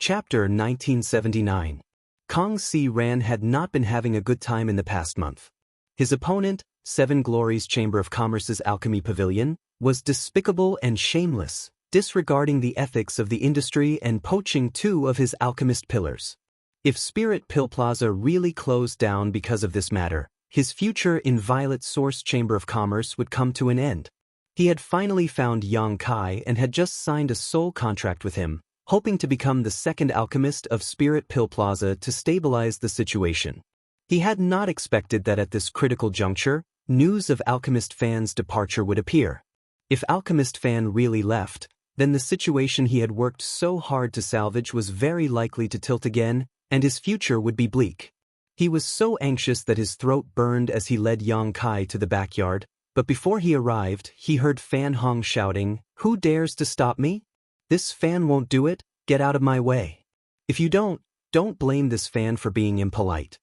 Chapter 1979. Kong Si Ran had not been having a good time in the past month. His opponent, Seven Glories Chamber of Commerce's Alchemy Pavilion, was despicable and shameless, disregarding the ethics of the industry and poaching two of his alchemist pillars. If Spirit Pill Plaza really closed down because of this matter, his future in Violet Source Chamber of Commerce would come to an end. He had finally found Yang Kai and had just signed a soul contract with him, hoping to become the second alchemist of Spirit Pill Plaza to stabilize the situation. He had not expected that at this critical juncture, news of Alchemist Fan's departure would appear. If Alchemist Fan really left, then the situation he had worked so hard to salvage was very likely to tilt again, and his future would be bleak. He was so anxious that his throat burned as he led Yang Kai to the backyard, but before he arrived, he heard Fan Hong shouting, "Who dares to stop me? This fan won't do it, get out of my way. If you don't blame this fan for being impolite."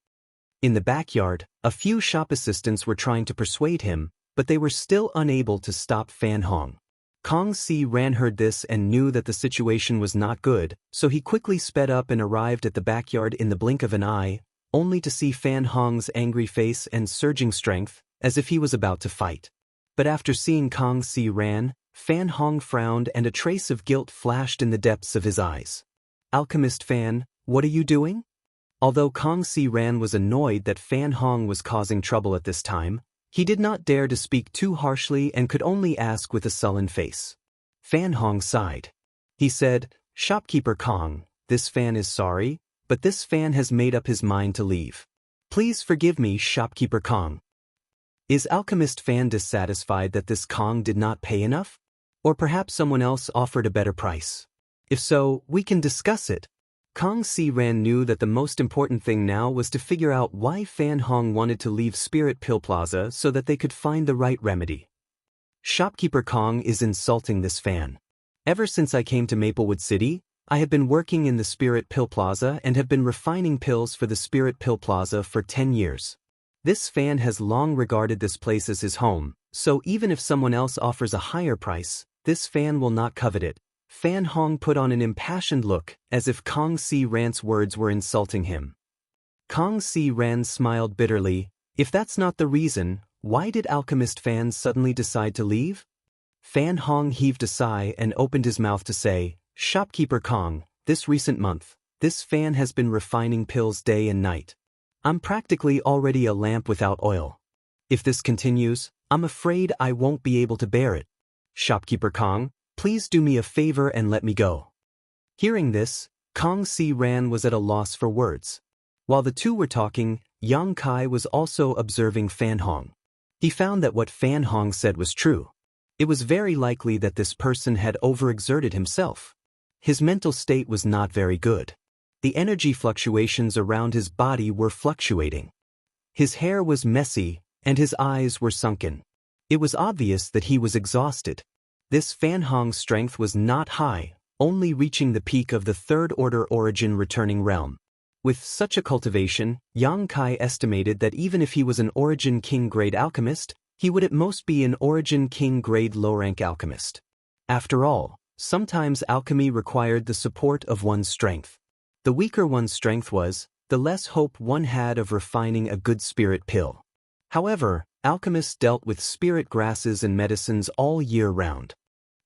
In the backyard, a few shop assistants were trying to persuade him, but they were still unable to stop Fan Hong. Kong Si Ran heard this and knew that the situation was not good, so he quickly sped up and arrived at the backyard in the blink of an eye, only to see Fan Hong's angry face and surging strength, as if he was about to fight. But after seeing Kong Si Ran, Fan Hong frowned and a trace of guilt flashed in the depths of his eyes. "Alchemist Fan, what are you doing?" Although Kong Si Ran was annoyed that Fan Hong was causing trouble at this time, he did not dare to speak too harshly and could only ask with a sullen face. Fan Hong sighed. He said, "Shopkeeper Kong, this fan is sorry, but this fan has made up his mind to leave. Please forgive me, Shopkeeper Kong." Is Alchemist Fan dissatisfied that this Kong did not pay enough? Or perhaps someone else offered a better price? If so, we can discuss it. Kong Si Ran knew that the most important thing now was to figure out why Fan Hong wanted to leave Spirit Pill Plaza so that they could find the right remedy. Shopkeeper Kong is insulting this fan. Ever since I came to Maplewood City, I have been working in the Spirit Pill Plaza and have been refining pills for the Spirit Pill Plaza for 10 years. This fan has long regarded this place as his home, so even if someone else offers a higher price, this fan will not covet it. Fan Hong put on an impassioned look, as if Kong Si Ran's words were insulting him. Kong Si Ran smiled bitterly. If that's not the reason, why did Alchemist Fan suddenly decide to leave? Fan Hong heaved a sigh and opened his mouth to say, "Shopkeeper Kong, this recent month, this fan has been refining pills day and night. I'm practically already a lamp without oil. If this continues, I'm afraid I won't be able to bear it. Shopkeeper Kong, please do me a favor and let me go." Hearing this, Kong Si Ran was at a loss for words. While the two were talking, Yang Kai was also observing Fan Hong. He found that what Fan Hong said was true. It was very likely that this person had overexerted himself. His mental state was not very good. The energy fluctuations around his body were fluctuating. His hair was messy, and his eyes were sunken. It was obvious that he was exhausted. This Fan Hong's strength was not high, only reaching the peak of the third-order origin returning realm. With such a cultivation, Yang Kai estimated that even if he was an Origin King-grade alchemist, he would at most be an Origin King-grade low-rank alchemist. After all, sometimes alchemy required the support of one's strength. The weaker one's strength was, the less hope one had of refining a good spirit pill. However, alchemists dealt with spirit grasses and medicines all year round.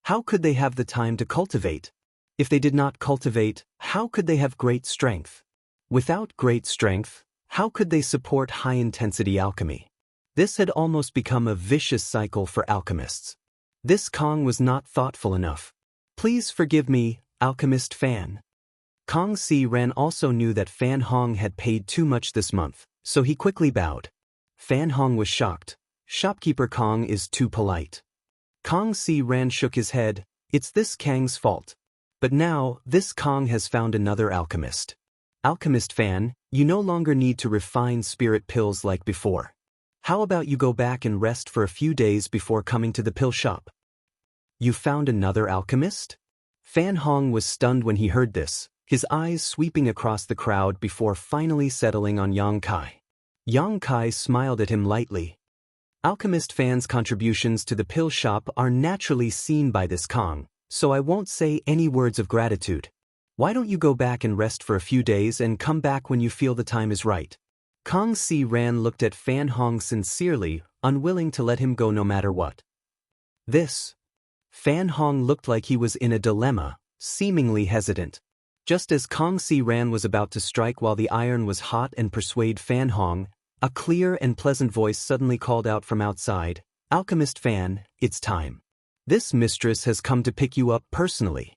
How could they have the time to cultivate? If they did not cultivate, how could they have great strength? Without great strength, how could they support high-intensity alchemy? This had almost become a vicious cycle for alchemists. This Kong was not thoughtful enough. "Please forgive me, Alchemist Fan." Kong Si Ran also knew that Fan Hong had paid too much this month, so he quickly bowed. Fan Hong was shocked. Shopkeeper Kong is too polite. Kong Si Ran shook his head. It's this Kang's fault. But now, this Kong has found another alchemist. Alchemist Fan, you no longer need to refine spirit pills like before. How about you go back and rest for a few days before coming to the pill shop? You found another alchemist? Fan Hong was stunned when he heard this, his eyes sweeping across the crowd before finally settling on Yang Kai. Yang Kai smiled at him lightly. Alchemist Fan's contributions to the pill shop are naturally seen by this Kong, so I won't say any words of gratitude. Why don't you go back and rest for a few days and come back when you feel the time is right? Kang Si Ran looked at Fan Hong sincerely, unwilling to let him go no matter what. Fan Hong looked like he was in a dilemma, seemingly hesitant. Just as Kang Si Ran was about to strike while the iron was hot and persuade Fan Hong, a clear and pleasant voice suddenly called out from outside, "Alchemist Fan, it's time. This mistress has come to pick you up personally."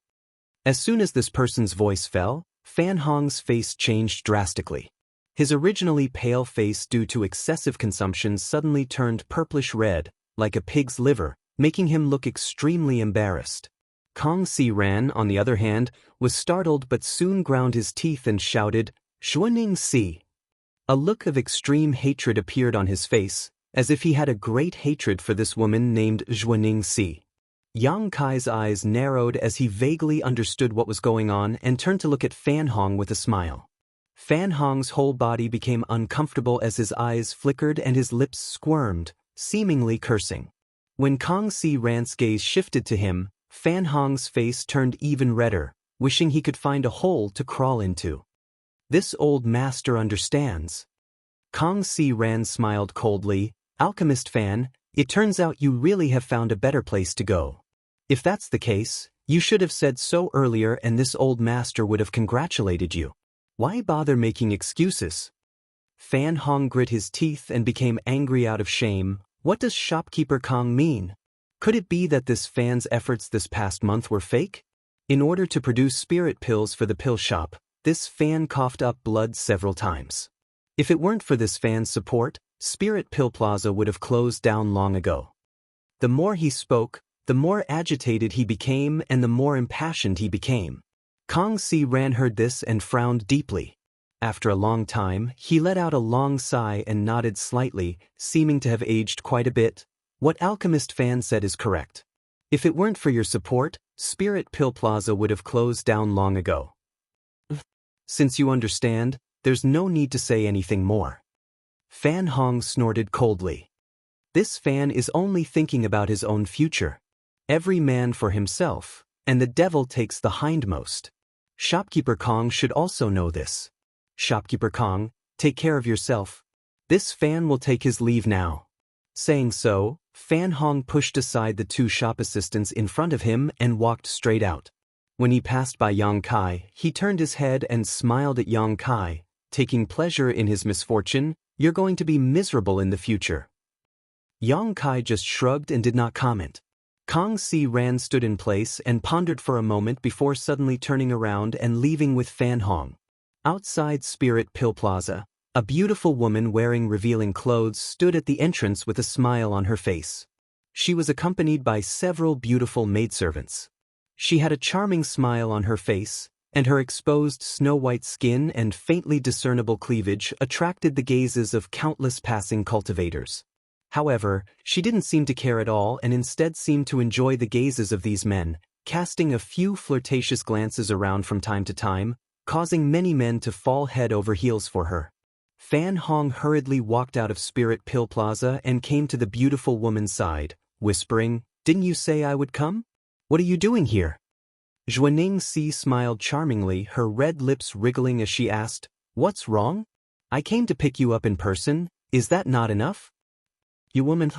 As soon as this person's voice fell, Fan Hong's face changed drastically. His originally pale face due to excessive consumption suddenly turned purplish red, like a pig's liver, making him look extremely embarrassed. Kang Si Ran, on the other hand, was startled but soon ground his teeth and shouted, "Xuaning Si." A look of extreme hatred appeared on his face, as if he had a great hatred for this woman named Xuaning Si. Yang Kai's eyes narrowed as he vaguely understood what was going on and turned to look at Fan Hong with a smile. Fan Hong's whole body became uncomfortable as his eyes flickered and his lips squirmed, seemingly cursing. When Kang Si Ran's gaze shifted to him, Fan Hong's face turned even redder, wishing he could find a hole to crawl into. This old master understands. Kang Si Ran smiled coldly, "Alchemist Fan, it turns out you really have found a better place to go. If that's the case, you should have said so earlier and this old master would have congratulated you. Why bother making excuses?" Fan Hong grit his teeth and became angry out of shame. What does shopkeeper Kang mean? Could it be that this Fan's efforts this past month were fake? In order to produce spirit pills for the pill shop, this Fan coughed up blood several times. If it weren't for this Fan's support, Spirit Pill Plaza would have closed down long ago. The more he spoke, the more agitated he became and the more impassioned he became. Kang Si Ran heard this and frowned deeply. After a long time, he let out a long sigh and nodded slightly, seeming to have aged quite a bit. "What Alchemist Fan said is correct. If it weren't for your support, Spirit Pill Plaza would have closed down long ago. Since you understand, there's no need to say anything more." Fan Hong snorted coldly. This Fan is only thinking about his own future. Every man for himself, and the devil takes the hindmost. Shopkeeper Kong should also know this. "Shopkeeper Kong, take care of yourself. This Fan will take his leave now." Saying so, Fan Hong pushed aside the two shop assistants in front of him and walked straight out. When he passed by Yang Kai, he turned his head and smiled at Yang Kai, taking pleasure in his misfortune. "You're going to be miserable in the future." Yang Kai just shrugged and did not comment. Kang Si Ran stood in place and pondered for a moment before suddenly turning around and leaving with Fan Hong. Outside Spirit Pill Plaza, a beautiful woman wearing revealing clothes stood at the entrance with a smile on her face. She was accompanied by several beautiful maidservants. She had a charming smile on her face, and her exposed snow-white skin and faintly discernible cleavage attracted the gazes of countless passing cultivators. However, she didn't seem to care at all and instead seemed to enjoy the gazes of these men, casting a few flirtatious glances around from time to time, causing many men to fall head over heels for her. Fan Hong hurriedly walked out of Spirit Pill Plaza and came to the beautiful woman's side, whispering, "Didn't you say I would come? What are you doing here?" Xuaning Si smiled charmingly, her red lips wriggling as she asked, "What's wrong? I came to pick you up in person, is that not enough?" "You woman,"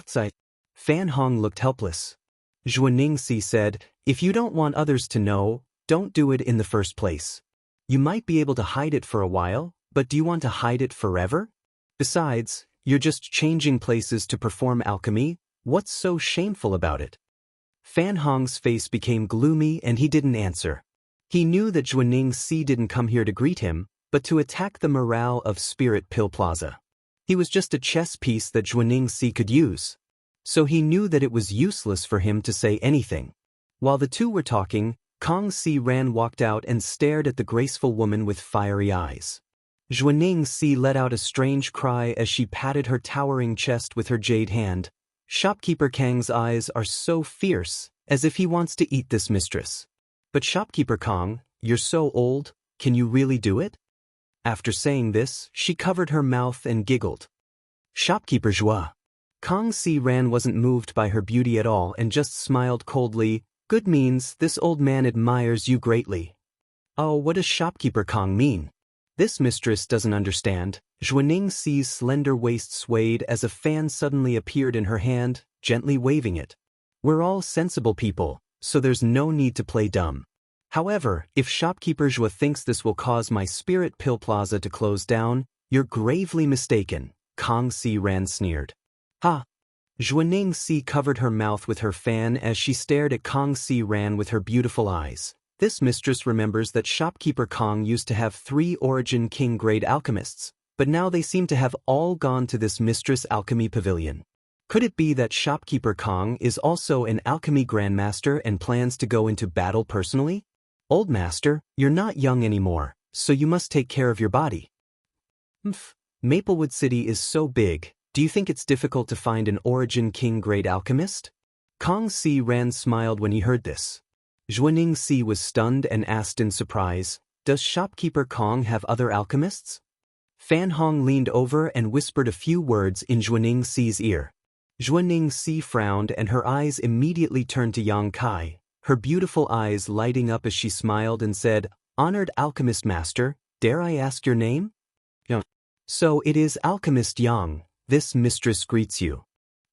Fan Hong looked helpless. Xuaning Si said, "If you don't want others to know, don't do it in the first place. You might be able to hide it for a while, but do you want to hide it forever? Besides, you're just changing places to perform alchemy, what's so shameful about it?" Fan Hong's face became gloomy and he didn't answer. He knew that Xuaning Si didn't come here to greet him, but to attack the morale of Spirit Pill Plaza. He was just a chess piece that Xuaning Si could use. So he knew that it was useless for him to say anything. While the two were talking, Kang Si Ran walked out and stared at the graceful woman with fiery eyes. Xuaning Si let out a strange cry as she patted her towering chest with her jade hand. Shopkeeper Kang's eyes are so fierce, as if he wants to eat this mistress. "But Shopkeeper Kang, you're so old, can you really do it?" After saying this, she covered her mouth and giggled. "Shopkeeper Joie." Kang Si Ran wasn't moved by her beauty at all and just smiled coldly. "Good means this old man admires you greatly." Oh, what does shopkeeper Kong mean? This mistress doesn't understand. Zhuaning Xi's slender waist swayed as a fan suddenly appeared in her hand, gently waving it. We're all sensible people, so there's no need to play dumb. However, if shopkeeper Zhua thinks this will cause my Spirit Pill Plaza to close down, you're gravely mistaken, Kong Si Ran sneered. Ha! Zhuaning Si covered her mouth with her fan as she stared at Kong Si Ran with her beautiful eyes. This mistress remembers that shopkeeper Kong used to have 3 Origin King-grade alchemists, but now they seem to have all gone to this Mistress Alchemy Pavilion. Could it be that shopkeeper Kong is also an alchemy grandmaster and plans to go into battle personally? Old master, you're not young anymore, so you must take care of your body. Maplewood City is so big, do you think it's difficult to find an Origin King-grade alchemist? Kong Si Ran smiled when he heard this. Zhuaning Si was stunned and asked in surprise, does shopkeeper Kong have other alchemists? Fan Hong leaned over and whispered a few words in Zhuaning Si's ear. Zhuaning Si frowned and her eyes immediately turned to Yang Kai, her beautiful eyes lighting up as she smiled and said, Honored Alchemist Master, dare I ask your name? So it is Alchemist Yang, this mistress greets you.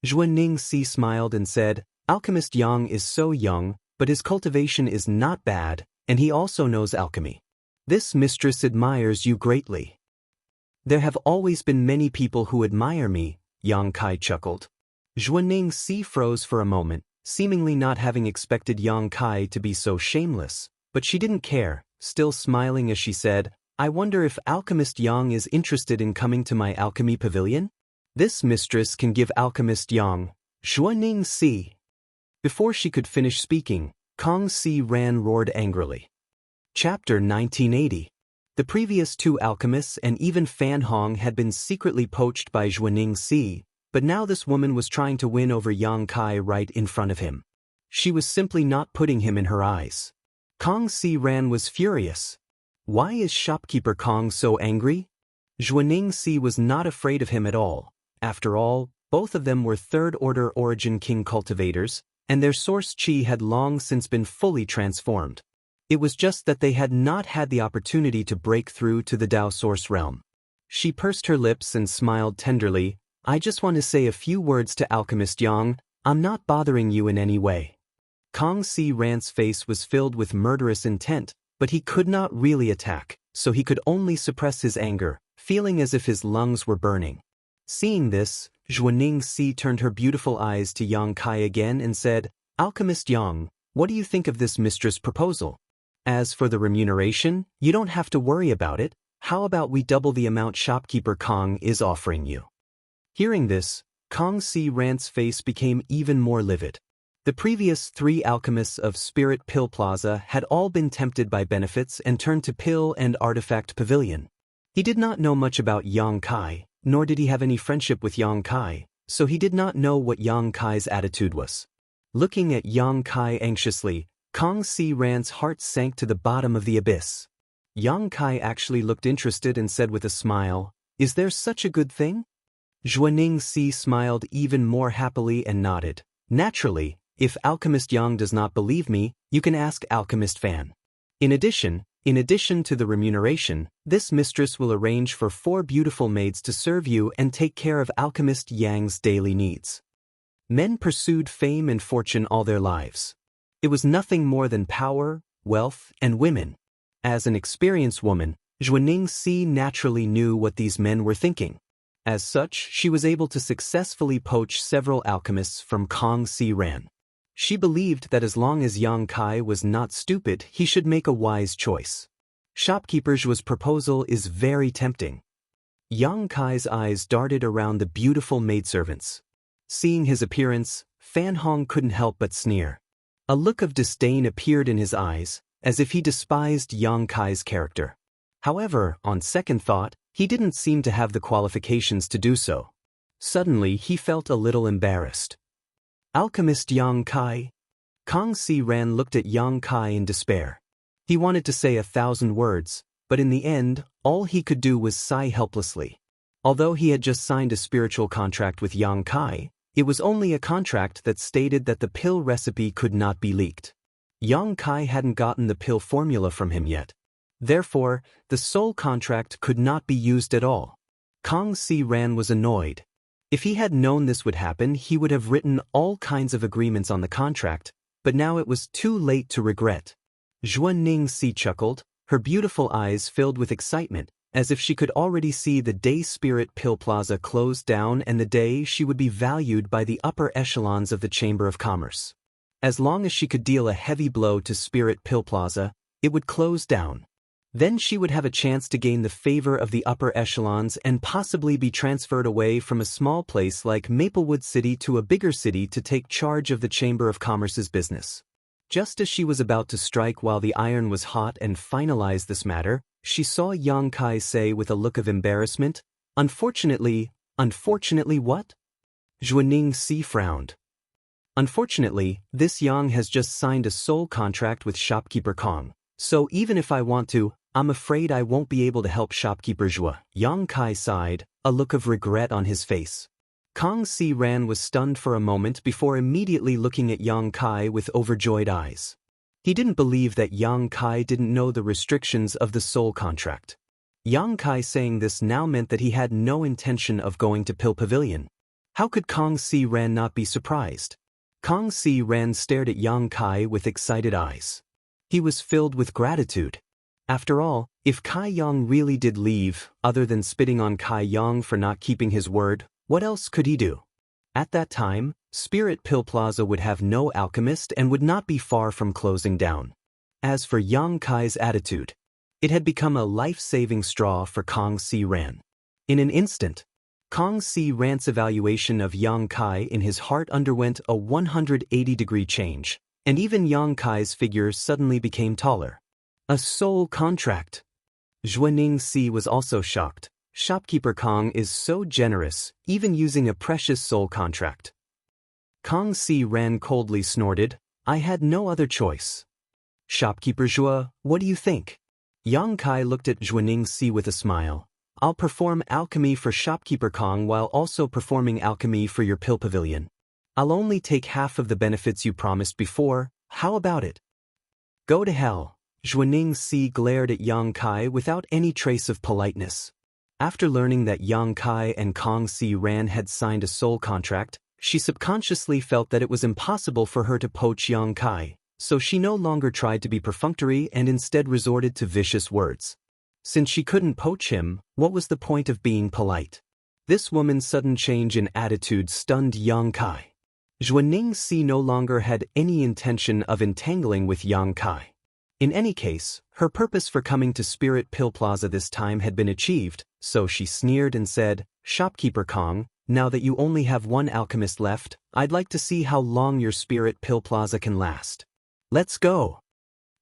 Zhuaning Si smiled and said, Alchemist Yang is so young, but his cultivation is not bad, and he also knows alchemy. This mistress admires you greatly. There have always been many people who admire me, Yang Kai chuckled. Zhuaning Si froze for a moment, seemingly not having expected Yang Kai to be so shameless, but she didn't care, still smiling as she said, I wonder if Alchemist Yang is interested in coming to my alchemy pavilion? This mistress can give Alchemist Yang, Zhuaning Si. Before she could finish speaking, Kong Si Ran roared angrily. Chapter 1980. The previous 2 alchemists and even Fan Hong had been secretly poached by Zhuaning Si, but now this woman was trying to win over Yang Kai right in front of him. She was simply not putting him in her eyes. Kong Si Ran was furious. Why is shopkeeper Kong so angry? Zhuaning Si was not afraid of him at all. After all, both of them were 3rd-order Origin King cultivators, and their source chi had long since been fully transformed. It was just that they had not had the opportunity to break through to the Dao source realm. She pursed her lips and smiled tenderly, I just want to say a few words to Alchemist Yang, I'm not bothering you in any way. Kong Si Ran's face was filled with murderous intent, but he could not really attack, so he could only suppress his anger, feeling as if his lungs were burning. Seeing this, Zhuaning Si turned her beautiful eyes to Yang Kai again and said, Alchemist Yang, what do you think of this mistress proposal? As for the remuneration, you don't have to worry about it. How about we double the amount shopkeeper Kong is offering you? Hearing this, Kong Si Ran's face became even more livid. The previous 3 alchemists of Spirit Pill Plaza had all been tempted by benefits and turned to Pill and Artifact Pavilion. He did not know much about Yang Kai, nor did he have any friendship with Yang Kai, so he did not know what Yang Kai's attitude was. Looking at Yang Kai anxiously, Kong Si Ran's heart sank to the bottom of the abyss. Yang Kai actually looked interested and said with a smile, Is there such a good thing? Zhuaning Si smiled even more happily and nodded. Naturally, if Alchemist Yang does not believe me, you can ask Alchemist Fan. In addition to the remuneration, this mistress will arrange for 4 beautiful maids to serve you and take care of Alchemist Yang's daily needs. Men pursued fame and fortune all their lives. It was nothing more than power, wealth, and women. As an experienced woman, Zhuaning Si naturally knew what these men were thinking. As such, she was able to successfully poach several alchemists from Kong Si Ran. She believed that as long as Yang Kai was not stupid, he should make a wise choice. Shopkeeper Zhua's proposal is very tempting. Yang Kai's eyes darted around the beautiful maidservants. Seeing his appearance, Fan Hong couldn't help but sneer. A look of disdain appeared in his eyes, as if he despised Yang Kai's character. However, on second thought, he didn't seem to have the qualifications to do so. Suddenly, he felt a little embarrassed. Alchemist Yang Kai? Kong Si Ran looked at Yang Kai in despair. He wanted to say 1,000 words, but in the end, all he could do was sigh helplessly. Although he had just signed a spiritual contract with Yang Kai, it was only a contract that stated that the pill recipe could not be leaked. Yang Kai hadn't gotten the pill formula from him yet. Therefore, the soul contract could not be used at all. Kang Si-ran was annoyed. If he had known this would happen, he would have written all kinds of agreements on the contract, but now it was too late to regret. Zhuan Ningxi chuckled, her beautiful eyes filled with excitement, as if she could already see the day Spirit Pill Plaza closed down and the day she would be valued by the upper echelons of the Chamber of Commerce. As long as she could deal a heavy blow to Spirit Pill Plaza, it would close down. Then she would have a chance to gain the favor of the upper echelons and possibly be transferred away from a small place like Maplewood City to a bigger city to take charge of the Chamber of Commerce's business. Just as she was about to strike while the iron was hot and finalize this matter, she saw Yang Kai say with a look of embarrassment, Unfortunately what? Zhuaning Si frowned. Unfortunately, this Yang has just signed a soul contract with shopkeeper Kong, so even if I want to, I'm afraid I won't be able to help shopkeeper Zhua. Yang Kai sighed, a look of regret on his face. Kang Si-ran was stunned for a moment before immediately looking at Yang Kai with overjoyed eyes. He didn't believe that Yang Kai didn't know the restrictions of the soul contract. Yang Kai saying this now meant that he had no intention of going to Pill Pavilion. How could Kang Si-ran not be surprised? Kang Si-ran stared at Yang Kai with excited eyes. He was filled with gratitude. After all, if Kai Yang really did leave, other than spitting on Kai Yang for not keeping his word, what else could he do? At that time, Spirit Pill Plaza would have no alchemist and would not be far from closing down. As for Yang Kai's attitude, it had become a life-saving straw for Kang Si-ran. In an instant, Kang Si-ran's evaluation of Yang Kai in his heart underwent a 180-degree change, and even Yang Kai's figure suddenly became taller. A soul contract. Zhuaning Si was also shocked. Shopkeeper Kong is so generous, even using a precious soul contract. Kang Si-ran coldly snorted, I had no other choice. Shopkeeper Zhua, what do you think? Yang Kai looked at Zhuaning Si with a smile. I'll perform alchemy for Shopkeeper Kong while also performing alchemy for your Pill Pavilion. I'll only take half of the benefits you promised before, how about it? Go to hell. Zhuaning Si glared at Yang Kai without any trace of politeness. After learning that Yang Kai and Kang Si-ran had signed a soul contract, she subconsciously felt that it was impossible for her to poach Yang Kai, so she no longer tried to be perfunctory and instead resorted to vicious words. Since she couldn't poach him, what was the point of being polite? This woman's sudden change in attitude stunned Yang Kai. Zhuaning Si no longer had any intention of entangling with Yang Kai. In any case, her purpose for coming to Spirit Pill Plaza this time had been achieved, so she sneered and said, Shopkeeper Kong, now that you only have one alchemist left, I'd like to see how long your Spirit Pill Plaza can last. Let's go.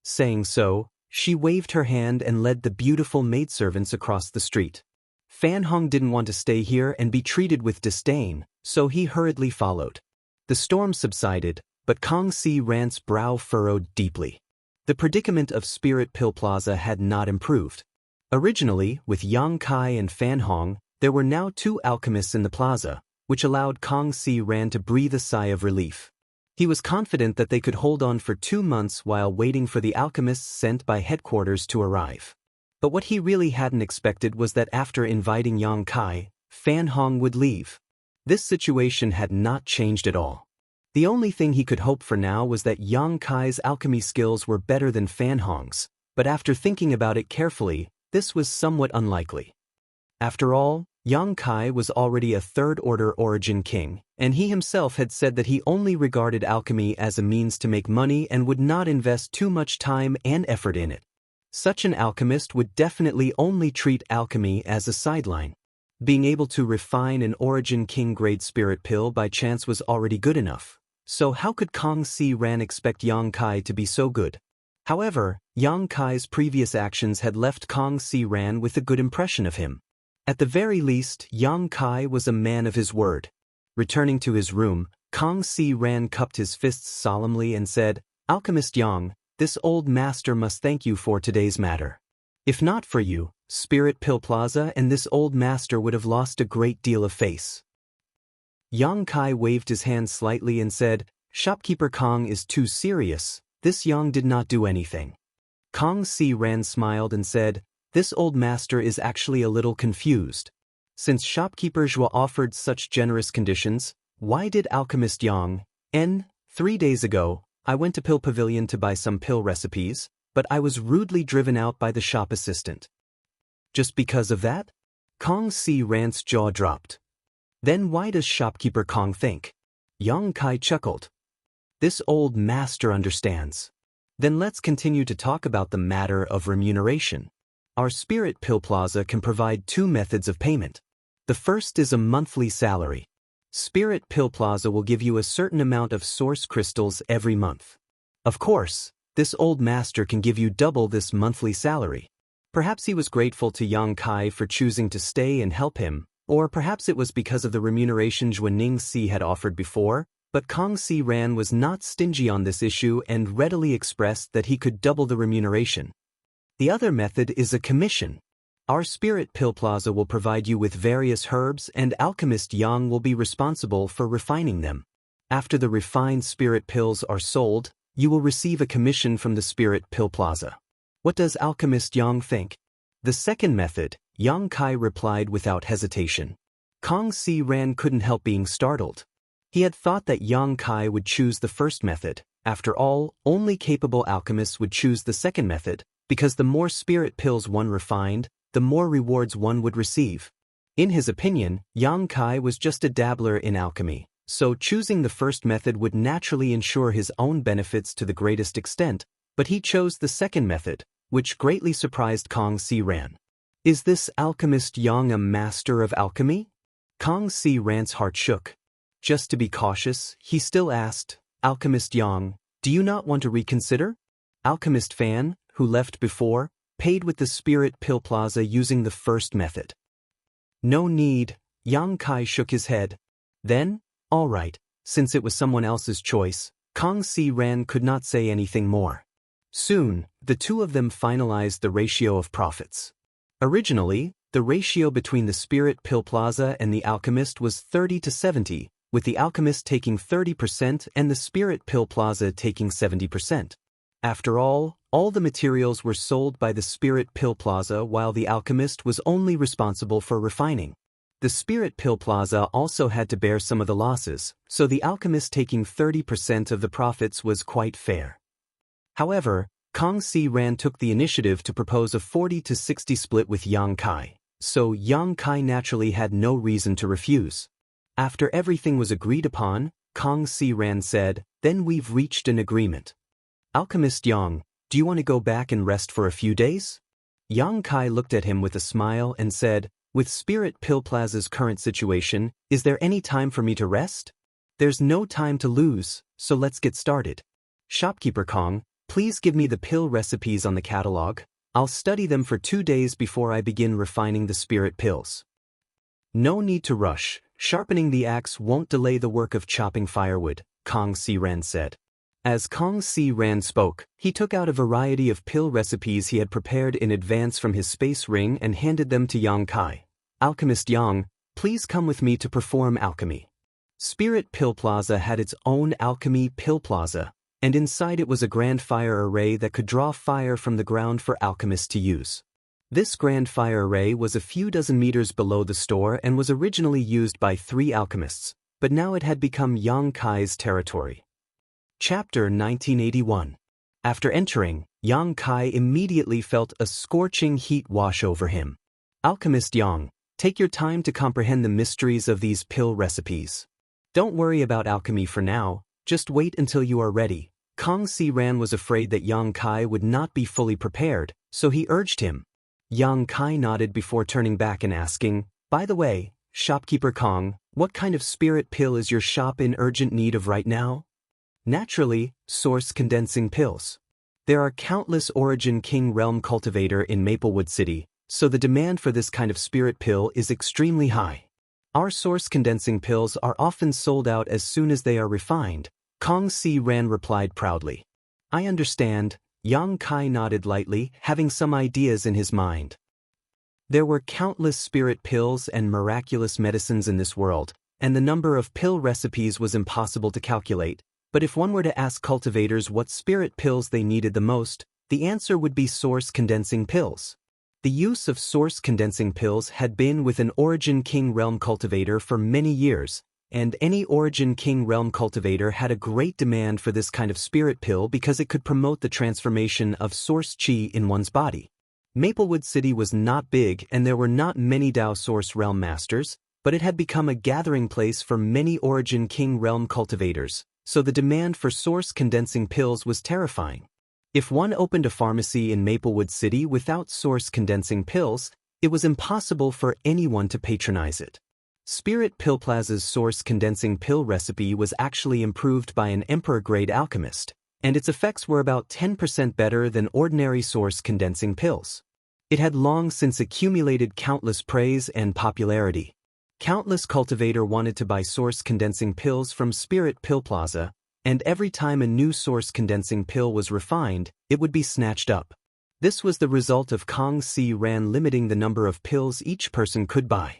Saying so, she waved her hand and led the beautiful maidservants across the street. Fan Hong didn't want to stay here and be treated with disdain, so he hurriedly followed. The storm subsided, but Kang Si-ran's brow furrowed deeply. The predicament of Spirit Pill Plaza had not improved. Originally, with Yang Kai and Fan Hong, there were now 2 alchemists in the plaza, which allowed Kang Si-ran to breathe a sigh of relief. He was confident that they could hold on for 2 months while waiting for the alchemists sent by headquarters to arrive. But what he really hadn't expected was that after inviting Yang Kai, Fan Hong would leave. This situation had not changed at all. The only thing he could hope for now was that Yang Kai's alchemy skills were better than Fan Hong's, but after thinking about it carefully, this was somewhat unlikely. After all, Yang Kai was already a third-order origin king, and he himself had said that he only regarded alchemy as a means to make money and would not invest too much time and effort in it. Such an alchemist would definitely only treat alchemy as a sideline. Being able to refine an origin king-grade spirit pill by chance was already good enough. So how could Kang Si-ran expect Yang Kai to be so good? However, Yang Kai's previous actions had left Kang Si-ran with a good impression of him. At the very least, Yang Kai was a man of his word. Returning to his room, Kang Si-ran cupped his fists solemnly and said, Alchemist Yang, this old master must thank you for today's matter. If not for you, Spirit Pill Plaza and this old master would have lost a great deal of face. Yang Kai waved his hand slightly and said, Shopkeeper Kong is too serious, this Yang did not do anything. Kong Si Ran smiled and said, "This old master is actually a little confused. Since shopkeeper Zhua offered such generous conditions, why did alchemist Yang N. 3 days ago, I went to Pill Pavilion to buy some pill recipes, but I was rudely driven out by the shop assistant. Just because of that?" Kong Si Ran's jaw dropped. "Then why does shopkeeper Kong think?" Yang Kai chuckled. "This old master understands. Then let's continue to talk about the matter of remuneration. Our Spirit Pill Plaza can provide 2 methods of payment. The first is a monthly salary. Spirit Pill Plaza will give you a certain amount of source crystals every month. Of course, this old master can give you double this monthly salary. Perhaps he was grateful to Yang Kai for choosing to stay and help him, or perhaps it was because of the remuneration Zhuaning Si had offered before, but Kong Si Ran was not stingy on this issue and readily expressed that he could double the remuneration. The other method is a commission. Our Spirit Pill Plaza will provide you with various herbs and alchemist Yang will be responsible for refining them. After the refined spirit pills are sold, you will receive a commission from the Spirit Pill Plaza. What does alchemist Yang think?" "The second method," Yang Kai replied without hesitation. Kong Si Ran couldn't help being startled. He had thought that Yang Kai would choose the first method. After all, only capable alchemists would choose the second method, because the more spirit pills one refined, the more rewards one would receive. In his opinion, Yang Kai was just a dabbler in alchemy, so choosing the first method would naturally ensure his own benefits to the greatest extent, but he chose the second method, which greatly surprised Kong Si Ran. "Is this alchemist Yang a master of alchemy?" Kong Si Ran's heart shook. Just to be cautious, he still asked, "Alchemist Yang, do you not want to reconsider?" Alchemist Fan, who left before, paid with the Spirit Pill Plaza using the first method. "No need," Yang Kai shook his head. Then, all right, since it was someone else's choice, Kong Si Ran could not say anything more. Soon, the two of them finalized the ratio of profits. Originally, the ratio between the Spirit Pill Plaza and the alchemist was 30 to 70, with the alchemist taking 30% and the Spirit Pill Plaza taking 70%. After all the materials were sold by the Spirit Pill Plaza while the alchemist was only responsible for refining. The Spirit Pill Plaza also had to bear some of the losses, so the alchemist taking 30% of the profits was quite fair. However, Kong Si Ran took the initiative to propose a 40 to 60 split with Yang Kai, so Yang Kai naturally had no reason to refuse. After everything was agreed upon, Kong Si Ran said, "Then we've reached an agreement. Alchemist Yang, do you want to go back and rest for a few days?" Yang Kai looked at him with a smile and said, "With Spirit Pill Plaza's current situation, is there any time for me to rest?" "There's no time to lose, so let's get started. Shopkeeper Kong, please give me the pill recipes on the catalog. I'll study them for 2 days before I begin refining the spirit pills." "No need to rush. Sharpening the axe won't delay the work of chopping firewood," Kong Si Ran said. As Kong Si Ran spoke, he took out a variety of pill recipes he had prepared in advance from his space ring and handed them to Yang Kai. "Alchemist Yang, please come with me to perform alchemy." Spirit Pill Plaza had its own alchemy pill plaza, and inside it was a grand fire array that could draw fire from the ground for alchemists to use. This grand fire array was a few dozen meters below the store and was originally used by 3 alchemists, but now it had become Yang Kai's territory. Chapter 1981. After entering, Yang Kai immediately felt a scorching heat wash over him. "Alchemist Yang, take your time to comprehend the mysteries of these pill recipes. Don't worry about alchemy for now, just wait until you are ready." Kong Si Ran was afraid that Yang Kai would not be fully prepared, so he urged him. Yang Kai nodded before turning back and asking, "By the way, shopkeeper Kong, what kind of spirit pill is your shop in urgent need of right now?" "Naturally, source condensing pills. There are countless Origin King Realm cultivator in Maplewood City, so the demand for this kind of spirit pill is extremely high. Our source condensing pills are often sold out as soon as they are refined," Kong Si Ran replied proudly. "I understand." Yang Kai nodded lightly, having some ideas in his mind. There were countless spirit pills and miraculous medicines in this world, and the number of pill recipes was impossible to calculate. But if one were to ask cultivators what spirit pills they needed the most, The answer would be source condensing pills. The use of source condensing pills had been with an Origin King realm cultivator for many years, and any Origin King realm cultivator had a great demand for this kind of spirit pill because it could promote the transformation of source chi in one's body. Maplewood City was not big and there were not many Dao Source Realm masters, but it had become a gathering place for many Origin King realm cultivators, so the demand for source condensing pills was terrifying. If one opened a pharmacy in Maplewood City without source condensing pills, it was impossible for anyone to patronize it. Spirit Pill Plaza's source condensing pill recipe was actually improved by an Emperor-grade alchemist, and its effects were about 10% better than ordinary source condensing pills. It had long since accumulated countless praise and popularity. Countless cultivator wanted to buy source condensing pills from Spirit Pill Plaza, and every time a new source condensing pill was refined, it would be snatched up. This was the result of Kong Si Ran limiting the number of pills each person could buy.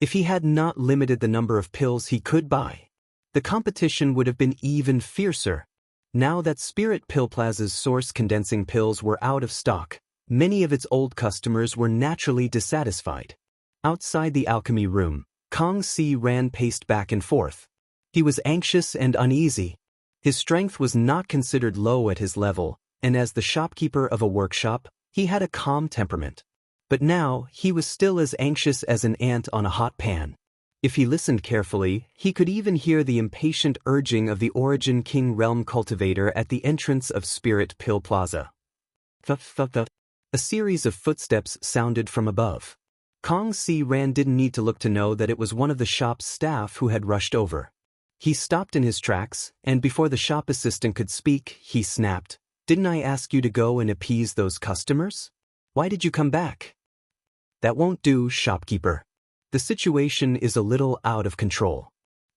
If he had not limited the number of pills he could buy, the competition would have been even fiercer. Now that Spirit Pill Plaza's source condensing pills were out of stock, many of its old customers were naturally dissatisfied. Outside the alchemy room, Kong Si Ran paced back and forth. He was anxious and uneasy. His strength was not considered low at his level, and as the shopkeeper of a workshop, he had a calm temperament. But now, he was still as anxious as an ant on a hot pan. If he listened carefully, he could even hear the impatient urging of the Origin King realm cultivator at the entrance of Spirit Pill Plaza. Thud. A series of footsteps sounded from above. Kong Si Ran didn't need to look to know that it was one of the shop's staff who had rushed over. He stopped in his tracks, and before the shop assistant could speak, he snapped, "Didn't I ask you to go and appease those customers? Why did you come back?" "That won't do, shopkeeper. The situation is a little out of control.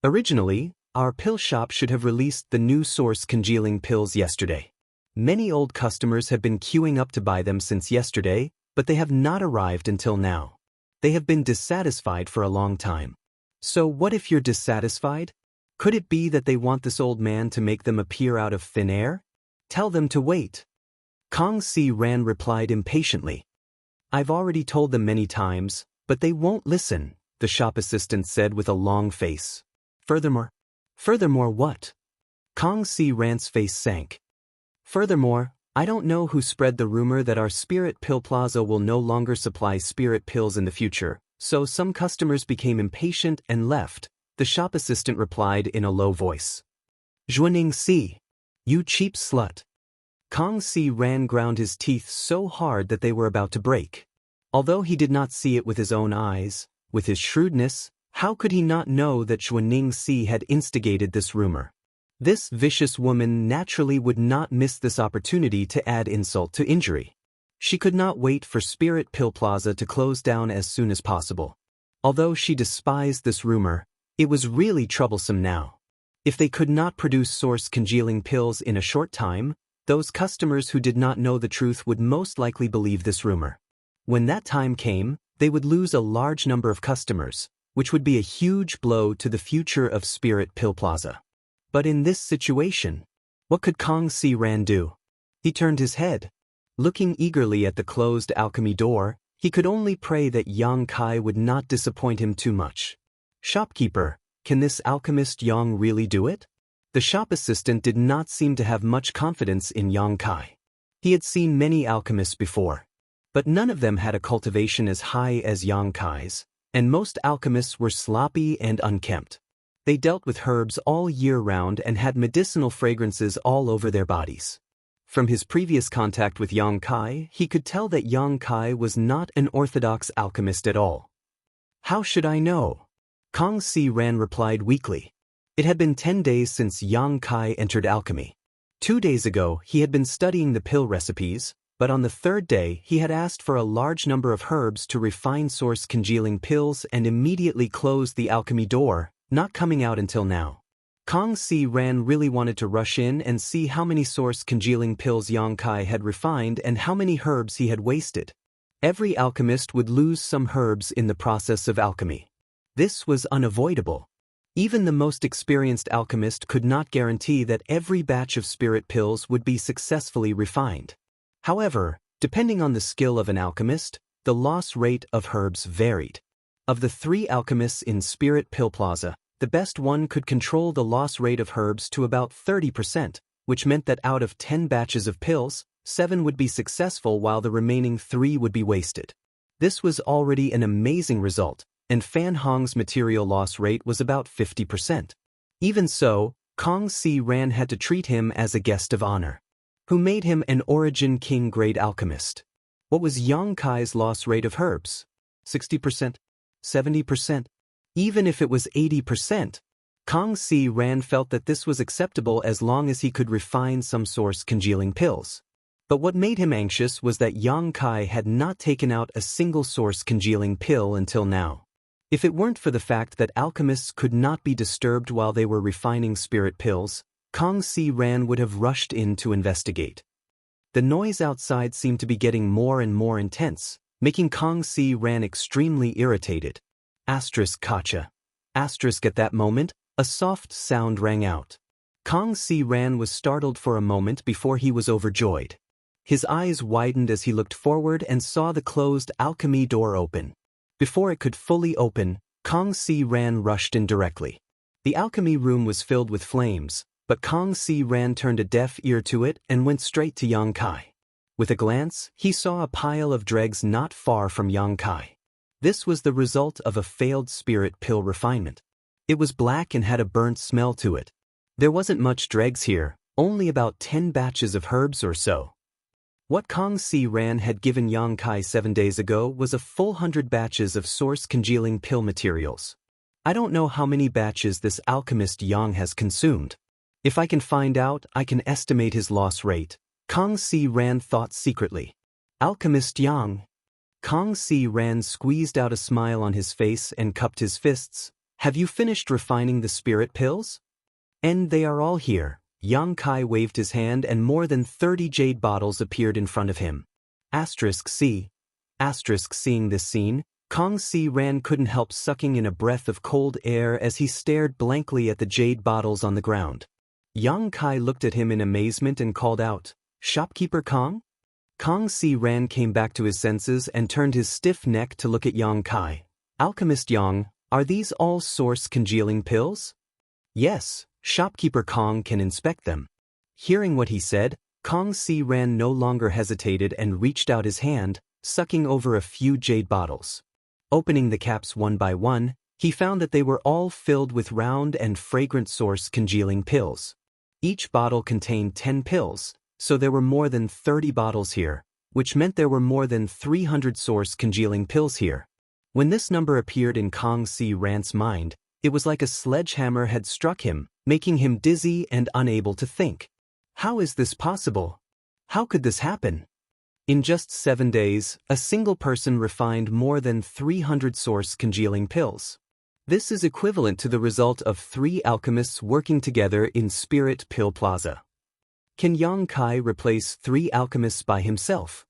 Originally, our pill shop should have released the new source congealing pills yesterday. Many old customers have been queuing up to buy them since yesterday, but they have not arrived until now. They have been dissatisfied for a long time. So what if you're dissatisfied? Could it be that they want this old man to make them appear out of thin air? Tell them to wait." Kong Si Ran replied impatiently. "I've already told them many times, but they won't listen," the shop assistant said with a long face. Furthermore what?" Kong Si Ran's face sank. "Furthermore, I don't know who spread the rumor that our Spirit Pill Plaza will no longer supply spirit pills in the future, so some customers became impatient and left," the shop assistant replied in a low voice. "Zhuaning Si, you cheap slut." Kong Si Ran ground his teeth so hard that they were about to break. Although he did not see it with his own eyes, with his shrewdness, how could he not know that Zhuaning Si had instigated this rumor? This vicious woman naturally would not miss this opportunity to add insult to injury. She could not wait for Spirit Pill Plaza to close down as soon as possible. Although she despised this rumor, it was really troublesome now. If they could not produce source congealing pills in a short time, those customers who did not know the truth would most likely believe this rumor. When that time came, they would lose a large number of customers, which would be a huge blow to the future of Spirit Pill Plaza. But in this situation, what could Kong Si Ran do? He turned his head. Looking eagerly at the closed alchemy door, he could only pray that Yang Kai would not disappoint him too much. "Shopkeeper, can this alchemist Yang really do it?" The shop assistant did not seem to have much confidence in Yang Kai. He had seen many alchemists before, but none of them had a cultivation as high as Yang Kai's, and most alchemists were sloppy and unkempt. They dealt with herbs all year round and had medicinal fragrances all over their bodies. From his previous contact with Yang Kai, he could tell that Yang Kai was not an orthodox alchemist at all. "How should I know?" Kong Si Ran replied weakly. It had been 10 days since Yang Kai entered alchemy. 2 days ago, he had been studying the pill recipes, but on the third day, he had asked for a large number of herbs to refine source congealing pills and immediately closed the alchemy door, not coming out until now. Kong Si Ran really wanted to rush in and see how many source congealing pills Yang Kai had refined and how many herbs he had wasted. Every alchemist would lose some herbs in the process of alchemy. This was unavoidable. Even the most experienced alchemist could not guarantee that every batch of spirit pills would be successfully refined. However, depending on the skill of an alchemist, the loss rate of herbs varied. Of the 3 alchemists in Spirit Pill Plaza, the best one could control the loss rate of herbs to about 30%, which meant that out of 10 batches of pills, 7 would be successful while the remaining 3 would be wasted. This was already an amazing result, and Fan Hong's material loss rate was about 50%. Even so, Kong Si Ran had to treat him as a guest of honor, who made him an Origin King grade alchemist. What was Yang Kai's loss rate of herbs? 60%? 70%? Even if it was 80%, Kong Si Ran felt that this was acceptable as long as he could refine some source congealing pills. But what made him anxious was that Yang Kai had not taken out a single source congealing pill until now. If it weren't for the fact that alchemists could not be disturbed while they were refining spirit pills, Kong Si Ran would have rushed in to investigate. The noise outside seemed to be getting more and more intense, making Kong Si Ran extremely irritated. Kacha. At that moment, a soft sound rang out. Kong Si Ran was startled for a moment before he was overjoyed. His eyes widened as he looked forward and saw the closed alchemy door open. Before it could fully open, Kong Si Ran rushed in directly. The alchemy room was filled with flames, but Kong Si Ran turned a deaf ear to it and went straight to Yang Kai. With a glance, he saw a pile of dregs not far from Yang Kai. This was the result of a failed spirit pill refinement. It was black and had a burnt smell to it. There wasn't much dregs here, only about 10 batches of herbs or so. What Kong Si Ran had given Yang Kai 7 days ago was a full 100 batches of source congealing pill materials. I don't know how many batches this alchemist Yang has consumed. If I can find out, I can estimate his loss rate, Kong Si Ran thought secretly. Alchemist Yang. Kong Si Ran squeezed out a smile on his face and cupped his fists. Have you finished refining the spirit pills? And they are all here. Yang Kai waved his hand and more than 30 jade bottles appeared in front of him. Seeing this scene, Kong Si Ran couldn't help sucking in a breath of cold air as he stared blankly at the jade bottles on the ground. Yang Kai looked at him in amazement and called out, "Shopkeeper Kong?" Kong Si Ran came back to his senses and turned his stiff neck to look at Yang Kai. Alchemist Yang, are these all source congealing pills? Yes, Shopkeeper Kong can inspect them. Hearing what he said, Kong Si Ran no longer hesitated and reached out his hand, sucking over a few jade bottles. Opening the caps one by one, he found that they were all filled with round and fragrant source congealing pills. Each bottle contained 10 pills, so there were more than 30 bottles here, which meant there were more than 300 source congealing pills here. When this number appeared in Kong Si Ran's mind, it was like a sledgehammer had struck him, making him dizzy and unable to think. How is this possible? How could this happen? In just 7 days, a single person refined more than 300 source congealing pills. This is equivalent to the result of 3 alchemists working together in Spirit Pill Plaza. Can Yang Kai replace 3 alchemists by himself?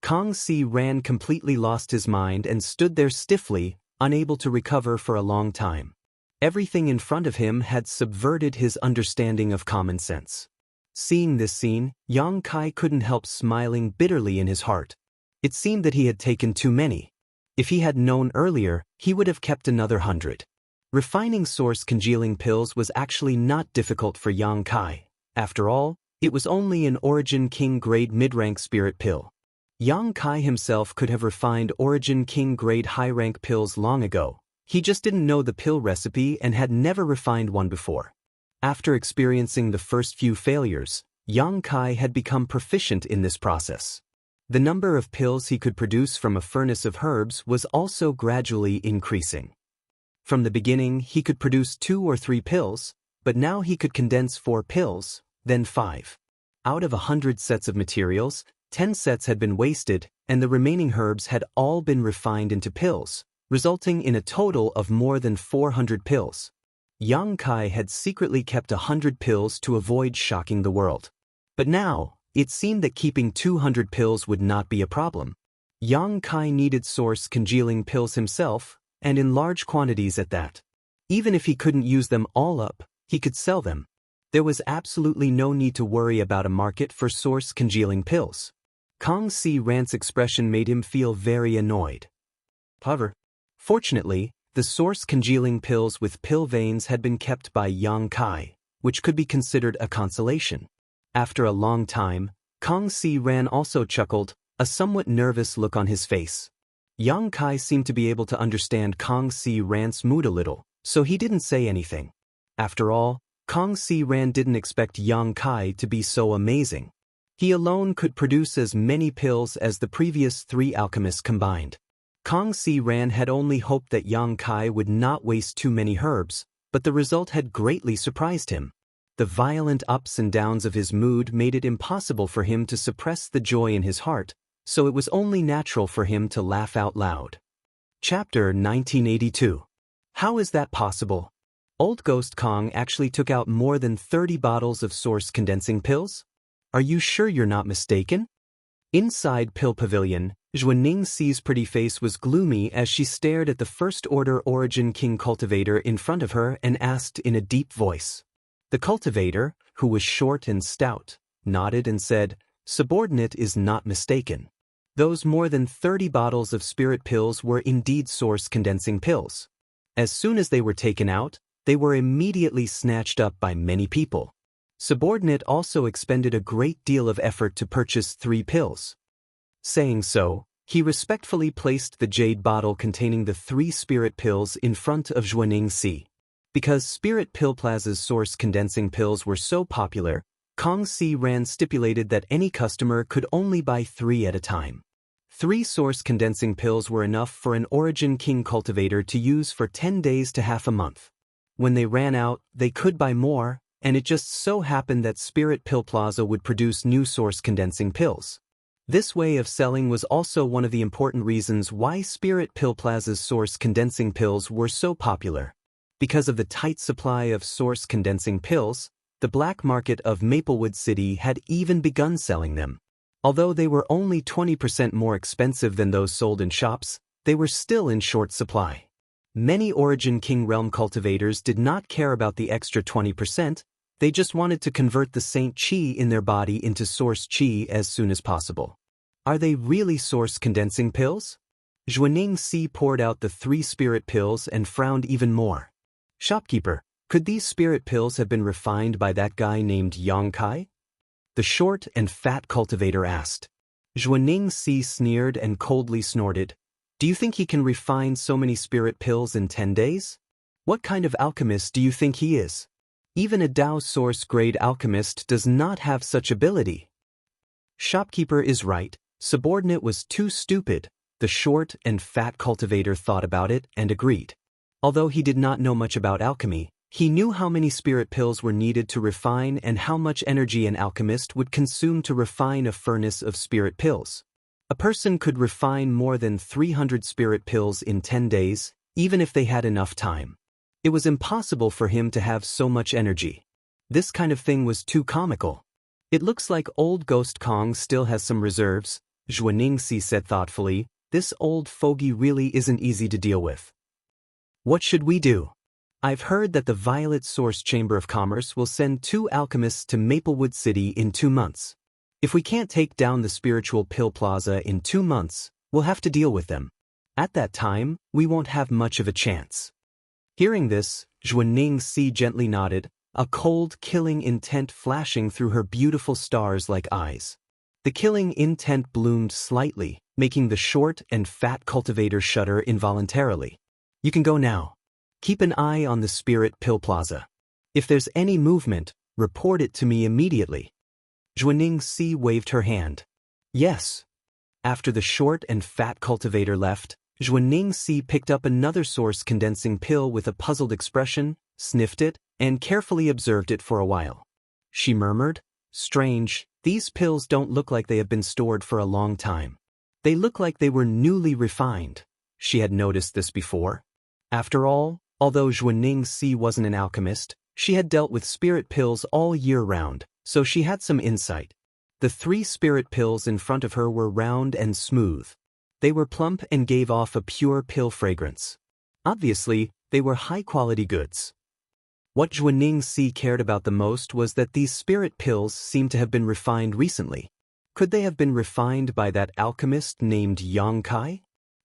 Kong Si Ran completely lost his mind and stood there stiffly, unable to recover for a long time. Everything in front of him had subverted his understanding of common sense. Seeing this scene, Yang Kai couldn't help smiling bitterly in his heart. It seemed that he had taken too many. If he had known earlier, he would have kept another 100. Refining source congealing pills was actually not difficult for Yang Kai. After all, it was only an Origin King grade mid-rank spirit pill. Yang Kai himself could have refined Origin King grade high-rank pills long ago. He just didn't know the pill recipe and had never refined one before. After experiencing the first few failures, Yang Kai had become proficient in this process. The number of pills he could produce from a furnace of herbs was also gradually increasing. From the beginning, he could produce 2 or 3 pills, but now he could condense 4 pills, then 5. Out of 100 sets of materials, 10 sets had been wasted, and the remaining herbs had all been refined into pills, resulting in a total of more than 400 pills. Yang Kai had secretly kept 100 pills to avoid shocking the world. But now, it seemed that keeping 200 pills would not be a problem. Yang Kai needed source congealing pills himself, and in large quantities at that. Even if he couldn't use them all up, he could sell them. There was absolutely no need to worry about a market for source congealing pills. Kong Si Ran's expression made him feel very annoyed. However, fortunately, the source congealing pills with pill veins had been kept by Yang Kai, which could be considered a consolation. After a long time, Kong Si Ran also chuckled, a somewhat nervous look on his face. Yang Kai seemed to be able to understand Kong Si Ran's mood a little, so he didn't say anything. After all, Kong Si Ran didn't expect Yang Kai to be so amazing. He alone could produce as many pills as the previous 3 alchemists combined. Kong Si Ran had only hoped that Yang Kai would not waste too many herbs, but the result had greatly surprised him. The violent ups and downs of his mood made it impossible for him to suppress the joy in his heart, so it was only natural for him to laugh out loud. Chapter 1982. How is that possible? Old Ghost Kong actually took out more than 30 bottles of source condensing pills? Are you sure you're not mistaken? Inside Pill Pavilion, Zhuaning Si's pretty face was gloomy as she stared at the First Order Origin King cultivator in front of her and asked in a deep voice. The cultivator, who was short and stout, nodded and said, "Subordinate is not mistaken. Those more than 30 bottles of spirit pills were indeed source condensing pills. As soon as they were taken out, they were immediately snatched up by many people. Subordinate also expended a great deal of effort to purchase 3 pills." Saying so, he respectfully placed the jade bottle containing the 3 spirit pills in front of Zhuaning Si. Because Spirit Pill Plaza's source condensing pills were so popular, Kong Si Ran stipulated that any customer could only buy 3 at a time. 3 source condensing pills were enough for an Origin King cultivator to use for 10 days to half a month. When they ran out, they could buy more, and it just so happened that Spirit Pill Plaza would produce new source condensing pills. This way of selling was also one of the important reasons why Spirit Pill Plaza's source condensing pills were so popular. Because of the tight supply of source condensing pills, the black market of Maplewood City had even begun selling them. Although they were only 20% more expensive than those sold in shops, they were still in short supply. Many Origin King Realm cultivators did not care about the extra 20%, they just wanted to convert the Saint Qi in their body into Source Qi as soon as possible. Are they really source condensing pills? Zhuaning Si poured out the 3 spirit pills and frowned even more. Shopkeeper, could these spirit pills have been refined by that guy named Yang Kai? The short and fat cultivator asked. Zhuaning Si sneered and coldly snorted. Do you think he can refine so many spirit pills in 10 days? What kind of alchemist do you think he is? Even a Dao Source-grade alchemist does not have such ability. Shopkeeper is right, Subordinate was too stupid. The short and fat cultivator thought about it and agreed. Although he did not know much about alchemy, he knew how many spirit pills were needed to refine and how much energy an alchemist would consume to refine a furnace of spirit pills. A person could refine more than 300 spirit pills in 10 days, even if they had enough time. It was impossible for him to have so much energy. This kind of thing was too comical. It looks like old Ghost Kong still has some reserves, Zhuaning Si said thoughtfully. This old fogey really isn't easy to deal with. What should we do? I've heard that the Violet Source Chamber of Commerce will send 2 alchemists to Maplewood City in 2 months. If we can't take down the Spiritual Pill Plaza in 2 months, we'll have to deal with them. At that time, we won't have much of a chance. Hearing this, Zhuaning Si gently nodded, a cold, killing intent flashing through her beautiful stars-like eyes. The killing intent bloomed slightly, making the short and fat cultivator shudder involuntarily. You can go now. Keep an eye on the Spirit Pill Plaza. If there's any movement, report it to me immediately. Zhuaning Si waved her hand. Yes. After the short and fat cultivator left, Zhuaning Si picked up another source condensing pill with a puzzled expression, sniffed it, and carefully observed it for a while. She murmured, "Strange, these pills don't look like they have been stored for a long time. They look like they were newly refined." She had noticed this before. After all, although Zhuaning Si wasn't an alchemist, she had dealt with spirit pills all year round, so she had some insight. The 3 spirit pills in front of her were round and smooth. They were plump and gave off a pure pill fragrance. Obviously, they were high-quality goods. What Zhuaning Si cared about the most was that these spirit pills seemed to have been refined recently. Could they have been refined by that alchemist named Yang Kai?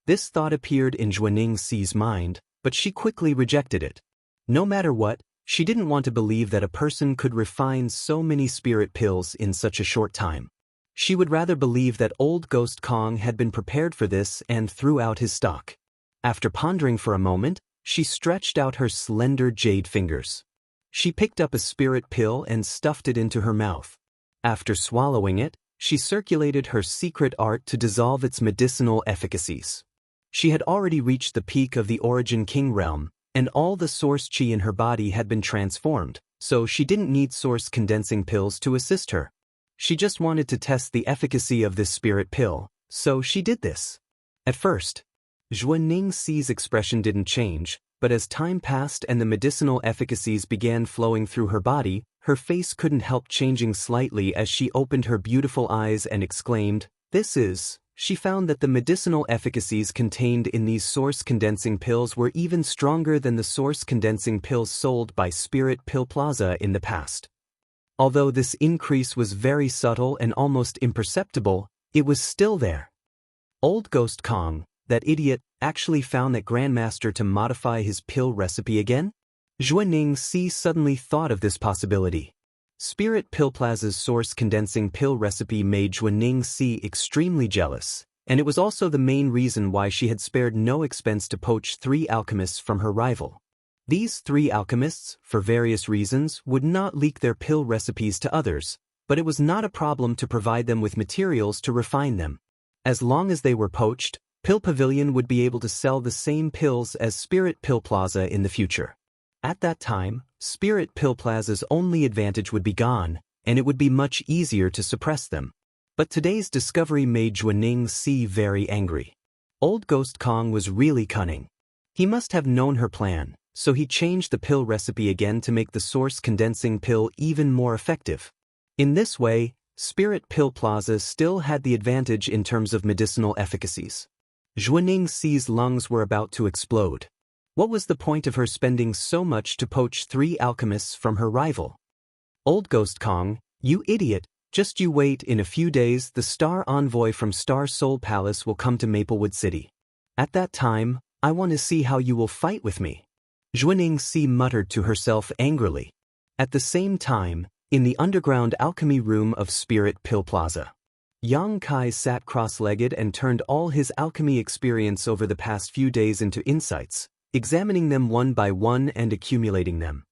This thought appeared in Zhuaning Xi's mind, but she quickly rejected it. No matter what, she didn't want to believe that a person could refine so many spirit pills in such a short time. She would rather believe that old Ghost Kong had been prepared for this and threw out his stock. After pondering for a moment, she stretched out her slender jade fingers. She picked up a spirit pill and stuffed it into her mouth. After swallowing it, she circulated her secret art to dissolve its medicinal efficacies. She had already reached the peak of the Origin King realm, and all the source chi in her body had been transformed, so she didn't need source condensing pills to assist her. She just wanted to test the efficacy of this spirit pill, so she did this. At first, Zhuaning Xi's expression didn't change, but as time passed and the medicinal efficacies began flowing through her body, her face couldn't help changing slightly as she opened her beautiful eyes and exclaimed, "This is..." She found that the medicinal efficacies contained in these source condensing pills were even stronger than the source condensing pills sold by Spirit Pill Plaza in the past. Although this increase was very subtle and almost imperceptible, it was still there. Old Ghost Kong, that idiot, actually found that Grandmaster to modify his pill recipe again? Zhuaning Xi suddenly thought of this possibility. Spirit Pill Plaza's source condensing pill recipe made Zhuaning Xi extremely jealous, and it was also the main reason why she had spared no expense to poach 3 alchemists from her rival. These 3 alchemists, for various reasons, would not leak their pill recipes to others, but it was not a problem to provide them with materials to refine them. As long as they were poached, Pill Pavilion would be able to sell the same pills as Spirit Pill Plaza in the future. At that time, Spirit Pill Plaza's only advantage would be gone, and it would be much easier to suppress them. But today's discovery made Zhuaning Xi very angry. Old Ghost Kong was really cunning. He must have known her plan, so he changed the pill recipe again to make the source condensing pill even more effective. In this way, Spirit Pill Plaza still had the advantage in terms of medicinal efficacies. Zhuaning Xi's lungs were about to explode. What was the point of her spending so much to poach 3 alchemists from her rival? Old Ghost Kong, you idiot, just you wait, in a few days the Star Envoy from Star Soul Palace will come to Maplewood City. At that time, I want to see how you will fight with me. Zhuaning Xi muttered to herself angrily. At the same time, in the underground alchemy room of Spirit Pill Plaza, Yang Kai sat cross-legged and turned all his alchemy experience over the past few days into insights, examining them one by one and accumulating them.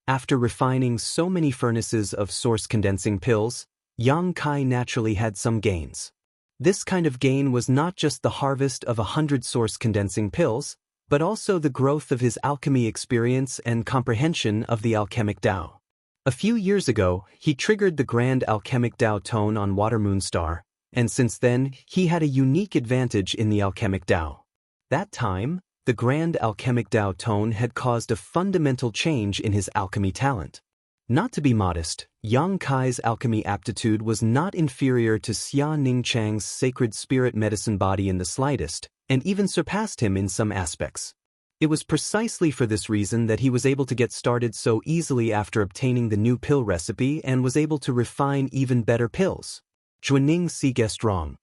After refining so many furnaces of source condensing pills, Yang Kai naturally had some gains. This kind of gain was not just the harvest of 100 source condensing pills, but also the growth of his alchemy experience and comprehension of the alchemic Tao. A few years ago, he triggered the Grand Alchemic Tao Tone on Watermoon Star, and since then, he had a unique advantage in the alchemic Tao. That time, the Grand Alchemic Tao Tone had caused a fundamental change in his alchemy talent. Not to be modest, Yang Kai's alchemy aptitude was not inferior to Xia Ningchang's sacred spirit medicine body in the slightest, and even surpassed him in some aspects. It was precisely for this reason that he was able to get started so easily after obtaining the new pill recipe and was able to refine even better pills. Zhuaning Xi guessed wrong.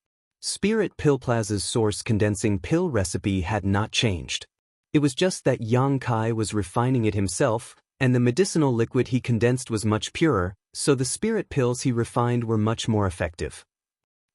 Spirit Pill Plaza's source condensing pill recipe had not changed. It was just that Yang Kai was refining it himself, and the medicinal liquid he condensed was much purer, so the spirit pills he refined were much more effective.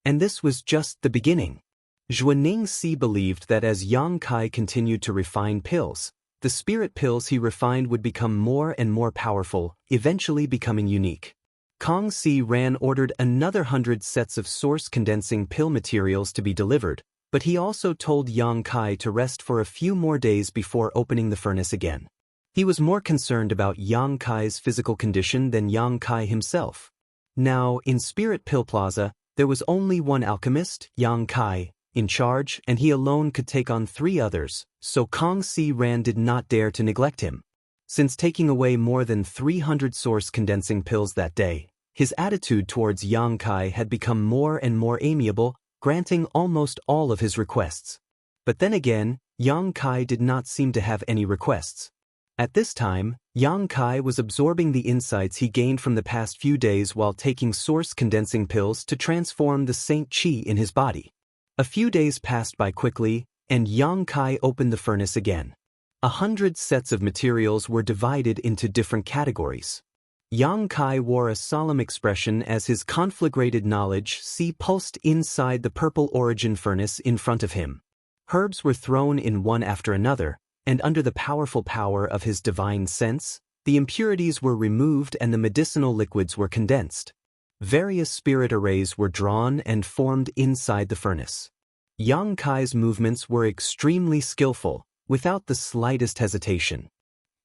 And this was just the beginning. Zhuaning Xi believed that as Yang Kai continued to refine pills, the spirit pills he refined would become more and more powerful, eventually becoming unique. Kong Si Ran ordered another 100 sets of source condensing pill materials to be delivered, but he also told Yang Kai to rest for a few more days before opening the furnace again. He was more concerned about Yang Kai's physical condition than Yang Kai himself. Now, in Spirit Pill Plaza, there was only one alchemist, Yang Kai, in charge, and he alone could take on 3 others, so Kong Si Ran did not dare to neglect him. Since taking away more than 300 source condensing pills that day, his attitude towards Yang Kai had become more and more amiable, granting almost all of his requests. But then again, Yang Kai did not seem to have any requests. At this time, Yang Kai was absorbing the insights he gained from the past few days while taking source condensing pills to transform the Saint Qi in his body. A few days passed by quickly, and Yang Kai opened the furnace again. 100 sets of materials were divided into different categories. Yang Kai wore a solemn expression as his conflagrated knowledge pulsed inside the purple origin furnace in front of him. Herbs were thrown in one after another, and under the powerful power of his divine sense, the impurities were removed and the medicinal liquids were condensed. Various spirit arrays were drawn and formed inside the furnace. Yang Kai's movements were extremely skillful, without the slightest hesitation.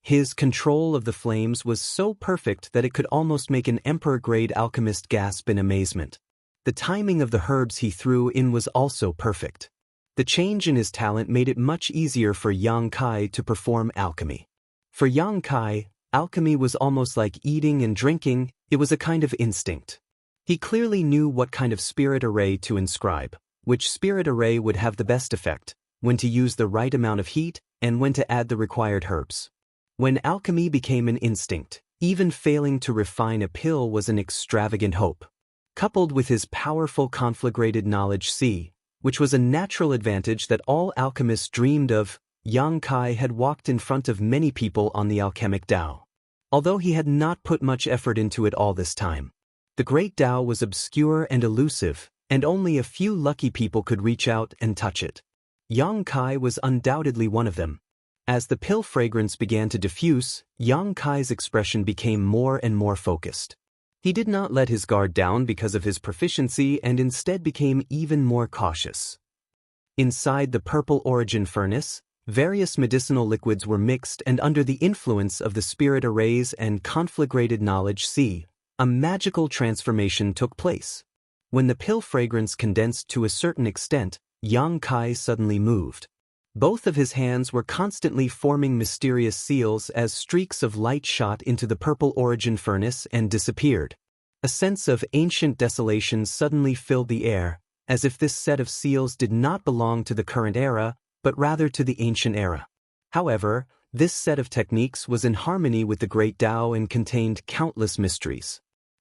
His control of the flames was so perfect that it could almost make an emperor-grade alchemist gasp in amazement. The timing of the herbs he threw in was also perfect. The change in his talent made it much easier for Yang Kai to perform alchemy. For Yang Kai, alchemy was almost like eating and drinking. It was a kind of instinct. He clearly knew what kind of spirit array to inscribe, which spirit array would have the best effect, when to use the right amount of heat, and when to add the required herbs. When alchemy became an instinct, even failing to refine a pill was an extravagant hope. Coupled with his powerful conflagrated knowledge which was a natural advantage that all alchemists dreamed of, Yang Kai had walked in front of many people on the alchemic Tao. Although he had not put much effort into it all this time. The great Tao was obscure and elusive, and only a few lucky people could reach out and touch it. Yang Kai was undoubtedly one of them. As the pill fragrance began to diffuse, Yang Kai's expression became more and more focused. He did not let his guard down because of his proficiency and instead became even more cautious. Inside the purple origin furnace, various medicinal liquids were mixed, and under the influence of the spirit arrays and conflagrated knowledge a magical transformation took place. When the pill fragrance condensed to a certain extent, Yang Kai suddenly moved. Both of his hands were constantly forming mysterious seals as streaks of light shot into the purple origin furnace and disappeared. A sense of ancient desolation suddenly filled the air, as if this set of seals did not belong to the current era, but rather to the ancient era. However, this set of techniques was in harmony with the great Tao and contained countless mysteries.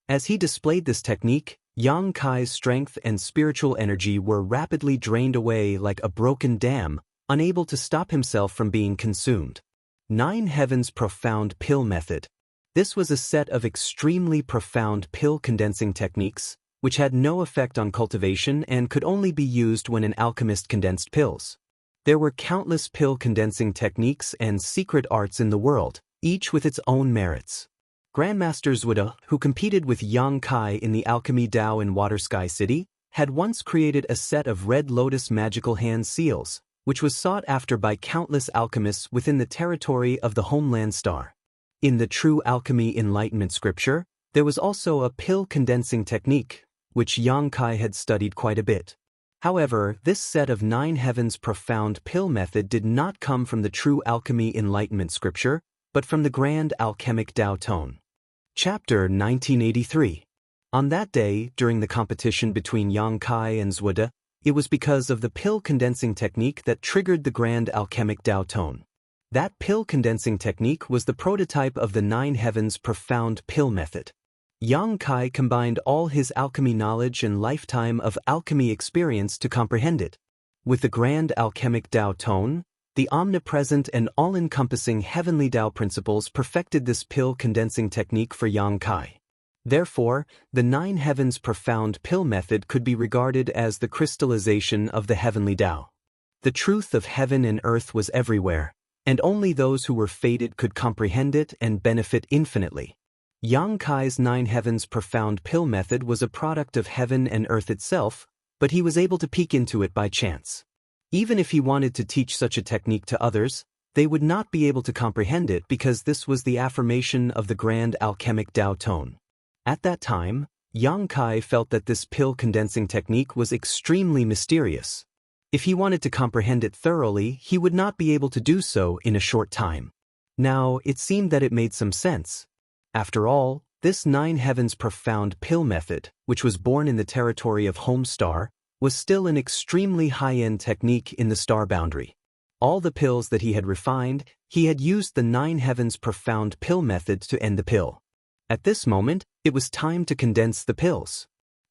As he displayed this technique, Yang Kai's strength and spiritual energy were rapidly drained away like a broken dam, unable to stop himself from being consumed. 9 Heavens Profound Pill Method. This was a set of extremely profound pill condensing techniques, which had no effect on cultivation and could only be used when an alchemist condensed pills. There were countless pill condensing techniques and secret arts in the world, each with its own merits. Grandmaster Zhude, who competed with Yang Kai in the Alchemy Tao in Water Sky City, had once created a set of Red Lotus magical hand seals, which was sought after by countless alchemists within the territory of the Homeland Star. In the True Alchemy Enlightenment scripture, there was also a pill condensing technique, which Yang Kai had studied quite a bit. However, this set of 9 Heavens Profound Pill Method did not come from the True Alchemy Enlightenment scripture, but from the Grand Alchemic Tao Tone. Chapter 1983. On that day, during the competition between Yang Kai and Zhude, it was because of the pill condensing technique that triggered the Grand Alchemic Tao Tone. That pill condensing technique was the prototype of the 9 Heavens Profound Pill Method. Yang Kai combined all his alchemy knowledge and lifetime of alchemy experience to comprehend it. With the Grand Alchemic Tao Tone, the omnipresent and all-encompassing heavenly Tao principles perfected this pill condensing technique for Yang Kai. Therefore, the 9 Heavens Profound Pill Method could be regarded as the crystallization of the heavenly Tao. The truth of heaven and earth was everywhere, and only those who were fated could comprehend it and benefit infinitely. Yang Kai's 9 Heavens Profound Pill Method was a product of heaven and earth itself, but he was able to peek into it by chance. Even if he wanted to teach such a technique to others, they would not be able to comprehend it because this was the affirmation of the Grand Alchemic Tao Tone. At that time, Yang Kai felt that this pill condensing technique was extremely mysterious. If he wanted to comprehend it thoroughly, he would not be able to do so in a short time. Now, it seemed that it made some sense. After all, this 9 Heavens Profound Pill Method, which was born in the territory of Home Star, was still an extremely high-end technique in the star boundary. all the pills that he had refined, he had used the 9 heavens profound pill method to end the pill. At this moment, it was time to condense the pills.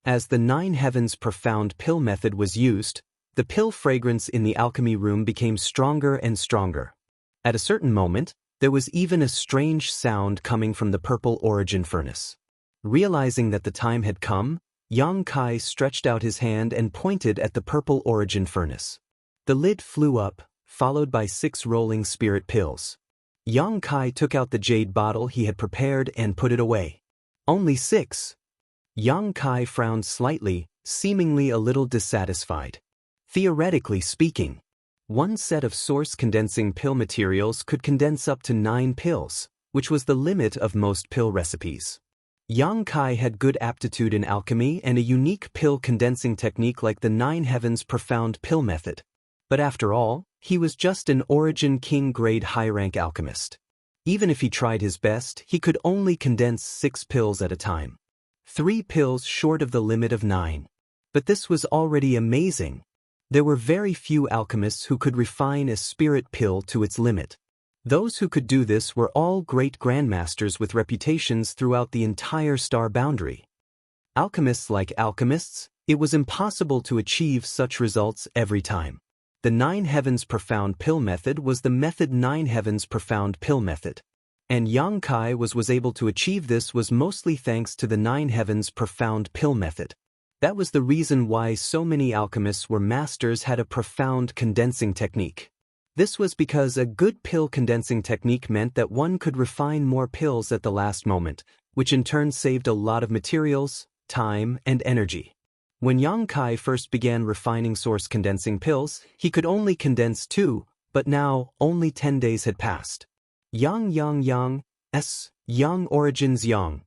As the 9 heavens profound pill method was used, the pill fragrance in the alchemy room became stronger and stronger. At a certain moment, there was even a strange sound coming from the purple origin furnace. Realizing that the time had come, Yang Kai stretched out his hand and pointed at the purple origin furnace. The lid flew up, followed by 6 rolling spirit pills. Yang Kai took out the jade bottle he had prepared and put it away. Only 6. Yang Kai frowned slightly, seemingly a little dissatisfied. Theoretically speaking, one set of source condensing pill materials could condense up to 9 pills, which was the limit of most pill recipes. Yang Kai had good aptitude in alchemy and a unique pill condensing technique like the 9 heavens profound pill method. But after all, he was just an Origin King grade high-rank alchemist. Even if he tried his best, he could only condense 6 pills at a time. 3 pills short of the limit of 9. But this was already amazing. There were very few alchemists who could refine a spirit pill to its limit. Those who could do this were all great grandmasters with reputations throughout the entire star boundary. Alchemists like alchemists, it was impossible to achieve such results every time. The 9 heavens profound pill method was the method 9 heavens profound pill method. And Yang Kai was able to achieve this was mostly thanks to the 9 heavens profound pill method. That was the reason why so many alchemists were masters had a profound condensing technique. This was because a good pill condensing technique meant that one could refine more pills at the last moment, which in turn saved a lot of materials, time, and energy. When Yang Kai first began refining source condensing pills, he could only condense 2, but now only 10 days had passed. Yang origins Yang.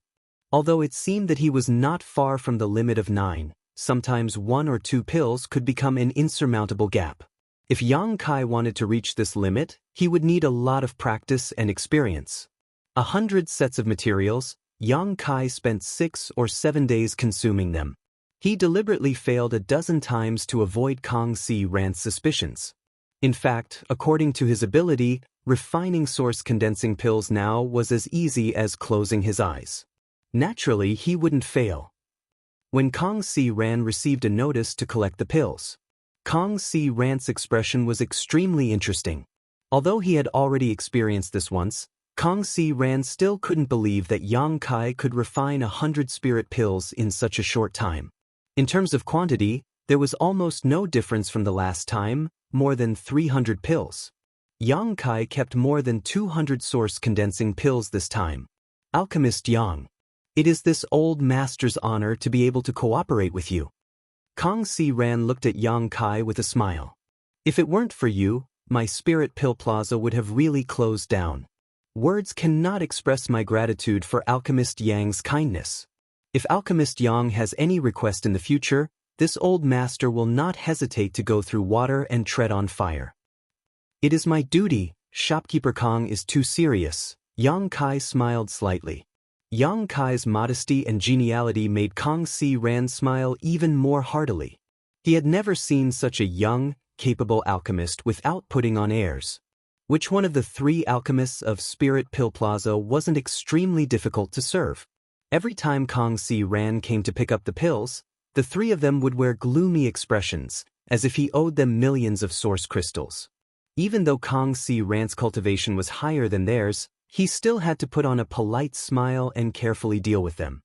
Although it seemed that he was not far from the limit of 9, sometimes 1 or 2 pills could become an insurmountable gap. If Yang Kai wanted to reach this limit, he would need a lot of practice and experience. 100 sets of materials, Yang Kai spent 6 or 7 days consuming them. He deliberately failed a dozen times to avoid Kang Si Ran's suspicions. In fact, according to his ability, refining source condensing pills now was as easy as closing his eyes. Naturally, he wouldn't fail. When Kang Si Ran received a notice to collect the pills, Kang Si Ran's expression was extremely interesting. Although he had already experienced this once, Kang Si Ran still couldn't believe that Yang Kai could refine 100 spirit pills in such a short time. In terms of quantity, there was almost no difference from the last time, more than 300 pills. Yang Kai kept more than 200 source condensing pills this time. Alchemist Yang. It is this old master's honor to be able to cooperate with you. Kang Si Ran looked at Yang Kai with a smile. If it weren't for you, my spirit pill plaza would have really closed down. Words cannot express my gratitude for Alchemist Yang's kindness. If Alchemist Yang has any request in the future, this old master will not hesitate to go through water and tread on fire. It is my duty, shopkeeper Kang is too serious. Yang Kai smiled slightly. Yang Kai's modesty and geniality made Kang Si Ran smile even more heartily. He had never seen such a young, capable alchemist without putting on airs. Which one of the 3 alchemists of Spirit Pill Plaza wasn't extremely difficult to serve? Every time Kang Si Ran came to pick up the pills, the 3 of them would wear gloomy expressions, as if he owed them millions of source crystals. Even though Kang Si Ran's cultivation was higher than theirs, he still had to put on a polite smile and carefully deal with them.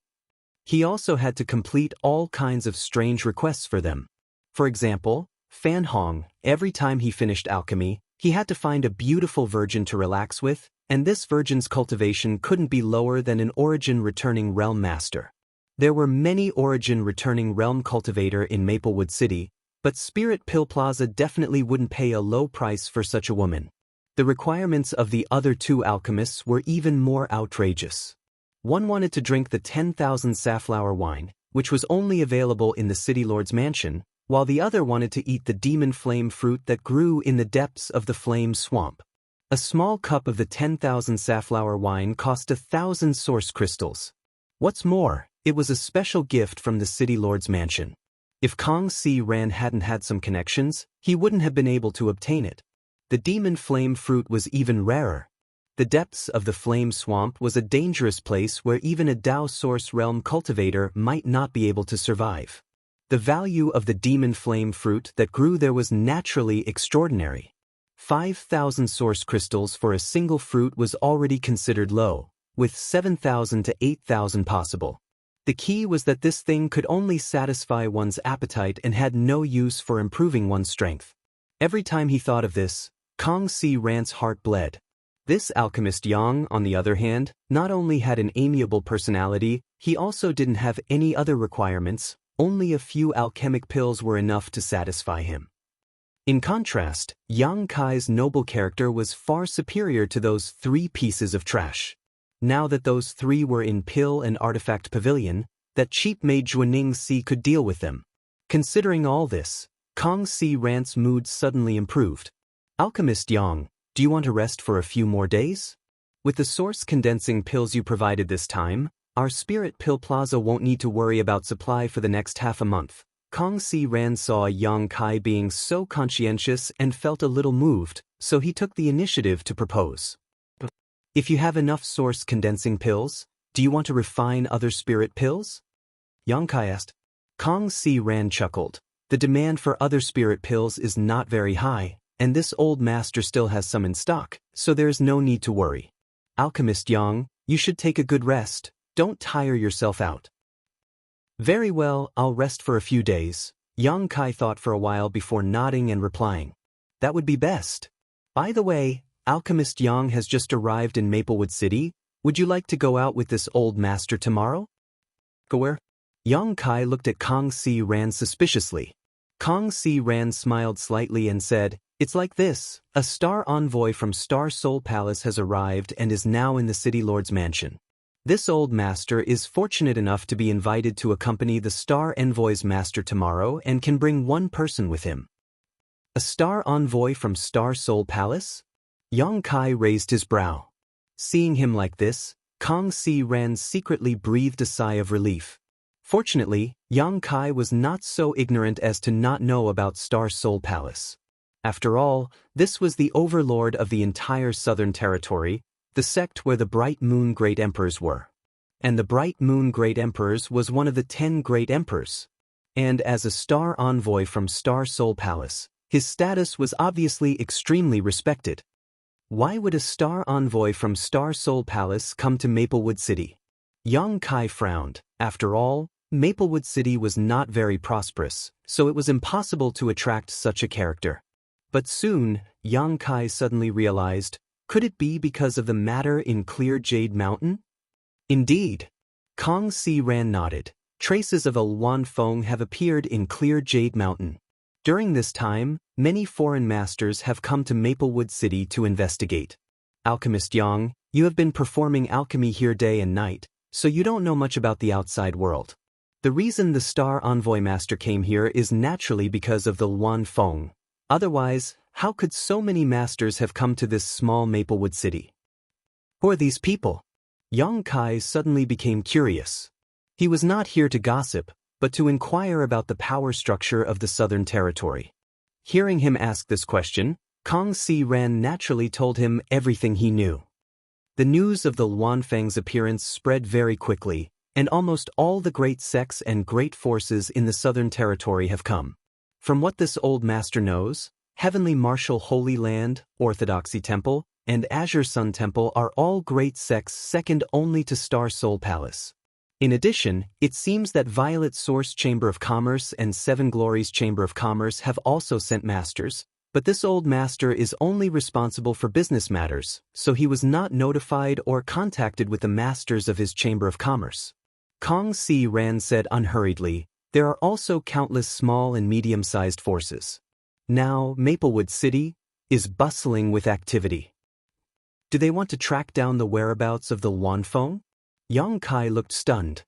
He also had to complete all kinds of strange requests for them. For example, Fan Hong, every time he finished alchemy, he had to find a beautiful virgin to relax with, and this virgin's cultivation couldn't be lower than an Origin Returning Realm Master. There were many Origin Returning Realm cultivator in Maplewood City, but Spirit Pill Plaza definitely wouldn't pay a low price for such a woman. The requirements of the other 2 alchemists were even more outrageous. One wanted to drink the 10,000 safflower wine, which was only available in the City Lord's mansion, while the other wanted to eat the demon flame fruit that grew in the depths of the flame swamp. A small cup of the 10,000 safflower wine cost 1,000 source crystals. What's more, it was a special gift from the City Lord's mansion. If Kang Si Ran hadn't had some connections, he wouldn't have been able to obtain it. The demon flame fruit was even rarer. The depths of the flame swamp was a dangerous place where even a Dao Source Realm cultivator might not be able to survive. The value of the demon flame fruit that grew there was naturally extraordinary. 5,000 source crystals for a single fruit was already considered low, with 7,000 to 8,000 possible. The key was that this thing could only satisfy one's appetite and had no use for improving one's strength. Every time he thought of this, Kong Si Ran's heart bled. This alchemist Yang, on the other hand, not only had an amiable personality, he also didn't have any other requirements. Only a few alchemic pills were enough to satisfy him. In contrast, Yang Kai's noble character was far superior to those 3 pieces of trash. Now that those 3 were in pill and artifact pavilion, that cheap maid Juaning Si could deal with them. Considering all this, Kong Si Ran's mood suddenly improved. Alchemist Yang, do you want to rest for a few more days? With the source condensing pills you provided this time, our Spirit Pill Plaza won't need to worry about supply for the next half a month. Kong Si Ran saw Yang Kai being so conscientious and felt a little moved, so he took the initiative to propose. If you have enough source condensing pills, do you want to refine other spirit pills? Yang Kai asked. Kong Si Ran chuckled. The demand for other spirit pills is not very high, and this old master still has some in stock, so there's no need to worry. Alchemist Yang, you should take a good rest. Don't tire yourself out. Very well, I'll rest for a few days. Yang Kai thought for a while before nodding and replying. That would be best. By the way, Alchemist Yang has just arrived in Maplewood City. Would you like to go out with this old master tomorrow? Go where? Yang Kai looked at Kong Si Ran suspiciously. Kong Si Ran smiled slightly and said, It's like this. A star envoy from Star Soul Palace has arrived and is now in the City Lord's mansion. This old master is fortunate enough to be invited to accompany the Star Envoy's master tomorrow and can bring one person with him. A star envoy from Star Soul Palace? Yang Kai raised his brow. Seeing him like this, Kong Si Ran secretly breathed a sigh of relief. Fortunately, Yang Kai was not so ignorant as to not know about Star Soul Palace. After all, this was the overlord of the entire Southern Territory, the sect where the Bright Moon Great Emperors were. And the Bright Moon Great Emperors was one of the 10 Great Emperors. And as a star envoy from Star Soul Palace, his status was obviously extremely respected. Why would a star envoy from Star Soul Palace come to Maplewood City? Yang Kai frowned. After all, Maplewood City was not very prosperous, so it was impossible to attract such a character. But soon, Yang Kai suddenly realized, could it be because of the matter in Clear Jade Mountain? Indeed. Kong Si Ran nodded. Traces of a Luan Feng have appeared in Clear Jade Mountain. During this time, many foreign masters have come to Maplewood City to investigate. Alchemist Yang, you have been performing alchemy here day and night, so you don't know much about the outside world. The reason the Star Envoy Master came here is naturally because of the Luan Feng. Otherwise, how could so many masters have come to this small Maplewood City? Who are these people? Yang Kai suddenly became curious. He was not here to gossip, but to inquire about the power structure of the Southern Territory. Hearing him ask this question, Kong Si Ran naturally told him everything he knew. The news of the Luan Feng's appearance spread very quickly, and almost all the great sects and great forces in the Southern Territory have come. From what this old master knows, Heavenly Martial Holy Land, Orthodoxy Temple, and Azure Sun Temple are all great sects second only to Star Soul Palace. In addition, it seems that Violet Source Chamber of Commerce and Seven Glories Chamber of Commerce have also sent masters, but this old master is only responsible for business matters, so he was not notified or contacted with the masters of his Chamber of Commerce. Kong Si Ran said unhurriedly, there are also countless small and medium-sized forces. Now, Maplewood City is bustling with activity. Do they want to track down the whereabouts of the Luan Feng? Yang Kai looked stunned.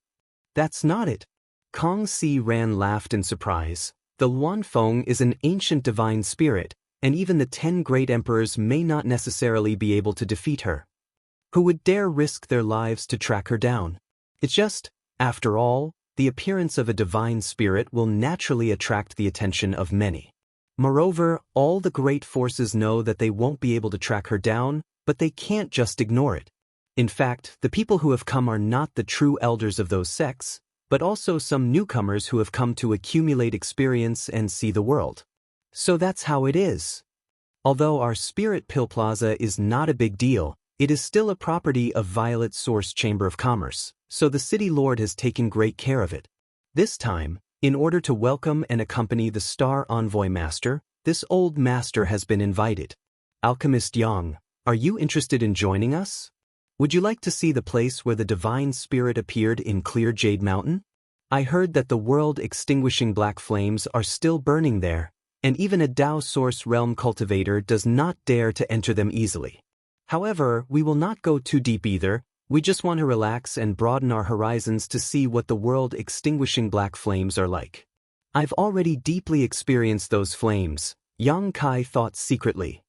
That's not it. Kong Si Ran laughed in surprise. The Luan Feng is an ancient divine spirit, and even the 10 great emperors may not necessarily be able to defeat her. Who would dare risk their lives to track her down? It's just, after all, the appearance of a divine spirit will naturally attract the attention of many. Moreover, all the great forces know that they won't be able to track her down, but they can't just ignore it. In fact, the people who have come are not the true elders of those sects, but also some newcomers who have come to accumulate experience and see the world. So that's how it is. Although our Spirit Pill Plaza is not a big deal, it is still a property of Violet Source Chamber of Commerce, so the City Lord has taken great care of it. This time, in order to welcome and accompany the Star Envoy Master, this old master has been invited. Alchemist Yang, are you interested in joining us? Would you like to see the place where the Divine Spirit appeared in Clear Jade Mountain? I heard that the world-extinguishing black flames are still burning there, and even a Tao Source Realm cultivator does not dare to enter them easily. However, we will not go too deep either, we just want to relax and broaden our horizons to see what the world-extinguishing black flames are like. I've already deeply experienced those flames, Yang Kai thought secretly.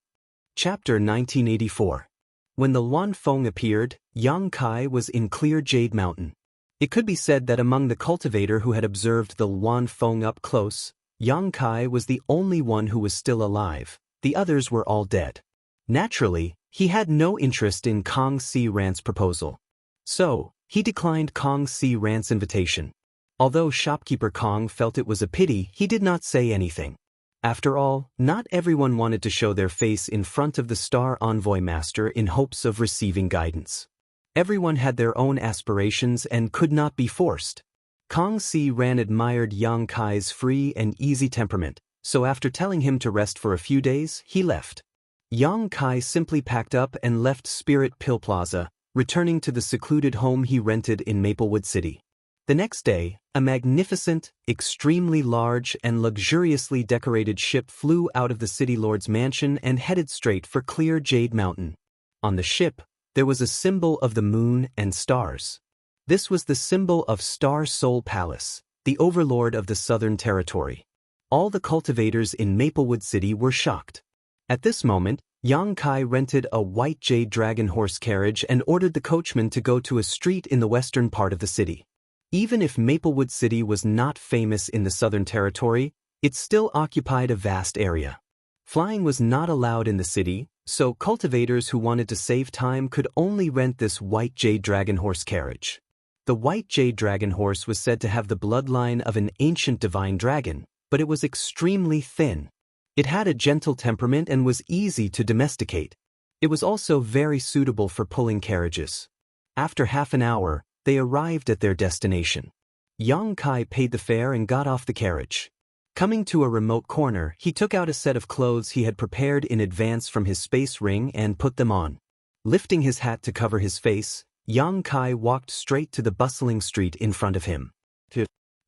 Chapter 1984. When the Luan Feng appeared, Yang Kai was in Clear Jade Mountain. It could be said that among the cultivator who had observed the Luan Feng up close, Yang Kai was the only one who was still alive, the others were all dead. Naturally, he had no interest in Kong Si Rant's proposal. So, he declined Kong Si Rant's invitation. Although shopkeeper Kong felt it was a pity, he did not say anything. After all, not everyone wanted to show their face in front of the Star Envoy Master in hopes of receiving guidance. Everyone had their own aspirations and could not be forced. Kong Si Ran admired Yang Kai's free and easy temperament, so after telling him to rest for a few days, he left. Yang Kai simply packed up and left Spirit Pill Plaza, returning to the secluded home he rented in Maplewood City. The next day, a magnificent, extremely large and luxuriously decorated ship flew out of the City Lord's mansion and headed straight for Clear Jade Mountain. On the ship, there was a symbol of the moon and stars. This was the symbol of Star Soul Palace, the overlord of the Southern Territory. All the cultivators in Maplewood City were shocked. At this moment, Yang Kai rented a white jade dragon horse carriage and ordered the coachman to go to a street in the western part of the city. Even if Maplewood City was not famous in the Southern Territory, it still occupied a vast area. Flying was not allowed in the city, so cultivators who wanted to save time could only rent this white jade dragon horse carriage. The white jade dragon horse was said to have the bloodline of an ancient divine dragon, but it was extremely thin. It had a gentle temperament and was easy to domesticate. It was also very suitable for pulling carriages. After half an hour, they arrived at their destination. Yang Kai paid the fare and got off the carriage. Coming to a remote corner, he took out a set of clothes he had prepared in advance from his space ring and put them on. Lifting his hat to cover his face, Yang Kai walked straight to the bustling street in front of him.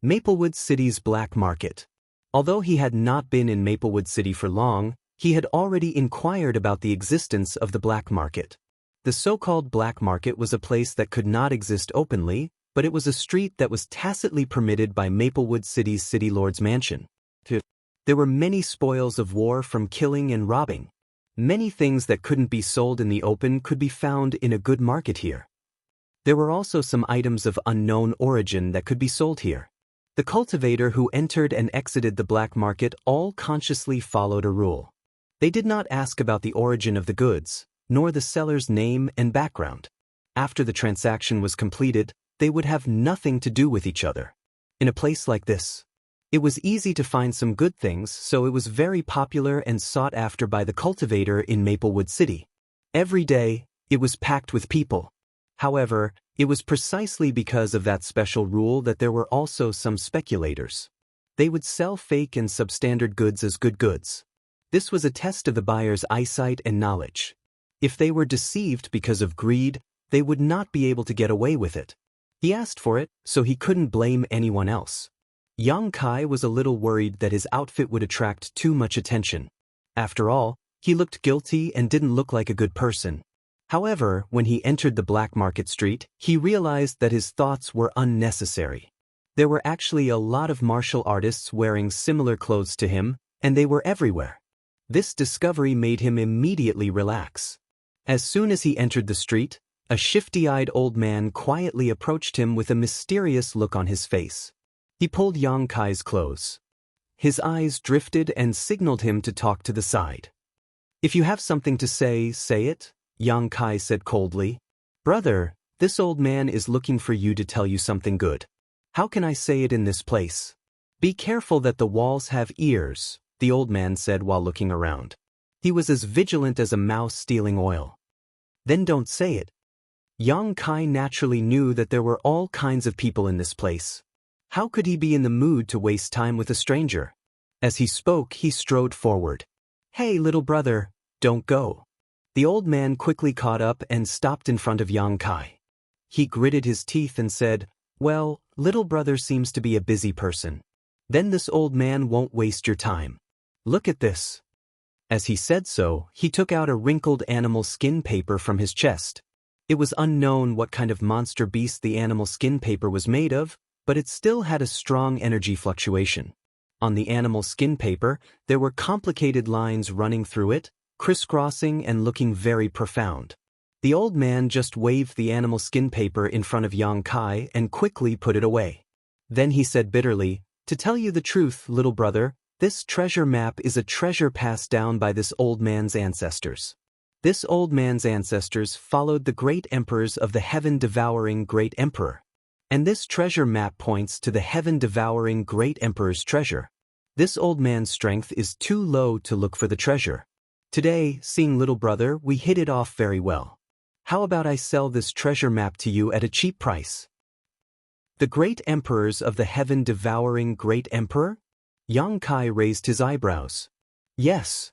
Maplewood City's black market. Although he had not been in Maplewood City for long, he had already inquired about the existence of the black market. The so-called black market was a place that could not exist openly, but it was a street that was tacitly permitted by Maplewood City's City Lord's mansion. There were many spoils of war from killing and robbing. Many things that couldn't be sold in the open could be found in a good market here. There were also some items of unknown origin that could be sold here. The cultivator who entered and exited the black market all consciously followed a rule. They did not ask about the origin of the goods, nor the seller's name and background. After the transaction was completed, they would have nothing to do with each other. In a place like this, it was easy to find some good things, so it was very popular and sought after by the cultivator in Maplewood City. Every day, it was packed with people. However, it was precisely because of that special rule that there were also some speculators. They would sell fake and substandard goods as good goods. This was a test of the buyer's eyesight and knowledge. If they were deceived because of greed, they would not be able to get away with it. He asked for it, so he couldn't blame anyone else. Yang Kai was a little worried that his outfit would attract too much attention. After all, he looked guilty and didn't look like a good person. However, when he entered the black market street, he realized that his thoughts were unnecessary. There were actually a lot of martial artists wearing similar clothes to him, and they were everywhere. This discovery made him immediately relax. As soon as he entered the street, a shifty-eyed old man quietly approached him with a mysterious look on his face. He pulled Yang Kai's clothes. His eyes drifted and signaled him to talk to the side. If you have something to say, say it, Yang Kai said coldly. Brother, this old man is looking for you to tell you something good. How can I say it in this place? Be careful that the walls have ears, the old man said while looking around. He was as vigilant as a mouse stealing oil. Then don't say it. Yang Kai naturally knew that there were all kinds of people in this place. How could he be in the mood to waste time with a stranger? As he spoke, he strode forward. Hey, little brother, don't go. The old man quickly caught up and stopped in front of Yang Kai. He gritted his teeth and said, Well, little brother seems to be a busy person. Then this old man won't waste your time. Look at this. As he said so, he took out a wrinkled animal skin paper from his chest. It was unknown what kind of monster beast the animal skin paper was made of, but it still had a strong energy fluctuation. On the animal skin paper, there were complicated lines running through it, crisscrossing and looking very profound. The old man just waved the animal skin paper in front of Yang Kai and quickly put it away. Then he said bitterly, To tell you the truth, little brother, this treasure map is a treasure passed down by this old man's ancestors. This old man's ancestors followed the great emperors of the heaven-devouring great emperor. And this treasure map points to the heaven-devouring great emperor's treasure. This old man's strength is too low to look for the treasure. Today, seeing little brother, we hit it off very well. How about I sell this treasure map to you at a cheap price? The great emperors of the heaven-devouring great emperor? Yang Kai raised his eyebrows. Yes.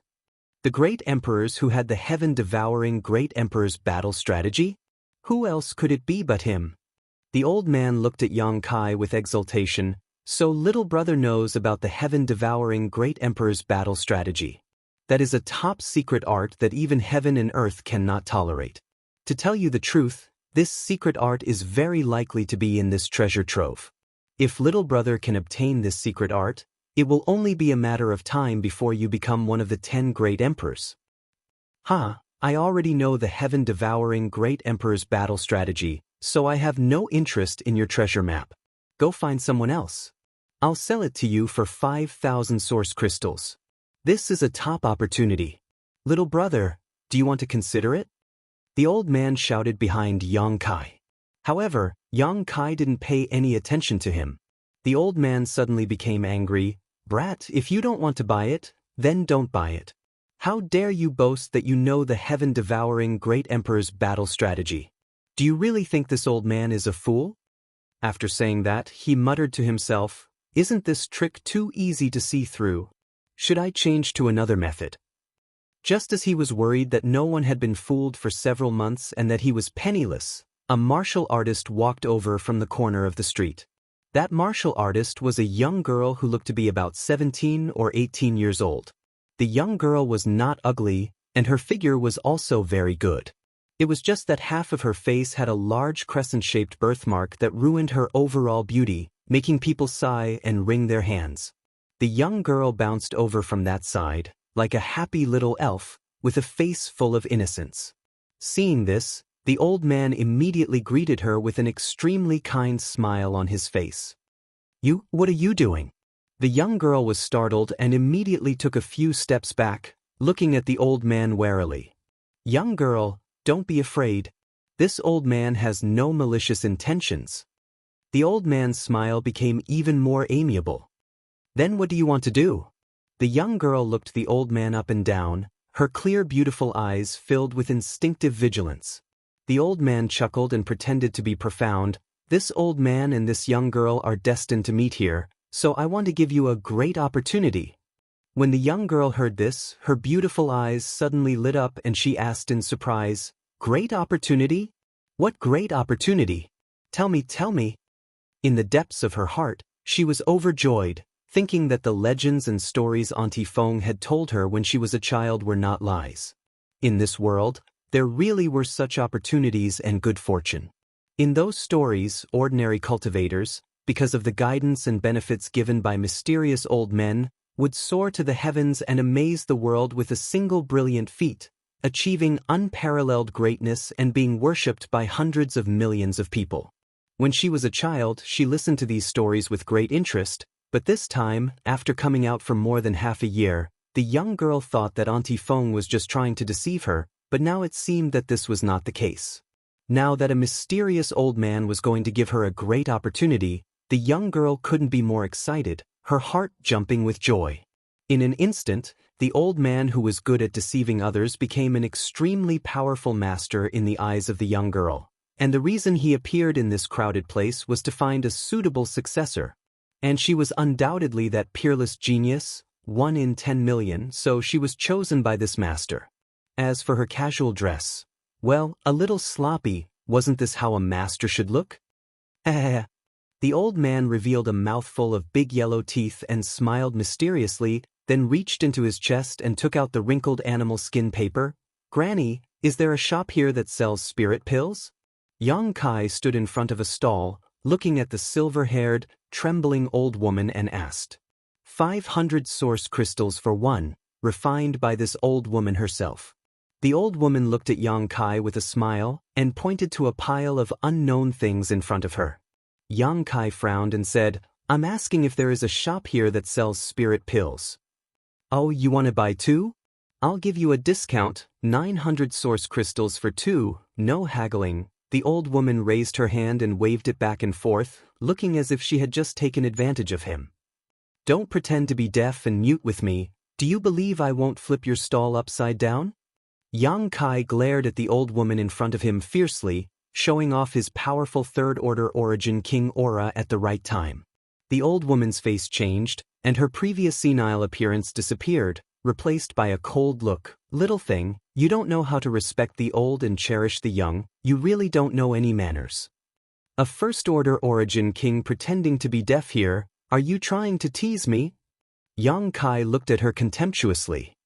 The great emperors who had the heaven-devouring great emperor's battle strategy? Who else could it be but him? The old man looked at Yang Kai with exultation. So little brother knows about the heaven-devouring great emperor's battle strategy. That is a top-secret art that even heaven and earth cannot tolerate. To tell you the truth, this secret art is very likely to be in this treasure trove. If little brother can obtain this secret art, it will only be a matter of time before you become one of the 10 great emperors. I already know the heaven-devouring great emperor's battle strategy, so I have no interest in your treasure map. Go find someone else. I'll sell it to you for 5,000 source crystals. This is a top opportunity. Little brother, do you want to consider it? The old man shouted behind Yang Kai. However, Yang Kai didn't pay any attention to him. The old man suddenly became angry. Brat, if you don't want to buy it, then don't buy it. How dare you boast that you know the heaven-devouring great emperor's battle strategy? Do you really think this old man is a fool? After saying that, he muttered to himself, Isn't this trick too easy to see through? Should I change to another method? Just as he was worried that no one had been fooled for several months and that he was penniless, a martial artist walked over from the corner of the street. That martial artist was a young girl who looked to be about 17 or 18 years old. The young girl was not ugly, and her figure was also very good. It was just that half of her face had a large crescent-shaped birthmark that ruined her overall beauty, making people sigh and wring their hands. The young girl bounced over from that side, like a happy little elf, with a face full of innocence. Seeing this, the old man immediately greeted her with an extremely kind smile on his face. What are you doing? The young girl was startled and immediately took a few steps back, looking at the old man warily. Young girl, don't be afraid. This old man has no malicious intentions. The old man's smile became even more amiable. Then what do you want to do? The young girl looked the old man up and down, her clear beautiful eyes filled with instinctive vigilance. The old man chuckled and pretended to be profound. This old man and this young girl are destined to meet here, so I want to give you a great opportunity. When the young girl heard this, her beautiful eyes suddenly lit up and she asked in surprise, Great opportunity? What great opportunity? Tell me. In the depths of her heart, she was overjoyed, thinking that the legends and stories Auntie Feng had told her when she was a child were not lies. In this world, there really were such opportunities and good fortune. In those stories, ordinary cultivators, because of the guidance and benefits given by mysterious old men, would soar to the heavens and amaze the world with a single brilliant feat, achieving unparalleled greatness and being worshipped by hundreds of millions of people. When she was a child, she listened to these stories with great interest, But this time, after coming out for more than half a year, the young girl thought that Auntie Feng was just trying to deceive her, but now it seemed that this was not the case. Now that a mysterious old man was going to give her a great opportunity, the young girl couldn't be more excited, her heart jumping with joy. In an instant, the old man who was good at deceiving others became an extremely powerful master in the eyes of the young girl, and the reason he appeared in this crowded place was to find a suitable successor. And she was undoubtedly that peerless genius, 1 in 10 million, so she was chosen by this master. As for her casual dress, well, a little sloppy, wasn't this how a master should look? The old man revealed a mouthful of big yellow teeth and smiled mysteriously, then reached into his chest and took out the wrinkled animal skin paper. "Granny, is there a shop here that sells spirit pills?" Yang Kai stood in front of a stall, looking at the silver-haired, trembling old woman and asked. 500 source crystals for one, refined by this old woman herself. The old woman looked at Yang Kai with a smile and pointed to a pile of unknown things in front of her. Yang Kai frowned and said, "I'm asking if there is a shop here that sells spirit pills." "Oh, you want to buy 2? I'll give you a discount, 900 source crystals for 2, no haggling." The old woman raised her hand and waved it back and forth, looking as if she had just taken advantage of him. "Don't pretend to be deaf and mute with me. Do you believe I won't flip your stall upside down?" Yang Kai glared at the old woman in front of him fiercely, showing off his powerful third-order origin king aura at the right time. The old woman's face changed, and her previous senile appearance disappeared, replaced by a cold look. "Little thing, you don't know how to respect the old and cherish the young, you really don't know any manners. A first-order origin king pretending to be deaf here, are you trying to tease me?" Yang Kai looked at her contemptuously.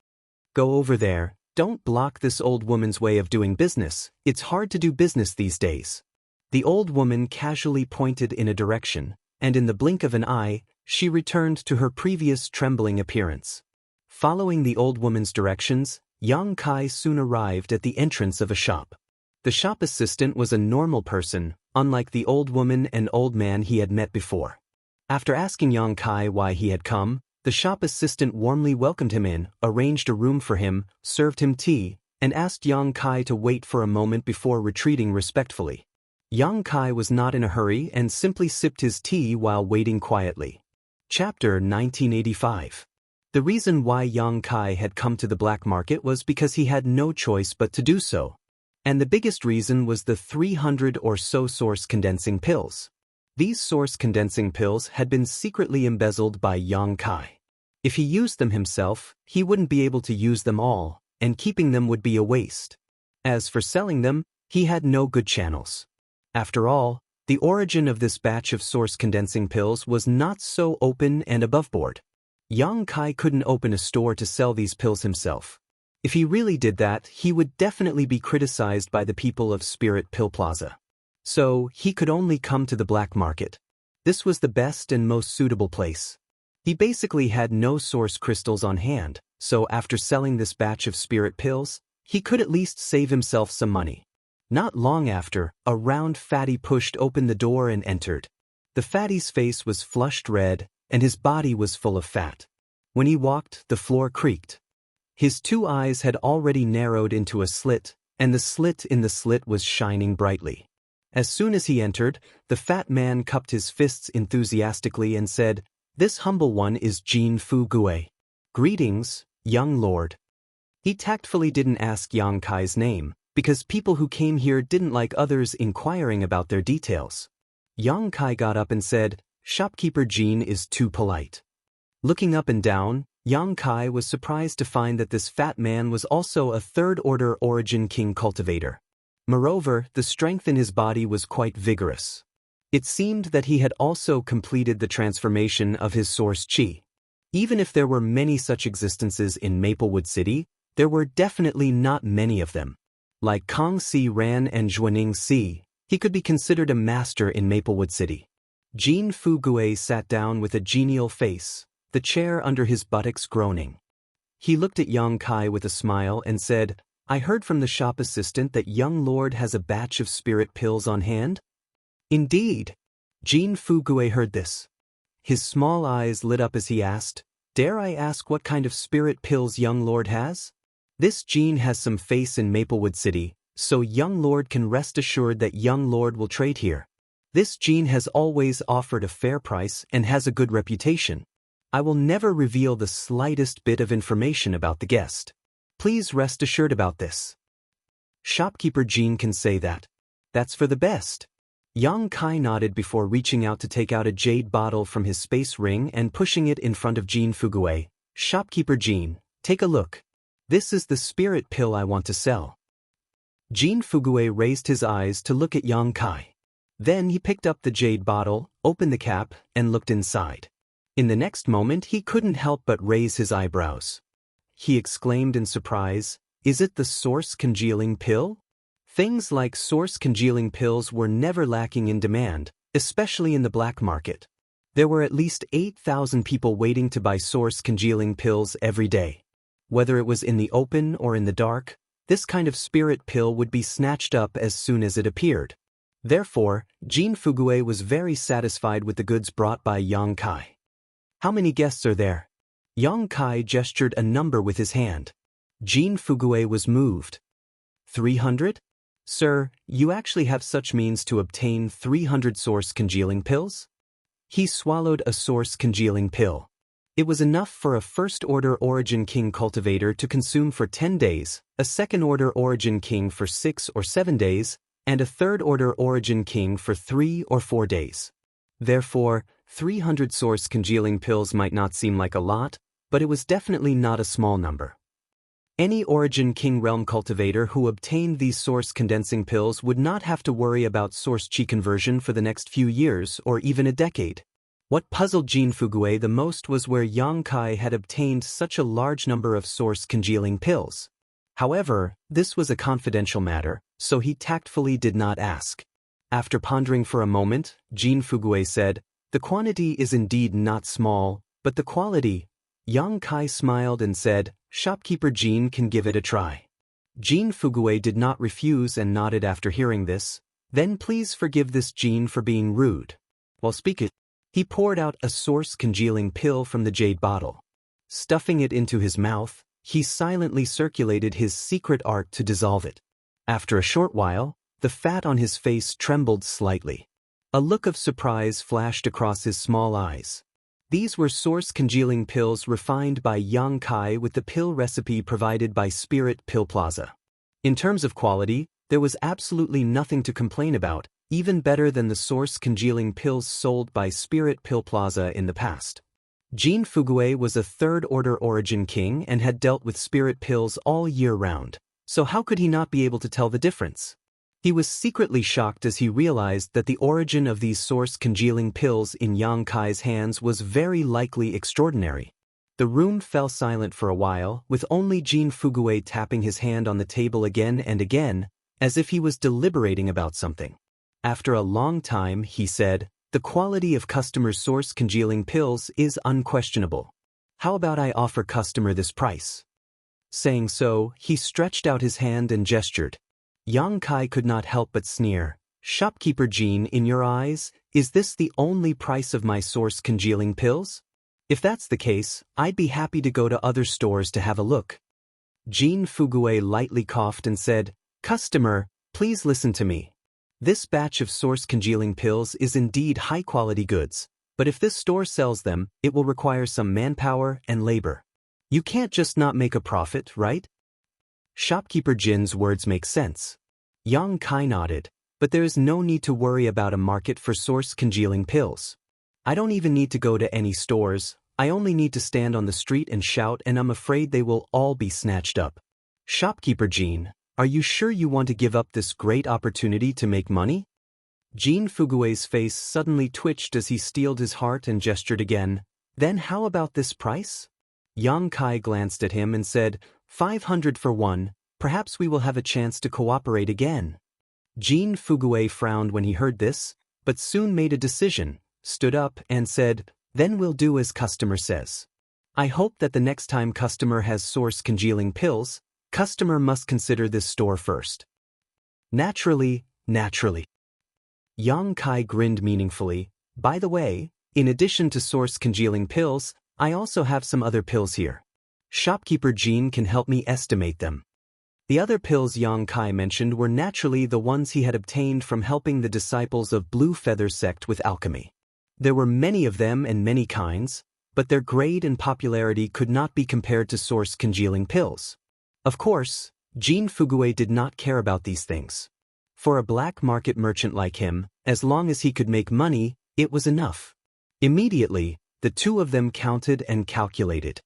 "Go over there. Don't block this old woman's way of doing business, it's hard to do business these days." The old woman casually pointed in a direction, and in the blink of an eye, she returned to her previous trembling appearance. Following the old woman's directions, Yang Kai soon arrived at the entrance of a shop. The shop assistant was a normal person, unlike the old woman and old man he had met before. After asking Yang Kai why he had come, the shop assistant warmly welcomed him in, arranged a room for him, served him tea, and asked Yang Kai to wait for a moment before retreating respectfully. Yang Kai was not in a hurry and simply sipped his tea while waiting quietly. Chapter 1985. The reason why Yang Kai had come to the black market was because he had no choice but to do so. And the biggest reason was the 300 or so source condensing pills. These source condensing pills had been secretly embezzled by Yang Kai. If he used them himself, he wouldn't be able to use them all, and keeping them would be a waste. As for selling them, he had no good channels. After all, the origin of this batch of source condensing pills was not so open and aboveboard. Yang Kai couldn't open a store to sell these pills himself. If he really did that, he would definitely be criticized by the people of Spirit Pill Plaza. So, he could only come to the black market. This was the best and most suitable place. He basically had no source crystals on hand, so after selling this batch of spirit pills, he could at least save himself some money. Not long after, a round fatty pushed open the door and entered. The fatty's face was flushed red, and his body was full of fat. When he walked, the floor creaked. His 2 eyes had already narrowed into a slit, and the slit in the slit was shining brightly. As soon as he entered, the fat man cupped his fists enthusiastically and said, "This humble one is Jin Fu Gue. Greetings, young lord." He tactfully didn't ask Yang Kai's name, because people who came here didn't like others inquiring about their details. Yang Kai got up and said, "Shopkeeper Jin is too polite." Looking up and down, Yang Kai was surprised to find that this fat man was also a third-order origin king cultivator. Moreover, the strength in his body was quite vigorous. It seemed that he had also completed the transformation of his source chi. Even if there were many such existences in Maplewood City, there were definitely not many of them. Like Kong Si Ran and Zhuaning Si, he could be considered a master in Maplewood City. Jin Fu Gue sat down with a genial face, the chair under his buttocks groaning. He looked at Yang Kai with a smile and said, "I heard from the shop assistant that young lord has a batch of spirit pills on hand?" "Indeed." Jin Fu Gue heard this. His small eyes lit up as he asked, "Dare I ask what kind of spirit pills young lord has?" "This Jean has some face in Maplewood City, so young lord can rest assured that young lord will trade here. This Jean has always offered a fair price and has a good reputation. I will never reveal the slightest bit of information about the guest. Please rest assured about this." Shopkeeper Jean can say that. That's for the best. Yang Kai nodded before reaching out to take out a jade bottle from his space ring and pushing it in front of Jean Fugue. "Shopkeeper Jean, take a look. This is the spirit pill I want to sell." Jean Fugue raised his eyes to look at Yang Kai. Then he picked up the jade bottle, opened the cap, and looked inside. In the next moment he couldn't help but raise his eyebrows. He exclaimed in surprise, "Is it the source congealing pill?" Things like source congealing pills were never lacking in demand, especially in the black market. There were at least 8,000 people waiting to buy source congealing pills every day. Whether it was in the open or in the dark, this kind of spirit pill would be snatched up as soon as it appeared. Therefore, Jean Fugue was very satisfied with the goods brought by Yang Kai. "How many guests are there?" Yang Kai gestured a number with his hand. Jean Fugue was moved. 300? "Sir, you actually have such means to obtain 300 source congealing pills?" He swallowed a source congealing pill. It was enough for a first-order Origin King cultivator to consume for 10 days, a second-order Origin King for 6 or 7 days, and a third-order Origin King for 3 or 4 days. Therefore, 300 source congealing pills might not seem like a lot, but it was definitely not a small number. Any Origin King realm cultivator who obtained these source condensing pills would not have to worry about source chi conversion for the next few years or even a decade. What puzzled Jean Fugue the most was where Yang Kai had obtained such a large number of source congealing pills. However, this was a confidential matter, so he tactfully did not ask. After pondering for a moment, Jean Fugue said, "The quantity is indeed not small, but the quality." Yang Kai smiled and said, "Shopkeeper Jean can give it a try." Jean Fugue did not refuse and nodded after hearing this. "Then please forgive this Jean for being rude." While speaking, he poured out a source congealing pill from the jade bottle. Stuffing it into his mouth, he silently circulated his secret art to dissolve it. After a short while, the fat on his face trembled slightly. A look of surprise flashed across his small eyes. These were source congealing pills refined by Yang Kai with the pill recipe provided by Spirit Pill Plaza. In terms of quality, there was absolutely nothing to complain about, even better than the source congealing pills sold by Spirit Pill Plaza in the past. Jean Fugue was a third-order Origin King and had dealt with spirit pills all year round, so how could he not be able to tell the difference? He was secretly shocked as he realized that the origin of these source congealing pills in Yang Kai's hands was very likely extraordinary. The room fell silent for a while, with only Jean Fugue tapping his hand on the table again and again, as if he was deliberating about something. After a long time, he said, "The quality of customer's source congealing pills is unquestionable. How about I offer customer this price?" Saying so, he stretched out his hand and gestured. Yang Kai could not help but sneer. "Shopkeeper Jean, in your eyes, is this the only price of my source congealing pills? If that's the case, I'd be happy to go to other stores to have a look." Jean Fugue lightly coughed and said, "Customer, please listen to me. This batch of source congealing pills is indeed high-quality goods, but if this store sells them, it will require some manpower and labor. You can't just not make a profit, right?" Shopkeeper Jin's words make sense. Yang Kai nodded, "But there is no need to worry about a market for source congealing pills. I don't even need to go to any stores, I only need to stand on the street and shout, and I'm afraid they will all be snatched up. Shopkeeper Jean, are you sure you want to give up this great opportunity to make money?" Jean Fugue's face suddenly twitched as he steeled his heart and gestured again. "Then how about this price?" Yang Kai glanced at him and said, 500 for one, perhaps we will have a chance to cooperate again." Jean Fugue frowned when he heard this, but soon made a decision, stood up and said, "Then we'll do as customer says. I hope that the next time customer has source congealing pills, customer must consider this store first." Naturally. Yang Kai grinned meaningfully. "By the way, In addition to source congealing pills, I also have some other pills here. Shopkeeper Jean can help me estimate them. The other pills Yang Kai mentioned were naturally the ones he had obtained from helping the disciples of Blue Feather sect with alchemy. There were many of them and many kinds, but their grade and popularity could not be compared to source congealing pills. Of course, Jean Fugue did not care about these things. For a black market merchant like him, as long as he could make money, it was enough. Immediately, the two of them counted and calculated.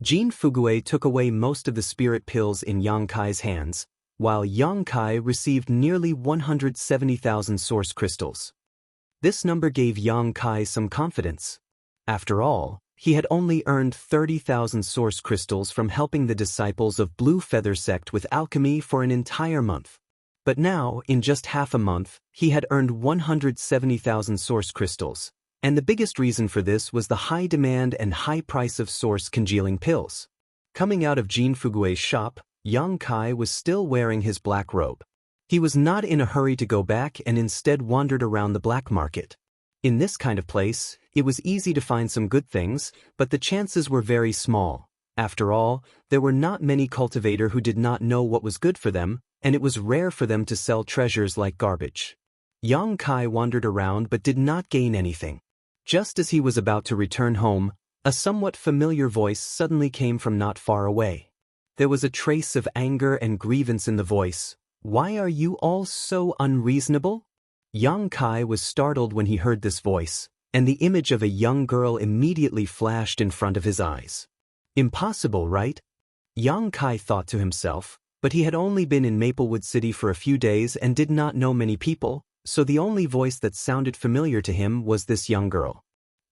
Jean Fugue took away most of the spirit pills in Yang Kai's hands, while Yang Kai received nearly 170,000 source crystals. This number gave Yang Kai some confidence. After all, he had only earned 30,000 source crystals from helping the disciples of Blue Feather sect with alchemy for an entire month. But now, in just half a month, he had earned 170,000 source crystals, and the biggest reason for this was the high demand and high price of source congealing pills. Coming out of Jean Fugue's shop, Yang Kai was still wearing his black robe. He was not in a hurry to go back and instead wandered around the black market. In this kind of place, it was easy to find some good things, but the chances were very small. After all, there were not many cultivators who did not know what was good for them, and it was rare for them to sell treasures like garbage. Yang Kai wandered around but did not gain anything. Just as he was about to return home, a somewhat familiar voice suddenly came from not far away. There was a trace of anger and grievance in the voice. "Why are you all so unreasonable?" Yang Kai was startled when he heard this voice, and the image of a young girl immediately flashed in front of his eyes. Impossible, right? Yang Kai thought to himself, but he had only been in Maplewood City for a few days and did not know many people, so the only voice that sounded familiar to him was this young girl.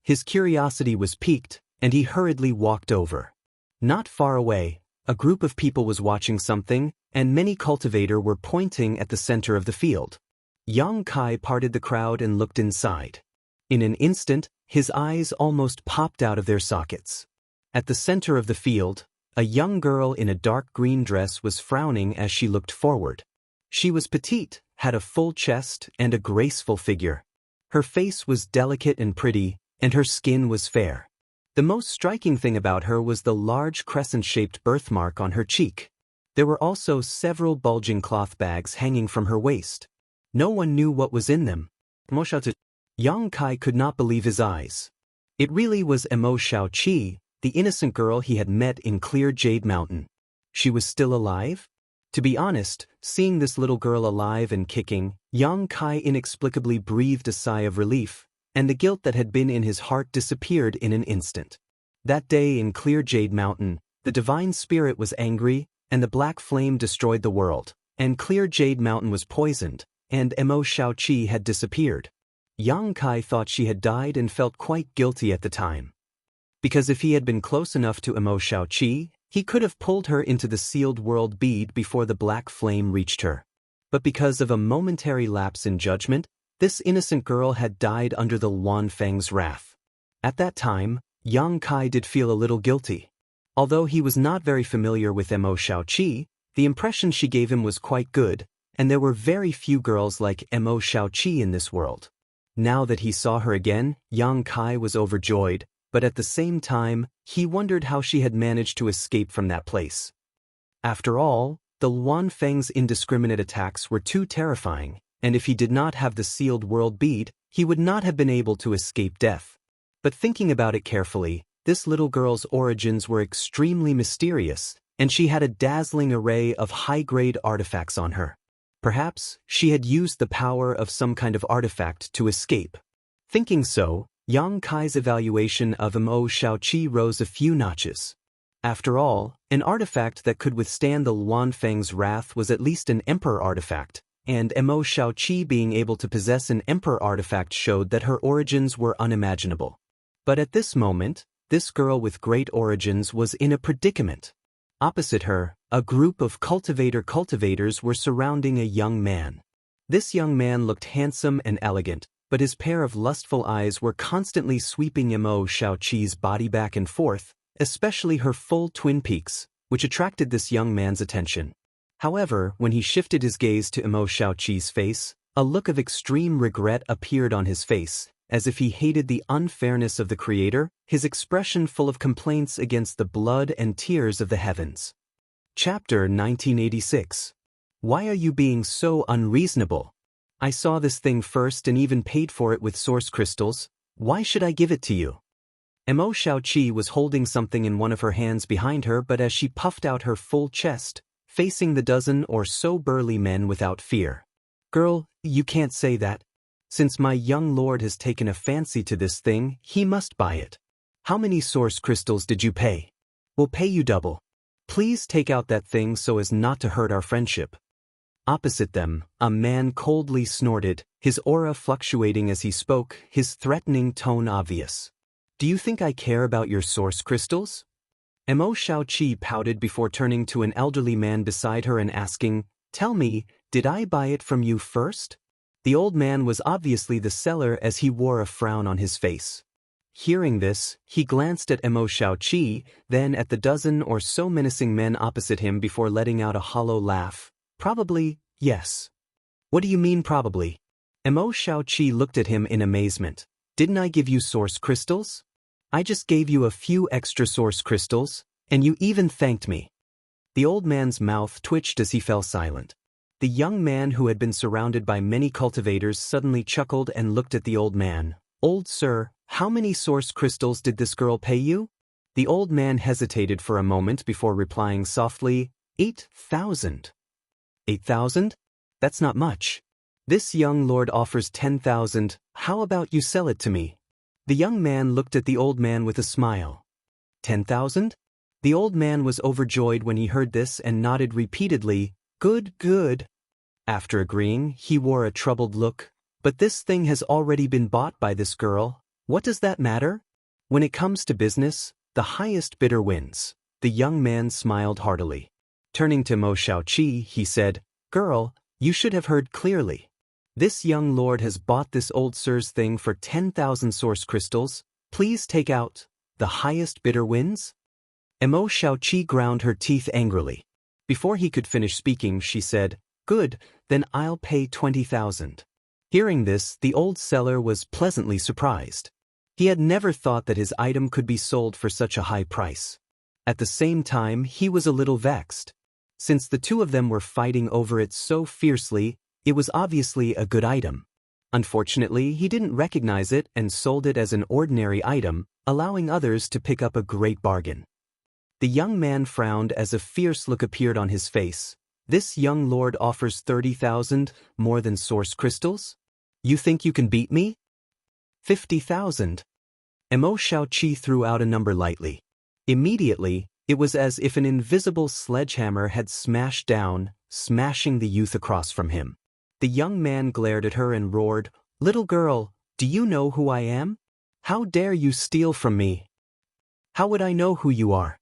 His curiosity was piqued, and he hurriedly walked over. Not far away, a group of people was watching something, and many cultivators were pointing at the center of the field. Yang Kai parted the crowd and looked inside. In an instant, his eyes almost popped out of their sockets. At the center of the field, a young girl in a dark green dress was frowning as she looked forward. She was petite, had a full chest and a graceful figure. Her face was delicate and pretty, and her skin was fair. The most striking thing about her was the large crescent-shaped birthmark on her cheek. There were also several bulging cloth bags hanging from her waist. No one knew what was in them. Yang Kai could not believe his eyes. It really was Emo Xiaoqi, the innocent girl he had met in Clear Jade Mountain. She was still alive? To be honest, seeing this little girl alive and kicking, Yang Kai inexplicably breathed a sigh of relief, and the guilt that had been in his heart disappeared in an instant. That day in Clear Jade Mountain, the divine spirit was angry, and the black flame destroyed the world, and Clear Jade Mountain was poisoned, and Emo Xiaoqi had disappeared. Yang Kai thought she had died and felt quite guilty at the time. Because if he had been close enough to Emo Xiaoqi, he could have pulled her into the sealed world bead before the black flame reached her. But because of a momentary lapse in judgment, this innocent girl had died under the Luan Feng's wrath. At that time, Yang Kai did feel a little guilty. Although he was not very familiar with Emo Xiaoqi, the impression she gave him was quite good, and there were very few girls like Emo Xiaoqi in this world. Now that he saw her again, Yang Kai was overjoyed, but at the same time, he wondered how she had managed to escape from that place. After all, the Luan Feng's indiscriminate attacks were too terrifying, and if he did not have the sealed world bead, he would not have been able to escape death. But thinking about it carefully, this little girl's origins were extremely mysterious, and she had a dazzling array of high-grade artifacts on her. Perhaps she had used the power of some kind of artifact to escape. Thinking so, Yang Kai's evaluation of Emo Xiaoqi rose a few notches. After all, an artifact that could withstand the Luan Feng's wrath was at least an emperor artifact, and Emo Xiaoqi being able to possess an emperor artifact showed that her origins were unimaginable. But at this moment, this girl with great origins was in a predicament. Opposite her, a group of cultivators were surrounding a young man. This young man looked handsome and elegant, but his pair of lustful eyes were constantly sweeping Emo Xiaoqi's body back and forth, especially her full twin peaks, which attracted this young man's attention. However, when he shifted his gaze to Emo Xiaoqi's face, a look of extreme regret appeared on his face, as if he hated the unfairness of the Creator, his expression full of complaints against the blood and tears of the heavens. Chapter 1986. Why are you being so unreasonable? I saw this thing first and even paid for it with source crystals. Why should I give it to you? Mo Xiaoqi was holding something in one of her hands behind her, but as she puffed out her full chest, facing the dozen or so burly men without fear. Girl, you can't say that. Since my young lord has taken a fancy to this thing, he must buy it. How many source crystals did you pay? We'll pay you double. Please take out that thing so as not to hurt our friendship. Opposite them, a man coldly snorted, his aura fluctuating as he spoke, his threatening tone obvious. Do you think I care about your source crystals? Mo Xiaoqi pouted before turning to an elderly man beside her and asking, Tell me, did I buy it from you first? The old man was obviously the seller as he wore a frown on his face. Hearing this, he glanced at Mo Xiaoqi, then at the dozen or so menacing men opposite him before letting out a hollow laugh. Probably, yes. What do you mean probably? Mo Xiaoqi looked at him in amazement. Didn't I give you source crystals? I just gave you a few extra source crystals, and you even thanked me. The old man's mouth twitched as he fell silent. The young man who had been surrounded by many cultivators suddenly chuckled and looked at the old man. Old sir, how many source crystals did this girl pay you? The old man hesitated for a moment before replying softly, 8,000. 8,000? That's not much. This young lord offers 10,000, how about you sell it to me? The young man looked at the old man with a smile. 10,000? The old man was overjoyed when he heard this and nodded repeatedly, good, good. After agreeing, he wore a troubled look. But this thing has already been bought by this girl. What does that matter? When it comes to business, the highest bidder wins. The young man smiled heartily. Turning to Mo Xiaoqi, he said, Girl, you should have heard clearly. This young lord has bought this old sir's thing for 10,000 source crystals. Please take out. The highest bidder wins? Mo Xiaoqi ground her teeth angrily. Before he could finish speaking, she said, Good, then I'll pay 20,000. Hearing this, the old seller was pleasantly surprised. He had never thought that his item could be sold for such a high price. At the same time, he was a little vexed. Since the two of them were fighting over it so fiercely, it was obviously a good item. Unfortunately, he didn't recognize it and sold it as an ordinary item, allowing others to pick up a great bargain. The young man frowned as a fierce look appeared on his face. This young lord offers 30,000, more than source crystals? You think you can beat me? 50,000. Mo Xiaoqi threw out a number lightly. Immediately, it was as if an invisible sledgehammer had smashed down, smashing the youth across from him. The young man glared at her and roared, Little girl, do you know who I am? How dare you steal from me? How would I know who you are?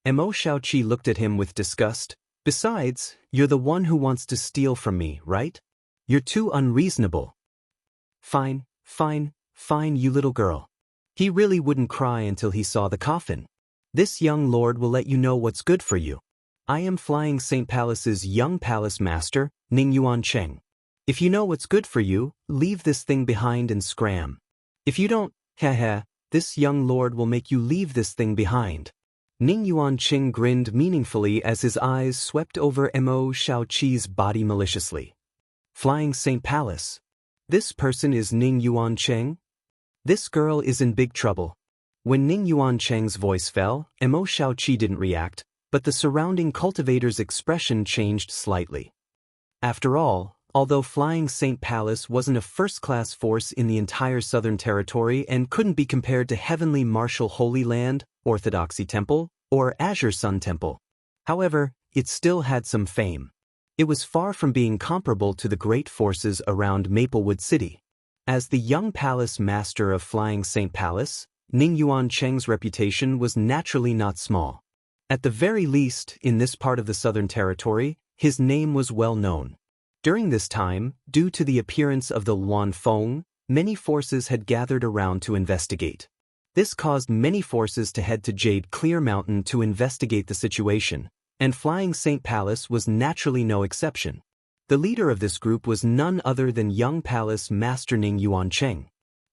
Mo Xiaoqi looked at him with disgust. Besides, you're the one who wants to steal from me, right? You're too unreasonable. Fine, fine, fine, you little girl. He really wouldn't cry until he saw the coffin. This young lord will let you know what's good for you. I am Flying St. Palace's young palace master, Ning Yuan Cheng. If you know what's good for you, leave this thing behind and scram. If you don't, this young lord will make you leave this thing behind. Ning Yuan Cheng grinned meaningfully as his eyes swept over Mo Xiaoqi's body maliciously. Flying St. Palace. This person is Ning Yuan Cheng? This girl is in big trouble. When Ning Yuan Cheng's voice fell, Mo Xiaoqi didn't react, but the surrounding cultivator's expression changed slightly. After all, although Flying St. Palace wasn't a first-class force in the entire Southern Territory and couldn't be compared to Heavenly Martial Holy Land, Orthodoxy Temple, or Azure Sun Temple. However, it still had some fame. It was far from being comparable to the great forces around Maplewood City. As the young palace master of Flying St. Palace, Ning Yuan Cheng's reputation was naturally not small. At the very least, in this part of the Southern Territory, his name was well known. During this time, due to the appearance of the Luan Feng, many forces had gathered around to investigate. This caused many forces to head to Jade Clear Mountain to investigate the situation, and Flying St. Palace was naturally no exception. The leader of this group was none other than young palace master Ning Yuan Cheng.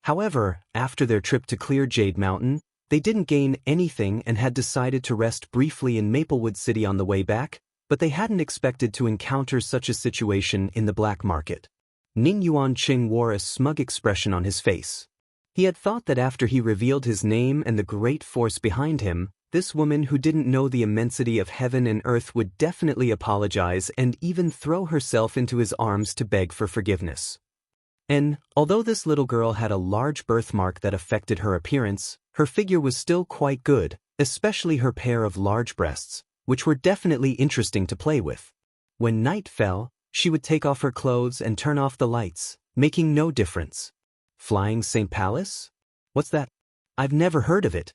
However, after their trip to Clear Jade Mountain, they didn't gain anything and had decided to rest briefly in Maplewood City on the way back, but they hadn't expected to encounter such a situation in the black market. Ning Yuanqing wore a smug expression on his face. He had thought that after he revealed his name and the great force behind him, this woman who didn't know the immensity of heaven and earth would definitely apologize and even throw herself into his arms to beg for forgiveness. And, although this little girl had a large birthmark that affected her appearance, her figure was still quite good, especially her pair of large breasts, which were definitely interesting to play with. When night fell, she would take off her clothes and turn off the lights, making no difference. Flying St. Palace? What's that? I've never heard of it.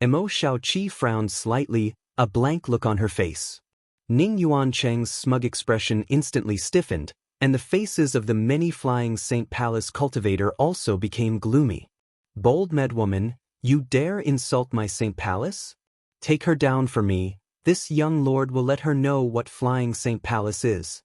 Emo Xiaoqi frowned slightly, a blank look on her face. Ning Yuancheng's smug expression instantly stiffened, and the faces of the many Flying St. Palace cultivator also became gloomy. Bold madwoman, you dare insult my St. Palace? Take her down for me, this young lord will let her know what Flying St. Palace is.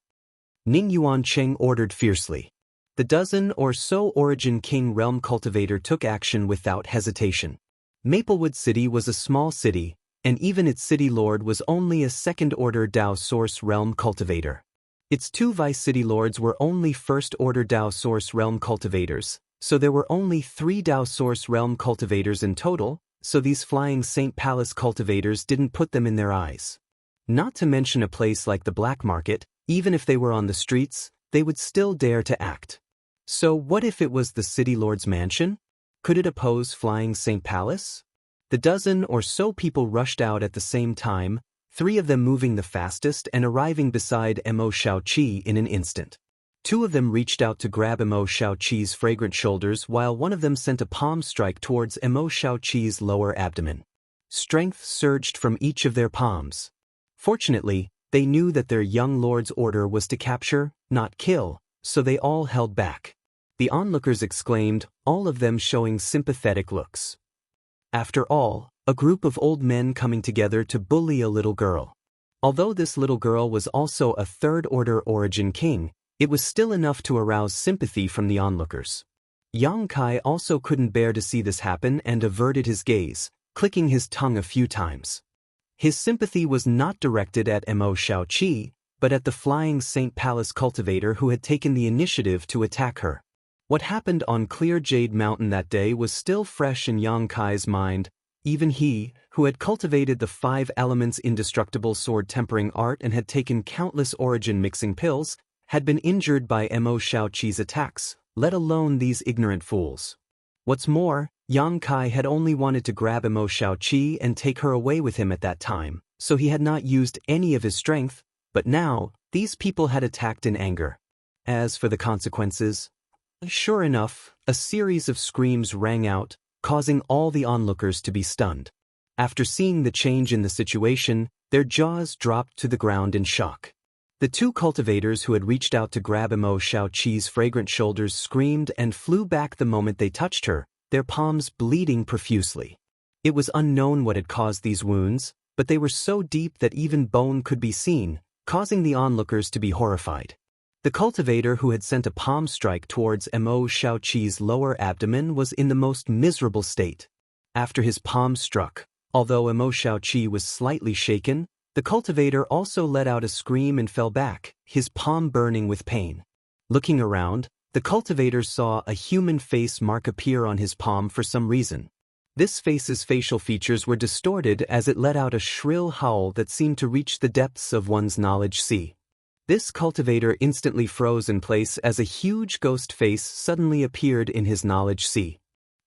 Ning Yuancheng ordered fiercely. The dozen or so Origin King Realm cultivator took action without hesitation. Maplewood City was a small city, and even its city lord was only a second-order Dao Source Realm cultivator. Its two vice city lords were only first-order Dao Source Realm cultivators, so there were only 3 Dao Source Realm cultivators in total, so these Flying St. Palace cultivators didn't put them in their eyes. Not to mention a place like the black market, even if they were on the streets, they would still dare to act. So what if it was the city lord's mansion? Could it oppose Flying St. Palace? The dozen or so people rushed out at the same time, 3 of them moving the fastest and arriving beside Emo Xiaoqi in an instant. 2 of them reached out to grab Emo Xiaoqi's fragrant shoulders while one of them sent a palm strike towards Emo Xiaoqi's lower abdomen. Strength surged from each of their palms. Fortunately, they knew that their young lord's order was to capture, not kill, so they all held back. The onlookers exclaimed, all of them showing sympathetic looks. After all, a group of old men coming together to bully a little girl. Although this little girl was also a third-order Origin King, it was still enough to arouse sympathy from the onlookers. Yang Kai also couldn't bear to see this happen and averted his gaze, clicking his tongue a few times. His sympathy was not directed at Emo Xiaoqi, but at the Flying St. Palace cultivator who had taken the initiative to attack her. What happened on Clear Jade Mountain that day was still fresh in Yang Kai's mind. Even he, who had cultivated the 5 elements indestructible sword tempering art and had taken countless origin mixing pills, had been injured by Emo Xiaoqi's attacks, let alone these ignorant fools. What's more, Yang Kai had only wanted to grab Emo Xiaoqi and take her away with him at that time, so he had not used any of his strength, but now, these people had attacked in anger. As for the consequences, sure enough, a series of screams rang out, causing all the onlookers to be stunned. After seeing the change in the situation, their jaws dropped to the ground in shock. The 2 cultivators who had reached out to grab Emo Xiaoqi's fragrant shoulders screamed and flew back the moment they touched her, their palms bleeding profusely. It was unknown what had caused these wounds, but they were so deep that even bone could be seen, causing the onlookers to be horrified. The cultivator who had sent a palm strike towards Emo Xiaoqi's lower abdomen was in the most miserable state. After his palm struck, although Emo Xiaoqi was slightly shaken, the cultivator also let out a scream and fell back, his palm burning with pain. Looking around, the cultivator saw a human face mark appear on his palm for some reason. This face's facial features were distorted as it let out a shrill howl that seemed to reach the depths of one's knowledge sea. This cultivator instantly froze in place as a huge ghost face suddenly appeared in his knowledge sea.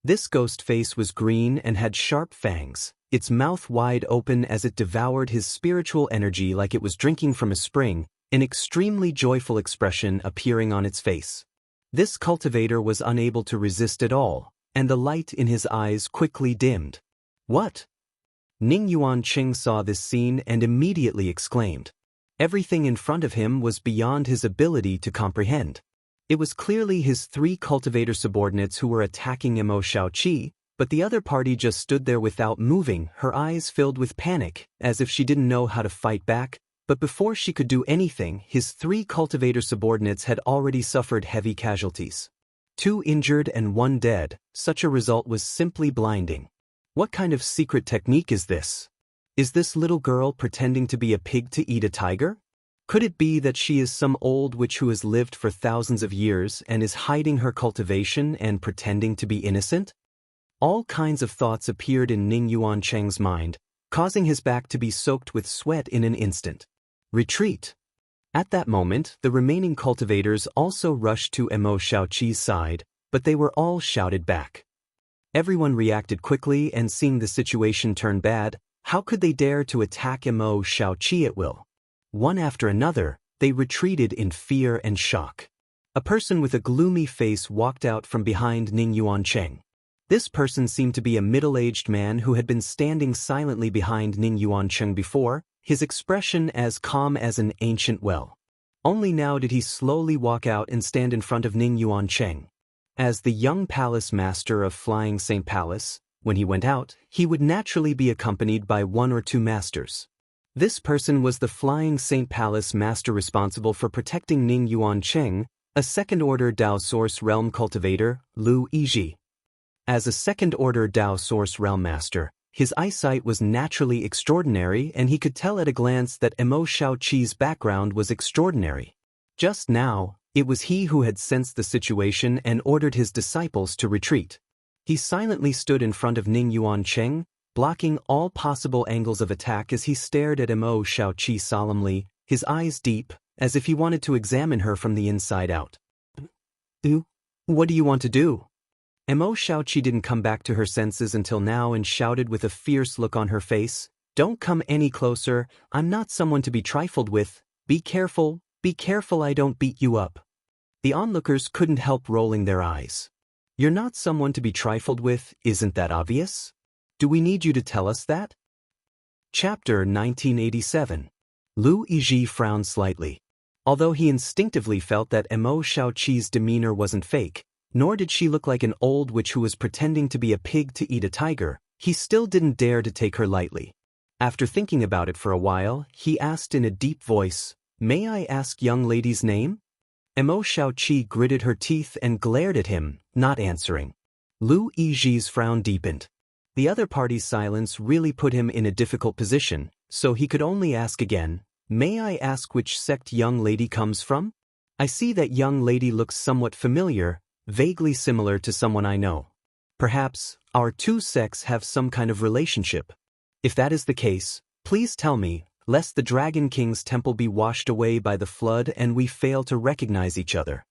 This ghost face was green and had sharp fangs, its mouth wide open as it devoured his spiritual energy like it was drinking from a spring, an extremely joyful expression appearing on its face. This cultivator was unable to resist at all, and the light in his eyes quickly dimmed. What? Ning Yuanqing saw this scene and immediately exclaimed. Everything in front of him was beyond his ability to comprehend. It was clearly his 3 cultivator subordinates who were attacking Emo Xiaoqi, but the other party just stood there without moving, her eyes filled with panic, as if she didn't know how to fight back, but before she could do anything, his 3 cultivator subordinates had already suffered heavy casualties. 2 injured and 1 dead, such a result was simply blinding. What kind of secret technique is this? Is this little girl pretending to be a pig to eat a tiger? Could it be that she is some old witch who has lived for thousands of years and is hiding her cultivation and pretending to be innocent? All kinds of thoughts appeared in Ning Yuancheng's mind, causing his back to be soaked with sweat in an instant. Retreat! At that moment, the remaining cultivators also rushed to Mo Shaoqi's side, but they were all shouted back. Everyone reacted quickly, and seeing the situation turn bad, how could they dare to attack Mo Shaoqi at will? One after another, they retreated in fear and shock. A person with a gloomy face walked out from behind Ning Yuancheng. This person seemed to be a middle-aged man who had been standing silently behind Ning Yuancheng before, his expression as calm as an ancient well. Only now did he slowly walk out and stand in front of Ning Yuancheng. As the young palace master of Flying Saint Palace, when he went out, he would naturally be accompanied by 1 or 2 masters. This person was the Flying Saint Palace master responsible for protecting Ning Yuancheng, a second-order Dao Source Realm cultivator, Lu Yizhi. As a second-order Dao Source Realm master, his eyesight was naturally extraordinary, and he could tell at a glance that Mo Shaoqi's background was extraordinary. Just now, it was he who had sensed the situation and ordered his disciples to retreat. He silently stood in front of Ning Yuancheng, blocking all possible angles of attack as he stared at Mo Shaoqi solemnly, his eyes deep, as if he wanted to examine her from the inside out. What do you want to do? Mo Shaoqi didn't come back to her senses until now and shouted with a fierce look on her face, "Don't come any closer, I'm not someone to be trifled with, be careful I don't beat you up." The onlookers couldn't help rolling their eyes. You're not someone to be trifled with, isn't that obvious? Do we need you to tell us that? Chapter 1987. Lu Yizhi frowned slightly. Although he instinctively felt that Mo Shaoqi's demeanor wasn't fake, nor did she look like an old witch who was pretending to be a pig to eat a tiger, he still didn't dare to take her lightly. After thinking about it for a while, he asked in a deep voice, "May I ask young lady's name?" Mo Shaoqi gritted her teeth and glared at him, not answering. Lu Yizhi's frown deepened. The other party's silence really put him in a difficult position, so he could only ask again, "May I ask which sect young lady comes from? I see that young lady looks somewhat familiar, vaguely similar to someone I know. Perhaps our 2 sects have some kind of relationship. If that is the case, please tell me, lest the Dragon King's temple be washed away by the flood and we fail to recognize each other."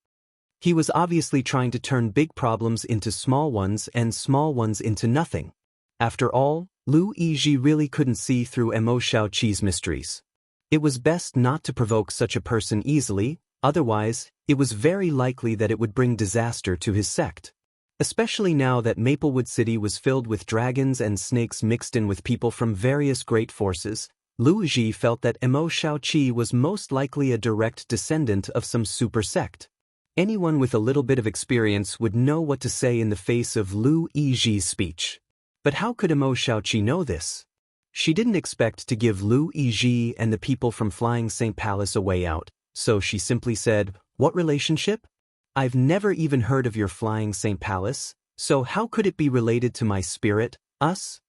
He was obviously trying to turn big problems into small ones and small ones into nothing. After all, Lu Yizhi really couldn't see through Mo Shaoqi's mysteries. It was best not to provoke such a person easily, otherwise, it was very likely that it would bring disaster to his sect. Especially now that Maplewood City was filled with dragons and snakes mixed in with people from various great forces, Lu Yizhi felt that Mo Shaoqi was most likely a direct descendant of some super sect. Anyone with a little bit of experience would know what to say in the face of Lu Yizhi's speech. But how could Mo Shaoqi know this? She didn't expect to give Lu Yizhi and the people from Flying Saint Palace a way out, so she simply said, "What relationship? I've never even heard of your Flying Saint Palace, so how could it be related to my spirit, us?"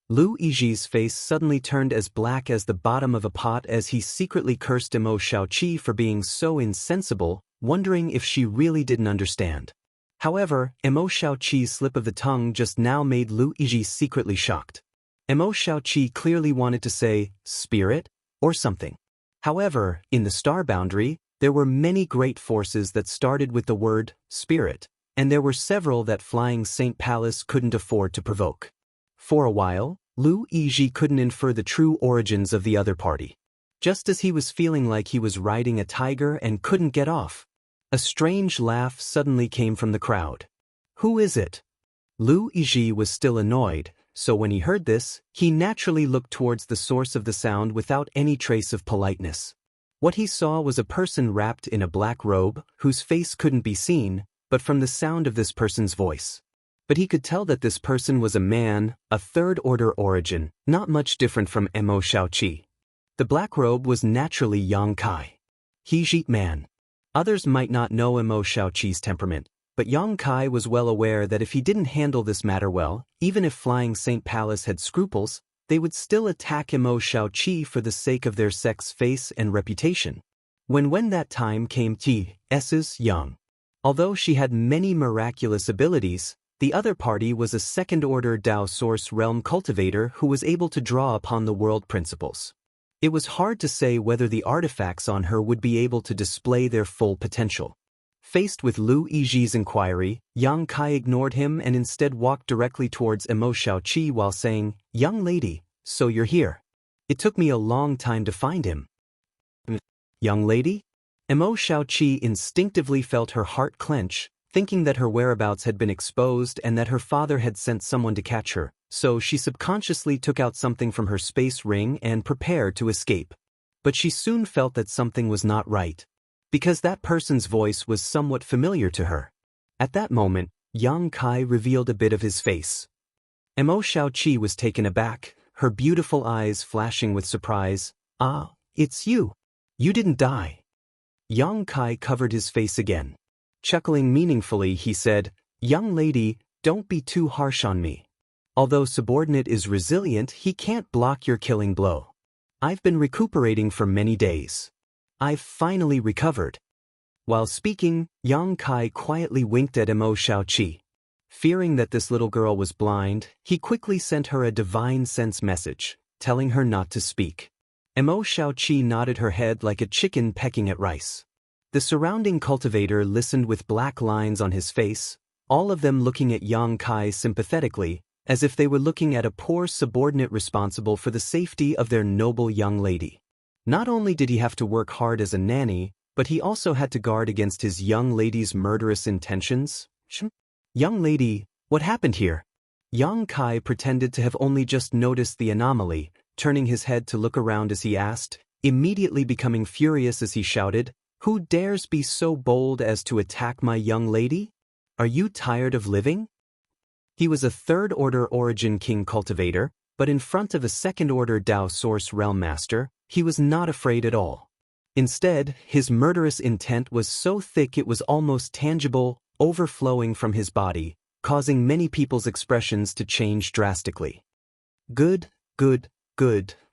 Lu Yizhi's face suddenly turned as black as the bottom of a pot as he secretly cursed Mo Shaoqi for being so insensible, wondering if she really didn't understand. However, Mo Shaoqi's slip of the tongue just now made Lu Yizhi secretly shocked. Mo Shaoqi clearly wanted to say, "spirit," or something. However, in the star boundary, there were many great forces that started with the word spirit, and there were several that Flying Saint Palace couldn't afford to provoke. For a while, Lu Yizhi couldn't infer the true origins of the other party. Just as he was feeling like he was riding a tiger and couldn't get off, a strange laugh suddenly came from the crowd. "Who is it?" Lu Yizhi was still annoyed, so when he heard this, he naturally looked towards the source of the sound without any trace of politeness. What he saw was a person wrapped in a black robe, whose face couldn't be seen, but from the sound of this person's voice. But he could tell that this person was a man, a third-order origin, not much different from Mo Shaoqi. The black robe was naturally Yang Kai. He man. Others might not know Mo Shaoqi's temperament, But Yang Kai was well aware that if he didn't handle this matter well, even if Flying Saint Palace had scruples, they would still attack Imo Xiaoqi for the sake of their sect's face and reputation. When that time came, T.S.'s young. Although she had many miraculous abilities, the other party was a second-order Dao Source Realm cultivator who was able to draw upon the world principles. It was hard to say whether the artifacts on her would be able to display their full potential. Faced with Lu Yiji's inquiry, Yang Kai ignored him and instead walked directly towards Imo Xiaoqi while saying, "Young lady, so you're here. It took me a long time to find him." Young lady? Imo Xiaoqi instinctively felt her heart clench, thinking that her whereabouts had been exposed and that her father had sent someone to catch her, so she subconsciously took out something from her space ring and prepared to escape. But she soon felt that something was not right, because that person's voice was somewhat familiar to her. At that moment, Yang Kai revealed a bit of his face. Imo Xiaoqi was taken aback, her beautiful eyes flashing with surprise. "Ah, it's you. You didn't die." Yang Kai covered his face again. Chuckling meaningfully, he said, "Young lady, don't be too harsh on me. Although subordinate is resilient, he can't block your killing blow. I've been recuperating for many days. I've finally recovered." While speaking, Yang Kai quietly winked at Imo Xiaoqi. Fearing that this little girl was blind, he quickly sent her a divine sense message, telling her not to speak. Imo Xiaoqi nodded her head like a chicken pecking at rice. The surrounding cultivator listened with black lines on his face, all of them looking at Yang Kai sympathetically, as if they were looking at a poor subordinate responsible for the safety of their noble young lady. Not only did he have to work hard as a nanny, but he also had to guard against his young lady's murderous intentions. "Young lady, what happened here?" Yang Kai pretended to have only just noticed the anomaly, turning his head to look around as he asked, immediately becoming furious as he shouted, "Who dares be so bold as to attack my young lady? Are you tired of living?" He was a third-order Origin King cultivator, but in front of a second-order Dao Source Realm Master, he was not afraid at all. Instead, his murderous intent was so thick it was almost tangible, overflowing from his body, causing many people's expressions to change drastically. Good,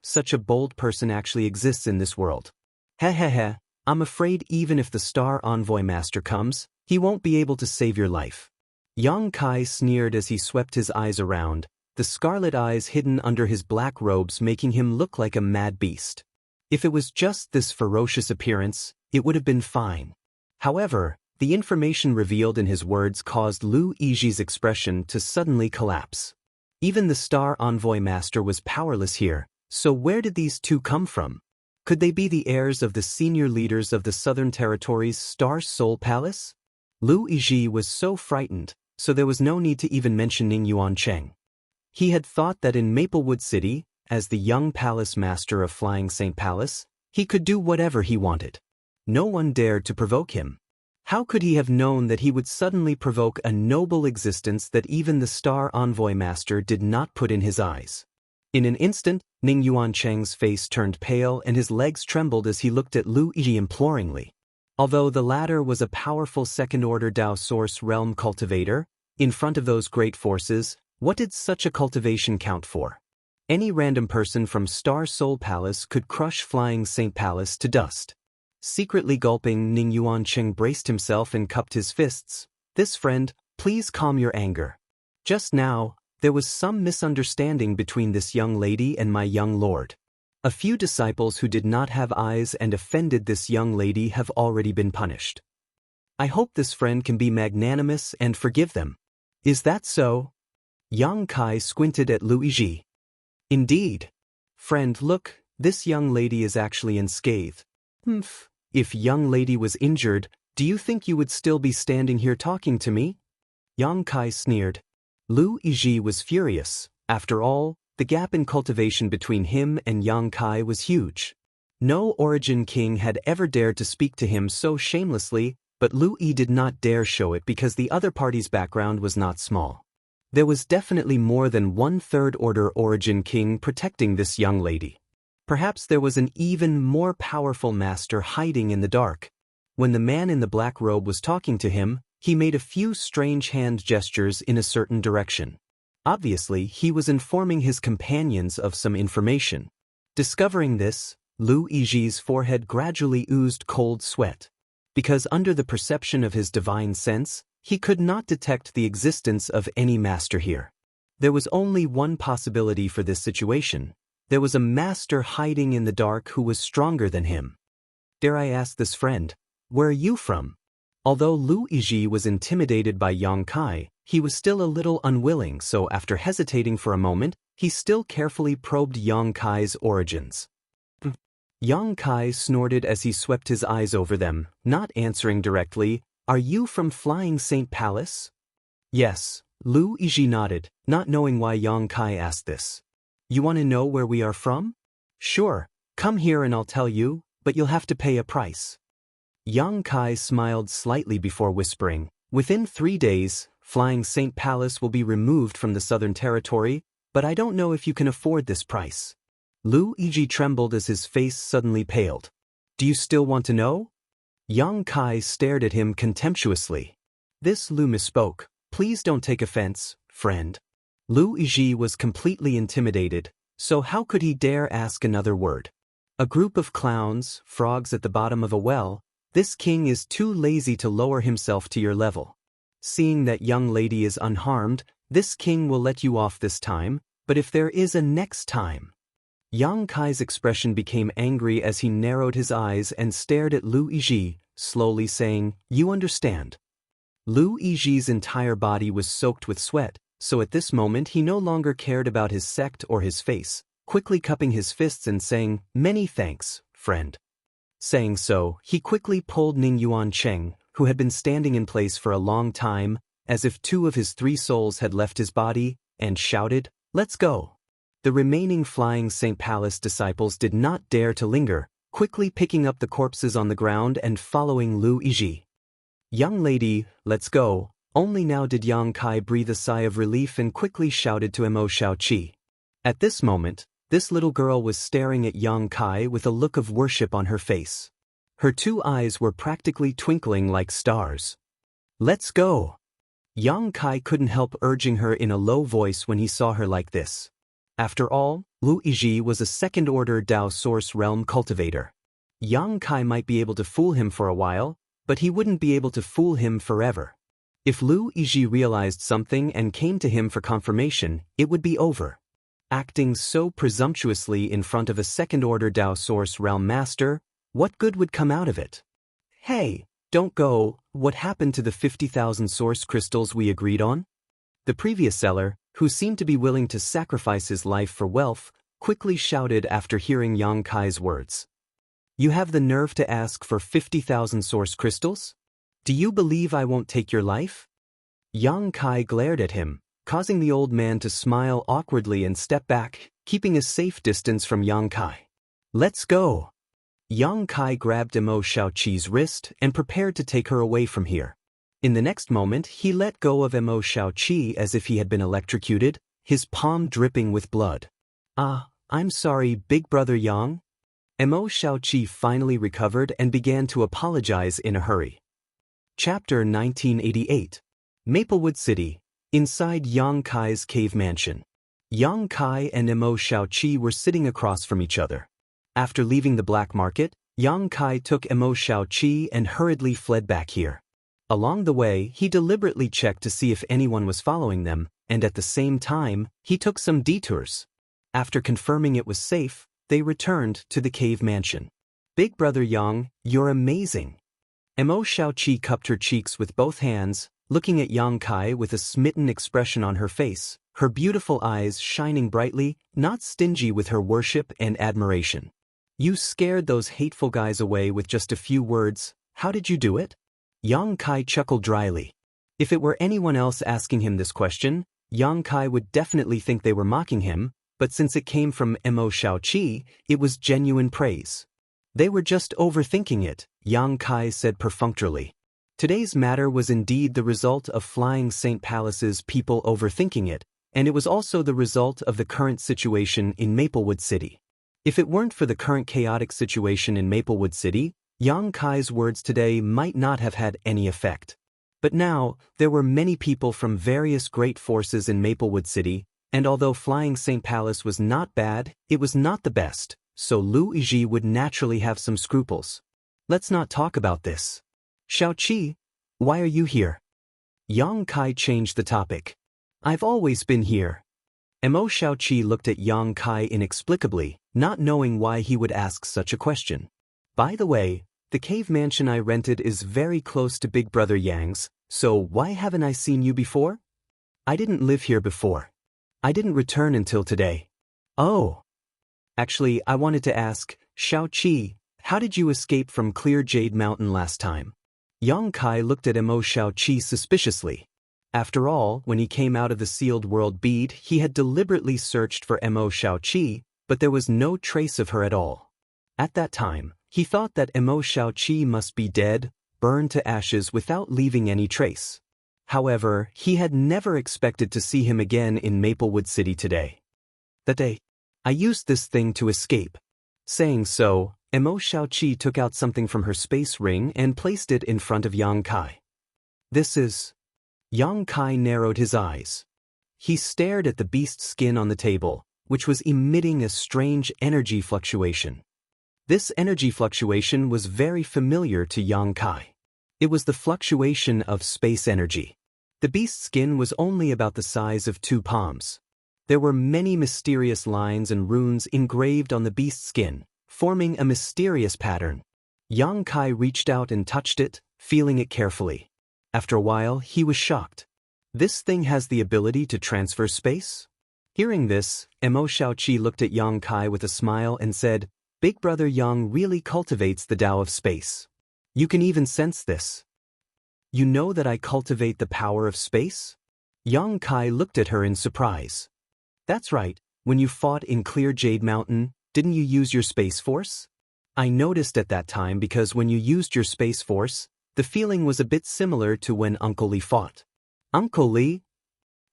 such a bold person actually exists in this world. Heh. I'm afraid even if the Star Envoy Master comes, he won't be able to save your life. Yang Kai sneered as he swept his eyes around, the scarlet eyes hidden under his black robes making him look like a mad beast. If it was just this ferocious appearance, it would have been fine. However, the information revealed in his words caused Lu Yiji's expression to suddenly collapse. Even the Star Envoy Master was powerless here, so where did these two come from? Could they be the heirs of the senior leaders of the Southern Territory's Star Soul Palace? Lu Yiji was so frightened, so there was no need to even mention Ning Yuancheng. He had thought that in Maplewood City, as the young palace master of Flying Saint Palace, he could do whatever he wanted. No one dared to provoke him. How could he have known that he would suddenly provoke a noble existence that even the Star Envoy Master did not put in his eyes? In an instant, Ning Yuancheng's face turned pale and his legs trembled as he looked at Lu Yiji imploringly. Although the latter was a powerful second-order Dao Source Realm cultivator, in front of those great forces, what did such a cultivation count for? Any random person from Star Soul Palace could crush Flying Saint Palace to dust. Secretly gulping, Ning Yuancheng braced himself and cupped his fists. "This friend, please calm your anger. Just now, there was some misunderstanding between this young lady and my young lord. A few disciples who did not have eyes and offended this young lady have already been punished. I hope this friend can be magnanimous and forgive them. Is that so?" Yang Kai squinted at Lu Yiji. "Indeed. Friend, look, this young lady is actually unscathed. If young lady was injured, do you think you would still be standing here talking to me?" Yang Kai sneered. Lu Yiji was furious. After all, the gap in cultivation between him and Yang Kai was huge. No Origin King had ever dared to speak to him so shamelessly, but Lu Yi did not dare show it because the other party's background was not small. There was definitely more than one third-order Origin King protecting this young lady. Perhaps there was an even more powerful master hiding in the dark. When the man in the black robe was talking to him, He made a few strange hand gestures in a certain direction. Obviously, he was informing his companions of some information. Discovering this, Lu Yiji's forehead gradually oozed cold sweat. Because under the perception of his divine sense, he could not detect the existence of any master here. There was only one possibility for this situation. There was a master hiding in the dark who was stronger than him. Dare I ask this friend, where are you from? Although Lu Yiji was intimidated by Yang Kai, he was still a little unwilling, so after hesitating for a moment, he still carefully probed Yang Kai's origins. Yang Kai snorted as he swept his eyes over them, not answering directly. Are you from Flying Saint Palace? Yes, Lu Yiji nodded, not knowing why Yang Kai asked this. You want to know where we are from? Sure, come here and I'll tell you, but you'll have to pay a price. Yang Kai smiled slightly before whispering, within 3 days, Flying Saint Palace will be removed from the Southern Territory, but I don't know if you can afford this price. Lu Yiji trembled as his face suddenly paled. Do you still want to know? Yang Kai stared at him contemptuously. This Lu misspoke. Please don't take offense, friend. Lu Yiji was completely intimidated, so how could he dare ask another word? A group of clowns, frogs at the bottom of a well, this king is too lazy to lower himself to your level. Seeing that young lady is unharmed, this king will let you off this time, but if there is a next time. Yang Kai's expression became angry as he narrowed his eyes and stared at Lu Yiji, slowly saying, You understand. Lu Yiji's entire body was soaked with sweat, so at this moment he no longer cared about his sect or his face, quickly cupping his fists and saying, Many thanks, friend. Saying so, he quickly pulled Ning Yuan Cheng, who had been standing in place for a long time, as if 2 of his 3 souls had left his body, and shouted, Let's go. The remaining Flying Saint Palace disciples did not dare to linger, quickly picking up the corpses on the ground and following Lu Yiji. Young lady, let's go. Only now did Yang Kai breathe a sigh of relief and quickly shouted to Mo Xiaoqi. At this moment, this little girl was staring at Yang Kai with a look of worship on her face. Her 2 eyes were practically twinkling like stars. Let's go. Yang Kai couldn't help urging her in a low voice when he saw her like this. After all, Lu Yiji was a second-order Dao Source Realm cultivator. Yang Kai might be able to fool him for a while, but he wouldn't be able to fool him forever. If Lu Yiji realized something and came to him for confirmation, it would be over. Acting so presumptuously in front of a second-order Dao Source Realm master, what good would come out of it? Hey, don't go, what happened to the 50,000 source crystals we agreed on? The previous seller, who seemed to be willing to sacrifice his life for wealth, quickly shouted after hearing Yang Kai's words. You have the nerve to ask for 50,000 source crystals? Do you believe I won't take your life? Yang Kai glared at him, causing the old man to smile awkwardly and step back, keeping a safe distance from Yang Kai. Let's go. Yang Kai grabbed Mo Xiaoqi's wrist and prepared to take her away from here. In the next moment, he let go of Mo Xiaoqi as if he had been electrocuted, his palm dripping with blood. I'm sorry, big brother Yang. Mo Xiaoqi finally recovered and began to apologize in a hurry. Chapter 1988. Maplewood City, inside Yang Kai's cave mansion. Yang Kai and Mo Xiaoqi were sitting across from each other. After leaving the black market, Yang Kai took Mo Xiaoqi and hurriedly fled back here. Along the way, he deliberately checked to see if anyone was following them, and at the same time, he took some detours. After confirming it was safe, they returned to the cave mansion. Big brother Yang, you're amazing. Mo Xiaoqi cupped her cheeks with both hands, looking at Yang Kai with a smitten expression on her face, her beautiful eyes shining brightly, not stingy with her worship and admiration. You scared those hateful guys away with just a few words. How did you do it? Yang Kai chuckled dryly. If it were anyone else asking him this question, Yang Kai would definitely think they were mocking him, but since it came from Mo Xiaoqi, it was genuine praise. They were just overthinking it, Yang Kai said perfunctorily. Today's matter was indeed the result of Flying Saint Palace's people overthinking it, and it was also the result of the current situation in Maplewood City. If it weren't for the current chaotic situation in Maplewood City, Yang Kai's words today might not have had any effect. But now, there were many people from various great forces in Maplewood City, and although flying St. Palace was not bad, it was not the best, so Lu Yizhi would naturally have some scruples. Let's not talk about this. Xiaoqi, why are you here? Yang Kai changed the topic. I've always been here. Mo Xiaoqi looked at Yang Kai inexplicably, not knowing why he would ask such a question. By the way, the cave mansion I rented is very close to Big Brother Yang's, so why haven't I seen you before? I didn't live here before. I didn't return until today. Oh. Actually, I wanted to ask, Xiaoqi, how did you escape from Clear Jade Mountain last time? Yang Kai looked at Mo Xiaoqi suspiciously. After all, when he came out of the sealed world bead, he had deliberately searched for Mo Xiaoqi, but there was no trace of her at all. At that time, he thought that Mo Xiaoqi must be dead, burned to ashes without leaving any trace. However, he had never expected to see him again in Maplewood City today. That day, I used this thing to escape. Saying so, Mo Xiaoqi took out something from her space ring and placed it in front of Yang Kai. This is... Yang Kai narrowed his eyes. He stared at the beast skin on the table, which was emitting a strange energy fluctuation. This energy fluctuation was very familiar to Yang Kai. It was the fluctuation of space energy. The beast skin was only about the size of 2 palms. There were many mysterious lines and runes engraved on the beast skin, forming a mysterious pattern. Yang Kai reached out and touched it, feeling it carefully. After a while, he was shocked. This thing has the ability to transfer space? Hearing this, Mo Xiaoqi looked at Yang Kai with a smile and said, Big Brother Yang really cultivates the Tao of space. You can even sense this. You know that I cultivate the power of space? Yang Kai looked at her in surprise. That's right, when you fought in Clear Jade Mountain, didn't you use your space force? I noticed at that time because when you used your space force, the feeling was a bit similar to when Uncle Li fought. Uncle Li?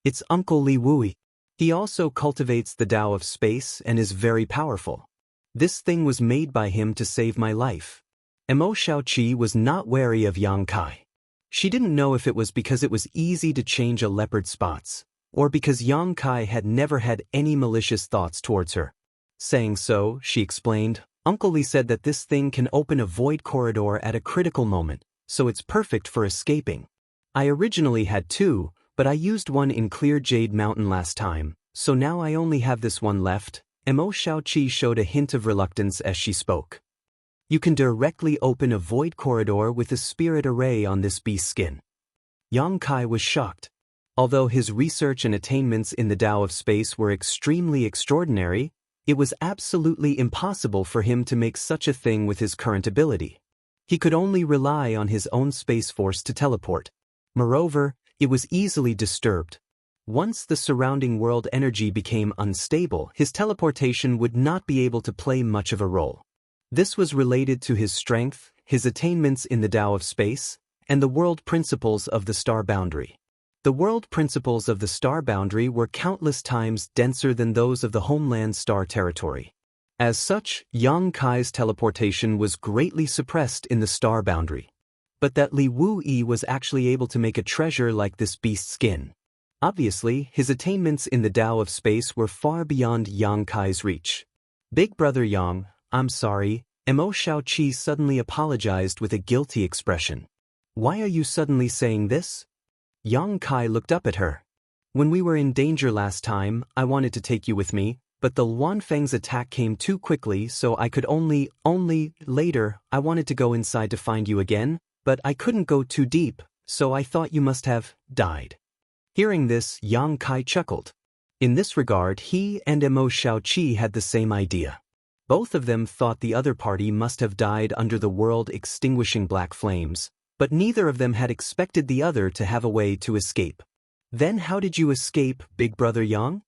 It's Uncle Li Wui. He also cultivates the Tao of space and is very powerful. This thing was made by him to save my life. Mo Xiaoqi was not wary of Yang Kai. She didn't know if it was because it was easy to change a leopard's spots, or because Yang Kai had never had any malicious thoughts towards her. Saying so, she explained, Uncle Li said that this thing can open a void corridor at a critical moment, so it's perfect for escaping. I originally had 2, but I used one in Clear Jade Mountain last time, so now I only have this one left. Mo Xiaoqi showed a hint of reluctance as she spoke. You can directly open a void corridor with a spirit array on this beast skin. Yang Kai was shocked. Although his research and attainments in the Tao of space were extremely extraordinary, it was absolutely impossible for him to make such a thing with his current ability. He could only rely on his own space force to teleport. Moreover, it was easily disturbed. Once the surrounding world energy became unstable, his teleportation would not be able to play much of a role. This was related to his strength, his attainments in the Tao of space, and the world principles of the star boundary. The world principles of the star boundary were countless times denser than those of the homeland star territory. As such, Yang Kai's teleportation was greatly suppressed in the star boundary. But that Li Wui was actually able to make a treasure like this beast skin. Obviously, his attainments in the Tao of space were far beyond Yang Kai's reach. Big Brother Yang, I'm sorry, Mo Xiaoqi suddenly apologized with a guilty expression. Why are you suddenly saying this? Yang Kai looked up at her. When we were in danger last time, I wanted to take you with me, but the Wanfeng's attack came too quickly so I could only later, I wanted to go inside to find you again, but I couldn't go too deep, so I thought you must have died. Hearing this, Yang Kai chuckled. In this regard, he and Mo Xiaoqi had the same idea. Both of them thought the other party must have died under the world extinguishing black flames, but neither of them had expected the other to have a way to escape. Then how did you escape, Big Brother Yang?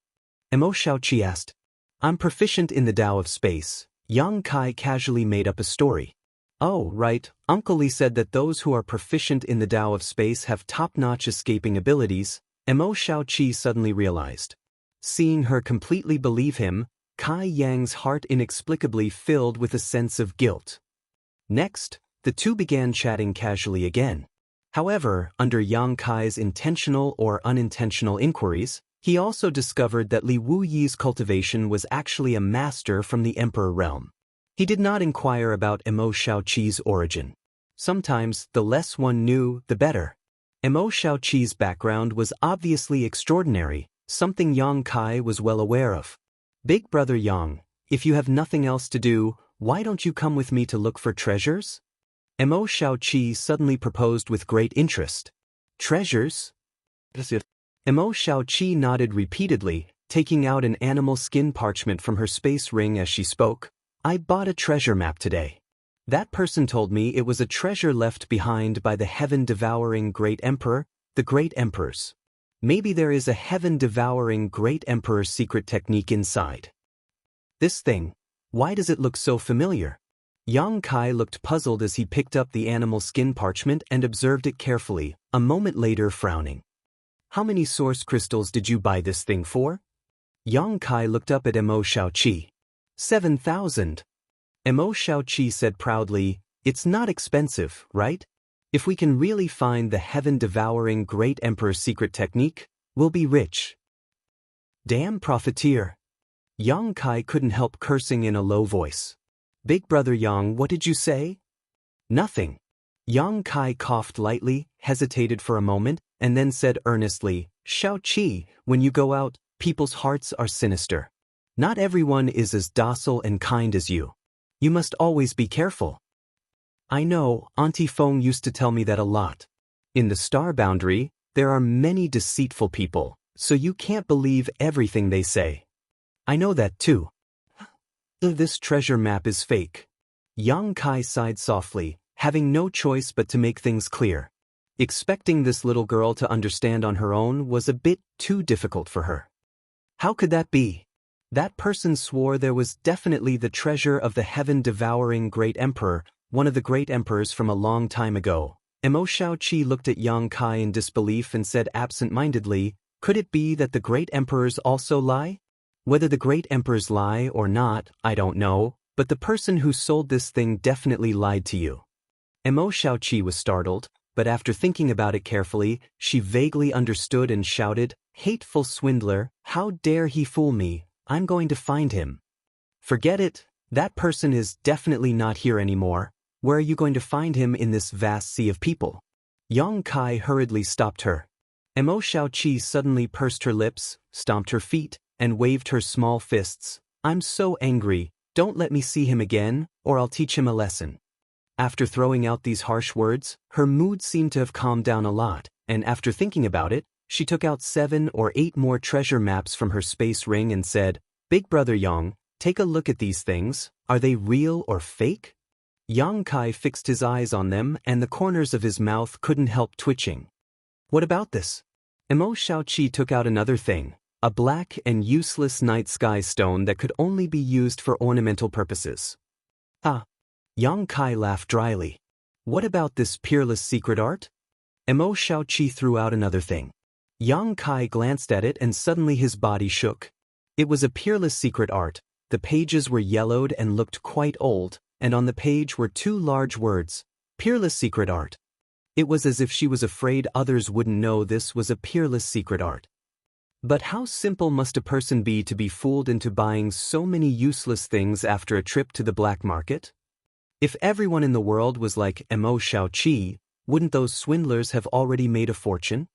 Mo Xiaoqi asked. I'm proficient in the Tao of space. Yang Kai casually made up a story. Oh, right, Uncle Li said that those who are proficient in the Tao of space have top-notch escaping abilities, Mo Xiaoqi suddenly realized. Seeing her completely believe him, Kai Yang's heart inexplicably filled with a sense of guilt. Next, the two began chatting casually again. However, under Yang Kai's intentional or unintentional inquiries, he also discovered that Li Wuyi's cultivation was actually a master from the Emperor realm. He did not inquire about Emo Shaoqi's origin. Sometimes, the less one knew, the better. Emo Shaoqi's background was obviously extraordinary, something Yang Kai was well aware of. Big brother Yang, if you have nothing else to do, why don't you come with me to look for treasures? Emo Shaoqi suddenly proposed with great interest. Treasures? Emo Shaoqi nodded repeatedly, taking out an animal skin parchment from her space ring as she spoke. I bought a treasure map today. That person told me it was a treasure left behind by the heaven-devouring Great Emperor, the Great Emperors. Maybe there is a heaven-devouring Great Emperor secret technique inside. This thing, why does it look so familiar? Yang Kai looked puzzled as he picked up the animal skin parchment and observed it carefully, a moment later frowning. How many source crystals did you buy this thing for? Yang Kai looked up at Emo Shaoqi. 7,000. Emo Shaoqi said proudly, it's not expensive, right? If we can really find the heaven-devouring Great Emperor's secret technique, we'll be rich. Damn profiteer. Yang Kai couldn't help cursing in a low voice. Big brother Yang, what did you say? Nothing. Yang Kai coughed lightly, hesitated for a moment, and then said earnestly, Shaoqi, when you go out, people's hearts are sinister. Not everyone is as docile and kind as you. You must always be careful. I know, Auntie Feng used to tell me that a lot. In the star boundary, there are many deceitful people, so you can't believe everything they say. I know that too. This treasure map is fake. Yang Kai sighed softly, having no choice but to make things clear. Expecting this little girl to understand on her own was a bit too difficult for her. How could that be? That person swore there was definitely the treasure of the heaven-devouring Great Emperor, one of the Great Emperors from a long time ago. Emo Shaoqi looked at Yang Kai in disbelief and said absent-mindedly, could it be that the Great Emperors also lie? Whether the Great Emperors lie or not, I don't know, but the person who sold this thing definitely lied to you. Emo Shaoqi was startled, but after thinking about it carefully, she vaguely understood and shouted, hateful swindler, how dare he fool me, I'm going to find him. Forget it, that person is definitely not here anymore. Where are you going to find him in this vast sea of people? Yang Kai hurriedly stopped her. Emo Shaoqi suddenly pursed her lips, stomped her feet, and waved her small fists. I'm so angry, don't let me see him again, or I'll teach him a lesson. After throwing out these harsh words, her mood seemed to have calmed down a lot, and after thinking about it, she took out 7 or 8 more treasure maps from her space ring and said, Big brother Yang, take a look at these things, are they real or fake? Yang Kai fixed his eyes on them and the corners of his mouth couldn't help twitching. What about this? Emo Shaoqi took out another thing. A black and useless night sky stone that could only be used for ornamental purposes. Ah. Yang Kai laughed dryly. What about this peerless secret art? Emo Shaoqi threw out another thing. Yang Kai glanced at it and suddenly his body shook. It was a peerless secret art. The pages were yellowed and looked quite old, and on the page were 2 large words, peerless secret art. It was as if she was afraid others wouldn't know this was a peerless secret art. But how simple must a person be to be fooled into buying so many useless things after a trip to the black market? If everyone in the world was like Emo Shaoqi, wouldn't those swindlers have already made a fortune?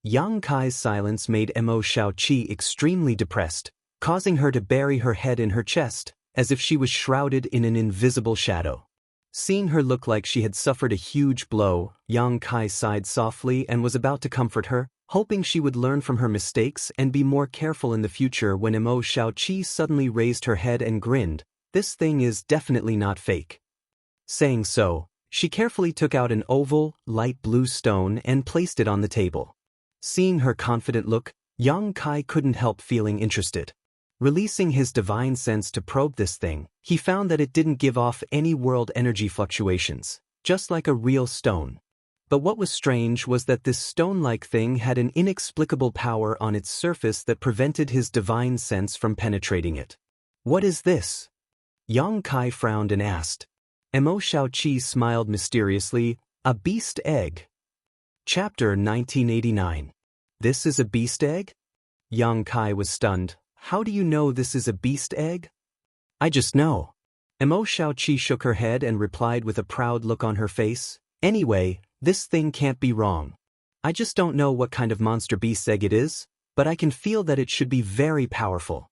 Yang Kai's silence made Emo Shaoqi extremely depressed, causing her to bury her head in her chest, as if she was shrouded in an invisible shadow. Seeing her look like she had suffered a huge blow, Yang Kai sighed softly and was about to comfort her, hoping she would learn from her mistakes and be more careful in the future when Emo Shaoqi suddenly raised her head and grinned, this thing is definitely not fake. Saying so, she carefully took out an oval, light blue stone and placed it on the table. Seeing her confident look, Yang Kai couldn't help feeling interested. Releasing his divine sense to probe this thing, he found that it didn't give off any world energy fluctuations, just like a real stone. But what was strange was that this stone-like thing had an inexplicable power on its surface that prevented his divine sense from penetrating it. What is this? Yang Kai frowned and asked. Emo Shaoqi smiled mysteriously, a beast egg. Chapter 1989. This is a beast egg? Yang Kai was stunned. How do you know this is a beast egg? I just know. Mo Xiaoqi shook her head and replied with a proud look on her face. Anyway, this thing can't be wrong. I just don't know what kind of monster beast egg it is, but I can feel that it should be very powerful.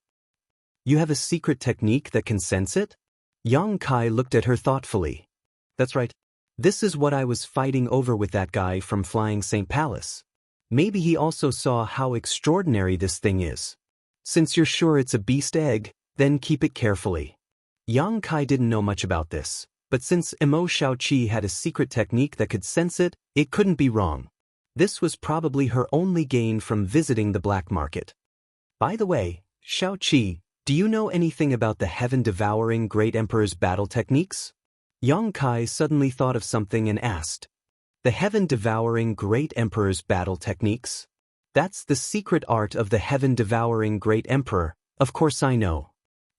You have a secret technique that can sense it? Yang Kai looked at her thoughtfully. That's right. This is what I was fighting over with that guy from Flying St. Palace. Maybe he also saw how extraordinary this thing is. Since you're sure it's a beast egg, then keep it carefully. Yang Kai didn't know much about this, but since Mo Xiaoqi had a secret technique that could sense it, it couldn't be wrong. This was probably her only gain from visiting the black market. By the way, Xiaoqi, do you know anything about the heaven-devouring Great Emperor's battle techniques? Yang Kai suddenly thought of something and asked. The heaven-devouring Great Emperor's battle techniques? That's the secret art of the heaven-devouring Great Emperor, of course I know.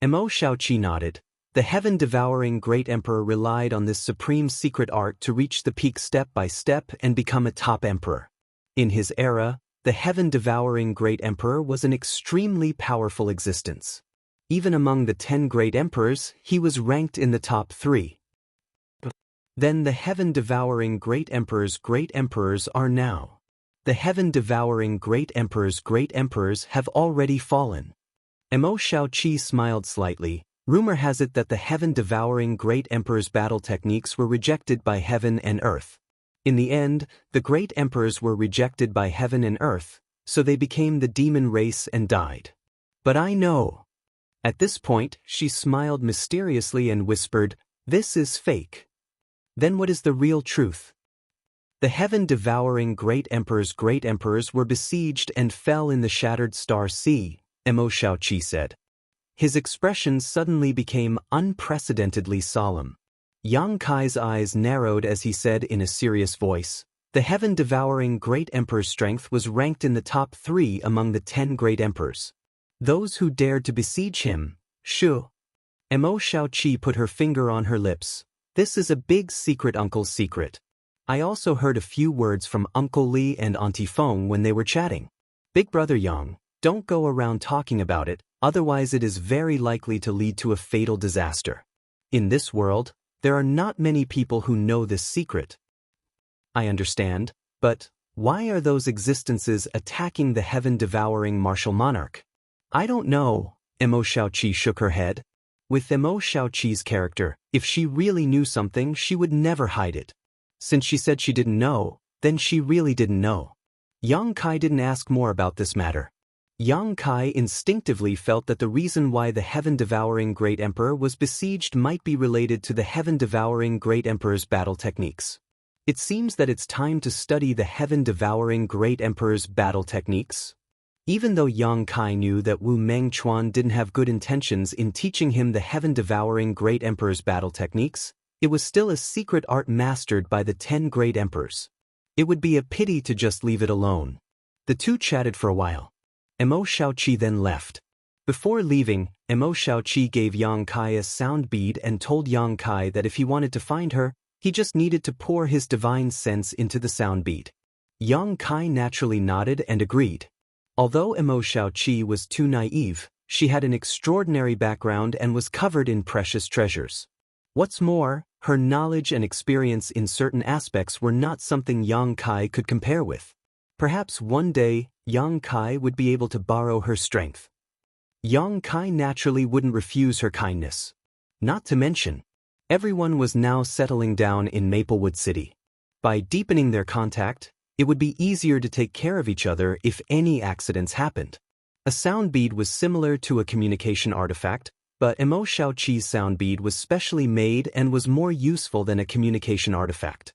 Mo Xiaoqi nodded. The heaven-devouring Great Emperor relied on this supreme secret art to reach the peak step by step and become a top emperor. In his era, the heaven-devouring Great Emperor was an extremely powerful existence. Even among the 10 great emperors, he was ranked in the top 3. Then the heaven-devouring great emperors are now. The heaven-devouring great emperors have already fallen. Mo Xiaoqi smiled slightly. Rumor has it that the heaven-devouring great emperor's battle techniques were rejected by heaven and earth. In the end, the great emperors were rejected by heaven and earth, so they became the demon race and died. But I know. At this point, she smiled mysteriously and whispered, "This is fake." Then what is the real truth? The heaven-devouring great emperors were besieged and fell in the shattered star sea, Mo Xiaoqi said. His expression suddenly became unprecedentedly solemn. Yang Kai's eyes narrowed as he said in a serious voice, the heaven-devouring great emperor's strength was ranked in the top 3 among the 10 great emperors. Those who dared to besiege him, Shu. Mo Xiaoqi put her finger on her lips. This is a big secret, uncle's secret. I also heard a few words from Uncle Li and Auntie Feng when they were chatting. Big brother Yang, don't go around talking about it, otherwise it is very likely to lead to a fatal disaster. In this world, there are not many people who know this secret. I understand, but why are those existences attacking the heaven-devouring martial monarch? I don't know, Mo Xiaoqi shook her head. With Mo Xiaoqi's character, if she really knew something, she would never hide it. Since she said she didn't know, then she really didn't know. Yang Kai didn't ask more about this matter. Yang Kai instinctively felt that the reason why the heaven-devouring great emperor was besieged might be related to the heaven-devouring great emperor's battle techniques. It seems that it's time to study the heaven-devouring great emperor's battle techniques. Even though Yang Kai knew that Wu Mengchuan didn't have good intentions in teaching him the heaven-devouring great emperor's battle techniques, it was still a secret art mastered by the 10 great emperors. It would be a pity to just leave it alone. The two chatted for a while. Mo Xiaoqi then left. Before leaving, Mo Xiaoqi gave Yang Kai a sound bead and told Yang Kai that if he wanted to find her, he just needed to pour his divine sense into the sound bead. Yang Kai naturally nodded and agreed. Although Mo Xiaoqi was too naive, she had an extraordinary background and was covered in precious treasures. What's more, her knowledge and experience in certain aspects were not something Yang Kai could compare with. Perhaps one day, Yang Kai would be able to borrow her strength. Yang Kai naturally wouldn't refuse her kindness. Not to mention, everyone was now settling down in Maplewood City. By deepening their contact, it would be easier to take care of each other if any accidents happened. A sound bead was similar to a communication artifact, but Mo Xiaoqi's sound bead was specially made and was more useful than a communication artifact.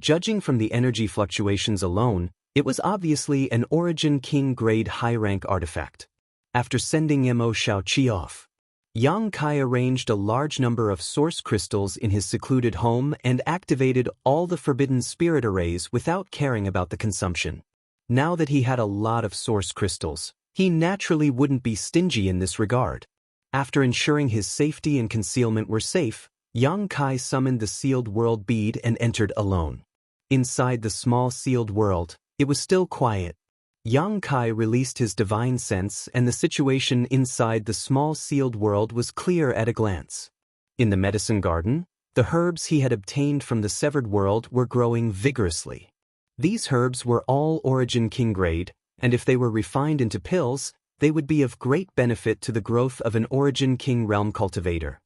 Judging from the energy fluctuations alone, it was obviously an Origin King grade high-rank artifact. After sending Mo Xiaoqi off, Yang Kai arranged a large number of source crystals in his secluded home and activated all the forbidden spirit arrays without caring about the consumption. Now that he had a lot of source crystals, he naturally wouldn't be stingy in this regard. After ensuring his safety and concealment were safe, Yang Kai summoned the sealed world bead and entered alone. Inside the small sealed world, it was still quiet. Yang Kai released his divine sense, and the situation inside the small sealed world was clear at a glance. In the medicine garden, the herbs he had obtained from the severed world were growing vigorously. These herbs were all Origin King grade, and if they were refined into pills, they would be of great benefit to the growth of an Origin King realm cultivator.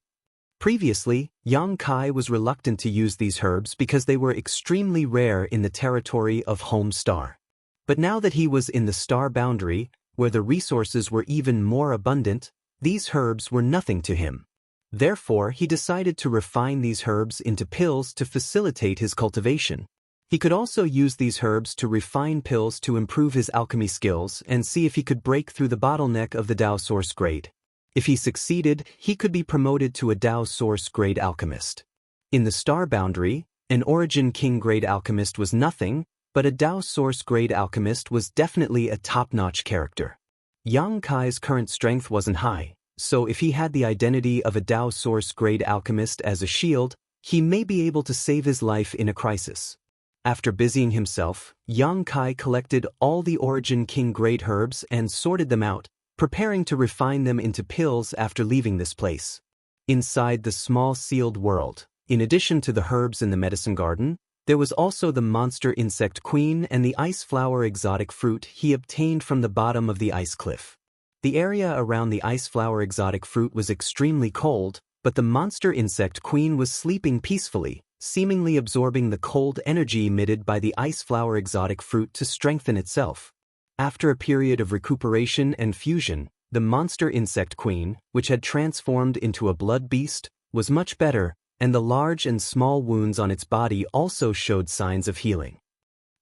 Previously, Yang Kai was reluctant to use these herbs because they were extremely rare in the territory of Home Star. But now that he was in the star boundary, where the resources were even more abundant, these herbs were nothing to him. Therefore, he decided to refine these herbs into pills to facilitate his cultivation. He could also use these herbs to refine pills to improve his alchemy skills and see if he could break through the bottleneck of the Dao Source grade. If he succeeded, he could be promoted to a Dao Source grade alchemist. In the star boundary, an Origin King grade alchemist was nothing, but a Dao Source grade alchemist was definitely a top-notch character. Yang Kai's current strength wasn't high, so if he had the identity of a Dao Source grade alchemist as a shield, he may be able to save his life in a crisis. After busying himself, Yang Kai collected all the Origin King grade herbs and sorted them out, preparing to refine them into pills after leaving this place. Inside the small sealed world, in addition to the herbs in the medicine garden, there was also the monster insect queen and the ice flower exotic fruit he obtained from the bottom of the ice cliff. The area around the ice flower exotic fruit was extremely cold, but the monster insect queen was sleeping peacefully, seemingly absorbing the cold energy emitted by the ice flower exotic fruit to strengthen itself. After a period of recuperation and fusion, the monster insect queen, which had transformed into a blood beast, was much better, and the large and small wounds on its body also showed signs of healing.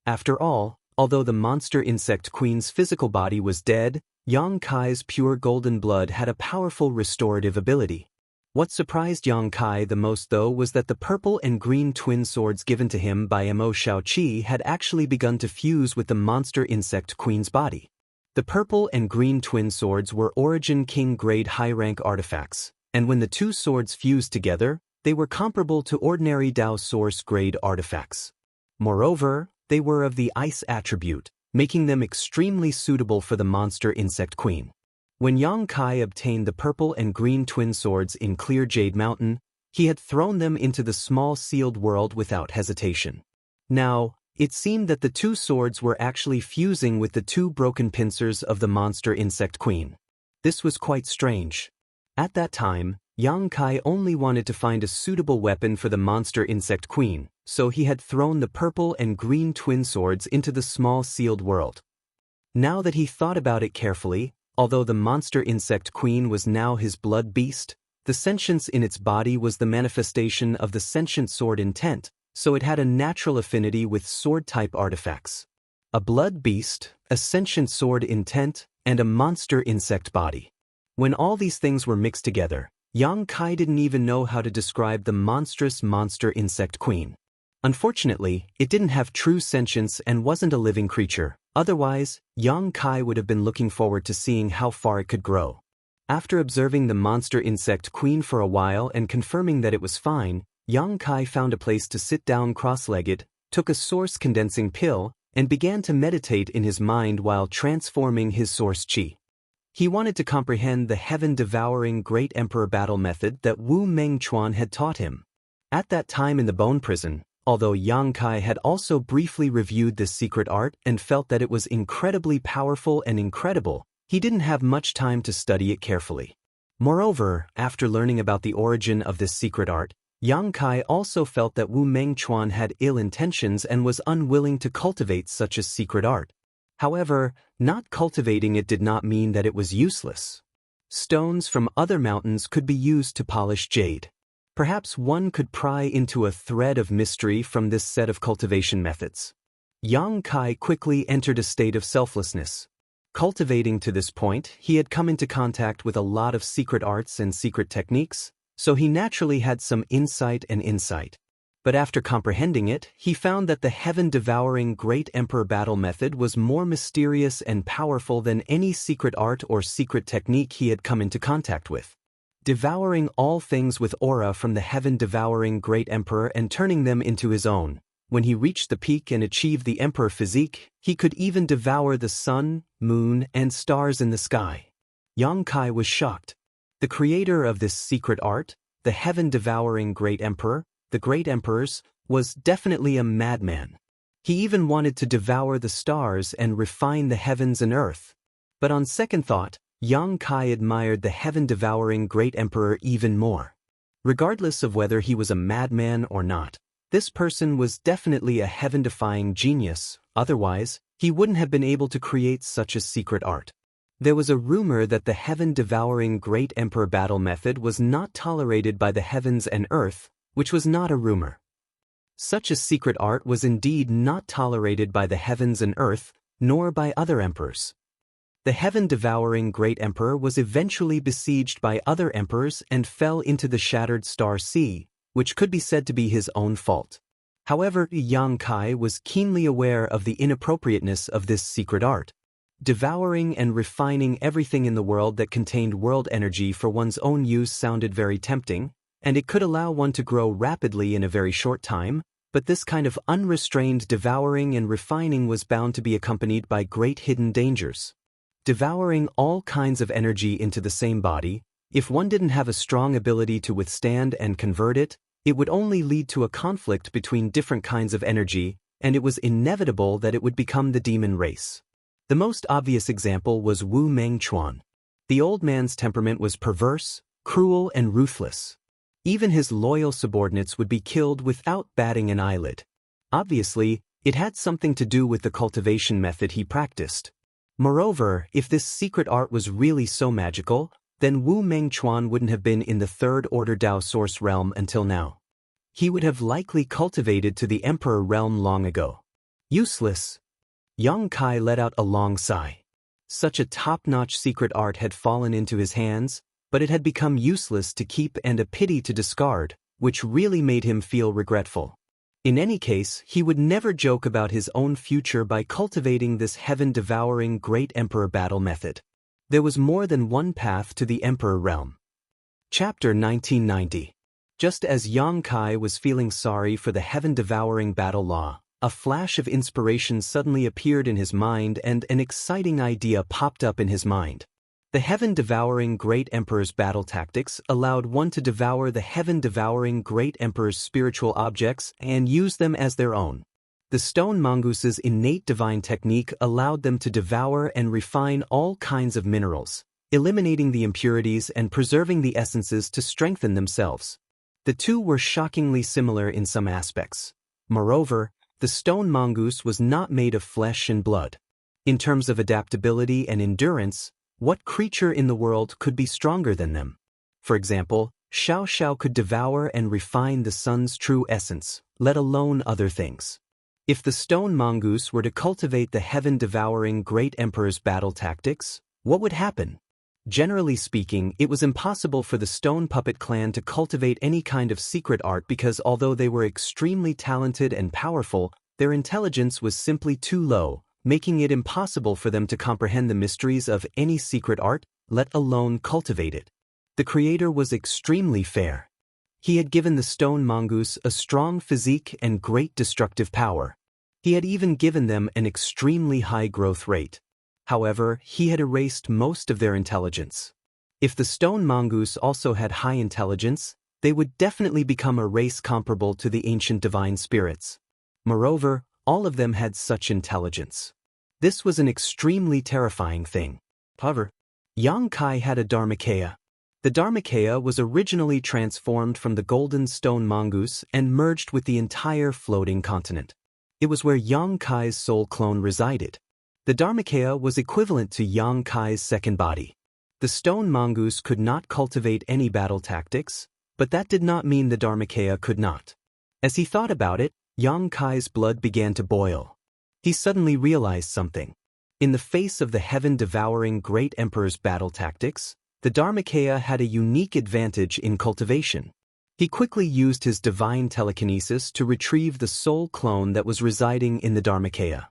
After all, although the monster insect queen's physical body was dead, Yang Kai's pure golden blood had a powerful restorative ability. What surprised Yang Kai the most though was that the purple and green twin swords given to him by Mo Shaoqi had actually begun to fuse with the monster insect queen's body. The purple and green twin swords were Origin King grade high-rank artifacts, and when the two swords fused together, they were comparable to ordinary Dao Source grade artifacts. Moreover, they were of the ice attribute, making them extremely suitable for the monster insect queen. When Yang Kai obtained the purple and green twin swords in Clear Jade Mountain, he had thrown them into the small sealed world without hesitation. Now, it seemed that the two swords were actually fusing with the two broken pincers of the monster insect queen. This was quite strange. At that time, Yang Kai only wanted to find a suitable weapon for the monster insect queen, so he had thrown the purple and green twin swords into the small sealed world. Now that he thought about it carefully, although the monster insect queen was now his blood beast, the sentience in its body was the manifestation of the sentient sword intent, so it had a natural affinity with sword-type artifacts. A blood beast, a sentient sword intent, and a monster insect body. When all these things were mixed together, Yang Kai didn't even know how to describe the monstrous monster insect queen. Unfortunately, it didn't have true sentience and wasn't a living creature. Otherwise, Yang Kai would have been looking forward to seeing how far it could grow. After observing the monster insect queen for a while and confirming that it was fine, Yang Kai found a place to sit down cross-legged, took a source condensing pill, and began to meditate in his mind while transforming his source chi. He wanted to comprehend the heaven-devouring Great Emperor battle method that Wu Mengchuan had taught him. At that time in the bone prison, although Yang Kai had also briefly reviewed this secret art and felt that it was incredibly powerful and incredible, he didn't have much time to study it carefully. Moreover, after learning about the origin of this secret art, Yang Kai also felt that Wu Mengchuan had ill intentions and was unwilling to cultivate such a secret art. However, not cultivating it did not mean that it was useless. Stones from other mountains could be used to polish jade. Perhaps one could pry into a thread of mystery from this set of cultivation methods. Yang Kai quickly entered a state of selflessness. Cultivating to this point, he had come into contact with a lot of secret arts and secret techniques, so he naturally had some insight. But after comprehending it, he found that the heaven-devouring Great Emperor battle method was more mysterious and powerful than any secret art or secret technique he had come into contact with. Devouring all things with aura from the heaven-devouring Great Emperor and turning them into his own, When he reached the peak and achieved the emperor physique, he could even devour the sun, moon, and stars in the sky. Yang Kai was shocked. The creator of this secret art, the heaven-devouring great emperor, the great emperors, was definitely a madman. He even wanted to devour the stars and refine the heavens and earth. But on second thought, Yang Kai admired the heaven-devouring great emperor even more. Regardless of whether he was a madman or not, this person was definitely a heaven-defying genius, otherwise, he wouldn't have been able to create such a secret art. There was a rumor that the heaven-devouring great emperor battle method was not tolerated by the heavens and earth, which was not a rumor. Such a secret art was indeed not tolerated by the heavens and earth, nor by other emperors. The heaven-devouring great emperor was eventually besieged by other emperors and fell into the shattered star sea, which could be said to be his own fault. However, Yang Kai was keenly aware of the inappropriateness of this secret art. Devouring and refining everything in the world that contained world energy for one's own use sounded very tempting, and it could allow one to grow rapidly in a very short time, but this kind of unrestrained devouring and refining was bound to be accompanied by great hidden dangers. Devouring all kinds of energy into the same body, if one didn't have a strong ability to withstand and convert it, it would only lead to a conflict between different kinds of energy, and it was inevitable that it would become the demon race. The most obvious example was Wu Mengchuan. The old man's temperament was perverse, cruel, and ruthless. Even his loyal subordinates would be killed without batting an eyelid. Obviously, it had something to do with the cultivation method he practiced. Moreover, if this secret art was really so magical, then Wu Mengchuan wouldn't have been in the third-order Dao source realm until now. He would have likely cultivated to the emperor realm long ago. Useless. Yang Kai let out a long sigh. Such a top-notch secret art had fallen into his hands, but it had become useless to keep and a pity to discard, which really made him feel regretful. In any case, he would never joke about his own future by cultivating this heaven-devouring great emperor battle method. There was more than one path to the emperor realm. Chapter 1990. Just as Yang Kai was feeling sorry for the heaven-devouring battle law, a flash of inspiration suddenly appeared in his mind and an exciting idea popped up in his mind. The heaven-devouring great emperor's battle tactics allowed one to devour the heaven-devouring great emperor's spiritual objects and use them as their own. The stone mongoose's innate divine technique allowed them to devour and refine all kinds of minerals, eliminating the impurities and preserving the essences to strengthen themselves. The two were shockingly similar in some aspects. Moreover, the stone mongoose was not made of flesh and blood. In terms of adaptability and endurance, what creature in the world could be stronger than them? For example, Xiao Xiao could devour and refine the sun's true essence, let alone other things. If the stone mongoose were to cultivate the heaven-devouring great emperor's battle tactics, what would happen? Generally speaking, it was impossible for the stone puppet clan to cultivate any kind of secret art because although they were extremely talented and powerful, their intelligence was simply too low, making it impossible for them to comprehend the mysteries of any secret art, let alone cultivate it. The creator was extremely fair. He had given the stone mongoose a strong physique and great destructive power. He had even given them an extremely high growth rate. However, he had erased most of their intelligence. If the stone mongoose also had high intelligence, they would definitely become a race comparable to the ancient divine spirits. Moreover, all of them had such intelligence. This was an extremely terrifying thing. However, Yang Kai had a Dharmakaya. The Dharmakaya was originally transformed from the golden stone mongoose and merged with the entire floating continent. It was where Yang Kai's soul clone resided. The Dharmakaya was equivalent to Yang Kai's second body. The stone mongoose could not cultivate any battle tactics, but that did not mean the Dharmakaya could not. As he thought about it, Yang Kai's blood began to boil. He suddenly realized something. In the face of the heaven-devouring great emperor's battle tactics, the Dharmakaya had a unique advantage in cultivation. He quickly used his divine telekinesis to retrieve the soul clone that was residing in the Dharmakaya.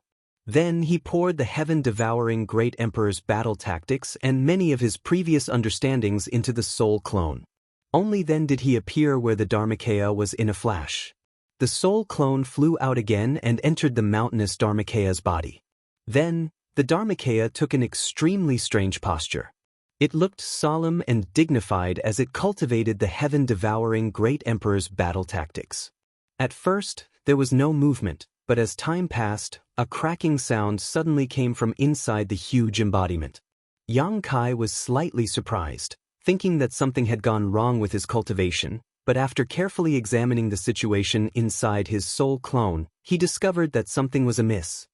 Then he poured the heaven-devouring great emperor's battle tactics and many of his previous understandings into the soul clone. Only then did he appear where the Dharmakaya was in a flash. the soul clone flew out again and entered the mountainous Dharmakeya's body. Then, the Dharmakeya took an extremely strange posture. It looked solemn and dignified as it cultivated the heaven-devouring great emperor's battle tactics. At first, there was no movement, but as time passed, a cracking sound suddenly came from inside the huge embodiment. Yang Kai was slightly surprised, thinking that something had gone wrong with his cultivation, but after carefully examining the situation inside his soul clone, he discovered that something was amiss.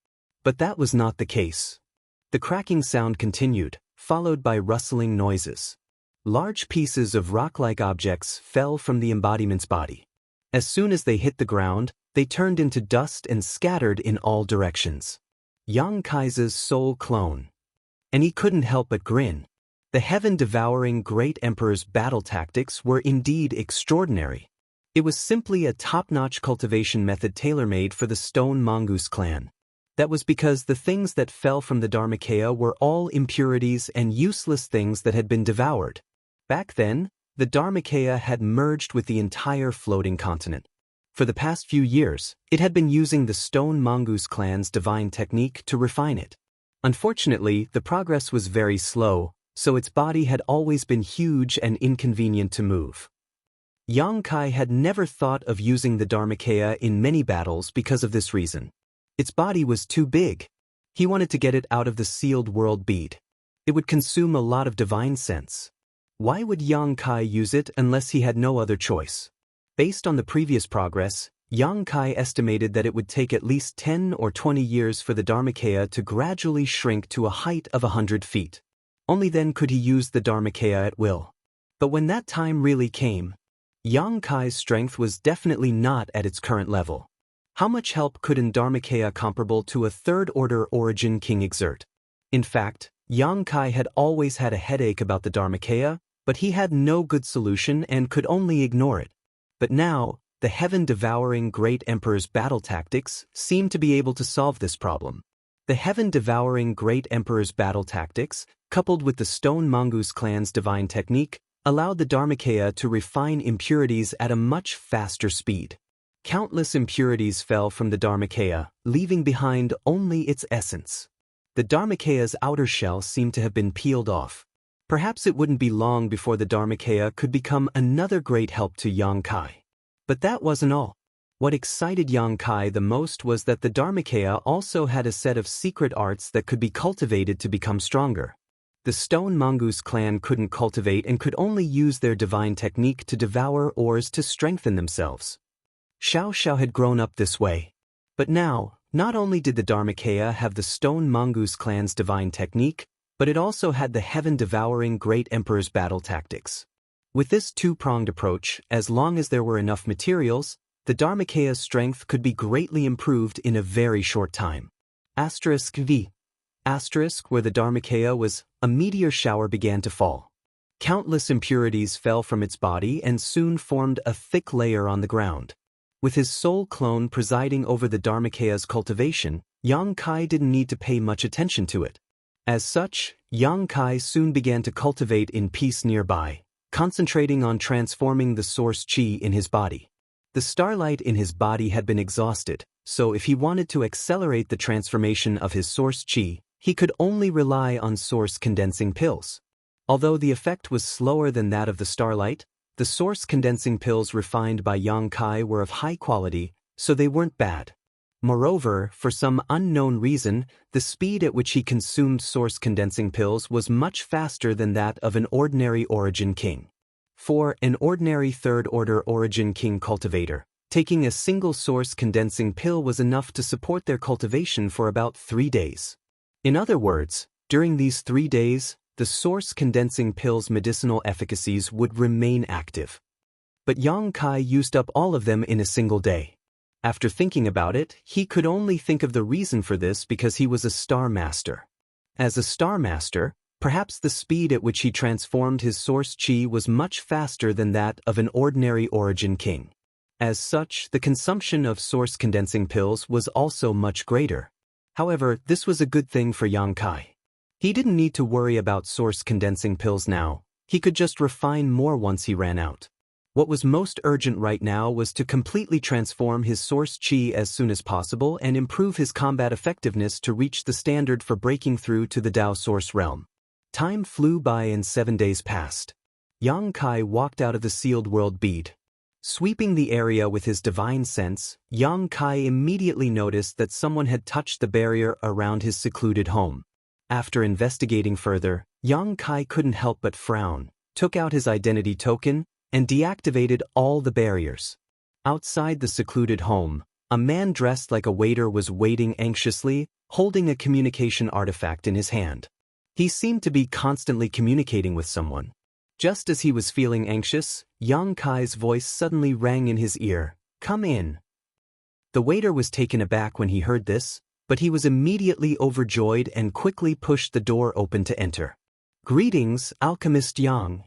But that was not the case. The cracking sound continued, followed by rustling noises. Large pieces of rock-like objects fell from the embodiment's body. As soon as they hit the ground, they turned into dust and scattered in all directions. Yang Kai's soul clone. And he couldn't help but grin. The heaven-devouring great emperor's battle tactics were indeed extraordinary. It was simply a top-notch cultivation method tailor-made for the Stone Mongoose clan. That was because the things that fell from the Dharmakeya were all impurities and useless things that had been devoured. Back then, the Dharmakeya had merged with the entire floating continent. For the past few years, it had been using the Stone Mongoose clan's divine technique to refine it. Unfortunately, the progress was very slow, so its body had always been huge and inconvenient to move. Yang Kai had never thought of using the Dharmakeya in many battles because of this reason. Its body was too big. He wanted to get it out of the sealed world bead. It would consume a lot of divine sense. Why would Yang Kai use it unless he had no other choice? Based on the previous progress, Yang Kai estimated that it would take at least 10 or 20 years for the Dharmakeya to gradually shrink to a height of 100 feet. Only then could he use the Dharmakeya at will. But when that time really came, Yang Kai's strength was definitely not at its current level. How much help could an Dharmakeya comparable to a third-order origin king exert? In fact, Yang Kai had always had a headache about the Dharmakeya, but he had no good solution and could only ignore it. But now, the heaven-devouring great emperor's battle tactics seemed to be able to solve this problem. The heaven-devouring great emperor's battle tactics, coupled with the Stone Mongoose clan's divine technique, allowed the Dharmakeya to refine impurities at a much faster speed. Countless impurities fell from the Dharmakeya, leaving behind only its essence. The Dharmakeya's outer shell seemed to have been peeled off. Perhaps it wouldn't be long before the Dharmakeya could become another great help to Yang Kai. But that wasn't all. What excited Yang Kai the most was that the Dharmakeya also had a set of secret arts that could be cultivated to become stronger. The Stone Mongoose clan couldn't cultivate and could only use their divine technique to devour ores to strengthen themselves. Xiao Xiao had grown up this way. But now, not only did the Dharmakeya have the Stone Mongoose clan's divine technique, but it also had the heaven-devouring great emperor's battle tactics. With this two-pronged approach, as long as there were enough materials, the Dharmakeya's strength could be greatly improved in a very short time. *V. Where the Dharmakeya was, a meteor shower began to fall. Countless impurities fell from its body and soon formed a thick layer on the ground. With his soul clone presiding over the Dharmakeya's cultivation, Yang Kai didn't need to pay much attention to it. As such, Yang Kai soon began to cultivate in peace nearby, concentrating on transforming the source qi in his body. The starlight in his body had been exhausted, so if he wanted to accelerate the transformation of his source qi, he could only rely on source condensing pills. Although the effect was slower than that of the starlight, the source condensing pills refined by Yang Kai were of high quality, so they weren't bad. Moreover, for some unknown reason, the speed at which he consumed source condensing pills was much faster than that of an ordinary origin king. For an ordinary third-order origin king cultivator, taking a single source condensing pill was enough to support their cultivation for about 3 days. In other words, during these 3 days, the source condensing pill's medicinal efficacies would remain active. But Yang Kai used up all of them in a single day. After thinking about it, he could only think of the reason for this because he was a Star Master. As a Star Master, perhaps the speed at which he transformed his source qi was much faster than that of an ordinary origin king. As such, the consumption of source condensing pills was also much greater. However, this was a good thing for Yang Kai. He didn't need to worry about source condensing pills now. He could just refine more once he ran out. What was most urgent right now was to completely transform his source chi as soon as possible and improve his combat effectiveness to reach the standard for breaking through to the Tao source realm. Time flew by and 7 days passed. Yang Kai walked out of the sealed world bead. Sweeping the area with his divine sense, Yang Kai immediately noticed that someone had touched the barrier around his secluded home. After investigating further, Yang Kai couldn't help but frown, took out his identity token, and deactivated all the barriers. Outside the secluded home, a man dressed like a waiter was waiting anxiously, holding a communication artifact in his hand. He seemed to be constantly communicating with someone. Just as he was feeling anxious, Yang Kai's voice suddenly rang in his ear, "Come in." The waiter was taken aback when he heard this, but he was immediately overjoyed and quickly pushed the door open to enter. "Greetings, Alchemist Yang."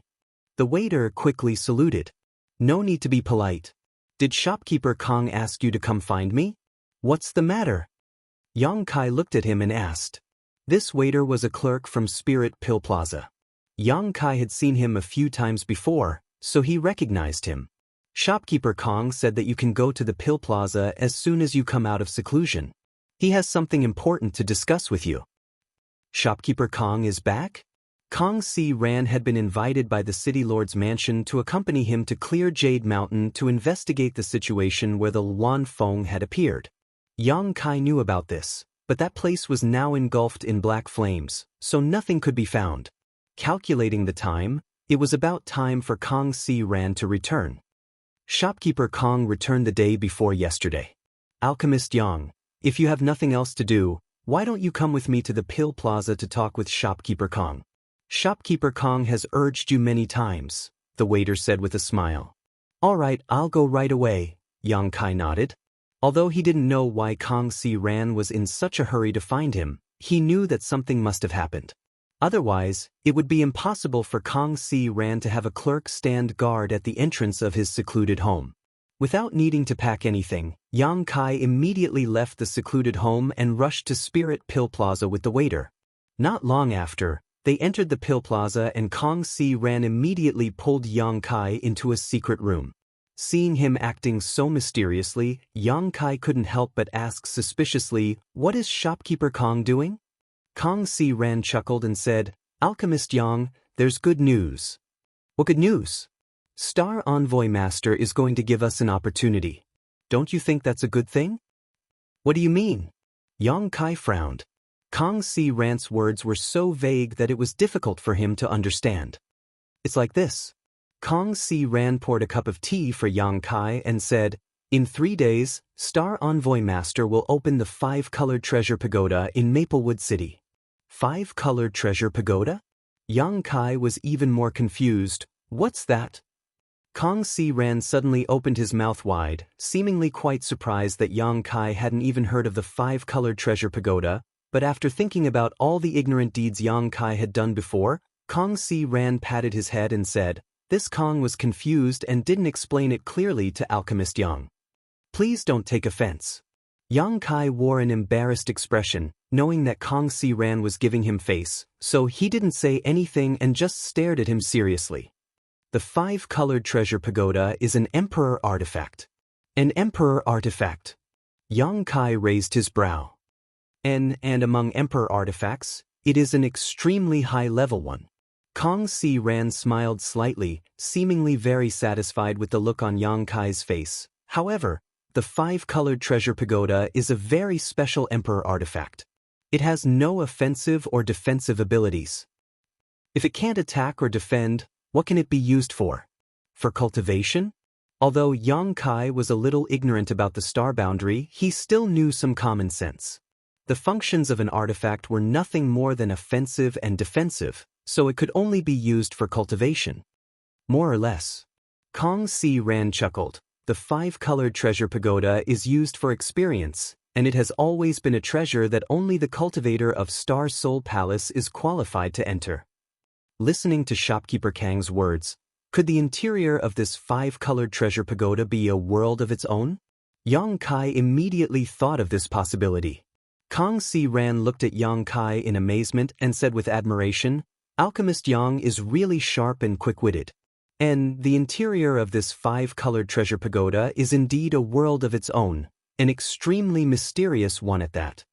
The waiter quickly saluted. "No need to be polite. Did shopkeeper Kong ask you to come find me? What's the matter?" Yang Kai looked at him and asked. This waiter was a clerk from Spirit Pill Plaza. Yang Kai had seen him a few times before, so he recognized him. "Shopkeeper Kong said that you can go to the Pill Plaza as soon as you come out of seclusion. He has something important to discuss with you." Shopkeeper Kong is back? Kong Si Ran had been invited by the City Lord's mansion to accompany him to Clear Jade Mountain to investigate the situation where the Luan Feng had appeared. Yang Kai knew about this, but that place was now engulfed in black flames, so nothing could be found. Calculating the time, it was about time for Kong Si Ran to return. Shopkeeper Kong returned the day before yesterday. "Alchemist Yang, if you have nothing else to do, why don't you come with me to the Pill Plaza to talk with Shopkeeper Kong? Shopkeeper Kong has urged you many times," the waiter said with a smile. "All right, I'll go right away," Yang Kai nodded. Although he didn't know why Kong Si Ran was in such a hurry to find him, he knew that something must have happened. Otherwise, it would be impossible for Kong Si Ran to have a clerk stand guard at the entrance of his secluded home. Without needing to pack anything, Yang Kai immediately left the secluded home and rushed to Spirit Pill Plaza with the waiter. Not long after, they entered the Pill Plaza and Kong Si Ran immediately pulled Yang Kai into a secret room. Seeing him acting so mysteriously, Yang Kai couldn't help but ask suspiciously, "What is Shopkeeper Kong doing?" Kong Si Ran chuckled and said, "Alchemist Yang, there's good news." "What good news?" "Star Envoy Master is going to give us an opportunity. Don't you think that's a good thing?" "What do you mean?" Yang Kai frowned. Kong Si Ran's words were so vague that it was difficult for him to understand. "It's like this." Kong Si Ran poured a cup of tea for Yang Kai and said, "In 3 days, Star Envoy Master will open the 5-colored treasure pagoda in Maplewood City." 5-colored treasure pagoda? Yang Kai was even more confused. "What's that?" Kong Si Ran suddenly opened his mouth wide, seemingly quite surprised that Yang Kai hadn't even heard of the 5-colored treasure pagoda, but after thinking about all the ignorant deeds Yang Kai had done before, Kong Si Ran patted his head and said, "This Kong was confused and didn't explain it clearly to Alchemist Yang. Please don't take offense." Yang Kai wore an embarrassed expression, knowing that Kong Si Ran was giving him face, so he didn't say anything and just stared at him seriously. "The 5-colored treasure pagoda is an emperor artifact." "An emperor artifact?" Yang Kai raised his brow. And among emperor artifacts, it is an extremely high-level one." Kong Si Ran smiled slightly, seemingly very satisfied with the look on Yang Kai's face. "However, the 5-colored treasure pagoda is a very special emperor artifact. It has no offensive or defensive abilities. If it can't attack or defend, what can it be used for? For cultivation?" Although Yang Kai was a little ignorant about the star boundary, he still knew some common sense. The functions of an artifact were nothing more than offensive and defensive, so it could only be used for cultivation. More or less. Kong Si Ran chuckled. "The 5-colored treasure pagoda is used for experience, and it has always been a treasure that only the cultivator of Star Soul Palace is qualified to enter." Listening to Shopkeeper Kang's words, could the interior of this 5-colored treasure pagoda be a world of its own? Yang Kai immediately thought of this possibility. Kong Si Ran looked at Yang Kai in amazement and said with admiration, "Alchemist Yang is really sharp and quick-witted. And the interior of this five-colored treasure pagoda is indeed a world of its own, an extremely mysterious one at that.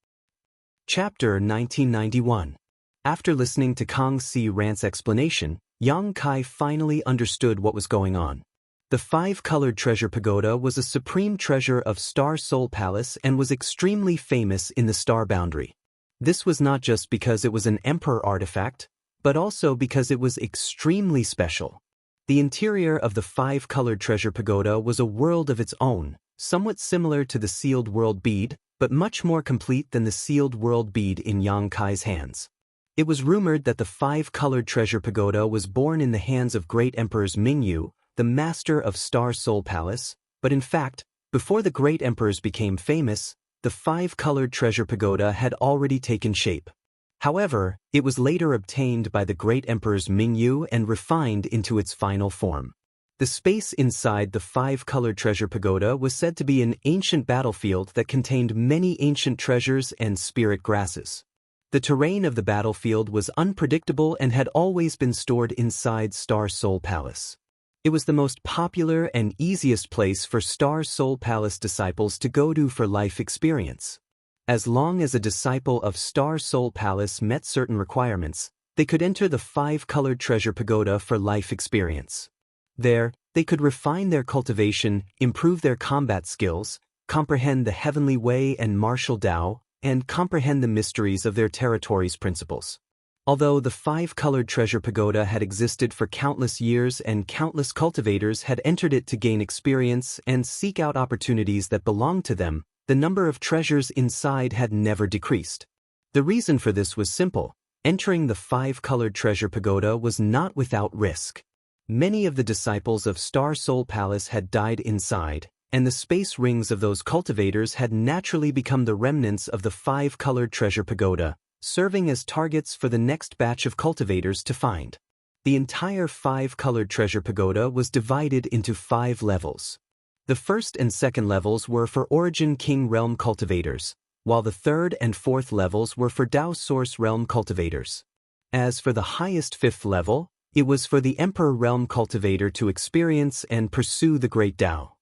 Chapter 1991. After listening to Kang Si-ran's explanation, Yang Kai finally understood what was going on. The five-colored treasure pagoda was a supreme treasure of Star Soul Palace and was extremely famous in the star boundary. This was not just because it was an emperor artifact, but also because it was extremely special. The interior of the five-colored treasure pagoda was a world of its own, somewhat similar to the sealed world bead, but much more complete than the sealed world bead in Yang Kai's hands. It was rumored that the five-colored treasure pagoda was born in the hands of great emperors Mingyu, the master of Star Soul Palace, but in fact, before the great emperors became famous, the five-colored treasure pagoda had already taken shape. However, it was later obtained by the great emperors Mingyu and refined into its final form. The space inside the five-colored treasure pagoda was said to be an ancient battlefield that contained many ancient treasures and spirit grasses. The terrain of the battlefield was unpredictable and had always been stored inside Star Soul Palace. It was the most popular and easiest place for Star Soul Palace disciples to go to for life experience. As long as a disciple of Star Soul Palace met certain requirements, they could enter the five-colored treasure pagoda for life experience. There, they could refine their cultivation, improve their combat skills, comprehend the heavenly way and martial Tao, and comprehend the mysteries of their territory's principles. Although the five-colored treasure pagoda had existed for countless years and countless cultivators had entered it to gain experience and seek out opportunities that belonged to them, the number of treasures inside had never decreased. The reason for this was simple. Entering the five-colored treasure pagoda was not without risk. Many of the disciples of Star Soul Palace had died inside, and the space rings of those cultivators had naturally become the remnants of the five-colored treasure pagoda, serving as targets for the next batch of cultivators to find. The entire five-colored treasure pagoda was divided into 5 levels. The first and second levels were for Origin King Realm cultivators, while the third and fourth levels were for Tao Source Realm cultivators. As for the highest 5th level, it was for the Emperor Realm cultivator to experience and pursue the Great Tao.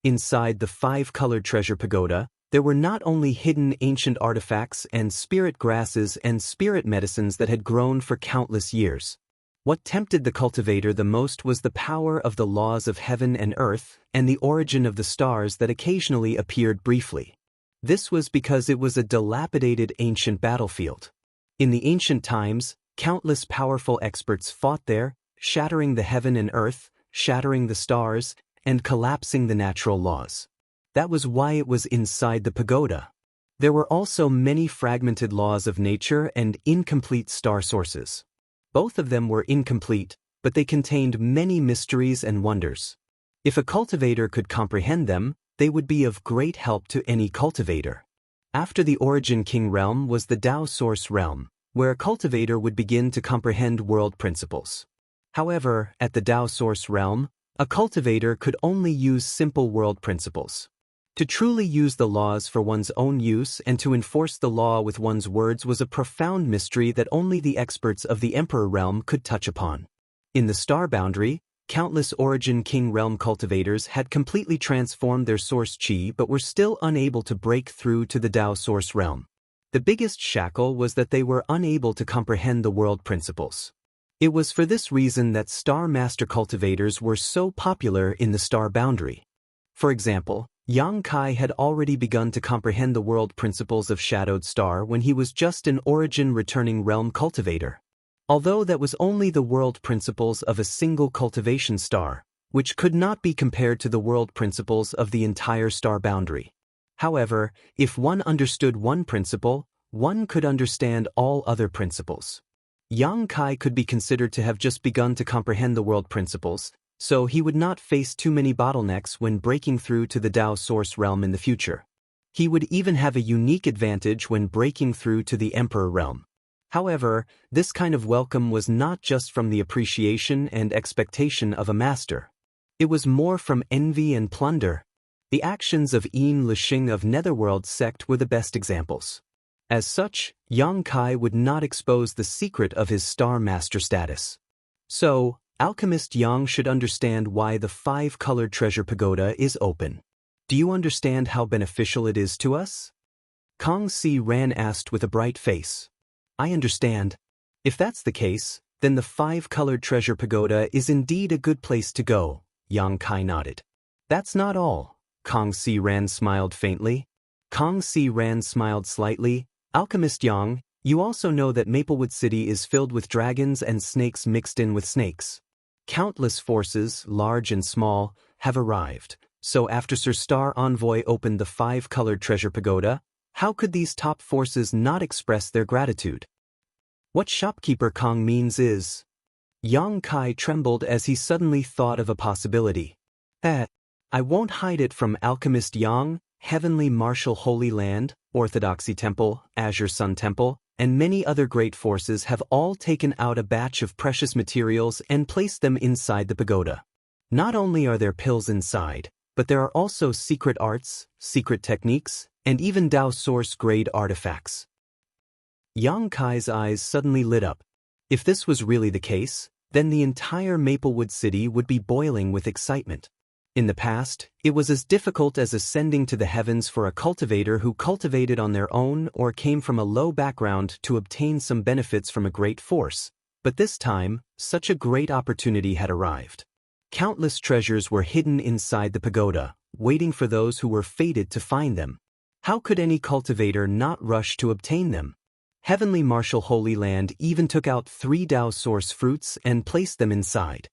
Inside the five-colored treasure pagoda, there were not only hidden ancient artifacts and spirit grasses and spirit medicines that had grown for countless years. What tempted the cultivator the most was the power of the laws of heaven and earth and the origin of the stars that occasionally appeared briefly. This was because it was a dilapidated ancient battlefield. In the ancient times, countless powerful experts fought there, shattering the heaven and earth, shattering the stars, and collapsing the natural laws. That was why it was inside the pagoda. There were also many fragmented laws of nature and incomplete star sources. Both of them were incomplete, but they contained many mysteries and wonders. If a cultivator could comprehend them, they would be of great help to any cultivator. After the Origin King realm was the Tao Source realm, where a cultivator would begin to comprehend world principles. However, at the Tao Source realm, a cultivator could only use simple world principles. To truly use the laws for one's own use and to enforce the law with one's words was a profound mystery that only the experts of the Emperor realm could touch upon. In the star boundary, countless Origin King realm cultivators had completely transformed their source chi but were still unable to break through to the Tao Source realm. The biggest shackle was that they were unable to comprehend the world principles. It was for this reason that Star Master cultivators were so popular in the star boundary. For example, Yang Kai had already begun to comprehend the world principles of Shadowed Star when he was just an Origin Returning Realm cultivator. Although that was only the world principles of a single cultivation star, which could not be compared to the world principles of the entire star boundary. However, if one understood one principle, one could understand all other principles. Yang Kai could be considered to have just begun to comprehend the world principles, so he would not face too many bottlenecks when breaking through to the Tao Source realm in the future. He would even have a unique advantage when breaking through to the Emperor realm. However, this kind of welcome was not just from the appreciation and expectation of a master. It was more from envy and plunder. The actions of Yin Lixing of Netherworld sect were the best examples. As such, Yang Kai would not expose the secret of his Star Master status. So, Alchemist Yang should understand why the 5-colored treasure pagoda is open. Do you understand how beneficial it is to us? Kong Si Ran asked with a bright face. I understand. If that's the case, then the 5-colored treasure pagoda is indeed a good place to go, Yang Kai nodded. That's not all, Kong Si Ran smiled faintly. Kong Si Ran smiled slightly. Alchemist Yang, you also know that Maplewood City is filled with dragons and snakes mixed in with snakes. Countless forces, large and small, have arrived. So after Sir Star Envoy opened the 5-colored treasure pagoda, how could these top forces not express their gratitude? What shopkeeper Kong means is... Yang Kai trembled as he suddenly thought of a possibility. I won't hide it from Alchemist Yang, Heavenly Martial Holy Land, Orthodoxy Temple, Azure Sun Temple, and many other great forces have all taken out a batch of precious materials and placed them inside the pagoda. Not only are there pills inside, but there are also secret arts, secret techniques, and even Dao Source-grade artifacts. Yang Kai's eyes suddenly lit up. If this was really the case, then the entire Maplewood City would be boiling with excitement. In the past, it was as difficult as ascending to the heavens for a cultivator who cultivated on their own or came from a low background to obtain some benefits from a great force. But this time, such a great opportunity had arrived. Countless treasures were hidden inside the pagoda, waiting for those who were fated to find them. How could any cultivator not rush to obtain them? Heavenly Martial Holy Land even took out 3 Dao Source fruits and placed them inside.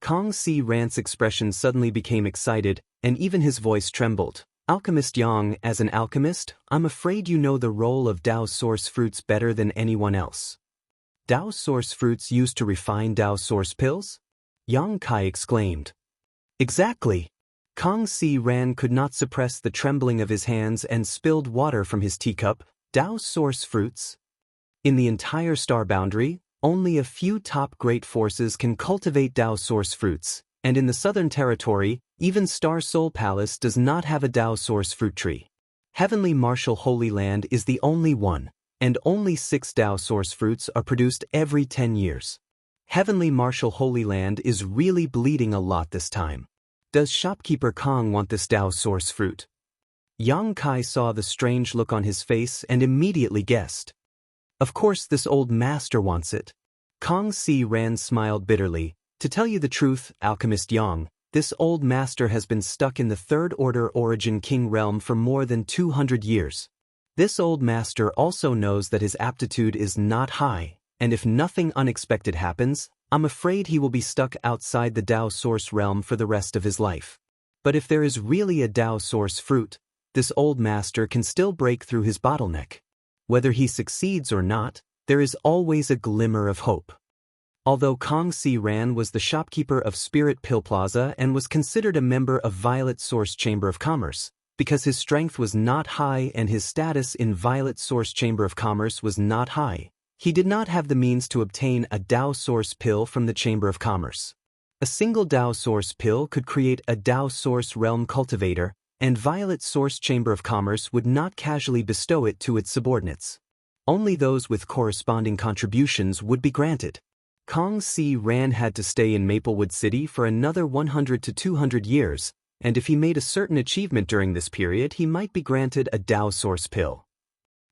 Kong Si Ran's expression suddenly became excited, and even his voice trembled. Alchemist Yang, as an alchemist, I'm afraid you know the role of Dao Source fruits better than anyone else. Dao Source fruits used to refine Dao Source pills? Yang Kai exclaimed. Exactly. Kong Si Ran could not suppress the trembling of his hands and spilled water from his teacup. Dao Source fruits? In the entire star boundary, only a few top great forces can cultivate Dao Source fruits, and in the Southern Territory, even Star Soul Palace does not have a Dao Source fruit tree. Heavenly Martial Holy Land is the only one, and only 6 Dao Source fruits are produced every 10 years. Heavenly Martial Holy Land is really bleeding a lot this time. Does shopkeeper Kong want this Dao Source fruit? Yang Kai saw the strange look on his face and immediately guessed. Of course this old master wants it. Kong Si Ran smiled bitterly. To tell you the truth, Alchemist Yang, this old master has been stuck in the Third Order Origin King realm for more than 200 years. This old master also knows that his aptitude is not high, and if nothing unexpected happens, I'm afraid he will be stuck outside the Dao Source realm for the rest of his life. But if there is really a Dao Source fruit, this old master can still break through his bottleneck. Whether he succeeds or not, there is always a glimmer of hope. Although Kong Si Ran was the shopkeeper of Spirit Pill Plaza and was considered a member of Violet Source Chamber of Commerce, because his strength was not high and his status in Violet Source Chamber of Commerce was not high, he did not have the means to obtain a Dao Source pill from the Chamber of Commerce. A single Dao Source pill could create a Dao Source realm cultivator, and Violet Source Chamber of Commerce would not casually bestow it to its subordinates. Only those with corresponding contributions would be granted. Kong Si Ran had to stay in Maplewood City for another 100 to 200 years, and if he made a certain achievement during this period, he might be granted a Dao Source pill.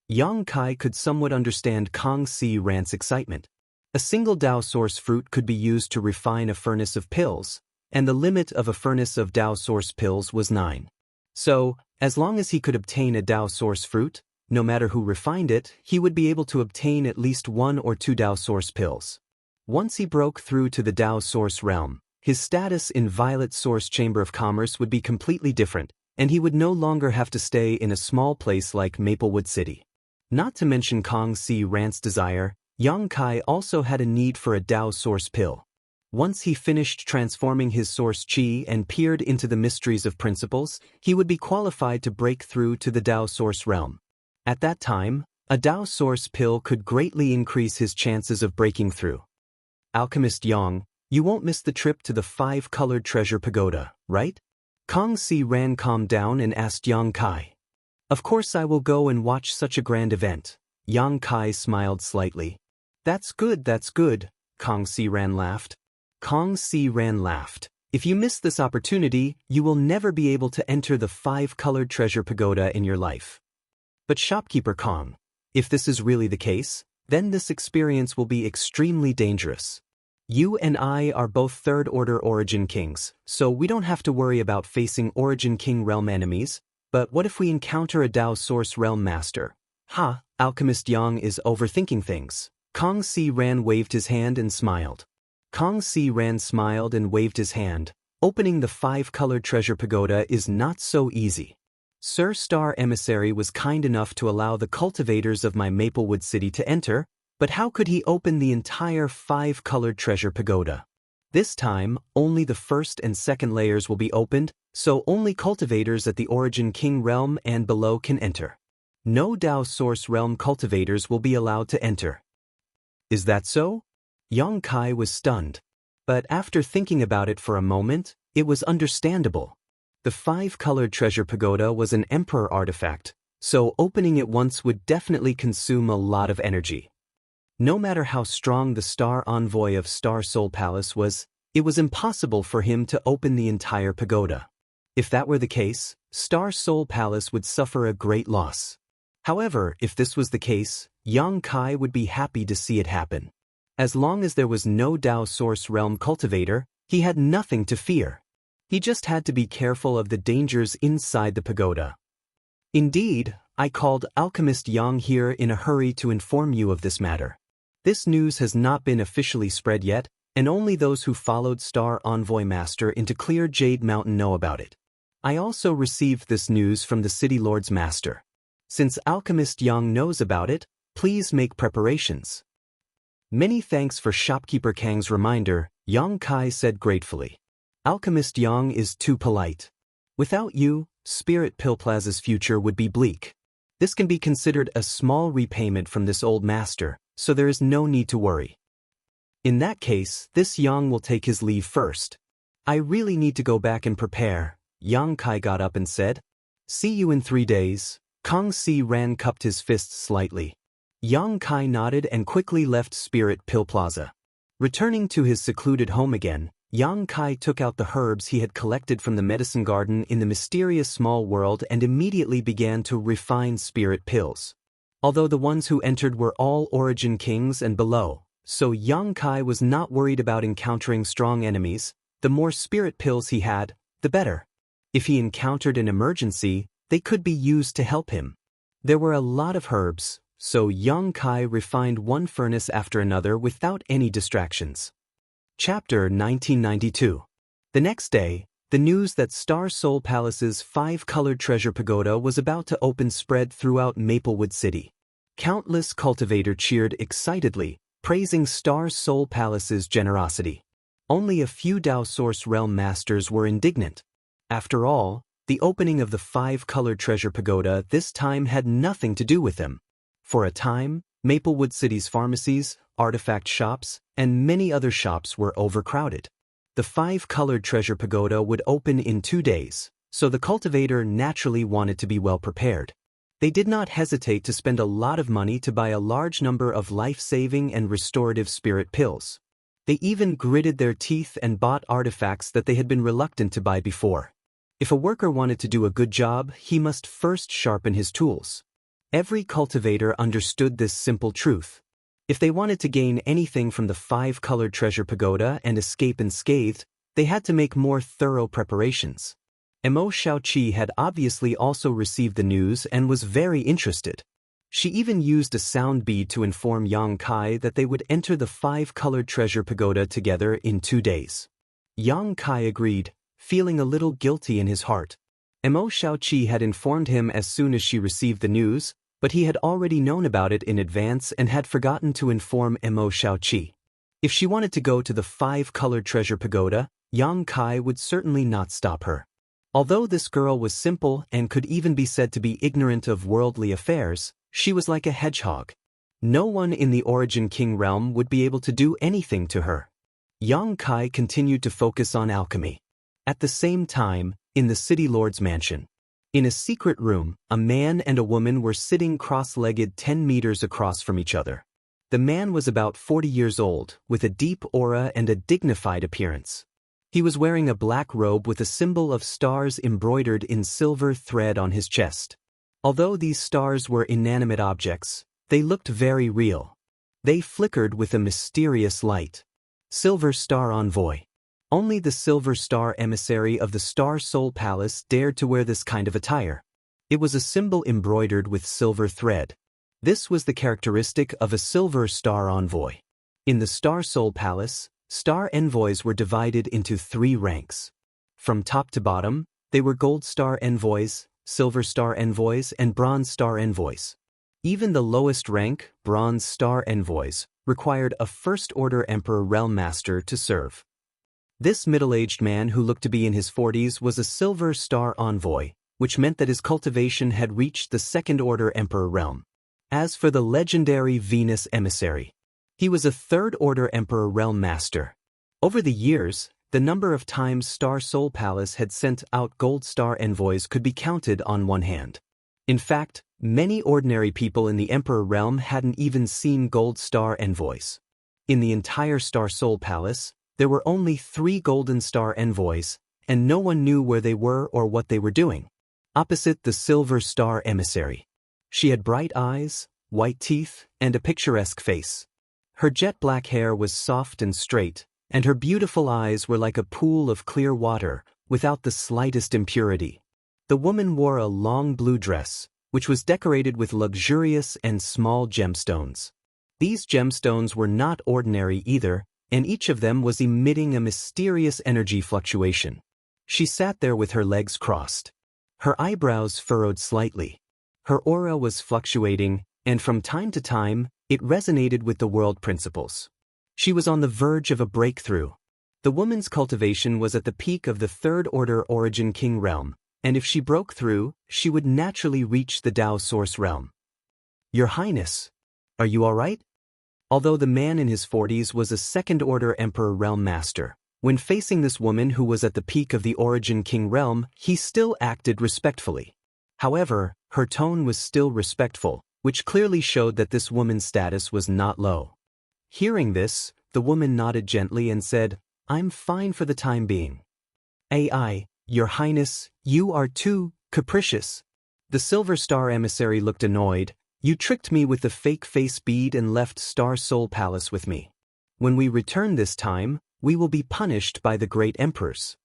Yang Kai could somewhat understand Kong Si Ran's excitement. A single Dao Source fruit could be used to refine a furnace of pills, and the limit of a furnace of Dao Source pills was 9. So, as long as he could obtain a Dao Source fruit, no matter who refined it, he would be able to obtain at least 1 or 2 Dao Source pills. Once he broke through to the Dao Source realm, his status in Violet Source Chamber of Commerce would be completely different, and he would no longer have to stay in a small place like Maplewood City. Not to mention Kong Si Ran's desire, Yang Kai also had a need for a Dao Source pill. Once he finished transforming his Source Qi and peered into the mysteries of principles, he would be qualified to break through to the Dao Source realm. At that time, a Dao Source pill could greatly increase his chances of breaking through. Alchemist Yang, you won't miss the trip to the 5-colored treasure pagoda, right? Kong Si Ran calmed down and asked Yang Kai. Of course I will go and watch such a grand event. Yang Kai smiled slightly. That's good, Kong Si Ran laughed. Kong Si Ran laughed. If you miss this opportunity, you will never be able to enter the 5-colored treasure pagoda in your life. But shopkeeper Kong, if this is really the case, then this experience will be extremely dangerous. You and I are both third-order Origin Kings, so we don't have to worry about facing Origin King realm enemies, but what if we encounter a Dao Source realm master? Ha, Alchemist Yang is overthinking things. Kong Si Ran waved his hand and smiled. Kong Si Ran smiled and waved his hand. Opening the 5-colored treasure pagoda is not so easy. Sir Star Emissary was kind enough to allow the cultivators of my Maplewood City to enter, but how could he open the entire 5-colored treasure pagoda? This time, only the first and second layers will be opened, so only cultivators at the Origin King realm and below can enter. No Dao Source realm cultivators will be allowed to enter. Is that so? Yang Kai was stunned. But after thinking about it for a moment, it was understandable. The 5-colored treasure pagoda was an emperor artifact, so opening it once would definitely consume a lot of energy. No matter how strong the Star Envoy of Star Soul Palace was, it was impossible for him to open the entire pagoda. If that were the case, Star Soul Palace would suffer a great loss. However, if this was the case, Yang Kai would be happy to see it happen. As long as there was no Dao Source realm cultivator, he had nothing to fear. He just had to be careful of the dangers inside the pagoda. Indeed, I called Alchemist Yang here in a hurry to inform you of this matter. This news has not been officially spread yet, and only those who followed Star Envoy Master into Clear Jade Mountain know about it. I also received this news from the City Lord's Master. Since Alchemist Yang knows about it, please make preparations. Many thanks for Shopkeeper Kang's reminder, Yang Kai said gratefully. Alchemist Yang is too polite. Without you, Spirit Pill Plaza's future would be bleak. This can be considered a small repayment from this old master, so there is no need to worry. In that case, this Yang will take his leave first. I really need to go back and prepare. Yang Kai got up and said. See you in 3 days. Kong Si Ran cupped his fists slightly. Yang Kai nodded and quickly left Spirit Pill Plaza. Returning to his secluded home again, Yang Kai took out the herbs he had collected from the medicine garden in the mysterious small world and immediately began to refine spirit pills. Although the ones who entered were all Origin Kings and below, so Yang Kai was not worried about encountering strong enemies. The more spirit pills he had, the better. If he encountered an emergency, they could be used to help him. There were a lot of herbs, so Yang Kai refined one furnace after another without any distractions. Chapter 1992. The next day, the news that Star Soul Palace's 5-colored treasure pagoda was about to open spread throughout Maplewood City. Countless cultivators cheered excitedly, praising Star Soul Palace's generosity. Only a few Dao Source realm masters were indignant. After all, the opening of the 5-colored treasure pagoda this time had nothing to do with them. For a time, Maplewood City's pharmacies, artifact shops, and many other shops were overcrowded. The 5-colored treasure pagoda would open in 2 days, so the cultivator naturally wanted to be well prepared. They did not hesitate to spend a lot of money to buy a large number of life-saving and restorative spirit pills. They even gritted their teeth and bought artifacts that they had been reluctant to buy before. If a worker wanted to do a good job, he must first sharpen his tools. Every cultivator understood this simple truth. If they wanted to gain anything from the 5-colored treasure pagoda and escape unscathed, they had to make more thorough preparations. Mo Xiaoqi had obviously also received the news and was very interested. She even used a sound bead to inform Yang Kai that they would enter the 5-colored treasure pagoda together in 2 days. Yang Kai agreed, feeling a little guilty in his heart. Mo Xiaoqi had informed him as soon as she received the news, but he had already known about it in advance and had forgotten to inform Mo Xiaoqi. If she wanted to go to the 5-colored treasure pagoda, Yang Kai would certainly not stop her. Although this girl was simple and could even be said to be ignorant of worldly affairs, she was like a hedgehog. No one in the Origin King realm would be able to do anything to her. Yang Kai continued to focus on alchemy. At the same time, in the City Lord's mansion, in a secret room, a man and a woman were sitting cross-legged 10 meters across from each other. The man was about 40 years old, with a deep aura and a dignified appearance. He was wearing a black robe with a symbol of stars embroidered in silver thread on his chest. Although these stars were inanimate objects, they looked very real. They flickered with a mysterious light. Silver Star Envoy. Only the Silver Star emissary of the Star Soul Palace dared to wear this kind of attire. It was a symbol embroidered with silver thread. This was the characteristic of a Silver Star Envoy. In the Star Soul Palace, Star Envoys were divided into 3 ranks. From top to bottom, they were Gold Star Envoys, Silver Star Envoys, and Bronze Star Envoys. Even the lowest rank, Bronze Star Envoys, required a First-Order Emperor Realm Master to serve. This middle-aged man who looked to be in his 40s was a Silver Star Envoy, which meant that his cultivation had reached the Second-Order Emperor realm. As for the legendary Venus Emissary, he was a Third-Order Emperor Realm Master. Over the years, the number of times Star Soul Palace had sent out Gold Star Envoys could be counted on one hand. In fact, many ordinary people in the Emperor realm hadn't even seen Gold Star Envoys. In the entire Star Soul Palace, there were only 3 Golden Star Envoys, and no one knew where they were or what they were doing. Opposite the Silver Star Emissary, she had bright eyes, white teeth, and a picturesque face. Her jet black hair was soft and straight, and her beautiful eyes were like a pool of clear water, without the slightest impurity. The woman wore a long blue dress, which was decorated with luxurious and small gemstones. These gemstones were not ordinary either, and each of them was emitting a mysterious energy fluctuation. She sat there with her legs crossed. Her eyebrows furrowed slightly. Her aura was fluctuating, and from time to time, it resonated with the world principles. She was on the verge of a breakthrough. The woman's cultivation was at the peak of the Third-Order Origin King realm, and if she broke through, she would naturally reach the Tao Source realm. Your Highness, are you all right? Although the man in his 40s was a Second-Order Emperor Realm Master, when facing this woman who was at the peak of the Origin King realm, he still acted respectfully. However, her tone was still respectful, which clearly showed that this woman's status was not low. Hearing this, the woman nodded gently and said, "I'm fine for the time being." Your Highness, you are too capricious." The Silver Star Emissary looked annoyed. "You tricked me with the fake face bead and left Star Soul Palace with me. When we return this time, we will be punished by the great emperors."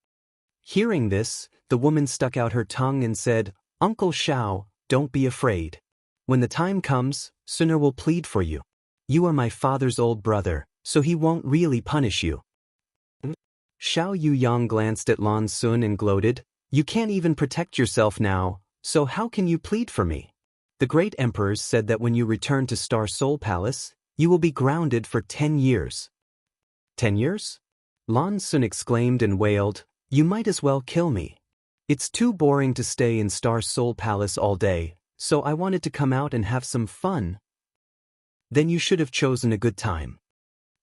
Hearing this, the woman stuck out her tongue and said, "Uncle Shao, don't be afraid. When the time comes, Sun'er will plead for you. You are my father's old brother, so he won't really punish you." Xiao Yuyang glanced at Lan Sun and gloated, "You can't even protect yourself now, so how can you plead for me? The great emperors said that when you return to Star Soul Palace, you will be grounded for 10 years. 10 years? Lan Sun exclaimed and wailed, "You might as well kill me. It's too boring to stay in Star Soul Palace all day, so I wanted to come out and have some fun." "Then you should have chosen a good time."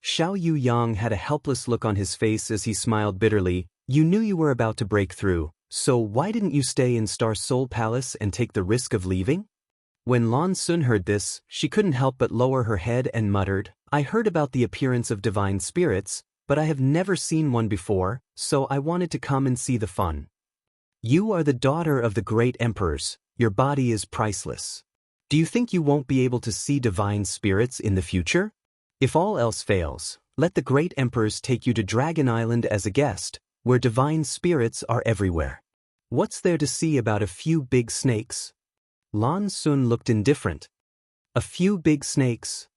Xiao Yuyang had a helpless look on his face as he smiled bitterly. "You knew you were about to break through, so why didn't you stay in Star Soul Palace and take the risk of leaving?" When Lan Sun heard this, she couldn't help but lower her head and muttered, "I heard about the appearance of divine spirits, but I have never seen one before, so I wanted to come and see the fun." "You are the daughter of the great emperors. Your body is priceless. Do you think you won't be able to see divine spirits in the future? If all else fails, let the great emperors take you to Dragon Island as a guest, where divine spirits are everywhere. What's there to see about a few big snakes?" Lan Sun looked indifferent. "A few big snakes?"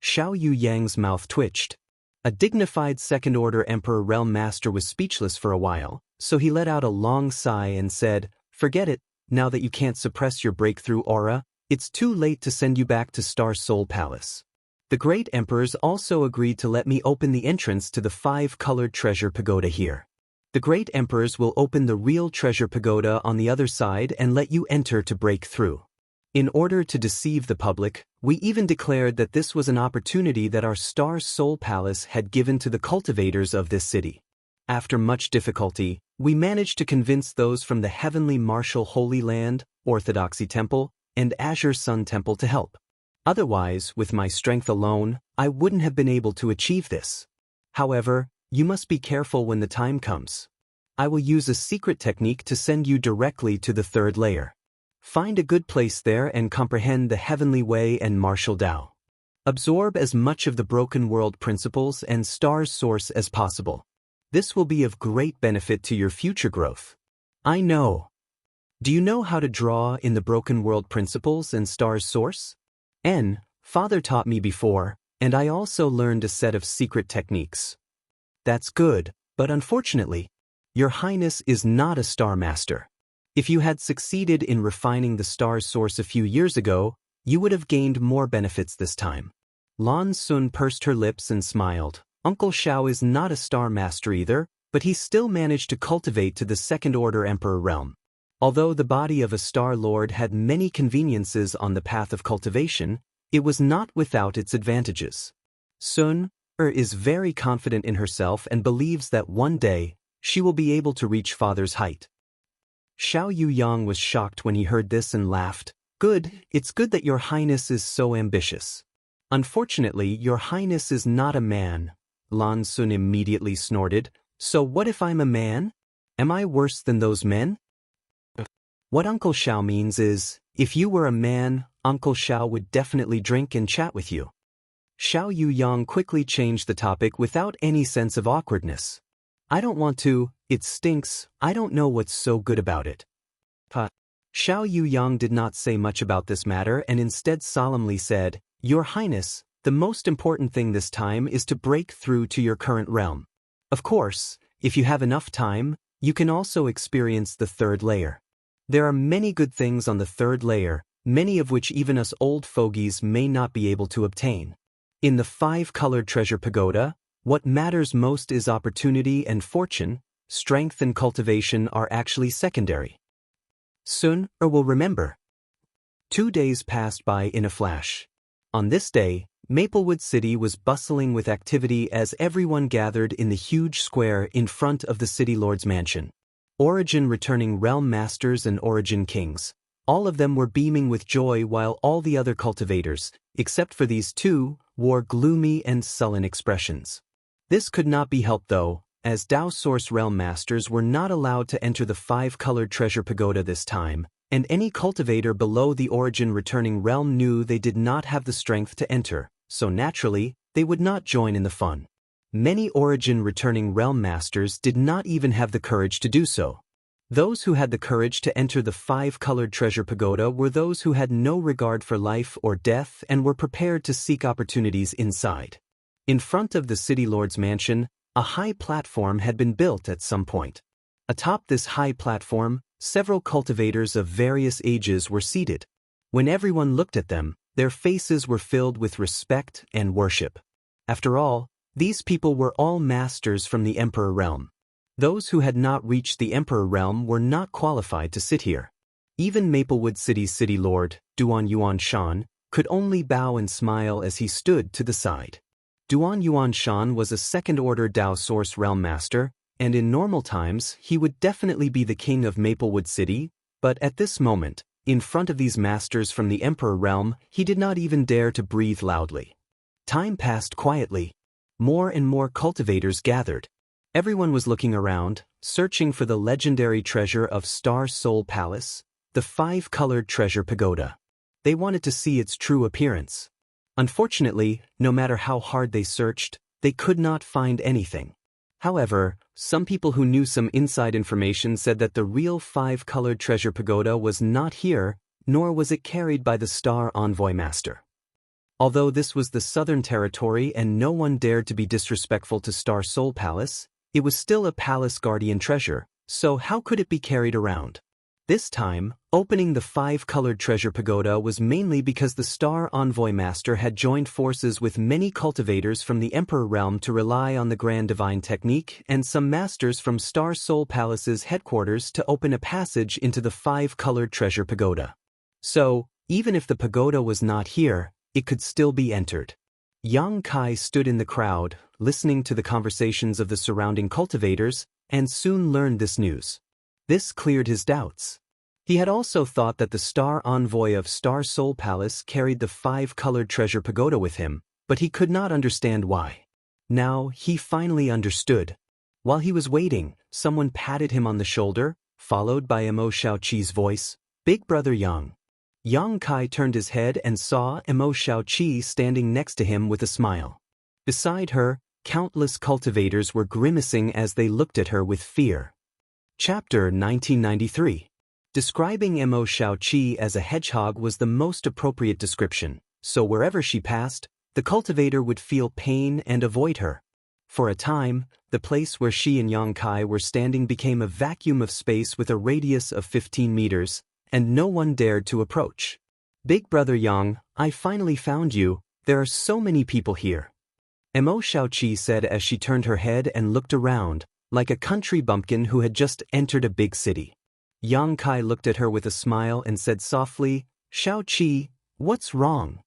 Xiao Yuyang's mouth twitched. A dignified Second-Order Emperor Realm Master was speechless for a while, so he let out a long sigh and said, "Forget it, now that you can't suppress your breakthrough aura, it's too late to send you back to Star Soul Palace. The great emperors also agreed to let me open the entrance to the 5-colored treasure pagoda here. The great emperors will open the real treasure pagoda on the other side and let you enter to break through. In order to deceive the public, we even declared that this was an opportunity that our Star Soul Palace had given to the cultivators of this city. After much difficulty, we managed to convince those from the Heavenly Martial Holy Land, Orthodoxy Temple, and Azure Sun Temple to help. Otherwise, with my strength alone, I wouldn't have been able to achieve this. However, you must be careful when the time comes. I will use a secret technique to send you directly to the third layer. Find a good place there and comprehend the heavenly way and martial Tao. Absorb as much of the broken world principles and star's source as possible. This will be of great benefit to your future growth. I know. Do you know how to draw in the broken world principles and star's source? Father taught me before, and I also learned a set of secret techniques. That's good, but unfortunately, Your Highness is not a star master. If you had succeeded in refining the star's source a few years ago, you would have gained more benefits this time. Lan Sun pursed her lips and smiled. Uncle Shao is not a star master either, but he still managed to cultivate to the second-order emperor realm. Although the body of a star lord had many conveniences on the path of cultivation, it was not without its advantages. Sun is very confident in herself and believes that one day, she will be able to reach father's height. Xiao Yuyang was shocked when he heard this and laughed. Good, it's good that Your Highness is so ambitious. Unfortunately, Your Highness is not a man. Lan Sun immediately snorted. So what if I'm a man? Am I worse than those men? What Uncle Xiao means is, if you were a man, Uncle Xiao would definitely drink and chat with you. Xiao Yuyang quickly changed the topic without any sense of awkwardness. I don't want to, it stinks, I don't know what's so good about it. Xiao Yuyang did not say much about this matter and instead solemnly said, Your Highness, the most important thing this time is to break through to your current realm. Of course, if you have enough time, you can also experience the third layer. There are many good things on the third layer, many of which even us old fogies may not be able to obtain. In the 5-colored treasure pagoda, what matters most is opportunity and fortune, strength and cultivation are actually secondary. Sun will remember. 2 days passed by in a flash. On this day, Maplewood City was bustling with activity as everyone gathered in the huge square in front of the City Lord's mansion. Origin returning realm masters and Origin kings. All of them were beaming with joy while all the other cultivators, except for these two, wore gloomy and sullen expressions. This could not be helped though, as Dao Source realm masters were not allowed to enter the 5-colored treasure pagoda this time, and any cultivator below the Origin returning realm knew they did not have the strength to enter, so naturally, they would not join in the fun. Many Origin returning realm masters did not even have the courage to do so. Those who had the courage to enter the 5-colored treasure pagoda were those who had no regard for life or death and were prepared to seek opportunities inside. In front of the City Lord's mansion, a high platform had been built at some point. Atop this high platform, several cultivators of various ages were seated. When everyone looked at them, their faces were filled with respect and worship. After all, these people were all masters from the Emperor realm. Those who had not reached the Emperor realm were not qualified to sit here. Even Maplewood City's City Lord, Duan Yuan Shan, could only bow and smile as he stood to the side. Duan Yuan Shan was a second-order Dao Source realm master, and in normal times he would definitely be the king of Maplewood City, but at this moment, in front of these masters from the Emperor realm, he did not even dare to breathe loudly. Time passed quietly. More and more cultivators gathered. Everyone was looking around, searching for the legendary treasure of Star Soul Palace, the 5-colored treasure pagoda. They wanted to see its true appearance. Unfortunately, no matter how hard they searched, they could not find anything. However, some people who knew some inside information said that the real 5-colored treasure pagoda was not here, nor was it carried by the Star Envoy Master. Although this was the Southern Territory and no one dared to be disrespectful to Star Soul Palace, it was still a palace guardian treasure, so how could it be carried around? This time, opening the 5-colored treasure pagoda was mainly because the Star Envoy Master had joined forces with many cultivators from the Emperor realm to rely on the Grand Divine Technique and some masters from Star Soul Palace's headquarters to open a passage into the 5-colored treasure pagoda. So, even if the pagoda was not here, it could still be entered. Yang Kai stood in the crowd, listening to the conversations of the surrounding cultivators, and soon learned this news. This cleared his doubts. He had also thought that the Star Envoy of Star Soul Palace carried the 5-colored treasure pagoda with him, but he could not understand why. Now, he finally understood. While he was waiting, someone patted him on the shoulder, followed by Emo Xiaoqi's voice, "Big Brother Yang." Yang Kai turned his head and saw Emo Xiaoqi standing next to him with a smile. Beside her, countless cultivators were grimacing as they looked at her with fear. Chapter 1993. Describing Emo Xiaoqi as a hedgehog was the most appropriate description, so wherever she passed, the cultivator would feel pain and avoid her. For a time, the place where she and Yang Kai were standing became a vacuum of space with a radius of 15 meters, and no one dared to approach. "Big Brother Yang, I finally found you. There are so many people here," Emo Xiaoqi said as she turned her head and looked around, like a country bumpkin who had just entered a big city. Yang Kai looked at her with a smile and said softly, "Xiaoqi, what's wrong?"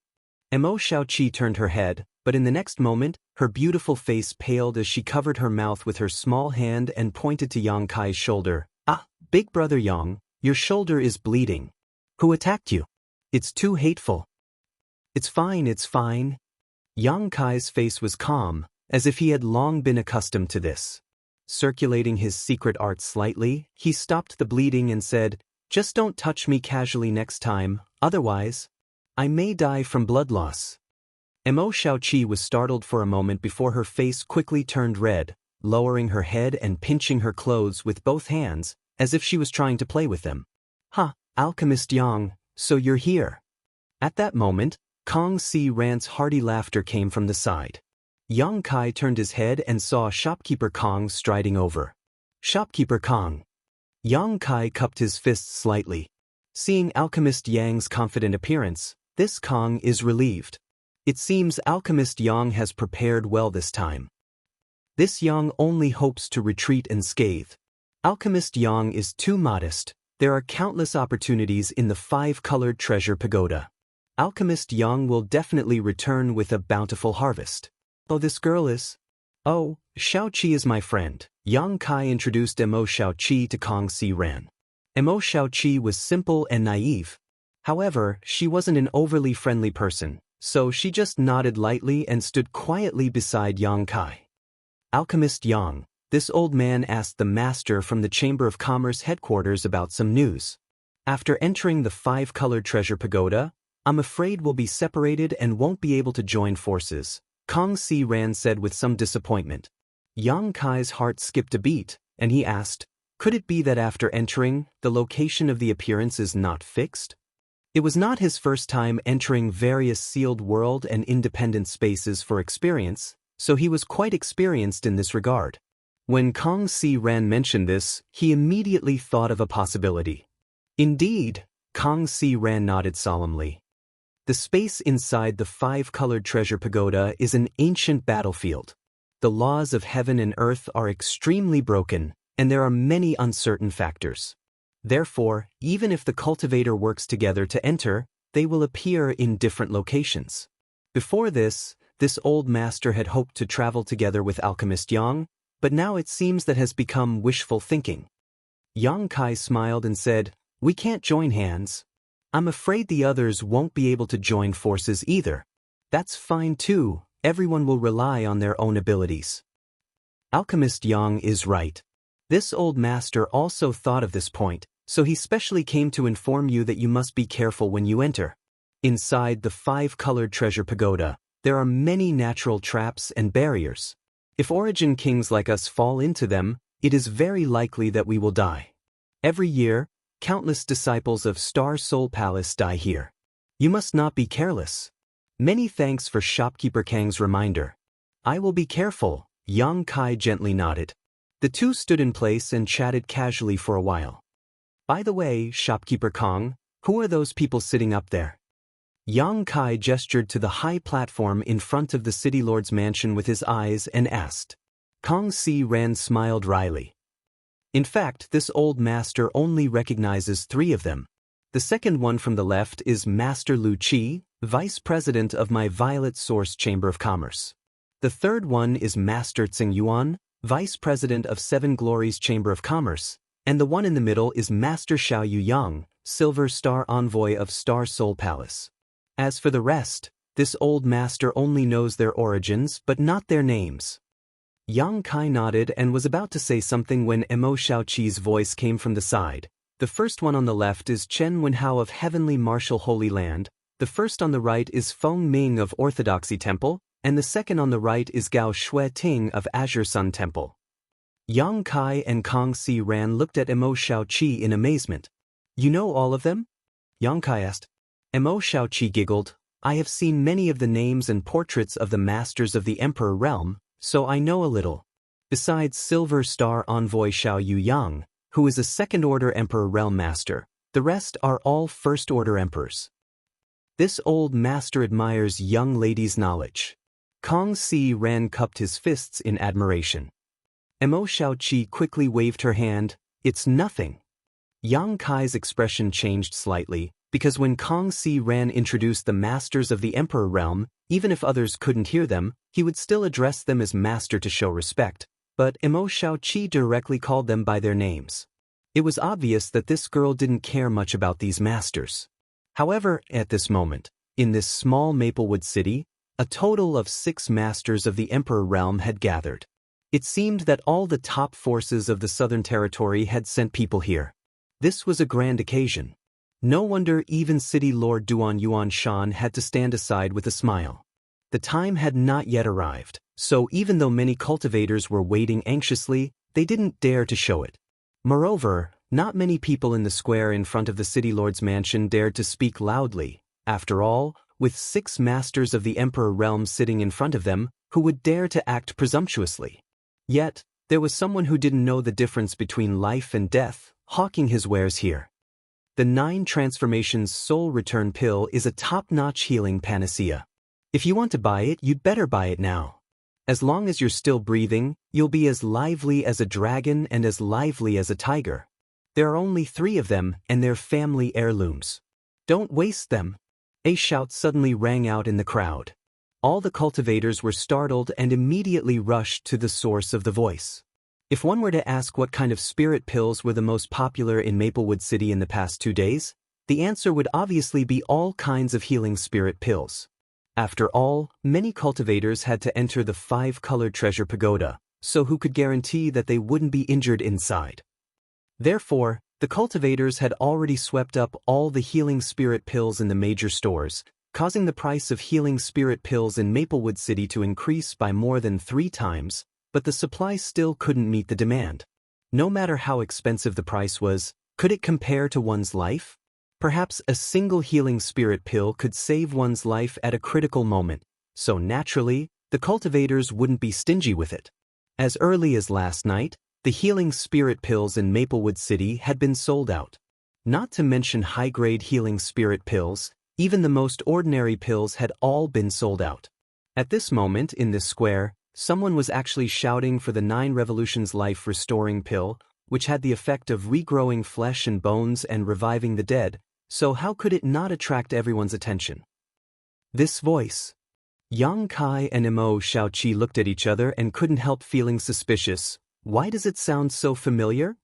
Emo Xiaoqi turned her head, but in the next moment, her beautiful face paled as she covered her mouth with her small hand and pointed to Yang Kai's shoulder. "Ah, Big Brother Yang, your shoulder is bleeding. Who attacked you? It's too hateful." It's fine. Yang Kai's face was calm, as if he had long been accustomed to this. Circulating his secret art slightly, he stopped the bleeding and said, "Just don't touch me casually next time, otherwise, I may die from blood loss." Emo Xiaoqi was startled for a moment before her face quickly turned red, lowering her head and pinching her clothes with both hands, as if she was trying to play with them. "Ha, Alchemist Yang, so you're here." At that moment, Kong Si Ran's hearty laughter came from the side. Yang Kai turned his head and saw Shopkeeper Kong striding over. "Shopkeeper Kong." Yang Kai cupped his fists slightly. Seeing Alchemist Yang's confident appearance, this Kong is relieved. It seems Alchemist Yang has prepared well this time. This Yang only hopes to retreat unscathed. Alchemist Yang is too modest. There are countless opportunities in the 5-colored treasure pagoda. Alchemist Yang will definitely return with a bountiful harvest. "Oh, this girl is..." "Oh, Xiaoqi is my friend." Yang Kai introduced Emo Xiaoqi to Kong Si Ran. Emo Xiaoqi was simple and naive. However, she wasn't an overly friendly person, so she just nodded lightly and stood quietly beside Yang Kai. "Alchemist Yang," this old man asked the master from the Chamber of Commerce headquarters about some news. "After entering the 5-colored treasure pagoda, I'm afraid we'll be separated and won't be able to join forces," Kong Si Ran said with some disappointment. Yang Kai's heart skipped a beat, and he asked, "Could it be that after entering, the location of the appearance is not fixed?" It was not his first time entering various sealed world and independent spaces for experience, so he was quite experienced in this regard. When Kong Si Ran mentioned this, he immediately thought of a possibility. "Indeed," Kong Si Ran nodded solemnly. "The space inside the 5-colored treasure pagoda is an ancient battlefield. The laws of heaven and earth are extremely broken, and there are many uncertain factors. Therefore, even if the cultivator works together to enter, they will appear in different locations." Before this old master had hoped to travel together with Alchemist Yang, but now it seems that has become wishful thinking. Yang Kai smiled and said, "We can't join hands. I'm afraid the others won't be able to join forces either. That's fine too, everyone will rely on their own abilities." Alchemist Yang is right. This old master also thought of this point, so he specially came to inform you that you must be careful when you enter. Inside the 5-colored treasure pagoda, there are many natural traps and barriers. If origin kings like us fall into them, it is very likely that we will die. Every year, countless disciples of Star Soul Palace die here. You must not be careless. Many thanks for Shopkeeper Kang's reminder. "I will be careful," Yang Kai gently nodded. The two stood in place and chatted casually for a while. "By the way, Shopkeeper Kong, who are those people sitting up there?" Yang Kai gestured to the high platform in front of the city lord's mansion with his eyes and asked. Kong Si Ran smiled wryly. In fact, this old master only recognizes 3 of them. The second one from the left is Master Lu Qi, Vice President of my Violet Source Chamber of Commerce. The third one is Master Tsing Yuan, Vice President of 7 Glories Chamber of Commerce, and the one in the middle is Master Xiao Yu Yang, Silver Star Envoy of Star Soul Palace. As for the rest, This old master only knows their origins but not their names. Yang Kai nodded and was about to say something when Mo Xiaoqi's voice came from the side. The first one on the left is Chen Wenhao of Heavenly Martial Holy Land, the first on the right is Feng Ming of Orthodoxy Temple, and the second on the right is Gao Shui Ting of Azure Sun Temple. Yang Kai and Kong Si Ran looked at Mo Xiaoqi in amazement. You know all of them? Yang Kai asked. Mo Xiaoqi giggled. I have seen many of the names and portraits of the masters of the Emperor realm, so I know a little. Besides Silver Star Envoy Xiao Yang, who is a second-order Emperor realm master, the rest are all first-order emperors. This old master admires young ladies' knowledge. Kong Si Ran cupped his fists in admiration. Mo Xiaoqi quickly waved her hand. It's nothing. Yang Kai's expression changed slightly, because when Kong Si Ran introduced the masters of the Emperor realm, even if others couldn't hear them, he would still address them as master to show respect, but Mo Xiaoqi directly called them by their names. It was obvious that this girl didn't care much about these masters. However, at this moment, in this small Maplewood city, a total of 6 masters of the Emperor realm had gathered. It seemed that all the top forces of the Southern Territory had sent people here. This was a grand occasion. No wonder even City Lord Duan Yuan Shan had to stand aside with a smile. The time had not yet arrived, so even though many cultivators were waiting anxiously, they didn't dare to show it. Moreover, not many people in the square in front of the City Lord's mansion dared to speak loudly. After all, with 6 masters of the Emperor realm sitting in front of them, who would dare to act presumptuously? Yet, there was someone who didn't know the difference between life and death, hawking his wares here. The 9 Transformations Soul Return Pill is a top-notch healing panacea. If you want to buy it, you'd better buy it now. As long as you're still breathing, you'll be as lively as a dragon and as lively as a tiger. There are only 3 of them, and they're family heirlooms. Don't waste them. A shout suddenly rang out in the crowd. All the cultivators were startled and immediately rushed to the source of the voice. If one were to ask what kind of spirit pills were the most popular in Maplewood City in the past 2 days, the answer would obviously be all kinds of healing spirit pills. After all, many cultivators had to enter the 5-colored treasure pagoda, so who could guarantee that they wouldn't be injured inside? Therefore, the cultivators had already swept up all the healing spirit pills in the major stores, causing the price of healing spirit pills in Maplewood City to increase by more than 3 times, but the supply still couldn't meet the demand. No matter how expensive the price was, could it compare to one's life? Perhaps a single healing spirit pill could save one's life at a critical moment, so naturally, the cultivators wouldn't be stingy with it. As early as last night, the healing spirit pills in Maplewood City had been sold out. Not to mention high-grade healing spirit pills, even the most ordinary pills had all been sold out. At this moment in this square, someone was actually shouting for the 9 Revolutions Life Restoring Pill, which had the effect of regrowing flesh and bones and reviving the dead, so how could it not attract everyone's attention? This voice. Yang Kai and Mo Xiaoqi looked at each other and couldn't help feeling suspicious. Why does it sound so familiar?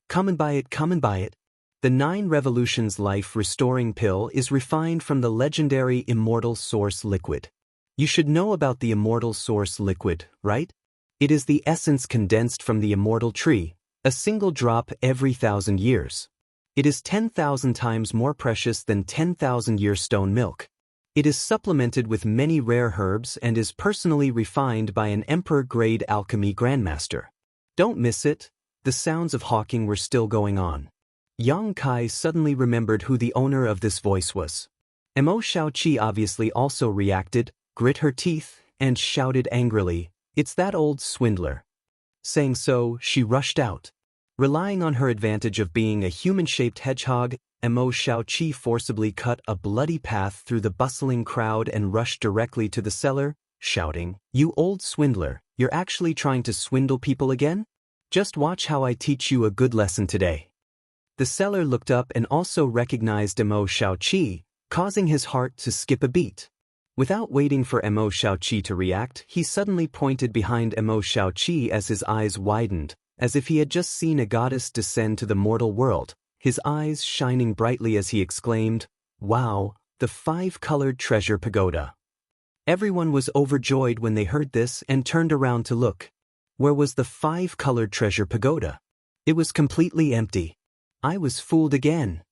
Come and buy it, come and buy it. The 9 Revolutions Life Restoring Pill is refined from the legendary Immortal Source Liquid. You should know about the Immortal Source Liquid, right? It is the essence condensed from the immortal tree, a single drop every 1,000 years. It is 10,000 times more precious than 10,000-year stone milk. It is supplemented with many rare herbs and is personally refined by an emperor-grade alchemy grandmaster. Don't miss it. The sounds of hawking were still going on. Yang Kai suddenly remembered who the owner of this voice was. Mo Xiaoqi obviously also reacted, grit her teeth, and shouted angrily, "It's that old swindler." Saying so, she rushed out. Relying on her advantage of being a human-shaped hedgehog, Mo Xiaoqi forcibly cut a bloody path through the bustling crowd and rushed directly to the cellar, shouting, "You old swindler, you're actually trying to swindle people again? Just watch how I teach you a good lesson today." The seller looked up and also recognized Mo Xiaoqi, causing his heart to skip a beat. Without waiting for Mo Xiaoqi to react, he suddenly pointed behind Mo Xiaoqi as his eyes widened, as if he had just seen a goddess descend to the mortal world, his eyes shining brightly as he exclaimed, "Wow, the 5-colored treasure pagoda. Everyone was overjoyed when they heard this and turned around to look. Where was the 5-colored treasure pagoda? It was completely empty. I was fooled again.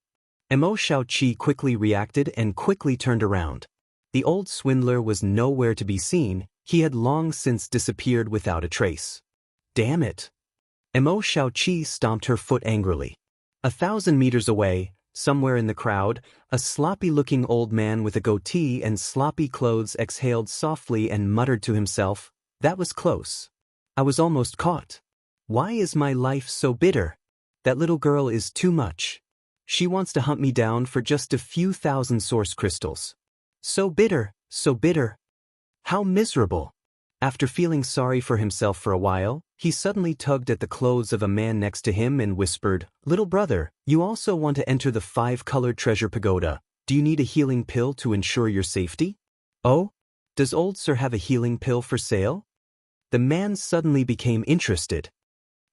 Mo Xiaoqi quickly reacted and quickly turned around. The old swindler was nowhere to be seen. He had long since disappeared without a trace. Damn it! Mo Xiaoqi stomped her foot angrily. 1,000 meters away, somewhere in the crowd, a sloppy-looking old man with a goatee and sloppy clothes exhaled softly and muttered to himself, "That was close. I was almost caught. Why is my life so bitter? That little girl is too much. She wants to hunt me down for just a few thousand source crystals. So bitter, so bitter. How miserable." After feeling sorry for himself for a while, he suddenly tugged at the clothes of a man next to him and whispered, "Little brother, you also want to enter the 5-colored treasure pagoda. Do you need a healing pill to ensure your safety?" "Oh? Does old sir have a healing pill for sale?" The man suddenly became interested.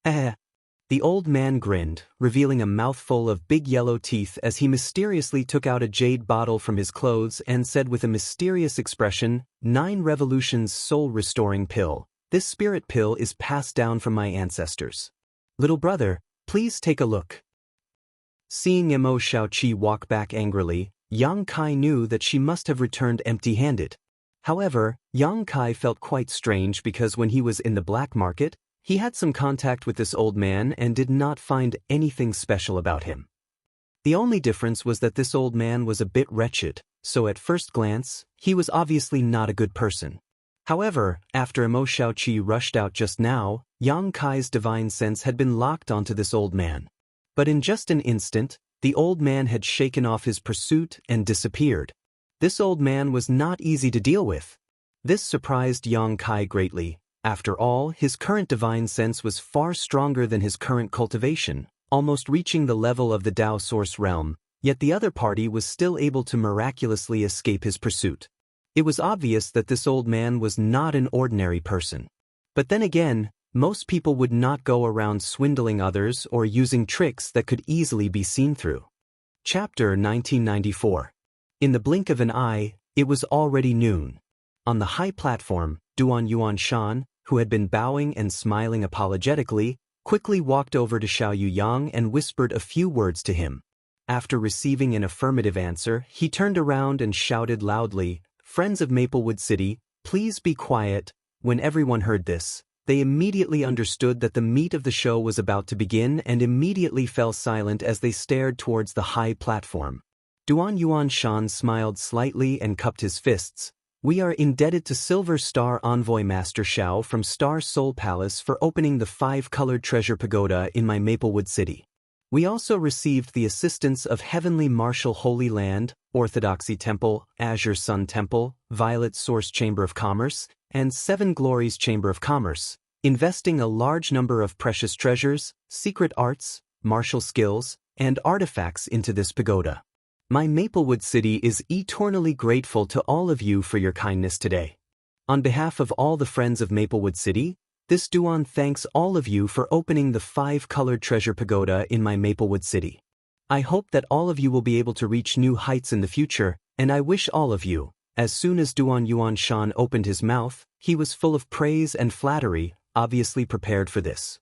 The old man grinned, revealing a mouthful of big yellow teeth as he mysteriously took out a jade bottle from his clothes and said with a mysterious expression, 9 revolutions soul-restoring pill. This spirit pill is passed down from my ancestors. Little brother, please take a look." Seeing Mo Xiaoqi walk back angrily, Yang Kai knew that she must have returned empty-handed. However, Yang Kai felt quite strange because when he was in the black market, he had some contact with this old man and did not find anything special about him. The only difference was that this old man was a bit wretched, so at first glance, he was obviously not a good person. However, after Mo Xiaoqi rushed out just now, Yang Kai's divine sense had been locked onto this old man. But in just an instant, the old man had shaken off his pursuit and disappeared. This old man was not easy to deal with. This surprised Yang Kai greatly. After all, his current divine sense was far stronger than his current cultivation, almost reaching the level of the Dao Source realm, yet the other party was still able to miraculously escape his pursuit. It was obvious that this old man was not an ordinary person. But then again, most people would not go around swindling others or using tricks that could easily be seen through. Chapter 1994. In the blink of an eye, it was already noon. On the high platform, Duan Yuanshan, who had been bowing and smiling apologetically, quickly walked over to Xiao Yuyang and whispered a few words to him. After receiving an affirmative answer, he turned around and shouted loudly, "Friends of Maplewood City, please be quiet." When everyone heard this, they immediately understood that the meat of the show was about to begin and immediately fell silent as they stared towards the high platform. Duan Yuanshan smiled slightly and cupped his fists. "We are indebted to Silver Star Envoy Master Xiao from Star Soul Palace for opening the 5-colored treasure pagoda in my Maplewood City. We also received the assistance of Heavenly Martial Holy Land, Orthodoxy Temple, Azure Sun Temple, Violet Source Chamber of Commerce, and 7 Glories Chamber of Commerce, investing a large number of precious treasures, secret arts, martial skills, and artifacts into this pagoda. My Maplewood City is eternally grateful to all of you for your kindness today. On behalf of all the friends of Maplewood City, this Duan thanks all of you for opening the 5-colored treasure pagoda in my Maplewood City. I hope that all of you will be able to reach new heights in the future, and I wish all of you." As soon as Duan Yuanshan opened his mouth, he was full of praise and flattery, obviously prepared for this.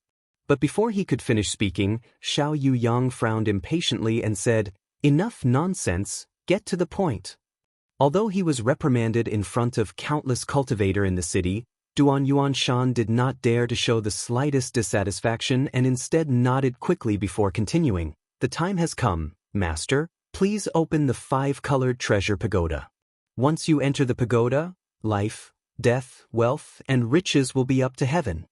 But before he could finish speaking, Xiao Yuyang frowned impatiently and said, "Enough nonsense, get to the point." Although he was reprimanded in front of countless cultivators in the city, Duan Yuanshan did not dare to show the slightest dissatisfaction and instead nodded quickly before continuing. "The time has come, Master. Please open the 5-colored treasure pagoda. Once you enter the pagoda, life, death, wealth, and riches will be up to heaven."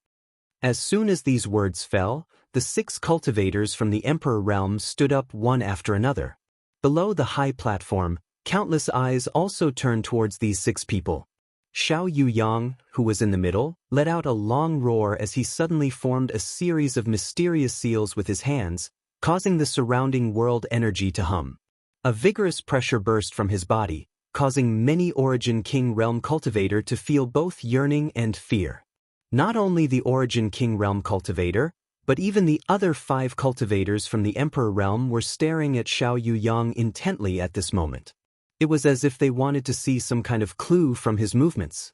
As soon as these words fell, the 6 cultivators from the Emperor realm stood up one after another. Below the high platform, countless eyes also turned towards these 6 people. Xiao Yuyang, who was in the middle, let out a long roar as he suddenly formed a series of mysterious seals with his hands, causing the surrounding world energy to hum. A vigorous pressure burst from his body, causing many Origin King Realm cultivator to feel both yearning and fear. Not only the Origin King Realm cultivator, but even the other 5 cultivators from the Emperor realm were staring at Xiao Yuyang intently at this moment. It was as if they wanted to see some kind of clue from his movements.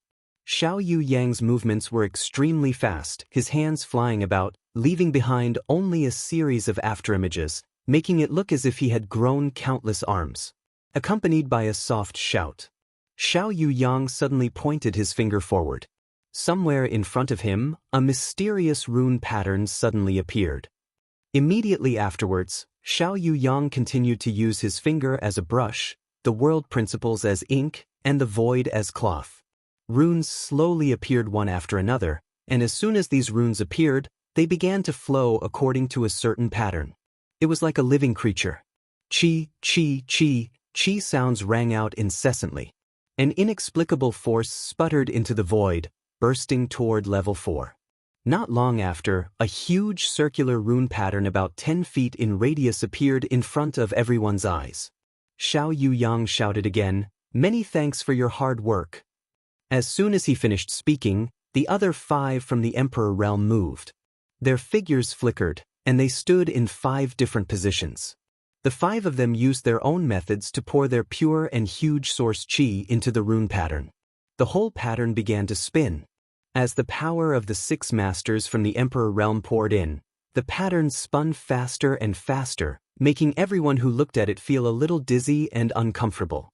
Xiao Yu Yang's movements were extremely fast, his hands flying about, leaving behind only a series of afterimages, making it look as if he had grown countless arms. Accompanied by a soft shout, Xiao Yu Yang suddenly pointed his finger forward. Somewhere in front of him, a mysterious rune pattern suddenly appeared. Immediately afterwards, Xiao Yu Yang continued to use his finger as a brush, the world principles as ink, and the void as cloth. Runes slowly appeared one after another, and as soon as these runes appeared, they began to flow according to a certain pattern. It was like a living creature. Chi, chi, chi, chi sounds rang out incessantly. An inexplicable force sputtered into the void, bursting toward level 4. Not long after, a huge circular rune pattern about 10 feet in radius appeared in front of everyone's eyes. Xiao Yu Yang shouted again, "Many thanks for your hard work." As soon as he finished speaking, the other 5 from the Emperor realm moved. Their figures flickered, and they stood in 5 different positions. The 5 of them used their own methods to pour their pure and huge source qi into the rune pattern. The whole pattern began to spin. As the power of the 6 masters from the Emperor realm poured in, the pattern spun faster and faster, making everyone who looked at it feel a little dizzy and uncomfortable.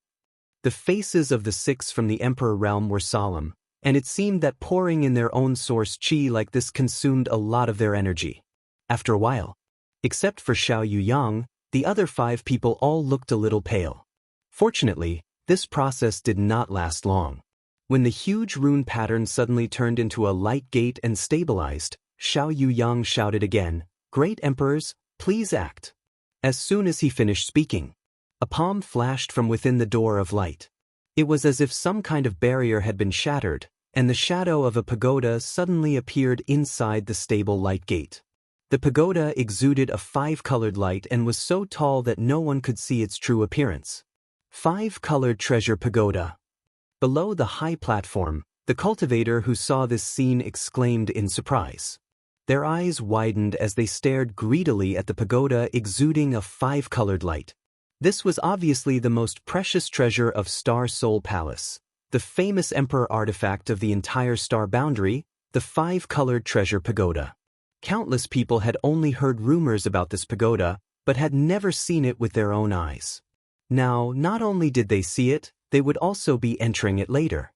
The faces of the 6 from the Emperor realm were solemn, and it seemed that pouring in their own source qi like this consumed a lot of their energy. After a while, except for Xiao Yu Yang, the other 5 people all looked a little pale. Fortunately, this process did not last long. When the huge rune pattern suddenly turned into a light gate and stabilized, Xiao Yu Yang shouted again, "Great Emperors, please act." As soon as he finished speaking, a palm flashed from within the door of light. It was as if some kind of barrier had been shattered, and the shadow of a pagoda suddenly appeared inside the stable light gate. The pagoda exuded a 5-colored light and was so tall that no one could see its true appearance. 5-colored treasure pagoda. Below the high platform, the cultivator who saw this scene exclaimed in surprise. Their eyes widened as they stared greedily at the pagoda exuding a 5-colored light. This was obviously the most precious treasure of Star Soul Palace, the famous emperor artifact of the entire star boundary, the 5-colored treasure pagoda. Countless people had only heard rumors about this pagoda, but had never seen it with their own eyes. Now, not only did they see it, they would also be entering it later.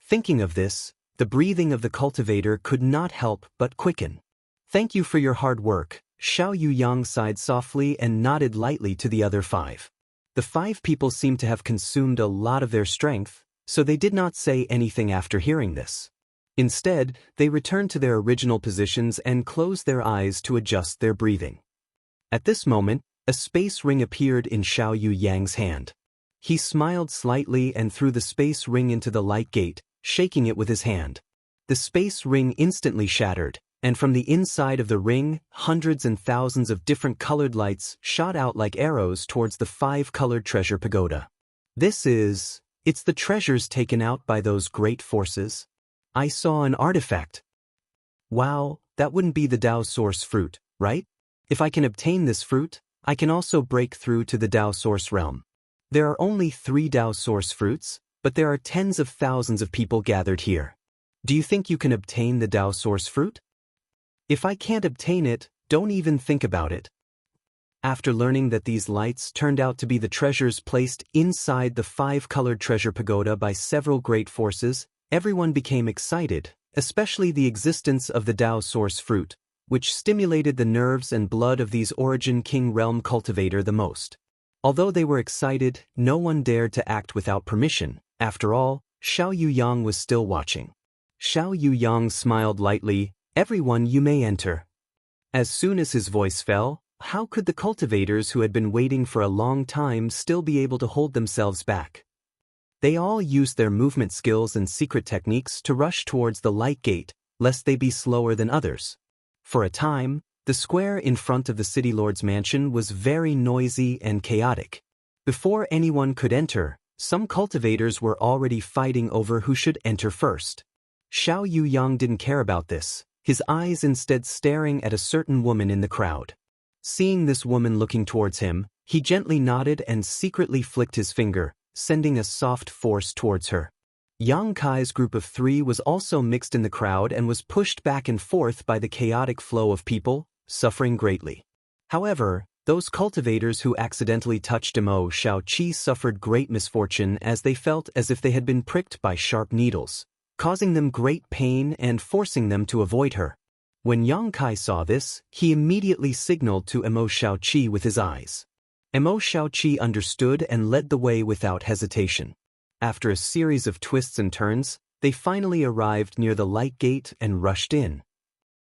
Thinking of this, the breathing of the cultivator could not help but quicken. "Thank you for your hard work," Xiao Yu Yang sighed softly and nodded lightly to the other 5. The 5 people seemed to have consumed a lot of their strength, so they did not say anything after hearing this. Instead, they returned to their original positions and closed their eyes to adjust their breathing. At this moment, a space ring appeared in Xiao Yu Yang's hand. He smiled slightly and threw the space ring into the light gate, shaking it with his hand. The space ring instantly shattered, and from the inside of the ring, hundreds and thousands of different colored lights shot out like arrows towards the 5-colored treasure pagoda. It's the treasures taken out by those great forces. I saw an artifact. Wow, that wouldn't be the Dao Source fruit, right? If I can obtain this fruit, I can also break through to the Dao Source realm. There are only 3 Dao Source fruits, but there are tens of thousands of people gathered here. Do you think you can obtain the Dao Source fruit? If I can't obtain it, don't even think about it. After learning that these lights turned out to be the treasures placed inside the 5-colored treasure pagoda by several great forces, everyone became excited, especially the existence of the Dao Source fruit, which stimulated the nerves and blood of these Origin King Realm cultivator the most. Although they were excited, no one dared to act without permission. After all, Xiao Yu Yang was still watching. Xiao Yu Yang smiled lightly, "Everyone, you may enter." As soon as his voice fell, how could the cultivators who had been waiting for a long time still be able to hold themselves back? They all used their movement skills and secret techniques to rush towards the light gate, lest they be slower than others. For a time, the square in front of the city lord's mansion was very noisy and chaotic. Before anyone could enter, some cultivators were already fighting over who should enter first. Xiao Yu Yang didn't care about this, his eyes instead staring at a certain woman in the crowd. Seeing this woman looking towards him, he gently nodded and secretly flicked his finger, sending a soft force towards her. Yang Kai's group of 3 was also mixed in the crowd and was pushed back and forth by the chaotic flow of people, suffering greatly. However, those cultivators who accidentally touched Mo Xiaoqi suffered great misfortune as they felt as if they had been pricked by sharp needles, causing them great pain and forcing them to avoid her. When Yang Kai saw this, he immediately signaled to Mo Xiaoqi with his eyes. Mo Xiaoqi understood and led the way without hesitation. After a series of twists and turns, they finally arrived near the light gate and rushed in.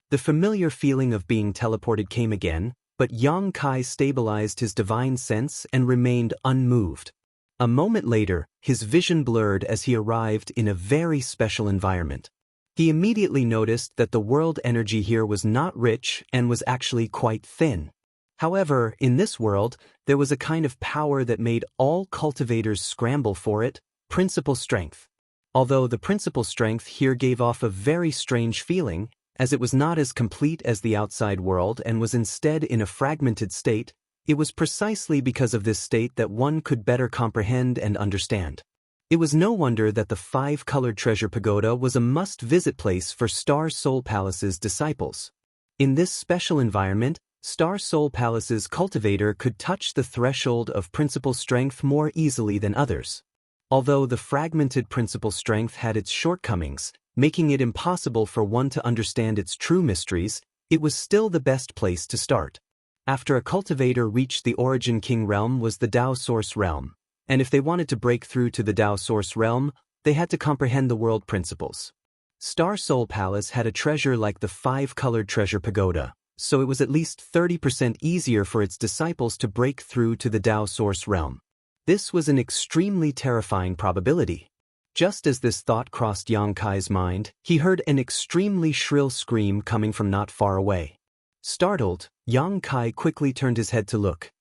The familiar feeling of being teleported came again, but Yang Kai stabilized his divine sense and remained unmoved. A moment later, his vision blurred as he arrived in a very special environment. He immediately noticed that the world energy here was not rich and was actually quite thin. However, in this world, there was a kind of power that made all cultivators scramble for it: principal strength. Although the principal strength here gave off a very strange feeling, as it was not as complete as the outside world and was instead in a fragmented state, it was precisely because of this state that one could better comprehend and understand. It was no wonder that the 5-colored treasure pagoda was a must-visit place for Star Soul Palace's disciples. In this special environment, Star Soul Palace's cultivator could touch the threshold of principal strength more easily than others. Although the fragmented principal strength had its shortcomings, making it impossible for one to understand its true mysteries, it was still the best place to start. After a cultivator reached the Origin King realm was the Tao Source realm, and if they wanted to break through to the Tao Source realm, they had to comprehend the world principles. Star Soul Palace had a treasure like the 5-colored treasure pagoda, so it was at least 30% easier for its disciples to break through to the Tao Source realm. This was an extremely terrifying probability. Just as this thought crossed Yang Kai's mind, he heard an extremely shrill scream coming from not far away. Startled, Yang Kai quickly turned his head to look.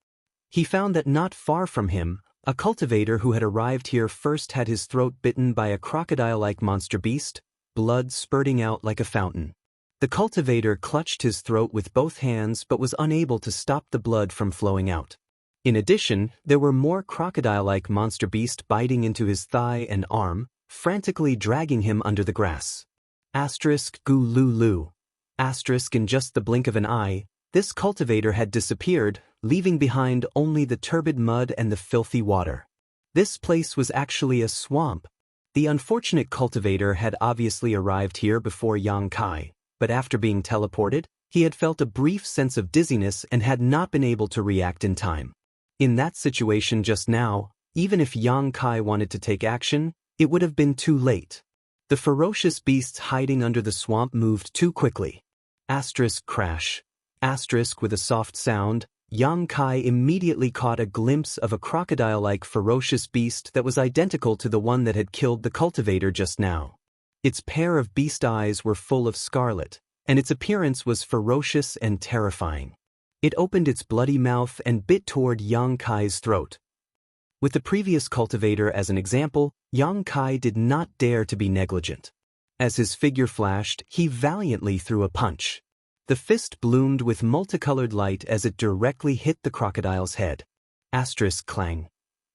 He found that not far from him, a cultivator who had arrived here first had his throat bitten by a crocodile-like monster beast, blood spurting out like a fountain. The cultivator clutched his throat with both hands but was unable to stop the blood from flowing out. In addition, there were more crocodile-like monster beast biting into his thigh and arm, frantically dragging him under the grass. Gu lu lu. In just the blink of an eye, this cultivator had disappeared, leaving behind only the turbid mud and the filthy water. This place was actually a swamp. The unfortunate cultivator had obviously arrived here before Yang Kai, but after being teleported, he had felt a brief sense of dizziness and had not been able to react in time. In that situation just now, even if Yang Kai wanted to take action, it would have been too late. The ferocious beasts hiding under the swamp moved too quickly. Crash. With a soft sound, Yang Kai immediately caught a glimpse of a crocodile-like ferocious beast that was identical to the one that had killed the cultivator just now. Its pair of beast eyes were full of scarlet, and its appearance was ferocious and terrifying. It opened its bloody mouth and bit toward Yang Kai's throat. With the previous cultivator as an example, Yang Kai did not dare to be negligent. As his figure flashed, he valiantly threw a punch. The fist bloomed with multicolored light as it directly hit the crocodile's head. Clang.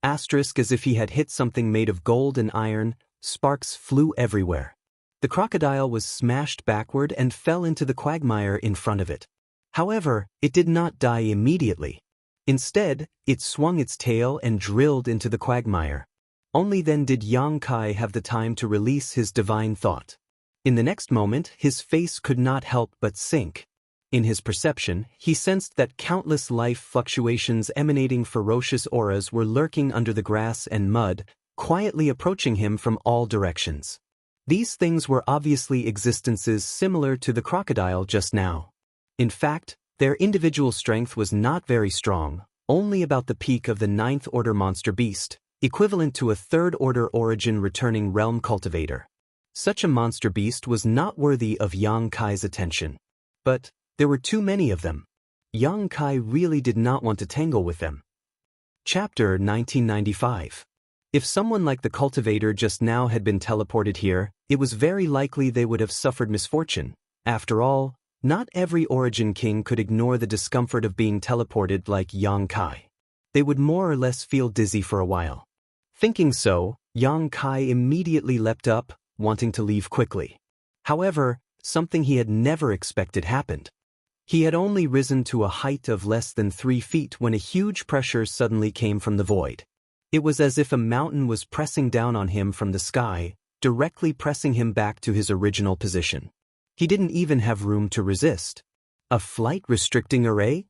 As if he had hit something made of gold and iron, sparks flew everywhere. The crocodile was smashed backward and fell into the quagmire in front of it. However, it did not die immediately. Instead, it swung its tail and drilled into the quagmire. Only then did Yang Kai have the time to release his divine thought. In the next moment, his face could not help but sink. In his perception, he sensed that countless life fluctuations emanating ferocious auras were lurking under the grass and mud, quietly approaching him from all directions. These things were obviously existences similar to the crocodile just now. In fact, their individual strength was not very strong, only about the peak of the 9th-order monster beast, equivalent to a 3rd-order origin returning realm cultivator. Such a monster beast was not worthy of Yang Kai's attention. But there were too many of them. Yang Kai really did not want to tangle with them. Chapter 1995. If someone like the cultivator just now had been teleported here, it was very likely they would have suffered misfortune. After all, not every Origin King could ignore the discomfort of being teleported like Yang Kai. They would more or less feel dizzy for a while. Thinking so, Yang Kai immediately leapt up, wanting to leave quickly. However, something he had never expected happened. He had only risen to a height of less than 3 feet when a huge pressure suddenly came from the void. It was as if a mountain was pressing down on him from the sky, directly pressing him back to his original position. He didn't even have room to resist. A flight restricting array?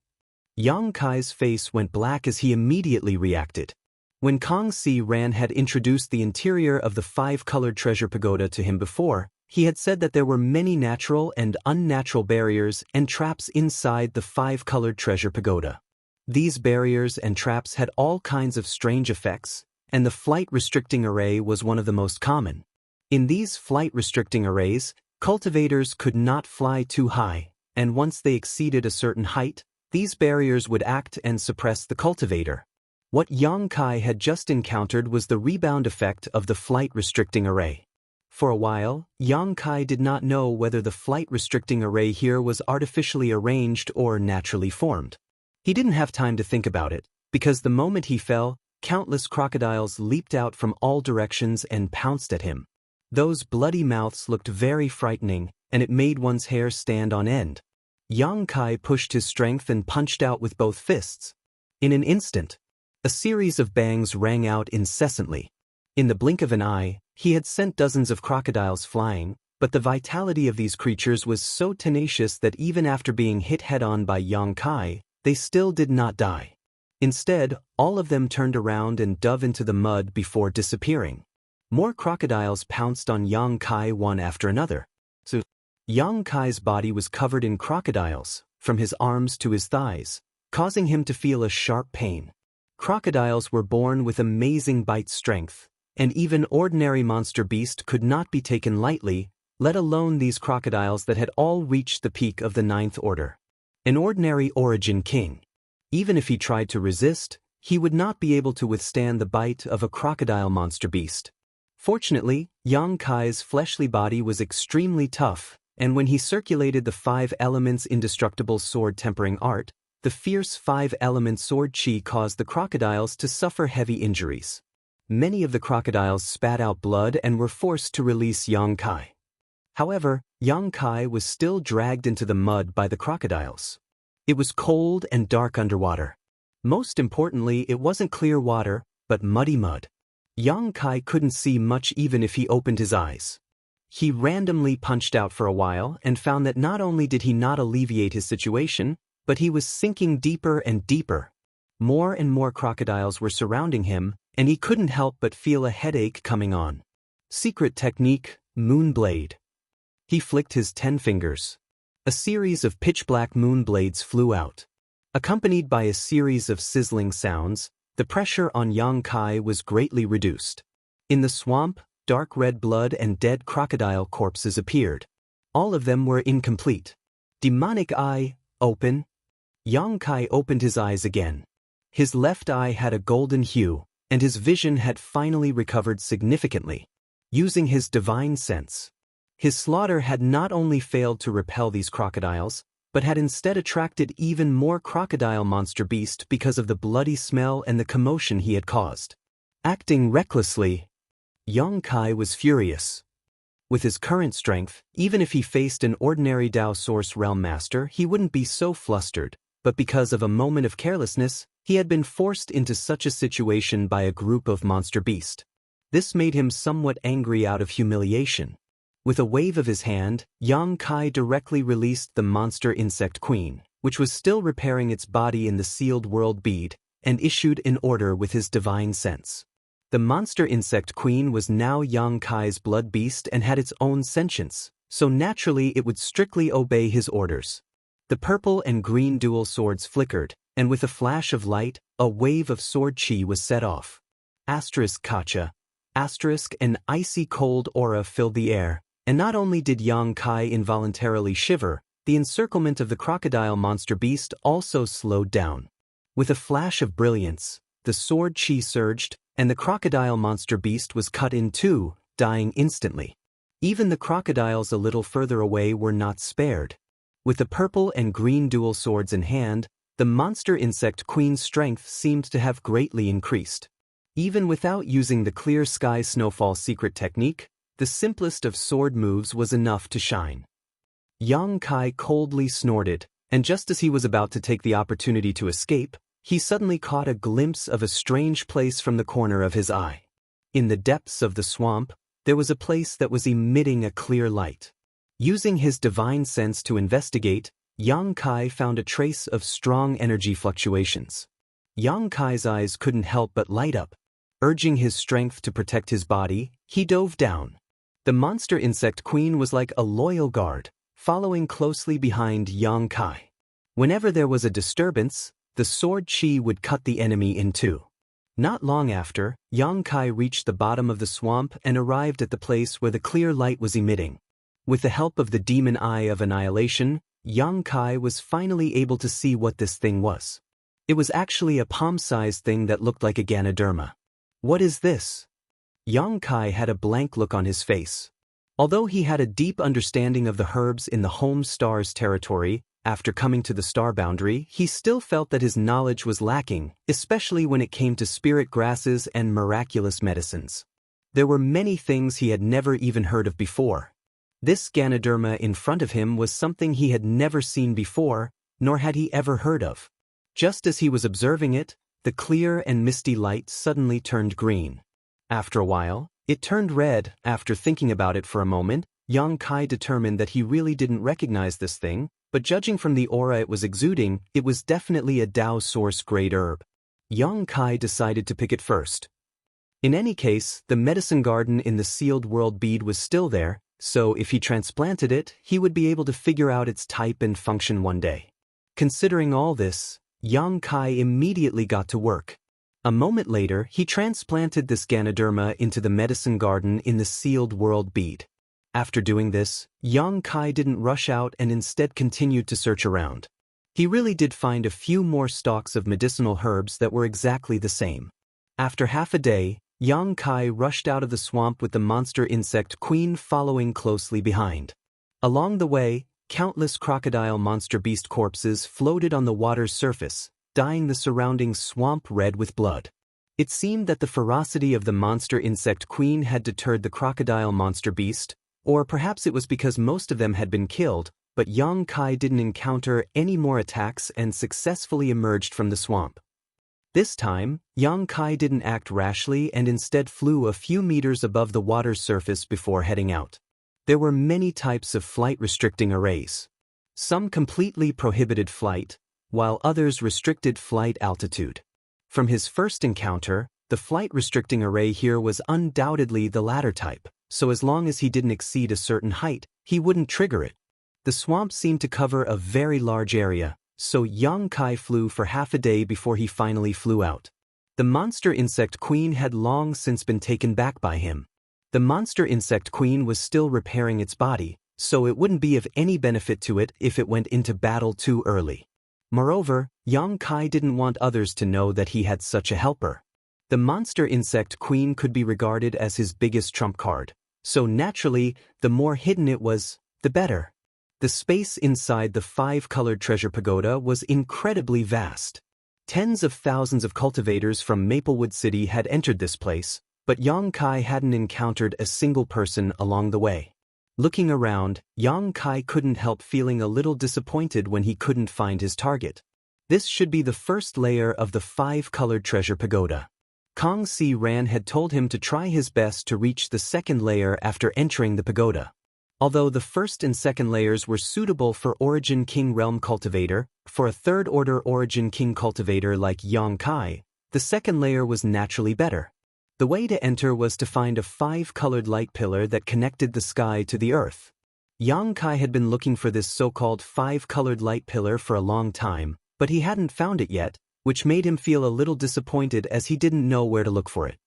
Yang Kai's face went black as he immediately reacted. When Kong Si Ran had introduced the interior of the 5-colored treasure pagoda to him before, he had said that there were many natural and unnatural barriers and traps inside the 5-colored treasure pagoda. These barriers and traps had all kinds of strange effects, and the flight-restricting array was one of the most common. In these flight-restricting arrays, cultivators could not fly too high, and once they exceeded a certain height, these barriers would act and suppress the cultivator. What Yang Kai had just encountered was the rebound effect of the flight-restricting array. For a while, Yang Kai did not know whether the flight-restricting array here was artificially arranged or naturally formed. He didn't have time to think about it, because the moment he fell, countless crocodiles leaped out from all directions and pounced at him. Those bloody mouths looked very frightening, and it made one's hair stand on end. Yang Kai pushed his strength and punched out with both fists. In an instant, a series of bangs rang out incessantly. In the blink of an eye, he had sent dozens of crocodiles flying, but the vitality of these creatures was so tenacious that even after being hit head-on by Yang Kai, they still did not die. Instead, all of them turned around and dove into the mud before disappearing. More crocodiles pounced on Yang Kai one after another. So, Yang Kai's body was covered in crocodiles, from his arms to his thighs, causing him to feel a sharp pain. Crocodiles were born with amazing bite strength, and even ordinary monster beast could not be taken lightly, let alone these crocodiles that had all reached the peak of the 9th order. An ordinary origin king. Even if he tried to resist, he would not be able to withstand the bite of a crocodile monster beast. Fortunately, Yang Kai's fleshly body was extremely tough, and when he circulated the 5 elements indestructible sword tempering art, the fierce 5-element sword chi caused the crocodiles to suffer heavy injuries. Many of the crocodiles spat out blood and were forced to release Yang Kai. However, Yang Kai was still dragged into the mud by the crocodiles. It was cold and dark underwater. Most importantly, it wasn't clear water, but muddy mud. Yang Kai couldn't see much even if he opened his eyes. He randomly punched out for a while and found that not only did he not alleviate his situation, but he was sinking deeper and deeper. More and more crocodiles were surrounding him, and he couldn't help but feel a headache coming on. Secret technique, moon blade. He flicked his 10 fingers. A series of pitch-black moon blades flew out. Accompanied by a series of sizzling sounds, the pressure on Yang Kai was greatly reduced. In the swamp, dark red blood and dead crocodile corpses appeared. All of them were incomplete. Demonic eye, open. Yang Kai opened his eyes again. His left eye had a golden hue, and his vision had finally recovered significantly. Using his divine sense, his slaughter had not only failed to repel these crocodiles, but had instead attracted even more crocodile monster beast because of the bloody smell and the commotion he had caused. Acting recklessly, Yang Kai was furious. With his current strength, even if he faced an ordinary Dao Source Realm Master, he wouldn't be so flustered, but because of a moment of carelessness, he had been forced into such a situation by a group of monster beast. This made him somewhat angry out of humiliation. With a wave of his hand, Yang Kai directly released the monster insect queen, which was still repairing its body in the sealed world bead, and issued an order with his divine sense. The monster insect queen was now Yang Kai's blood beast and had its own sentience, so naturally it would strictly obey his orders. The purple and green dual swords flickered, and with a flash of light, a wave of sword chi was set off. Kacha. An icy cold aura filled the air, and not only did Yang Kai involuntarily shiver, the encirclement of the crocodile monster beast also slowed down. With a flash of brilliance, the sword chi surged, and the crocodile monster beast was cut in two, dying instantly. Even the crocodiles a little further away were not spared. With the purple and green dual swords in hand, the monster insect queen's strength seemed to have greatly increased. Even without using the clear sky snowfall secret technique, the simplest of sword moves was enough to shine. Yang Kai coldly snorted, and just as he was about to take the opportunity to escape, he suddenly caught a glimpse of a strange place from the corner of his eye. In the depths of the swamp, there was a place that was emitting a clear light. Using his divine sense to investigate, Yang Kai found a trace of strong energy fluctuations. Yang Kai's eyes couldn't help but light up. Urging his strength to protect his body, he dove down. The monster insect queen was like a loyal guard, following closely behind Yang Kai. Whenever there was a disturbance, the sword chi would cut the enemy in two. Not long after, Yang Kai reached the bottom of the swamp and arrived at the place where the clear light was emitting. With the help of the demon eye of annihilation, Yang Kai was finally able to see what this thing was. It was actually a palm-sized thing that looked like a Ganoderma. What is this? Yang Kai had a blank look on his face. Although he had a deep understanding of the herbs in the home star's territory, after coming to the star boundary, he still felt that his knowledge was lacking, especially when it came to spirit grasses and miraculous medicines. There were many things he had never even heard of before. This Ganoderma in front of him was something he had never seen before, nor had he ever heard of. Just as he was observing it, the clear and misty light suddenly turned green. After a while, it turned red. After thinking about it for a moment, Yang Kai determined that he really didn't recognize this thing, but judging from the aura it was exuding, it was definitely a Dao source-grade herb. Yang Kai decided to pick it first. In any case, the medicine garden in the sealed world bead was still there, so if he transplanted it, he would be able to figure out its type and function one day. Considering all this, Yang Kai immediately got to work. A moment later, he transplanted this Ganoderma into the medicine garden in the sealed world bead. After doing this, Yang Kai didn't rush out and instead continued to search around. He really did find a few more stalks of medicinal herbs that were exactly the same. After half a day, Yang Kai rushed out of the swamp with the monster insect queen following closely behind. Along the way, countless crocodile monster beast corpses floated on the water's surface, dyeing the surrounding swamp red with blood. It seemed that the ferocity of the monster insect queen had deterred the crocodile monster beast, or perhaps it was because most of them had been killed, but Yang Kai didn't encounter any more attacks and successfully emerged from the swamp. This time, Yang Kai didn't act rashly and instead flew a few meters above the water's surface before heading out. There were many types of flight-restricting arrays. Some completely prohibited flight, while others restricted flight altitude. From his first encounter, the flight-restricting array here was undoubtedly the latter type, so as long as he didn't exceed a certain height, he wouldn't trigger it. The swamp seemed to cover a very large area, so Yang Kai flew for half a day before he finally flew out. The monster insect queen had long since been taken back by him. The monster insect queen was still repairing its body, so it wouldn't be of any benefit to it if it went into battle too early. Moreover, Yang Kai didn't want others to know that he had such a helper. The monster insect queen could be regarded as his biggest trump card, so naturally, the more hidden it was, the better. The space inside the 5-colored treasure pagoda was incredibly vast. Tens of thousands of cultivators from Maplewood City had entered this place, but Yang Kai hadn't encountered a single person along the way. Looking around, Yang Kai couldn't help feeling a little disappointed when he couldn't find his target. This should be the first layer of the 5-colored treasure pagoda. Kong Si Ran had told him to try his best to reach the second layer after entering the pagoda. Although the first and second layers were suitable for Origin King Realm cultivator, for a third-order Origin King cultivator like Yang Kai, the second layer was naturally better. The way to enter was to find a 5-colored light pillar that connected the sky to the earth. Yang Kai had been looking for this so-called 5-colored light pillar for a long time, but he hadn't found it yet, which made him feel a little disappointed as he didn't know where to look for it.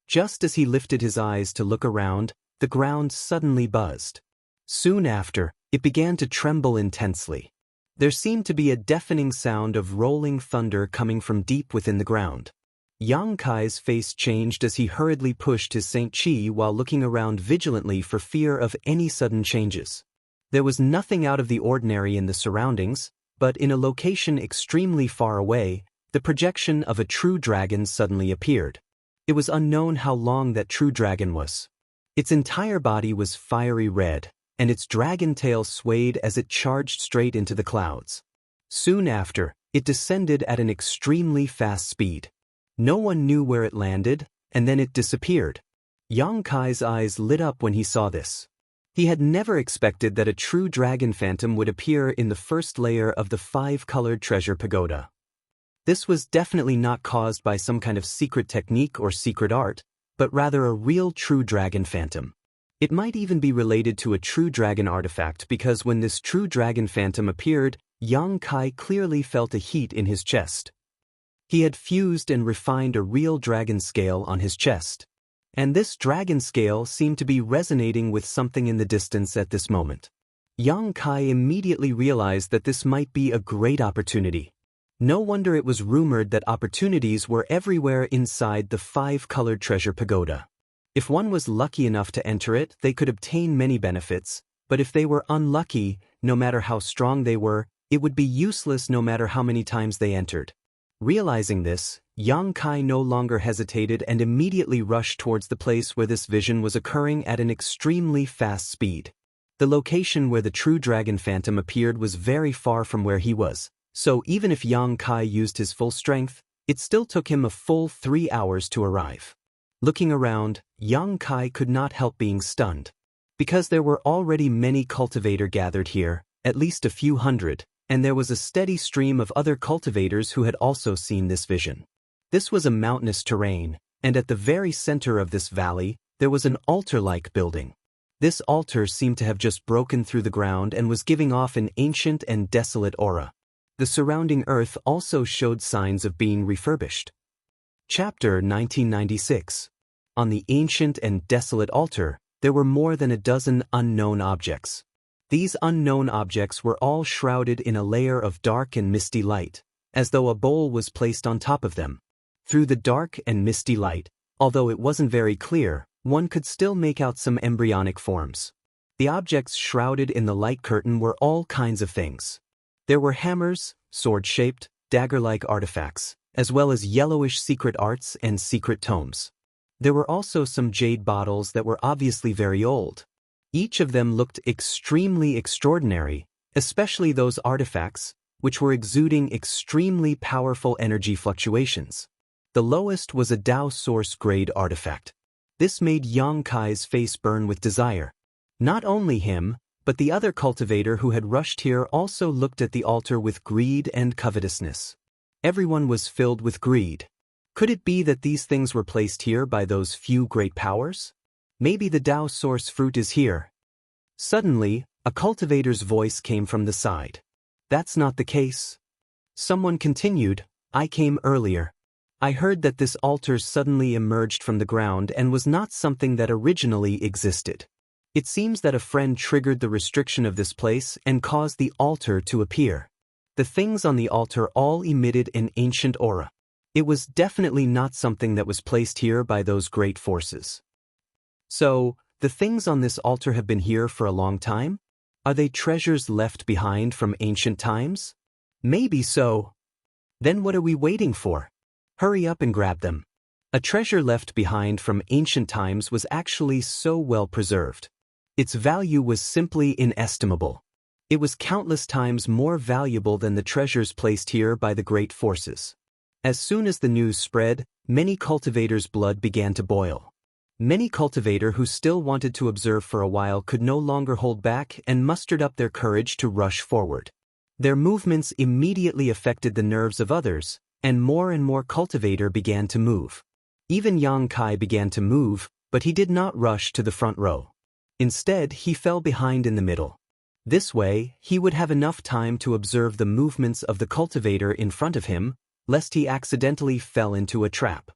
Just as he lifted his eyes to look around, the ground suddenly buzzed. Soon after, it began to tremble intensely. There seemed to be a deafening sound of rolling thunder coming from deep within the ground. Yang Kai's face changed as he hurriedly pushed his Saint Chi while looking around vigilantly for fear of any sudden changes. There was nothing out of the ordinary in the surroundings, but in a location extremely far away, the projection of a true dragon suddenly appeared. It was unknown how long that true dragon was. Its entire body was fiery red, and its dragon tail swayed as it charged straight into the clouds. Soon after, it descended at an extremely fast speed. No one knew where it landed, and then it disappeared. Yang Kai's eyes lit up when he saw this. He had never expected that a true dragon phantom would appear in the first layer of the 5-colored treasure pagoda. This was definitely not caused by some kind of secret technique or secret art, but rather a real true dragon phantom. It might even be related to a true dragon artifact because when this true dragon phantom appeared, Yang Kai clearly felt a heat in his chest. He had fused and refined a real dragon scale on his chest. And this dragon scale seemed to be resonating with something in the distance at this moment. Yang Kai immediately realized that this might be a great opportunity. No wonder it was rumored that opportunities were everywhere inside the 5-colored treasure pagoda. If one was lucky enough to enter it, they could obtain many benefits, but if they were unlucky, no matter how strong they were, it would be useless no matter how many times they entered. Realizing this, Yang Kai no longer hesitated and immediately rushed towards the place where this vision was occurring at an extremely fast speed. The location where the true dragon phantom appeared was very far from where he was, so even if Yang Kai used his full strength, it still took him a full 3 hours to arrive. Looking around, Yang Kai could not help being stunned. Because there were already many cultivators gathered here, at least a few hundred, and there was a steady stream of other cultivators who had also seen this vision. This was a mountainous terrain, and at the very center of this valley, there was an altar-like building. This altar seemed to have just broken through the ground and was giving off an ancient and desolate aura. The surrounding earth also showed signs of being refurbished. Chapter 1996. On the ancient and desolate altar, there were more than a dozen unknown objects. These unknown objects were all shrouded in a layer of dark and misty light, as though a bowl was placed on top of them. Through the dark and misty light, although it wasn't very clear, one could still make out some embryonic forms. The objects shrouded in the light curtain were all kinds of things. There were hammers, sword-shaped, dagger-like artifacts, as well as yellowish secret arts and secret tomes. There were also some jade bottles that were obviously very old. Each of them looked extremely extraordinary, especially those artifacts, which were exuding extremely powerful energy fluctuations. The lowest was a Tao Source grade artifact. This made Yang Kai's face burn with desire. Not only him, but the other cultivator who had rushed here also looked at the altar with greed and covetousness. Everyone was filled with greed. Could it be that these things were placed here by those few great powers? Maybe the Tao Source fruit is here. Suddenly, a cultivator's voice came from the side. That's not the case. Someone continued, I came earlier. I heard that this altar suddenly emerged from the ground and was not something that originally existed. It seems that a friend triggered the restriction of this place and caused the altar to appear. The things on the altar all emitted an ancient aura. It was definitely not something that was placed here by those great forces. So, the things on this altar have been here for a long time? Are they treasures left behind from ancient times? Maybe so. Then what are we waiting for? Hurry up and grab them. A treasure left behind from ancient times was actually so well preserved. Its value was simply inestimable. It was countless times more valuable than the treasures placed here by the great forces. As soon as the news spread, many cultivators' blood began to boil. Many cultivators who still wanted to observe for a while could no longer hold back and mustered up their courage to rush forward. Their movements immediately affected the nerves of others, and more cultivator began to move. Even Yang Kai began to move, but he did not rush to the front row. Instead, he fell behind in the middle. This way, he would have enough time to observe the movements of the cultivator in front of him, lest he accidentally fell into a trap.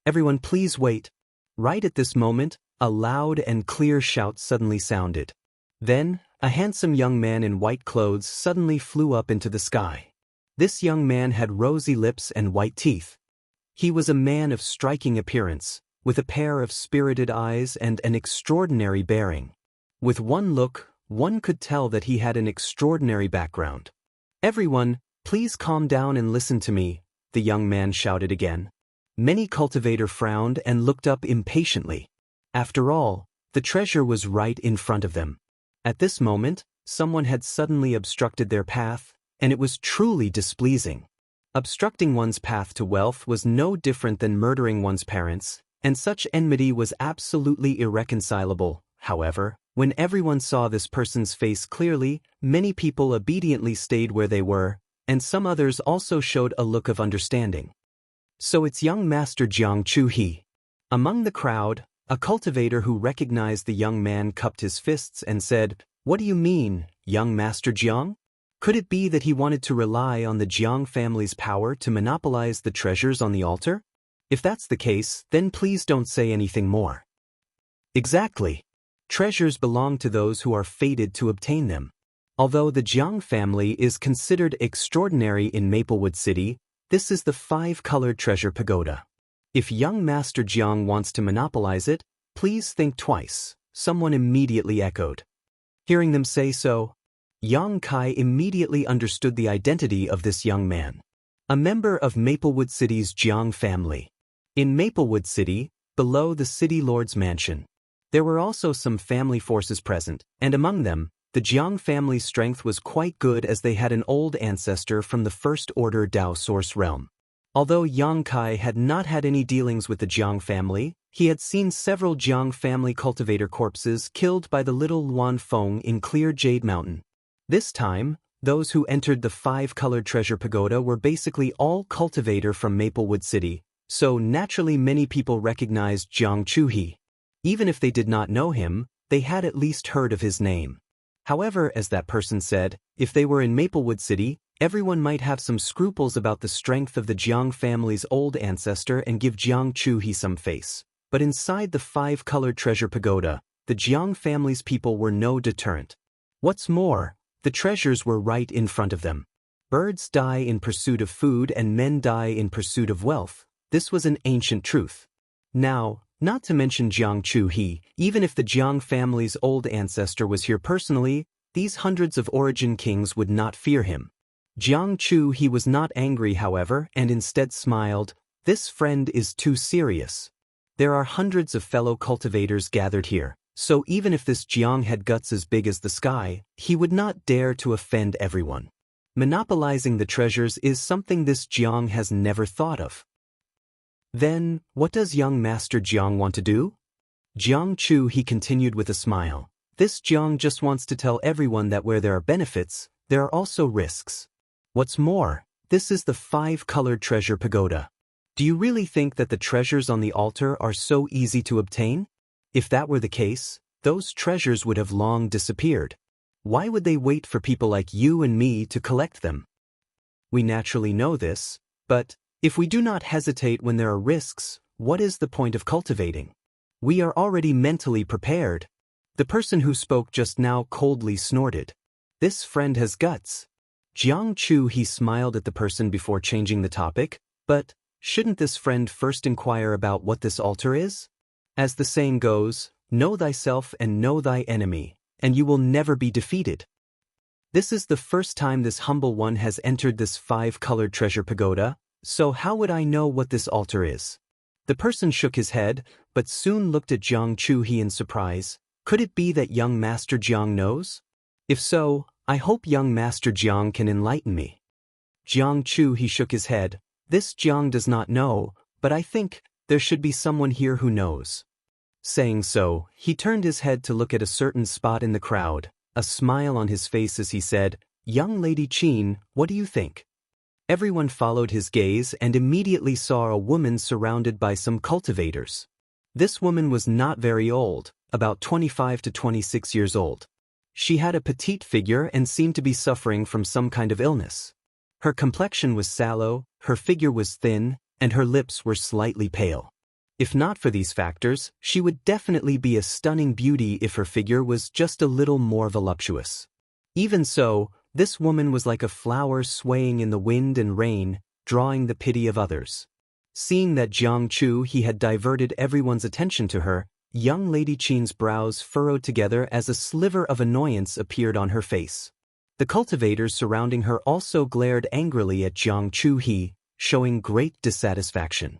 Everyone please wait. Right at this moment, a loud and clear shout suddenly sounded. Then, a handsome young man in white clothes suddenly flew up into the sky. This young man had rosy lips and white teeth. He was a man of striking appearance, with a pair of spirited eyes and an extraordinary bearing. With one look, one could tell that he had an extraordinary background. Everyone, please calm down and listen to me, the young man shouted again. Many cultivator frowned and looked up impatiently. After all, the treasure was right in front of them. At this moment, someone had suddenly obstructed their path, and it was truly displeasing. Obstructing one's path to wealth was no different than murdering one's parents, and such enmity was absolutely irreconcilable. However, when everyone saw this person's face clearly, many people obediently stayed where they were, and some others also showed a look of understanding. So it's young Master Jiang Chu-he. Among the crowd, a cultivator who recognized the young man cupped his fists and said, "What do you mean, young Master Jiang? Could it be that he wanted to rely on the Jiang family's power to monopolize the treasures on the altar? If that's the case, then please don't say anything more." Exactly. Treasures belong to those who are fated to obtain them. Although the Jiang family is considered extraordinary in Maplewood City, this is the 5-colored treasure pagoda. If young Master Jiang wants to monopolize it, please think twice, someone immediately echoed. Hearing them say so, Yang Kai immediately understood the identity of this young man. A member of Maplewood City's Jiang family. In Maplewood City, below the city lord's mansion, there were also some family forces present, and among them, the Jiang family's strength was quite good as they had an old ancestor from the First Order Dao Source realm. Although Yang Kai had not had any dealings with the Jiang family, he had seen several Jiang family cultivator corpses killed by the little Luan Feng in Clear Jade Mountain. This time, those who entered the 5-colored treasure pagoda were basically all cultivator from Maplewood City, so naturally many people recognized Jiang Chu-he. Even if they did not know him, they had at least heard of his name. However, as that person said, if they were in Maplewood City, everyone might have some scruples about the strength of the Jiang family's old ancestor and give Jiang Chu-he some face. But inside the 5-colored treasure pagoda, the Jiang family's people were no deterrent. What's more, the treasures were right in front of them. Birds die in pursuit of food and men die in pursuit of wealth. This was an ancient truth. Now, not to mention Jiang Chu-he, even if the Jiang family's old ancestor was here personally, these hundreds of origin kings would not fear him. Jiang Chu-he was not angry, however, and instead smiled. This friend is too serious. There are hundreds of fellow cultivators gathered here, so even if this Jiang had guts as big as the sky, he would not dare to offend everyone. Monopolizing the treasures is something this Jiang has never thought of. Then, what does young Master Jiang want to do? Jiang Chu-he continued with a smile. This Jiang just wants to tell everyone that where there are benefits, there are also risks. What's more, this is the 5-colored treasure pagoda. Do you really think that the treasures on the altar are so easy to obtain? If that were the case, those treasures would have long disappeared. Why would they wait for people like you and me to collect them? We naturally know this, but if we do not hesitate when there are risks, what is the point of cultivating? We are already mentally prepared. The person who spoke just now coldly snorted. This friend has guts. Jiang Chu-he smiled at the person before changing the topic, but shouldn't this friend first inquire about what this altar is? As the saying goes, know thyself and know thy enemy, and you will never be defeated. This is the first time this humble one has entered this 5-colored treasure pagoda, so how would I know what this altar is? The person shook his head, but soon looked at Jiang Chu-he in surprise. Could it be that young Master Jiang knows? If so, I hope young Master Jiang can enlighten me. Jiang Chu-he shook his head. This Jiang does not know, but I think there should be someone here who knows. Saying so, he turned his head to look at a certain spot in the crowd, a smile on his face as he said, "Young Lady Qin, what do you think?" Everyone followed his gaze and immediately saw a woman surrounded by some cultivators. This woman was not very old, about 25 to 26 years old. She had a petite figure and seemed to be suffering from some kind of illness. Her complexion was sallow, her figure was thin, and her lips were slightly pale. If not for these factors, she would definitely be a stunning beauty if her figure was just a little more voluptuous. Even so, this woman was like a flower swaying in the wind and rain, drawing the pity of others. Seeing that Jiang Chu-he had diverted everyone's attention to her, young Lady Qin's brows furrowed together as a sliver of annoyance appeared on her face. The cultivators surrounding her also glared angrily at Jiang Chu-he, showing great dissatisfaction.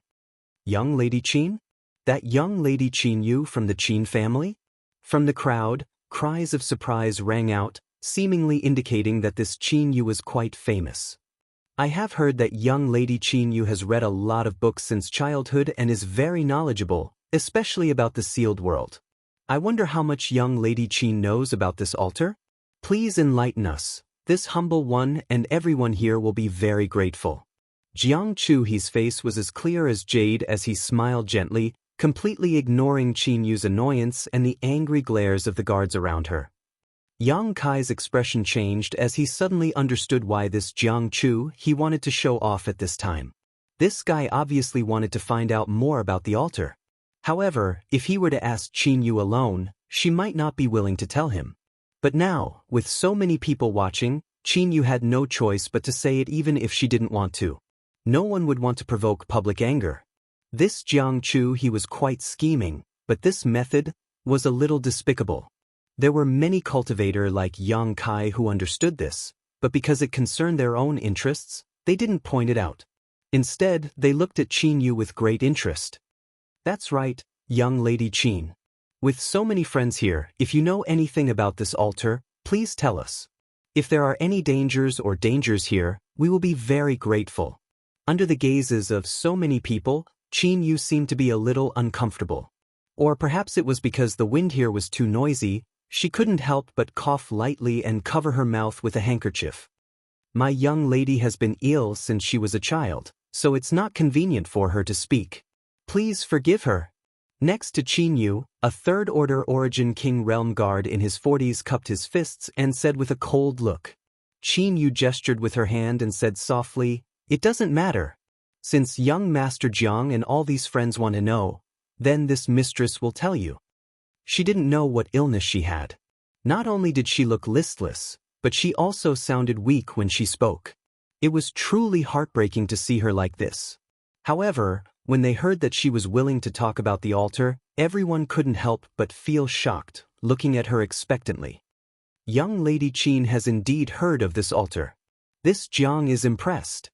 Young Lady Qin? That young Lady Qin Yu from the Qin family? From the crowd, cries of surprise rang out, seemingly indicating that this Qin Yu was quite famous. I have heard that young Lady Qin Yu has read a lot of books since childhood and is very knowledgeable, especially about the sealed world. I wonder how much young Lady Qin knows about this altar? Please enlighten us. This humble one and everyone here will be very grateful. Jiang Chuhe's face was as clear as jade as he smiled gently, completely ignoring Qin Yu's annoyance and the angry glares of the guards around her. Yang Kai's expression changed as he suddenly understood why this Jiang Chu he wanted to show off at this time. This guy obviously wanted to find out more about the altar. However, if he were to ask Qin Yu alone, she might not be willing to tell him. But now, with so many people watching, Qin Yu had no choice but to say it even if she didn't want to. No one would want to provoke public anger. This Jiang Chu he was quite scheming, but this method was a little despicable. There were many cultivators like Yang Kai who understood this, but because it concerned their own interests, they didn't point it out. Instead, they looked at Qin Yu with great interest. That's right, young Lady Qin. With so many friends here, if you know anything about this altar, please tell us. If there are any dangers here, we will be very grateful. Under the gazes of so many people, Qin Yu seemed to be a little uncomfortable. Or perhaps it was because the wind here was too noisy, she couldn't help but cough lightly and cover her mouth with a handkerchief. My young lady has been ill since she was a child, so it's not convenient for her to speak. Please forgive her. Next to Qin Yu, a third-order Origin King Realm Guard in his 40s cupped his fists and said with a cold look. Qin Yu gestured with her hand and said softly, "It doesn't matter. Since young Master Jiang and all these friends want to know, then this mistress will tell you." She didn't know what illness she had. Not only did she look listless, but she also sounded weak when she spoke. It was truly heartbreaking to see her like this. However, when they heard that she was willing to talk about the altar, everyone couldn't help but feel shocked, looking at her expectantly. Young Lady Qin has indeed heard of this altar. This Jiang is impressed.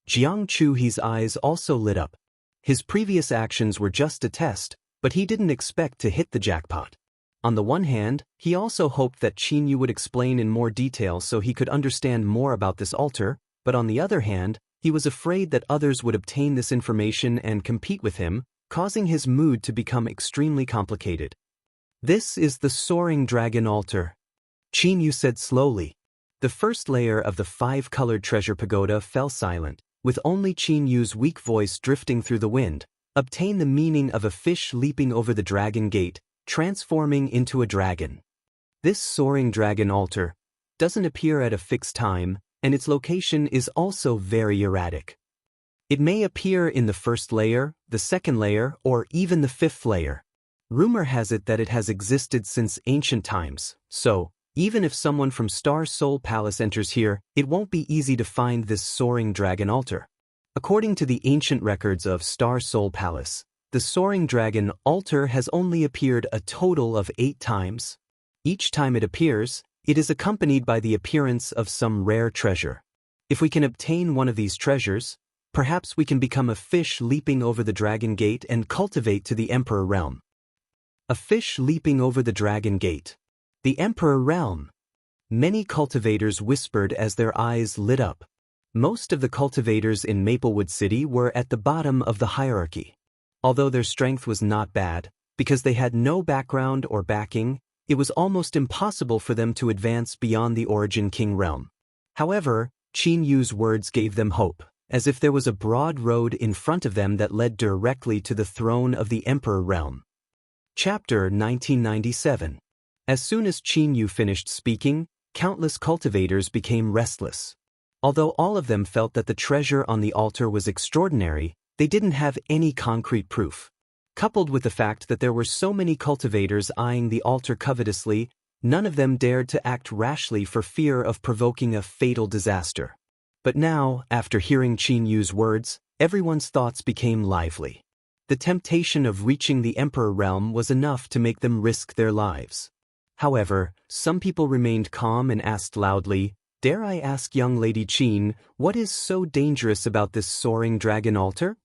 Jiang Chuhe's eyes also lit up. His previous actions were just a test, but he didn't expect to hit the jackpot. On the one hand, he also hoped that Qin Yu would explain in more detail so he could understand more about this altar, but on the other hand, he was afraid that others would obtain this information and compete with him, causing his mood to become extremely complicated. This is the Soaring Dragon Altar, Qin Yu said slowly. The first layer of the 5-colored treasure pagoda fell silent, with only Qin Yu's weak voice drifting through the wind. Obtain the meaning of a fish leaping over the dragon gate, transforming into a dragon. This Soaring Dragon Altar doesn't appear at a fixed time, and its location is also very erratic. It may appear in the first layer, the second layer, or even the 5th layer. Rumor has it that it has existed since ancient times, so even if someone from Star Soul Palace enters here, it won't be easy to find this Soaring Dragon Altar. According to the ancient records of Star Soul Palace, the Soaring Dragon Altar has only appeared a total of 8 times. Each time it appears, it is accompanied by the appearance of some rare treasure. If we can obtain one of these treasures, perhaps we can become a fish leaping over the dragon gate and cultivate to the Emperor Realm. A fish leaping over the dragon gate. The Emperor Realm. Many cultivators whispered as their eyes lit up. Most of the cultivators in Maplewood City were at the bottom of the hierarchy. Although their strength was not bad, because they had no background or backing, it was almost impossible for them to advance beyond the Origin King realm. However, Qin Yu's words gave them hope, as if there was a broad road in front of them that led directly to the throne of the Emperor realm. Chapter 1997. As soon as Qin Yu finished speaking, countless cultivators became restless. Although all of them felt that the treasure on the altar was extraordinary, they didn't have any concrete proof. Coupled with the fact that there were so many cultivators eyeing the altar covetously, none of them dared to act rashly for fear of provoking a fatal disaster. But now, after hearing Qin Yu's words, everyone's thoughts became lively. The temptation of reaching the Emperor realm was enough to make them risk their lives. However, some people remained calm and asked loudly, "Dare I ask young Lady Qin, what is so dangerous about this Soaring Dragon Altar?"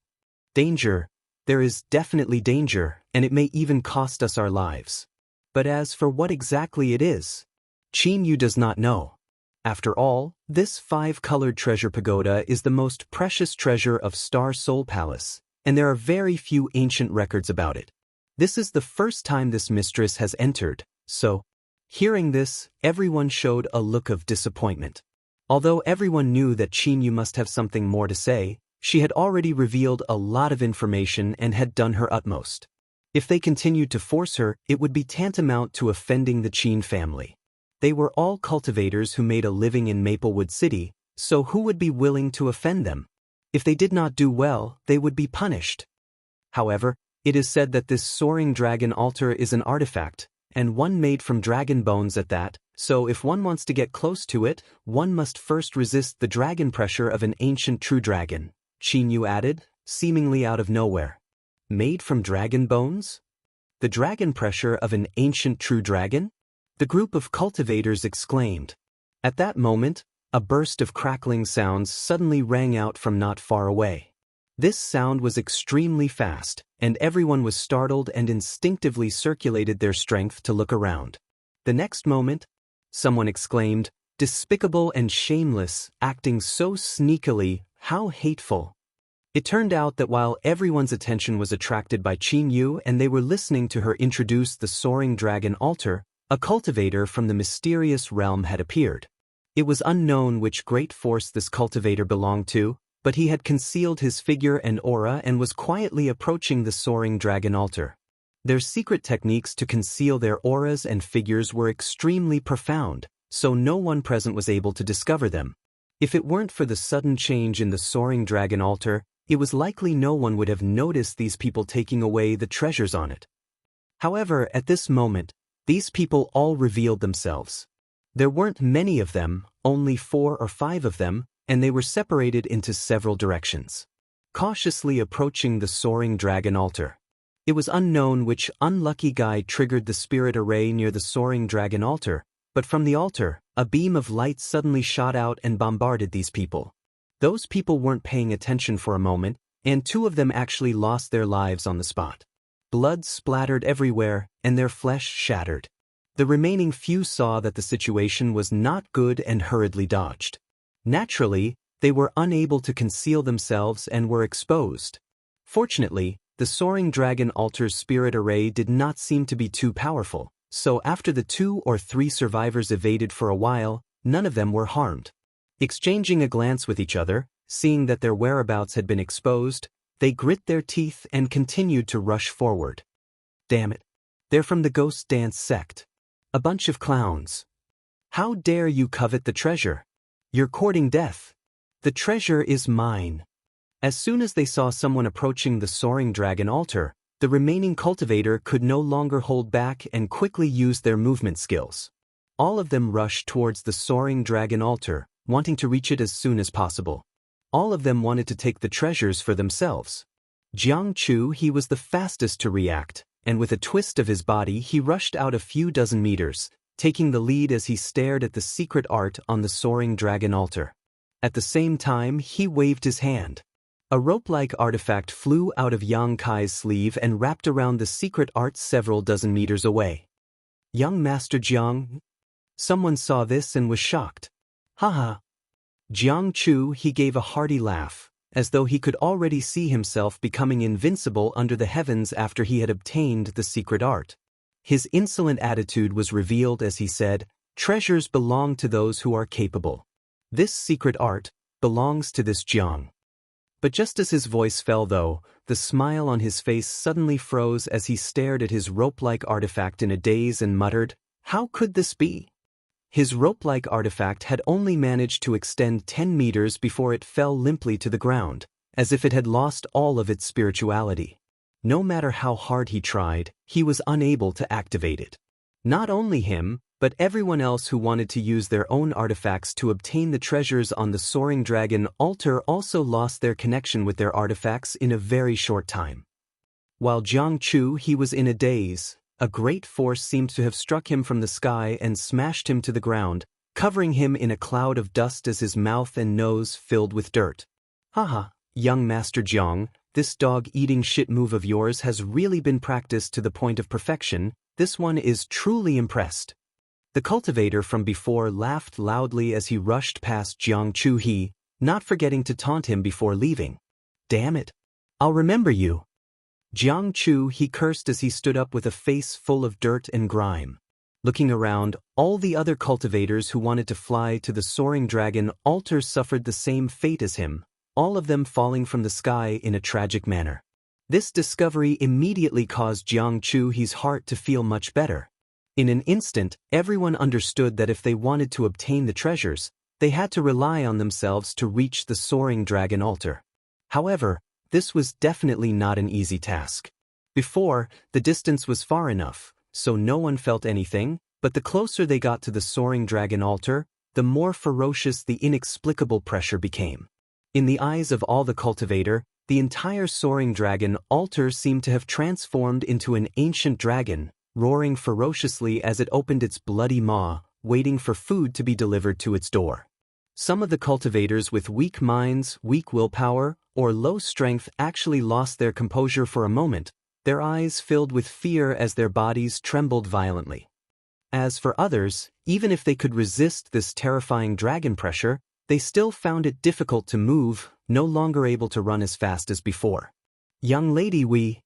Danger. There is definitely danger, and it may even cost us our lives. But as for what exactly it is, Qin Yu does not know. After all, this 5-colored treasure pagoda is the most precious treasure of Star Soul Palace, and there are very few ancient records about it. This is the first time this mistress has entered, so, hearing this, everyone showed a look of disappointment. Although everyone knew that Qin Yu must have something more to say, she had already revealed a lot of information and had done her utmost. If they continued to force her, it would be tantamount to offending the Qin family. They were all cultivators who made a living in Maplewood City, so who would be willing to offend them? If they did not do well, they would be punished. However, it is said that this soaring dragon altar is an artifact, and one made from dragon bones at that, so if one wants to get close to it, one must first resist the dragon pressure of an ancient true dragon, Qin Yu added, seemingly out of nowhere. Made from dragon bones? The dragon pressure of an ancient true dragon? The group of cultivators exclaimed. At that moment, a burst of crackling sounds suddenly rang out from not far away. This sound was extremely fast, and everyone was startled and instinctively circulated their strength to look around. The next moment, someone exclaimed, "Despicable and shameless, acting so sneakily, how hateful." It turned out that while everyone's attention was attracted by Qin Yu and they were listening to her introduce the soaring dragon altar, a cultivator from the mysterious realm had appeared. It was unknown which great force this cultivator belonged to, but he had concealed his figure and aura and was quietly approaching the soaring dragon altar. Their secret techniques to conceal their auras and figures were extremely profound, so no one present was able to discover them. If it weren't for the sudden change in the soaring dragon altar, it was likely no one would have noticed these people taking away the treasures on it. However, at this moment, these people all revealed themselves. There weren't many of them, only 4 or 5 of them, and they were separated into several directions. Cautiously approaching the soaring dragon altar. It was unknown which unlucky guy triggered the spirit array near the soaring dragon altar, but from the altar, a beam of light suddenly shot out and bombarded these people. Those people weren't paying attention for a moment, and 2 of them actually lost their lives on the spot. Blood splattered everywhere, and their flesh shattered. The remaining few saw that the situation was not good and hurriedly dodged. Naturally, they were unable to conceal themselves and were exposed. Fortunately, the soaring dragon altar's spirit array did not seem to be too powerful, so after the 2 or 3 survivors evaded for a while, none of them were harmed. Exchanging a glance with each other, seeing that their whereabouts had been exposed, they grit their teeth and continued to rush forward. Damn it. They're from the Ghost Dance sect. A bunch of clowns. How dare you covet the treasure? You're courting death. The treasure is mine. As soon as they saw someone approaching the soaring dragon altar, the remaining cultivator could no longer hold back and quickly used their movement skills. All of them rushed towards the soaring dragon altar, wanting to reach it as soon as possible. All of them wanted to take the treasures for themselves. Jiang Chu, he was the fastest to react, and with a twist of his body he rushed out a few dozen meters, taking the lead as he stared at the secret art on the soaring dragon altar. At the same time, he waved his hand. A rope-like artifact flew out of Yang Kai's sleeve and wrapped around the secret art several dozen meters away. Young Master Jiang? Someone saw this and was shocked. Haha. Jiang Chu, he gave a hearty laugh, as though he could already see himself becoming invincible under the heavens after he had obtained the secret art. His insolent attitude was revealed as he said, "Treasures belong to those who are capable. This secret art belongs to this Jiang." But just as his voice fell though, the smile on his face suddenly froze as he stared at his rope-like artifact in a daze and muttered, "How could this be?" His rope-like artifact had only managed to extend 10 meters before it fell limply to the ground, as if it had lost all of its spirituality. No matter how hard he tried, he was unable to activate it. Not only him, but everyone else who wanted to use their own artifacts to obtain the treasures on the soaring dragon altar also lost their connection with their artifacts in a very short time. While Jiang Chu, he was in a daze, a great force seemed to have struck him from the sky and smashed him to the ground, covering him in a cloud of dust as his mouth and nose filled with dirt. Haha, young Master Jiang, this dog-eating shit move of yours has really been practiced to the point of perfection. This one is truly impressed." The cultivator from before laughed loudly as he rushed past Jiang Chu-he, not forgetting to taunt him before leaving. "Damn it. I'll remember you." Jiang Chu-he cursed as he stood up with a face full of dirt and grime. Looking around, all the other cultivators who wanted to fly to the soaring dragon altar suffered the same fate as him, all of them falling from the sky in a tragic manner. This discovery immediately caused Jiang Chu-he's heart to feel much better. In an instant, everyone understood that if they wanted to obtain the treasures, they had to rely on themselves to reach the soaring dragon altar. However, this was definitely not an easy task. Before, the distance was far enough, so no one felt anything, but the closer they got to the soaring dragon altar, the more ferocious the inexplicable pressure became. In the eyes of all the cultivator, the entire soaring dragon altar seemed to have transformed into an ancient dragon, roaring ferociously as it opened its bloody maw, waiting for food to be delivered to its door. Some of the cultivators with weak minds, weak willpower, or low strength actually lost their composure for a moment, their eyes filled with fear as their bodies trembled violently. As for others, even if they could resist this terrifying dragon pressure, they still found it difficult to move, no longer able to run as fast as before. "Young lady, we..."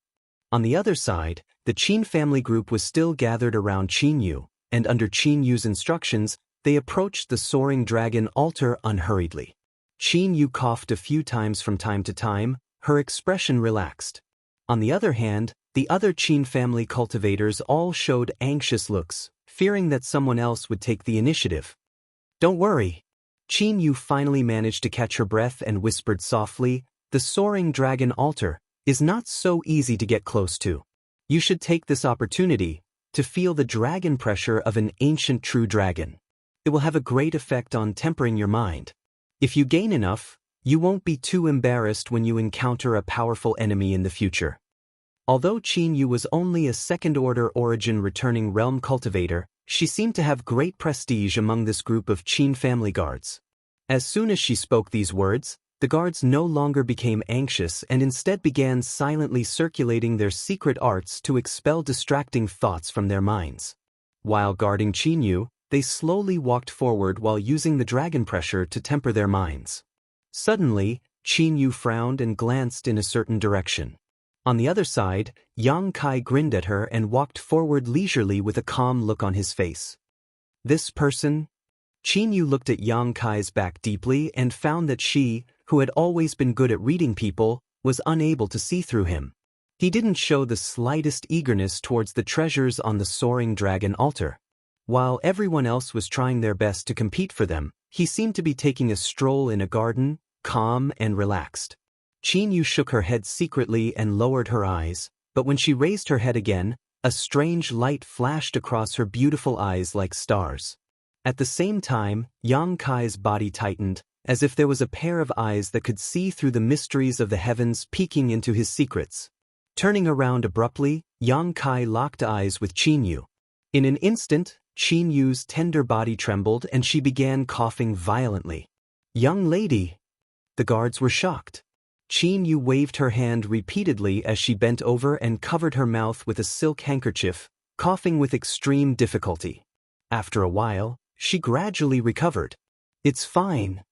On the other side, the Qin family group was still gathered around Qin Yu, and under Qin Yu's instructions, they approached the soaring dragon altar unhurriedly. Qin Yu coughed a few times from time to time, her expression relaxed. On the other hand, the other Qin family cultivators all showed anxious looks, fearing that someone else would take the initiative. "Don't worry." Qin Yu finally managed to catch her breath and whispered softly, "The soaring dragon altar is not so easy to get close to. You should take this opportunity to feel the dragon pressure of an ancient true dragon. It will have a great effect on tempering your mind. If you gain enough, you won't be too embarrassed when you encounter a powerful enemy in the future." Although Qin Yu was only a second-order origin returning realm cultivator, she seemed to have great prestige among this group of Qin family guards. As soon as she spoke these words, the guards no longer became anxious and instead began silently circulating their secret arts to expel distracting thoughts from their minds. While guarding Qin Yu, they slowly walked forward while using the dragon pressure to temper their minds. Suddenly, Qin Yu frowned and glanced in a certain direction. On the other side, Yang Kai grinned at her and walked forward leisurely with a calm look on his face. "This person?" Qin Yu looked at Yang Kai's back deeply and found that she, who had always been good at reading people, was unable to see through him. He didn't show the slightest eagerness towards the treasures on the soaring dragon altar. While everyone else was trying their best to compete for them, he seemed to be taking a stroll in a garden, calm and relaxed. Qin Yu shook her head secretly and lowered her eyes, but when she raised her head again, a strange light flashed across her beautiful eyes like stars. At the same time, Yang Kai's body tightened, as if there was a pair of eyes that could see through the mysteries of the heavens peeking into his secrets. Turning around abruptly, Yang Kai locked eyes with Qin Yu. In an instant, Qin Yu's tender body trembled and she began coughing violently. "Young lady!" The guards were shocked. Qin Yu waved her hand repeatedly as she bent over and covered her mouth with a silk handkerchief, coughing with extreme difficulty. After a while, she gradually recovered. "It's fine."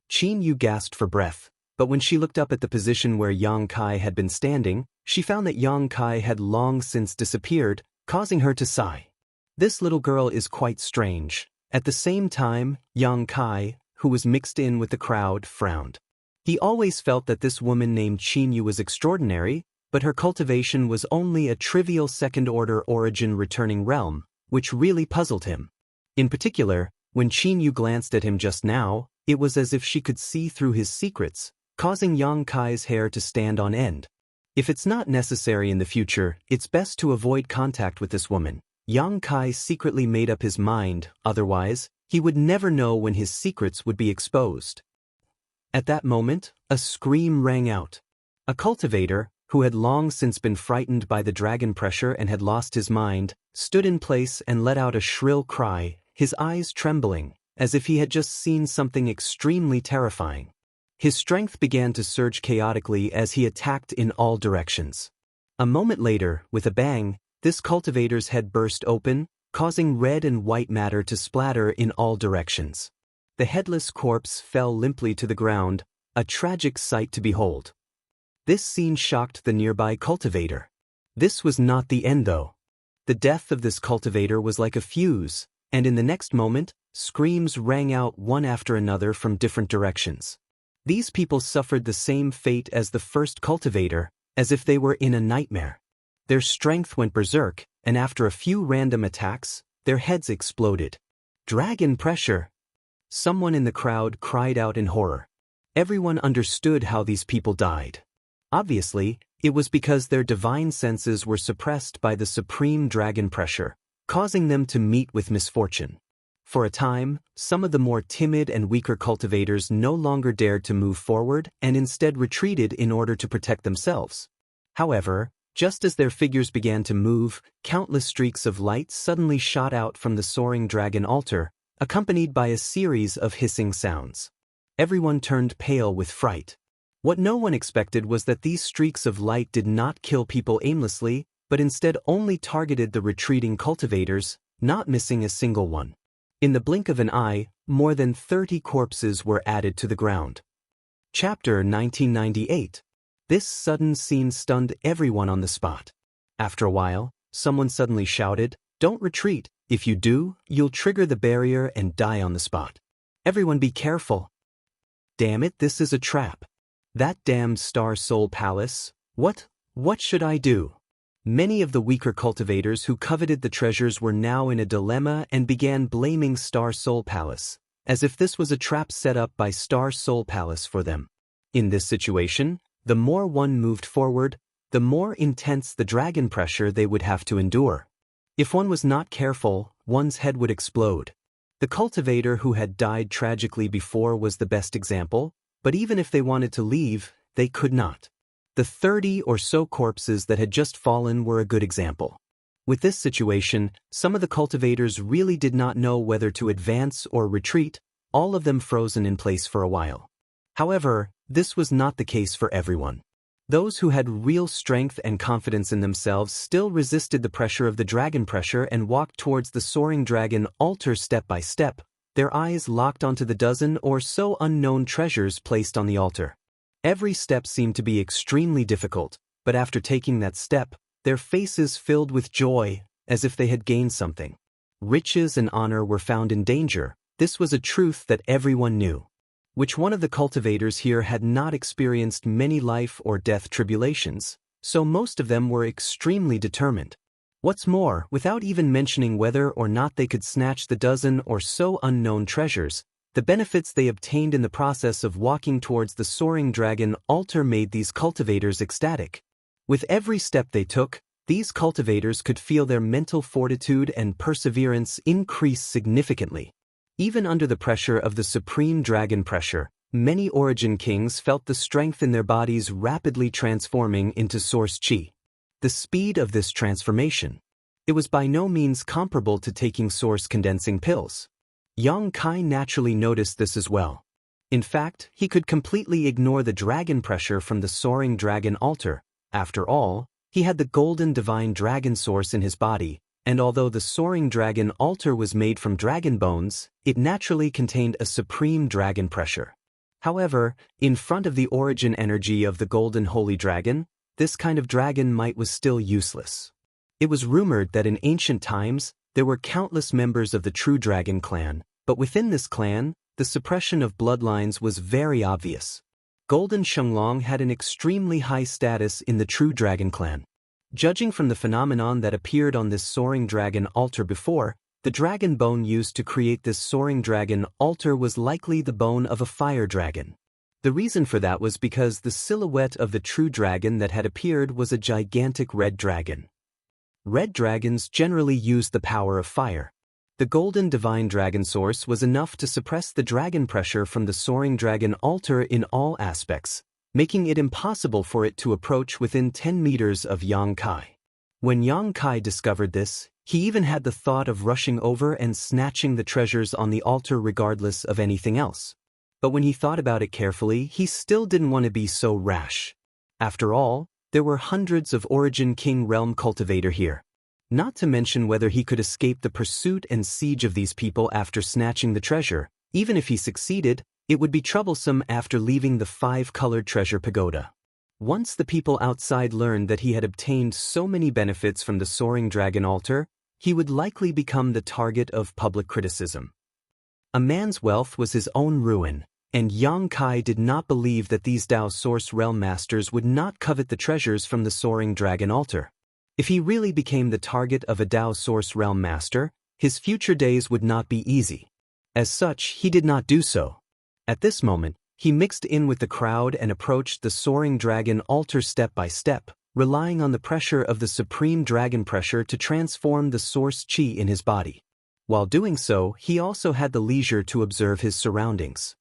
Qin Yu gasped for breath, but when she looked up at the position where Yang Kai had been standing, she found that Yang Kai had long since disappeared, causing her to sigh. This little girl is quite strange. At the same time, Yang Kai, who was mixed in with the crowd, frowned. He always felt that this woman named Qin Yu was extraordinary, but her cultivation was only a trivial second-order origin returning realm, which really puzzled him. In particular, when Qin Yu glanced at him just now, it was as if she could see through his secrets, causing Yang Kai's hair to stand on end. If it's not necessary in the future, it's best to avoid contact with this woman. Yang Kai secretly made up his mind, otherwise, he would never know when his secrets would be exposed. At that moment, a scream rang out. A cultivator, who had long since been frightened by the dragon pressure and had lost his mind, stood in place and let out a shrill cry, his eyes trembling, as if he had just seen something extremely terrifying. His strength began to surge chaotically as he attacked in all directions. A moment later, with a bang, this cultivator's head burst open, causing red and white matter to splatter in all directions. The headless corpse fell limply to the ground, a tragic sight to behold. This scene shocked the nearby cultivator. This was not the end though. The death of this cultivator was like a fuse, and in the next moment, screams rang out one after another from different directions. These people suffered the same fate as the first cultivator, as if they were in a nightmare. Their strength went berserk, and after a few random attacks, their heads exploded. Dragon pressure! Someone in the crowd cried out in horror. Everyone understood how these people died. Obviously, it was because their divine senses were suppressed by the supreme dragon pressure, causing them to meet with misfortune. For a time, some of the more timid and weaker cultivators no longer dared to move forward and instead retreated in order to protect themselves. However, just as their figures began to move, countless streaks of light suddenly shot out from the soaring dragon altar, accompanied by a series of hissing sounds. Everyone turned pale with fright. What no one expected was that these streaks of light did not kill people aimlessly, but instead only targeted the retreating cultivators, not missing a single one. In the blink of an eye, more than 30 corpses were added to the ground. Chapter 1998. This sudden scene stunned everyone on the spot. After a while, someone suddenly shouted, "Don't retreat. If you do, you'll trigger the barrier and die on the spot. Everyone be careful." Damn it, this is a trap. That damned Star Soul Palace. What should I do? Many of the weaker cultivators who coveted the treasures were now in a dilemma and began blaming Star Soul Palace, as if this was a trap set up by Star Soul Palace for them. In this situation, the more one moved forward, the more intense the dragon pressure they would have to endure. If one was not careful, one's head would explode. The cultivator who had died tragically before was the best example, but even if they wanted to leave, they could not. The 30 or so corpses that had just fallen were a good example. With this situation, some of the cultivators really did not know whether to advance or retreat, all of them frozen in place for a while. However, this was not the case for everyone. Those who had real strength and confidence in themselves still resisted the pressure of the dragon pressure and walked towards the soaring dragon altar step by step, their eyes locked onto the dozen or so unknown treasures placed on the altar. Every step seemed to be extremely difficult, but after taking that step, their faces filled with joy, as if they had gained something. Riches and honor were found in danger. This was a truth that everyone knew. Which one of the cultivators here had not experienced many life or death tribulations, so most of them were extremely determined. What's more, without even mentioning whether or not they could snatch the dozen or so unknown treasures, the benefits they obtained in the process of walking towards the soaring dragon altar made these cultivators ecstatic. With every step they took, these cultivators could feel their mental fortitude and perseverance increase significantly. Even under the pressure of the supreme dragon pressure, many origin kings felt the strength in their bodies rapidly transforming into source chi. The speed of this transformation. It was by no means comparable to taking source condensing pills. Yang Kai naturally noticed this as well. In fact, he could completely ignore the dragon pressure from the soaring dragon altar. After all, he had the golden divine dragon source in his body, and although the soaring dragon altar was made from dragon bones, it naturally contained a supreme dragon pressure. However, in front of the origin energy of the golden holy dragon, this kind of dragon might was still useless. It was rumored that in ancient times, there were countless members of the true dragon clan, but within this clan, the suppression of bloodlines was very obvious. Golden Shenglong had an extremely high status in the true dragon clan. Judging from the phenomenon that appeared on this soaring dragon altar before, the dragon bone used to create this soaring dragon altar was likely the bone of a fire dragon. The reason for that was because the silhouette of the true dragon that had appeared was a gigantic red dragon. Red dragons generally use the power of fire. The golden divine dragon source was enough to suppress the dragon pressure from the soaring dragon altar in all aspects, making it impossible for it to approach within 10 meters of Yang Kai. When Yang Kai discovered this, he even had the thought of rushing over and snatching the treasures on the altar regardless of anything else. But when he thought about it carefully, he still didn't want to be so rash. After all, there were hundreds of Origin King Realm Cultivator here. Not to mention whether he could escape the pursuit and siege of these people after snatching the treasure. Even if he succeeded, it would be troublesome after leaving the 5-colored treasure pagoda. Once the people outside learned that he had obtained so many benefits from the soaring dragon altar, he would likely become the target of public criticism. A man's wealth was his own ruin, and Yang Kai did not believe that these Dao Source Realm Masters would not covet the treasures from the soaring dragon altar. If he really became the target of a Dao Source Realm Master, his future days would not be easy. As such, he did not do so. At this moment, he mixed in with the crowd and approached the soaring dragon altar step by step, relying on the pressure of the supreme dragon pressure to transform the source qi in his body. While doing so, he also had the leisure to observe his surroundings.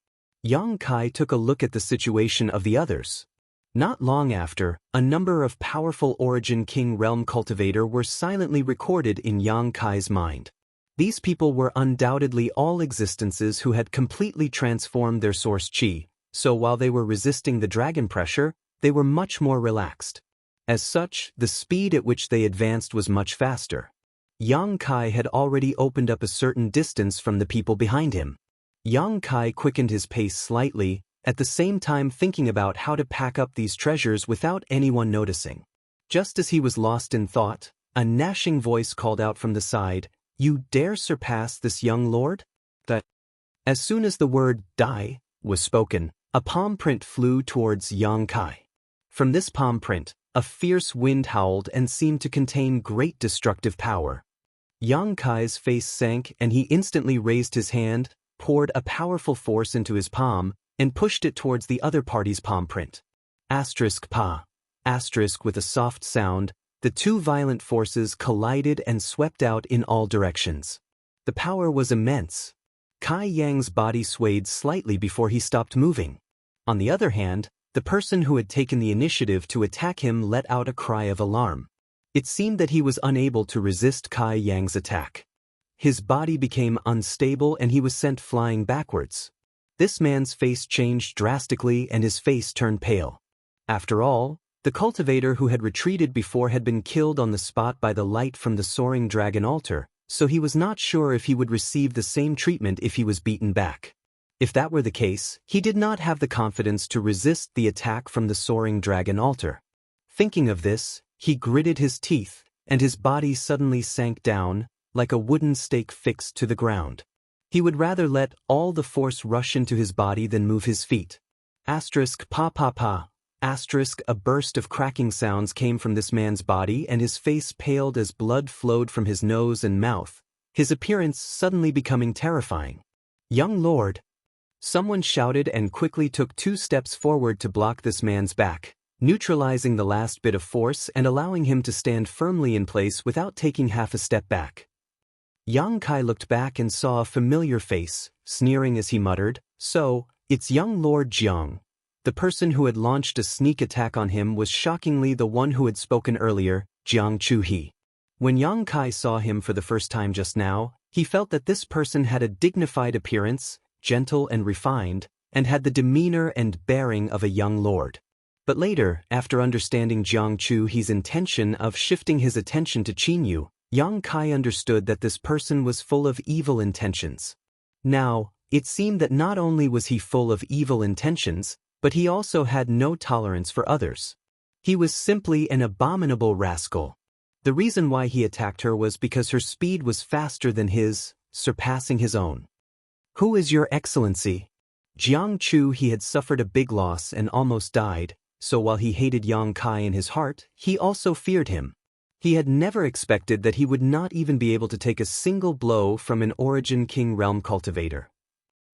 Yang Kai took a look at the situation of the others. Not long after, a number of powerful Origin King Realm Cultivator were silently recorded in Yang Kai's mind. These people were undoubtedly all existences who had completely transformed their source qi, so while they were resisting the dragon pressure, they were much more relaxed. As such, the speed at which they advanced was much faster. Yang Kai had already opened up a certain distance from the people behind him. Yang Kai quickened his pace slightly, at the same time thinking about how to pack up these treasures without anyone noticing. Just as he was lost in thought, a gnashing voice called out from the side, "You dare surpass this young lord?" As soon as the word "die" was spoken, a palm print flew towards Yang Kai. From this palm print, a fierce wind howled and seemed to contain great destructive power. Yang Kai's face sank and he instantly raised his hand, poured a powerful force into his palm, and pushed it towards the other party's palm print. Asterisk pa. Asterisk with a soft sound, the two violent forces collided and swept out in all directions. The power was immense. Kai Yang's body swayed slightly before he stopped moving. On the other hand, the person who had taken the initiative to attack him let out a cry of alarm. It seemed that he was unable to resist Kai Yang's attack. His body became unstable and he was sent flying backwards. This man's face changed drastically and his face turned pale. After all, the cultivator who had retreated before had been killed on the spot by the light from the soaring dragon altar, so he was not sure if he would receive the same treatment if he was beaten back. If that were the case, he did not have the confidence to resist the attack from the soaring dragon altar. Thinking of this, he gritted his teeth, and his body suddenly sank down, like a wooden stake fixed to the ground. He would rather let all the force rush into his body than move his feet. Asterisk pa pa pa. Asterisk a burst of cracking sounds came from this man's body and his face paled as blood flowed from his nose and mouth, his appearance suddenly becoming terrifying. "Young lord!" Someone shouted and quickly took 2 steps forward to block this man's back, neutralizing the last bit of force and allowing him to stand firmly in place without taking half a step back. Yang Kai looked back and saw a familiar face, sneering as he muttered, "So, it's young Lord Jiang." The person who had launched a sneak attack on him was shockingly the one who had spoken earlier, Jiang Chu-he. When Yang Kai saw him for the first time just now, he felt that this person had a dignified appearance, gentle and refined, and had the demeanor and bearing of a young lord. But later, after understanding Jiang Chu-he's intention of shifting his attention to Qinyu, Yang Kai understood that this person was full of evil intentions. Now, it seemed that not only was he full of evil intentions, but he also had no tolerance for others. He was simply an abominable rascal. The reason why he attacked her was because her speed was faster than his, surpassing his own. "Who is your excellency?" Jiang Chu-he had suffered a big loss and almost died, so while he hated Yang Kai in his heart, he also feared him. He had never expected that he would not even be able to take a single blow from an Origin King Realm Cultivator.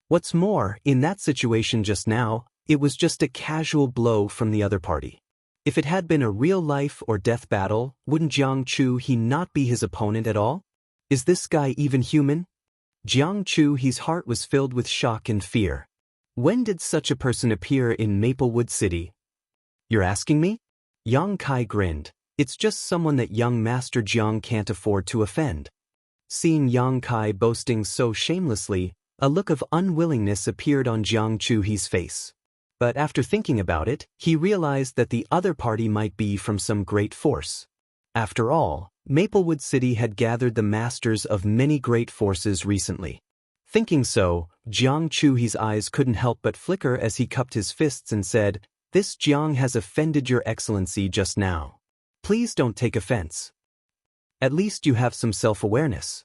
What's more, in that situation just now, it was just a casual blow from the other party. If it had been a real life or death battle, wouldn't Jiang Chu-he not be his opponent at all? Is this guy even human? Jiang Chu-he's heart was filled with shock and fear. When did such a person appear in Maplewood City? "You're asking me?" Yang Kai grinned. "It's just someone that young Master Jiang can't afford to offend." Seeing Yang Kai boasting so shamelessly, A look of unwillingness appeared on Jiang Chuhi's face. But after thinking about it, he realized that the other party might be from some great force. After all, Maplewood City had gathered the masters of many great forces recently. Thinking so, Jiang Chuhi's eyes couldn't help but flicker as he cupped his fists and said, "This Jiang has offended your excellency just now. Please don't take offense. At least you have some self-awareness."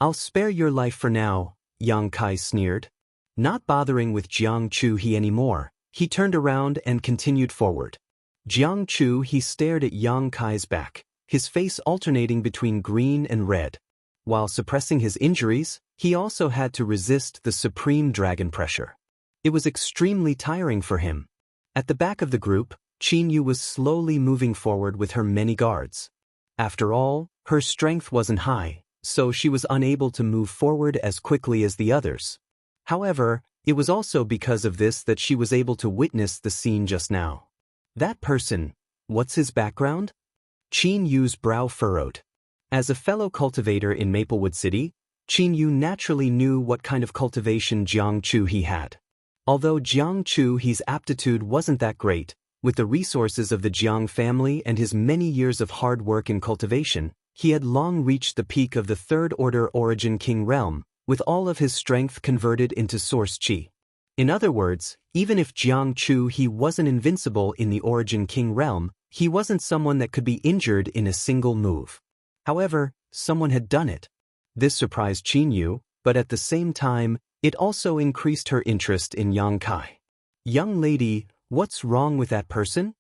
"I'll spare your life for now," Yang Kai sneered. Not bothering with Jiang Chuhi anymore, he turned around and continued forward. Jiang Chuhi stared at Yang Kai's back, his face alternating between green and red. While suppressing his injuries, he also had to resist the supreme dragon pressure. It was extremely tiring for him. At the back of the group, Qin Yu was slowly moving forward with her many guards. After all, her strength wasn't high, so she was unable to move forward as quickly as the others. However, it was also because of this that she was able to witness the scene just now. That person, what's his background? Qin Yu's brow furrowed. As a fellow cultivator in Maplewood City, Qin Yu naturally knew what kind of cultivation Jiang Chuhi had. Although Jiang Chuhi's aptitude wasn't that great, with the resources of the Jiang family and his many years of hard work in cultivation, he had long reached the peak of the Third Order Origin King realm, with all of his strength converted into source qi. In other words, even if Jiang Chuhi wasn't invincible in the Origin King realm, he wasn't someone that could be injured in a single move. However, someone had done it. This surprised Qin Yu, but at the same time, it also increased her interest in Yang Kai. "Young lady, what's wrong with that person?"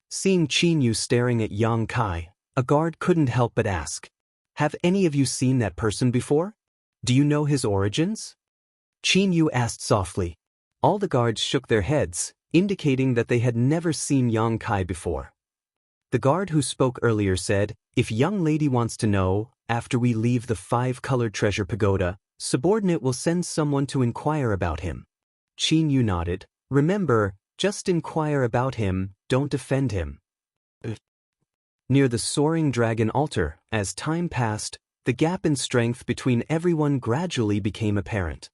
Seeing Qin Yu staring at Yang Kai, a guard couldn't help but ask, "Have any of you seen that person before? Do you know his origins?" Qin Yu asked softly. All the guards shook their heads, indicating that they had never seen Yang Kai before. The guard who spoke earlier said, "If young lady wants to know, after we leave the 5-colored treasure pagoda, subordinate will send someone to inquire about him." Qin Yu nodded. "Remember, just inquire about him, don't defend him." Near the soaring dragon altar, as time passed, the gap in strength between everyone gradually became apparent.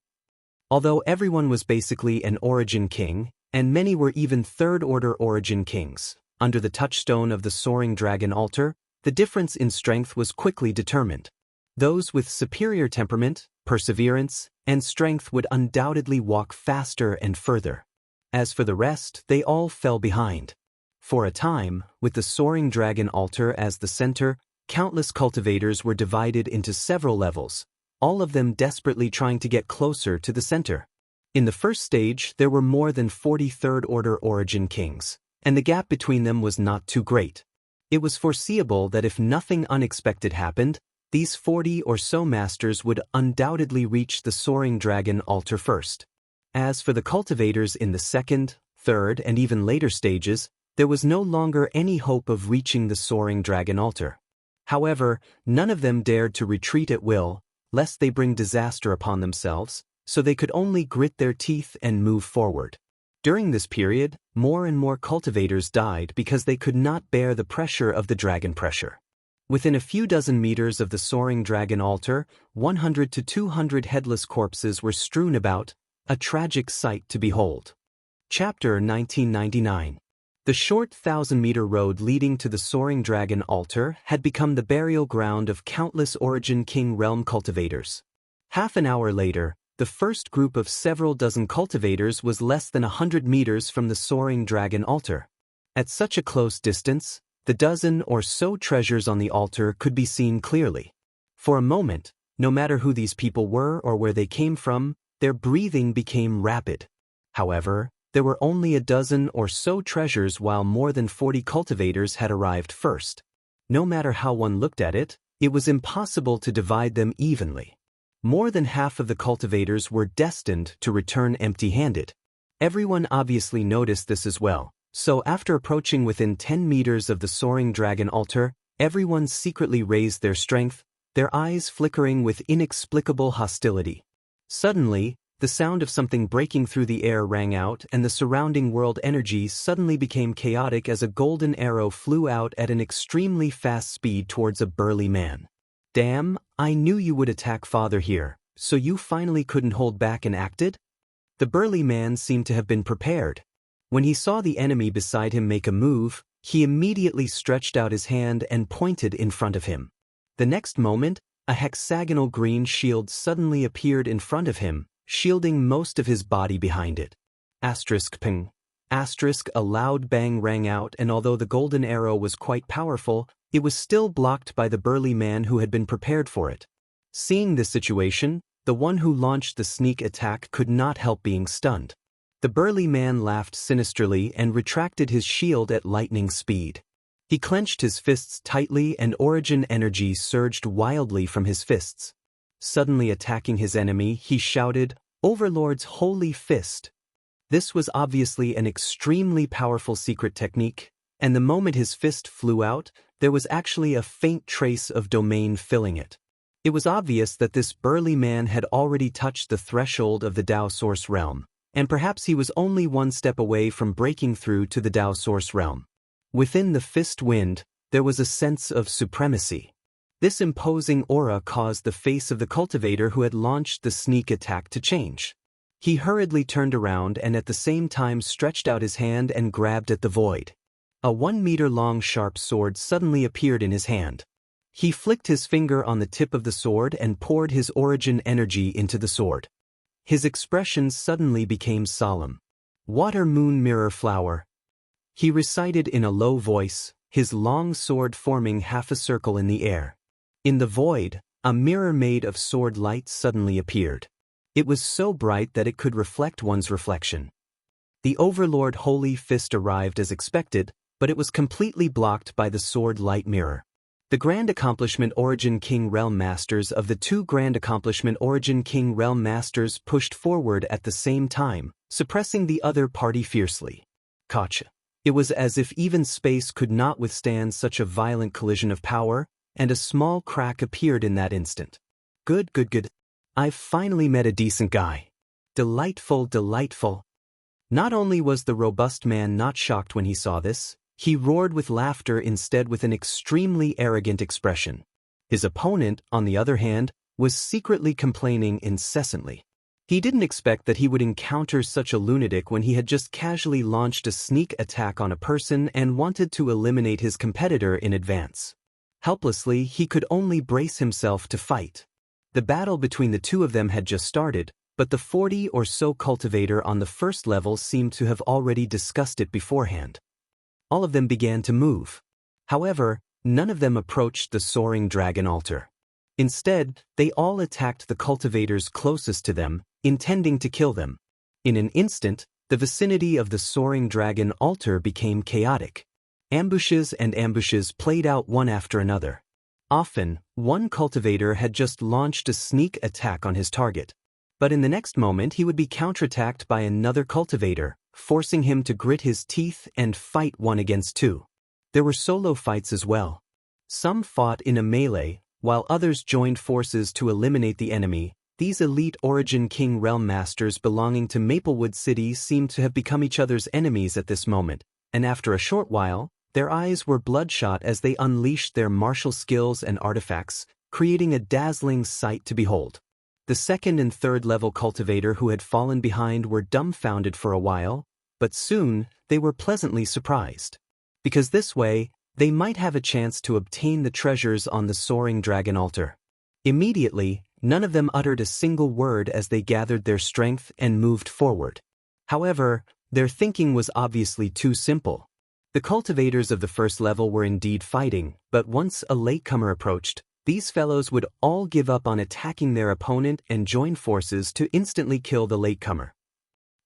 Although everyone was basically an Origin King, and many were even Third-Order Origin Kings, under the touchstone of the soaring dragon altar, the difference in strength was quickly determined. Those with superior temperament, perseverance, and strength would undoubtedly walk faster and further. As for the rest, they all fell behind. For a time, with the soaring dragon altar as the center, countless cultivators were divided into several levels, all of them desperately trying to get closer to the center. In the first stage, there were more than 40 Third-Order Origin Kings, and the gap between them was not too great. It was foreseeable that if nothing unexpected happened, these 40 or so masters would undoubtedly reach the soaring dragon altar first. As for the cultivators in the second, third, and even later stages, there was no longer any hope of reaching the soaring dragon altar. However, none of them dared to retreat at will, lest they bring disaster upon themselves, so they could only grit their teeth and move forward. During this period, more and more cultivators died because they could not bear the pressure of the dragon pressure. Within a few dozen meters of the soaring dragon altar, 100 to 200 headless corpses were strewn about, a tragic sight to behold. Chapter 1999. The short 1,000-meter road leading to the soaring dragon altar had become the burial ground of countless Origin King realm cultivators. Half an hour later, the first group of several dozen cultivators was less than 100 meters from the soaring dragon altar. At such a close distance, the dozen or so treasures on the altar could be seen clearly. For a moment, no matter who these people were or where they came from, their breathing became rapid. However, there were only a dozen or so treasures while more than 40 cultivators had arrived first. No matter how one looked at it, it was impossible to divide them evenly. More than half of the cultivators were destined to return empty-handed. Everyone obviously noticed this as well, so after approaching within 10 meters of the soaring dragon altar, everyone secretly raised their strength, their eyes flickering with inexplicable hostility. Suddenly, the sound of something breaking through the air rang out and the surrounding world energy suddenly became chaotic as a golden arrow flew out at an extremely fast speed towards a burly man. "Damn, I knew you would attack father here," so you finally couldn't hold back and acted? The burly man seemed to have been prepared. When he saw the enemy beside him make a move, he immediately stretched out his hand and pointed in front of him. The next moment, a hexagonal green shield suddenly appeared in front of him, shielding most of his body behind it. Asterisk ping. Asterisk, a loud bang rang out, and although the golden arrow was quite powerful, it was still blocked by the burly man who had been prepared for it. Seeing this situation, the one who launched the sneak attack could not help being stunned. The burly man laughed sinisterly and retracted his shield at lightning speed. He clenched his fists tightly and origin energy surged wildly from his fists. Suddenly attacking his enemy, he shouted, "Overlord's Holy Fist!" This was obviously an extremely powerful secret technique, and the moment his fist flew out, there was actually a faint trace of domain filling it. It was obvious that this burly man had already touched the threshold of the Tao Source realm, and perhaps he was only one step away from breaking through to the Tao Source realm. Within the fist wind, there was a sense of supremacy. This imposing aura caused the face of the cultivator who had launched the sneak attack to change. He hurriedly turned around and at the same time stretched out his hand and grabbed at the void. A 1-meter-long sharp sword suddenly appeared in his hand. He flicked his finger on the tip of the sword and poured his origin energy into the sword. His expression suddenly became solemn. "Water Moon Mirror Flower," he recited in a low voice, his long sword forming half a circle in the air. In the void, a mirror made of sword light suddenly appeared. It was so bright that it could reflect one's reflection. The Overlord Holy Fist arrived as expected, but it was completely blocked by the sword light mirror. The Grand Accomplishment Origin King Realm Masters of the two Grand Accomplishment Origin King Realm Masters pushed forward at the same time, suppressing the other party fiercely. Gotcha. It was as if even space could not withstand such a violent collision of power, and a small crack appeared in that instant. Good. I've finally met a decent guy. Delightful. Not only was the robust man not shocked when he saw this, he roared with laughter instead with an extremely arrogant expression. His opponent, on the other hand, was secretly complaining incessantly. He didn't expect that he would encounter such a lunatic when he had just casually launched a sneak attack on a person and wanted to eliminate his competitor in advance. Helplessly, he could only brace himself to fight. The battle between the two of them had just started, but the 40 or so cultivator on the first level seemed to have already discussed it beforehand. All of them began to move. However, none of them approached the soaring dragon altar. Instead, they all attacked the cultivators closest to them, intending to kill them. In an instant, the vicinity of the soaring dragon altar became chaotic. Ambushes played out one after another. Often, one cultivator had just launched a sneak attack on his target. But in the next moment he would be counterattacked by another cultivator, forcing him to grit his teeth and fight 1 against 2. There were solo fights as well. Some fought in a melee, while others joined forces to eliminate the enemy. These elite Origin King Realm Masters belonging to Maplewood City seemed to have become each other's enemies at this moment, and after a short while, their eyes were bloodshot as they unleashed their martial skills and artifacts, creating a dazzling sight to behold. The second and third level cultivator who had fallen behind were dumbfounded for a while, but soon they were pleasantly surprised. Because this way, they might have a chance to obtain the treasures on the soaring dragon altar. Immediately, none of them uttered a single word as they gathered their strength and moved forward. However, their thinking was obviously too simple. The cultivators of the first level were indeed fighting, but once a latecomer approached, these fellows would all give up on attacking their opponent and join forces to instantly kill the latecomer.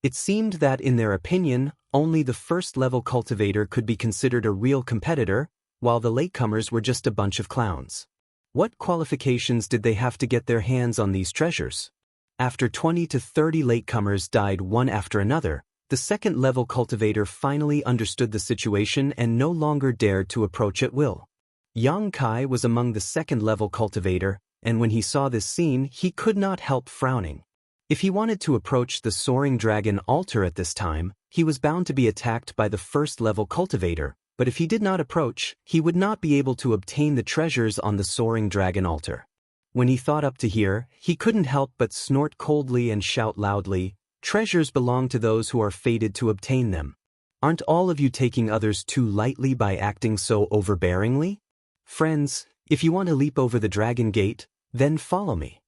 It seemed that in their opinion, only the first level cultivator could be considered a real competitor, while the latecomers were just a bunch of clowns. What qualifications did they have to get their hands on these treasures? After 20 to 30 latecomers died one after another, the second-level cultivator finally understood the situation and no longer dared to approach at will. Yang Kai was among the second-level cultivator, and when he saw this scene, he could not help frowning. If he wanted to approach the soaring dragon altar at this time, he was bound to be attacked by the first-level cultivator, but if he did not approach, he would not be able to obtain the treasures on the soaring dragon altar. When he thought up to here, he couldn't help but snort coldly and shout loudly, "Treasures belong to those who are fated to obtain them. Aren't all of you taking others too lightly by acting so overbearingly? Friends, if you want to leap over the dragon gate, then follow me."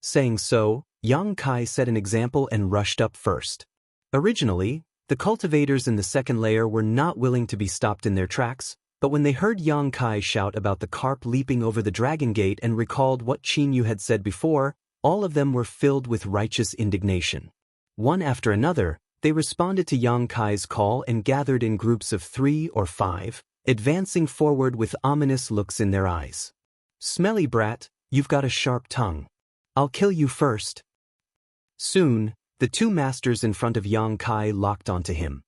Saying so, Yang Kai set an example and rushed up first. Originally, the cultivators in the second layer were not willing to be stopped in their tracks, but when they heard Yang Kai shout about the carp leaping over the dragon gate and recalled what Qin Yu had said before, all of them were filled with righteous indignation. One after another, they responded to Yang Kai's call and gathered in groups of 3 or 5, advancing forward with ominous looks in their eyes. "Smelly brat, you've got a sharp tongue. I'll kill you first." Soon, the two masters in front of Yang Kai locked onto him.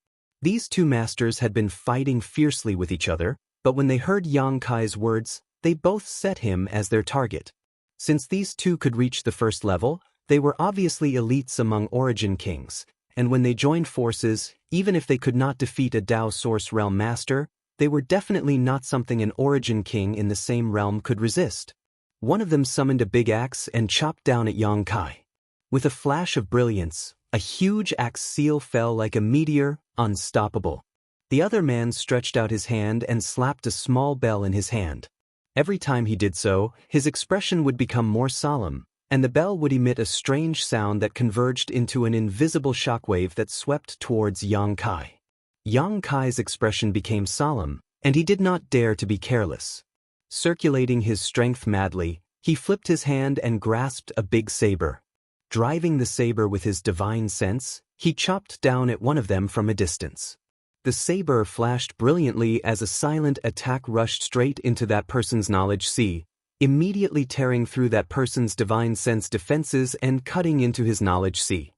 These two masters had been fighting fiercely with each other, but when they heard Yang Kai's words, they both set him as their target. Since these two could reach the first level, they were obviously elites among Origin Kings, and when they joined forces, even if they could not defeat a Dao Source Realm Master, they were definitely not something an Origin King in the same realm could resist. One of them summoned a big axe and chopped down at Yang Kai. With a flash of brilliance, a huge axe seal fell like a meteor, unstoppable. The other man stretched out his hand and slapped a small bell in his hand. Every time he did so, his expression would become more solemn, and the bell would emit a strange sound that converged into an invisible shockwave that swept towards Yang Kai. Yang Kai's expression became solemn, and he did not dare to be careless. Circulating his strength madly, he flipped his hand and grasped a big saber. Driving the saber with his divine sense, he chopped down at one of them from a distance. The saber flashed brilliantly as a silent attack rushed straight into that person's knowledge sea, immediately tearing through that person's divine sense defenses and cutting into his knowledge sea.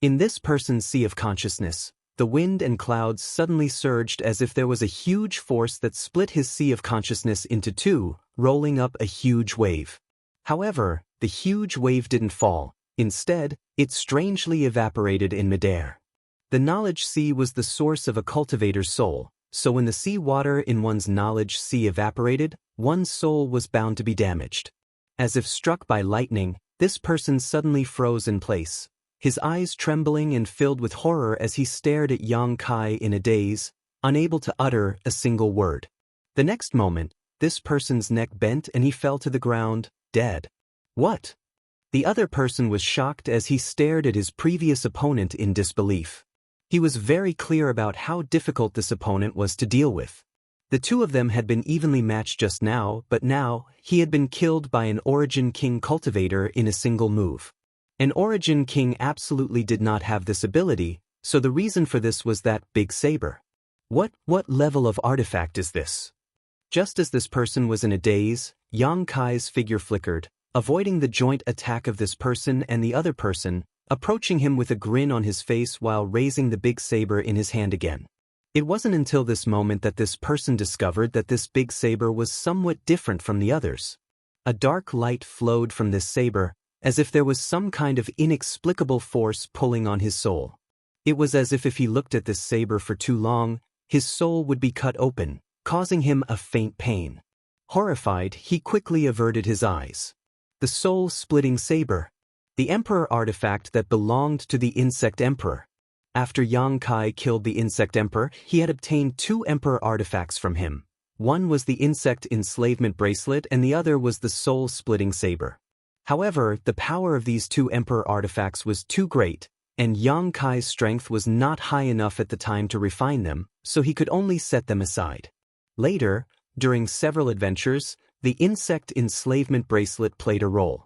In this person's sea of consciousness, the wind and clouds suddenly surged as if there was a huge force that split his sea of consciousness into two, rolling up a huge wave. However, the huge wave didn't fall. Instead, it strangely evaporated in midair. The knowledge sea was the source of a cultivator's soul, so when the sea water in one's knowledge sea evaporated, one's soul was bound to be damaged. As if struck by lightning, this person suddenly froze in place, his eyes trembling and filled with horror as he stared at Yang Kai in a daze, unable to utter a single word. The next moment, this person's neck bent and he fell to the ground, dead. What? The other person was shocked as he stared at his previous opponent in disbelief. He was very clear about how difficult this opponent was to deal with. The two of them had been evenly matched just now, but now, he had been killed by an Origin King cultivator in a single move. An Origin King absolutely did not have this ability, so the reason for this was that big saber. What level of artifact is this? Just as this person was in a daze, Yang Kai's figure flickered, avoiding the joint attack of this person and the other person, approaching him with a grin on his face while raising the big saber in his hand again. It wasn't until this moment that this person discovered that this big saber was somewhat different from the others. A dark light flowed from this saber, as if there was some kind of inexplicable force pulling on his soul. It was as if he looked at this saber for too long, his soul would be cut open, causing him a faint pain. Horrified, he quickly averted his eyes. The soul-splitting saber. The Emperor artifact that belonged to the Insect Emperor. After Yang Kai killed the Insect Emperor, he had obtained 2 Emperor artifacts from him. One was the Insect Enslavement Bracelet and the other was the soul-splitting saber. However, the power of these 2 Emperor artifacts was too great, and Yang Kai's strength was not high enough at the time to refine them, so he could only set them aside. Later, during several adventures, the Insect Enslavement Bracelet played a role.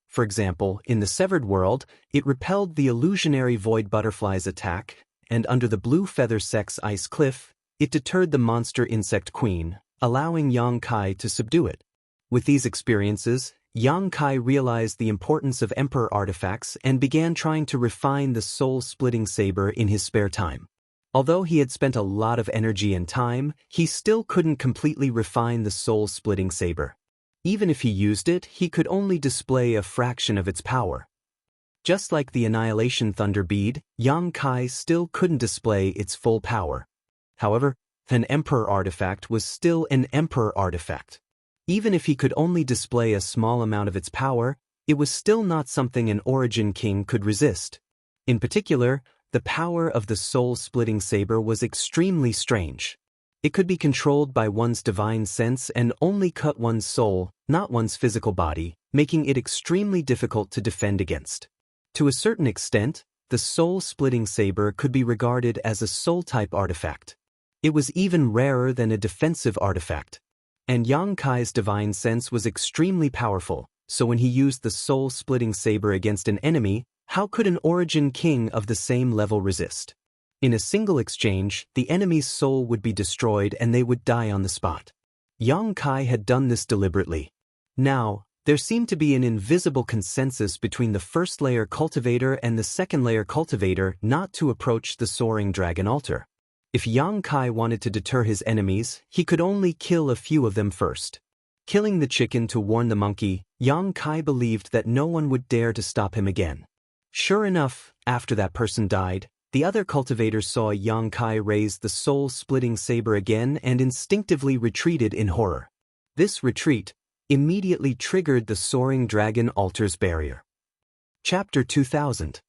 For example, in the Severed World, it repelled the illusionary Void Butterfly's attack, and under the Blue Feather Sect's Ice Cliff, it deterred the monster Insect Queen, allowing Yang Kai to subdue it. With these experiences, Yang Kai realized the importance of Emperor artifacts and began trying to refine the soul-splitting saber in his spare time. Although he had spent a lot of energy and time, he still couldn't completely refine the soul-splitting saber. Even if he used it, he could only display a fraction of its power. Just like the Annihilation Thunder Bead, Yang Kai still couldn't display its full power. However, an Emperor artifact was still an Emperor artifact. Even if he could only display a small amount of its power, it was still not something an Origin King could resist. In particular, the power of the soul-splitting saber was extremely strange. It could be controlled by one's divine sense and only cut one's soul, not one's physical body, making it extremely difficult to defend against. To a certain extent, the soul-splitting saber could be regarded as a soul-type artifact. It was even rarer than a defensive artifact. And Yang Kai's divine sense was extremely powerful, so when he used the soul-splitting saber against an enemy, how could an Origin King of the same level resist? In a single exchange, the enemy's soul would be destroyed and they would die on the spot. Yang Kai had done this deliberately. Now, there seemed to be an invisible consensus between the first-layer cultivator and the second-layer cultivator not to approach the soaring dragon altar. If Yang Kai wanted to deter his enemies, he could only kill a few of them first. Killing the chicken to warn the monkey, Yang Kai believed that no one would dare to stop him again. Sure enough, after that person died, the other cultivators saw Yang Kai raise the soul-splitting saber again and instinctively retreated in horror. This retreat immediately triggered the soaring dragon altar's barrier. Chapter 2000.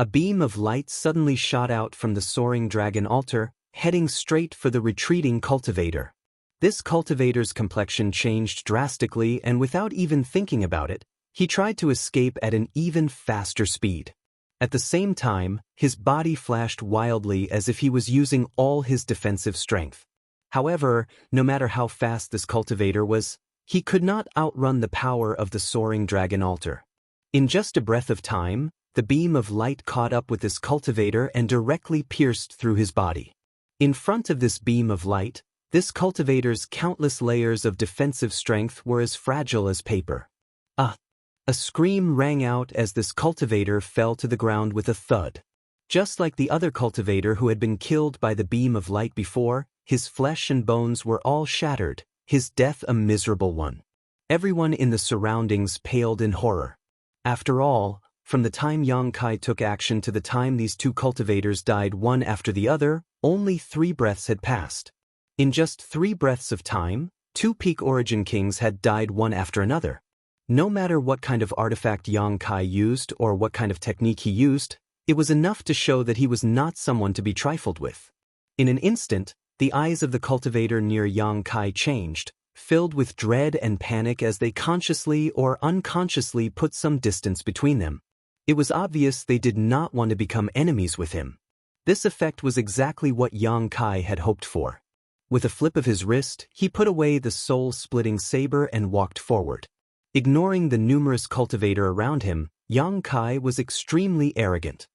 A beam of light suddenly shot out from the soaring dragon altar, heading straight for the retreating cultivator. This cultivator's complexion changed drastically, and without even thinking about it, he tried to escape at an even faster speed. At the same time, his body flashed wildly as if he was using all his defensive strength. However, no matter how fast this cultivator was, he could not outrun the power of the soaring dragon altar. In just a breath of time, the beam of light caught up with this cultivator and directly pierced through his body. In front of this beam of light, this cultivator's countless layers of defensive strength were as fragile as paper. A scream rang out as this cultivator fell to the ground with a thud. Just like the other cultivator who had been killed by the beam of light before, his flesh and bones were all shattered, his death a miserable one. Everyone in the surroundings paled in horror. After all, from the time Yang Kai took action to the time these two cultivators died one after the other, only 3 breaths had passed. In just 3 breaths of time, 2 peak Origin Kings had died one after another. No matter what kind of artifact Yang Kai used or what kind of technique he used, it was enough to show that he was not someone to be trifled with. In an instant, the eyes of the cultivator near Yang Kai changed, filled with dread and panic as they consciously or unconsciously put some distance between them. It was obvious they did not want to become enemies with him. This effect was exactly what Yang Kai had hoped for. With a flip of his wrist, he put away the soul-splitting saber and walked forward. Ignoring the numerous cultivator around him, Yang Kai was extremely arrogant.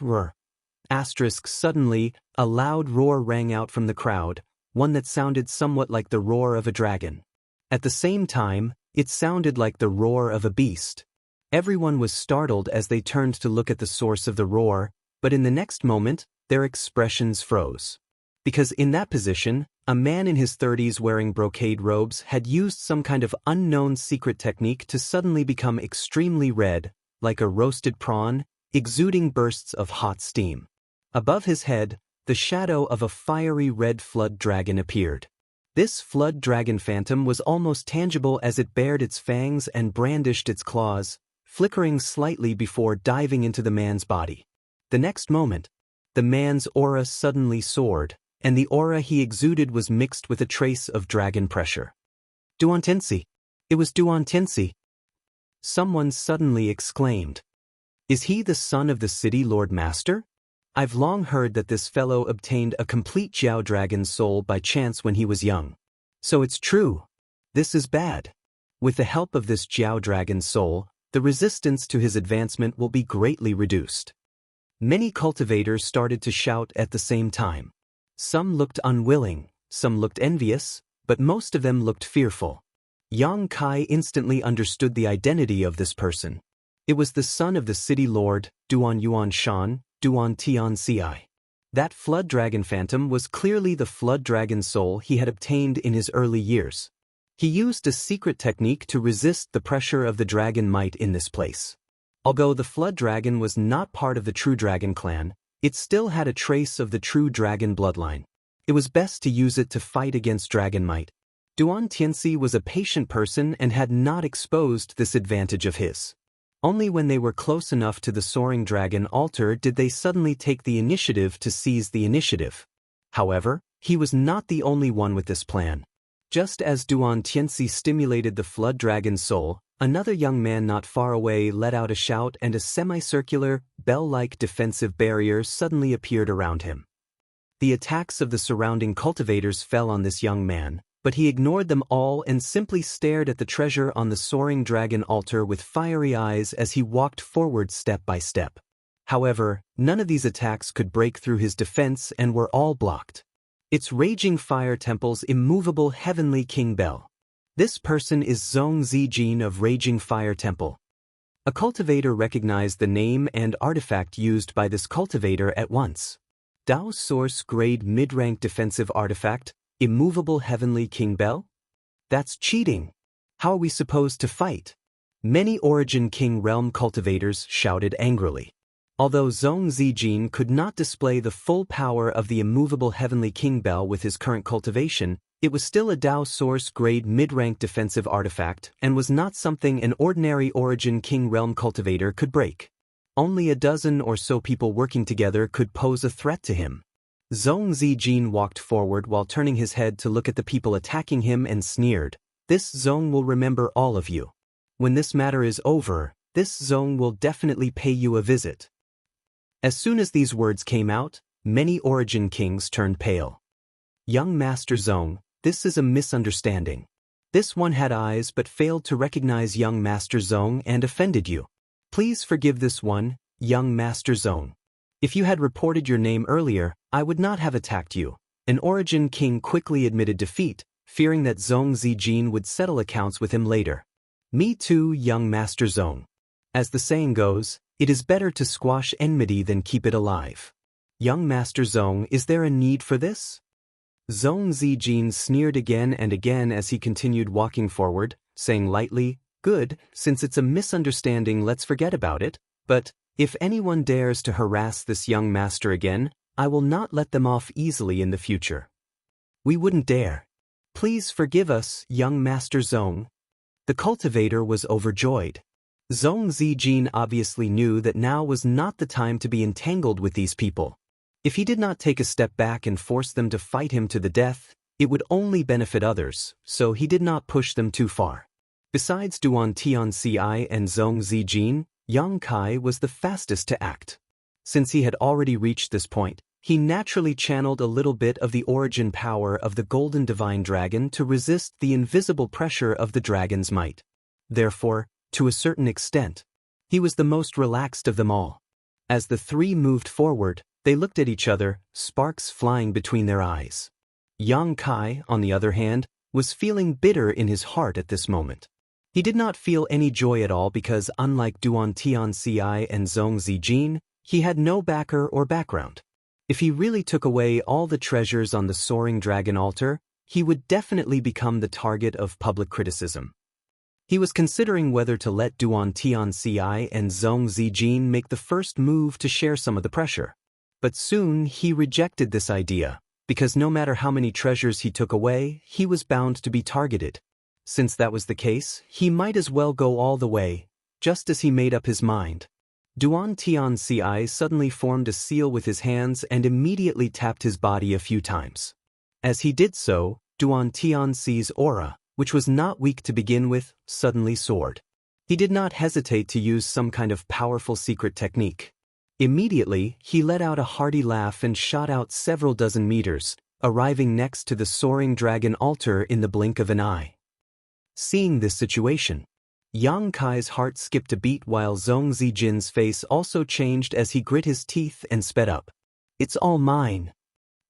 Roar. Suddenly, a loud roar rang out from the crowd, one that sounded somewhat like the roar of a dragon. At the same time, it sounded like the roar of a beast. Everyone was startled as they turned to look at the source of the roar, but in the next moment, their expressions froze. Because in that position, a man in his 30s wearing brocade robes had used some kind of unknown secret technique to suddenly become extremely red, like a roasted prawn, exuding bursts of hot steam. Above his head, the shadow of a fiery red flood dragon appeared. This flood dragon phantom was almost tangible as it bared its fangs and brandished its claws, flickering slightly before diving into the man's body. The next moment, the man's aura suddenly soared, and the aura he exuded was mixed with a trace of dragon pressure. Duan Tensi! It was Duan Tensi! Someone suddenly exclaimed. Is he the son of the city Lord Master? I've long heard that this fellow obtained a complete Jiao Dragon soul by chance when he was young. So it's true. This is bad. With the help of this Jiao Dragon soul, the resistance to his advancement will be greatly reduced. Many cultivators started to shout at the same time. Some looked unwilling, some looked envious, but most of them looked fearful. Yang Kai instantly understood the identity of this person. It was the son of the city lord, Duan Yuan Shan, Duan Tian Ci. That flood dragon phantom was clearly the flood dragon soul he had obtained in his early years. He used a secret technique to resist the pressure of the dragon might in this place. Although the flood dragon was not part of the true dragon clan, it still had a trace of the true dragon bloodline. It was best to use it to fight against dragon might. Duan Tianxi was a patient person and had not exposed this advantage of his. Only when they were close enough to the soaring dragon altar did they suddenly take the initiative to seize the initiative. However, he was not the only one with this plan. Just as Duan Tianxi stimulated the flood dragon's soul, another young man not far away let out a shout and a semicircular, bell-like defensive barrier suddenly appeared around him. The attacks of the surrounding cultivators fell on this young man, but he ignored them all and simply stared at the treasure on the soaring dragon altar with fiery eyes as he walked forward step by step. However, none of these attacks could break through his defense and were all blocked. It's Raging Fire Temple's immovable Heavenly King Bell. This person is Zhong Zijin of Raging Fire Temple. A cultivator recognized the name and artifact used by this cultivator at once. Dao Source Grade Mid-Rank Defensive Artifact, Immovable Heavenly King Bell? That's cheating. How are we supposed to fight? Many Origin King Realm cultivators shouted angrily. Although Zhong Zijin could not display the full power of the immovable Heavenly King Bell with his current cultivation, it was still a Dao Source Grade Mid-Rank Defensive Artifact and was not something an ordinary Origin King Realm cultivator could break. Only a dozen or so people working together could pose a threat to him. Zhong Zijin walked forward while turning his head to look at the people attacking him and sneered, "This Zhong will remember all of you. When this matter is over, this Zhong will definitely pay you a visit." As soon as these words came out, many Origin Kings turned pale. "Young Master Zhong, this is a misunderstanding. This one had eyes but failed to recognize young Master Zhong and offended you. Please forgive this one, young Master Zhong. If you had reported your name earlier, I would not have attacked you." An Origin King quickly admitted defeat, fearing that Zhong Zijin would settle accounts with him later. "Me too, young Master Zhong. As the saying goes, it is better to squash enmity than keep it alive. Young Master Zhong, is there a need for this?" Zhong Zijin sneered again and again as he continued walking forward, saying lightly, "Good, since it's a misunderstanding, let's forget about it, but if anyone dares to harass this young master again, I will not let them off easily in the future." "We wouldn't dare. Please forgive us, young Master Zhong." The cultivator was overjoyed. Zhong Zijin obviously knew that now was not the time to be entangled with these people. If he did not take a step back and force them to fight him to the death, it would only benefit others, so he did not push them too far. Besides Duan Tianxi and Zhong Zijin, Yang Kai was the fastest to act. Since he had already reached this point, he naturally channeled a little bit of the origin power of the Golden Divine Dragon to resist the invisible pressure of the dragon's might. Therefore, to a certain extent, he was the most relaxed of them all. As the three moved forward, they looked at each other, sparks flying between their eyes. Yang Kai, on the other hand, was feeling bitter in his heart at this moment. He did not feel any joy at all because, unlike Duan Tianxi and Zhong Zijin, he had no backer or background. If he really took away all the treasures on the soaring dragon altar, he would definitely become the target of public criticism. He was considering whether to let Duan Tianxi and Zhong Zijin make the first move to share some of the pressure. But soon he rejected this idea, because no matter how many treasures he took away, he was bound to be targeted. Since that was the case, he might as well go all the way, just as he made up his mind. Duan Tianxi suddenly formed a seal with his hands and immediately tapped his body a few times. As he did so, Duan Tianxi's aura, which was not weak to begin with, suddenly soared. He did not hesitate to use some kind of powerful secret technique. Immediately, he let out a hearty laugh and shot out several dozen meters, arriving next to the soaring dragon altar in the blink of an eye. Seeing this situation, Yang Kai's heart skipped a beat while Zhong Zijin's face also changed as he grit his teeth and sped up. "It's all mine."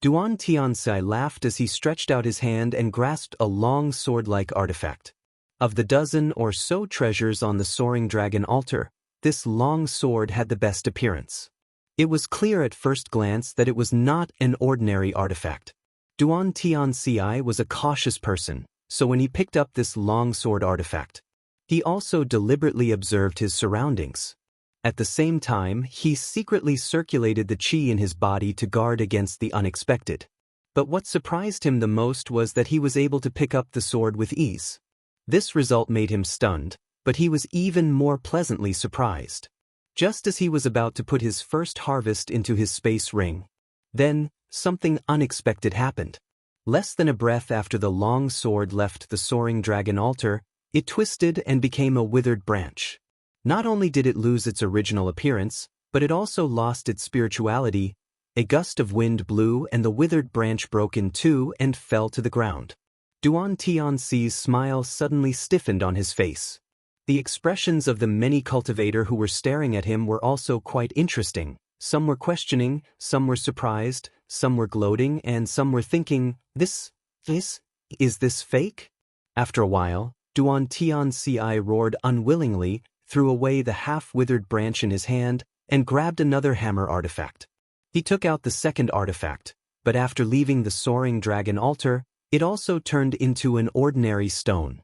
Duan Tianxi laughed as he stretched out his hand and grasped a long sword-like artifact. Of the dozen or so treasures on the soaring dragon altar, this long sword had the best appearance. It was clear at first glance that it was not an ordinary artifact. Duan Tianxi was a cautious person, so when he picked up this long sword artifact, he also deliberately observed his surroundings. At the same time, he secretly circulated the qi in his body to guard against the unexpected. But what surprised him the most was that he was able to pick up the sword with ease. This result made him stunned, but he was even more pleasantly surprised. Just as he was about to put his first harvest into his space ring, then something unexpected happened. Less than a breath after the long sword left the soaring dragon altar, it twisted and became a withered branch. Not only did it lose its original appearance, but it also lost its spirituality. A gust of wind blew and the withered branch broke in two and fell to the ground. Duan Tianxi's smile suddenly stiffened on his face. The expressions of the many cultivators who were staring at him were also quite interesting. Some were questioning, some were surprised, some were gloating, and some were thinking, is this fake? After a while, Duan Tianxi roared unwillingly, threw away the half-withered branch in his hand, and grabbed another hammer artifact. He took out the second artifact, but after leaving the soaring dragon altar, it also turned into an ordinary stone.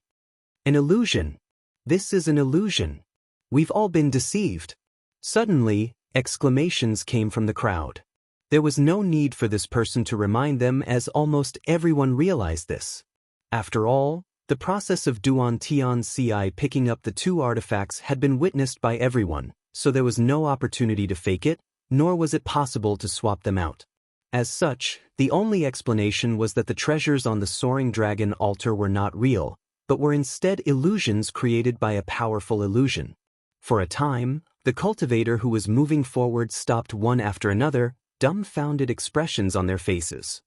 An illusion. This is an illusion. We've all been deceived. Suddenly, exclamations came from the crowd. There was no need for this person to remind them, as almost everyone realized this. After all, the process of Duan Tianxi picking up the two artifacts had been witnessed by everyone, so there was no opportunity to fake it, nor was it possible to swap them out. As such, the only explanation was that the treasures on the soaring dragon altar were not real, but were instead illusions created by a powerful illusion. For a time, the cultivator who was moving forward stopped one after another, dumbfounded expressions on their faces.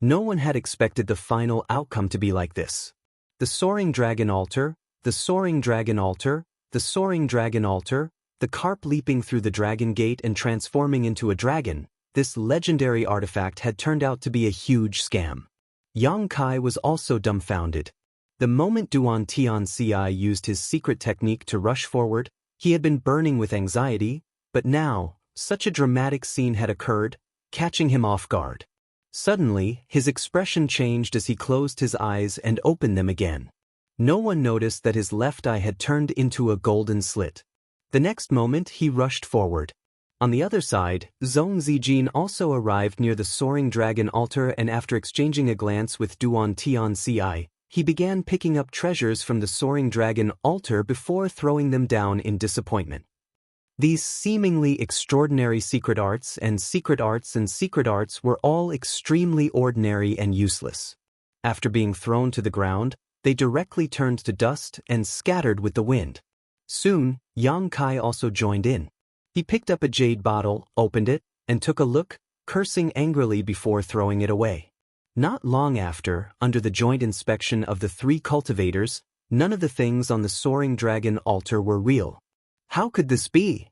No one had expected the final outcome to be like this. The soaring dragon altar, the soaring dragon altar, the soaring dragon altar, the carp leaping through the dragon gate and transforming into a dragon. This legendary artifact had turned out to be a huge scam. Yang Kai was also dumbfounded. The moment Duan Tianxi used his secret technique to rush forward, he had been burning with anxiety, but now, such a dramatic scene had occurred, catching him off guard. Suddenly, his expression changed as he closed his eyes and opened them again. No one noticed that his left eye had turned into a golden slit. The next moment, he rushed forward. On the other side, Zhong Zijin also arrived near the soaring dragon altar, and after exchanging a glance with Duan Tianxi, he began picking up treasures from the soaring dragon altar before throwing them down in disappointment. These seemingly extraordinary secret arts were all extremely ordinary and useless. After being thrown to the ground, they directly turned to dust and scattered with the wind. Soon, Yang Kai also joined in. He picked up a jade bottle, opened it, and took a look, cursing angrily before throwing it away. Not long after, under the joint inspection of the three cultivators, none of the things on the soaring dragon altar were real. How could this be?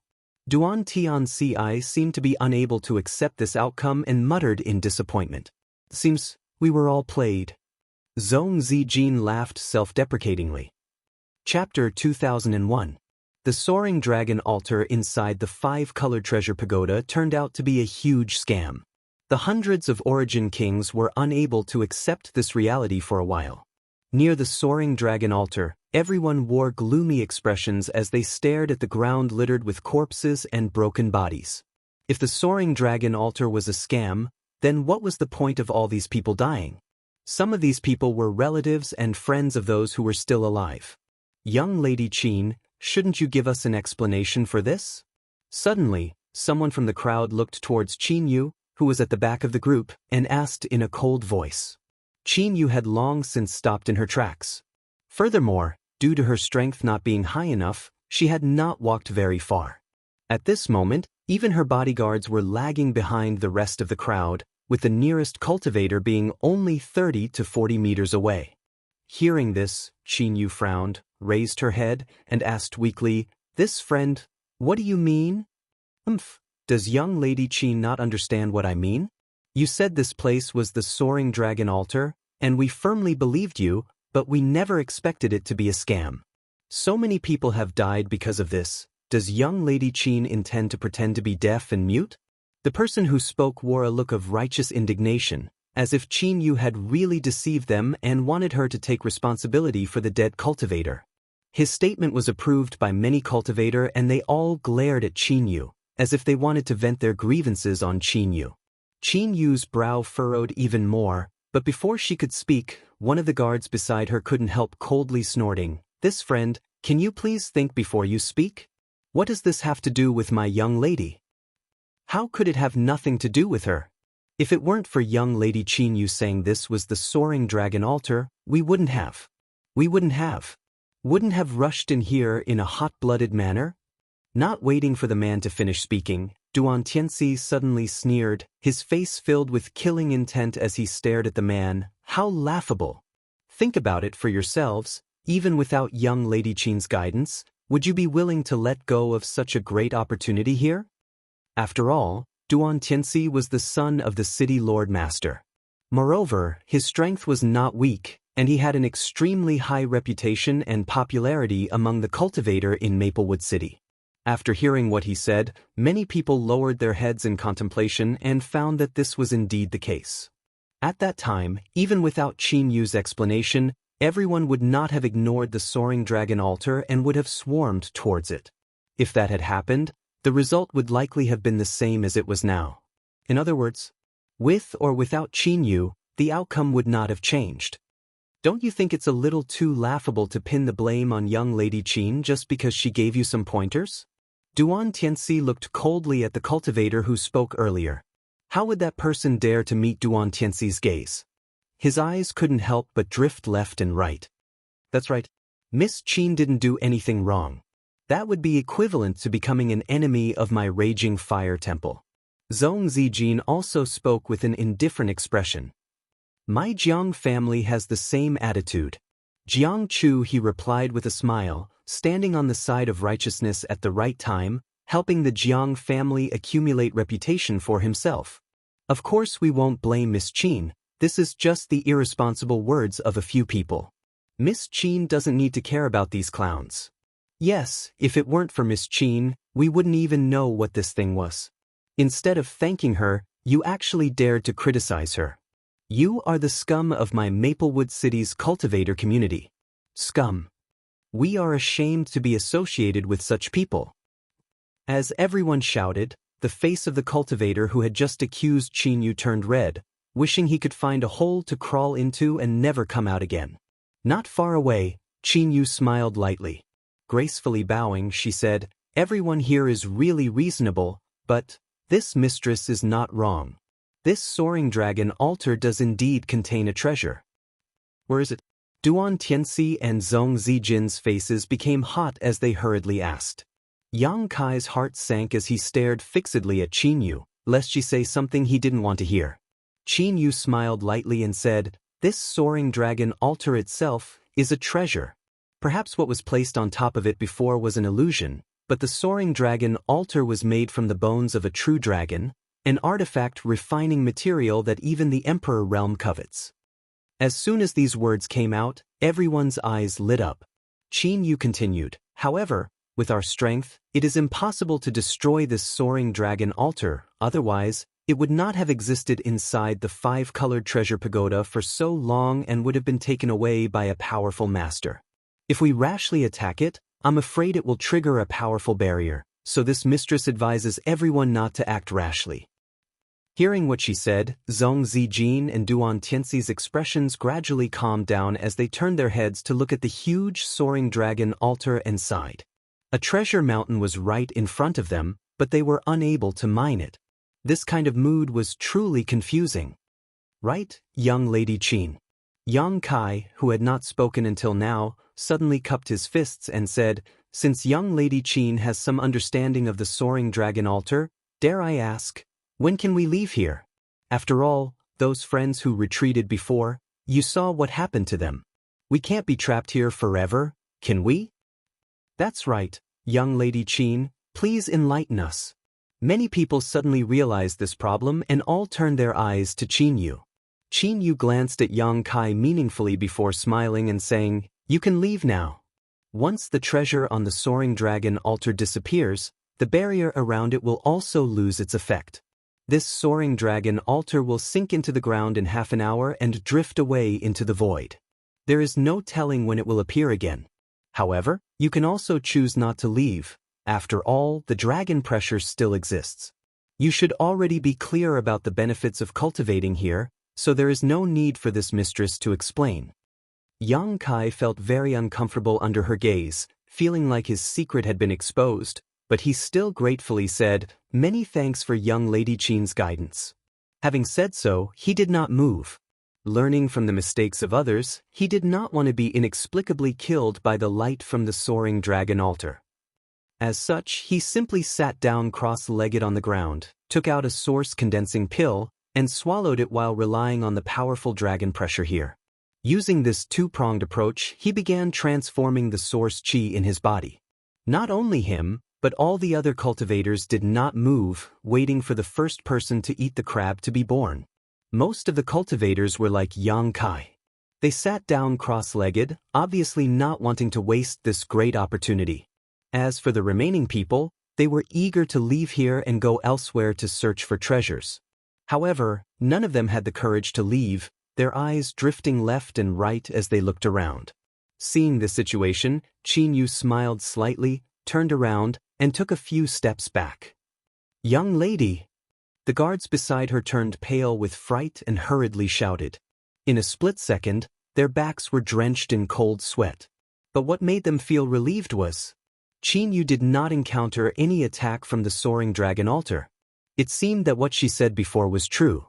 Duan Tianxi seemed to be unable to accept this outcome and muttered in disappointment. Seems we were all played. Zhong Zijin laughed self-deprecatingly. Chapter 2001. The soaring dragon altar inside the five-colored treasure pagoda turned out to be a huge scam. The hundreds of origin kings were unable to accept this reality for a while. Near the soaring dragon altar, everyone wore gloomy expressions as they stared at the ground littered with corpses and broken bodies. If the soaring dragon altar was a scam, then what was the point of all these people dying? Some of these people were relatives and friends of those who were still alive. Young Lady Qin, shouldn't you give us an explanation for this? Suddenly, someone from the crowd looked towards Qin Yu, who was at the back of the group, and asked in a cold voice. Qin Yu had long since stopped in her tracks. Furthermore, due to her strength not being high enough, she had not walked very far. At this moment, even her bodyguards were lagging behind the rest of the crowd, with the nearest cultivator being only 30 to 40 meters away. Hearing this, Qin Yu frowned, raised her head, and asked weakly, "This friend, what do you mean?" Does young Lady Qin not understand what I mean? You said this place was the soaring dragon altar, and we firmly believed you, but we never expected it to be a scam. So many people have died because of this. Does young Lady Qin intend to pretend to be deaf and mute? The person who spoke wore a look of righteous indignation, as if Qin Yu had really deceived them and wanted her to take responsibility for the dead cultivator. His statement was approved by many cultivators, and they all glared at Qin Yu, as if they wanted to vent their grievances on Qin Yu. Qin Yu's brow furrowed even more, but before she could speak, one of the guards beside her couldn't help coldly snorting, "This friend, can you please think before you speak? What does this have to do with my young lady?" How could it have nothing to do with her? If it weren't for young lady Qin Yu saying this was the soaring dragon altar, we wouldn't have rushed in here in a hot-blooded manner? Not waiting for the man to finish speaking, Duan Tianxi suddenly sneered, his face filled with killing intent as he stared at the man. How laughable! Think about it for yourselves, even without young lady Qin's guidance, would you be willing to let go of such a great opportunity here? After all, Duan Tianxi was the son of the city Lord Master. Moreover, his strength was not weak, and he had an extremely high reputation and popularity among the cultivator in Maplewood City. After hearing what he said, many people lowered their heads in contemplation and found that this was indeed the case. At that time, even without Qin Yu's explanation, everyone would not have ignored the soaring dragon altar and would have swarmed towards it. If that had happened, the result would likely have been the same as it was now. In other words, with or without Qin Yu, the outcome would not have changed. Don't you think it's a little too laughable to pin the blame on young lady Qin just because she gave you some pointers? Duan Tianxi looked coldly at the cultivator who spoke earlier. How would that person dare to meet Duan Tianxi's gaze? His eyes couldn't help but drift left and right. That's right. Miss Qin didn't do anything wrong. That would be equivalent to becoming an enemy of my raging fire temple. Zhong Zijin also spoke with an indifferent expression. My Jiang family has the same attitude. Jiang Chu, he replied with a smile, standing on the side of righteousness at the right time, helping the Jiang family accumulate reputation for himself. Of course we won't blame Miss Qin, this is just the irresponsible words of a few people. Miss Qin doesn't need to care about these clowns. Yes, if it weren't for Miss Qin, we wouldn't even know what this thing was. Instead of thanking her, you actually dared to criticize her. You are the scum of my Maplewood City's cultivator community. Scum. We are ashamed to be associated with such people. As everyone shouted, the face of the cultivator who had just accused Qin Yu turned red, wishing he could find a hole to crawl into and never come out again. Not far away, Qin Yu smiled lightly. Gracefully bowing, she said, "Everyone here is really reasonable, but this mistress is not wrong. This soaring dragon altar does indeed contain a treasure." "Where is it?" Duan Tianxi and Zhong Zijin's faces became hot as they hurriedly asked. Yang Kai's heart sank as he stared fixedly at Qin Yu, lest she say something he didn't want to hear. Qin Yu smiled lightly and said, "This soaring dragon altar itself is a treasure. Perhaps what was placed on top of it before was an illusion, but the soaring dragon altar was made from the bones of a true dragon, an artifact refining material that even the Emperor realm covets." As soon as these words came out, everyone's eyes lit up. Qin Yu continued, "However, with our strength, it is impossible to destroy this soaring dragon altar, otherwise, it would not have existed inside the five-colored treasure pagoda for so long and would have been taken away by a powerful master. If we rashly attack it, I'm afraid it will trigger a powerful barrier, so this mistress advises everyone not to act rashly." Hearing what she said, Zhong Zijin and Duan Tianxi's expressions gradually calmed down as they turned their heads to look at the huge soaring dragon altar and sighed. A treasure mountain was right in front of them, but they were unable to mine it. This kind of mood was truly confusing. "Right, young lady Qin." Yang Kai, who had not spoken until now, suddenly cupped his fists and said, "Since young lady Qin has some understanding of the soaring dragon altar, dare I ask, when can we leave here? After all, those friends who retreated before, you saw what happened to them. We can't be trapped here forever, can we?" "That's right, young lady Qin, please enlighten us." Many people suddenly realized this problem and all turned their eyes to Qin Yu. Qin Yu glanced at Yang Kai meaningfully before smiling and saying, "You can leave now. Once the treasure on the soaring dragon altar disappears, the barrier around it will also lose its effect. This soaring dragon altar will sink into the ground in half an hour and drift away into the void. There is no telling when it will appear again. However, you can also choose not to leave. After all, the dragon pressure still exists. You should already be clear about the benefits of cultivating here, so there is no need for this mistress to explain. Yang Kai felt very uncomfortable under her gaze, feeling like his secret had been exposed, but he still gratefully said, "Many thanks for young Lady Qin's guidance." Having said so, he did not move. Learning from the mistakes of others, he did not want to be inexplicably killed by the light from the soaring dragon altar. As such, he simply sat down cross-legged on the ground, took out a source condensing pill, and swallowed it while relying on the powerful dragon pressure here. Using this two-pronged approach, he began transforming the source qi in his body. Not only him, but all the other cultivators did not move, waiting for the first person to eat the crab to be born. Most of the cultivators were like Yang Kai. They sat down cross-legged, obviously not wanting to waste this great opportunity. As for the remaining people, they were eager to leave here and go elsewhere to search for treasures. However, none of them had the courage to leave, their eyes drifting left and right as they looked around. Seeing the situation, Qin Yu smiled slightly, turned around, and took a few steps back. "Young lady!" The guards beside her turned pale with fright and hurriedly shouted. In a split second, their backs were drenched in cold sweat. But what made them feel relieved was Qin Yu did not encounter any attack from the soaring dragon altar. It seemed that what she said before was true.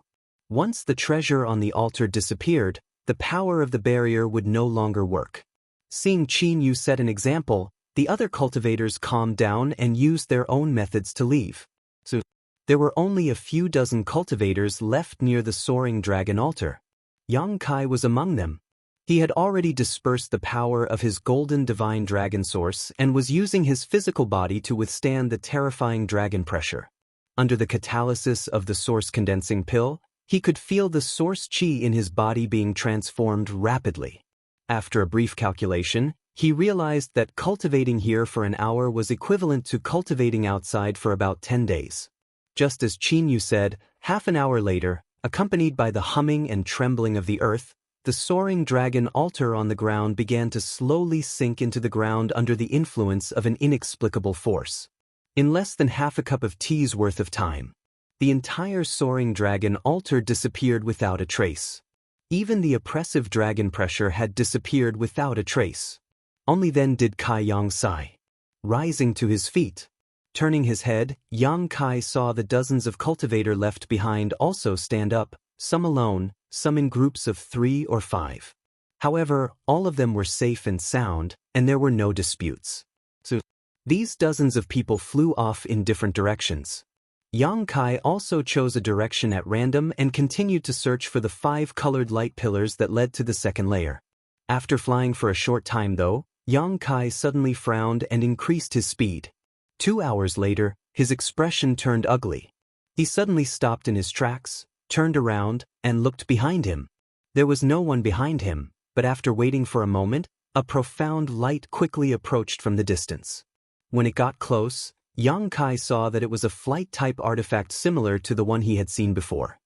Once the treasure on the altar disappeared, the power of the barrier would no longer work. Seeing Qin Yu set an example, the other cultivators calmed down and used their own methods to leave. So, there were only a few dozen cultivators left near the soaring dragon altar. Yang Kai was among them. He had already dispersed the power of his golden divine dragon source and was using his physical body to withstand the terrifying dragon pressure. Under the catalysis of the source condensing pill, he could feel the source qi in his body being transformed rapidly. After a brief calculation, he realized that cultivating here for an hour was equivalent to cultivating outside for about 10 days. Just as Qin Yu said, half an hour later, accompanied by the humming and trembling of the earth, the soaring dragon altar on the ground began to slowly sink into the ground under the influence of an inexplicable force. In less than half a cup of tea's worth of time, the entire soaring dragon altar disappeared without a trace. Even the oppressive dragon pressure had disappeared without a trace. Only then did Kai Yang sigh. Rising to his feet, turning his head, Yang Kai saw the dozens of cultivator left behind also stand up, some alone, some in groups of 3 or 5. However, all of them were safe and sound, and there were no disputes. So, these dozens of people flew off in different directions. Yang Kai also chose a direction at random and continued to search for the 5 colored light pillars that led to the second layer. After flying for a short time though, Yang Kai suddenly frowned and increased his speed. 2 hours later, his expression turned ugly. He suddenly stopped in his tracks, turned around, and looked behind him. There was no one behind him, but after waiting for a moment, a profound light quickly approached from the distance. When it got close, Yang Kai saw that it was a flight-type artifact similar to the one he had seen before.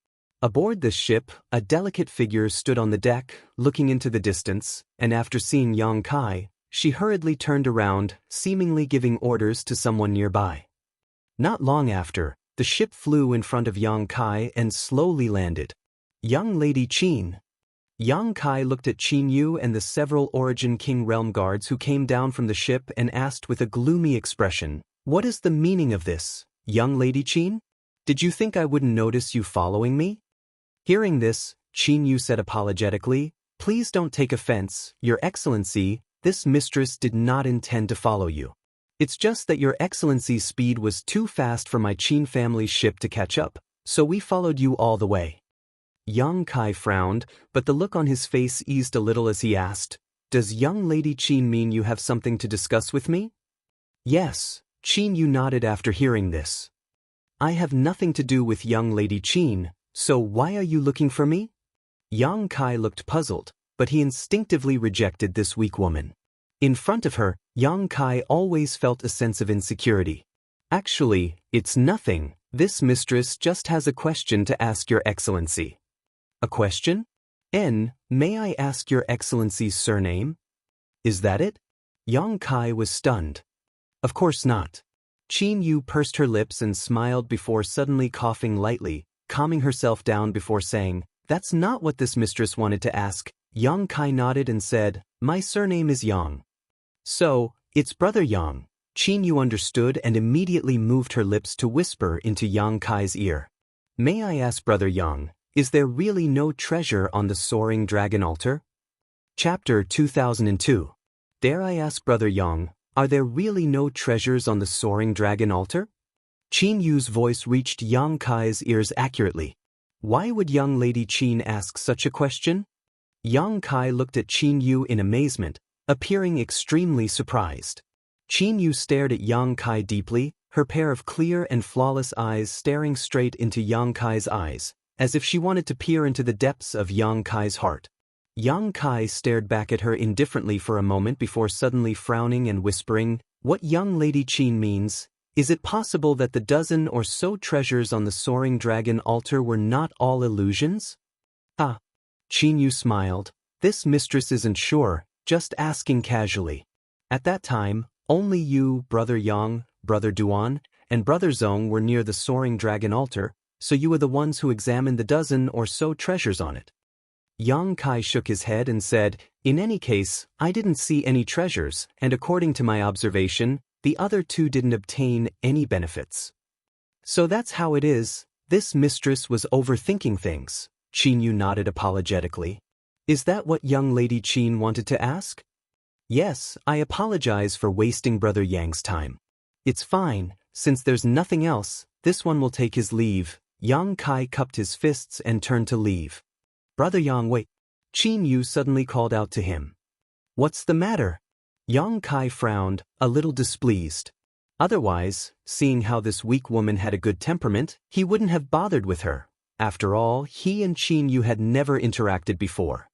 Aboard this ship, a delicate figure stood on the deck, looking into the distance, and after seeing Yang Kai, she hurriedly turned around, seemingly giving orders to someone nearby. Not long after, the ship flew in front of Yang Kai and slowly landed. "Young Lady Qin." Yang Kai looked at Qin Yu and the several Origin King Realm guards who came down from the ship and asked with a gloomy expression, "What is the meaning of this, young Lady Qin? Did you think I wouldn't notice you following me?" Hearing this, Qin Yu said apologetically, "Please don't take offense, Your Excellency, this mistress did not intend to follow you. It's just that Your Excellency's speed was too fast for my Qin family's ship to catch up, so we followed you all the way." Yang Kai frowned, but the look on his face eased a little as he asked, "Does young Lady Qin mean you have something to discuss with me?" "Yes," Qin Yu nodded after hearing this. "I have nothing to do with young Lady Qin, so why are you looking for me?" Yang Kai looked puzzled, but he instinctively rejected this weak woman. In front of her, Yang Kai always felt a sense of insecurity. "Actually, it's nothing. This mistress just has a question to ask Your Excellency." "A question? May I ask Your Excellency's surname?" "Is that it?" Yang Kai was stunned. "Of course not. Qin Yu pursed her lips and smiled before suddenly coughing lightly, calming herself down before saying, "That's not what this mistress wanted to ask." Yang Kai nodded and said, "My surname is Yang." "So, it's Brother Yang." Qin Yu understood and immediately moved her lips to whisper into Yang Kai's ear. "May I ask, Brother Yang, is there really no treasure on the soaring dragon altar?" Chapter 2002. Dare I ask, Brother Yang, are there really no treasures on the soaring dragon altar? Qin Yu's voice reached Yang Kai's ears accurately. Why would young Lady Qin ask such a question? Yang Kai looked at Qin Yu in amazement, appearing extremely surprised. Qin Yu stared at Yang Kai deeply, her pair of clear and flawless eyes staring straight into Yang Kai's eyes, as if she wanted to peer into the depths of Yang Kai's heart. Yang Kai stared back at her indifferently for a moment before suddenly frowning and whispering, "What young Lady Qin means, is it possible that the dozen or so treasures on the soaring dragon altar were not all illusions?" "Ah." Qin Yu smiled. This mistress isn't sure, just asking casually. At that time, only you, Brother Yang, Brother Duan, and Brother Zong were near the soaring dragon altar, so you were the ones who examined the dozen or so treasures on it. Yang Kai shook his head and said, "In any case, I didn't see any treasures, and according to my observation, the other two didn't obtain any benefits." "So that's how it is, this mistress was overthinking things." Qin Yu nodded apologetically. "Is that what young Lady Qin wanted to ask?" "Yes, I apologize for wasting Brother Yang's time." "It's fine, since there's nothing else, this one will take his leave." Yang Kai cupped his fists and turned to leave. "Brother Yang, wait." Qin Yu suddenly called out to him. "What's the matter?" Yang Kai frowned, a little displeased. Otherwise, seeing how this weak woman had a good temperament, he wouldn't have bothered with her. After all, he and Qin Yu had never interacted before.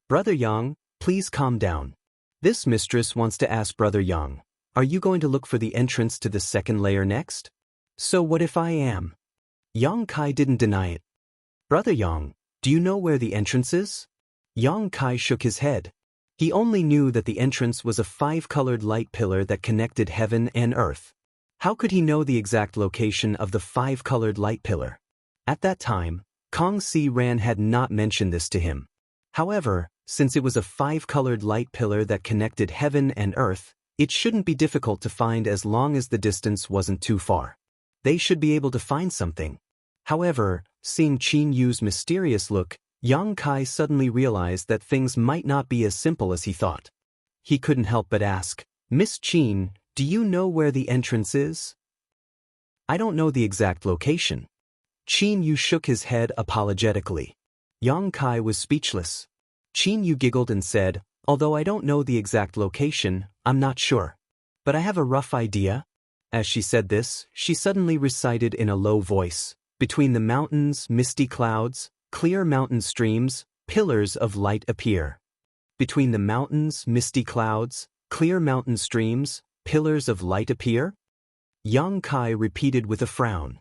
"Brother Yang, please calm down. This mistress wants to ask Brother Yang, are you going to look for the entrance to the second layer next?" "So what if I am?" Yang Kai didn't deny it. "Brother Yang, do you know where the entrance is?" Yang Kai shook his head. He only knew that the entrance was a 5-colored light pillar that connected heaven and earth. How could he know the exact location of the 5-colored light pillar? At that time, Kong Si Ran had not mentioned this to him. However, since it was a 5-colored light pillar that connected heaven and earth, it shouldn't be difficult to find as long as the distance wasn't too far. They should be able to find something. However, seeing Qin Yu's mysterious look, Yang Kai suddenly realized that things might not be as simple as he thought. He couldn't help but ask, "Miss Qin, do you know where the entrance is?" "I don't know the exact location." Qin Yu shook his head apologetically. Yang Kai was speechless. Qin Yu giggled and said, "Although I don't know the exact location, I'm not sure. But I have a rough idea." As she said this, she suddenly recited in a low voice, "Between the mountains, misty clouds, clear mountain streams, pillars of light appear." Between the mountains, misty clouds, clear mountain streams, pillars of light appear? Yang Kai repeated with a frown.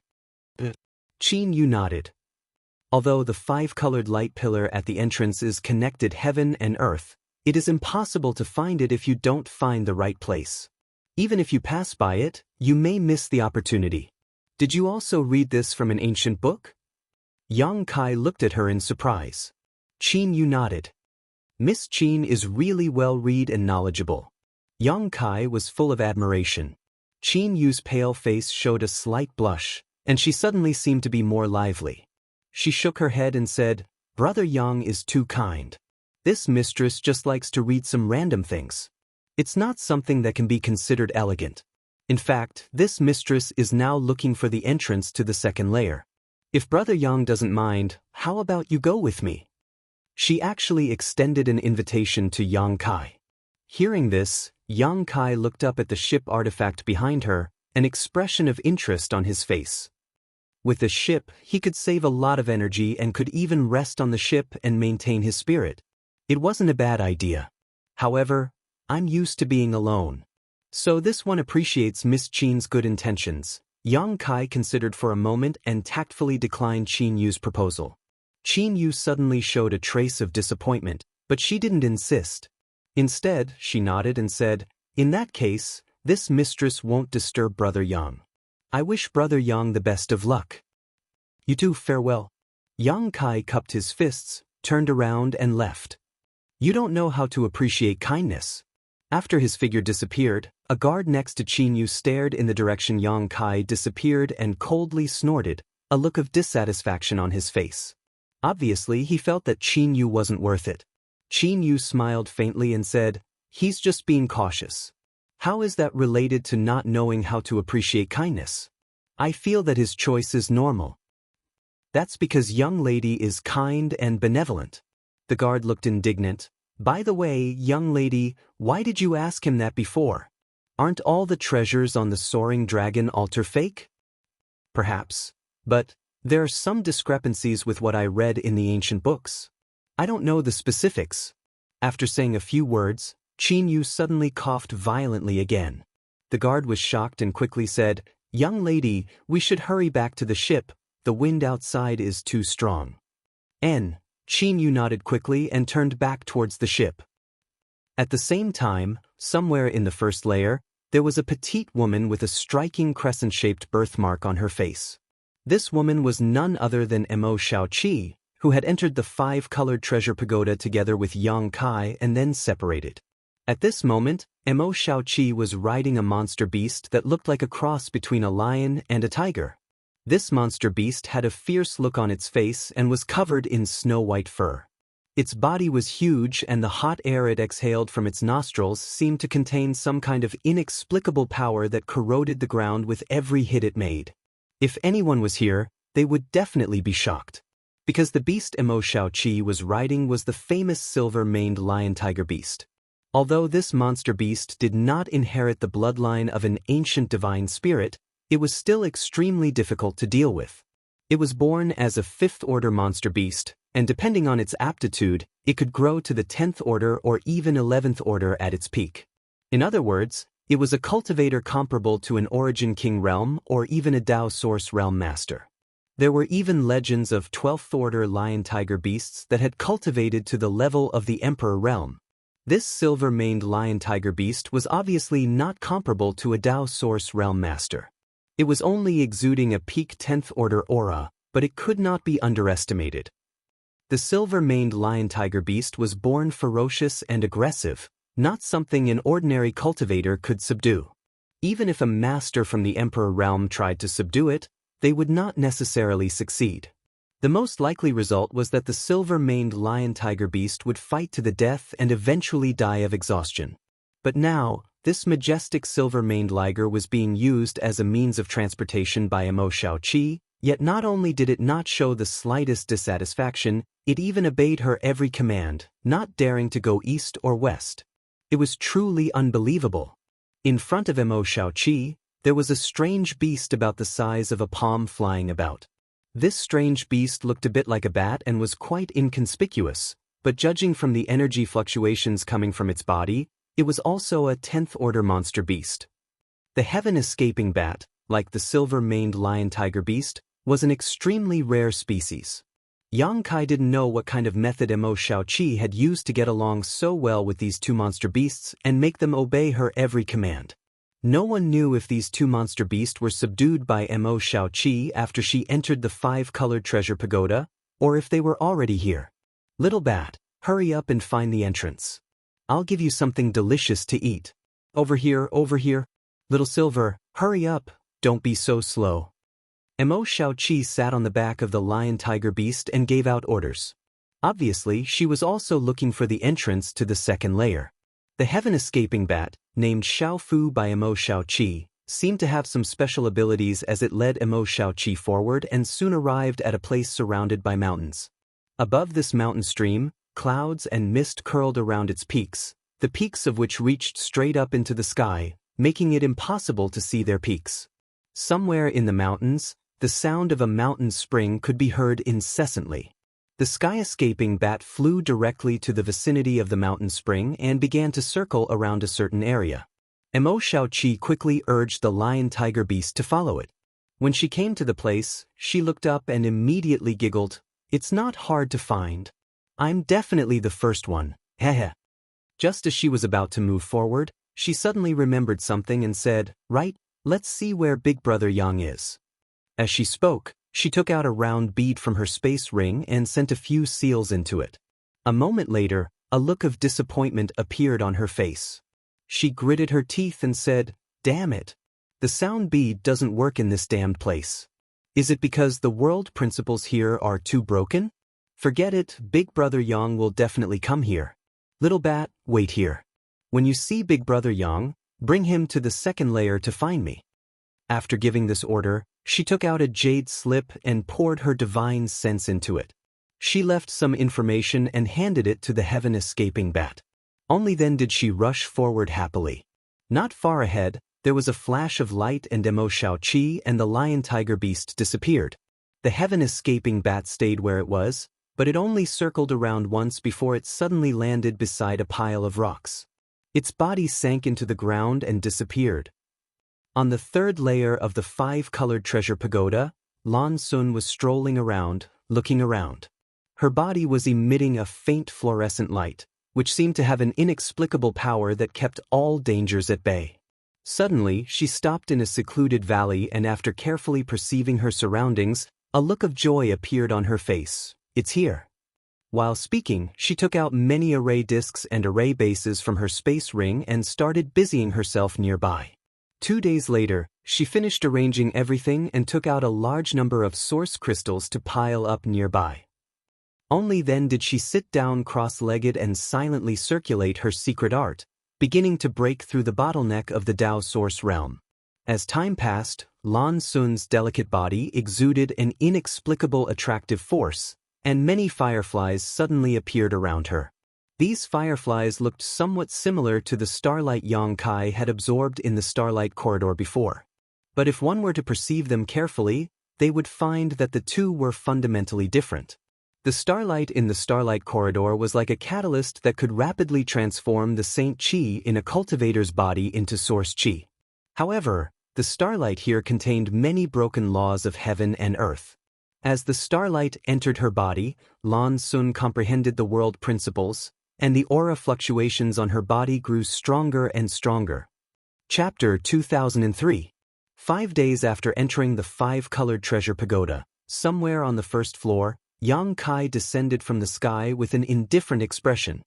Qin Yu nodded. Although the 5-colored light pillar at the entrance is connected heaven and earth, it is impossible to find it if you don't find the right place. Even if you pass by it, you may miss the opportunity. Did you also read this from an ancient book? Yang Kai looked at her in surprise. Qin Yu nodded. Miss Qin is really well-read and knowledgeable. Yang Kai was full of admiration. Qin Yu's pale face showed a slight blush, and she suddenly seemed to be more lively. She shook her head and said, "Brother Yang is too kind. This mistress just likes to read some random things. It's not something that can be considered elegant. In fact, this mistress is now looking for the entrance to the second layer. If Brother Yang doesn't mind, how about you go with me?" She actually extended an invitation to Yang Kai. Hearing this, Yang Kai looked up at the ship artifact behind her, an expression of interest on his face. With the ship, he could save a lot of energy and could even rest on the ship and maintain his spirit. It wasn't a bad idea. However, I'm used to being alone. So this one appreciates Miss Qin's good intentions. Yang Kai considered for a moment and tactfully declined Qin Yu's proposal. Qin Yu suddenly showed a trace of disappointment, but she didn't insist. Instead, she nodded and said, "In that case, This mistress won't disturb Brother Yang. I wish Brother Yang the best of luck. You too, farewell. Yang Kai cupped his fists, turned around and left. You don't know how to appreciate kindness. After his figure disappeared, a guard next to Qin Yu stared in the direction Yang Kai disappeared and coldly snorted, a look of dissatisfaction on his face. Obviously, he felt that Qin Yu wasn't worth it. Qin Yu smiled faintly and said, "He's just being cautious." How is that related to not knowing how to appreciate kindness? I feel that his choice is normal. That's because young lady is kind and benevolent. The guard looked indignant. By the way, young lady, why did you ask him that before? Aren't all the treasures on the soaring dragon altar fake? Perhaps. But there are some discrepancies with what I read in the ancient books. I don't know the specifics. After saying a few words, Qin Yu suddenly coughed violently again. The guard was shocked and quickly said, "Young lady, we should hurry back to the ship. The wind outside is too strong." Qin Yu nodded quickly and turned back towards the ship. At the same time, somewhere in the first layer, there was a petite woman with a striking crescent-shaped birthmark on her face. This woman was none other than Mo Shaoqi, who had entered the five-colored treasure pagoda together with Yang Kai and then separated. At this moment, Mo Shaoqi was riding a monster beast that looked like a cross between a lion and a tiger. This monster beast had a fierce look on its face and was covered in snow-white fur. Its body was huge and the hot air it exhaled from its nostrils seemed to contain some kind of inexplicable power that corroded the ground with every hit it made. If anyone was here, they would definitely be shocked. Because the beast Mo Shaoqi was riding was the famous silver-maned lion-tiger beast. Although this monster beast did not inherit the bloodline of an ancient divine spirit, it was still extremely difficult to deal with. It was born as a 5th-order monster beast, and depending on its aptitude, it could grow to the 10th order or even 11th order at its peak. In other words, it was a cultivator comparable to an Origin King realm or even a Dao Source realm master. There were even legends of 12th-order lion-tiger beasts that had cultivated to the level of the Emperor realm. This silver-maned lion-tiger beast was obviously not comparable to a Dao Source realm master. It was only exuding a peak 10th order aura, but it could not be underestimated. The silver-maned lion-tiger beast was born ferocious and aggressive, not something an ordinary cultivator could subdue. Even if a master from the Emperor realm tried to subdue it, they would not necessarily succeed. The most likely result was that the silver-maned lion-tiger beast would fight to the death and eventually die of exhaustion. But now, this majestic silver-maned liger was being used as a means of transportation by Mo Shaoqi, yet not only did it not show the slightest dissatisfaction, it even obeyed her every command, not daring to go east or west. It was truly unbelievable. In front of Mo Shaoqi, there was a strange beast about the size of a palm flying about. This strange beast looked a bit like a bat and was quite inconspicuous, but judging from the energy fluctuations coming from its body, it was also a 10th-order monster beast. The heaven-escaping bat, like the silver-maned lion-tiger beast, was an extremely rare species. Yang Kai didn't know what kind of method Mo Shaoqi had used to get along so well with these two monster beasts and make them obey her every command. No one knew if these two monster beasts were subdued by Mo Shaoqi after she entered the five-colored treasure pagoda, or if they were already here. Little bat, hurry up and find the entrance. I'll give you something delicious to eat. Over here, over here. Little Silver, hurry up, don't be so slow. Mo Shaoqi sat on the back of the lion-tiger beast and gave out orders. Obviously, she was also looking for the entrance to the second layer. The heaven-escaping bat, named Xiaofu by Mo Shaoqi, seemed to have some special abilities as it led Mo Shaoqi forward and soon arrived at a place surrounded by mountains. Above this mountain stream, clouds and mist curled around its peaks, the peaks of which reached straight up into the sky, making it impossible to see their peaks. Somewhere in the mountains, the sound of a mountain spring could be heard incessantly. The sky-escaping bat flew directly to the vicinity of the mountain spring and began to circle around a certain area. Mo Shaoqi quickly urged the lion-tiger beast to follow it. When she came to the place, she looked up and immediately giggled. "It's not hard to find. I'm definitely the first one, heh." Just as she was about to move forward, she suddenly remembered something and said, "Right, let's see where Big Brother Yang is." As she spoke, she took out a round bead from her space ring and sent a few seals into it. A moment later, a look of disappointment appeared on her face. She gritted her teeth and said, "Damn it. The sound bead doesn't work in this damned place. Is it because the world principles here are too broken? Forget it, Big Brother Yang will definitely come here. Little bat, wait here. When you see Big Brother Yang, bring him to the second layer to find me." After giving this order, she took out a jade slip and poured her divine sense into it. She left some information and handed it to the heaven-escaping bat. Only then did she rush forward happily. Not far ahead, there was a flash of light and Emo Shao-Chi and the lion-tiger beast disappeared. The heaven-escaping bat stayed where it was, but it only circled around once before it suddenly landed beside a pile of rocks. Its body sank into the ground and disappeared. On the third layer of the five-colored treasure pagoda, Lan Sun was strolling around, looking around. Her body was emitting a faint fluorescent light, which seemed to have an inexplicable power that kept all dangers at bay. Suddenly, she stopped in a secluded valley and after carefully perceiving her surroundings, a look of joy appeared on her face. "It's here." While speaking, she took out many array discs and array bases from her space ring and started busying herself nearby. 2 days later, she finished arranging everything and took out a large number of source crystals to pile up nearby. Only then did she sit down cross-legged and silently circulate her secret art, beginning to break through the bottleneck of the Tao source realm. As time passed, Lan Sun's delicate body exuded an inexplicable attractive force, and many fireflies suddenly appeared around her. These fireflies looked somewhat similar to the starlight Yang Kai had absorbed in the starlight corridor before. But if one were to perceive them carefully, they would find that the two were fundamentally different. The starlight in the starlight corridor was like a catalyst that could rapidly transform the Saint Chi in a cultivator's body into source Chi. However, the starlight here contained many broken laws of heaven and earth. As the starlight entered her body, Lan Sun comprehended the world principles, and the aura fluctuations on her body grew stronger and stronger. Chapter 2003. 5 days after entering the five-colored treasure pagoda, somewhere on the first floor, Yang Kai descended from the sky with an indifferent expression.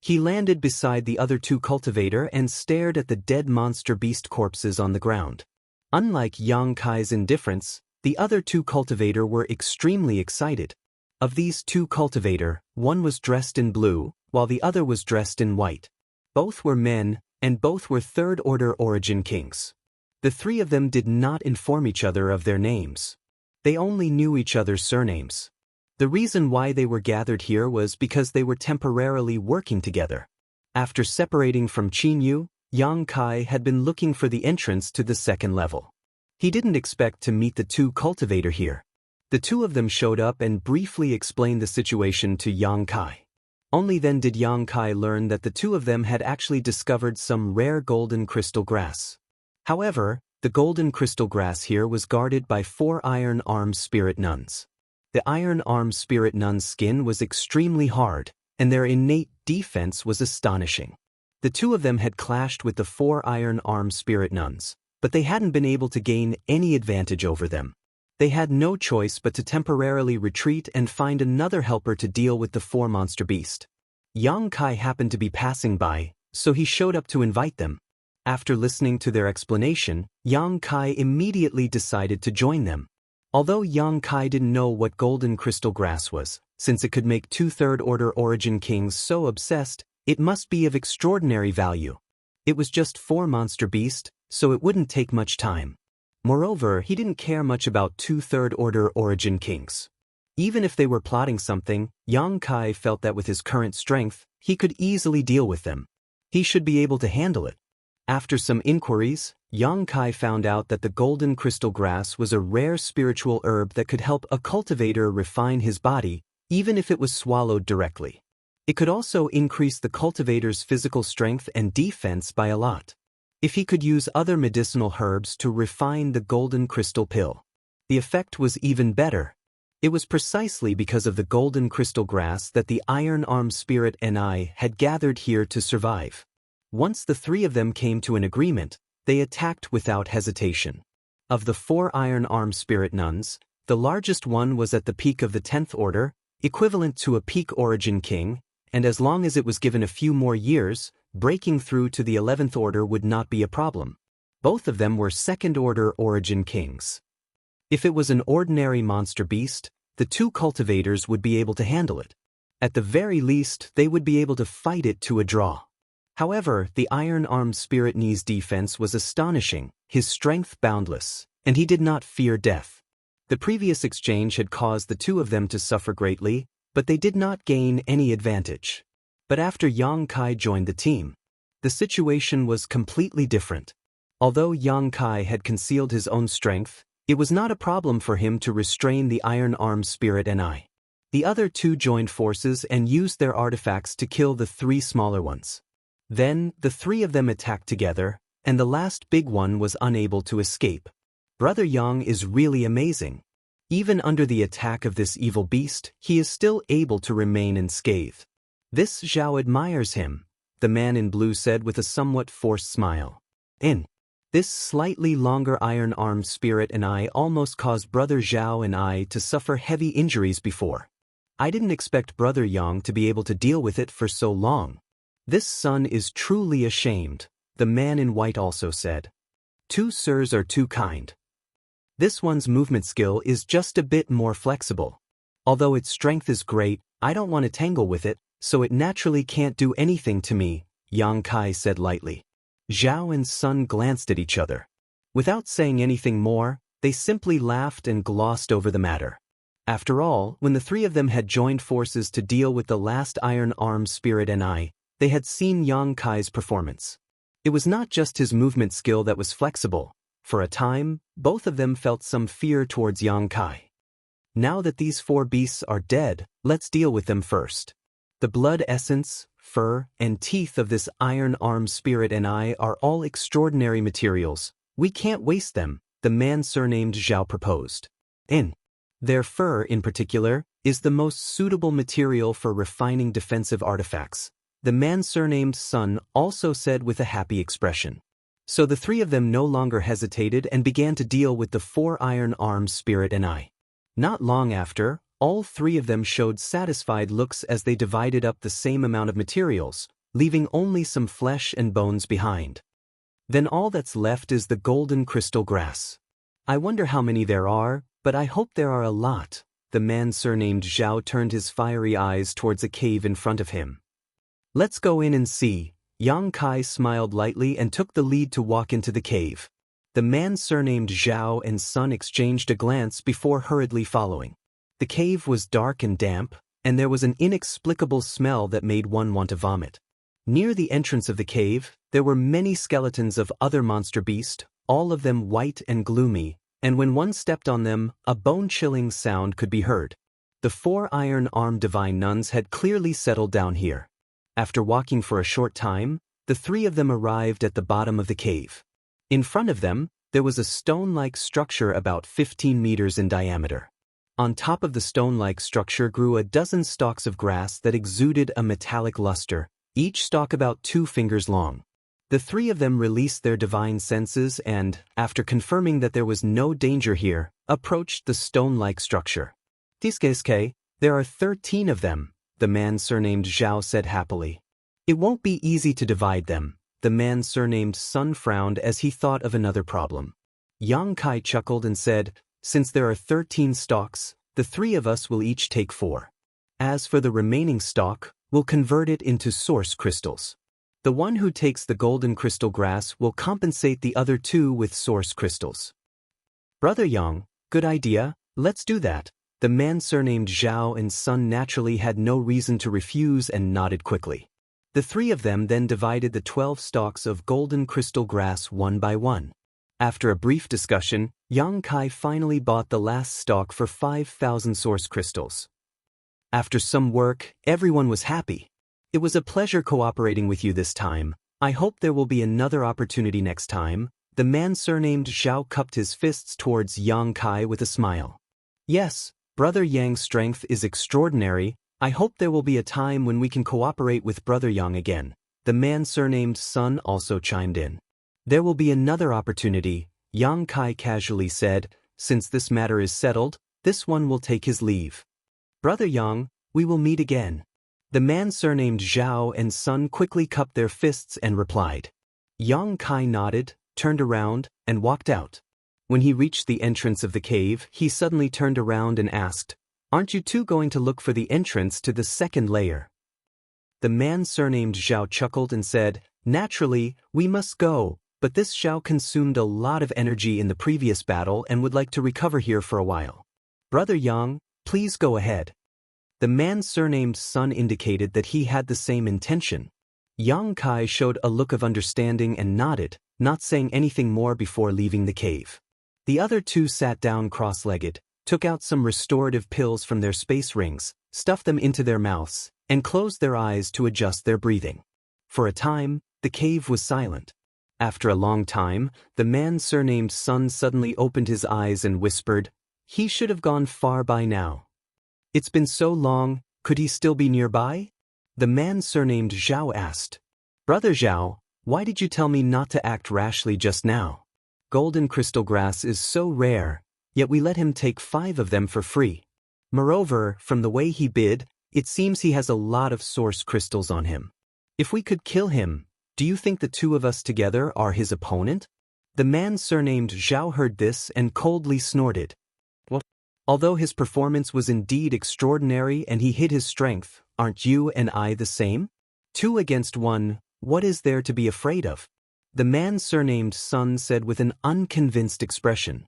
He landed beside the other two cultivator and stared at the dead monster beast corpses on the ground. Unlike Yang Kai's indifference, the other two cultivator were extremely excited. Of these two cultivator, one was dressed in blue, while the other was dressed in white. Both were men, and both were third-order origin kings. The three of them did not inform each other of their names. They only knew each other's surnames. The reason why they were gathered here was because they were temporarily working together. After separating from Qinyu, Yang Kai had been looking for the entrance to the second level. He didn't expect to meet the two cultivator here. The two of them showed up and briefly explained the situation to Yang Kai. Only then did Yang Kai learn that the two of them had actually discovered some rare golden crystal grass. However, the golden crystal grass here was guarded by 4 iron-armed spirit nuns. The iron-armed spirit nuns' skin was extremely hard, and their innate defense was astonishing. The two of them had clashed with the 4 iron-armed spirit nuns, but they hadn't been able to gain any advantage over them. They had no choice but to temporarily retreat and find another helper to deal with the 4 monster beast. Yang Kai happened to be passing by, so he showed up to invite them. After listening to their explanation, Yang Kai immediately decided to join them. Although Yang Kai didn't know what golden crystal grass was, since it could make 2 third-order origin kings so obsessed, it must be of extraordinary value. It was just 4 monster beasts, so it wouldn't take much time. Moreover, he didn't care much about 2 third-order origin kings. Even if they were plotting something, Yang Kai felt that with his current strength, he could easily deal with them. He should be able to handle it. After some inquiries, Yang Kai found out that the golden crystal grass was a rare spiritual herb that could help a cultivator refine his body, even if it was swallowed directly. It could also increase the cultivator's physical strength and defense by a lot. If he could use other medicinal herbs to refine the golden crystal pill, the effect was even better. It was precisely because of the golden crystal grass that the iron-armed spirit Ni had gathered here to survive. Once the three of them came to an agreement, they attacked without hesitation. Of the 4 iron arm spirit nuns, the largest one was at the peak of the 10th order, equivalent to a peak origin king, and as long as it was given a few more years, breaking through to the 11th order would not be a problem. Both of them were 2nd order origin kings. If it was an ordinary monster beast, the 2 cultivators would be able to handle it. At the very least, they would be able to fight it to a draw. However, the iron-armed spirit knee's defense was astonishing, his strength boundless, and he did not fear death. The previous exchange had caused the 2 of them to suffer greatly, but they did not gain any advantage. But after Yang Kai joined the team, the situation was completely different. Although Yang Kai had concealed his own strength, it was not a problem for him to restrain the iron-armed spirit Ni. The other 2 joined forces and used their artifacts to kill the 3 smaller ones. Then, the 3 of them attacked together, and the last big one was unable to escape. Brother Yang is really amazing. Even under the attack of this evil beast, he is still able to remain unscathed. This Zhao admires him, the man in blue said with a somewhat forced smile. This slightly longer iron-armed spirit and I almost caused Brother Zhao and I to suffer heavy injuries before. I didn't expect Brother Yang to be able to deal with it for so long. This son is truly ashamed, the man in white also said. 2 sirs are too kind. This one's movement skill is just a bit more flexible. Although its strength is great, I don't want to tangle with it, so it naturally can't do anything to me, Yang Kai said lightly. Zhao and Sun glanced at each other. Without saying anything more, they simply laughed and glossed over the matter. After all, when the 3 of them had joined forces to deal with the last iron-armed spirit Ni, they had seen Yang Kai's performance. It was not just his movement skill that was flexible. For a time, both of them felt some fear towards Yang Kai. Now that these 4 beasts are dead, let's deal with them first. The blood essence, fur, and teeth of this iron-armed spirit Ni are all extraordinary materials. We can't waste them, the man surnamed Zhao proposed. Their fur, in particular, is the most suitable material for refining defensive artifacts, the man surnamed Sun also said with a happy expression. So the 3 of them no longer hesitated and began to deal with the 4 iron-armed spirit Ni. Not long after, all 3 of them showed satisfied looks as they divided up the same amount of materials, leaving only some flesh and bones behind. Then all that's left is the golden crystal grass. I wonder how many there are, but I hope there are a lot. The man surnamed Zhao turned his fiery eyes towards a cave in front of him. Let's go in and see. Yang Kai smiled lightly and took the lead to walk into the cave. The man surnamed Zhao and Sun exchanged a glance before hurriedly following. The cave was dark and damp, and there was an inexplicable smell that made one want to vomit. Near the entrance of the cave, there were many skeletons of other monster beasts, all of them white and gloomy, and when one stepped on them, a bone-chilling sound could be heard. The 4 iron-armed divine nuns had clearly settled down here. After walking for a short time, the 3 of them arrived at the bottom of the cave. In front of them, there was a stone-like structure about 15 meters in diameter. On top of the stone-like structure grew a dozen stalks of grass that exuded a metallic luster, each stalk about 2 fingers long. The 3 of them released their divine senses and, after confirming that there was no danger here, approached the stone-like structure. Tiskeske, there are 13 of them, the man surnamed Zhao said happily. It won't be easy to divide them, the man surnamed Sun frowned as he thought of another problem. Yang Kai chuckled and said, since there are 13 stalks, the 3 of us will each take 4. As for the remaining stalk, we'll convert it into source crystals. The one who takes the golden crystal grass will compensate the other 2 with source crystals. Brother Yang, good idea, let's do that. The man surnamed Zhao and Sun naturally had no reason to refuse and nodded quickly. The 3 of them then divided the 12 stalks of golden crystal grass one by one. After a brief discussion, Yang Kai finally bought the last stalk for 5,000 source crystals. After some work, everyone was happy. It was a pleasure cooperating with you this time. I hope there will be another opportunity next time. The man surnamed Zhao cupped his fists towards Yang Kai with a smile. Yes, Brother Yang's strength is extraordinary. I hope there will be a time when we can cooperate with Brother Yang again, The man surnamed Sun also chimed in. There will be another opportunity, Yang Kai casually said. Since this matter is settled, this one will take his leave. Brother Yang, we will meet again. The man surnamed Zhao and Sun quickly cupped their fists and replied. Yang Kai nodded, turned around, and walked out. When he reached the entrance of the cave, he suddenly turned around and asked, "Aren't you two going to look for the entrance to the second layer?" The man surnamed Zhao chuckled and said, "Naturally, we must go, but this Zhao consumed a lot of energy in the previous battle and would like to recover here for a while. Brother Yang, please go ahead." The man surnamed Sun indicated that he had the same intention. Yang Kai showed a look of understanding and nodded, not saying anything more before leaving the cave. The other two sat down cross-legged, took out some restorative pills from their space rings, stuffed them into their mouths, and closed their eyes to adjust their breathing. For a time, the cave was silent. After a long time, the man surnamed Sun suddenly opened his eyes and whispered, "He should have gone far by now. It's been so long, could he still be nearby?" The man surnamed Zhao asked. "Brother Zhao, why did you tell me not to act rashly just now? Golden crystal grass is so rare, yet we let him take 5 of them for free. Moreover, from the way he bid, it seems he has a lot of source crystals on him. If we could kill him, do you think the two of us together are his opponent?" The man surnamed Zhao heard this and coldly snorted. "Well, although his performance was indeed extraordinary and he hid his strength, aren't you and I the same? 2 against 1, what is there to be afraid of?" The man surnamed Sun said with an unconvinced expression.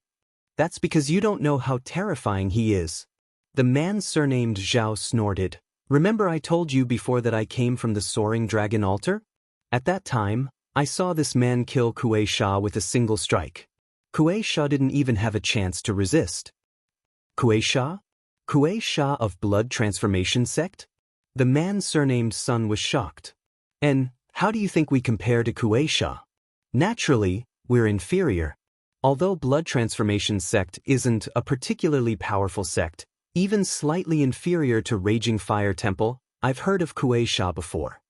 "That's because you don't know how terrifying he is." The man surnamed Zhao snorted. "Remember I told you before that I came from the soaring dragon altar? At that time, I saw this man kill Kuei Sha with a single strike. Kuei Sha didn't even have a chance to resist." "Kuei Sha? Kuei Sha of Blood Transformation Sect?" The man surnamed Sun was shocked. "And how do you think we compare to Kuei Sha?" "Naturally, we're inferior. Although Blood Transformation Sect isn't a particularly powerful sect, even slightly inferior to Raging Fire Temple, I've heard of Kuei Sha before.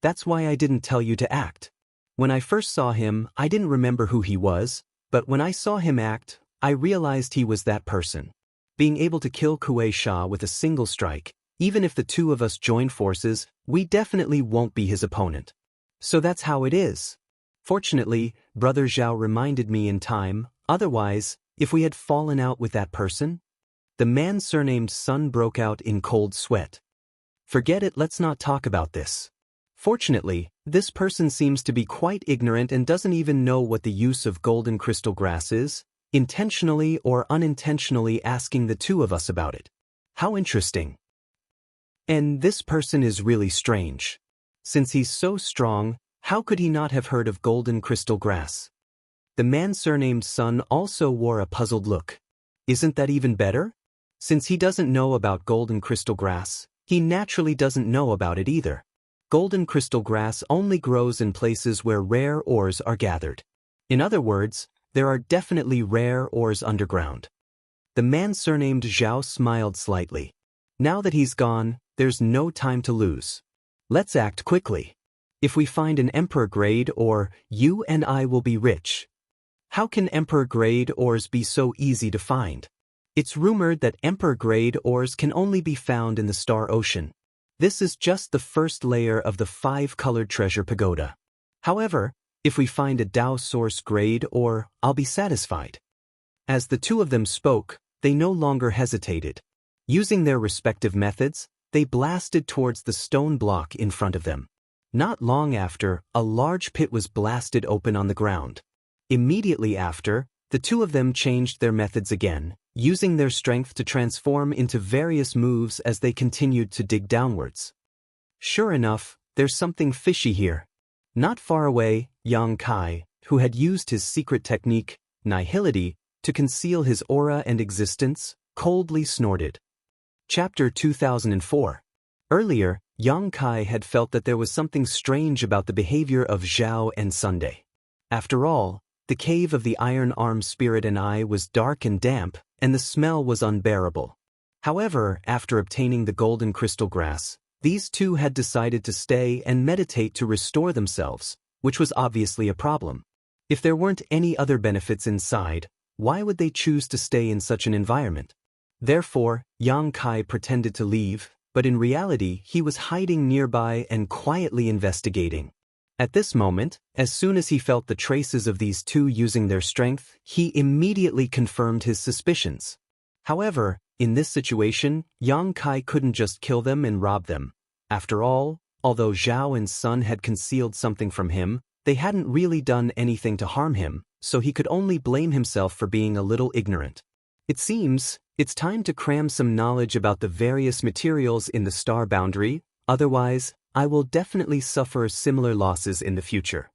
That's why I didn't tell you to act. When I first saw him, I didn't remember who he was, but when I saw him act, I realized he was that person. Being able to kill Kuei Sha with a single strike, even if the two of us join forces, we definitely won't be his opponent. So that's how it is. Fortunately, Brother Zhao reminded me in time, otherwise, if we had fallen out with that person..." The man surnamed Sun broke out in cold sweat. "Forget it, let's not talk about this. Fortunately, this person seems to be quite ignorant and doesn't even know what the use of golden crystal grass is, intentionally or unintentionally asking the two of us about it. How interesting. And this person is really strange. Since he's so strong, how could he not have heard of golden crystal grass?" The man surnamed Sun also wore a puzzled look. "Isn't that even better? Since he doesn't know about golden crystal grass, he naturally doesn't know about it either. Golden crystal grass only grows in places where rare ores are gathered. In other words, there are definitely rare ores underground." The man surnamed Zhao smiled slightly. "Now that he's gone, there's no time to lose. Let's act quickly. If we find an Emperor-grade ore, you and I will be rich." "How can Emperor-grade ores be so easy to find? It's rumored that Emperor-grade ores can only be found in the Star Ocean. This is just the first layer of the 5-colored treasure pagoda. However, if we find a Dao Source grade ore, I'll be satisfied." As the two of them spoke, they no longer hesitated. Using their respective methods, they blasted towards the stone block in front of them. Not long after, a large pit was blasted open on the ground. Immediately after, the two of them changed their methods again, using their strength to transform into various moves as they continued to dig downwards. Sure enough, there's something fishy here. Not far away, Yang Kai, who had used his secret technique, nihility, to conceal his aura and existence, coldly snorted. Chapter 2004. Earlier, Yang Kai had felt that there was something strange about the behavior of Zhao and Sunday. After all, the cave of the Iron-Armed Spirit and I was dark and damp, and the smell was unbearable. However, after obtaining the golden crystal grass, These two had decided to stay and meditate to restore themselves, which was obviously a problem. If there weren't any other benefits inside, why would they choose to stay in such an environment? Therefore, Yang Kai pretended to leave, but in reality he was hiding nearby and quietly investigating. At this moment, as soon as he felt the traces of these two using their strength, he immediately confirmed his suspicions. However, in this situation, Yang Kai couldn't just kill them and rob them. After all, although Zhao and Sun had concealed something from him, they hadn't really done anything to harm him, so he could only blame himself for being a little ignorant. It seems, it's time to cram some knowledge about the various materials in the star boundary, otherwise, I will definitely suffer similar losses in the future.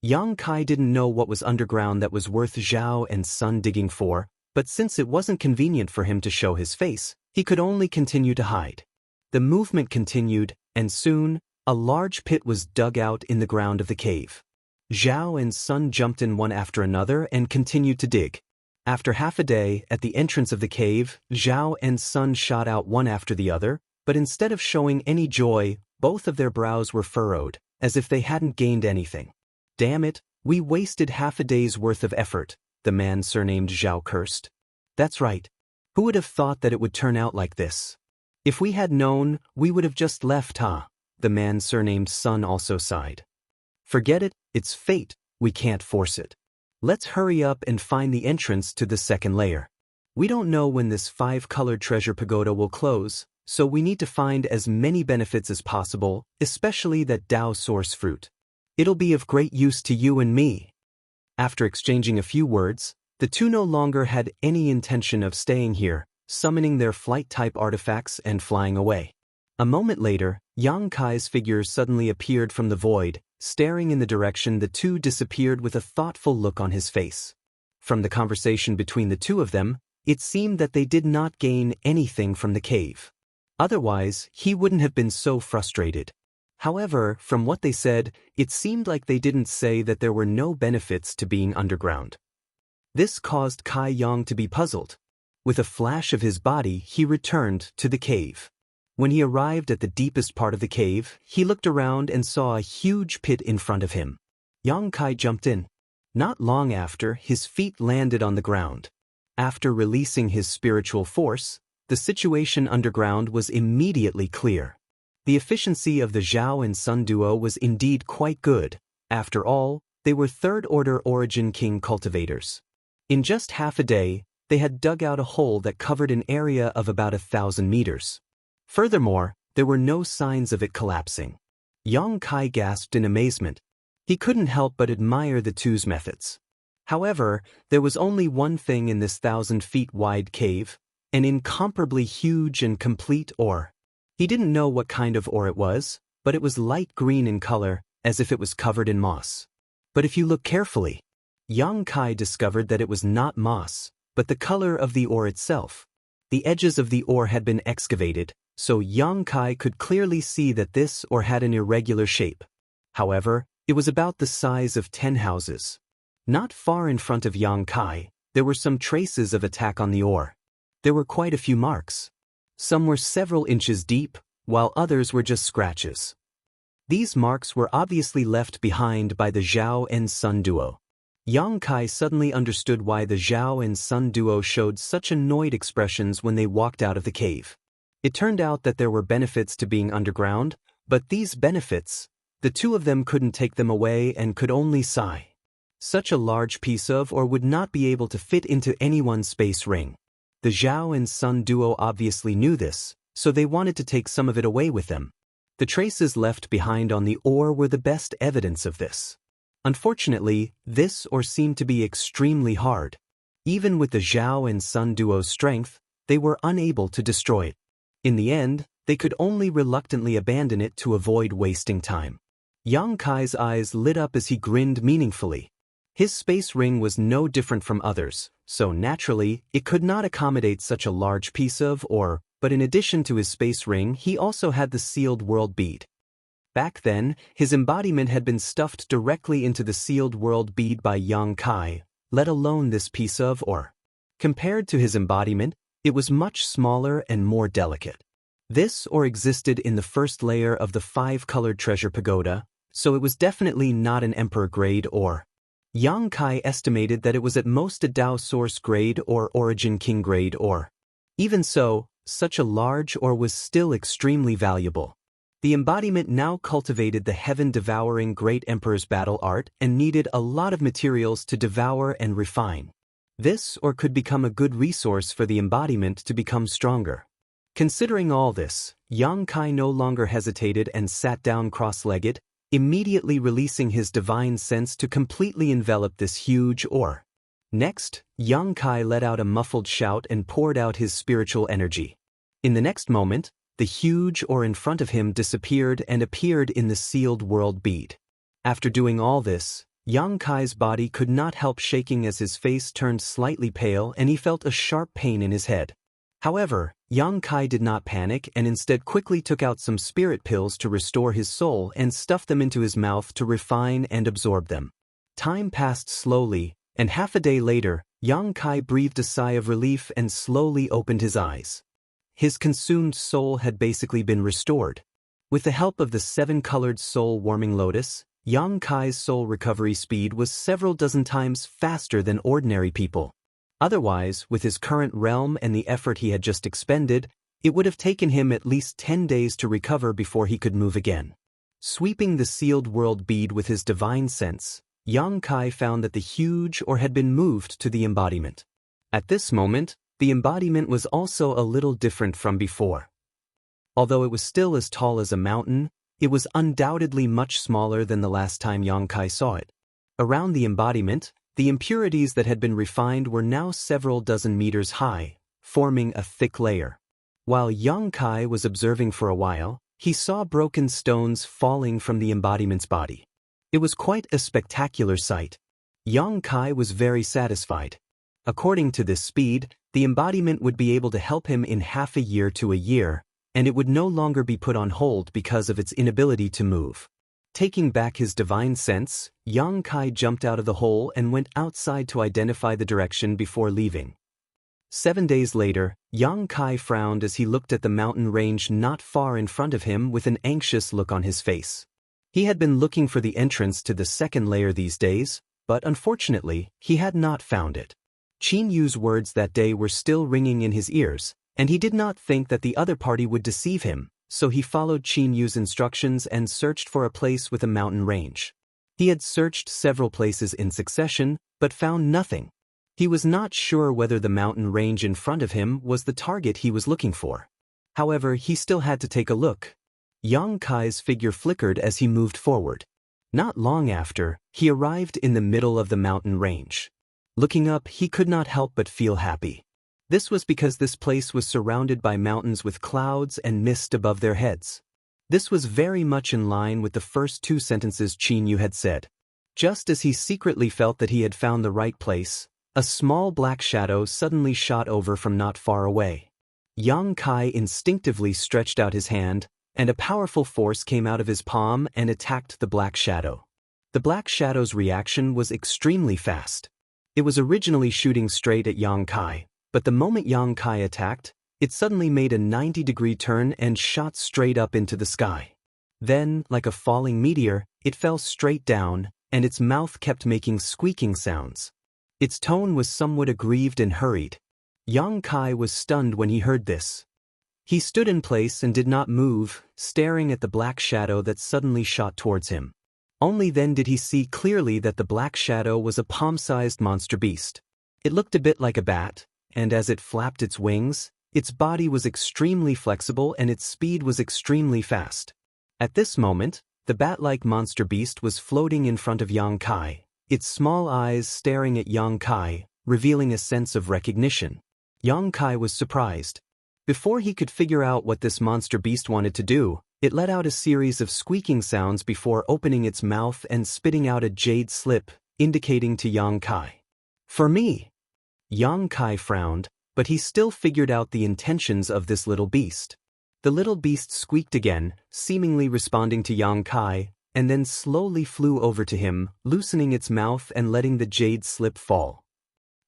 Yang Kai didn't know what was underground that was worth Zhao and Sun digging for, but since it wasn't convenient for him to show his face, he could only continue to hide. The movement continued, and soon, a large pit was dug out in the ground of the cave. Zhao and Sun jumped in one after another and continued to dig. After half a day, at the entrance of the cave, Zhao and Sun shot out one after the other, but instead of showing any joy, both of their brows were furrowed, as if they hadn't gained anything. Damn it, we wasted half a day's worth of effort, the man surnamed Zhao cursed. That's right. Who would have thought that it would turn out like this? If we had known, we would have just left, huh? The man surnamed Sun also sighed. Forget it, it's fate, we can't force it. Let's hurry up and find the entrance to the second layer. We don't know when this 5-colored treasure pagoda will close, so we need to find as many benefits as possible, especially that Dao source fruit. It'll be of great use to you and me. After exchanging a few words, the two no longer had any intention of staying here, summoning their flight-type artifacts and flying away. A moment later, Yang Kai's figure suddenly appeared from the void, staring in the direction the two disappeared with a thoughtful look on his face. From the conversation between the two of them, it seemed that they did not gain anything from the cave. Otherwise, he wouldn't have been so frustrated. However, from what they said, it seemed like they didn't say that there were no benefits to being underground. This caused Kai Yang to be puzzled. With a flash of his body, he returned to the cave. When he arrived at the deepest part of the cave, he looked around and saw a huge pit in front of him. Yang Kai jumped in. Not long after, his feet landed on the ground. After releasing his spiritual force, the situation underground was immediately clear. The efficiency of the Zhao and Sun duo was indeed quite good. After all, they were third-order Origin King cultivators. In just half a day, they had dug out a hole that covered an area of about 1,000 meters. Furthermore, there were no signs of it collapsing. Yang Kai gasped in amazement. He couldn't help but admire the two's methods. However, there was only one thing in this 1,000-feet-wide cave, an incomparably huge and complete ore. He didn't know what kind of ore it was, but it was light green in color, as if it was covered in moss. But if you look carefully, Yang Kai discovered that it was not moss, but the color of the ore itself. The edges of the ore had been excavated, so Yang Kai could clearly see that this ore had an irregular shape. However, it was about the size of 10 houses. Not far in front of Yang Kai, there were some traces of attack on the ore. There were quite a few marks. Some were several inches deep, while others were just scratches. These marks were obviously left behind by the Zhao and Sun duo. Yang Kai suddenly understood why the Zhao and Sun duo showed such annoyed expressions when they walked out of the cave. It turned out that there were benefits to being underground, but these benefits, the two of them couldn't take them away and could only sigh. Such a large piece of ore would not be able to fit into anyone's space ring. The Zhao and Sun duo obviously knew this, so they wanted to take some of it away with them. The traces left behind on the ore were the best evidence of this. Unfortunately, this ore seemed to be extremely hard. Even with the Zhao and Sun duo's strength, they were unable to destroy it. In the end, they could only reluctantly abandon it to avoid wasting time. Yang Kai's eyes lit up as he grinned meaningfully. His space ring was no different from others, so naturally, it could not accommodate such a large piece of ore, but in addition to his space ring, he also had the sealed world bead. Back then, his embodiment had been stuffed directly into the sealed world bead by Yang Kai, let alone this piece of ore. Compared to his embodiment, it was much smaller and more delicate. This ore existed in the first layer of the 5-colored treasure pagoda, so it was definitely not an emperor-grade ore. Yang Kai estimated that it was at most a Dao source grade or origin king grade ore. Even so, such a large ore was still extremely valuable. The embodiment now cultivated the heaven-devouring great emperor's battle art and needed a lot of materials to devour and refine. This ore could become a good resource for the embodiment to become stronger. Considering all this, Yang Kai no longer hesitated and sat down cross-legged, immediately releasing his divine sense to completely envelop this huge ore. Next, Yang Kai let out a muffled shout and poured out his spiritual energy. In the next moment, the huge ore in front of him disappeared and appeared in the sealed world bead. After doing all this, Yang Kai's body could not help shaking as his face turned slightly pale and he felt a sharp pain in his head. However, Yang Kai did not panic and instead quickly took out some spirit pills to restore his soul and stuffed them into his mouth to refine and absorb them. Time passed slowly, and half a day later, Yang Kai breathed a sigh of relief and slowly opened his eyes. His consumed soul had basically been restored. With the help of the 7-colored soul-warming lotus, Yang Kai's soul recovery speed was several dozen times faster than ordinary people. Otherwise, with his current realm and the effort he had just expended, it would have taken him at least 10 days to recover before he could move again. Sweeping the sealed world bead with his divine sense, Yang Kai found that the huge ore had been moved to the embodiment. At this moment, the embodiment was also a little different from before. Although it was still as tall as a mountain, it was undoubtedly much smaller than the last time Yang Kai saw it. Around the embodiment, the impurities that had been refined were now several dozen meters high, forming a thick layer. While Yang Kai was observing for a while, he saw broken stones falling from the embodiment's body. It was quite a spectacular sight. Yang Kai was very satisfied. According to this speed, the embodiment would be able to help him in half a year to a year, and it would no longer be put on hold because of its inability to move. Taking back his divine sense, Yang Kai jumped out of the hole and went outside to identify the direction before leaving. 7 days later, Yang Kai frowned as he looked at the mountain range not far in front of him with an anxious look on his face. He had been looking for the entrance to the second layer these days, but unfortunately, he had not found it. Qin Yu's words that day were still ringing in his ears, and he did not think that the other party would deceive him, so he followed Qin Yu's instructions and searched for a place with a mountain range. He had searched several places in succession, but found nothing. He was not sure whether the mountain range in front of him was the target he was looking for. However, he still had to take a look. Yang Kai's figure flickered as he moved forward. Not long after, he arrived in the middle of the mountain range. Looking up, he could not help but feel happy. This was because this place was surrounded by mountains with clouds and mist above their heads. This was very much in line with the first 2 sentences Qin Yu had said. Just as he secretly felt that he had found the right place, a small black shadow suddenly shot over from not far away. Yang Kai instinctively stretched out his hand, and a powerful force came out of his palm and attacked the black shadow. The black shadow's reaction was extremely fast. It was originally shooting straight at Yang Kai, but the moment Yang Kai attacked, it suddenly made a 90-degree turn and shot straight up into the sky. Then, like a falling meteor, it fell straight down, and its mouth kept making squeaking sounds. Its tone was somewhat aggrieved and hurried. Yang Kai was stunned when he heard this. He stood in place and did not move, staring at the black shadow that suddenly shot towards him. Only then did he see clearly that the black shadow was a palm-sized monster beast. It looked a bit like a bat, and as it flapped its wings, its body was extremely flexible and its speed was extremely fast. At this moment, the bat-like monster beast was floating in front of Yang Kai, its small eyes staring at Yang Kai, revealing a sense of recognition. Yang Kai was surprised. Before he could figure out what this monster beast wanted to do, it let out a series of squeaking sounds before opening its mouth and spitting out a jade slip, indicating to Yang Kai. "For me." Yang Kai frowned, but he still figured out the intentions of this little beast. The little beast squeaked again, seemingly responding to Yang Kai, and then slowly flew over to him, loosening its mouth and letting the jade slip fall.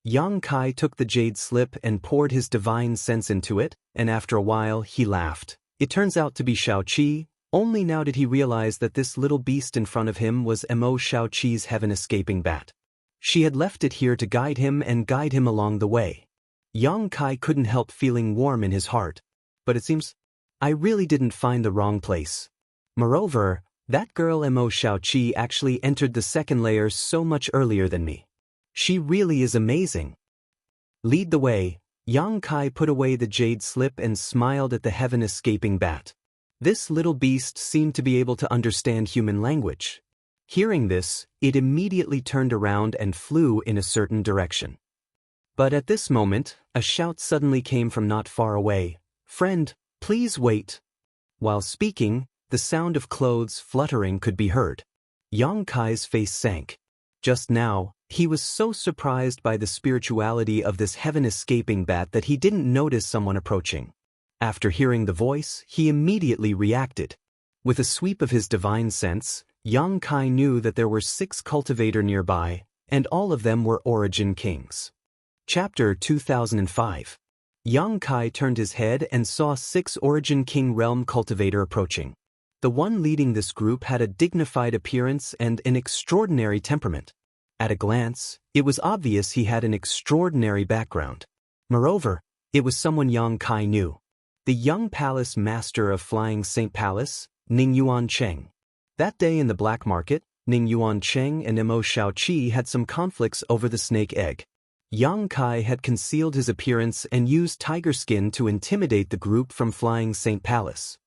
Yang Kai took the jade slip and poured his divine sense into it, and after a while he laughed. It turns out to be Xiaoqi. Only now did he realize that this little beast in front of him was Mo Xiaoqi's heaven-escaping bat. She had left it here to guide him along the way. Yang Kai couldn't help feeling warm in his heart. But it seems I really didn't find the wrong place. Moreover, that girl Mo Xiaoqi actually entered the second layer so much earlier than me. She really is amazing. Lead the way. Yang Kai put away the jade slip and smiled at the heaven-escaping bat. This little beast seemed to be able to understand human language. Hearing this, it immediately turned around and flew in a certain direction. But at this moment, a shout suddenly came from not far away. "Friend, please wait." While speaking, the sound of clothes fluttering could be heard. Yang Kai's face sank. Just now, he was so surprised by the spirituality of this heaven-escaping bat that he didn't notice someone approaching. After hearing the voice, he immediately reacted. With a sweep of his divine sense, Yang Kai knew that there were 6 cultivators nearby, and all of them were Origin Kings. Chapter 2005. Yang Kai turned his head and saw 6 Origin King realm cultivator approaching. The one leading this group had a dignified appearance and an extraordinary temperament. At a glance, it was obvious he had an extraordinary background. Moreover, it was someone Yang Kai knew. The young palace master of Flying Saint Palace, Ning Yuancheng. That day in the black market, Ning Yuancheng and Mo Xiaoqi had some conflicts over the snake egg. Yang Kai had concealed his appearance and used tiger skin to intimidate the group from Flying Saint Palace.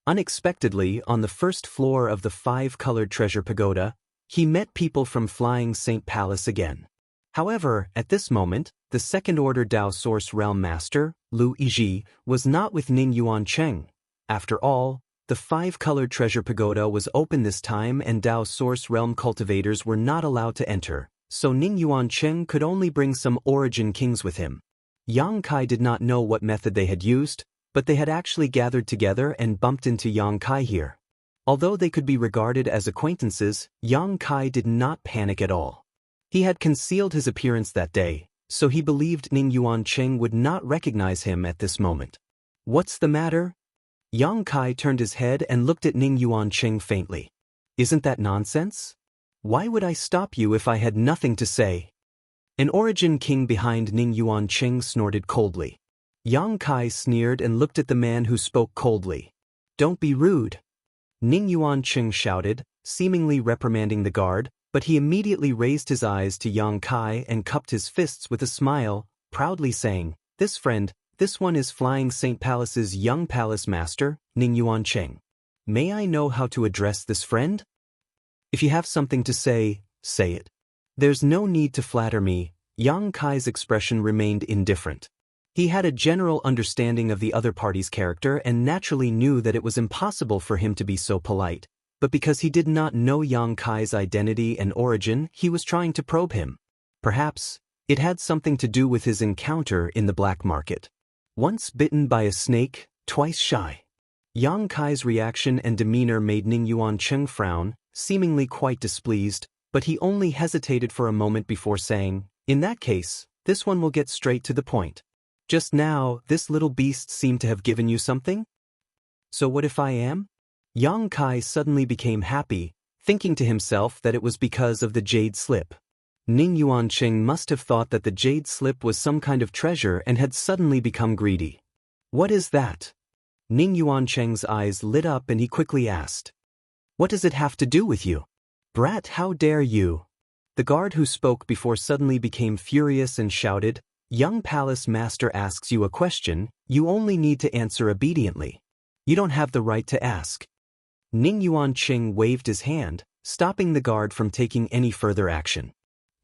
Unexpectedly, on the first floor of the 5-colored treasure pagoda, he met people from Flying Saint Palace again. However, at this moment, the second-order Dao Source Realm Master, Lu Yizhi, was not with Ning Yuancheng. After all, the 5-colored treasure pagoda was open this time and Dao Source Realm cultivators were not allowed to enter, so Ning Yuancheng could only bring some Origin Kings with him. Yang Kai did not know what method they had used, but they had actually gathered together and bumped into Yang Kai here. Although they could be regarded as acquaintances, Yang Kai did not panic at all. He had concealed his appearance that day, so he believed Ning Yuancheng would not recognize him at this moment. "What's the matter?" Yang Kai turned his head and looked at Ning Yuancheng faintly. "Isn't that nonsense? Why would I stop you if I had nothing to say?" An Origin King behind Ning Yuancheng snorted coldly. Yang Kai sneered and looked at the man who spoke coldly. "Don't be rude." Ning Yuancheng shouted, seemingly reprimanding the guard, but he immediately raised his eyes to Yang Kai and cupped his fists with a smile, proudly saying, "This friend, this one is Flying Saint Palace's young palace master, Ning Yuancheng. May I know how to address this friend? If you have something to say, say it. There's no need to flatter me." Yang Kai's expression remained indifferent. He had a general understanding of the other party's character and naturally knew that it was impossible for him to be so polite, but because he did not know Yang Kai's identity and origin, he was trying to probe him. Perhaps it had something to do with his encounter in the black market. Once bitten by a snake, twice shy. Yang Kai's reaction and demeanor made Ning Yuancheng frown, seemingly quite displeased, but he only hesitated for a moment before saying, "In that case, this one will get straight to the point. Just now, this little beast seemed to have given you something? So what if I am?" Yang Kai suddenly became happy, thinking to himself that it was because of the jade slip. Ning Yuancheng must have thought that the jade slip was some kind of treasure and had suddenly become greedy. "What is that?" Ning Yuancheng's eyes lit up and he quickly asked. "What does it have to do with you? Brat, how dare you?" The guard who spoke before suddenly became furious and shouted, "Young palace master asks you a question, you only need to answer obediently. You don't have the right to ask." Ning Yuancheng waved his hand, stopping the guard from taking any further action.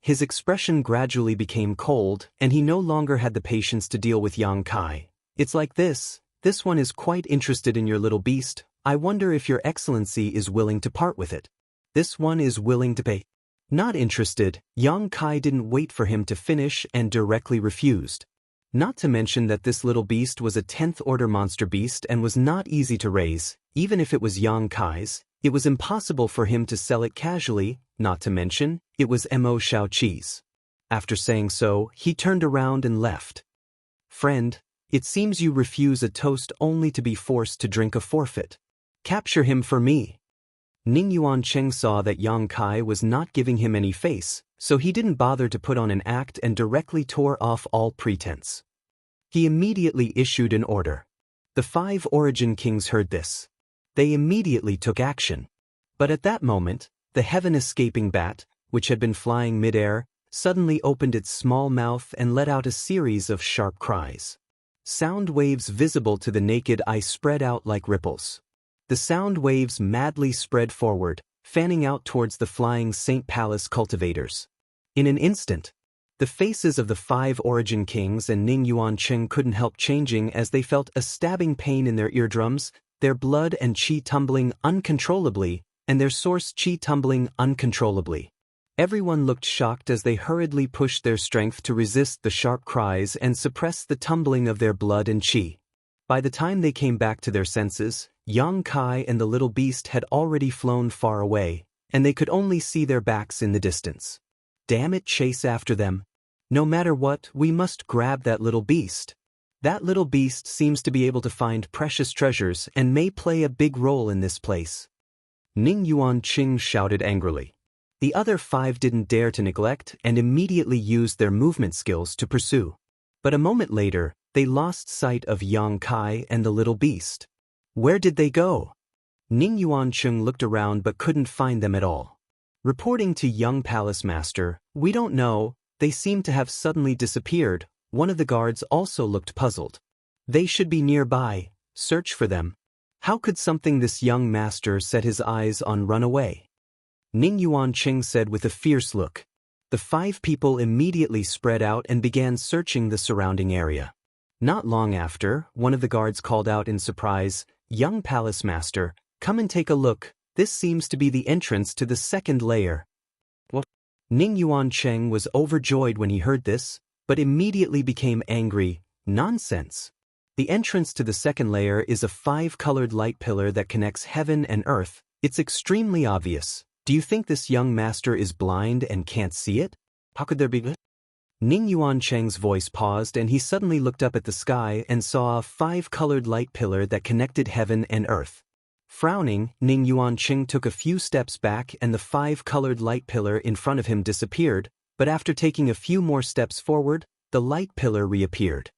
His expression gradually became cold, and he no longer had the patience to deal with Yang Kai. "It's like this one is quite interested in your little beast. I wonder if your excellency is willing to part with it. This one is willing to pay." Not interested, Yang Kai didn't wait for him to finish and directly refused. Not to mention that this little beast was a 10th order monster beast and was not easy to raise. Even if it was Yang Kai's, it was impossible for him to sell it casually, not to mention, it was Mo Xiaoqi's. After saying so, he turned around and left. "Friend, It seems you refuse a toast only to be forced to drink a forfeit. Capture him for me. Ning Yuancheng saw that Yang Kai was not giving him any face, so he didn't bother to put on an act and directly tore off all pretense. He immediately issued an order. The 5 Origin Kings heard this. They immediately took action. But at that moment, the heaven-escaping bat, which had been flying mid-air, suddenly opened its small mouth and let out a series of sharp cries. Sound waves visible to the naked eye spread out like ripples. The sound waves madly spread forward, fanning out towards the flying St. Palace cultivators. In an instant, the faces of the 5 Origin Kings and Ning Yuancheng couldn't help changing as they felt a stabbing pain in their eardrums, their blood and qi tumbling uncontrollably, and their source qi tumbling uncontrollably. Everyone looked shocked as they hurriedly pushed their strength to resist the sharp cries and suppress the tumbling of their blood and qi. By the time they came back to their senses, Yang Kai and the little beast had already flown far away, and they could only see their backs in the distance. Damn it, chase after them. No matter what, we must grab that little beast. That little beast seems to be able to find precious treasures and may play a big role in this place. Ning Yuanqing shouted angrily. The other 5 didn't dare to neglect and immediately used their movement skills to pursue. But a moment later, they lost sight of Yang Kai and the little beast. Where did they go? Ning Yuanqing looked around but couldn't find them at all. Reporting to young palace master, "We don't know, they seem to have suddenly disappeared." One of the guards also looked puzzled. They should be nearby, search for them. How could something this young master set his eyes on run away? Ning Yuanqing said with a fierce look. The 5 people immediately spread out and began searching the surrounding area. Not long after, one of the guards called out in surprise, "Young palace master, come and take a look, this seems to be the entrance to the 2nd layer." What? Ning Yuancheng was overjoyed when he heard this, but immediately became angry. Nonsense. The entrance to the 2nd layer is a 5-colored light pillar that connects heaven and earth. It's extremely obvious. Do you think this young master is blind and can't see it? How could there be? Ning Yuancheng's voice paused and he suddenly looked up at the sky and saw a 5-colored light pillar that connected heaven and earth. Frowning, Ning Yuancheng took a few steps back and the 5-colored light pillar in front of him disappeared, but after taking a few more steps forward, the light pillar reappeared.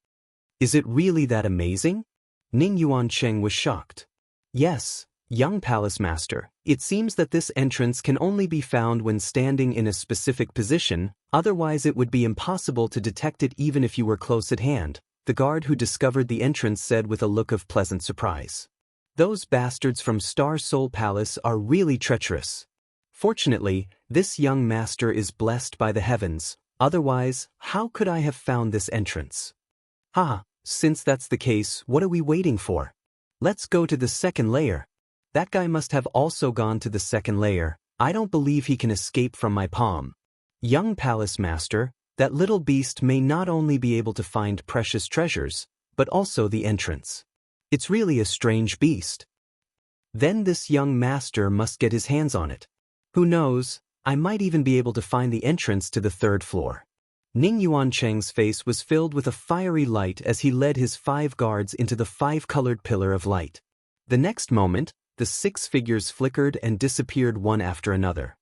Is it really that amazing? Ning Yuancheng was shocked. Yes, young palace master, it seems that this entrance can only be found when standing in a specific position, otherwise it would be impossible to detect it even if you were close at hand, the guard who discovered the entrance said with a look of pleasant surprise. Those bastards from Star Soul Palace are really treacherous. Fortunately, this young master is blessed by the heavens, otherwise, how could I have found this entrance? Since that's the case, what are we waiting for? Let's go to the 2nd layer. That guy must have also gone to the 2nd layer. I don't believe he can escape from my palm. Young palace master, that little beast may not only be able to find precious treasures, but also the entrance. It's really a strange beast. Then this young master must get his hands on it. Who knows, I might even be able to find the entrance to the 3rd floor. Ning Yuancheng's face was filled with a fiery light as he led his 5 guards into the 5-colored pillar of light. The next moment, the 6 figures flickered and disappeared one after another.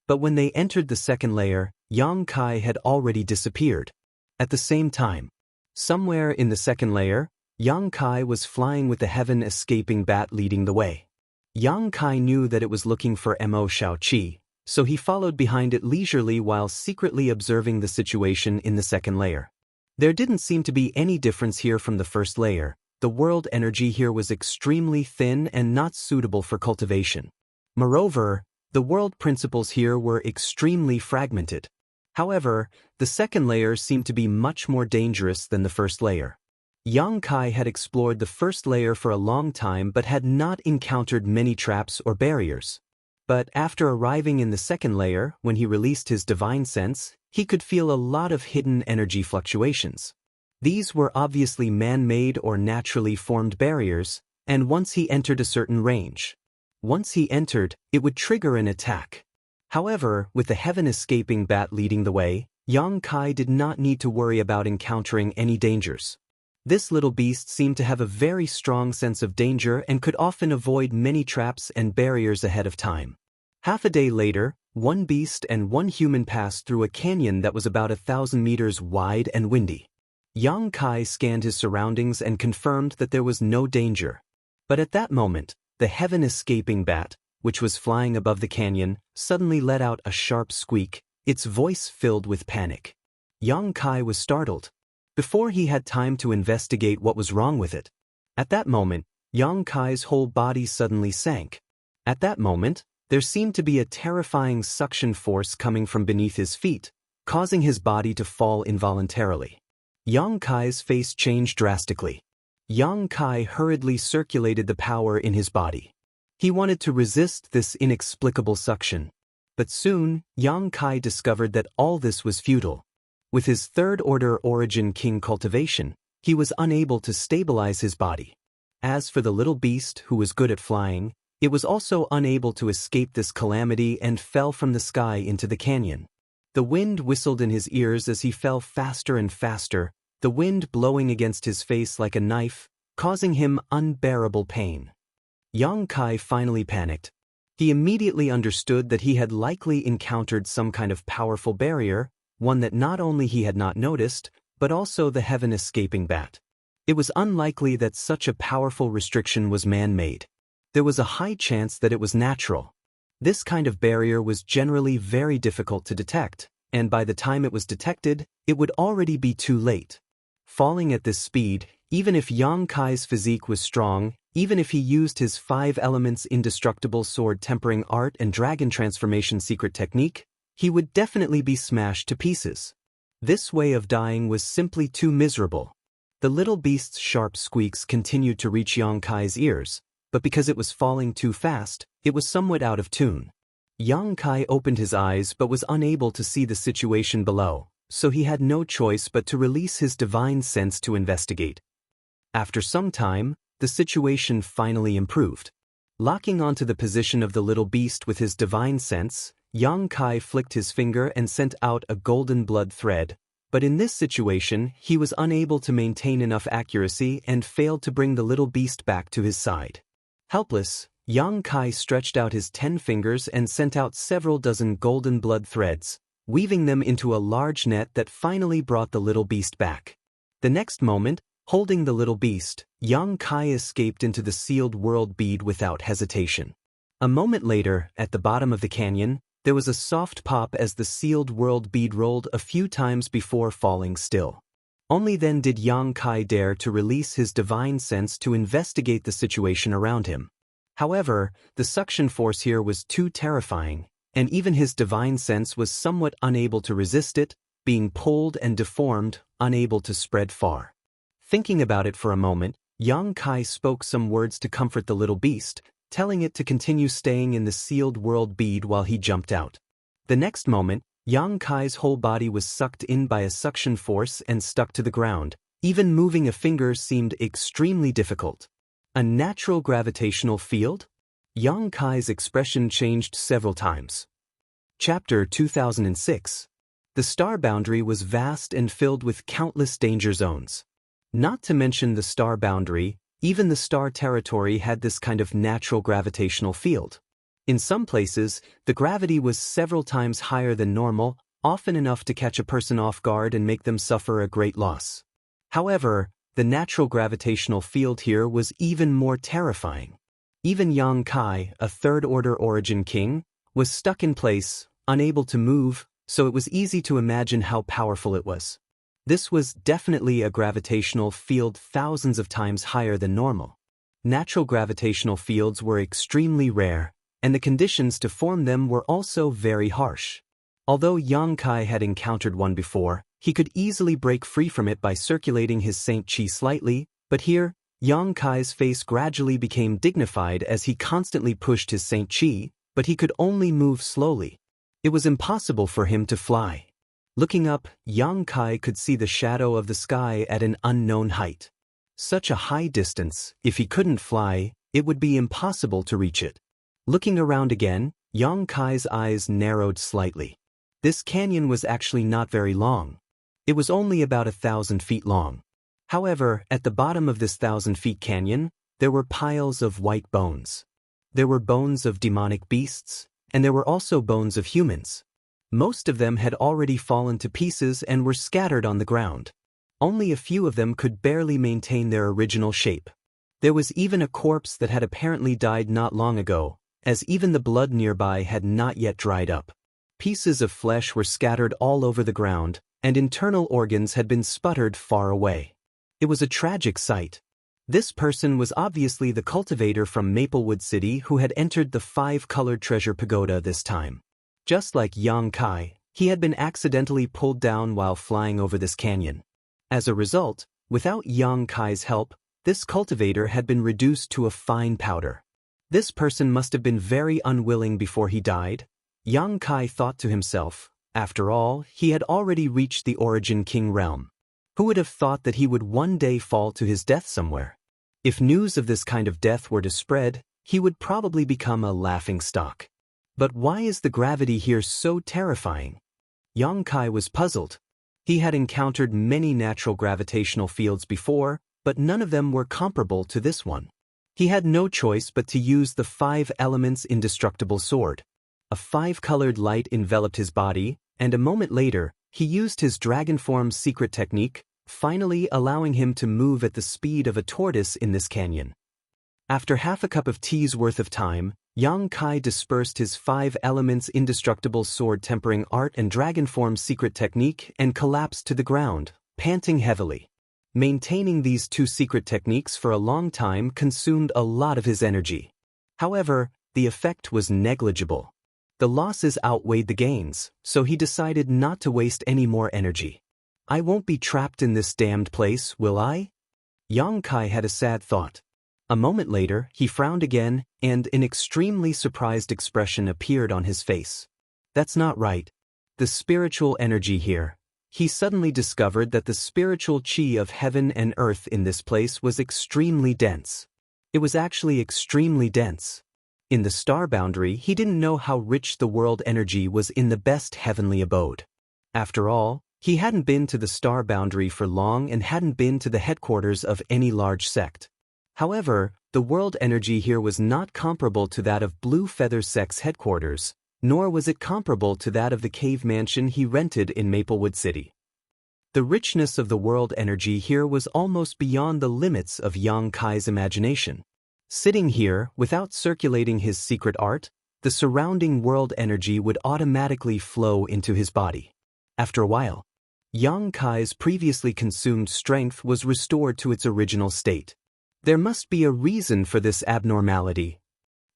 But when they entered the 2nd layer, Yang Kai had already disappeared. At the same time, somewhere in the 2nd layer, Yang Kai was flying with the heaven-escaping bat leading the way. Yang Kai knew that it was looking for Mo Shaoqi, so he followed behind it leisurely while secretly observing the situation in the 2nd layer. There didn't seem to be any difference here from the 1st layer. The world energy here was extremely thin and not suitable for cultivation. Moreover, the world principles here were extremely fragmented. However, the 2nd layer seemed to be much more dangerous than the 1st layer. Yang Kai had explored the 1st layer for a long time but had not encountered many traps or barriers. But after arriving in the 2nd layer, when he released his divine sense, he could feel a lot of hidden energy fluctuations. These were obviously man-made or naturally formed barriers, and once he entered a certain range, it would trigger an attack. However, with the heaven-escaping bat leading the way, Yang Kai did not need to worry about encountering any dangers. This little beast seemed to have a very strong sense of danger and could often avoid many traps and barriers ahead of time. Half a day later, one beast and one human passed through a canyon that was about 1,000 meters wide and windy. Yang Kai scanned his surroundings and confirmed that there was no danger. But at that moment, the heaven-escaping bat, which was flying above the canyon, suddenly let out a sharp squeak, its voice filled with panic. Yang Kai was startled. Before he had time to investigate what was wrong with it. At that moment, Yang Kai's whole body suddenly sank. At that moment, there seemed to be a terrifying suction force coming from beneath his feet, causing his body to fall involuntarily. Yang Kai's face changed drastically. Yang Kai hurriedly circulated the power in his body. He wanted to resist this inexplicable suction. But soon, Yang Kai discovered that all this was futile. With his third-order origin king cultivation, he was unable to stabilize his body. As for the little beast who was good at flying, it was also unable to escape this calamity and fell from the sky into the canyon. The wind whistled in his ears as he fell faster and faster, the wind blowing against his face like a knife, causing him unbearable pain. Yang Kai finally panicked. He immediately understood that he had likely encountered some kind of powerful barrier, one that not only he had not noticed, but also the heaven-escaping bat. It was unlikely that such a powerful restriction was man-made. There was a high chance that it was natural. This kind of barrier was generally very difficult to detect, and by the time it was detected, it would already be too late. Falling at this speed, even if Yang Kai's physique was strong, even if he used his 5 elements indestructible sword tempering art and dragon transformation secret technique, he would definitely be smashed to pieces. This way of dying was simply too miserable. The little beast's sharp squeaks continued to reach Yang Kai's ears, but because it was falling too fast, it was somewhat out of tune. Yang Kai opened his eyes but was unable to see the situation below, so he had no choice but to release his divine sense to investigate. After some time, the situation finally improved. Locking onto the position of the little beast with his divine sense, Yang Kai flicked his finger and sent out a golden blood thread, but in this situation he was unable to maintain enough accuracy and failed to bring the little beast back to his side. Helpless, Yang Kai stretched out his 10 fingers and sent out several dozen golden blood threads, weaving them into a large net that finally brought the little beast back. The next moment, holding the little beast, Yang Kai escaped into the sealed world bead without hesitation. A moment later, at the bottom of the canyon, there was a soft pop as the sealed world bead rolled a few times before falling still. Only then did Yang Kai dare to release his divine sense to investigate the situation around him. However, the suction force here was too terrifying, and even his divine sense was somewhat unable to resist it, being pulled and deformed, unable to spread far. Thinking about it for a moment, Yang Kai spoke some words to comfort the little beast, telling it to continue staying in the sealed world bead while he jumped out. The next moment, Yang Kai's whole body was sucked in by a suction force and stuck to the ground. Even moving a finger seemed extremely difficult. A natural gravitational field? Yang Kai's expression changed several times. Chapter 2006. The star boundary was vast and filled with countless danger zones. Not to mention the star boundary, even the star territory had this kind of natural gravitational field. In some places, the gravity was several times higher than normal, often enough to catch a person off guard and make them suffer a great loss. However, the natural gravitational field here was even more terrifying. Even Yang Kai, a third-order origin king, was stuck in place, unable to move, so it was easy to imagine how powerful it was. This was definitely a gravitational field thousands of times higher than normal. Natural gravitational fields were extremely rare, and the conditions to form them were also very harsh. Although Yang Kai had encountered one before, he could easily break free from it by circulating his Saint Chi slightly, but here, Yang Kai's face gradually became dignified as he constantly pushed his Saint Chi, but he could only move slowly. It was impossible for him to fly. Looking up, Yang Kai could see the shadow of the sky at an unknown height. Such a high distance, if he couldn't fly, it would be impossible to reach it. Looking around again, Yang Kai's eyes narrowed slightly. This canyon was actually not very long. It was only about 1,000 feet long. However, at the bottom of this 1,000-foot canyon, there were piles of white bones. There were bones of demonic beasts, and there were also bones of humans. Most of them had already fallen to pieces and were scattered on the ground. Only a few of them could barely maintain their original shape. There was even a corpse that had apparently died not long ago, as even the blood nearby had not yet dried up. Pieces of flesh were scattered all over the ground, and internal organs had been sputtered far away. It was a tragic sight. This person was obviously the cultivator from Maplewood City who had entered the 5-colored treasure pagoda this time. Just like Yang Kai, he had been accidentally pulled down while flying over this canyon. As a result, without Yang Kai's help, this cultivator had been reduced to a fine powder. This person must have been very unwilling before he died. Yang Kai thought to himself, after all, he had already reached the Origin King realm. Who would have thought that he would one day fall to his death somewhere? If news of this kind of death were to spread, he would probably become a laughingstock. But why is the gravity here so terrifying? Yang Kai was puzzled. He had encountered many natural gravitational fields before, but none of them were comparable to this one. He had no choice but to use the 5 elements indestructible sword. A 5-colored light enveloped his body, and a moment later, he used his dragon form's secret technique, finally allowing him to move at the speed of a tortoise in this canyon. After half a cup of tea's worth of time, Yang Kai dispersed his 5 elements indestructible sword tempering art and dragon form's secret technique and collapsed to the ground, panting heavily. Maintaining these 2 secret techniques for a long time consumed a lot of his energy. However, the effect was negligible. The losses outweighed the gains, so he decided not to waste any more energy. I won't be trapped in this damned place, will I? Yang Kai had a sad thought. A moment later, he frowned again, and an extremely surprised expression appeared on his face. That's not right. The spiritual energy here. He suddenly discovered that the spiritual chi of heaven and earth in this place was extremely dense. It was actually extremely dense. In the star boundary, he didn't know how rich the world energy was in the best heavenly abode. After all, he hadn't been to the star boundary for long and hadn't been to the headquarters of any large sect. However, the world energy here was not comparable to that of Blue Feather Sect's headquarters, nor was it comparable to that of the cave mansion he rented in Maplewood City. The richness of the world energy here was almost beyond the limits of Yang Kai's imagination. Sitting here, without circulating his secret art, the surrounding world energy would automatically flow into his body. After a while, Yang Kai's previously consumed strength was restored to its original state. There must be a reason for this abnormality.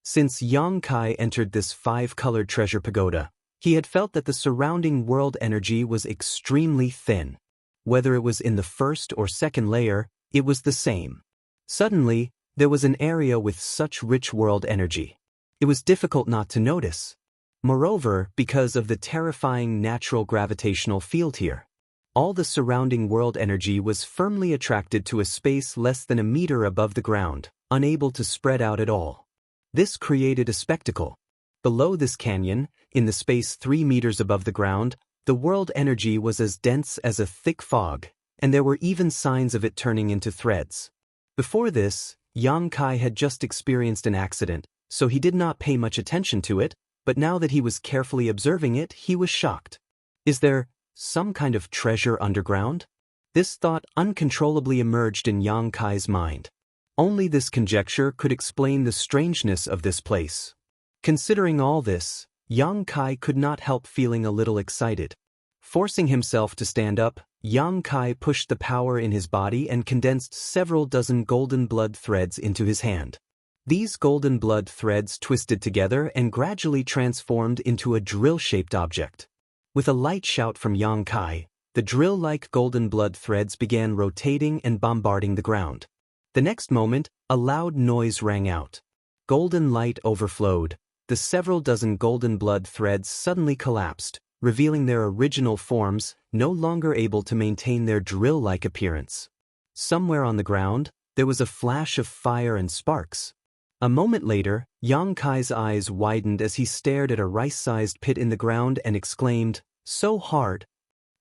Since Yang Kai entered this 5-colored treasure pagoda, he had felt that the surrounding world energy was extremely thin. Whether it was in the first or second layer, it was the same. Suddenly, there was an area with such rich world energy. It was difficult not to notice. Moreover, because of the terrifying natural gravitational field here, all the surrounding world energy was firmly attracted to a space less than a meter above the ground, unable to spread out at all. This created a spectacle. Below this canyon, in the space 3 meters above the ground, the world energy was as dense as a thick fog, and there were even signs of it turning into threads. Before this, Yang Kai had just experienced an accident, so he did not pay much attention to it, but now that he was carefully observing it, he was shocked. Is there some kind of treasure underground? This thought uncontrollably emerged in Yang Kai's mind. Only this conjecture could explain the strangeness of this place. Considering all this, Yang Kai could not help feeling a little excited. Forcing himself to stand up, Yang Kai pushed the power in his body and condensed several dozen golden blood threads into his hand. These golden blood threads twisted together and gradually transformed into a drill-shaped object. With a light shout from Yang Kai, the drill-like golden blood threads began rotating and bombarding the ground. The next moment, a loud noise rang out. Golden light overflowed. The several dozen golden blood threads suddenly collapsed, revealing their original forms, no longer able to maintain their drill-like appearance. Somewhere on the ground, there was a flash of fire and sparks. A moment later, Yang Kai's eyes widened as he stared at a rice-sized pit in the ground and exclaimed, "So hard."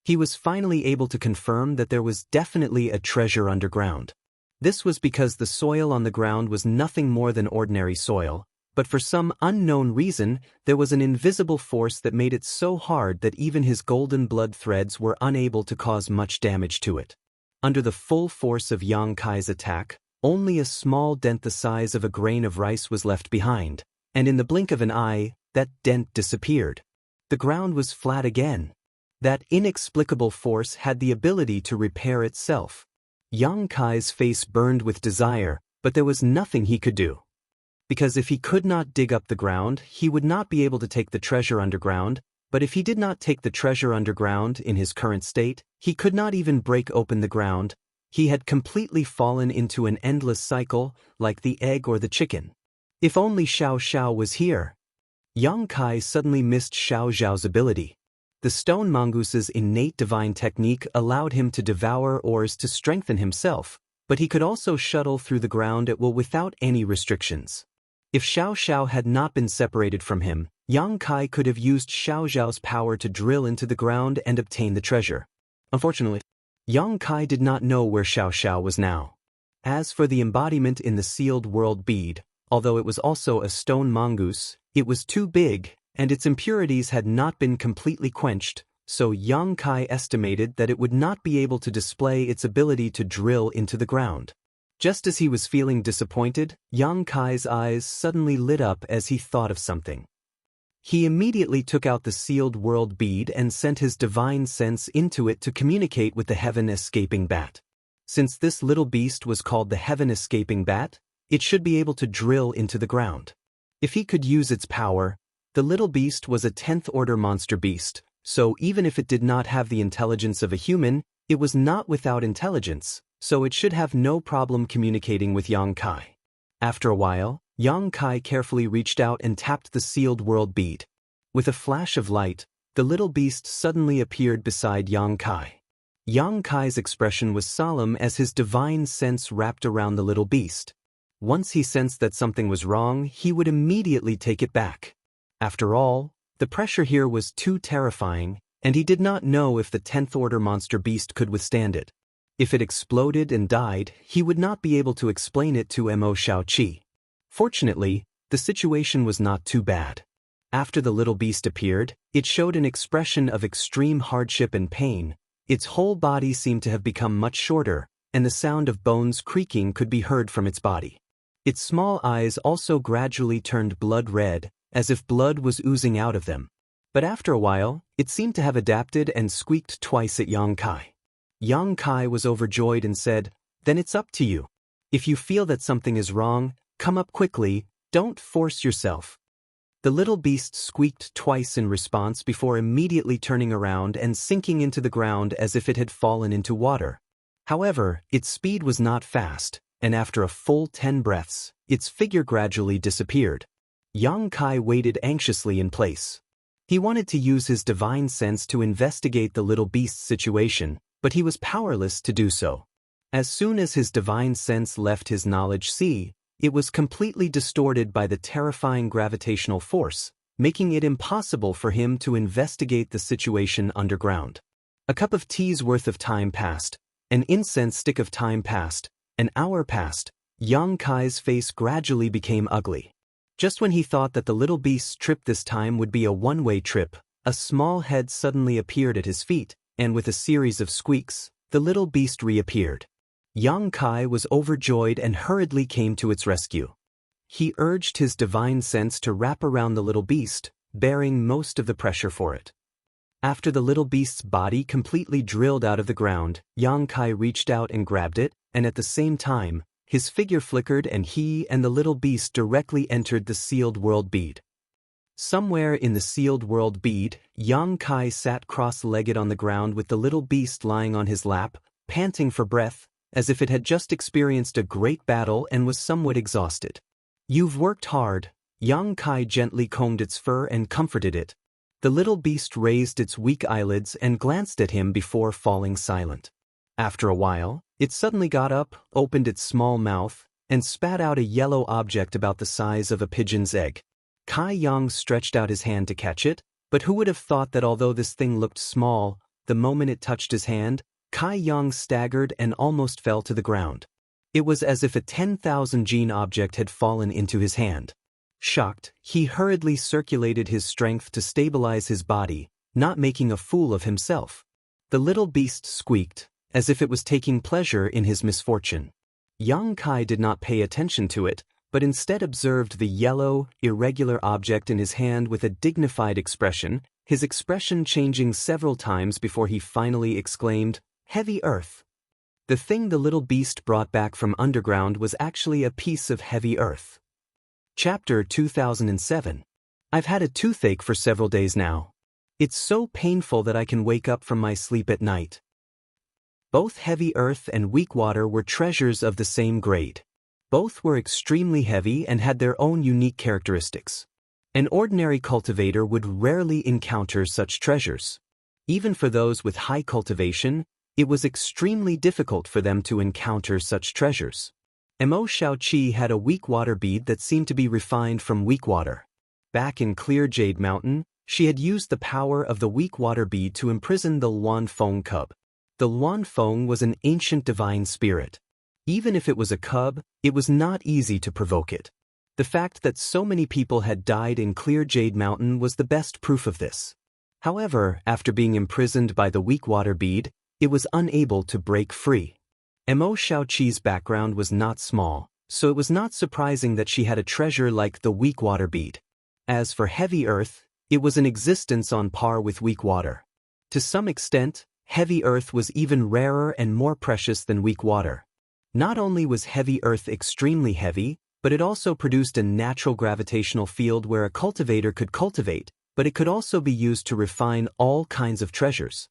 He was finally able to confirm that there was definitely a treasure underground. This was because the soil on the ground was nothing more than ordinary soil, but for some unknown reason, there was an invisible force that made it so hard that even his golden blood threads were unable to cause much damage to it. Under the full force of Yang Kai's attack, only a small dent the size of a grain of rice was left behind, and in the blink of an eye, that dent disappeared. The ground was flat again. That inexplicable force had the ability to repair itself. Yang Kai's face burned with desire, but there was nothing he could do. Because if he could not dig up the ground, he would not be able to take the treasure underground, but if he did not take the treasure underground in his current state, he could not even break open the ground. He had completely fallen into an endless cycle, like the egg or the chicken. If only Xiao Xiao was here. Yang Kai suddenly missed Xiao Xiao's ability. The stone mongoose's innate divine technique allowed him to devour ores to strengthen himself, but he could also shuttle through the ground at will without any restrictions. If Xiao Xiao had not been separated from him, Yang Kai could have used Xiao Xiao's power to drill into the ground and obtain the treasure. Unfortunately, Yang Kai did not know where Xiao Xiao was now. As for the embodiment in the sealed world bead, although it was also a stone mongoose, it was too big, and its impurities had not been completely quenched, so Yang Kai estimated that it would not be able to display its ability to drill into the ground. Just as he was feeling disappointed, Yang Kai's eyes suddenly lit up as he thought of something. He immediately took out the sealed world bead and sent his divine sense into it to communicate with the heaven-escaping bat. Since this little beast was called the heaven-escaping bat, it should be able to drill into the ground. If he could use its power, the little beast was a 10th-order monster beast, so even if it did not have the intelligence of a human, it was not without intelligence, so it should have no problem communicating with Yang Kai. After a while, Yang Kai carefully reached out and tapped the sealed world bead. With a flash of light, the little beast suddenly appeared beside Yang Kai. Yang Kai's expression was solemn as his divine sense wrapped around the little beast. Once he sensed that something was wrong, he would immediately take it back. After all, the pressure here was too terrifying, and he did not know if the 10th-order monster beast could withstand it. If it exploded and died, he would not be able to explain it to Mo Xiaoqi. Fortunately, the situation was not too bad. After the little beast appeared, it showed an expression of extreme hardship and pain. Its whole body seemed to have become much shorter, and the sound of bones creaking could be heard from its body. Its small eyes also gradually turned blood red, as if blood was oozing out of them. But after a while, it seemed to have adapted and squeaked twice at Yang Kai. Yang Kai was overjoyed and said, "Then it's up to you. If you feel that something is wrong, come up quickly, don't force yourself." The little beast squeaked twice in response before immediately turning around and sinking into the ground as if it had fallen into water. However, its speed was not fast, and after a full 10 breaths, its figure gradually disappeared. Yang Kai waited anxiously in place. He wanted to use his divine sense to investigate the little beast's situation, but he was powerless to do so. As soon as his divine sense left his knowledge sea, it was completely distorted by the terrifying gravitational force, making it impossible for him to investigate the situation underground. A cup of tea's worth of time passed, an incense stick of time passed, an hour passed. Yang Kai's face gradually became ugly. Just when he thought that the little beast's trip this time would be a one-way trip, a small head suddenly appeared at his feet, and with a series of squeaks, the little beast reappeared. Yang Kai was overjoyed and hurriedly came to its rescue. He urged his divine sense to wrap around the little beast, bearing most of the pressure for it. After the little beast's body completely drilled out of the ground, Yang Kai reached out and grabbed it, and at the same time, his figure flickered and he and the little beast directly entered the sealed world bead. Somewhere in the sealed world bead, Yang Kai sat cross-legged on the ground with the little beast lying on his lap, panting for breath, as if it had just experienced a great battle and was somewhat exhausted. "You've worked hard." Yang Kai gently combed its fur and comforted it. The little beast raised its weak eyelids and glanced at him before falling silent. After a while, it suddenly got up, opened its small mouth, and spat out a yellow object about the size of a pigeon's egg. Kai Yang stretched out his hand to catch it, but who would have thought that although this thing looked small, The moment it touched his hand, Kai Yang staggered and almost fell to the ground. It was as if a 10,000 gene object had fallen into his hand. Shocked, he hurriedly circulated his strength to stabilize his body, not making a fool of himself. The little beast squeaked, as if it was taking pleasure in his misfortune. Yang Kai did not pay attention to it, but instead observed the yellow, irregular object in his hand with a dignified expression, his expression changing several times before he finally exclaimed, "Heavy earth." The thing the little beast brought back from underground was actually a piece of heavy earth. Chapter 2007. I've had a toothache for several days now. It's so painful that I can wake up from my sleep at night. Both heavy earth and weak water were treasures of the same grade. Both were extremely heavy and had their own unique characteristics. An ordinary cultivator would rarely encounter such treasures. Even for those with high cultivation, it was extremely difficult for them to encounter such treasures. Mo Xiaoqi had a weak water bead that seemed to be refined from weak water. Back in Clear Jade Mountain, she had used the power of the weak water bead to imprison the Luanfeng cub. The Luanfeng was an ancient divine spirit. Even if it was a cub, it was not easy to provoke it. The fact that so many people had died in Clear Jade Mountain was the best proof of this. However, after being imprisoned by the weak water bead, it was unable to break free. Mo Xiaoqi's background was not small, so it was not surprising that she had a treasure like the weak water bead. As for heavy earth, it was in existence on par with weak water. To some extent, heavy earth was even rarer and more precious than weak water. Not only was heavy earth extremely heavy, but it also produced a natural gravitational field where a cultivator could cultivate, but it could also be used to refine all kinds of treasures.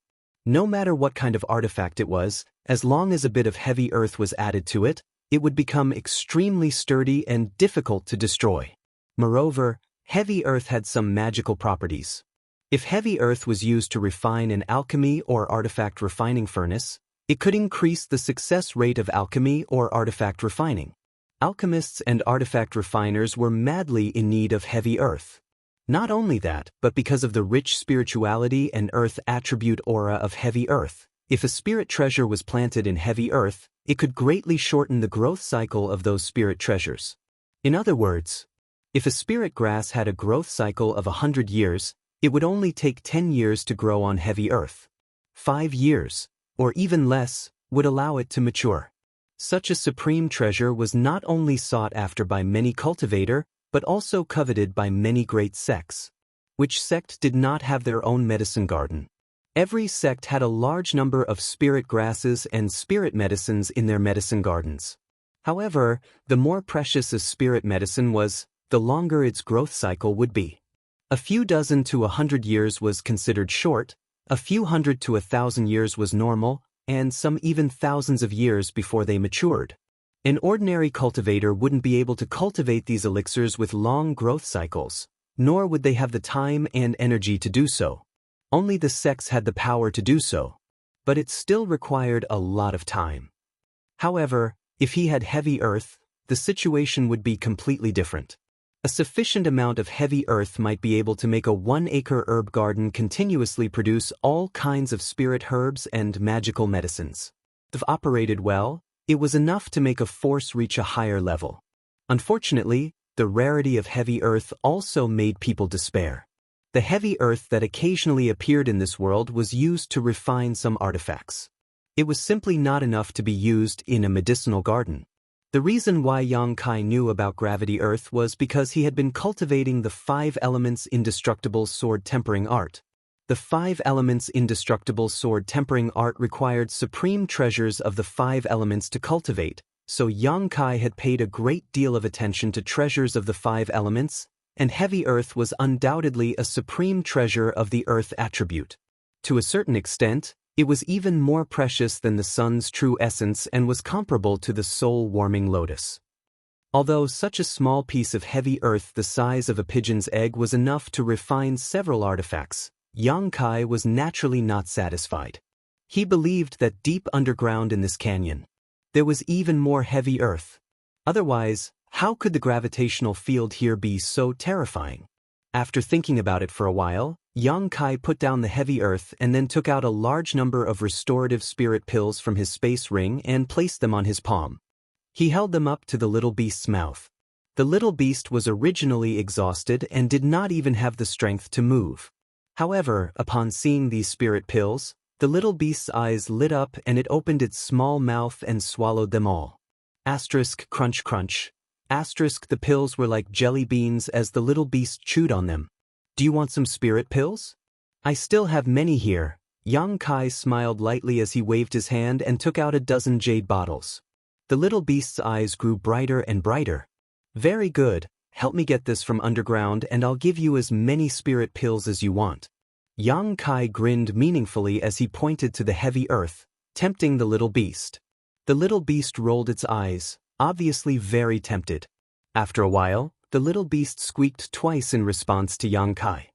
No matter what kind of artifact it was, as long as a bit of heavy earth was added to it, it would become extremely sturdy and difficult to destroy. Moreover, heavy earth had some magical properties. If heavy earth was used to refine an alchemy or artifact refining furnace, it could increase the success rate of alchemy or artifact refining. Alchemists and artifact refiners were madly in need of heavy earth. Not only that, but because of the rich spirituality and earth attribute aura of heavy earth, if a spirit treasure was planted in heavy earth, it could greatly shorten the growth cycle of those spirit treasures. In other words, if a spirit grass had a growth cycle of 100 years, it would only take 10 years to grow on heavy earth. 5 years, or even less, would allow it to mature. Such a supreme treasure was not only sought after by many cultivator, but also coveted by many great sects. Which sect did not have their own medicine garden? Every sect had a large number of spirit grasses and spirit medicines in their medicine gardens. However, the more precious a spirit medicine was, the longer its growth cycle would be. A few dozen to 100 years was considered short, a few hundred to 1,000 years was normal, and some even thousands of years before they matured. An ordinary cultivator wouldn't be able to cultivate these elixirs with long growth cycles, nor would they have the time and energy to do so. Only the sects had the power to do so, but it still required a lot of time. However, if he had heavy earth, the situation would be completely different. A sufficient amount of heavy earth might be able to make a 1-acre herb garden continuously produce all kinds of spirit herbs and magical medicines. If operated well, it was enough to make a force reach a higher level. Unfortunately, the rarity of heavy earth also made people despair. The heavy earth that occasionally appeared in this world was used to refine some artifacts. It was simply not enough to be used in a medicinal garden. The reason why Yang Kai knew about gravity earth was because he had been cultivating the 5 elements indestructible sword tempering art. The 5 elements indestructible sword tempering art required supreme treasures of the 5 elements to cultivate, so Yang Kai had paid a great deal of attention to treasures of the 5 elements, and heavy earth was undoubtedly a supreme treasure of the earth attribute. To a certain extent, it was even more precious than the sun's true essence and was comparable to the soul-warming lotus. Although such a small piece of heavy earth the size of a pigeon's egg was enough to refine several artifacts, Yang Kai was naturally not satisfied. He believed that deep underground in this canyon, there was even more heavy earth. Otherwise, how could the gravitational field here be so terrifying? After thinking about it for a while, Yang Kai put down the heavy earth and then took out a large number of restorative spirit pills from his space ring and placed them on his palm. He held them up to the little beast's mouth. The little beast was originally exhausted and did not even have the strength to move. However, upon seeing these spirit pills, the little beast's eyes lit up and it opened its small mouth and swallowed them all. Asterisk crunch crunch. Asterisk the pills were like jelly beans as the little beast chewed on them. Do you want some spirit pills? I still have many here. Yang Kai smiled lightly as he waved his hand and took out a dozen jade bottles. The little beast's eyes grew brighter and brighter. Very good, help me get this from underground and I'll give you as many spirit pills as you want. Yang Kai grinned meaningfully as he pointed to the heavy earth, tempting the little beast. The little beast rolled its eyes, obviously very tempted. After a while, the little beast squeaked twice in response to Yang Kai.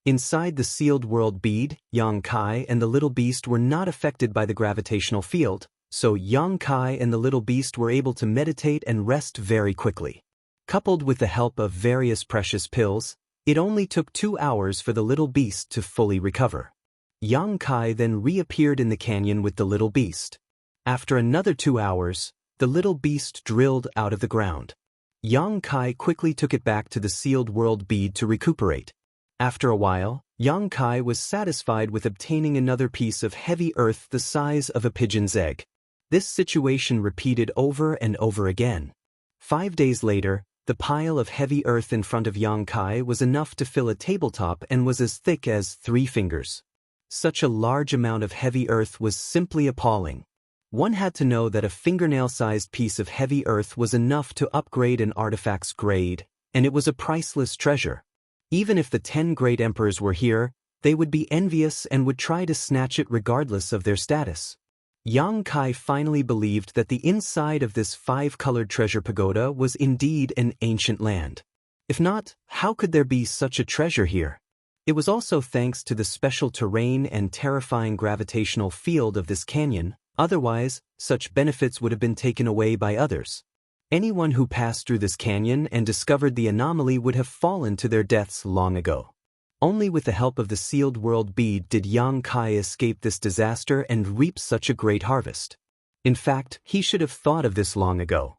Inside the sealed world bead, Yang Kai and the little beast were not affected by the gravitational field, so Yang Kai and the little beast were able to meditate and rest very quickly. Coupled with the help of various precious pills, it only took 2 hours for the little beast to fully recover. Yang Kai then reappeared in the canyon with the little beast. After another 2 hours, the little beast drilled out of the ground. Yang Kai quickly took it back to the sealed world bead to recuperate. After a while, Yang Kai was satisfied with obtaining another piece of heavy earth the size of a pigeon's egg. This situation repeated over and over again. 5 days later, the pile of heavy earth in front of Yang Kai was enough to fill a tabletop and was as thick as 3 fingers. Such a large amount of heavy earth was simply appalling. One had to know that a fingernail-sized piece of heavy earth was enough to upgrade an artifact's grade, and it was a priceless treasure. Even if the 10 great emperors were here, they would be envious and would try to snatch it regardless of their status. Yang Kai finally believed that the inside of this 5-colored treasure pagoda was indeed an ancient land. If not, how could there be such a treasure here? It was also thanks to the special terrain and terrifying gravitational field of this canyon. Otherwise, such benefits would have been taken away by others. Anyone who passed through this canyon and discovered the anomaly would have fallen to their deaths long ago. Only with the help of the sealed world bead did Yang Kai escape this disaster and reap such a great harvest. In fact, he should have thought of this long ago.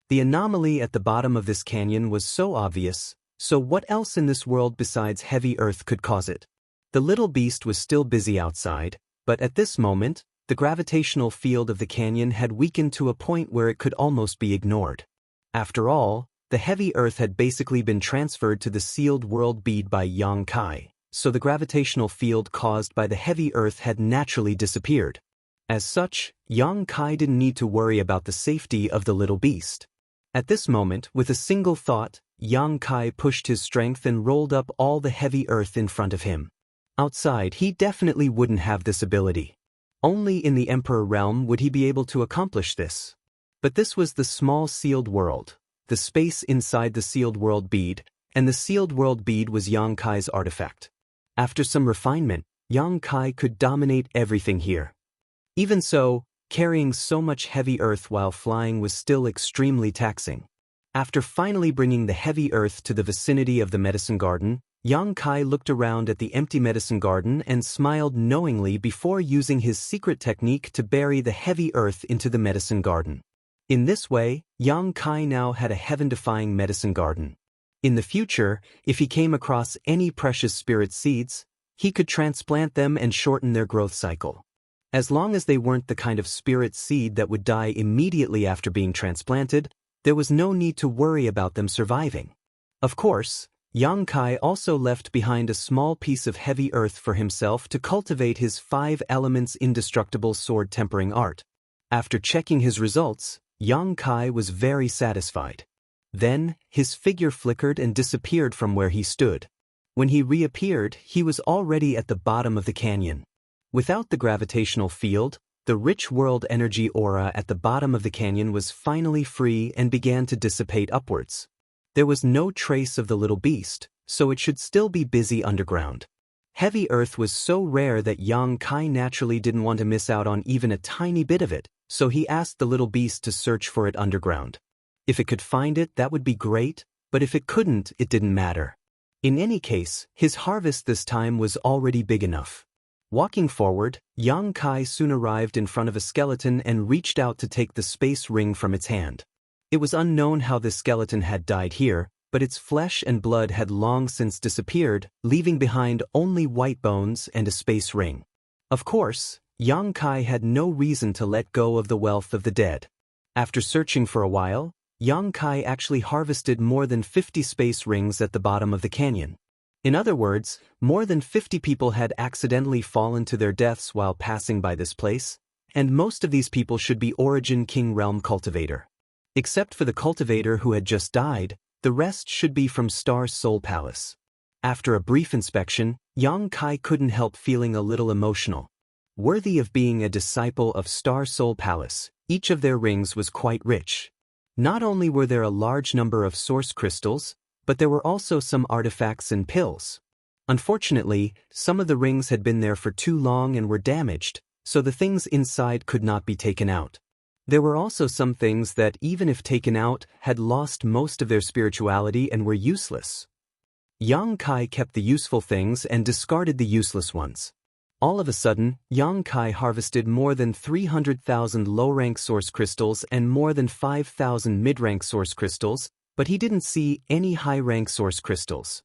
The anomaly at the bottom of this canyon was so obvious, so what else in this world besides heavy earth could cause it? The little beast was still busy outside, but at this moment, the gravitational field of the canyon had weakened to a point where it could almost be ignored. After all, the heavy earth had basically been transferred to the sealed world bead by Yang Kai, so the gravitational field caused by the heavy earth had naturally disappeared. As such, Yang Kai didn't need to worry about the safety of the little beast. At this moment, with a single thought, Yang Kai pushed his strength and rolled up all the heavy earth in front of him. Outside, he definitely wouldn't have this ability. Only in the Emperor realm would he be able to accomplish this. But this was the small sealed world, the space inside the sealed world bead, and the sealed world bead was Yang Kai's artifact. After some refinement, Yang Kai could dominate everything here. Even so, carrying so much heavy earth while flying was still extremely taxing. After finally bringing the heavy earth to the vicinity of the medicine garden, Yang Kai looked around at the empty medicine garden and smiled knowingly before using his secret technique to bury the heavy earth into the medicine garden. In this way, Yang Kai now had a heaven-defying medicine garden. In the future, if he came across any precious spirit seeds, he could transplant them and shorten their growth cycle. As long as they weren't the kind of spirit seed that would die immediately after being transplanted, there was no need to worry about them surviving. Of course, Yang Kai also left behind a small piece of heavy earth for himself to cultivate his 5 elements indestructible sword tempering art. After checking his results, Yang Kai was very satisfied. Then, his figure flickered and disappeared from where he stood. When he reappeared, he was already at the bottom of the canyon. Without the gravitational field, the rich world energy aura at the bottom of the canyon was finally free and began to dissipate upwards. There was no trace of the little beast, so it should still be busy underground. Heavy earth was so rare that Yang Kai naturally didn't want to miss out on even a tiny bit of it, so he asked the little beast to search for it underground. If it could find it, that would be great, but if it couldn't, it didn't matter. In any case, his harvest this time was already big enough. Walking forward, Yang Kai soon arrived in front of a skeleton and reached out to take the space ring from its hand. It was unknown how this skeleton had died here, but its flesh and blood had long since disappeared, leaving behind only white bones and a space ring. Of course, Yang Kai had no reason to let go of the wealth of the dead. After searching for a while, Yang Kai actually harvested more than 50 space rings at the bottom of the canyon. In other words, more than 50 people had accidentally fallen to their deaths while passing by this place, and most of these people should be Origin King Realm Cultivator. Except for the cultivator who had just died, the rest should be from Star Soul Palace. After a brief inspection, Yang Kai couldn't help feeling a little emotional. Worthy of being a disciple of Star Soul Palace, each of their rings was quite rich. Not only were there a large number of source crystals, but there were also some artifacts and pills. Unfortunately, some of the rings had been there for too long and were damaged, so the things inside could not be taken out. There were also some things that, even if taken out, had lost most of their spirituality and were useless. Yang Kai kept the useful things and discarded the useless ones. All of a sudden, Yang Kai harvested more than 300,000 low-rank source crystals and more than 5,000 mid-rank source crystals, but he didn't see any high-rank source crystals.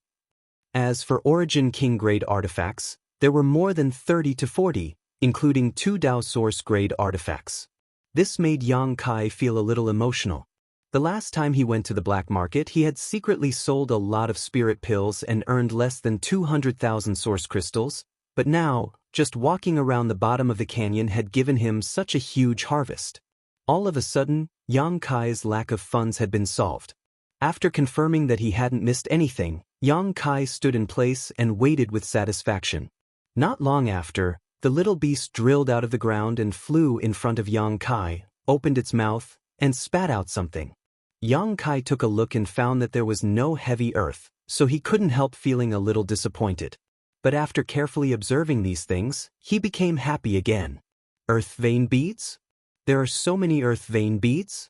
As for Origin King grade artifacts, there were more than 30 to 40, including 2 Dao source grade artifacts. This made Yang Kai feel a little emotional. The last time he went to the black market, he had secretly sold a lot of spirit pills and earned less than 200,000 source crystals, but now, just walking around the bottom of the canyon had given him such a huge harvest. All of a sudden, Yang Kai's lack of funds had been solved. After confirming that he hadn't missed anything, Yang Kai stood in place and waited with satisfaction. Not long after, the little beast drilled out of the ground and flew in front of Yang Kai, opened its mouth, and spat out something. Yang Kai took a look and found that there was no heavy earth, so he couldn't help feeling a little disappointed. But after carefully observing these things, he became happy again. Earth vein beads? There are so many earth vein beads?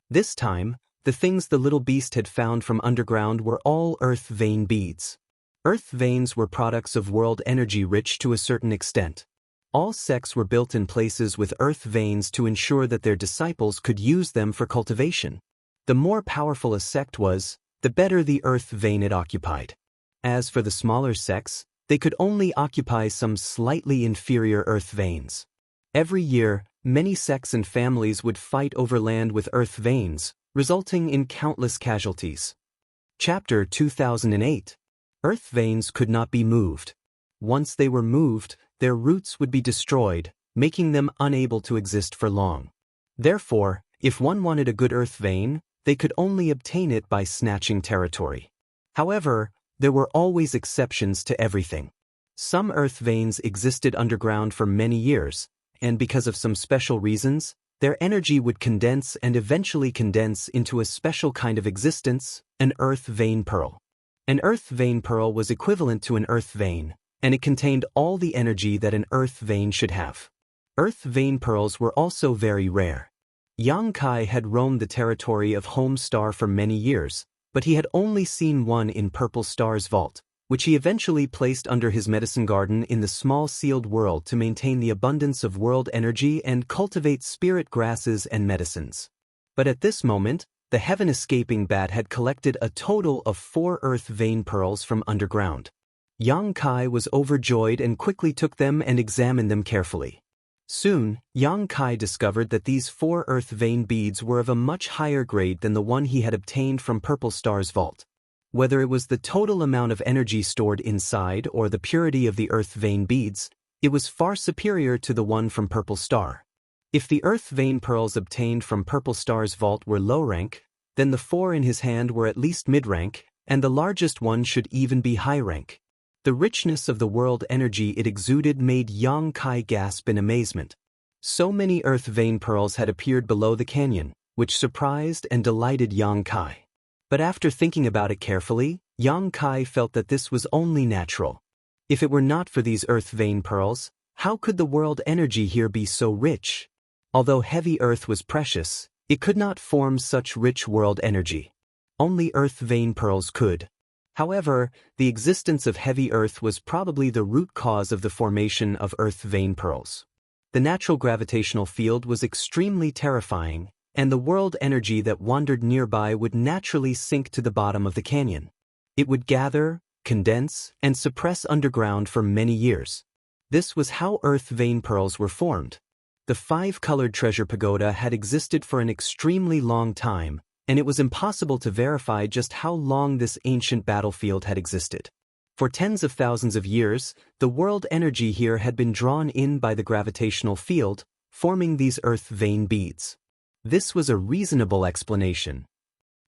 This time, the things the little beast had found from underground were all earth vein beads. Earth veins were products of world energy rich to a certain extent. All sects were built in places with earth veins to ensure that their disciples could use them for cultivation. The more powerful a sect was, the better the earth vein it occupied. As for the smaller sects, they could only occupy some slightly inferior earth veins. Every year, many sects and families would fight over land with earth veins, resulting in countless casualties. Chapter 2008. Earth veins could not be moved. Once they were moved, their roots would be destroyed, making them unable to exist for long. Therefore, if one wanted a good earth vein, they could only obtain it by snatching territory. However, there were always exceptions to everything. Some earth veins existed underground for many years, and because of some special reasons, their energy would condense and eventually condense into a special kind of existence, an earth vein pearl. An earth vein pearl was equivalent to an earth vein, and it contained all the energy that an earth vein should have. Earth vein pearls were also very rare. Yang Kai had roamed the territory of Home Star for many years, but he had only seen one in Purple Star's vault, which he eventually placed under his medicine garden in the small sealed world to maintain the abundance of world energy and cultivate spirit grasses and medicines. But at this moment, the heaven-escaping bat had collected a total of 4 earth vein pearls from underground. Yang Kai was overjoyed and quickly took them and examined them carefully. Soon, Yang Kai discovered that these 4 earth vein beads were of a much higher grade than the one he had obtained from Purple Star's vault. Whether it was the total amount of energy stored inside or the purity of the earth vein beads, it was far superior to the one from Purple Star. If the earth vein pearls obtained from Purple Star's vault were low rank, then the 4 in his hand were at least mid-rank, and the largest one should even be high rank. The richness of the world energy it exuded made Yang Kai gasp in amazement. So many earth vein pearls had appeared below the canyon, which surprised and delighted Yang Kai. But after thinking about it carefully, Yang Kai felt that this was only natural. If it were not for these earth vein pearls, how could the world energy here be so rich? Although heavy earth was precious, it could not form such rich world energy. Only earth vein pearls could. However, the existence of heavy earth was probably the root cause of the formation of earth vein pearls. The natural gravitational field was extremely terrifying, and the world energy that wandered nearby would naturally sink to the bottom of the canyon. It would gather, condense, and suppress underground for many years. This was how earth vein pearls were formed. The five-colored treasure pagoda had existed for an extremely long time, and it was impossible to verify just how long this ancient battlefield had existed. For tens of thousands of years, the world energy here had been drawn in by the gravitational field, forming these earth vein beads. This was a reasonable explanation.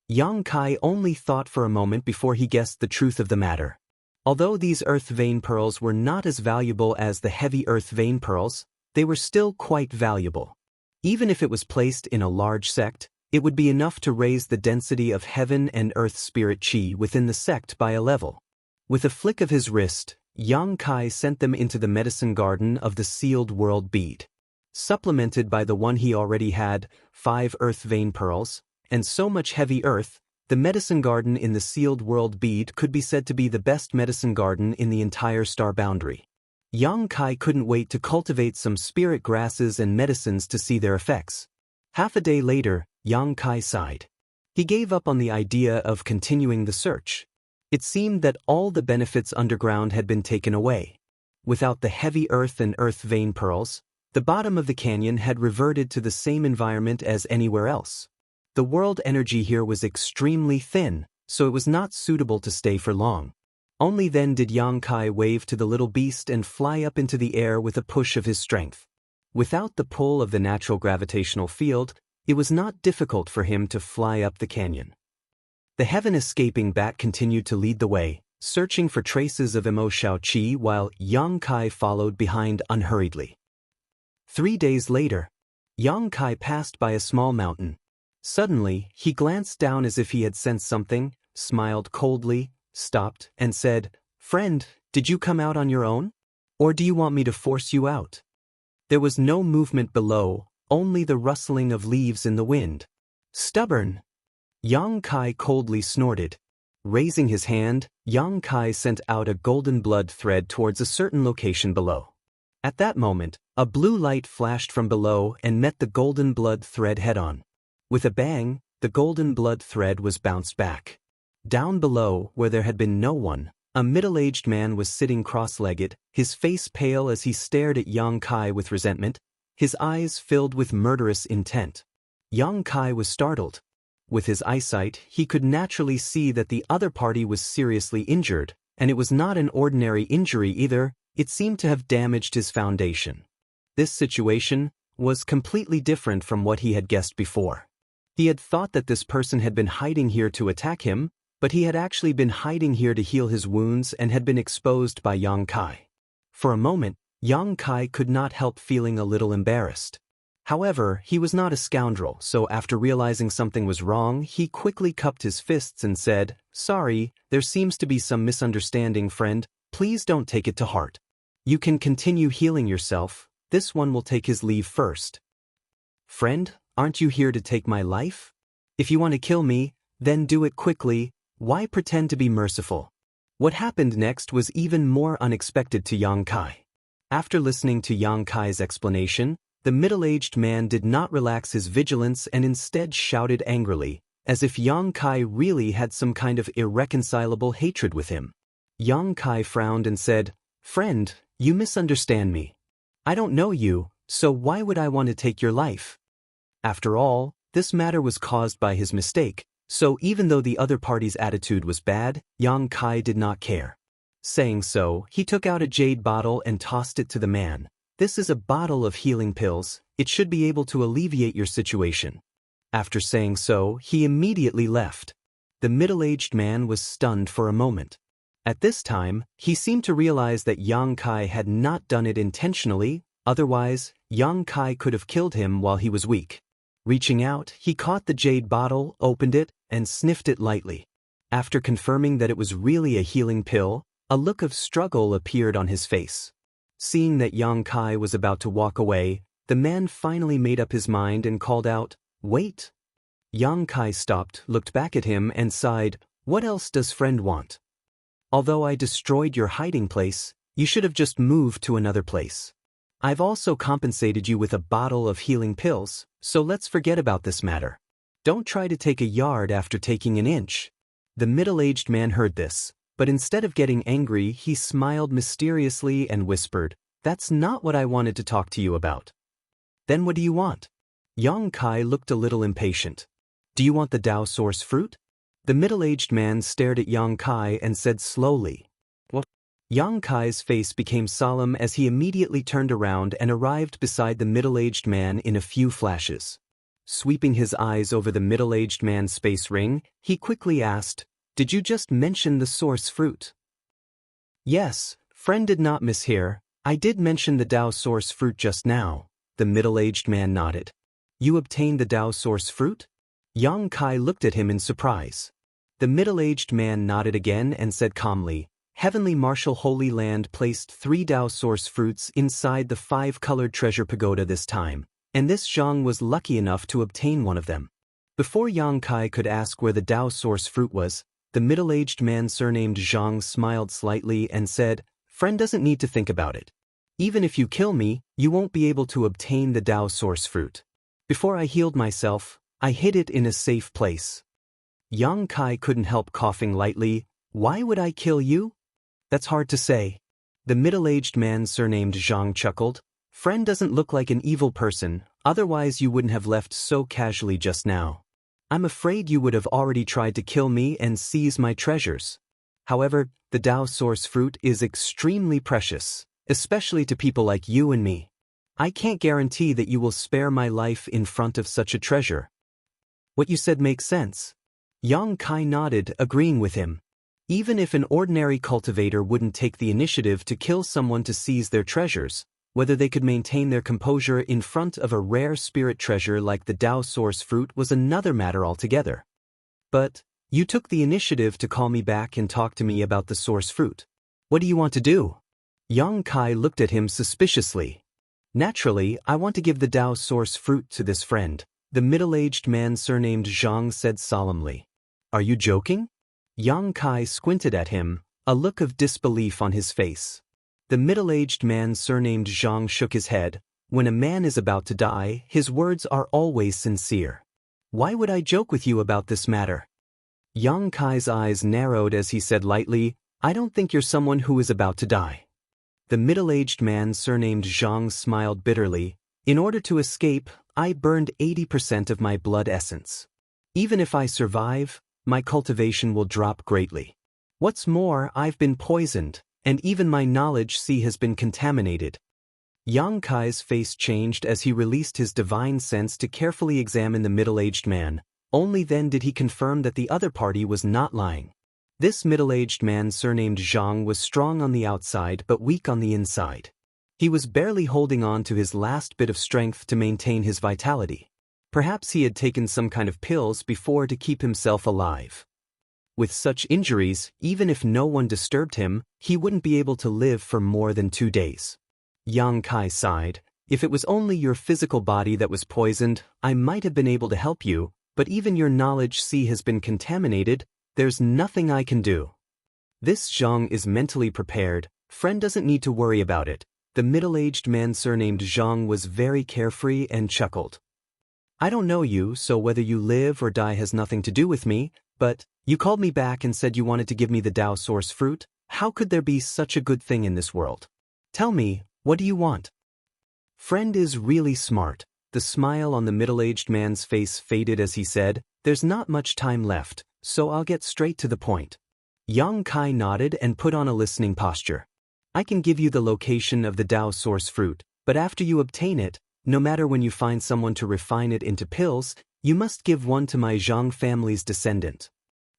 Yang Kai only thought for a moment before he guessed the truth of the matter. Although these earth vein pearls were not as valuable as the heavy earth vein pearls, they were still quite valuable. Even if it was placed in a large sect, it would be enough to raise the density of heaven and earth spirit chi within the sect by a level. With a flick of his wrist, Yang Kai sent them into the medicine garden of the sealed world bead. Supplemented by the one he already had, 5 earth vein pearls, and so much heavy earth, the medicine garden in the sealed world bead could be said to be the best medicine garden in the entire star boundary. Yang Kai couldn't wait to cultivate some spirit grasses and medicines to see their effects. Half a day later, Yang Kai sighed. He gave up on the idea of continuing the search. It seemed that all the benefits underground had been taken away. Without the heavy earth and earth vein pearls, the bottom of the canyon had reverted to the same environment as anywhere else. The world energy here was extremely thin, so it was not suitable to stay for long. Only then did Yang Kai wave to the little beast and fly up into the air with a push of his strength. Without the pull of the natural gravitational field, it was not difficult for him to fly up the canyon. The heaven-escaping bat continued to lead the way, searching for traces of Emo Shao Qi while Yang Kai followed behind unhurriedly. 3 days later, Yang Kai passed by a small mountain. Suddenly, he glanced down as if he had sensed something, smiled coldly, stopped, and said, "Friend, did you come out on your own? Or do you want me to force you out?" There was no movement below, only the rustling of leaves in the wind. "Stubborn!" Yang Kai coldly snorted. Raising his hand, Yang Kai sent out a golden blood thread towards a certain location below. At that moment, a blue light flashed from below and met the golden blood thread head-on. With a bang, the golden blood thread was bounced back. Down below, where there had been no one, a middle-aged man was sitting cross-legged, his face pale as he stared at Yang Kai with resentment, his eyes filled with murderous intent. Yang Kai was startled. With his eyesight, he could naturally see that the other party was seriously injured, and it was not an ordinary injury either, it seemed to have damaged his foundation. This situation was completely different from what he had guessed before. He had thought that this person had been hiding here to attack him, but he had actually been hiding here to heal his wounds and had been exposed by Yang Kai. For a moment, Yang Kai could not help feeling a little embarrassed. However, he was not a scoundrel, so after realizing something was wrong, he quickly cupped his fists and said, "Sorry, there seems to be some misunderstanding, friend. Please don't take it to heart. You can continue healing yourself. This one will take his leave first." "Friend, aren't you here to take my life? If you want to kill me, then do it quickly. Why pretend to be merciful?" What happened next was even more unexpected to Yang Kai. After listening to Yang Kai's explanation, the middle-aged man did not relax his vigilance and instead shouted angrily, as if Yang Kai really had some kind of irreconcilable hatred with him. Yang Kai frowned and said, "Friend, you misunderstand me. I don't know you, so why would I want to take your life?" After all, this matter was caused by his mistake, so even though the other party's attitude was bad, Yang Kai did not care. Saying so, he took out a jade bottle and tossed it to the man. "This is a bottle of healing pills. It should be able to alleviate your situation." After saying so, he immediately left. The middle-aged man was stunned for a moment. At this time, he seemed to realize that Yang Kai had not done it intentionally, otherwise, Yang Kai could have killed him while he was weak. Reaching out, he caught the jade bottle, opened it, and sniffed it lightly. After confirming that it was really a healing pill, a look of struggle appeared on his face. Seeing that Yang Kai was about to walk away, the man finally made up his mind and called out, "Wait." Yang Kai stopped, looked back at him, and sighed, "What else does friend want?" Although I destroyed your hiding place, you should have just moved to another place. I've also compensated you with a bottle of healing pills, so let's forget about this matter. Don't try to take a yard after taking an inch. The middle-aged man heard this, but instead of getting angry, he smiled mysteriously and whispered, "That's not what I wanted to talk to you about." "Then what do you want?" Yang Kai looked a little impatient. "Do you want the Tao Source fruit?" The middle-aged man stared at Yang Kai and said slowly, "What?" Yang Kai's face became solemn as he immediately turned around and arrived beside the middle-aged man in a few flashes. Sweeping his eyes over the middle-aged man's space ring, he quickly asked, "Did you just mention the source fruit?" "Yes, friend did not mishear. I did mention the Tao Source fruit just now." The middle-aged man nodded. "You obtained the Tao Source fruit?" Yang Kai looked at him in surprise. The middle-aged man nodded again and said calmly, "Heavenly Martial Holy Land placed 3 Tao Source fruits inside the 5-colored treasure pagoda this time, and this Zhang was lucky enough to obtain one of them." Before Yang Kai could ask where the Tao Source fruit was, the middle-aged man surnamed Zhang smiled slightly and said, "Friend doesn't need to think about it. Even if you kill me, you won't be able to obtain the Tao Source fruit. Before I healed myself, I hid it in a safe place." Yang Kai couldn't help coughing lightly. "Why would I kill you?" "That's hard to say." The middle-aged man surnamed Zhang chuckled. "Friend doesn't look like an evil person, otherwise you wouldn't have left so casually just now. I'm afraid you would have already tried to kill me and seize my treasures. However, the Tao Source fruit is extremely precious, especially to people like you and me. I can't guarantee that you will spare my life in front of such a treasure." "What you said makes sense." Yang Kai nodded, agreeing with him. Even if an ordinary cultivator wouldn't take the initiative to kill someone to seize their treasures, whether they could maintain their composure in front of a rare spirit treasure like the Tao Source fruit was another matter altogether. "But you took the initiative to call me back and talk to me about the source fruit. What do you want to do?" Yang Kai looked at him suspiciously. "Naturally, I want to give the Tao Source fruit to this friend," the middle-aged man surnamed Zhang said solemnly. "Are you joking?" Yang Kai squinted at him, a look of disbelief on his face. The middle-aged man surnamed Zhang shook his head. "When a man is about to die, his words are always sincere. Why would I joke with you about this matter?" Yang Kai's eyes narrowed as he said lightly, "I don't think you're someone who is about to die." The middle-aged man surnamed Zhang smiled bitterly. "In order to escape, I burned 80% of my blood essence. Even if I survive, my cultivation will drop greatly. What's more, I've been poisoned, and even my knowledge has been contaminated." Yang Kai's face changed as he released his divine sense to carefully examine the middle-aged man. Only then did he confirm that the other party was not lying. This middle-aged man surnamed Zhang was strong on the outside but weak on the inside. He was barely holding on to his last bit of strength to maintain his vitality. Perhaps he had taken some kind of pills before to keep himself alive. With such injuries, even if no one disturbed him, he wouldn't be able to live for more than 2 days. Yang Kai sighed. "If it was only your physical body that was poisoned, I might have been able to help you, but even your knowledge has been contaminated. There's nothing I can do." "This Zhang is mentally prepared. Friend doesn't need to worry about it." The middle-aged man surnamed Zhang was very carefree and chuckled. "I don't know you, so whether you live or die has nothing to do with me, but you called me back and said you wanted to give me the Tao Source fruit. How could there be such a good thing in this world? Tell me, what do you want?" Friend is really smart. The smile on the middle-aged man's face faded as he said, "There's not much time left, so I'll get straight to the point." Yang Kai nodded and put on a listening posture. "I can give you the location of the Tao Source fruit, but after you obtain it, no matter when you find someone to refine it into pills, you must give one to my Zhang family's descendant."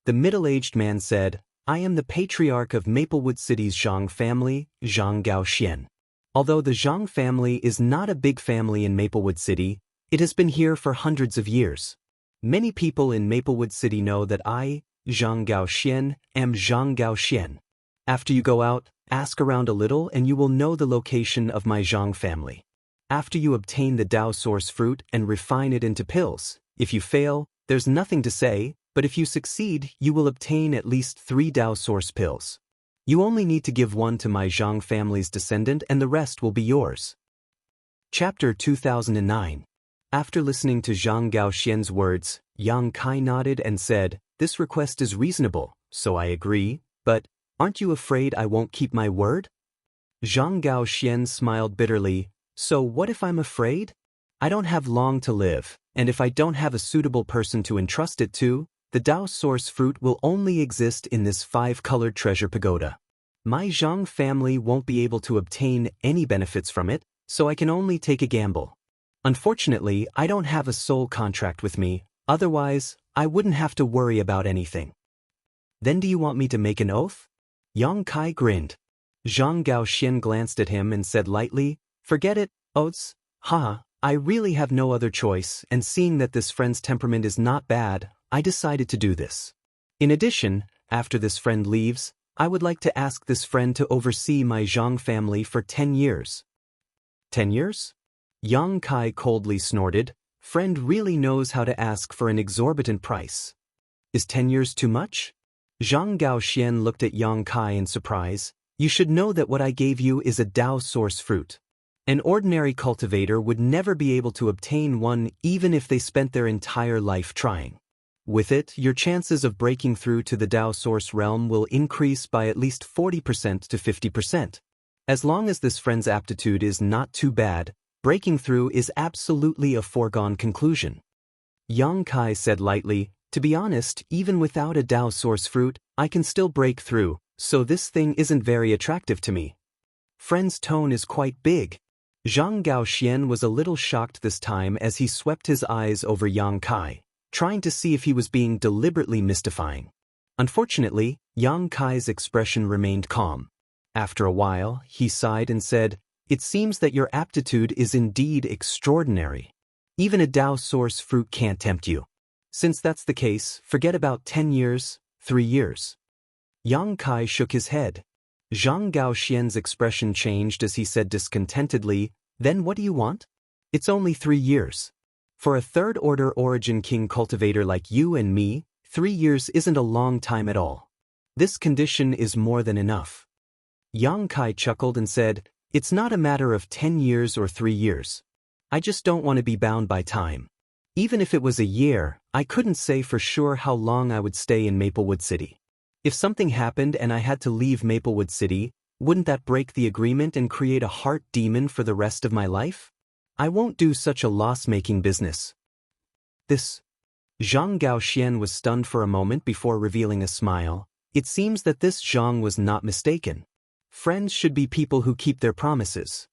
The middle-aged man said, "I am the patriarch of Maplewood City's Zhang family, Zhang Gaoxian. Although the Zhang family is not a big family in Maplewood City, it has been here for hundreds of years. Many people in Maplewood City know that I, Zhang Gaoxian, am Zhang Gaoxian. After you go out, ask around a little and you will know the location of my Zhang family. After you obtain the Tao Source fruit and refine it into pills, if you fail, there's nothing to say, but if you succeed, you will obtain at least 3 Tao Source pills. You only need to give one to my Zhang family's descendant and the rest will be yours. Chapter 2009. After listening to Zhang Gaoxian's words, Yang Kai nodded and said, "This request is reasonable, so I agree, but aren't you afraid I won't keep my word?" Zhang Gaoxian smiled bitterly. "So what if I'm afraid? I don't have long to live, and if I don't have a suitable person to entrust it to, the Dao source fruit will only exist in this 5-colored treasure pagoda. My Zhang family won't be able to obtain any benefits from it, so I can only take a gamble. Unfortunately, I don't have a soul contract with me, otherwise, I wouldn't have to worry about anything." "Then do you want me to make an oath?" Yang Kai grinned. Zhang Gaoxian glanced at him and said lightly, "Forget it, oaths. I really have no other choice, and seeing that this friend's temperament is not bad, I decided to do this. In addition, after this friend leaves, I would like to ask this friend to oversee my Zhang family for 10 years. 10 years? Yang Kai coldly snorted. Friend really knows how to ask for an exorbitant price. Is 10 years too much? Zhang Gaoxian looked at Yang Kai in surprise. You should know that what I gave you is a Dao source fruit. An ordinary cultivator would never be able to obtain one even if they spent their entire life trying. With it, your chances of breaking through to the Dao source realm will increase by at least 40% to 50%. As long as this friend's aptitude is not too bad, breaking through is absolutely a foregone conclusion." Yang Kai said lightly, "To be honest, even without a Dao source fruit, I can still break through, so this thing isn't very attractive to me." Friend's tone is quite big. Zhang Gaoxian was a little shocked this time as he swept his eyes over Yang Kai, trying to see if he was being deliberately mystifying. Unfortunately, Yang Kai's expression remained calm. After a while, he sighed and said, "It seems that your aptitude is indeed extraordinary. Even a Dao source fruit can't tempt you. Since that's the case, forget about 10 years, 3 years. Yang Kai shook his head. Zhang Gaoxian's expression changed as he said discontentedly, "Then what do you want? It's only 3 years. For a third-order origin king cultivator like you and me, 3 years isn't a long time at all. This condition is more than enough." Yang Kai chuckled and said, "It's not a matter of 10 years or 3 years. I just don't want to be bound by time. Even if it was a year, I couldn't say for sure how long I would stay in Maplewood City. If something happened and I had to leave Maplewood City, wouldn't that break the agreement and create a heart demon for the rest of my life? I won't do such a loss-making business." This. Zhang Gaoxian was stunned for a moment before revealing a smile. It seems that this Zhang was not mistaken. Friends should be people who keep their promises.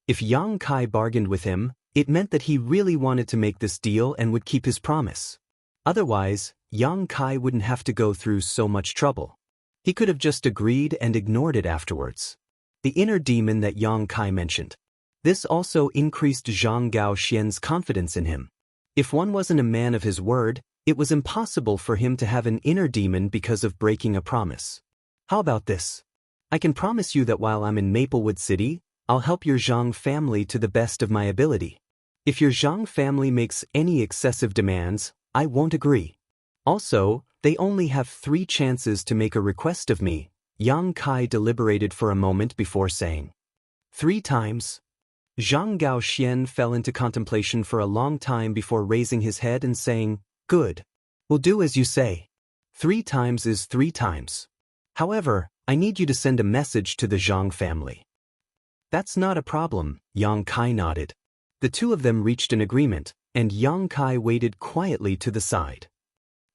If Yang Kai bargained with him, it meant that he really wanted to make this deal and would keep his promise. Otherwise, Yang Kai wouldn't have to go through so much trouble. He could have just agreed and ignored it afterwards. The inner demon that Yang Kai mentioned. This also increased Zhang Gaoxian's confidence in him. If one wasn't a man of his word, it was impossible for him to have an inner demon because of breaking a promise. "How about this? I can promise you that while I'm in Maplewood City, I'll help your Zhang family to the best of my ability. If your Zhang family makes any excessive demands, I won't agree. Also, they only have 3 chances to make a request of me." Yang Kai deliberated for a moment before saying, 3 times? Zhang Gaoxian fell into contemplation for a long time before raising his head and saying, "Good. We'll do as you say. 3 times is 3 times. However, I need you to send a message to the Zhang family." "That's not a problem," Yang Kai nodded. The two of them reached an agreement, and Yang Kai waited quietly to the side.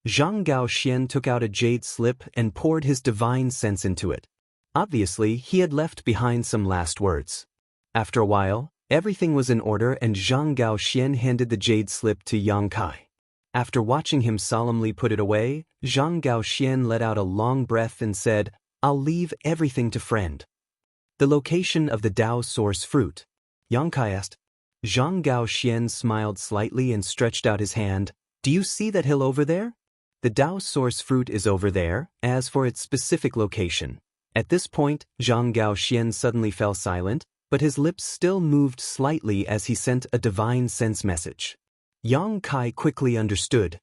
Zhang Gaoxian took out a jade slip and poured his divine sense into it. Obviously, he had left behind some last words. After a while, everything was in order and Zhang Gaoxian handed the jade slip to Yang Kai. After watching him solemnly put it away, Zhang Gaoxian let out a long breath and said, "I'll leave everything to friend." "The location of the Dao source fruit?" Yang Kai asked. Zhang Gaoxian smiled slightly and stretched out his hand. "Do you see that hill over there? The Dao source fruit is over there. As for its specific location." At this point, Zhang Gaoxian suddenly fell silent, but his lips still moved slightly as he sent a divine sense message. Yang Kai quickly understood.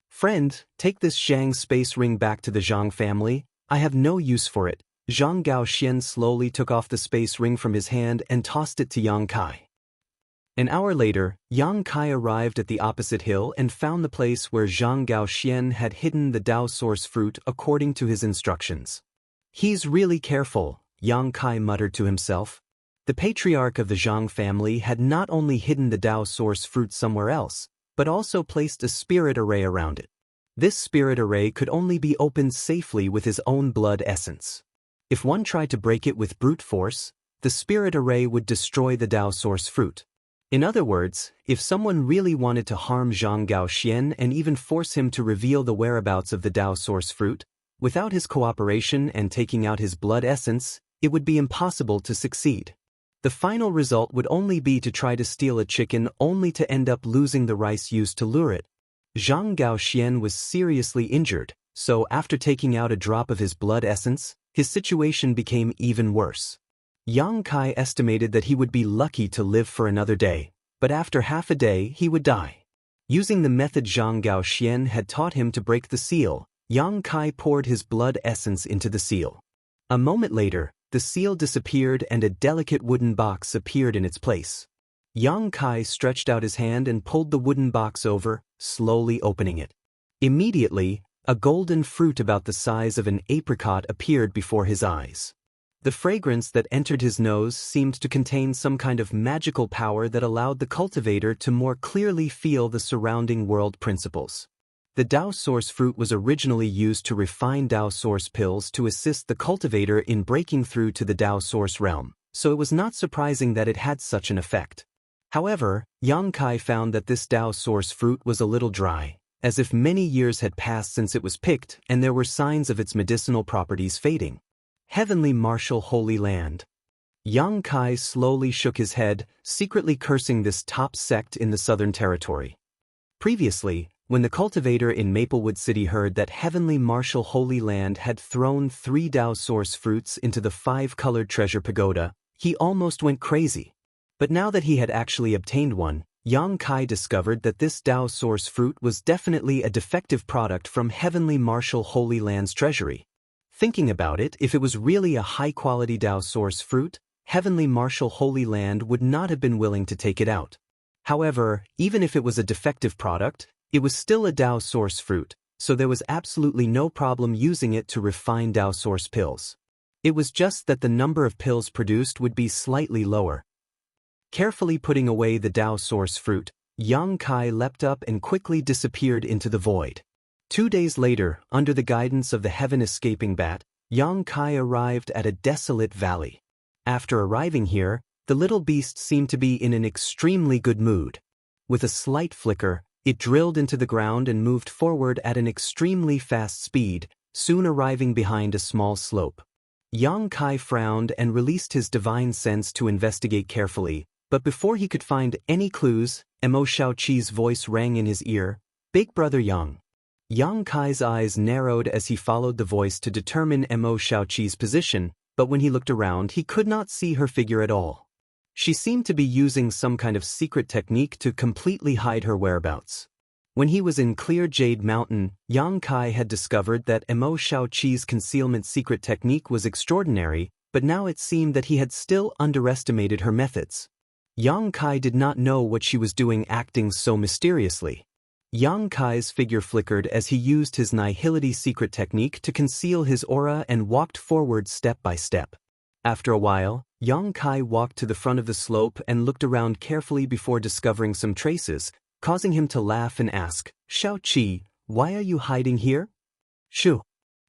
"Friend, take this Zhang space ring back to the Zhang family. I have no use for it, Zhang Gaoxian slowly took off the space ring from his hand and tossed it to Yang Kai. An hour later, Yang Kai arrived at the opposite hill and found the place where Zhang Gaoxian had hidden the Dao Source fruit according to his instructions. He's really careful, Yang Kai muttered to himself. The patriarch of the Zhang family had not only hidden the Dao Source fruit somewhere else, but also placed a spirit array around it. This spirit array could only be opened safely with his own blood essence. If one tried to break it with brute force, the spirit array would destroy the Dao Source fruit. In other words, if someone really wanted to harm Zhang Gaoxian and even force him to reveal the whereabouts of the Dao Source fruit, without his cooperation and taking out his blood essence, it would be impossible to succeed. The final result would only be to try to steal a chicken only to end up losing the rice used to lure it. Zhang Gaoxian was seriously injured, so after taking out a drop of his blood essence, his situation became even worse. Yang Kai estimated that he would be lucky to live for another day, but after half a day he would die. Using the method Zhang Gaoxian had taught him to break the seal, Yang Kai poured his blood essence into the seal. A moment later, the seal disappeared and a delicate wooden box appeared in its place. Yang Kai stretched out his hand and pulled the wooden box over, slowly opening it. Immediately, a golden fruit about the size of an apricot appeared before his eyes. The fragrance that entered his nose seemed to contain some kind of magical power that allowed the cultivator to more clearly feel the surrounding world principles. The Dao Source fruit was originally used to refine Dao Source pills to assist the cultivator in breaking through to the Dao Source realm, so it was not surprising that it had such an effect. However, Yang Kai found that this Dao Source fruit was a little dry, as if many years had passed since it was picked and there were signs of its medicinal properties fading. Heavenly Martial Holy Land. Yang Kai slowly shook his head, secretly cursing this top sect in the Southern Territory. Previously, when the cultivator in Maplewood City heard that Heavenly Martial Holy Land had thrown 3 Dao Source fruits into the 5-colored treasure pagoda, he almost went crazy. But now that he had actually obtained one, Yang Kai discovered that this Dao Source fruit was definitely a defective product from Heavenly Martial Holy Land's treasury. Thinking about it, if it was really a high-quality Dao Source fruit, Heavenly Martial Holy Land would not have been willing to take it out. However, even if it was a defective product, it was still a Dao Source fruit, so there was absolutely no problem using it to refine Dao Source pills. It was just that the number of pills produced would be slightly lower. Carefully putting away the Dao Source fruit, Yang Kai leapt up and quickly disappeared into the void. 2 days later, under the guidance of the heaven-escaping bat, Yang Kai arrived at a desolate valley. After arriving here, the little beast seemed to be in an extremely good mood. With a slight flicker, it drilled into the ground and moved forward at an extremely fast speed, soon arriving behind a small slope. Yang Kai frowned and released his divine sense to investigate carefully, but before he could find any clues, Mo Shaoqi's voice rang in his ear, "Big Brother Yang." Yang Kai's eyes narrowed as he followed the voice to determine Mo Shaoqi's position, but when he looked around he could not see her figure at all. She seemed to be using some kind of secret technique to completely hide her whereabouts. When he was in Clear Jade Mountain, Yang Kai had discovered that Mo Shaoqi's concealment secret technique was extraordinary, but now it seemed that he had still underestimated her methods. Yang Kai did not know what she was doing acting so mysteriously. Yang Kai's figure flickered as he used his Nihility secret technique to conceal his aura and walked forward step by step. After a while, Yang Kai walked to the front of the slope and looked around carefully before discovering some traces, causing him to laugh and ask, "Shaoqi, why are you hiding here?" "Shoo."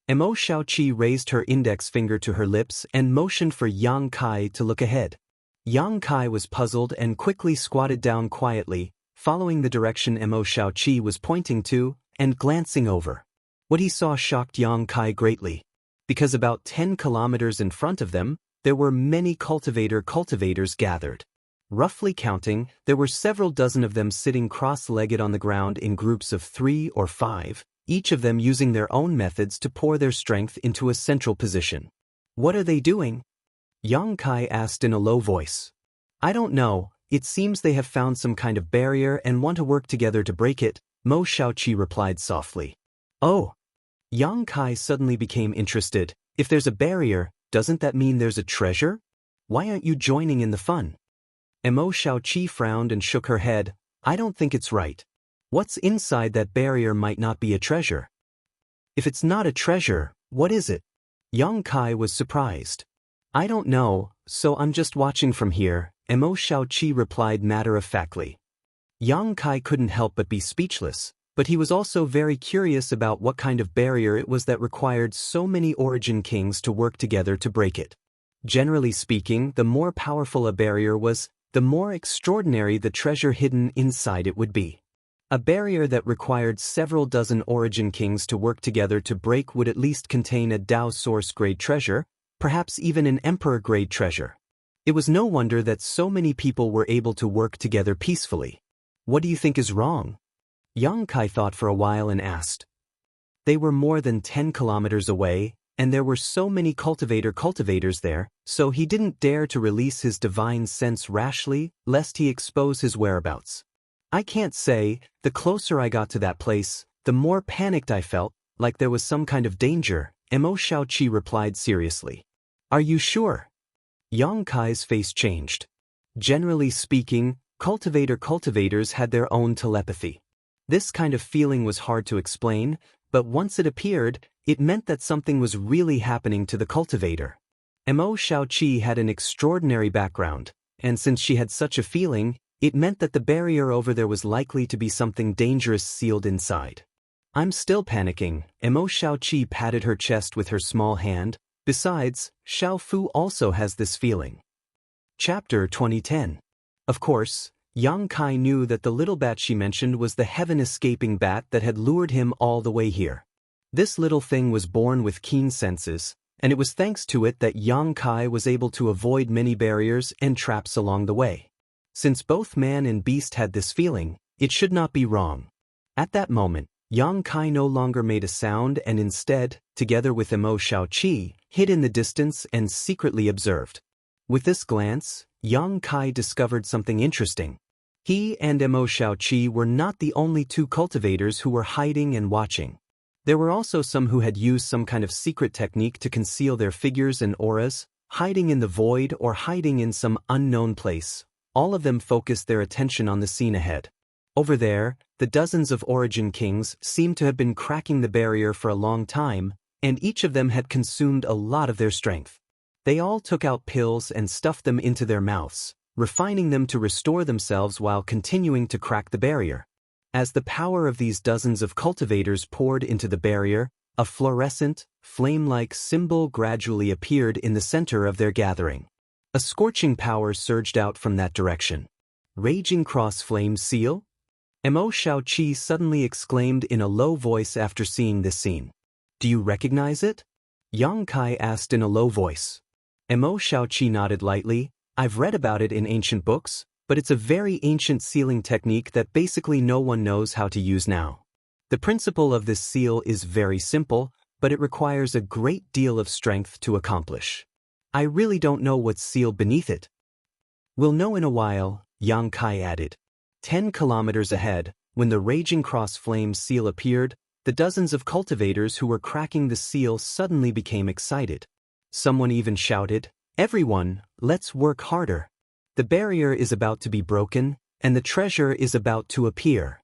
Mo Shaoqi raised her index finger to her lips and motioned for Yang Kai to look ahead. Yang Kai was puzzled and quickly squatted down quietly, following the direction Mo Shaoqi was pointing to, and glancing over. What he saw shocked Yang Kai greatly. Because about 10 kilometers in front of them, there were many cultivators gathered. Roughly counting, there were several dozen of them sitting cross-legged on the ground in groups of 3 or 5, each of them using their own methods to pour their strength into a central position. "What are they doing?" Yang Kai asked in a low voice. "I don't know, it seems they have found some kind of barrier and want to work together to break it," Mo Shaoqi replied softly. "Oh." Yang Kai suddenly became interested. "If there's a barrier, Doesn't that mean there's a treasure? Why aren't you joining in the fun? Mo Xiaoqi frowned and shook her head. I don't think it's right. What's inside that barrier might not be a treasure. If it's not a treasure, what is it? Yang Kai was surprised. I don't know, so I'm just watching from here, Mo Xiaoqi replied matter-of-factly. Yang Kai couldn't help but be speechless, but he was also very curious about what kind of barrier it was that required so many origin kings to work together to break it. Generally speaking, the more powerful a barrier was, the more extraordinary the treasure hidden inside it would be. A barrier that required several dozen origin kings to work together to break would at least contain a Dao Source-grade treasure, perhaps even an Emperor-grade treasure. It was no wonder that so many people were able to work together peacefully. What do you think is wrong? Yang Kai thought for a while and asked. They were more than 10 kilometers away, and there were so many cultivators there, so he didn't dare to release his divine sense rashly, lest he expose his whereabouts. I can't say, the closer I got to that place, the more panicked I felt, like there was some kind of danger, Mo Xiaoqi replied seriously. Are you sure? Yang Kai's face changed. Generally speaking, cultivators had their own telepathy. This kind of feeling was hard to explain, but once it appeared, it meant that something was really happening to the cultivator. Mo Xiaoqi had an extraordinary background, and since she had such a feeling, it meant that the barrier over there was likely to be something dangerous sealed inside. I'm still panicking, Mo Xiaoqi patted her chest with her small hand. Besides, Xiao Fu also has this feeling. Chapter 2010. Of course, Yang Kai knew that the little bat she mentioned was the heaven-escaping bat that had lured him all the way here. This little thing was born with keen senses, and it was thanks to it that Yang Kai was able to avoid many barriers and traps along the way. Since both man and beast had this feeling, it should not be wrong. At that moment, Yang Kai no longer made a sound and instead, together with Mo Xiaoqi, hid in the distance and secretly observed. With this glance, Yang Kai discovered something interesting. He and Mo Xiaoqi were not the only two cultivators who were hiding and watching. There were also some who had used some kind of secret technique to conceal their figures and auras, hiding in the void or hiding in some unknown place. All of them focused their attention on the scene ahead. Over there, the dozens of origin kings seemed to have been cracking the barrier for a long time, and each of them had consumed a lot of their strength. They all took out pills and stuffed them into their mouths, refining them to restore themselves while continuing to crack the barrier. As the power of these dozens of cultivators poured into the barrier, a fluorescent, flame-like symbol gradually appeared in the center of their gathering. A scorching power surged out from that direction. Raging Cross Flame Seal? Mo Xiaoqi suddenly exclaimed in a low voice after seeing this scene. Do you recognize it? Yang Kai asked in a low voice. Mo Xiaoqi nodded lightly. I've read about it in ancient books, but it's a very ancient sealing technique that basically no one knows how to use now. The principle of this seal is very simple, but it requires a great deal of strength to accomplish. I really don't know what's sealed beneath it. We'll know in a while, Yang Kai added. 10 kilometers ahead, when the Raging Cross Flame seal appeared, the dozens of cultivators who were cracking the seal suddenly became excited. Someone even shouted, Everyone, let's work harder. The barrier is about to be broken, and the treasure is about to appear.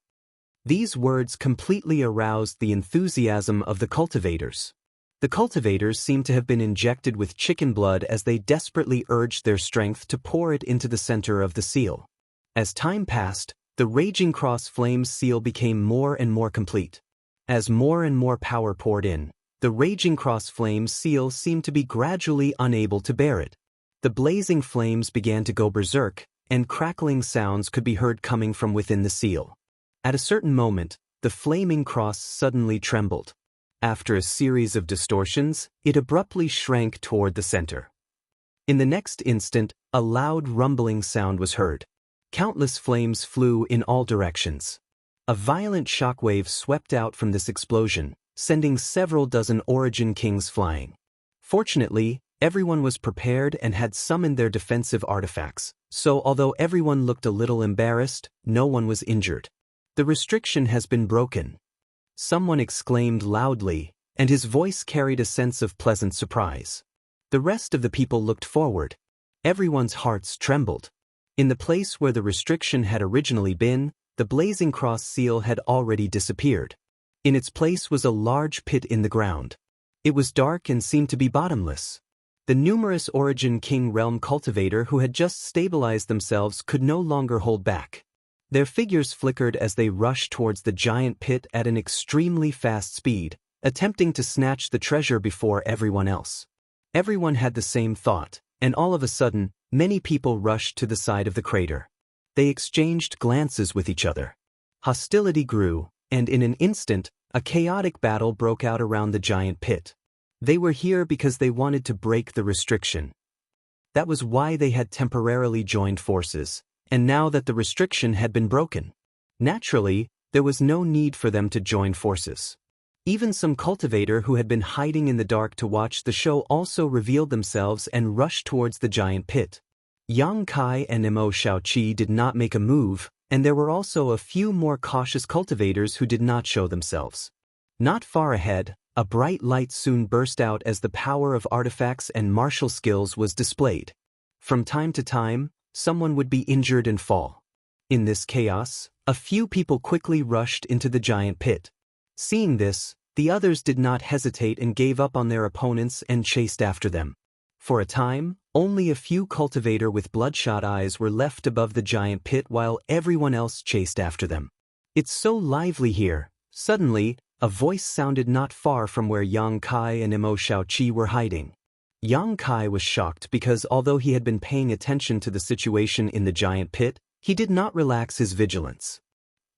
These words completely aroused the enthusiasm of the cultivators. The cultivators seemed to have been injected with chicken blood as they desperately urged their strength to pour it into the center of the seal. As time passed, the Raging Cross Flame seal became more and more complete. As more and more power poured in, the Raging Cross Flame seal seemed to be gradually unable to bear it. The blazing flames began to go berserk, and crackling sounds could be heard coming from within the seal. At a certain moment, the flaming cross suddenly trembled. After a series of distortions, it abruptly shrank toward the center. In the next instant, a loud rumbling sound was heard. Countless flames flew in all directions. A violent shockwave swept out from this explosion, sending several dozen origin kings flying. Fortunately, everyone was prepared and had summoned their defensive artifacts, so although everyone looked a little embarrassed, no one was injured. The restriction has been broken. Someone exclaimed loudly, and his voice carried a sense of pleasant surprise. The rest of the people looked forward. Everyone's hearts trembled. In the place where the restriction had originally been, the blazing cross seal had already disappeared. In its place was a large pit in the ground. It was dark and seemed to be bottomless. The numerous Origin King Realm cultivator who had just stabilized themselves could no longer hold back. Their figures flickered as they rushed towards the giant pit at an extremely fast speed, attempting to snatch the treasure before everyone else. Everyone had the same thought, and all of a sudden, many people rushed to the side of the crater. They exchanged glances with each other. Hostility grew, and in an instant, a chaotic battle broke out around the giant pit. They were here because they wanted to break the restriction. That was why they had temporarily joined forces, and now that the restriction had been broken, naturally, there was no need for them to join forces. Even some cultivator who had been hiding in the dark to watch the show also revealed themselves and rushed towards the giant pit. Yang Kai and Mo Shaoqi did not make a move, and there were also a few more cautious cultivators who did not show themselves. Not far ahead, a bright light soon burst out as the power of artifacts and martial skills was displayed. From time to time, someone would be injured and fall. In this chaos, a few people quickly rushed into the giant pit. Seeing this, the others did not hesitate and gave up on their opponents and chased after them. For a time, only a few cultivator with bloodshot eyes were left above the giant pit while everyone else chased after them. It's so lively here. Suddenly, a voice sounded not far from where Yang Kai and Mo Shaoqi were hiding. Yang Kai was shocked because although he had been paying attention to the situation in the giant pit, he did not relax his vigilance.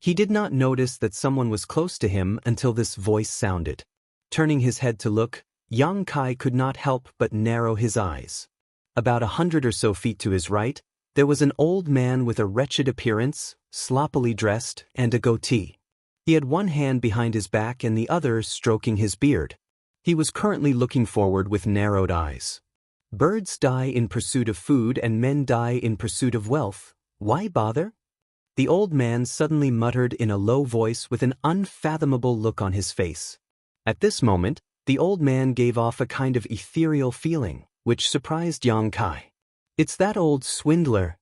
He did not notice that someone was close to him until this voice sounded. Turning his head to look, Yang Kai could not help but narrow his eyes. About 100 or so feet to his right, there was an old man with a wretched appearance, sloppily dressed, and a goatee. He had one hand behind his back and the other stroking his beard. He was currently looking forward with narrowed eyes. Birds die in pursuit of food and men die in pursuit of wealth. Why bother? The old man suddenly muttered in a low voice with an unfathomable look on his face. At this moment, the old man gave off a kind of ethereal feeling, which surprised Yang Kai. It's that old swindler.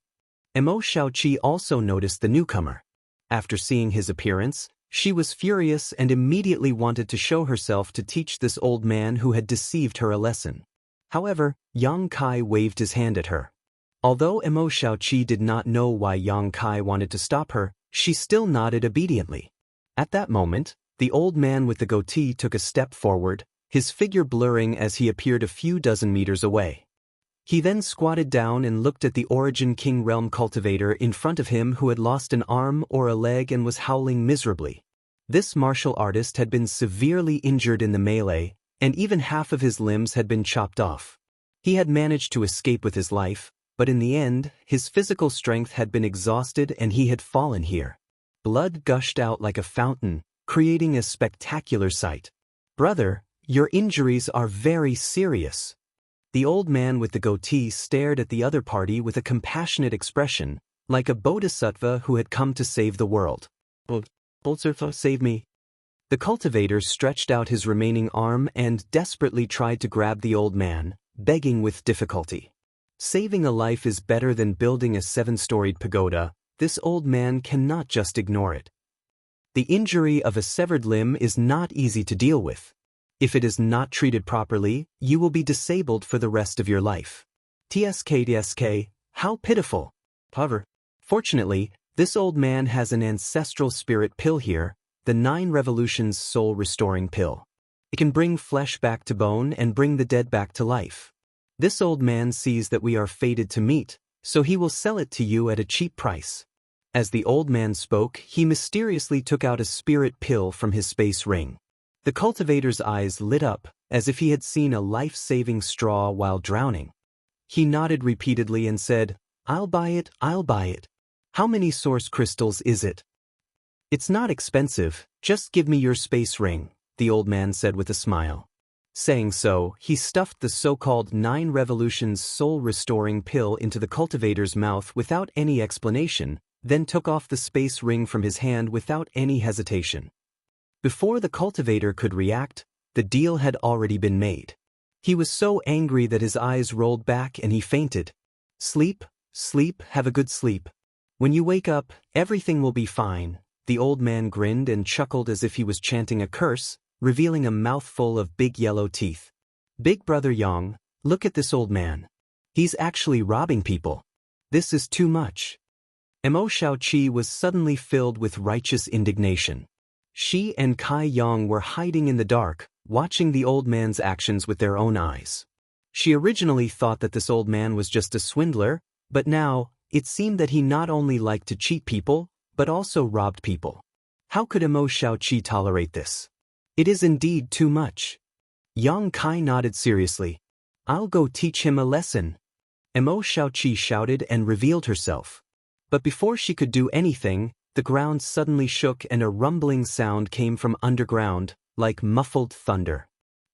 Mo Shaoqi also noticed the newcomer. After seeing his appearance, she was furious and immediately wanted to show herself to teach this old man who had deceived her a lesson. However, Yang Kai waved his hand at her. Although Mo Shaoqi did not know why Yang Kai wanted to stop her, she still nodded obediently. At that moment, the old man with the goatee took a step forward, his figure blurring as he appeared a few dozen meters away. He then squatted down and looked at the Origin King Realm cultivator in front of him who had lost an arm or a leg and was howling miserably. This martial artist had been severely injured in the melee, and even half of his limbs had been chopped off. He had managed to escape with his life, but in the end, his physical strength had been exhausted and he had fallen here. Blood gushed out like a fountain, creating a spectacular sight. "Brother, your injuries are very serious." The old man with the goatee stared at the other party with a compassionate expression, like a bodhisattva who had come to save the world. "Bodhisattva, save me." The cultivator stretched out his remaining arm and desperately tried to grab the old man, begging with difficulty. Saving a life is better than building a 7-storied pagoda. This old man cannot just ignore it. The injury of a severed limb is not easy to deal with. If it is not treated properly, you will be disabled for the rest of your life. TSK, how pitiful. However, fortunately, this old man has an ancestral spirit pill here, the 9 Revolutions soul restoring pill. It can bring flesh back to bone and bring the dead back to life. This old man sees that we are fated to meet, so he will sell it to you at a cheap price. As the old man spoke, he mysteriously took out a spirit pill from his space ring. The cultivator's eyes lit up, as if he had seen a life-saving straw while drowning. He nodded repeatedly and said, I'll buy it, I'll buy it. How many source crystals is it? It's not expensive, just give me your space ring, the old man said with a smile. Saying so, he stuffed the so-called 9 Revolutions soul-restoring pill into the cultivator's mouth without any explanation, then took off the space ring from his hand without any hesitation. Before the cultivator could react, the deal had already been made. He was so angry that his eyes rolled back and he fainted. Sleep, sleep, have a good sleep. When you wake up, everything will be fine. The old man grinned and chuckled as if he was chanting a curse, revealing a mouthful of big yellow teeth. Big brother Yang, look at this old man. He's actually robbing people. This is too much. Mo Xiaoqi was suddenly filled with righteous indignation. She and Kai Yang were hiding in the dark, watching the old man's actions with their own eyes. She originally thought that this old man was just a swindler, but now, it seemed that he not only liked to cheat people, but also robbed people. How could Mo Xiaoqi tolerate this? It is indeed too much. Yang Kai nodded seriously. I'll go teach him a lesson. Mo Xiaoqi shouted and revealed herself. But before she could do anything, the ground suddenly shook and a rumbling sound came from underground, like muffled thunder.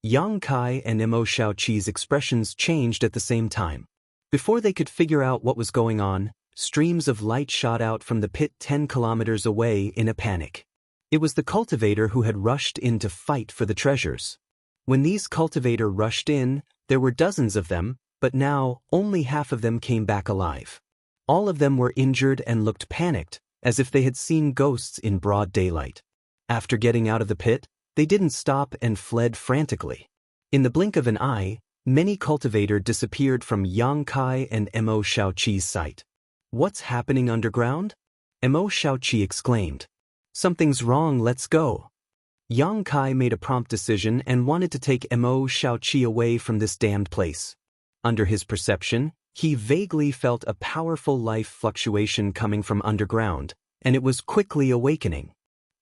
Yang Kai and Mo Xiaoqi's expressions changed at the same time. Before they could figure out what was going on, streams of light shot out from the pit 10 kilometers away in a panic. It was the cultivator who had rushed in to fight for the treasures. When these cultivator rushed in, there were dozens of them, but now only half of them came back alive. All of them were injured and looked panicked, as if they had seen ghosts in broad daylight. After getting out of the pit, they didn't stop and fled frantically. In the blink of an eye, many cultivator disappeared from Yang Kai and Mo Xiaoqi's sight. What's happening underground? Mo Xiaoqi exclaimed. Something's wrong, let's go. Yang Kai made a prompt decision and wanted to take Mo Xiaoqi away from this damned place. Under his perception, he vaguely felt a powerful life fluctuation coming from underground, and it was quickly awakening.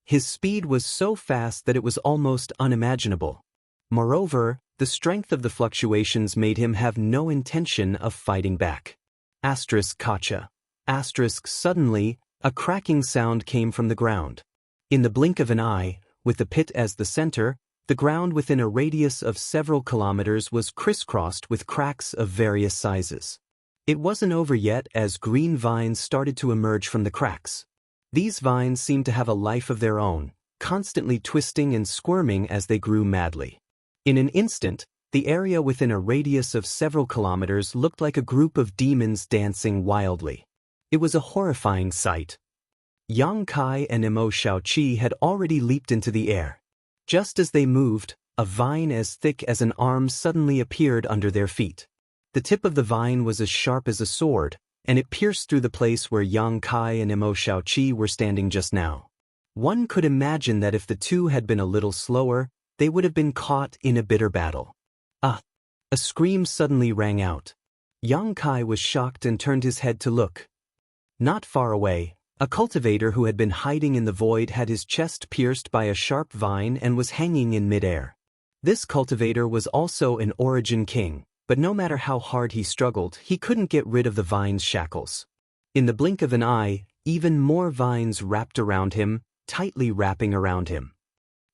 His speed was so fast that it was almost unimaginable. Moreover, the strength of the fluctuations made him have no intention of fighting back. Gotcha. Suddenly, a cracking sound came from the ground. In the blink of an eye, with the pit as the center, the ground within a radius of several kilometers was crisscrossed with cracks of various sizes. It wasn't over yet as green vines started to emerge from the cracks. These vines seemed to have a life of their own, constantly twisting and squirming as they grew madly. In an instant, the area within a radius of several kilometers looked like a group of demons dancing wildly. It was a horrifying sight. Yang Kai and Mo Xiaoqi had already leaped into the air. Just as they moved, a vine as thick as an arm suddenly appeared under their feet. The tip of the vine was as sharp as a sword, and it pierced through the place where Yang Kai and Mo Xiaoqi were standing just now. One could imagine that if the two had been a little slower, they would have been caught in a bitter battle. Ah! A scream suddenly rang out. Yang Kai was shocked and turned his head to look. Not far away, a cultivator who had been hiding in the void had his chest pierced by a sharp vine and was hanging in midair. This cultivator was also an origin king, but no matter how hard he struggled, he couldn't get rid of the vine's shackles. In the blink of an eye, even more vines wrapped around him, tightly wrapping around him.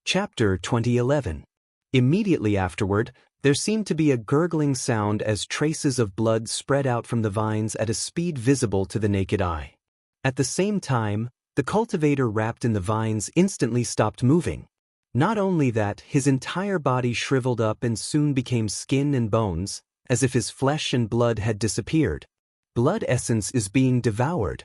Chapter 2011. Immediately afterward, there seemed to be a gurgling sound as traces of blood spread out from the vines at a speed visible to the naked eye. At the same time, the cultivator wrapped in the vines instantly stopped moving. Not only that, his entire body shriveled up and soon became skin and bones, as if his flesh and blood had disappeared. Blood essence is being devoured.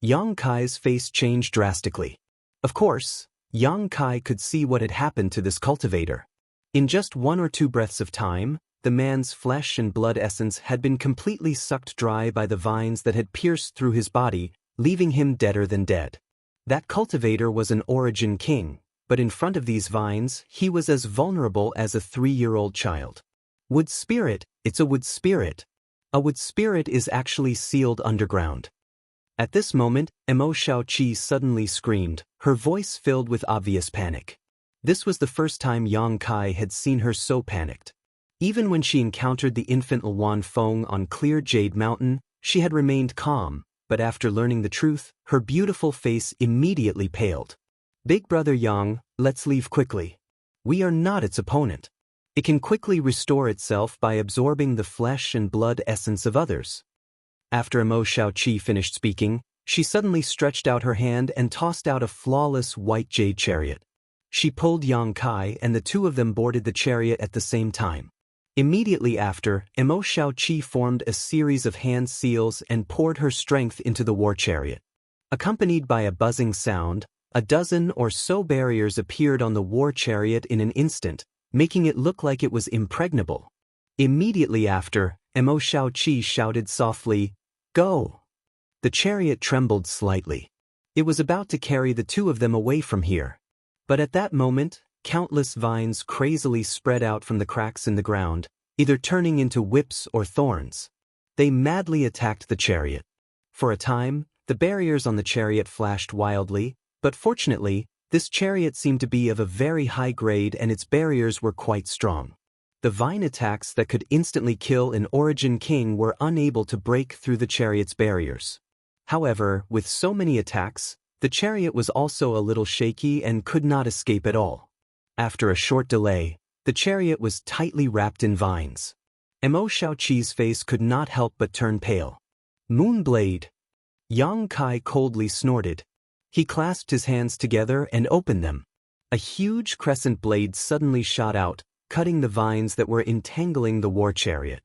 Yang Kai's face changed drastically. Of course, Yang Kai could see what had happened to this cultivator. In just 1 or 2 breaths of time, the man's flesh and blood essence had been completely sucked dry by the vines that had pierced through his body, leaving him deader than dead. That cultivator was an origin king, but in front of these vines, he was as vulnerable as a 3-year-old child. Wood spirit, it's a wood spirit. A wood spirit is actually sealed underground. At this moment, Mo Xiaoqi suddenly screamed, her voice filled with obvious panic. This was the first time Yang Kai had seen her so panicked. Even when she encountered the infant Luan Feng on clear Jade Mountain, she had remained calm, but after learning the truth, her beautiful face immediately paled. Big brother Yang, let's leave quickly. We are not its opponent. It can quickly restore itself by absorbing the flesh and blood essence of others. After Mo Xiaoqi finished speaking, she suddenly stretched out her hand and tossed out a flawless white jade chariot. She pulled Yang Kai and the two of them boarded the chariot at the same time. Immediately after, Emo Xiaoqi formed a series of hand seals and poured her strength into the war chariot. Accompanied by a buzzing sound, a dozen or so barriers appeared on the war chariot in an instant, making it look like it was impregnable. Immediately after, Emo Xiaoqi shouted softly, "Go!" The chariot trembled slightly. It was about to carry the two of them away from here. But at that moment, countless vines crazily spread out from the cracks in the ground, either turning into whips or thorns. They madly attacked the chariot. For a time, the barriers on the chariot flashed wildly, but fortunately, this chariot seemed to be of a very high grade and its barriers were quite strong. The vine attacks that could instantly kill an Origin King were unable to break through the chariot's barriers. However, with so many attacks, the chariot was also a little shaky and could not escape at all. After a short delay, the chariot was tightly wrapped in vines. Emo Xiaoqi's face could not help but turn pale. "Moonblade!" Yang Kai coldly snorted. He clasped his hands together and opened them. A huge crescent blade suddenly shot out, cutting the vines that were entangling the war chariot.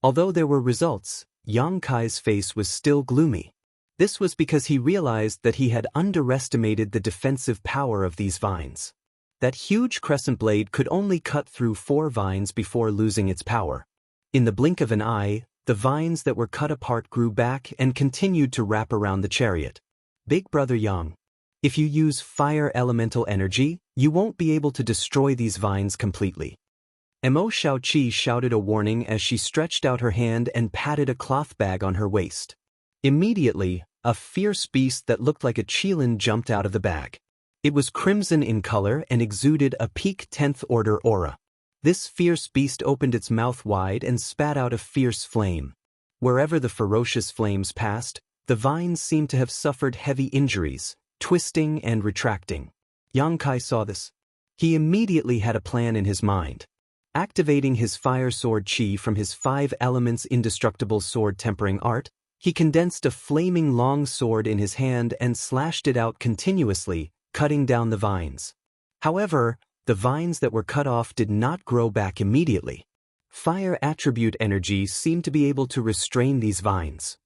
Although there were results, Yang Kai's face was still gloomy. This was because he realized that he had underestimated the defensive power of these vines. That huge crescent blade could only cut through 4 vines before losing its power. In the blink of an eye, the vines that were cut apart grew back and continued to wrap around the chariot. "Big Brother Yang, if you use fire elemental energy, you won't be able to destroy these vines completely." Emo Xiaoqi shouted a warning as she stretched out her hand and patted a cloth bag on her waist. Immediately, a fierce beast that looked like a qilin jumped out of the bag. It was crimson in color and exuded a peak 10th order aura. This fierce beast opened its mouth wide and spat out a fierce flame. Wherever the ferocious flames passed, the vines seemed to have suffered heavy injuries, twisting and retracting. Yang Kai saw this. He immediately had a plan in his mind. Activating his fire sword chi from his 5 elements indestructible sword tempering art, he condensed a flaming long sword in his hand and slashed it out continuously, cutting down the vines. However, the vines that were cut off did not grow back immediately. Fire attribute energy seemed to be able to restrain these vines.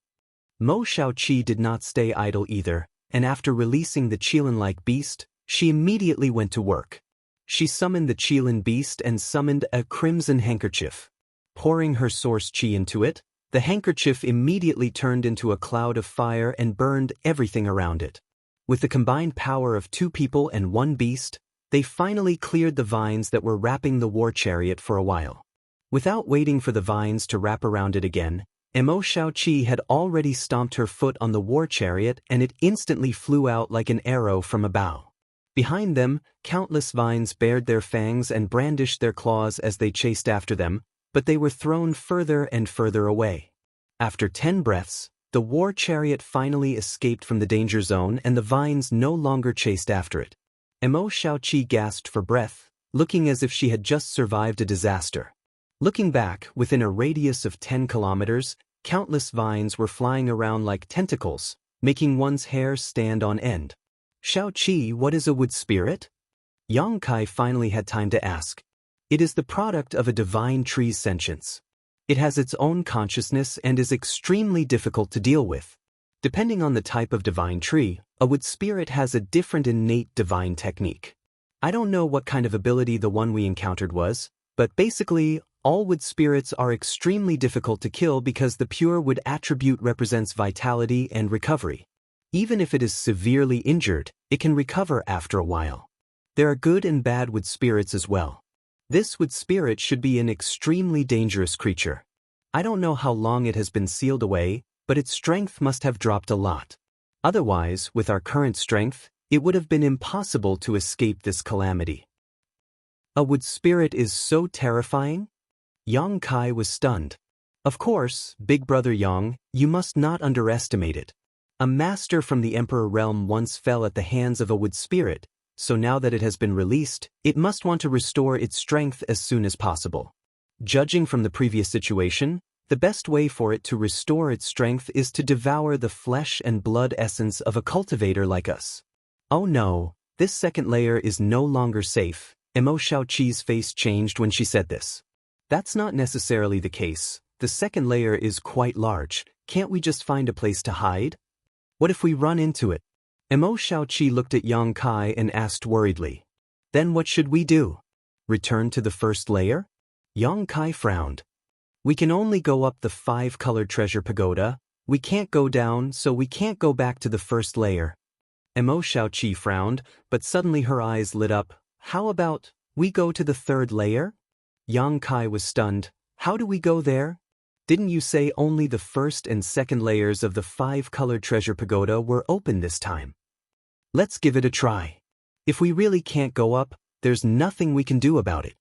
Mo Xiaoqi did not stay idle either, and after releasing the qilin-like beast, she immediately went to work. She summoned the qilin beast and summoned a crimson handkerchief. Pouring her source chi into it, the handkerchief immediately turned into a cloud of fire and burned everything around it. With the combined power of 2 people and 1 beast, they finally cleared the vines that were wrapping the war chariot for a while. Without waiting for the vines to wrap around it again, Emo Xiaoqi had already stomped her foot on the war chariot and it instantly flew out like an arrow from a bow. Behind them, countless vines bared their fangs and brandished their claws as they chased after them, but they were thrown further and further away. After 10 breaths, the war chariot finally escaped from the danger zone and the vines no longer chased after it. Emo Xiaoqi gasped for breath, looking as if she had just survived a disaster. Looking back, within a radius of 10 kilometers, countless vines were flying around like tentacles, making one's hair stand on end. "Xiaoqi, what is a wood spirit?" Yang Kai finally had time to ask. It is the product of a divine tree's sentience. It has its own consciousness and is extremely difficult to deal with. Depending on the type of divine tree, a wood spirit has a different innate divine technique. I don't know what kind of ability the one we encountered was, but basically, all wood spirits are extremely difficult to kill because the pure wood attribute represents vitality and recovery. Even if it is severely injured, it can recover after a while. There are good and bad wood spirits as well. This wood spirit should be an extremely dangerous creature. I don't know how long it has been sealed away, but its strength must have dropped a lot. Otherwise, with our current strength, it would have been impossible to escape this calamity. A wood spirit is so terrifying? Yang Kai was stunned. Of course, Big Brother Yang, you must not underestimate it. A master from the Emperor realm once fell at the hands of a wood spirit, so now that it has been released, it must want to restore its strength as soon as possible. Judging from the previous situation, the best way for it to restore its strength is to devour the flesh and blood essence of a cultivator like us. Oh no, this second layer is no longer safe. Emo Xiaoqi's face changed when she said this. That's not necessarily the case. The second layer is quite large. Can't we just find a place to hide? What if we run into it? Mo Xiaoqi looked at Yang Kai and asked worriedly. Then what should we do? Return to the first layer? Yang Kai frowned. We can only go up the 5-colored treasure pagoda. We can't go down, so we can't go back to the first layer. Mo Xiaoqi frowned, but suddenly her eyes lit up. How about we go to the third layer? Yang Kai was stunned. How do we go there? Didn't you say only the first and second layers of the 5-colored treasure pagoda were open this time? Let's give it a try. If we really can't go up, there's nothing we can do about it.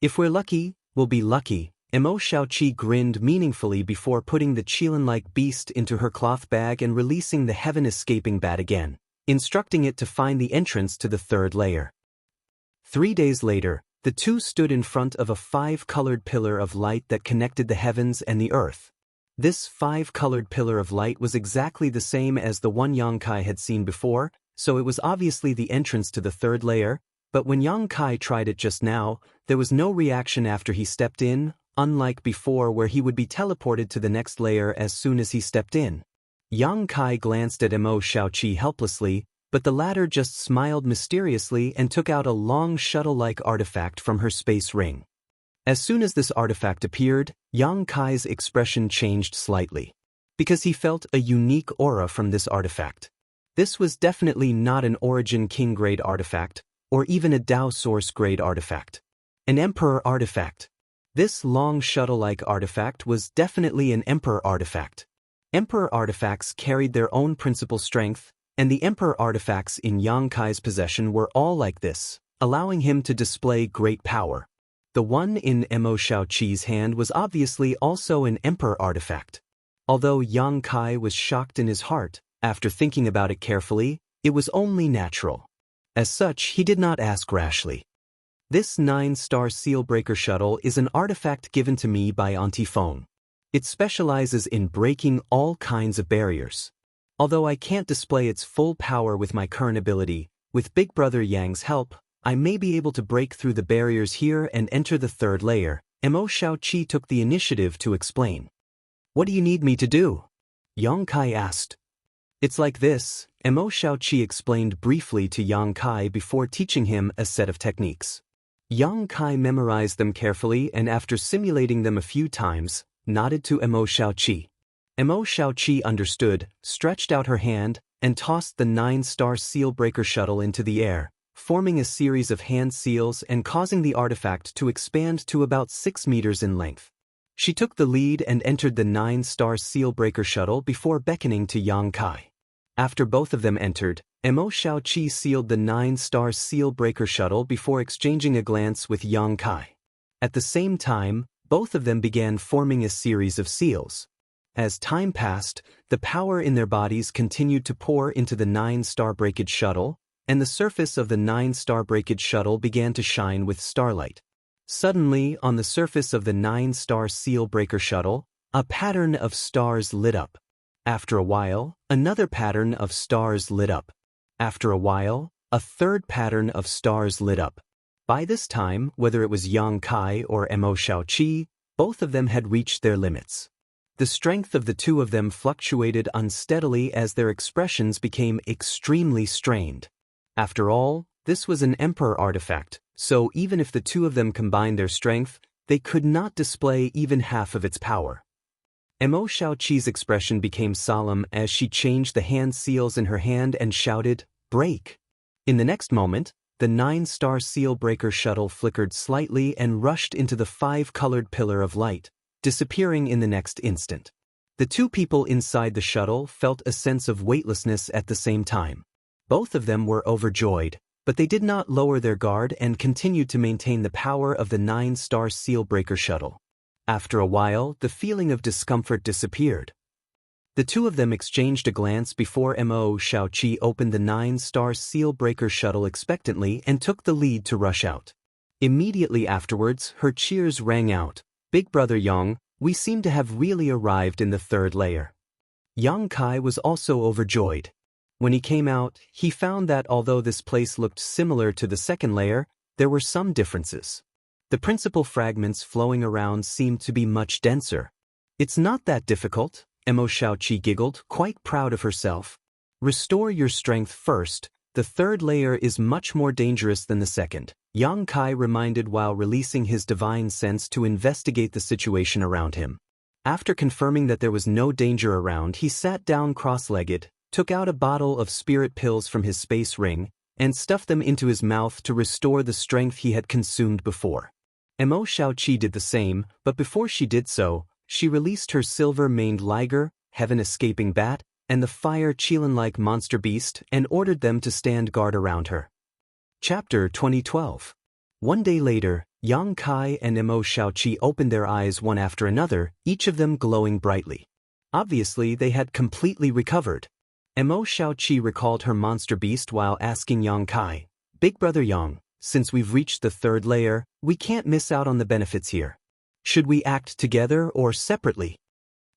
If we're lucky, we'll be lucky. Mo Xiaoqi grinned meaningfully before putting the Qilin-like beast into her cloth bag and releasing the heaven-escaping bat again, instructing it to find the entrance to the third layer. 3 days later, the two stood in front of a 5-colored pillar of light that connected the heavens and the earth. This 5-colored pillar of light was exactly the same as the one Yang Kai had seen before, so it was obviously the entrance to the third layer, but when Yang Kai tried it just now, there was no reaction after he stepped in, unlike before where he would be teleported to the next layer as soon as he stepped in. Yang Kai glanced at Mo Xiaoqi helplessly, but the latter just smiled mysteriously and took out a long shuttle-like artifact from her space ring. As soon as this artifact appeared, Yang Kai's expression changed slightly, because he felt a unique aura from this artifact. This was definitely not an Origin King-grade artifact, or even a Dao Source-grade artifact. An Emperor artifact. This long shuttle-like artifact was definitely an Emperor artifact. Emperor artifacts carried their own principal strength, and the Emperor artifacts in Yang Kai's possession were all like this, allowing him to display great power. The one in Mo Xiaoqi's hand was obviously also an Emperor artifact. Although Yang Kai was shocked in his heart, after thinking about it carefully, it was only natural. As such, he did not ask rashly. This 9-star Sealbreaker shuttle is an artifact given to me by Antiphone. It specializes in breaking all kinds of barriers. Although I can't display its full power with my current ability, with Big Brother Yang's help, I may be able to break through the barriers here and enter the third layer. Mo Xiaoqi took the initiative to explain. What do you need me to do? Yang Kai asked. It's like this, Mo Xiaoqi explained briefly to Yang Kai before teaching him a set of techniques. Yang Kai memorized them carefully and after simulating them a few times, nodded to Mo Xiaoqi. Mo Xiaoqi understood, stretched out her hand, and tossed the 9-star Sealbreaker shuttle into the air, forming a series of hand seals and causing the artifact to expand to about 6 meters in length. She took the lead and entered the 9-star Sealbreaker shuttle before beckoning to Yang Kai. After both of them entered, Mo Xiaoqi sealed the 9-star Sealbreaker shuttle before exchanging a glance with Yang Kai. At the same time, both of them began forming a series of seals. As time passed, the power in their bodies continued to pour into the 9-star breakage shuttle, and the surface of the 9-star breakage shuttle began to shine with starlight. Suddenly, on the surface of the 9-star Sealbreaker shuttle, a pattern of stars lit up. After a while, another pattern of stars lit up. After a while, a third pattern of stars lit up. By this time, whether it was Yang Kai or Mo Xiaoqi, both of them had reached their limits. The strength of the two of them fluctuated unsteadily as their expressions became extremely strained. After all, this was an Emperor artifact, so even if the two of them combined their strength, they could not display even half of its power. Mo Xiaoqi's expression became solemn as she changed the hand seals in her hand and shouted, "Break!" In the next moment, the 9-star Sealbreaker shuttle flickered slightly and rushed into the 5-colored pillar of light, disappearing in the next instant. The two people inside the shuttle felt a sense of weightlessness at the same time. Both of them were overjoyed, but they did not lower their guard and continued to maintain the power of the 9-star Sealbreaker shuttle. After a while, the feeling of discomfort disappeared. The two of them exchanged a glance before Mo Xiaoqi opened the 9-star Sealbreaker shuttle expectantly and took the lead to rush out. Immediately afterwards, her cheers rang out. "Big Brother Yang, we seem to have really arrived in the third layer." Yang Kai was also overjoyed. When he came out, he found that although this place looked similar to the second layer, there were some differences. The principal fragments flowing around seemed to be much denser. It's not that difficult, Mo Xiaoqi giggled, quite proud of herself. Restore your strength first. The third layer is much more dangerous than the second, Yang Kai reminded while releasing his divine sense to investigate the situation around him. After confirming that there was no danger around, he sat down cross-legged, took out a bottle of spirit pills from his space ring, and stuffed them into his mouth to restore the strength he had consumed before. Mo Xiaoqi did the same, but before she did so, she released her silver-maned liger, heaven-escaping bat, and the fire Qilin-like monster beast and ordered them to stand guard around her. Chapter 2012. One day later, Yang Kai and Mo Xiaoqi opened their eyes one after another, each of them glowing brightly. Obviously, they had completely recovered. Mo Xiaoqi recalled her monster beast while asking Yang Kai, "Big brother Yang, since we've reached the third layer, we can't miss out on the benefits here. Should we act together or separately?"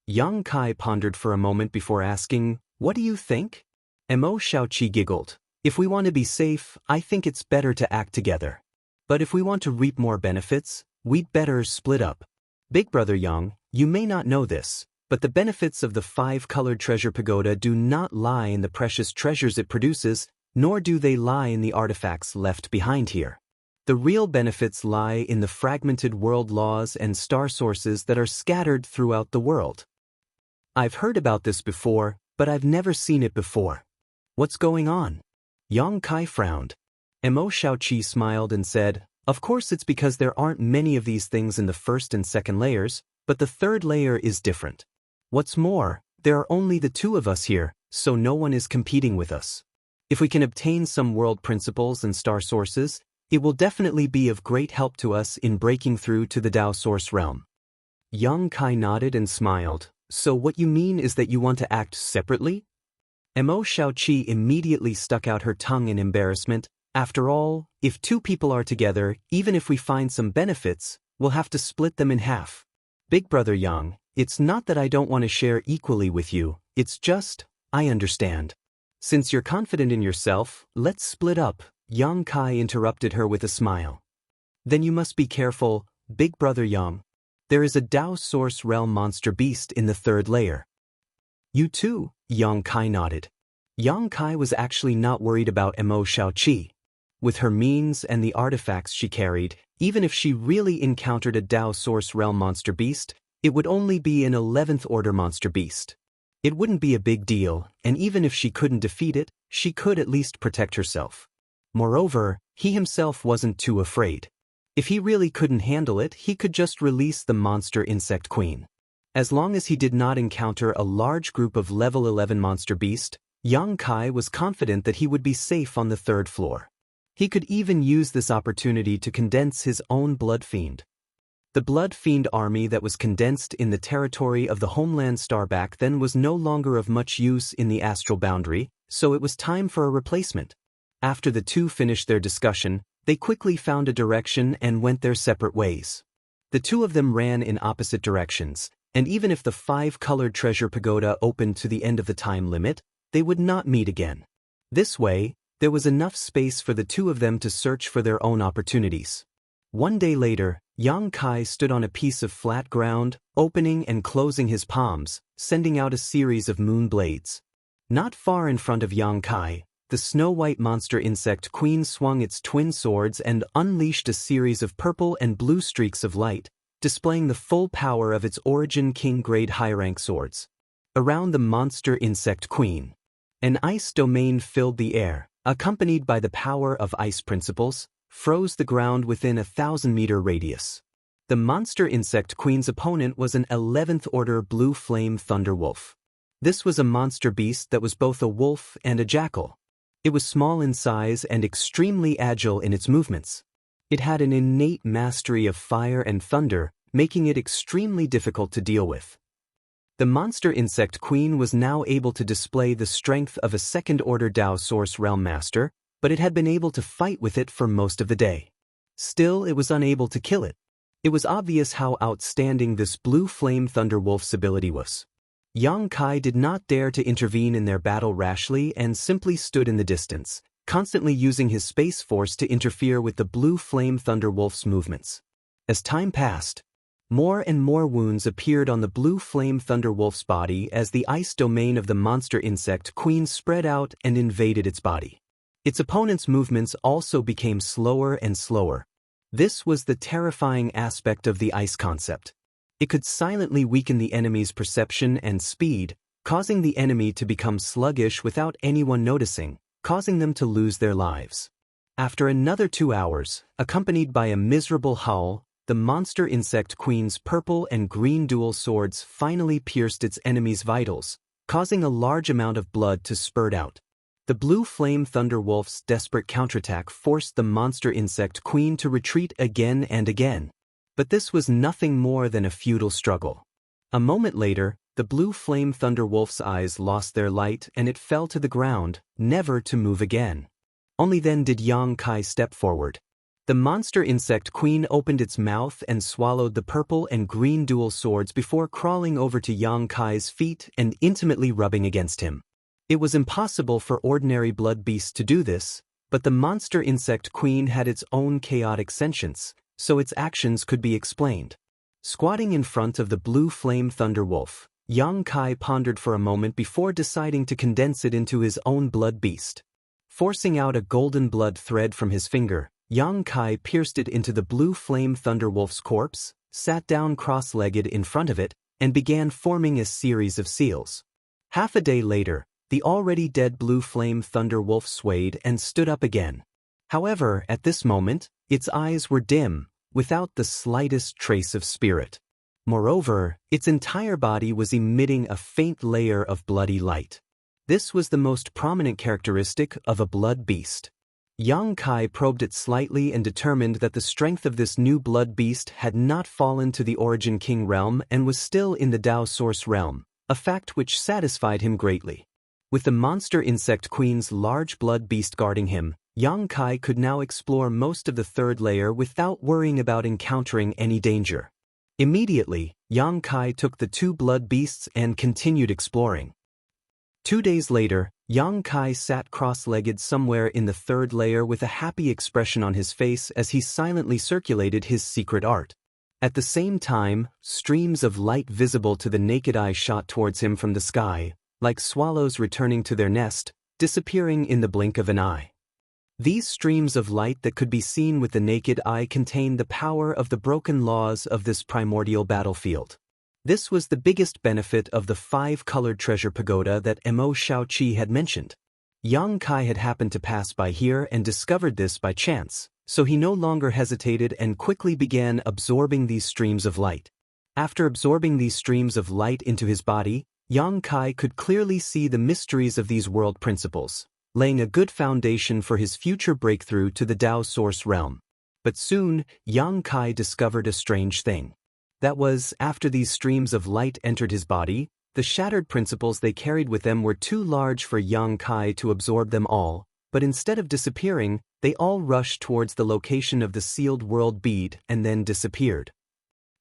Yang Kai pondered for a moment before asking, "What do you think?" Mo Xiaoqi giggled. "If we want to be safe, I think it's better to act together. But if we want to reap more benefits, we'd better split up. Big brother Yang, you may not know this, but the benefits of the 5-colored treasure pagoda do not lie in the precious treasures it produces, nor do they lie in the artifacts left behind here. The real benefits lie in the fragmented world laws and star sources that are scattered throughout the world. I've heard about this before, but I've never seen it before. What's going on?" Yang Kai frowned. Mo Xiaoqi smiled and said, "Of course it's because there aren't many of these things in the first and second layers, but the third layer is different. What's more, there are only the two of us here, so no one is competing with us. If we can obtain some world principles and star sources, it will definitely be of great help to us in breaking through to the Tao Source realm." Yang Kai nodded and smiled. "So what you mean is that you want to act separately?" Mo Xiaoqi immediately stuck out her tongue in embarrassment. "After all, if two people are together, even if we find some benefits, we'll have to split them in half. Big brother Yang, it's not that I don't want to share equally with you, it's just, I understand. Since you're confident in yourself, let's split up," Yang Kai interrupted her with a smile. "Then you must be careful, Big brother Yang. There is a Tao Source realm monster beast in the third layer." "You too?" Yang Kai nodded. Yang Kai was actually not worried about Mo Xiaoqi. With her means and the artifacts she carried, even if she really encountered a Tao Source realm monster beast, it would only be an 11th order monster beast. It wouldn't be a big deal, and even if she couldn't defeat it, she could at least protect herself. Moreover, he himself wasn't too afraid. If he really couldn't handle it, he could just release the monster insect queen. As long as he did not encounter a large group of level 11 monster beast, Yang Kai was confident that he would be safe on the third floor. He could even use this opportunity to condense his own Blood Fiend. The Blood Fiend army that was condensed in the territory of the homeland star back then was no longer of much use in the astral boundary, so it was time for a replacement. After the two finished their discussion, they quickly found a direction and went their separate ways. The two of them ran in opposite directions, and even if the 5-colored treasure pagoda opened to the end of the time limit, they would not meet again. This way, there was enough space for the two of them to search for their own opportunities. One day later, Yang Kai stood on a piece of flat ground, opening and closing his palms, sending out a series of moon blades. Not far in front of Yang Kai, the snow-white monster insect queen swung its twin swords and unleashed a series of purple and blue streaks of light, displaying the full power of its origin king-grade high-rank swords. Around the monster insect queen, an ice domain filled the air, accompanied by the power of ice principles, froze the ground within a 1,000-meter radius. The monster insect queen's opponent was an 11th order blue flame thunder wolf. This was a monster beast that was both a wolf and a jackal. It was small in size and extremely agile in its movements. It had an innate mastery of fire and thunder, making it extremely difficult to deal with. The monster insect queen was now able to display the strength of a 2nd-order Tao Source realm master, but it had been able to fight with it for most of the day. Still, it was unable to kill it. It was obvious how outstanding this blue flame thunder wolf's ability was. Yang Kai did not dare to intervene in their battle rashly and simply stood in the distance, constantly using his space force to interfere with the blue flame thunder wolf's movements. As time passed, more and more wounds appeared on the blue flame thunderwolf's body as the ice domain of the monster insect queen spread out and invaded its body. Its opponent's movements also became slower and slower. This was the terrifying aspect of the ice concept. It could silently weaken the enemy's perception and speed, causing the enemy to become sluggish without anyone noticing, causing them to lose their lives. After another 2 hours, accompanied by a miserable howl, the monster insect queen's purple and green dual swords finally pierced its enemy's vitals, causing a large amount of blood to spurt out. The blue flame thunderwolf's desperate counterattack forced the monster insect queen to retreat again and again. But this was nothing more than a futile struggle. A moment later, the blue flame thunderwolf's eyes lost their light and it fell to the ground, never to move again. Only then did Yang Kai step forward. The monster insect queen opened its mouth and swallowed the purple and green dual swords before crawling over to Yang Kai's feet and intimately rubbing against him. It was impossible for ordinary blood beasts to do this, but the monster insect queen had its own chaotic sentience, so its actions could be explained. Squatting in front of the blue flame thunderwolf, Yang Kai pondered for a moment before deciding to condense it into his own blood beast. Forcing out a golden blood thread from his finger, Yang Kai pierced it into the blue flame thunderwolf's corpse, sat down cross-legged in front of it, and began forming a series of seals. Half a day later, the already dead blue flame thunderwolf swayed and stood up again. However, at this moment, its eyes were dim, without the slightest trace of spirit. Moreover, its entire body was emitting a faint layer of bloody light. This was the most prominent characteristic of a blood beast. Yang Kai probed it slightly and determined that the strength of this new blood beast had not fallen to the Origin King realm and was still in the Tao Source realm, a fact which satisfied him greatly. With the monster insect queen's large blood beast guarding him, Yang Kai could now explore most of the third layer without worrying about encountering any danger. Immediately, Yang Kai took the 2 blood beasts and continued exploring. 2 days later, Yang Kai sat cross-legged somewhere in the third layer with a happy expression on his face as he silently circulated his secret art. At the same time, streams of light visible to the naked eye shot towards him from the sky, like swallows returning to their nest, disappearing in the blink of an eye. These streams of light that could be seen with the naked eye contained the power of the broken laws of this primordial battlefield. This was the biggest benefit of the 5-colored treasure pagoda that Mo Shaoqi had mentioned. Yang Kai had happened to pass by here and discovered this by chance, so he no longer hesitated and quickly began absorbing these streams of light. After absorbing these streams of light into his body, Yang Kai could clearly see the mysteries of these world principles, laying a good foundation for his future breakthrough to the Tao Source realm. But soon, Yang Kai discovered a strange thing. That was, after these streams of light entered his body, the shattered principles they carried with them were too large for Yang Kai to absorb them all, but instead of disappearing, they all rushed towards the location of the sealed world bead and then disappeared.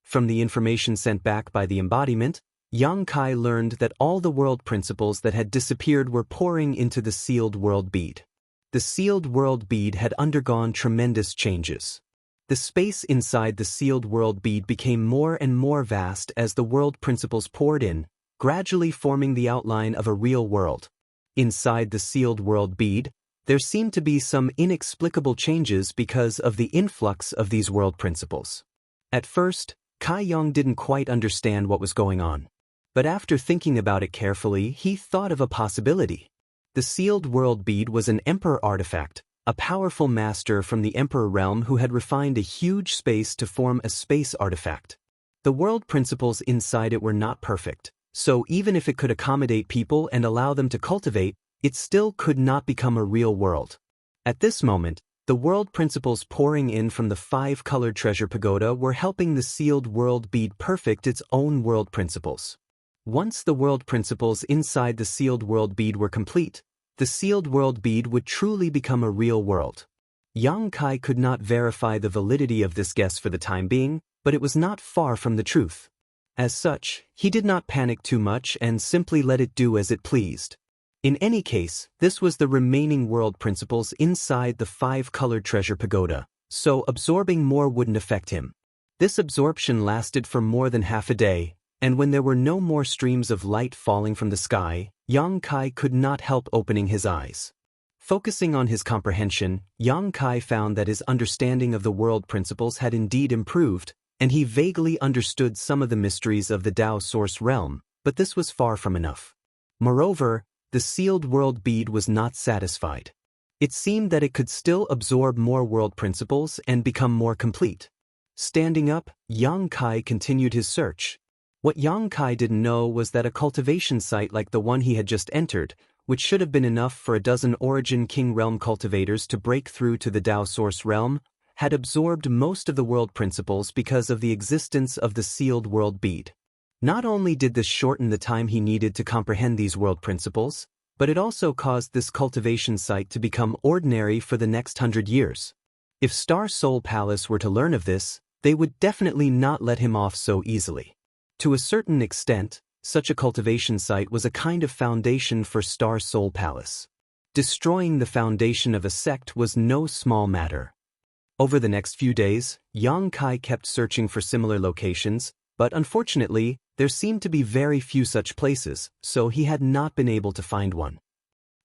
From the information sent back by the embodiment, Yang Kai learned that all the world principles that had disappeared were pouring into the sealed world bead. The sealed world bead had undergone tremendous changes. The space inside the sealed world bead became more and more vast as the world principles poured in, gradually forming the outline of a real world. Inside the sealed world bead, there seemed to be some inexplicable changes because of the influx of these world principles. At first, Kai Yang didn't quite understand what was going on. But after thinking about it carefully, he thought of a possibility. The sealed world bead was an emperor artifact, a powerful master from the Emperor realm who had refined a huge space to form a space artifact. The world principles inside it were not perfect, so even if it could accommodate people and allow them to cultivate, it still could not become a real world. At this moment, the world principles pouring in from the 5-colored treasure pagoda were helping the sealed world bead perfect its own world principles. Once the world principles inside the sealed world bead were complete, the sealed world bead would truly become a real world. Yang Kai could not verify the validity of this guess for the time being, but it was not far from the truth. As such, he did not panic too much and simply let it do as it pleased. In any case, this was the remaining world principles inside the 5-colored treasure pagoda, so absorbing more wouldn't affect him. This absorption lasted for more than half a day, and when there were no more streams of light falling from the sky, Yang Kai could not help opening his eyes. Focusing on his comprehension, Yang Kai found that his understanding of the world principles had indeed improved, and he vaguely understood some of the mysteries of the Tao source realm, but this was far from enough. Moreover, the sealed world bead was not satisfied. It seemed that it could still absorb more world principles and become more complete. Standing up, Yang Kai continued his search. What Yang Kai didn't know was that a cultivation site like the one he had just entered, which should have been enough for a dozen Origin King Realm cultivators to break through to the Tao Source Realm, had absorbed most of the world principles because of the existence of the sealed world bead. Not only did this shorten the time he needed to comprehend these world principles, but it also caused this cultivation site to become ordinary for the next 100 years. If Star Soul Palace were to learn of this, they would definitely not let him off so easily. To a certain extent, such a cultivation site was a kind of foundation for Star Soul Palace. Destroying the foundation of a sect was no small matter. Over the next few days, Yang Kai kept searching for similar locations, but unfortunately, there seemed to be very few such places, so he had not been able to find one.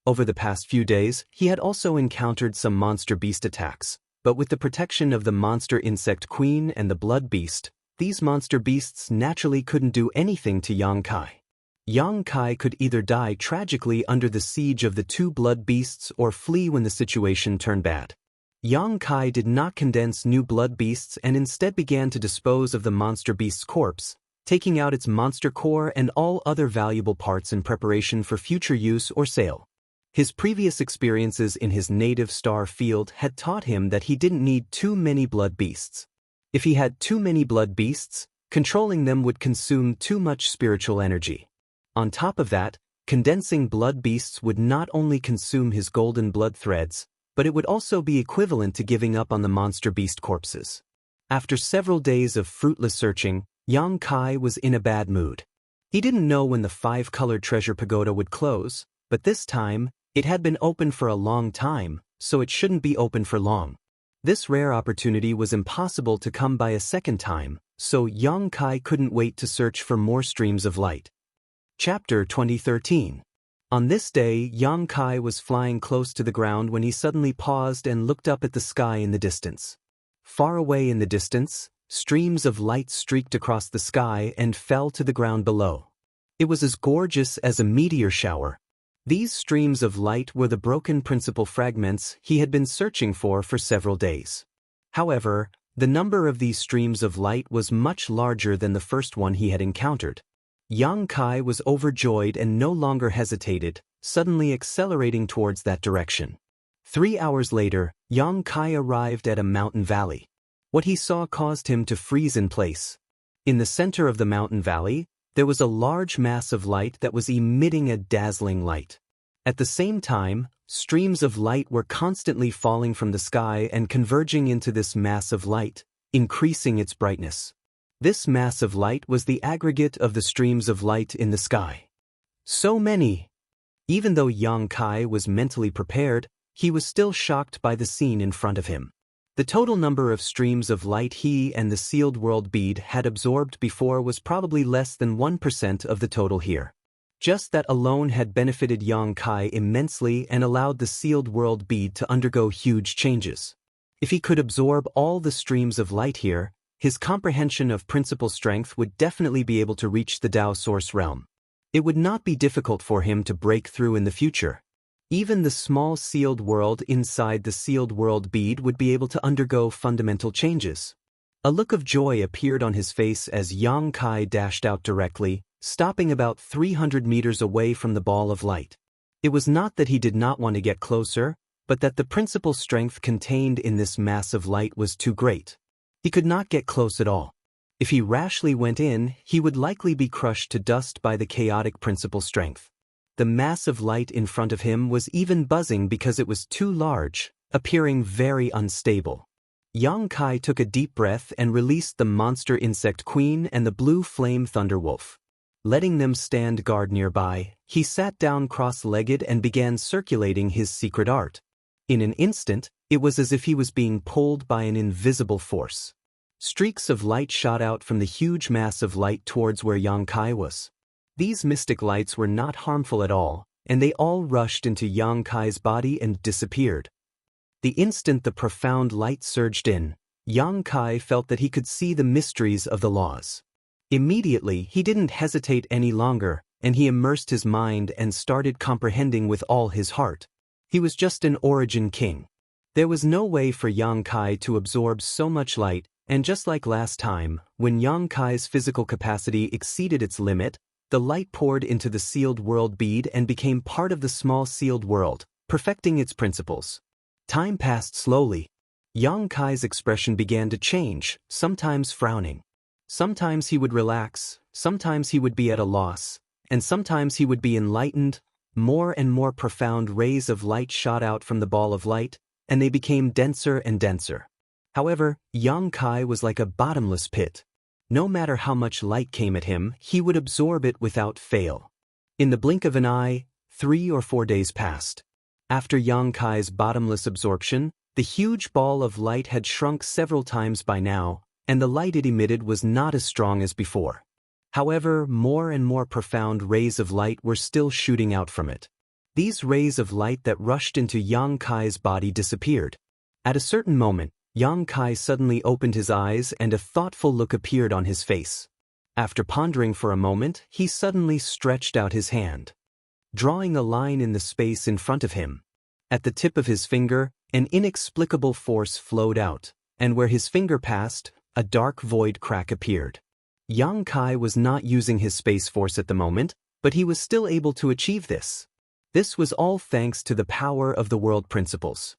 Over the past few days, he had also encountered some monster beast attacks, but with the protection of the monster insect queen and the blood beast, these monster beasts naturally couldn't do anything to Yang Kai. Yang Kai could either die tragically under the siege of the two blood beasts or flee when the situation turned bad. Yang Kai did not condense new blood beasts and instead began to dispose of the monster beast's corpse, taking out its monster core and all other valuable parts in preparation for future use or sale. His previous experiences in his native star field had taught him that he didn't need too many blood beasts. If he had too many blood beasts, controlling them would consume too much spiritual energy. On top of that, condensing blood beasts would not only consume his golden blood threads, but it would also be equivalent to giving up on the monster beast corpses. After several days of fruitless searching, Yang Kai was in a bad mood. He didn't know when the 5-colored treasure pagoda would close, but this time, it had been open for a long time, so it shouldn't be open for long. This rare opportunity was impossible to come by a second time, so Yang Kai couldn't wait to search for more streams of light. Chapter 2013. On this day, Yang Kai was flying close to the ground when he suddenly paused and looked up at the sky in the distance. Far away in the distance, streams of light streaked across the sky and fell to the ground below. It was as gorgeous as a meteor shower. These streams of light were the broken principal fragments he had been searching for several days. However, the number of these streams of light was much larger than the first one he had encountered. Yang Kai was overjoyed and no longer hesitated, suddenly accelerating towards that direction. 3 hours later, Yang Kai arrived at a mountain valley. What he saw caused him to freeze in place. In the center of the mountain valley, there was a large mass of light that was emitting a dazzling light. At the same time, streams of light were constantly falling from the sky and converging into this mass of light, increasing its brightness. This mass of light was the aggregate of the streams of light in the sky. So many! Even though Yang Kai was mentally prepared, he was still shocked by the scene in front of him. The total number of streams of light he and the sealed world bead had absorbed before was probably less than 1% of the total here. Just that alone had benefited Yang Kai immensely and allowed the sealed world bead to undergo huge changes. If he could absorb all the streams of light here, his comprehension of principal strength would definitely be able to reach the Tao source realm. It would not be difficult for him to break through in the future. Even the small sealed world inside the sealed world bead would be able to undergo fundamental changes. A look of joy appeared on his face as Yang Kai dashed out directly, stopping about 300 meters away from the ball of light. It was not that he did not want to get closer, but that the principal strength contained in this mass of light was too great. He could not get close at all. If he rashly went in, he would likely be crushed to dust by the chaotic principal strength. The mass of light in front of him was even buzzing because it was too large, appearing very unstable. Yang Kai took a deep breath and released the monster insect queen and the blue flame thunderwolf. Letting them stand guard nearby, he sat down cross-legged and began circulating his secret art. In an instant, it was as if he was being pulled by an invisible force. Streaks of light shot out from the huge mass of light towards where Yang Kai was. These mystic lights were not harmful at all, and they all rushed into Yang Kai's body and disappeared. The instant the profound light surged in, Yang Kai felt that he could see the mysteries of the laws. Immediately, he didn't hesitate any longer, and he immersed his mind and started comprehending with all his heart. He was just an origin king. There was no way for Yang Kai to absorb so much light, and just like last time, when Yang Kai's physical capacity exceeded its limit, the light poured into the sealed world bead and became part of the small sealed world, perfecting its principles. Time passed slowly. Yang Kai's expression began to change, sometimes frowning. Sometimes he would relax, sometimes he would be at a loss, and sometimes he would be enlightened. More and more profound rays of light shot out from the ball of light, and they became denser and denser. However, Yang Kai was like a bottomless pit. No matter how much light came at him, he would absorb it without fail. In the blink of an eye, 3 or 4 days passed. After Yang Kai's bottomless absorption, the huge ball of light had shrunk several times by now, and the light it emitted was not as strong as before. However, more and more profound rays of light were still shooting out from it. These rays of light that rushed into Yang Kai's body disappeared. At a certain moment, Yang Kai suddenly opened his eyes and a thoughtful look appeared on his face. After pondering for a moment, he suddenly stretched out his hand, drawing a line in the space in front of him. At the tip of his finger, an inexplicable force flowed out, and where his finger passed, a dark void crack appeared. Yang Kai was not using his space force at the moment, but he was still able to achieve this. This was all thanks to the power of the world principles.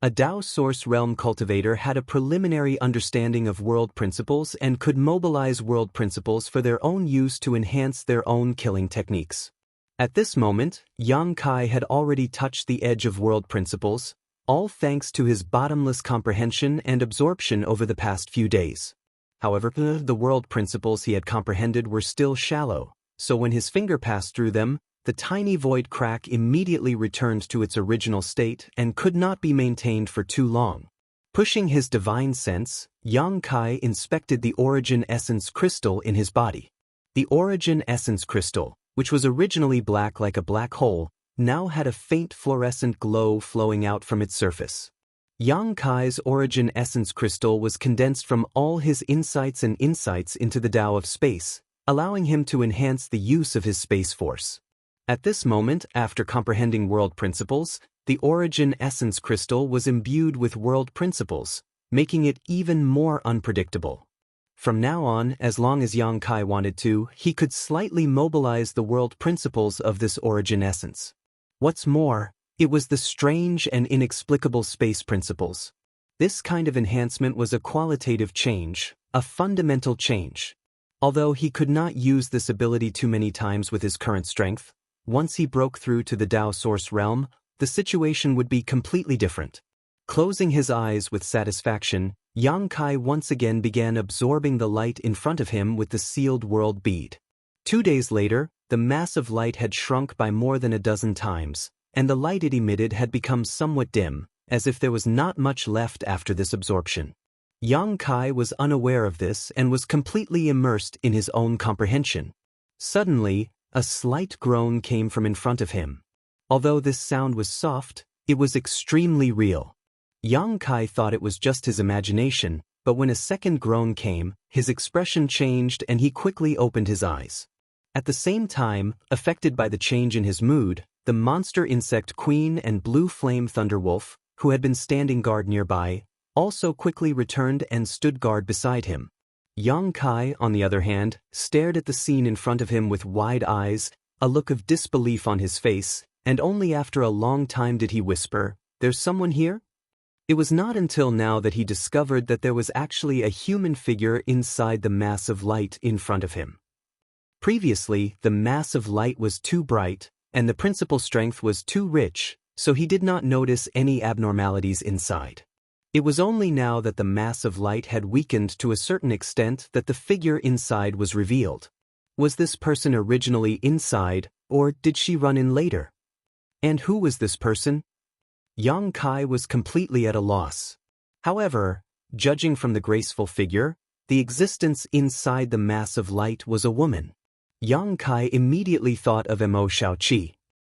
A Tao Source Realm cultivator had a preliminary understanding of world principles and could mobilize world principles for their own use to enhance their own killing techniques. At this moment, Yang Kai had already touched the edge of world principles, all thanks to his bottomless comprehension and absorption over the past few days. However, the world principles he had comprehended were still shallow, so when his finger passed through them, the tiny void crack immediately returned to its original state and could not be maintained for too long. Pushing his divine sense, Yang Kai inspected the origin essence crystal in his body. The origin essence crystal, which was originally black like a black hole, now had a faint fluorescent glow flowing out from its surface. Yang Kai's origin essence crystal was condensed from all his insights into the Tao of space, allowing him to enhance the use of his space force. At this moment, after comprehending world principles, the origin essence crystal was imbued with world principles, making it even more unpredictable. From now on, as long as Yang Kai wanted to, he could slightly mobilize the world principles of this origin essence. What's more, it was the strange and inexplicable space principles. This kind of enhancement was a qualitative change, a fundamental change. Although he could not use this ability too many times with his current strength, once he broke through to the Tao Source Realm, the situation would be completely different. Closing his eyes with satisfaction, Yang Kai once again began absorbing the light in front of him with the sealed world bead. 2 days later, the mass of light had shrunk by more than a dozen times, and the light it emitted had become somewhat dim, as if there was not much left after this absorption. Yang Kai was unaware of this and was completely immersed in his own comprehension. Suddenly, a slight groan came from in front of him. Although this sound was soft, it was extremely real. Yang Kai thought it was just his imagination, but when a second groan came, his expression changed and he quickly opened his eyes. At the same time, affected by the change in his mood, the monster insect queen and blue flame thunderwolf, who had been standing guard nearby, also quickly returned and stood guard beside him. Yang Kai, on the other hand, stared at the scene in front of him with wide eyes, a look of disbelief on his face, and only after a long time did he whisper, "There's someone here?" It was not until now that he discovered that there was actually a human figure inside the mass of light in front of him. Previously, the mass of light was too bright, and the principal strength was too rich, so he did not notice any abnormalities inside. It was only now that the mass of light had weakened to a certain extent that the figure inside was revealed. Was this person originally inside, or did she run in later? And who was this person? Yang Kai was completely at a loss. However, judging from the graceful figure, the existence inside the mass of light was a woman. Yang Kai immediately thought of Mo Shaoqi.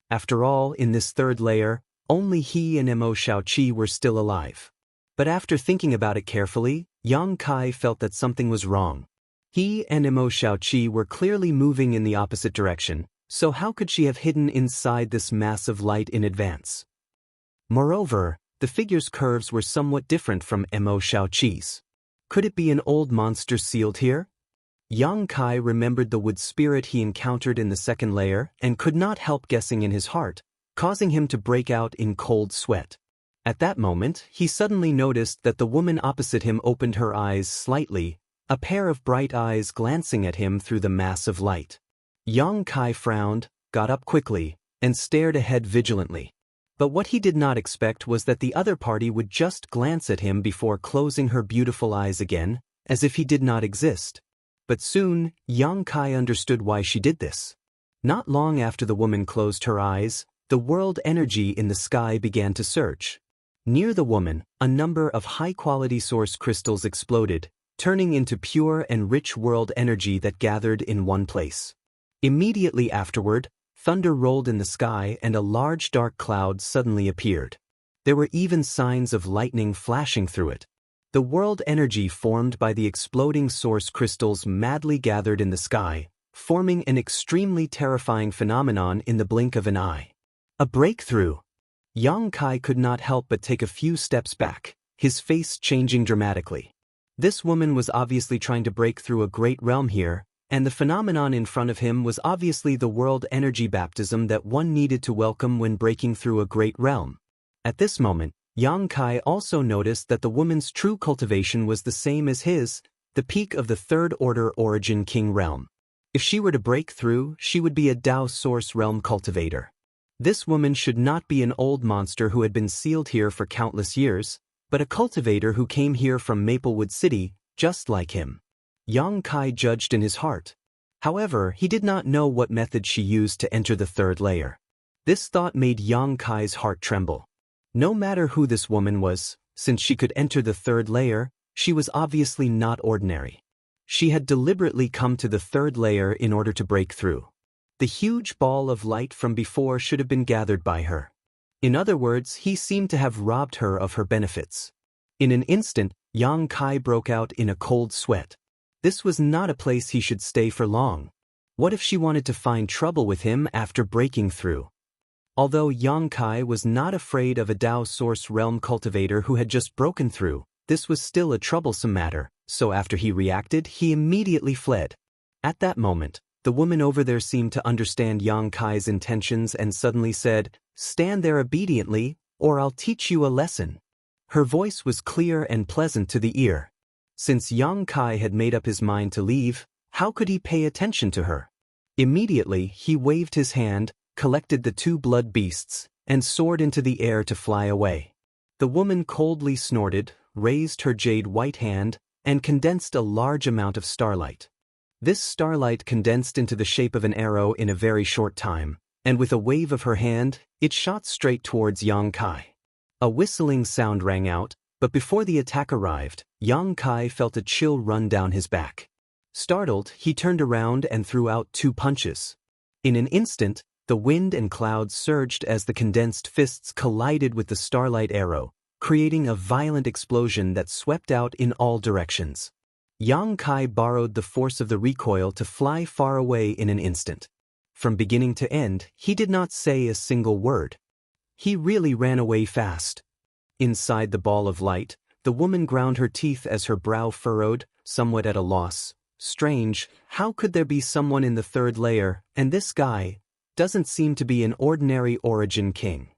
After all, in this third layer, only he and Mo Shaoqi were still alive. But after thinking about it carefully, Yang Kai felt that something was wrong. He and Mo Shaoqi were clearly moving in the opposite direction, so how could she have hidden inside this mass of light in advance? Moreover, the figure's curves were somewhat different from Mo Shaoqi's. Could it be an old monster sealed here? Yang Kai remembered the wood spirit he encountered in the second layer and could not help guessing in his heart, causing him to break out in cold sweat. At that moment, he suddenly noticed that the woman opposite him opened her eyes slightly, a pair of bright eyes glancing at him through the mass of light. Yang Kai frowned, got up quickly, and stared ahead vigilantly. But what he did not expect was that the other party would just glance at him before closing her beautiful eyes again, as if he did not exist. But soon, Yang Kai understood why she did this. Not long after the woman closed her eyes, the world energy in the sky began to surge. Near the woman, a number of high-quality source crystals exploded, turning into pure and rich world energy that gathered in one place. Immediately afterward, thunder rolled in the sky and a large dark cloud suddenly appeared. There were even signs of lightning flashing through it. The world energy formed by the exploding source crystals madly gathered in the sky, forming an extremely terrifying phenomenon in the blink of an eye. A breakthrough! Yang Kai could not help but take a few steps back, his face changing dramatically. This woman was obviously trying to break through a great realm here, and the phenomenon in front of him was obviously the world energy baptism that one needed to welcome when breaking through a great realm. At this moment, Yang Kai also noticed that the woman's true cultivation was the same as his, the peak of the Third Order Origin King realm. If she were to break through, she would be a Tao Source realm cultivator. This woman should not be an old monster who had been sealed here for countless years, but a cultivator who came here from Maplewood City, just like him. Yang Kai judged in his heart. However, he did not know what method she used to enter the third layer. This thought made Yang Kai's heart tremble. No matter who this woman was, since she could enter the third layer, she was obviously not ordinary. She had deliberately come to the third layer in order to break through. The huge ball of light from before should have been gathered by her. In other words, he seemed to have robbed her of her benefits. In an instant, Yang Kai broke out in a cold sweat. This was not a place he should stay for long. What if she wanted to find trouble with him after breaking through? Although Yang Kai was not afraid of a Tao Source realm cultivator who had just broken through, this was still a troublesome matter, so after he reacted, he immediately fled. At that moment, the woman over there seemed to understand Yang Kai's intentions and suddenly said, "Stand there obediently, or I'll teach you a lesson." Her voice was clear and pleasant to the ear. Since Yang Kai had made up his mind to leave, how could he pay attention to her? Immediately, he waved his hand, collected the two blood beasts, and soared into the air to fly away. The woman coldly snorted, raised her jade white hand, and condensed a large amount of starlight. This starlight condensed into the shape of an arrow in a very short time, and with a wave of her hand, it shot straight towards Yang Kai. A whistling sound rang out, but before the attack arrived, Yang Kai felt a chill run down his back. Startled, he turned around and threw out two punches. In an instant, the wind and clouds surged as the condensed fists collided with the starlight arrow, creating a violent explosion that swept out in all directions. Yang Kai borrowed the force of the recoil to fly far away in an instant. From beginning to end, he did not say a single word. He really ran away fast. Inside the ball of light, the woman ground her teeth as her brow furrowed, somewhat at a loss. Strange, how could there be someone in the third layer, and this guy doesn't seem to be an ordinary origin king.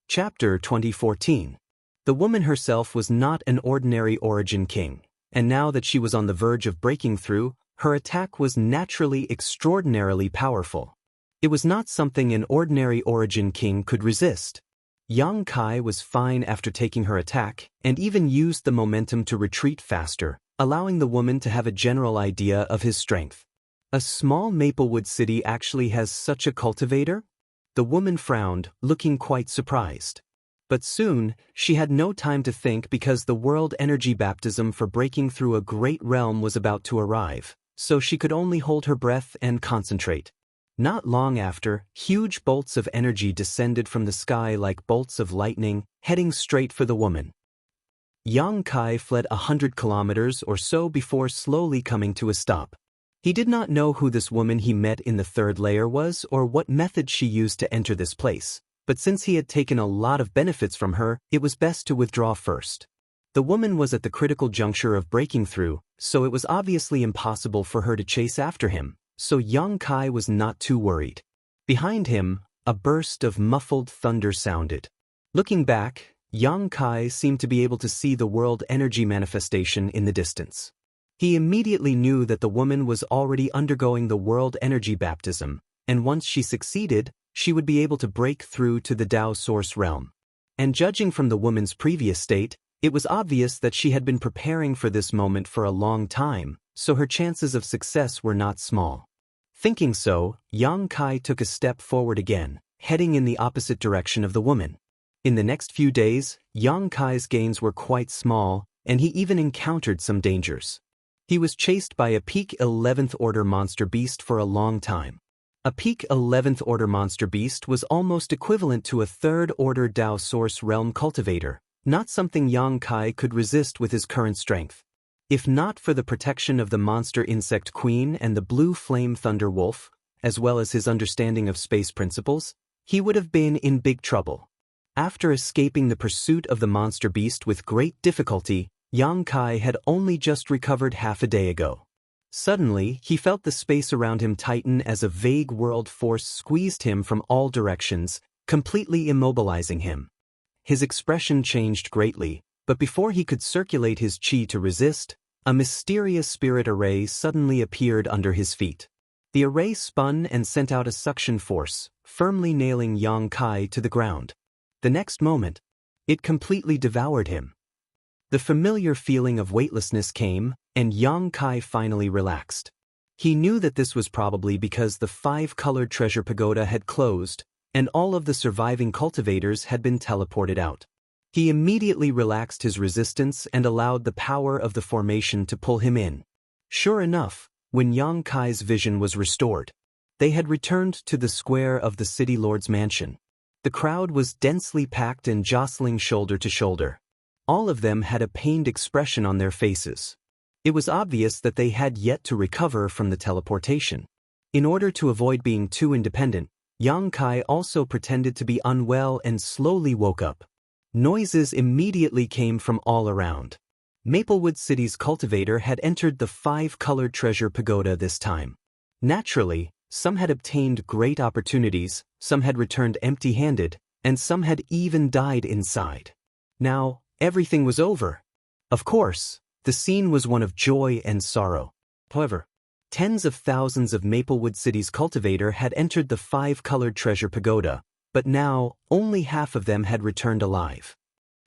Chapter 2014. The woman herself was not an ordinary origin king, and now that she was on the verge of breaking through, her attack was naturally extraordinarily powerful. It was not something an ordinary origin king could resist. Yang Kai was fine after taking her attack, and even used the momentum to retreat faster, allowing the woman to have a general idea of his strength. A small Maplewood city actually has such a cultivator? The woman frowned, looking quite surprised. But soon, she had no time to think because the world energy baptism for breaking through a great realm was about to arrive, so she could only hold her breath and concentrate. Not long after, huge bolts of energy descended from the sky like bolts of lightning, heading straight for the woman. Yang Kai fled 100 kilometers or so before slowly coming to a stop. He did not know who this woman he met in the third layer was or what method she used to enter this place, but since he had taken a lot of benefits from her, it was best to withdraw first. The woman was at the critical juncture of breaking through, so it was obviously impossible for her to chase after him, so Yang Kai was not too worried. Behind him, a burst of muffled thunder sounded. Looking back, Yang Kai seemed to be able to see the world energy manifestation in the distance. He immediately knew that the woman was already undergoing the world energy baptism, and once she succeeded, she would be able to break through to the Tao source realm. And judging from the woman's previous state, it was obvious that she had been preparing for this moment for a long time, so her chances of success were not small. Thinking so, Yang Kai took a step forward again, heading in the opposite direction of the woman. In the next few days, Yang Kai's gains were quite small, and he even encountered some dangers. He was chased by a peak 11th order monster beast for a long time. A peak 11th order monster beast was almost equivalent to a 3rd order Tao source realm cultivator, not something Yang Kai could resist with his current strength. If not for the protection of the monster insect queen and the blue flame thunder wolf, as well as his understanding of space principles, he would have been in big trouble. After escaping the pursuit of the monster beast with great difficulty, Yang Kai had only just recovered half a day ago. Suddenly, he felt the space around him tighten as a vague world force squeezed him from all directions, completely immobilizing him. His expression changed greatly, but before he could circulate his chi to resist, a mysterious spirit array suddenly appeared under his feet. The array spun and sent out a suction force, firmly nailing Yang Kai to the ground. The next moment, it completely devoured him. The familiar feeling of weightlessness came, and Yang Kai finally relaxed. He knew that this was probably because the 5-colored treasure pagoda had closed, and all of the surviving cultivators had been teleported out. He immediately relaxed his resistance and allowed the power of the formation to pull him in. Sure enough, when Yang Kai's vision was restored, they had returned to the square of the city lord's mansion. The crowd was densely packed and jostling shoulder to shoulder. All of them had a pained expression on their faces. It was obvious that they had yet to recover from the teleportation. In order to avoid being too independent, Yang Kai also pretended to be unwell and slowly woke up. Noises immediately came from all around. Maplewood City's cultivator had entered the 5-colored treasure pagoda this time. Naturally, some had obtained great opportunities, some had returned empty-handed, and some had even died inside. Now, everything was over. Of course, the scene was one of joy and sorrow. However, tens of thousands of Maplewood City's cultivator had entered the 5-colored treasure pagoda, but now only half of them had returned alive.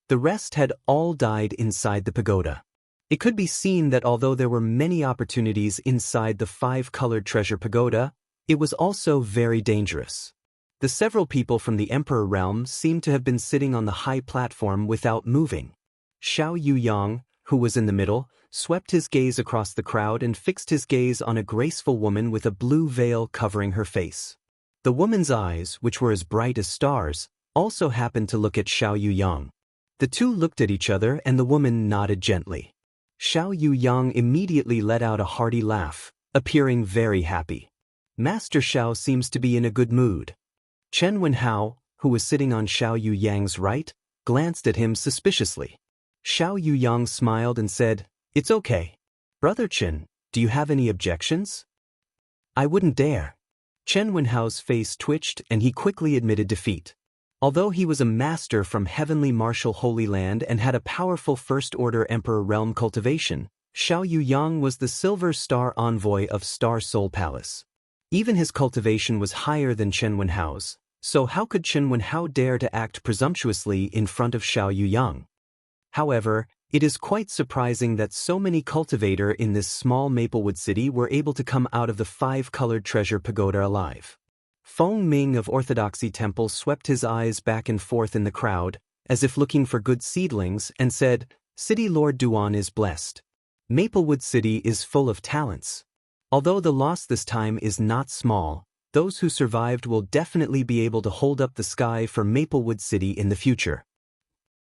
The rest had all died inside the pagoda. It could be seen that although there were many opportunities inside the 5-colored treasure pagoda, it was also very dangerous. The several people from the Emperor realm seemed to have been sitting on the high platform without moving. Xiao Yuyang, who was in the middle, swept his gaze across the crowd and fixed his gaze on a graceful woman with a blue veil covering her face. The woman's eyes, which were as bright as stars, also happened to look at Xiao Yuyang. The two looked at each other and the woman nodded gently. Xiao Yuyang immediately let out a hearty laugh, appearing very happy. Master Xiao seems to be in a good mood. Chen Wenhao, who was sitting on Xiao Yuyang's right, glanced at him suspiciously. Xiao Yuyang smiled and said, "It's okay. Brother Chen, do you have any objections?" "I wouldn't dare." Chen Wenhao's face twitched and he quickly admitted defeat. Although he was a master from Heavenly Martial Holy Land and had a powerful First-Order Emperor realm cultivation, Xiao Yuyang was the Silver Star Envoy of Star Soul Palace. Even his cultivation was higher than Chen Wenhao's, so how could Chen Wenhao dare to act presumptuously in front of Xiao Yuyang? However, it is quite surprising that so many cultivator in this small Maplewood city were able to come out of the 5-colored treasure pagoda alive. Feng Ming of Orthodoxy Temple swept his eyes back and forth in the crowd, as if looking for good seedlings, and said, "City Lord Duan is blessed. Maplewood City is full of talents. Although the loss this time is not small, those who survived will definitely be able to hold up the sky for Maplewood City in the future.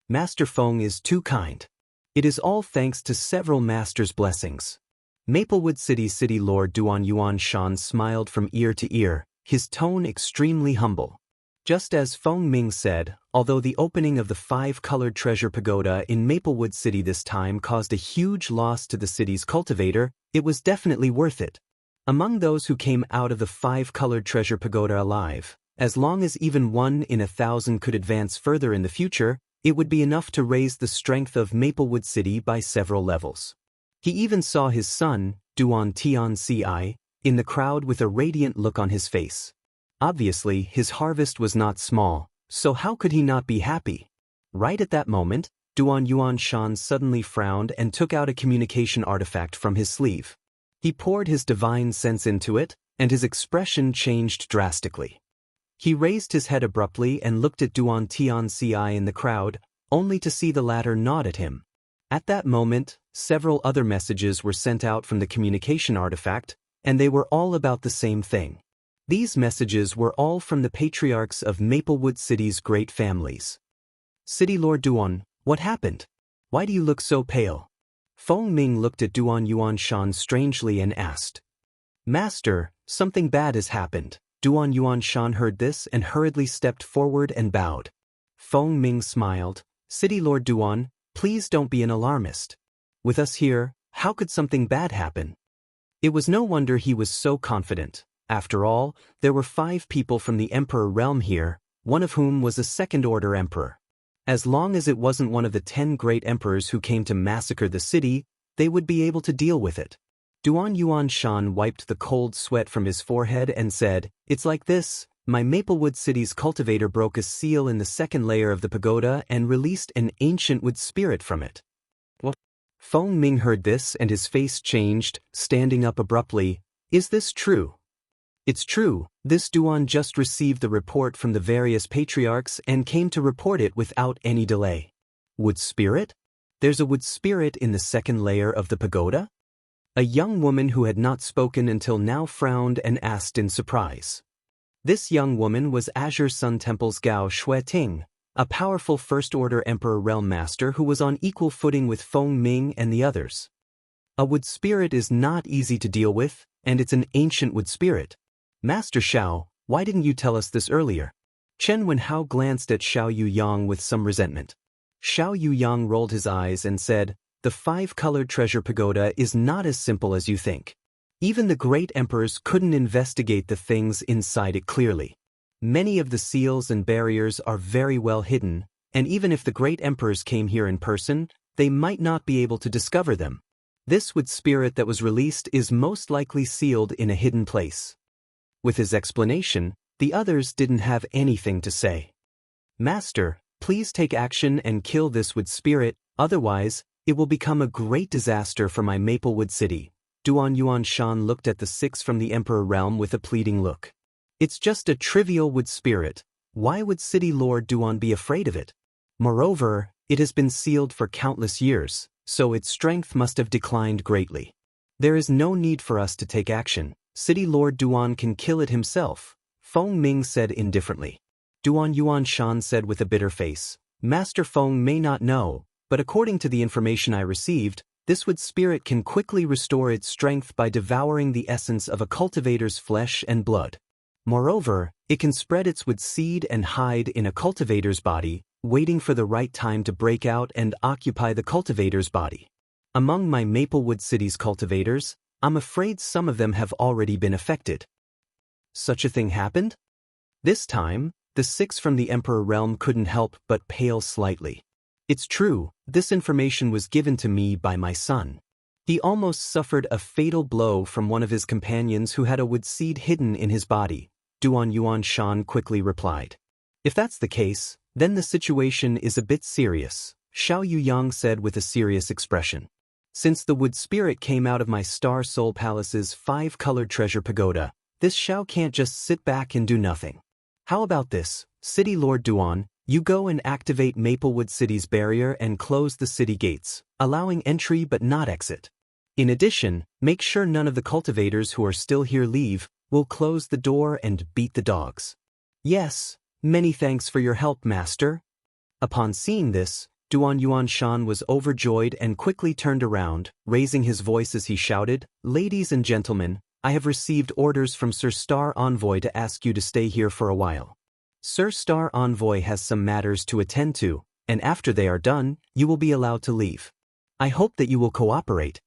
Master Feng is too kind. It is all thanks to several masters' blessings." Maplewood City Lord Duan Yuan Shan smiled from ear to ear, his tone extremely humble. Just as Feng Ming said, although the opening of the 5-colored treasure pagoda in Maplewood City this time caused a huge loss to the city's cultivator, it was definitely worth it. Among those who came out of the 5-colored treasure pagoda alive, as long as even 1 in 1,000 could advance further in the future, it would be enough to raise the strength of Maplewood City by several levels. He even saw his son, Duan Tianci, in the crowd with a radiant look on his face. Obviously, his harvest was not small, so how could he not be happy? Right at that moment, Duan Yuan Shan suddenly frowned and took out a communication artifact from his sleeve. He poured his divine sense into it, and his expression changed drastically. He raised his head abruptly and looked at Duan Tianci in the crowd, only to see the latter nod at him. At that moment, several other messages were sent out from the communication artifact, and they were all about the same thing. These messages were all from the patriarchs of Maplewood City's great families. "City Lord Duan, what happened? Why do you look so pale?" Feng Ming looked at Duan Yuan Shan strangely and asked. "Master, something bad has happened." Duan Yuan Shan heard this and hurriedly stepped forward and bowed. Feng Ming smiled. "City Lord Duan, please don't be an alarmist. With us here, how could something bad happen?" It was no wonder he was so confident. After all, there were 5 people from the Emperor realm here, one of whom was a second-order emperor. As long as it wasn't one of the 10 great emperors who came to massacre the city, they would be able to deal with it. Duan Yuan Shan wiped the cold sweat from his forehead and said, "It's like this. My Maplewood City's cultivator broke a seal in the 2nd layer of the pagoda and released an ancient wood spirit from it." What? Feng Ming heard this and his face changed, standing up abruptly. "Is this true?" "It's true. This Duan just received the report from the various patriarchs and came to report it without any delay." "Wood spirit? There's a wood spirit in the 2nd layer of the pagoda?" A young woman who had not spoken until now frowned and asked in surprise. This young woman was Azure Sun Temple's Gao Xueting, a powerful First-Order Emperor Realm Master who was on equal footing with Feng Ming and the others. A wood spirit is not easy to deal with, and it's an ancient wood spirit. "Master Xiao, why didn't you tell us this earlier?" Chen Wenhao glanced at Xiao Yuyang with some resentment. Xiao Yuyang rolled his eyes and said, "The 5-colored treasure pagoda is not as simple as you think. Even the great emperors couldn't investigate the things inside it clearly. Many of the seals and barriers are very well hidden, and even if the great emperors came here in person, they might not be able to discover them. This wood spirit that was released is most likely sealed in a hidden place." With his explanation, the others didn't have anything to say. "Master, please take action and kill this wood spirit, otherwise, it will become a great disaster for my Maplewood City." Duan Yuan Shan looked at the 6 from the Emperor realm with a pleading look. "It's just a trivial wood spirit. Why would City Lord Duan be afraid of it? Moreover, it has been sealed for countless years, so its strength must have declined greatly. There is no need for us to take action. City Lord Duan can kill it himself," Feng Ming said indifferently. Duan Yuan Shan said with a bitter face, "Master Feng may not know, but according to the information I received, this wood spirit can quickly restore its strength by devouring the essence of a cultivator's flesh and blood. Moreover, it can spread its wood seed and hide in a cultivator's body, waiting for the right time to break out and occupy the cultivator's body. Among my Maplewood City's cultivators, I'm afraid some of them have already been affected." Such a thing happened? This time, the 6 from the Emperor realm couldn't help but pale slightly. "It's true, this information was given to me by my son. He almost suffered a fatal blow from one of his companions who had a wood seed hidden in his body," Duan Yuan Shan quickly replied. "If that's the case, then the situation is a bit serious," Xiao Yuyang said with a serious expression. "Since the wood spirit came out of my Star Soul Palace's 5-colored treasure pagoda, this Xiao can't just sit back and do nothing. How about this, City Lord Duan, You go and activate Maplewood City's barrier and close the city gates, allowing entry but not exit. In addition, make sure none of the cultivators who are still here leave. We'll close the door and beat the dogs." "Yes, many thanks for your help, master." Upon seeing this, Duan Yuanshan was overjoyed and quickly turned around, raising his voice as he shouted, "Ladies and gentlemen, I have received orders from Sir Star Envoy to ask you to stay here for a while. Sir Star Envoy has some matters to attend to, and after they are done, you will be allowed to leave. I hope that you will cooperate."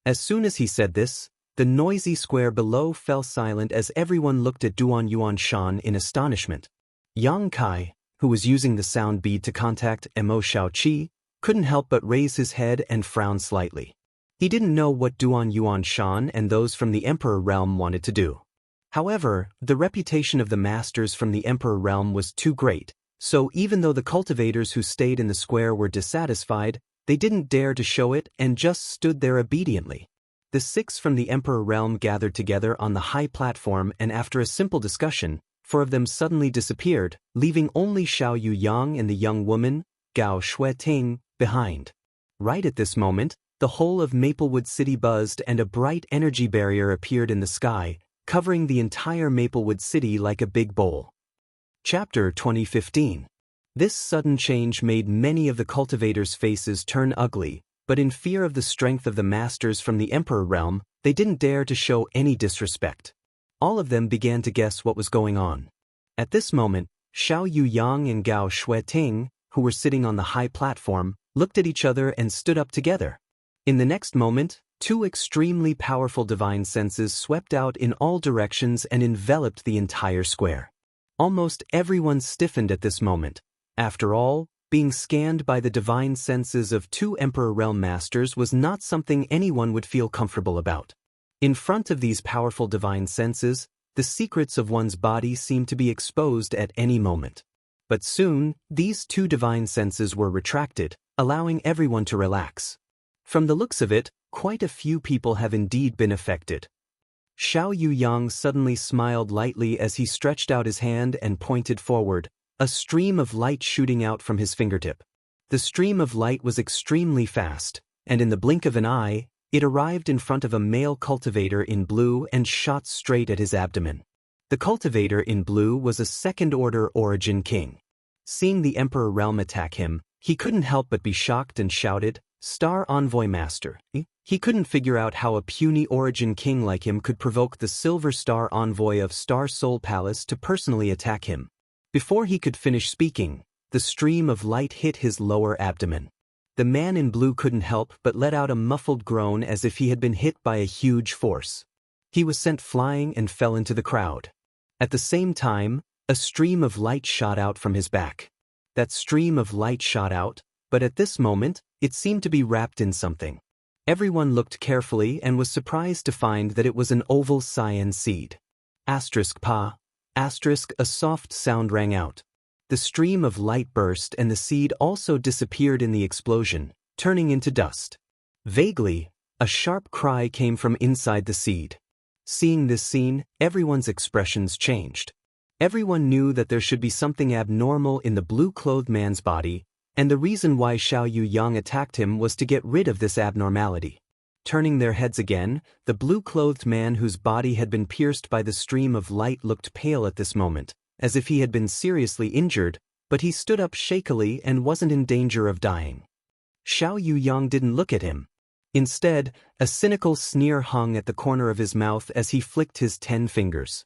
As soon as he said this, the noisy square below fell silent as everyone looked at Duan Yuanshan in astonishment. Yang Kai, who was using the sound bead to contact Mo Shaoqi, couldn't help but raise his head and frown slightly. He didn't know what Duan Yuanshan and those from the Emperor Realm wanted to do. However, the reputation of the masters from the Emperor Realm was too great, so even though the cultivators who stayed in the square were dissatisfied, they didn't dare to show it and just stood there obediently. The 6 from the Emperor Realm gathered together on the high platform, and after a simple discussion, 4 of them suddenly disappeared, leaving only Xiao Yu Yang and the young woman, Gao Shueting, behind. Right at this moment, the whole of Maplewood City buzzed and a bright energy barrier appeared in the sky, covering the entire Maplewood City like a big bowl. Chapter 2015. This sudden change made many of the cultivators' faces turn ugly, but in fear of the strength of the masters from the Emperor Realm, they didn't dare to show any disrespect. All of them began to guess what was going on. At this moment, Xiao Yu Yang and Gao Shueting, who were sitting on the high platform, looked at each other and stood up together. In the next moment, 2 extremely powerful divine senses swept out in all directions and enveloped the entire square. Almost everyone stiffened at this moment. After all, being scanned by the divine senses of 2 Emperor Realm masters was not something anyone would feel comfortable about. In front of these powerful divine senses, the secrets of one's body seemed to be exposed at any moment. But soon, these 2 divine senses were retracted, allowing everyone to relax. From the looks of it, quite a few people have indeed been affected. Xiao Yu Yang suddenly smiled lightly as he stretched out his hand and pointed forward, a stream of light shooting out from his fingertip. The stream of light was extremely fast, and in the blink of an eye, it arrived in front of a male cultivator in blue and shot straight at his abdomen. The cultivator in blue was a second-order origin king. Seeing the Emperor Realm attack him, he couldn't help but be shocked and shouted, "Star Envoy Master." He couldn't figure out how a puny origin king like him could provoke the Silver Star Envoy of Star Soul Palace to personally attack him. Before he could finish speaking, the stream of light hit his lower abdomen. The man in blue couldn't help but let out a muffled groan as if he had been hit by a huge force. He was sent flying and fell into the crowd. At the same time, a stream of light shot out from his back. That stream of light shot out, but at this moment, it seemed to be wrapped in something. Everyone looked carefully and was surprised to find that it was an oval cyan seed. Pa. A soft sound rang out. The stream of light burst and the seed also disappeared in the explosion, turning into dust. Vaguely, a sharp cry came from inside the seed. Seeing this scene, everyone's expressions changed. Everyone knew that there should be something abnormal in the blue-clothed man's body, and the reason why Xiao Yu Yang attacked him was to get rid of this abnormality. Turning their heads again, the blue-clothed man whose body had been pierced by the stream of light looked pale at this moment, as if he had been seriously injured, but he stood up shakily and wasn't in danger of dying. Xiao Yu Yang didn't look at him. Instead, a cynical sneer hung at the corner of his mouth as he flicked his 10 fingers.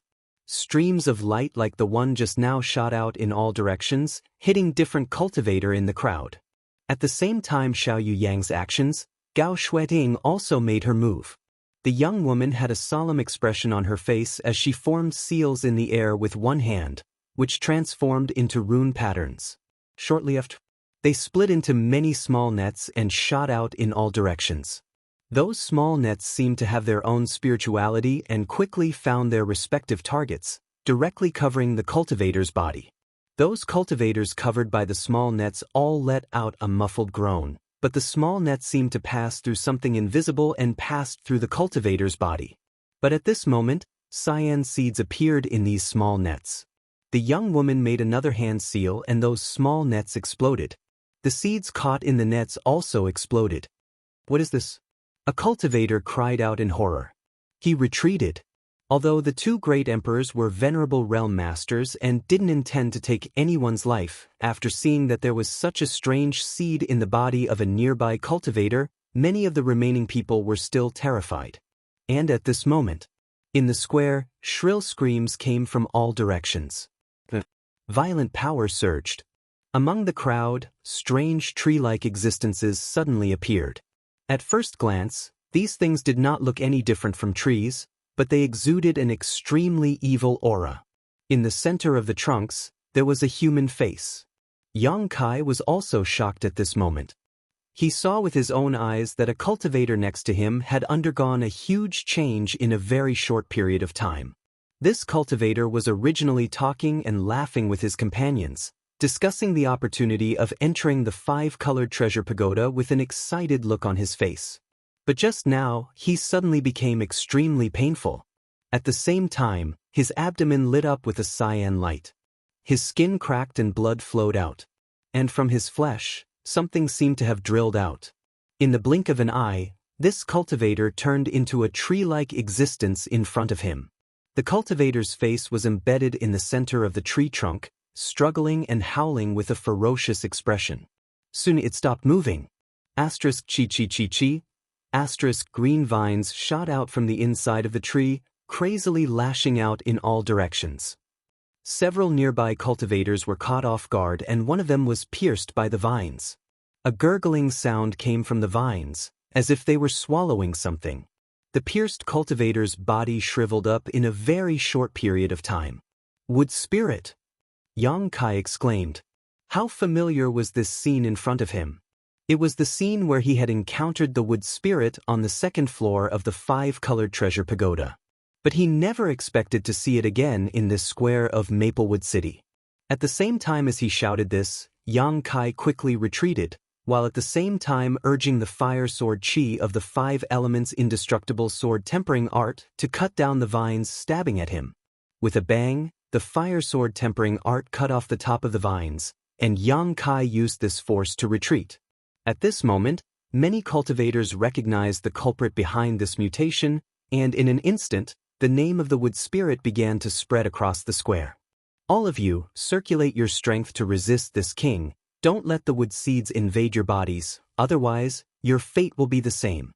Streams of light like the one just now shot out in all directions, hitting different cultivator in the crowd. At the same time Xiao Yu Yang's actions, Gao Shueting also made her move. The young woman had a solemn expression on her face as she formed seals in the air with one hand, which transformed into rune patterns. Shortly after, they split into many small nets and shot out in all directions. Those small nets seemed to have their own spirituality and quickly found their respective targets, directly covering the cultivator's body. Those cultivators covered by the small nets all let out a muffled groan, but the small nets seemed to pass through something invisible and passed through the cultivator's body. But at this moment, cyan seeds appeared in these small nets. The The young woman made another hand seal and those small nets exploded. The seeds caught in the nets also exploded. What is this? A cultivator cried out in horror. He retreated. Although the two great emperors were venerable realm masters and didn't intend to take anyone's life, after seeing that there was such a strange seed in the body of a nearby cultivator, many of the remaining people were still terrified. And at this moment, in the square, shrill screams came from all directions. Violent power surged. Among the crowd, strange tree-like existences suddenly appeared. At first glance, these things did not look any different from trees, but they exuded an extremely evil aura. In the center of the trunks, there was a human face. Yang Kai was also shocked at this moment. He saw with his own eyes that a cultivator next to him had undergone a huge change in a very short period of time. This cultivator was originally talking and laughing with his companions, discussing the opportunity of entering the five-colored treasure pagoda with an excited look on his face. But just now, he suddenly became extremely painful. At the same time, his abdomen lit up with a cyan light. His skin cracked and blood flowed out. And from his flesh, something seemed to have drilled out. In the blink of an eye, this cultivator turned into a tree-like existence in front of him. The cultivator's face was embedded in the center of the tree trunk, struggling and howling with a ferocious expression. Soon it stopped moving. Asterisk chi chi chi chi. Asterisk green vines shot out from the inside of the tree, crazily lashing out in all directions. Several nearby cultivators were caught off guard and one of them was pierced by the vines. A gurgling sound came from the vines, as if they were swallowing something. The pierced cultivator's body shriveled up in a very short period of time. Wood spirit! Yang Kai exclaimed. How familiar was this scene in front of him? It was the scene where he had encountered the wood spirit on the second floor of the five-colored treasure pagoda. But he never expected to see it again in this square of Maplewood City. At the same time as he shouted this, Yang Kai quickly retreated, while at the same time urging the fire sword chi of the five elements indestructible sword tempering art to cut down the vines stabbing at him. With a bang, the fire sword tempering art cut off the top of the vines, and Yang Kai used this force to retreat. At this moment, many cultivators recognized the culprit behind this mutation, and in an instant, the name of the wood spirit began to spread across the square. All of you, circulate your strength to resist this king. Don't let the wood seeds invade your bodies, otherwise, your fate will be the same.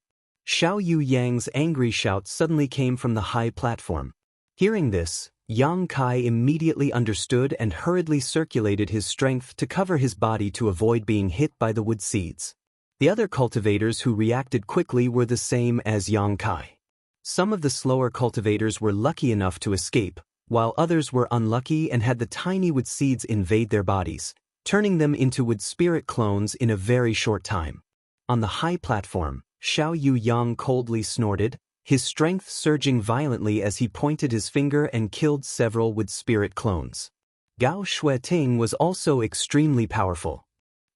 Xiao Yu Yang's angry shout suddenly came from the high platform. Hearing this, Yang Kai immediately understood and hurriedly circulated his strength to cover his body to avoid being hit by the wood seeds. The other cultivators who reacted quickly were the same as Yang Kai. Some of the slower cultivators were lucky enough to escape, while others were unlucky and had the tiny wood seeds invade their bodies, turning them into wood spirit clones in a very short time. On the high platform, Xiao Yu Yang coldly snorted, his strength surging violently as he pointed his finger and killed several wood spirit clones. Gao Shueting was also extremely powerful.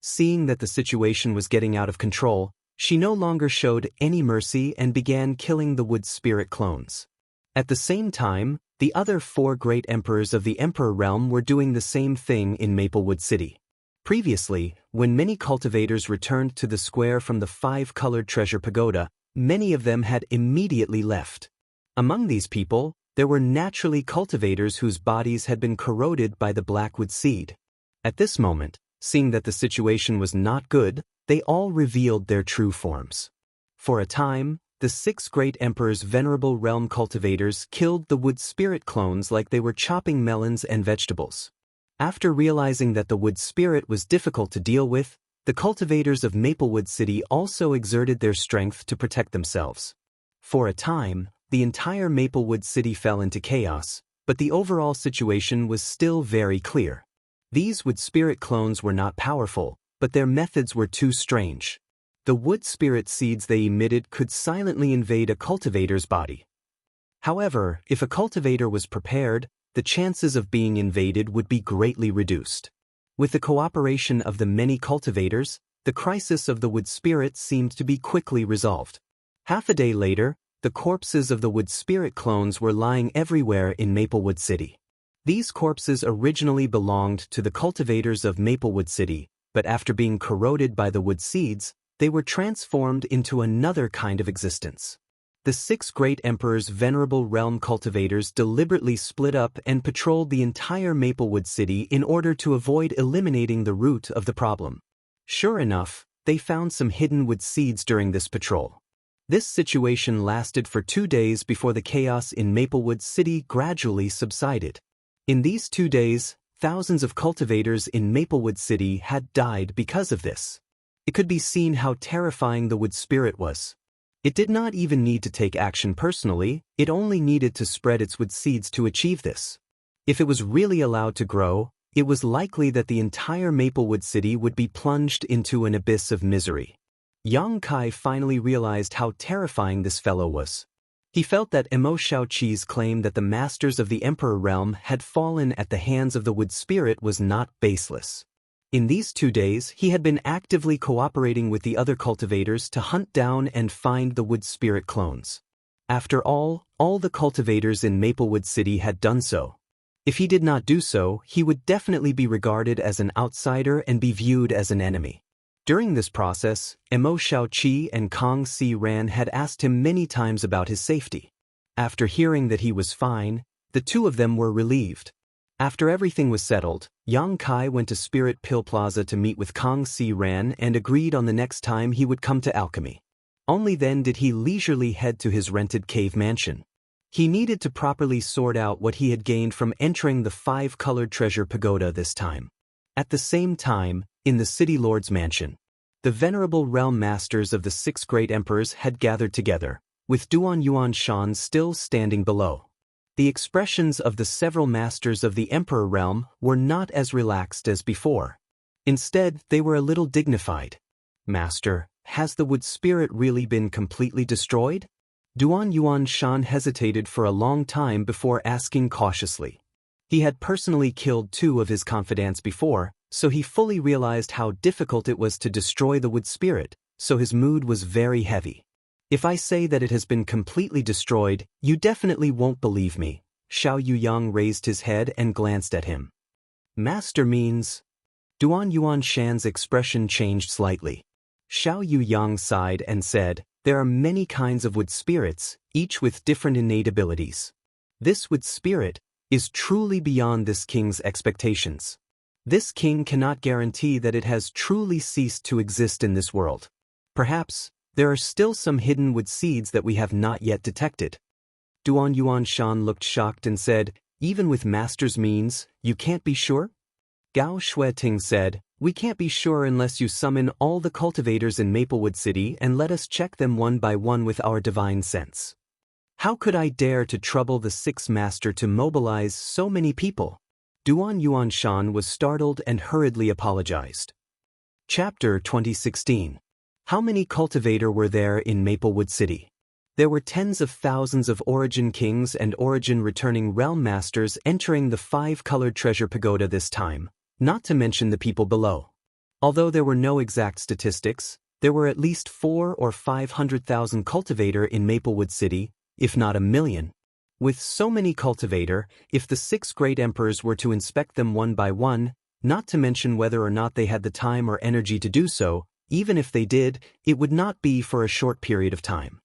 Seeing that the situation was getting out of control, she no longer showed any mercy and began killing the wood spirit clones. At the same time, the other four great emperors of the Emperor realm were doing the same thing in Maplewood City. Previously, when many cultivators returned to the square from the five-colored treasure pagoda, many of them had immediately left. Among these people, there were naturally cultivators whose bodies had been corroded by the blackwood seed. At this moment, seeing that the situation was not good, they all revealed their true forms. For a time, the six great emperors' venerable realm cultivators killed the wood spirit clones like they were chopping melons and vegetables. After realizing that the wood spirit was difficult to deal with, the cultivators of Maplewood City also exerted their strength to protect themselves. For a time, the entire Maplewood City fell into chaos, but the overall situation was still very clear. These wood spirit clones were not powerful, but their methods were too strange. The wood spirit seeds they emitted could silently invade a cultivator's body. However, if a cultivator was prepared, the chances of being invaded would be greatly reduced. With the cooperation of the many cultivators, the crisis of the wood spirit seemed to be quickly resolved. Half a day later, the corpses of the wood spirit clones were lying everywhere in Maplewood City. These corpses originally belonged to the cultivators of Maplewood City, but after being corroded by the wood seeds, they were transformed into another kind of existence. The 6 great emperors' venerable realm cultivators deliberately split up and patrolled the entire Maplewood City in order to avoid eliminating the root of the problem. Sure enough, they found some hidden wood seeds during this patrol. This situation lasted for 2 days before the chaos in Maplewood City gradually subsided. In these 2 days, thousands of cultivators in Maplewood City had died because of this. It could be seen how terrifying the wood spirit was. It did not even need to take action personally, it only needed to spread its wood seeds to achieve this. If it was really allowed to grow, it was likely that the entire Maplewood City would be plunged into an abyss of misery. Yang Kai finally realized how terrifying this fellow was. He felt that Emo Shaoqi's claim that the masters of the Emperor Realm had fallen at the hands of the wood spirit was not baseless. In these 2 days, he had been actively cooperating with the other cultivators to hunt down and find the wood spirit clones. After all the cultivators in Maplewood City had done so. If he did not do so, he would definitely be regarded as an outsider and be viewed as an enemy. During this process, Emo Shaoqi and Kong Si Ran had asked him many times about his safety. After hearing that he was fine, the 2 of them were relieved. After everything was settled, Yang Kai went to Spirit Pill Plaza to meet with Kong Si Ran and agreed on the next time he would come to alchemy. Only then did he leisurely head to his rented cave mansion. He needed to properly sort out what he had gained from entering the 5-colored treasure pagoda this time. At the same time, in the City Lord's mansion, the venerable realm masters of the 6 great emperors had gathered together, with Duan Yuan Shan still standing below. The expressions of the several masters of the Emperor Realm were not as relaxed as before. Instead, they were a little dignified. Master, has the wood spirit really been completely destroyed? Duan Yuan Shan hesitated for a long time before asking cautiously. He had personally killed 2 of his confidants before, so he fully realized how difficult it was to destroy the wood spirit, so his mood was very heavy. If I say that it has been completely destroyed, you definitely won't believe me. Xiao Yuyang raised his head and glanced at him. Master means... Duan Yuan Shan's expression changed slightly. Xiao Yuyang sighed and said, there are many kinds of wood spirits, each with different innate abilities. This wood spirit is truly beyond this king's expectations. This king cannot guarantee that it has truly ceased to exist in this world. Perhaps, there are still some hidden wood seeds that we have not yet detected. Duan Yuan Shan looked shocked and said, even with master's means, you can't be sure? Gao Shueting said, we can't be sure unless you summon all the cultivators in Maplewood City and let us check them one by one with our divine sense. How could I dare to trouble the 6th master to mobilize so many people? Duan Yuan Shan was startled and hurriedly apologized. Chapter 2016. How many cultivator were there in Maplewood City? There were tens of thousands of Origin Kings and Origin returning realm masters entering the 5-colored treasure pagoda this time, not to mention the people below. Although there were no exact statistics, there were at least 400,000 or 500,000 cultivator in Maplewood City, if not 1,000,000. With so many cultivator, if the 6 great emperors were to inspect them one by one, not to mention whether or not they had the time or energy to do so, even if they did, it would not be for a short period of time.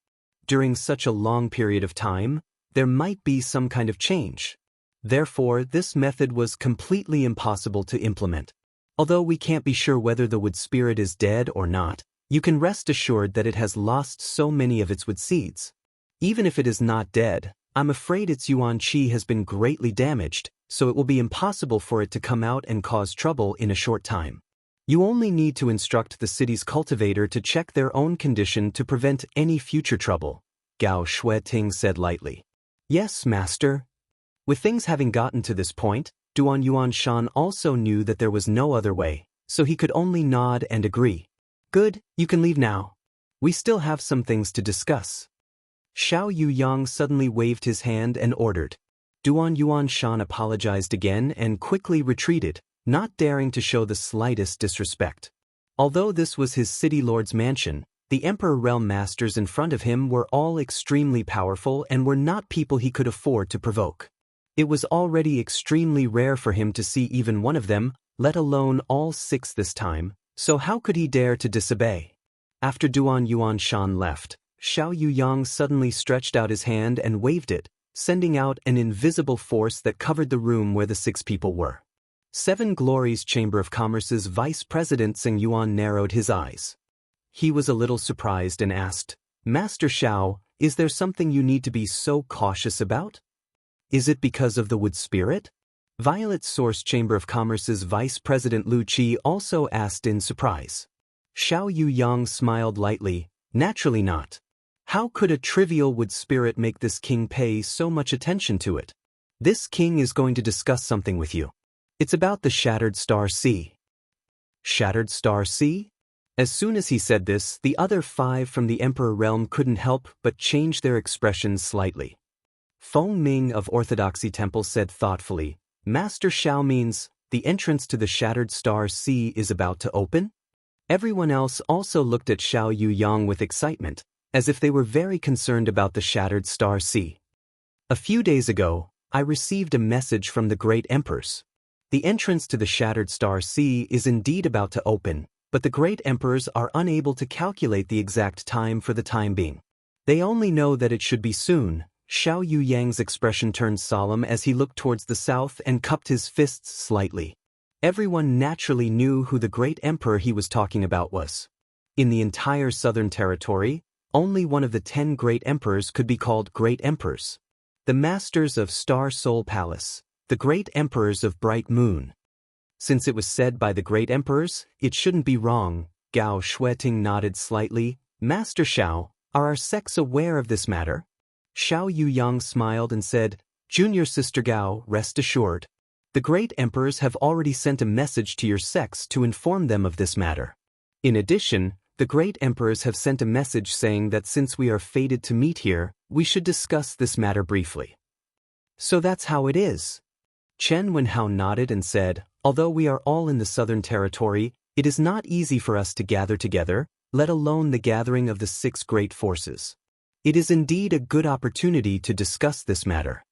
During such a long period of time, there might be some kind of change. Therefore, this method was completely impossible to implement. Although we can't be sure whether the wood spirit is dead or not, you can rest assured that it has lost so many of its wood seeds. Even if it is not dead, I'm afraid its Yuan Qi has been greatly damaged, so it will be impossible for it to come out and cause trouble in a short time. You only need to instruct the city's cultivator to check their own condition to prevent any future trouble, Gao Shueting said lightly. Yes, master. With things having gotten to this point, Duan Yuan Shan also knew that there was no other way, so he could only nod and agree. Good, you can leave now. We still have some things to discuss. Xiao Yuyang suddenly waved his hand and ordered. Duan Yuan Shan apologized again and quickly retreated, not daring to show the slightest disrespect. Although this was his city lord's mansion, the Emperor Realm Masters in front of him were all extremely powerful and were not people he could afford to provoke. It was already extremely rare for him to see even one of them, let alone all 6 this time, so how could he dare to disobey? After Duan Yuanshan left, Xiao Yuyang suddenly stretched out his hand and waved it, sending out an invisible force that covered the room where the 6 people were. 7 Glories Chamber of Commerce's Vice President Tseng Yuan narrowed his eyes. He was a little surprised and asked, "Master Xiao, is there something you need to be so cautious about? Is it because of the wood spirit?" Violet Source Chamber of Commerce's Vice President Lu Qi also asked in surprise. Xiao Yuyang smiled lightly, "Naturally not. How could a trivial wood spirit make this king pay so much attention to it? This king is going to discuss something with you. It's about the Shattered Star Sea." Shattered Star Sea? As soon as he said this, the other 5 from the Emperor realm couldn't help but change their expressions slightly. Feng Ming of Orthodoxy Temple said thoughtfully, "Master Xiao means the entrance to the Shattered Star Sea is about to open?" Everyone else also looked at Xiao Yuyang with excitement, as if they were very concerned about the Shattered Star Sea. "A few days ago, I received a message from the great emperors. The entrance to the Shattered Star Sea is indeed about to open, but the great emperors are unable to calculate the exact time for the time being. They only know that it should be soon." Xiao Yuyang's expression turned solemn as he looked towards the south and cupped his fists slightly. Everyone naturally knew who the great emperor he was talking about was. In the entire southern territory, only one of the 10 great emperors could be called great emperors. The masters of Star Soul Palace, the great emperors of Bright Moon. Since it was said by the great emperors, it shouldn't be wrong. Gao Shueting nodded slightly. "Master Xiao, are our sects aware of this matter?" Xiao Yuyang smiled and said, "Junior Sister Gao, rest assured. The great emperors have already sent a message to your sects to inform them of this matter. In addition, the great emperors have sent a message saying that since we are fated to meet here, we should discuss this matter briefly." "So that's how it is." Chen Wenhao nodded and said, "Although we are all in the southern territory, it is not easy for us to gather together, let alone the gathering of the 6 great forces. It is indeed a good opportunity to discuss this matter.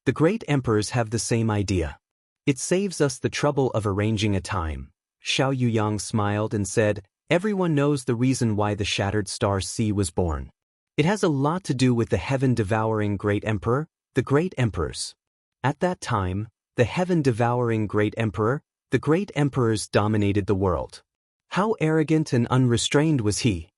The great emperors have the same idea. It saves us the trouble of arranging a time." Xiao Yuyang smiled and said, "Everyone knows the reason why the Shattered Star Sea was born. It has a lot to do with the heaven-devouring great emperor, the great emperors. At that time, the heaven-devouring great emperor, the great emperors dominated the world. How arrogant and unrestrained was he!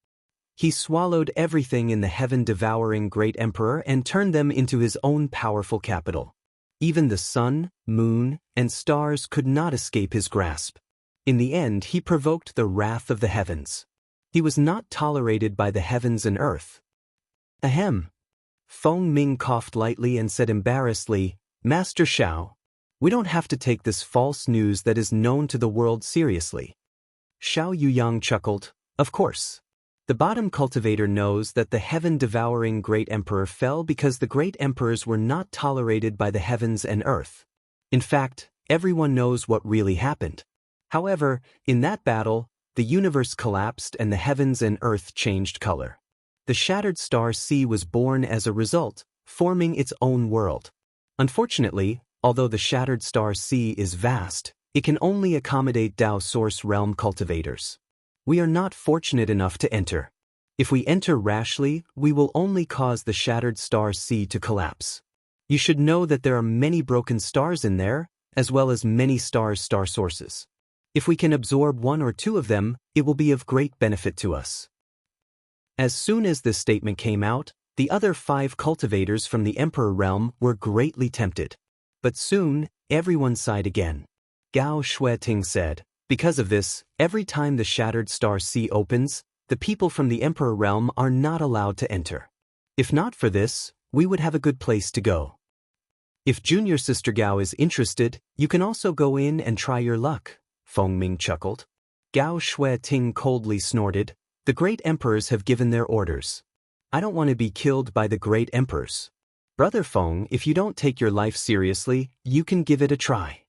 He swallowed everything in the heaven-devouring great emperor and turned them into his own powerful capital. Even the sun, moon, and stars could not escape his grasp. In the end, he provoked the wrath of the heavens. He was not tolerated by the heavens and earth." "Ahem." Feng Ming coughed lightly and said embarrassedly, "Master Xiao, we don't have to take this false news that is known to the world seriously." Xiao Yuyang chuckled, "Of course. The bottom cultivator knows that the heaven-devouring great emperor fell because the great emperors were not tolerated by the heavens and earth. In fact, everyone knows what really happened. However, in that battle, the universe collapsed and the heavens and earth changed color. The Shattered Star Sea was born as a result, forming its own world. Unfortunately, although the Shattered Star Sea is vast, it can only accommodate Dao Source Realm cultivators. We are not fortunate enough to enter. If we enter rashly, we will only cause the Shattered Star Sea to collapse. You should know that there are many broken stars in there, as well as many star sources. If we can absorb 1 or 2 of them, it will be of great benefit to us." As soon as this statement came out, the other 5 cultivators from the Emperor realm were greatly tempted. But soon, everyone sighed again. Gao Shueting said, "Because of this, every time the Shattered Star Sea opens, the people from the Emperor realm are not allowed to enter. If not for this, we would have a good place to go. If Junior Sister Gao is interested, you can also go in and try your luck." Feng Ming chuckled. Gao Shueting coldly snorted, "The great emperors have given their orders. I don't want to be killed by the great emperors. Brother Feng, if you don't take your life seriously, you can give it a try."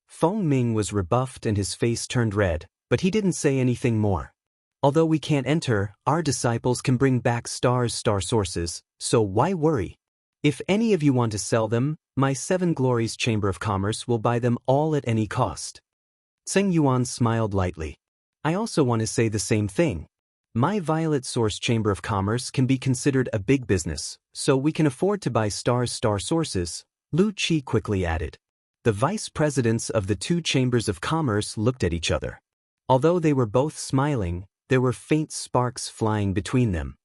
Feng Ming was rebuffed and his face turned red, but he didn't say anything more. "Although we can't enter, our disciples can bring back star sources, so why worry? If any of you want to sell them, my 7 Glories Chamber of Commerce will buy them all at any cost. Tseng Yuan smiled lightly. I also want to say the same thing. My Violet Source Chamber of Commerce can be considered a big business, so we can afford to buy star sources, Lu Qi quickly added. The vice presidents of the 2 chambers of commerce looked at each other. Although they were both smiling, there were faint sparks flying between them.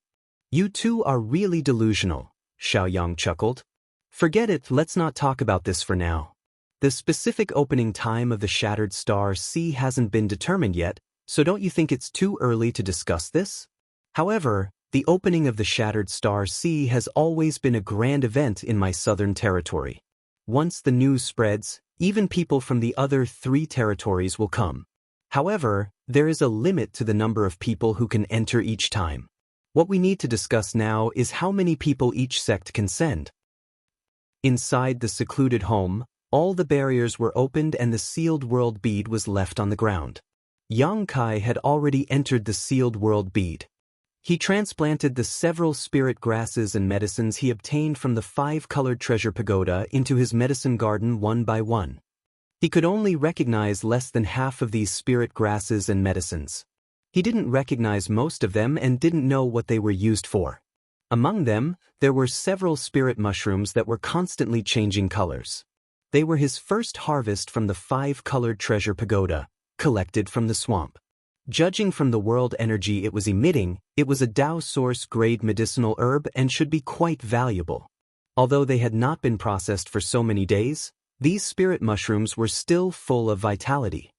You two are really delusional, Xiaoyang chuckled. Forget it, let's not talk about this for now. The specific opening time of the Shattered Star Sea hasn't been determined yet, so don't you think it's too early to discuss this? However, the opening of the Shattered Star Sea has always been a grand event in my southern territory. Once the news spreads, even people from the other 3 territories will come. However, there is a limit to the number of people who can enter each time. What we need to discuss now is how many people each sect can send. Inside the secluded home, all the barriers were opened and the sealed world bead was left on the ground. Yang Kai had already entered the sealed world bead. He transplanted the several spirit grasses and medicines he obtained from the 5-colored treasure pagoda into his medicine garden one by one. He could only recognize less than half of these spirit grasses and medicines. He didn't recognize most of them and didn't know what they were used for. Among them, there were several spirit mushrooms that were constantly changing colors. They were his first harvest from the 5-colored treasure pagoda, collected from the swamp. Judging from the world energy it was emitting, it was a Dao source grade medicinal herb and should be quite valuable. Although they had not been processed for so many days, these spirit mushrooms were still full of vitality.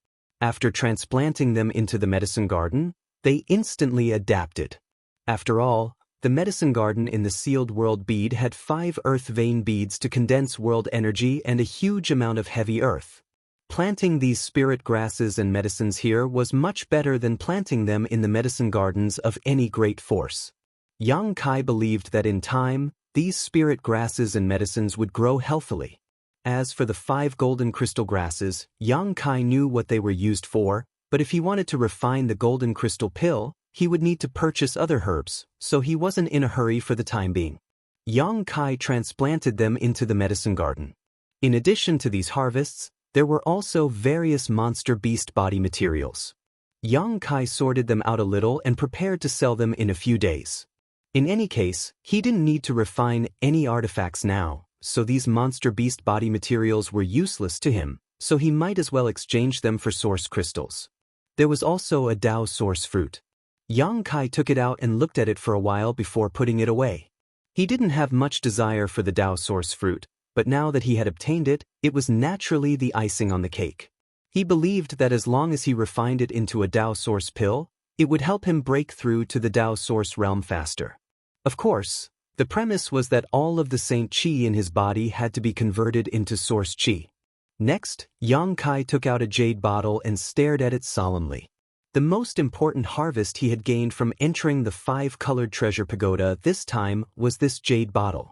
After transplanting them into the medicine garden, they instantly adapted. After all, the medicine garden in the sealed world bead had 5 earth vein beads to condense world energy and a huge amount of heavy earth. Planting these spirit grasses and medicines here was much better than planting them in the medicine gardens of any great force. Yang Kai believed that in time, these spirit grasses and medicines would grow healthily. As for the 5 golden crystal grasses, Yang Kai knew what they were used for, but if he wanted to refine the golden crystal pill, he would need to purchase other herbs, so he wasn't in a hurry for the time being. Yang Kai transplanted them into the medicine garden. In addition to these harvests, there were also various monster beast body materials. Yang Kai sorted them out a little and prepared to sell them in a few days. In any case, he didn't need to refine any artifacts now, so these monster beast body materials were useless to him, so he might as well exchange them for source crystals. There was also a Dao source fruit. Yang Kai took it out and looked at it for a while before putting it away. He didn't have much desire for the Dao source fruit, but now that he had obtained it, it was naturally the icing on the cake. He believed that as long as he refined it into a Dao source pill, it would help him break through to the Dao source realm faster. Of course, the premise was that all of the Saint Qi in his body had to be converted into source Qi. Next, Yang Kai took out a jade bottle and stared at it solemnly. The most important harvest he had gained from entering the 5-colored treasure pagoda this time was this jade bottle.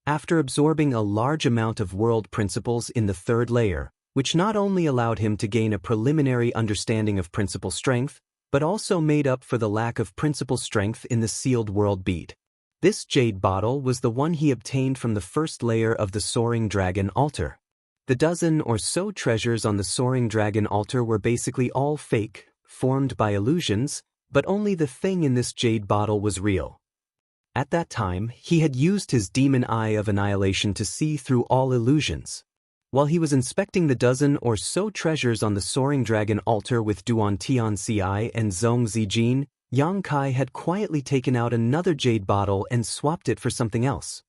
After absorbing a large amount of world principles in the 3rd layer, which not only allowed him to gain a preliminary understanding of principle strength, but also made up for the lack of principle strength in the sealed world bead. This jade bottle was the one he obtained from the 1st layer of the Soaring Dragon altar. The dozen or so treasures on the Soaring Dragon altar were basically all fake, formed by illusions, but only the thing in this jade bottle was real. At that time, he had used his demon eye of annihilation to see through all illusions. While he was inspecting the dozen or so treasures on the Soaring Dragon altar with Duan Tianci and Zhong Zijin, Yang Kai had quietly taken out another jade bottle and swapped it for something else.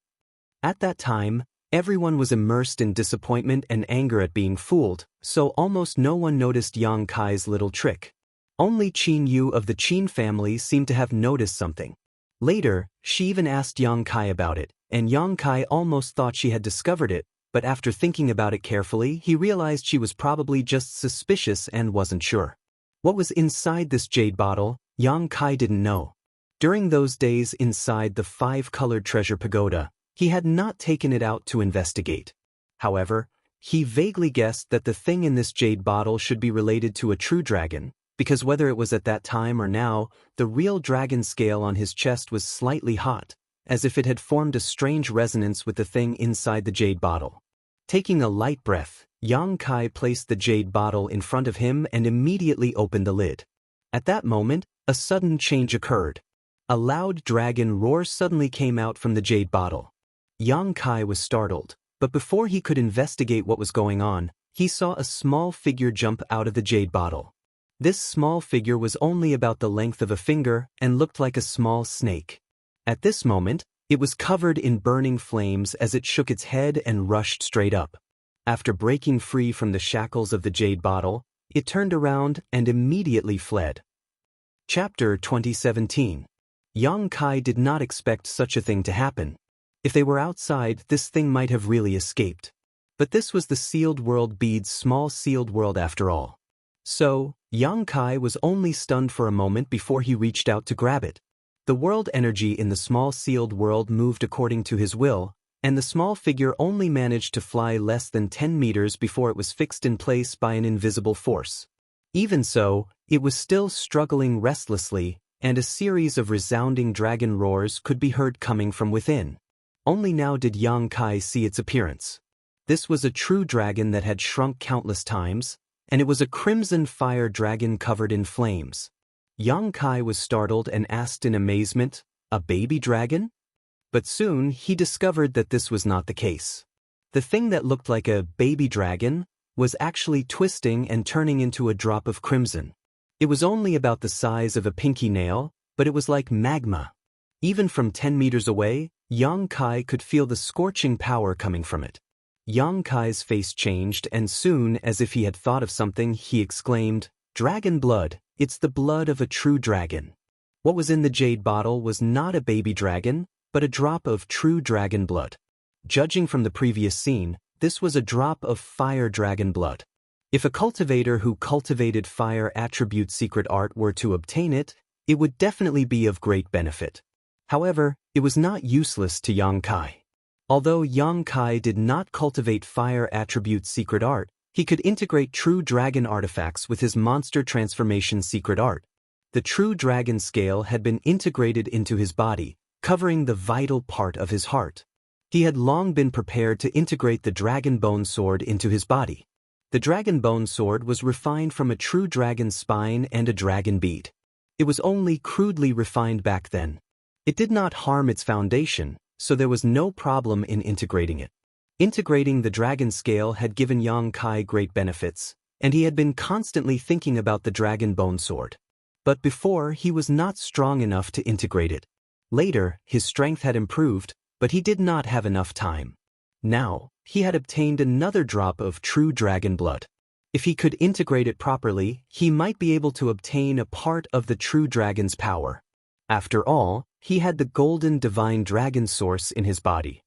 At that time, everyone was immersed in disappointment and anger at being fooled, so almost no one noticed Yang Kai's little trick. Only Qin Yu of the Qin family seemed to have noticed something. Later, she even asked Yang Kai about it, and Yang Kai almost thought she had discovered it, but after thinking about it carefully, he realized she was probably just suspicious and wasn't sure. What was inside this jade bottle, Yang Kai didn't know. During those days inside the 5-colored treasure pagoda, he had not taken it out to investigate. However, he vaguely guessed that the thing in this jade bottle should be related to a true dragon, because whether it was at that time or now, the real dragon scale on his chest was slightly hot, as if it had formed a strange resonance with the thing inside the jade bottle. Taking a light breath, Yang Kai placed the jade bottle in front of him and immediately opened the lid. At that moment, a sudden change occurred. A loud dragon roar suddenly came out from the jade bottle. Yang Kai was startled, but before he could investigate what was going on, he saw a small figure jump out of the jade bottle. This small figure was only about the length of a finger and looked like a small snake. At this moment, it was covered in burning flames as it shook its head and rushed straight up. After breaking free from the shackles of the jade bottle, it turned around and immediately fled. Chapter 2017. Yang Kai did not expect such a thing to happen. If they were outside, this thing might have really escaped. But this was the sealed world bead's small sealed world after all. So, Yang Kai was only stunned for a moment before he reached out to grab it. The world energy in the small sealed world moved according to his will, and the small figure only managed to fly less than 10 meters before it was fixed in place by an invisible force. Even so, it was still struggling restlessly, and a series of resounding dragon roars could be heard coming from within. Only now did Yang Kai see its appearance. This was a true dragon that had shrunk countless times, and it was a crimson fire dragon covered in flames. Yang Kai was startled and asked in amazement, "A baby dragon?" But soon he discovered that this was not the case. The thing that looked like a baby dragon was actually twisting and turning into a drop of crimson. It was only about the size of a pinky nail, but it was like magma. Even from 10 meters away, Yang Kai could feel the scorching power coming from it. Yang Kai's face changed, and soon, as if he had thought of something, he exclaimed, "Dragon blood, it's the blood of a true dragon." What was in the jade bottle was not a baby dragon, but a drop of true dragon blood. Judging from the previous scene, this was a drop of fire dragon blood. If a cultivator who cultivated fire attribute secret art were to obtain it, it would definitely be of great benefit. However, it was not useless to Yang Kai. Although Yang Kai did not cultivate fire attribute secret art, he could integrate true dragon artifacts with his monster transformation secret art. The true dragon scale had been integrated into his body, covering the vital part of his heart. He had long been prepared to integrate the dragon bone sword into his body. The dragon bone sword was refined from a true dragon spine and a dragon bead. It was only crudely refined back then. It did not harm its foundation, so there was no problem in integrating it. Integrating the dragon scale had given Yang Kai great benefits, and he had been constantly thinking about the dragon bone sword. But before, he was not strong enough to integrate it. Later, his strength had improved, but he did not have enough time. Now, he had obtained another drop of true dragon blood. If he could integrate it properly, he might be able to obtain a part of the true dragon's power. After all, he had the golden divine dragon source in his body.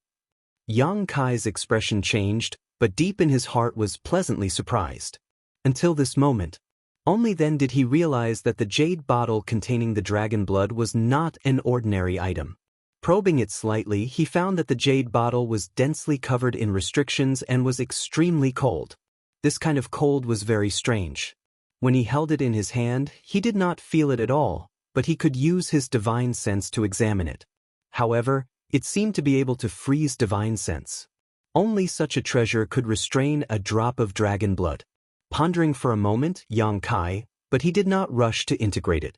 Yang Kai's expression changed, but deep in his heart was pleasantly surprised. Until this moment. Only then did he realize that the jade bottle containing the dragon blood was not an ordinary item. Probing it slightly, he found that the jade bottle was densely covered in restrictions and was extremely cold. This kind of cold was very strange. When he held it in his hand, he did not feel it at all, but he could use his divine sense to examine it. However, it seemed to be able to freeze divine sense. Only such a treasure could restrain a drop of dragon blood. Pondering for a moment, Yang Kai, but he did not rush to integrate it.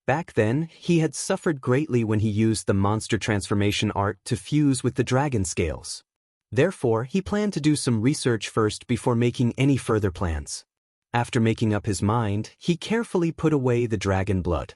Back then, he had suffered greatly when he used the monster transformation art to fuse with the dragon scales. Therefore, he planned to do some research first before making any further plans. After making up his mind, he carefully put away the dragon blood.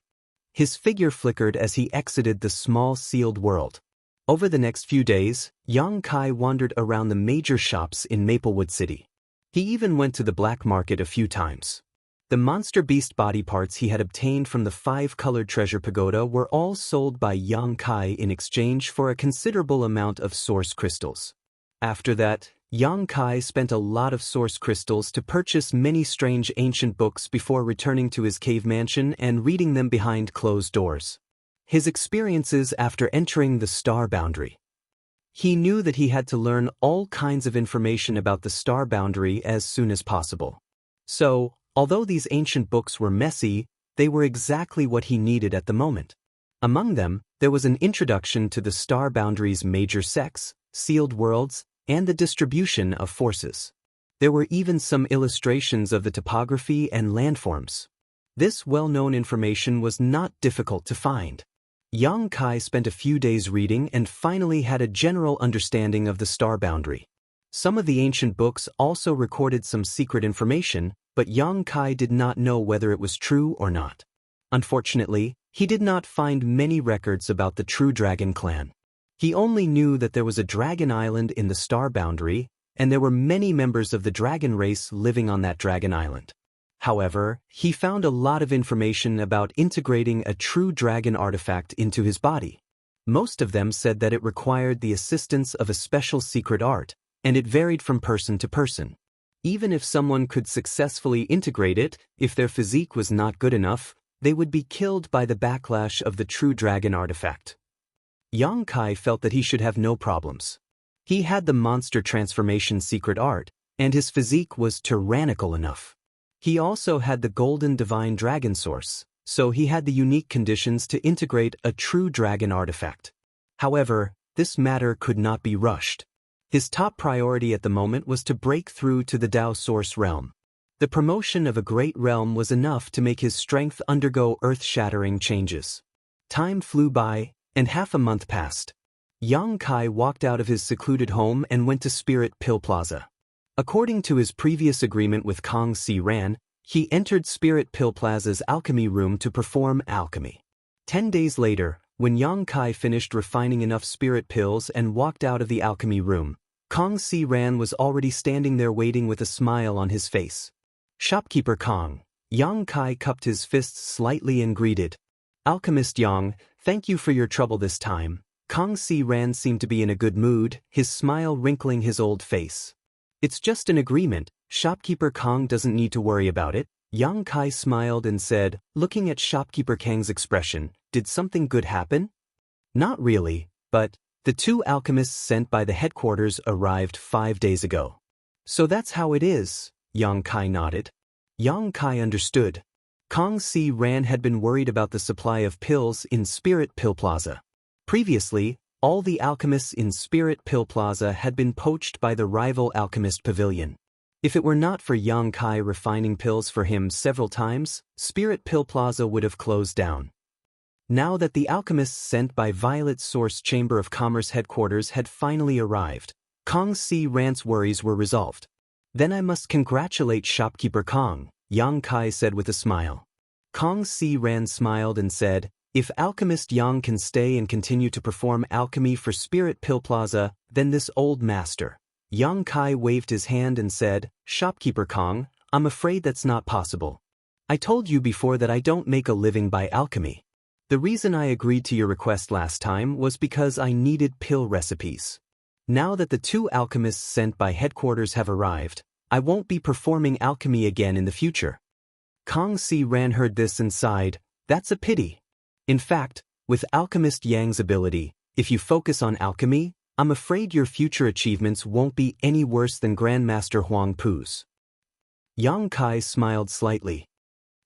His figure flickered as he exited the small sealed world. Over the next few days, Yang Kai wandered around the major shops in Maplewood City. He even went to the black market a few times. The monster beast body parts he had obtained from the 5-colored treasure pagoda were all sold by Yang Kai in exchange for a considerable amount of source crystals. After that, Yang Kai spent a lot of source crystals to purchase many strange ancient books before returning to his cave mansion and reading them behind closed doors. His experiences after entering the star boundary. He knew that he had to learn all kinds of information about the star boundary as soon as possible. So, although these ancient books were messy, they were exactly what he needed at the moment. Among them, there was an introduction to the star boundary's major sects, sealed worlds, and the distribution of forces. There were even some illustrations of the topography and landforms. This well-known information was not difficult to find. Yang Kai spent a few days reading and finally had a general understanding of the star boundary. Some of the ancient books also recorded some secret information, but Yang Kai did not know whether it was true or not. Unfortunately, he did not find many records about the true dragon clan. He only knew that there was a dragon island in the star boundary, and there were many members of the dragon race living on that dragon island. However, he found a lot of information about integrating a true dragon artifact into his body. Most of them said that it required the assistance of a special secret art, and it varied from person to person. Even if someone could successfully integrate it, if their physique was not good enough, they would be killed by the backlash of the true dragon artifact. Yang Kai felt that he should have no problems. He had the monster transformation secret art, and his physique was tyrannical enough. He also had the golden divine dragon source, so he had the unique conditions to integrate a true dragon artifact. However, this matter could not be rushed. His top priority at the moment was to break through to the Tao Source realm. The promotion of a great realm was enough to make his strength undergo earth-shattering changes. Time flew by, and half a month passed. Yang Kai walked out of his secluded home and went to Spirit Pill Plaza. According to his previous agreement with Kong Si Ran, he entered Spirit Pill Plaza's alchemy room to perform alchemy. 10 days later, when Yang Kai finished refining enough spirit pills and walked out of the alchemy room, Kong Si Ran was already standing there waiting with a smile on his face. "Shopkeeper Kong." Yang Kai cupped his fists slightly and greeted. "Alchemist Yang, thank you for your trouble this time." Kong Si Ran seemed to be in a good mood, his smile wrinkling his old face. "It's just an agreement, Shopkeeper Kong doesn't need to worry about it." Yang Kai smiled and said, looking at Shopkeeper Kang's expression, "Did something good happen?" "Not really, but the 2 alchemists sent by the headquarters arrived 5 days ago." "So that's how it is," Yang Kai nodded. Yang Kai understood. Kong Si Ran had been worried about the supply of pills in Spirit Pill Plaza. Previously, all the alchemists in Spirit Pill Plaza had been poached by the rival alchemist pavilion. If it were not for Yang Kai refining pills for him several times, Spirit Pill Plaza would have closed down. Now that the alchemists sent by Violet Source Chamber of Commerce headquarters had finally arrived, Kong Si Ran's worries were resolved. "Then I must congratulate Shopkeeper Kong," Yang Kai said with a smile. Kong Si Ran smiled and said, "If Alchemist Yang can stay and continue to perform alchemy for Spirit Pill Plaza, then this old master." Yang Kai waved his hand and said, "Shopkeeper Kong, I'm afraid that's not possible. I told you before that I don't make a living by alchemy. The reason I agreed to your request last time was because I needed pill recipes. Now that the 2 alchemists sent by headquarters have arrived, I won't be performing alchemy again in the future." Kong Si Ran heard this and sighed, "That's a pity. In fact, with Alchemist Yang's ability, if you focus on alchemy, I'm afraid your future achievements won't be any worse than Grandmaster Huang Pu's." Yang Kai smiled slightly.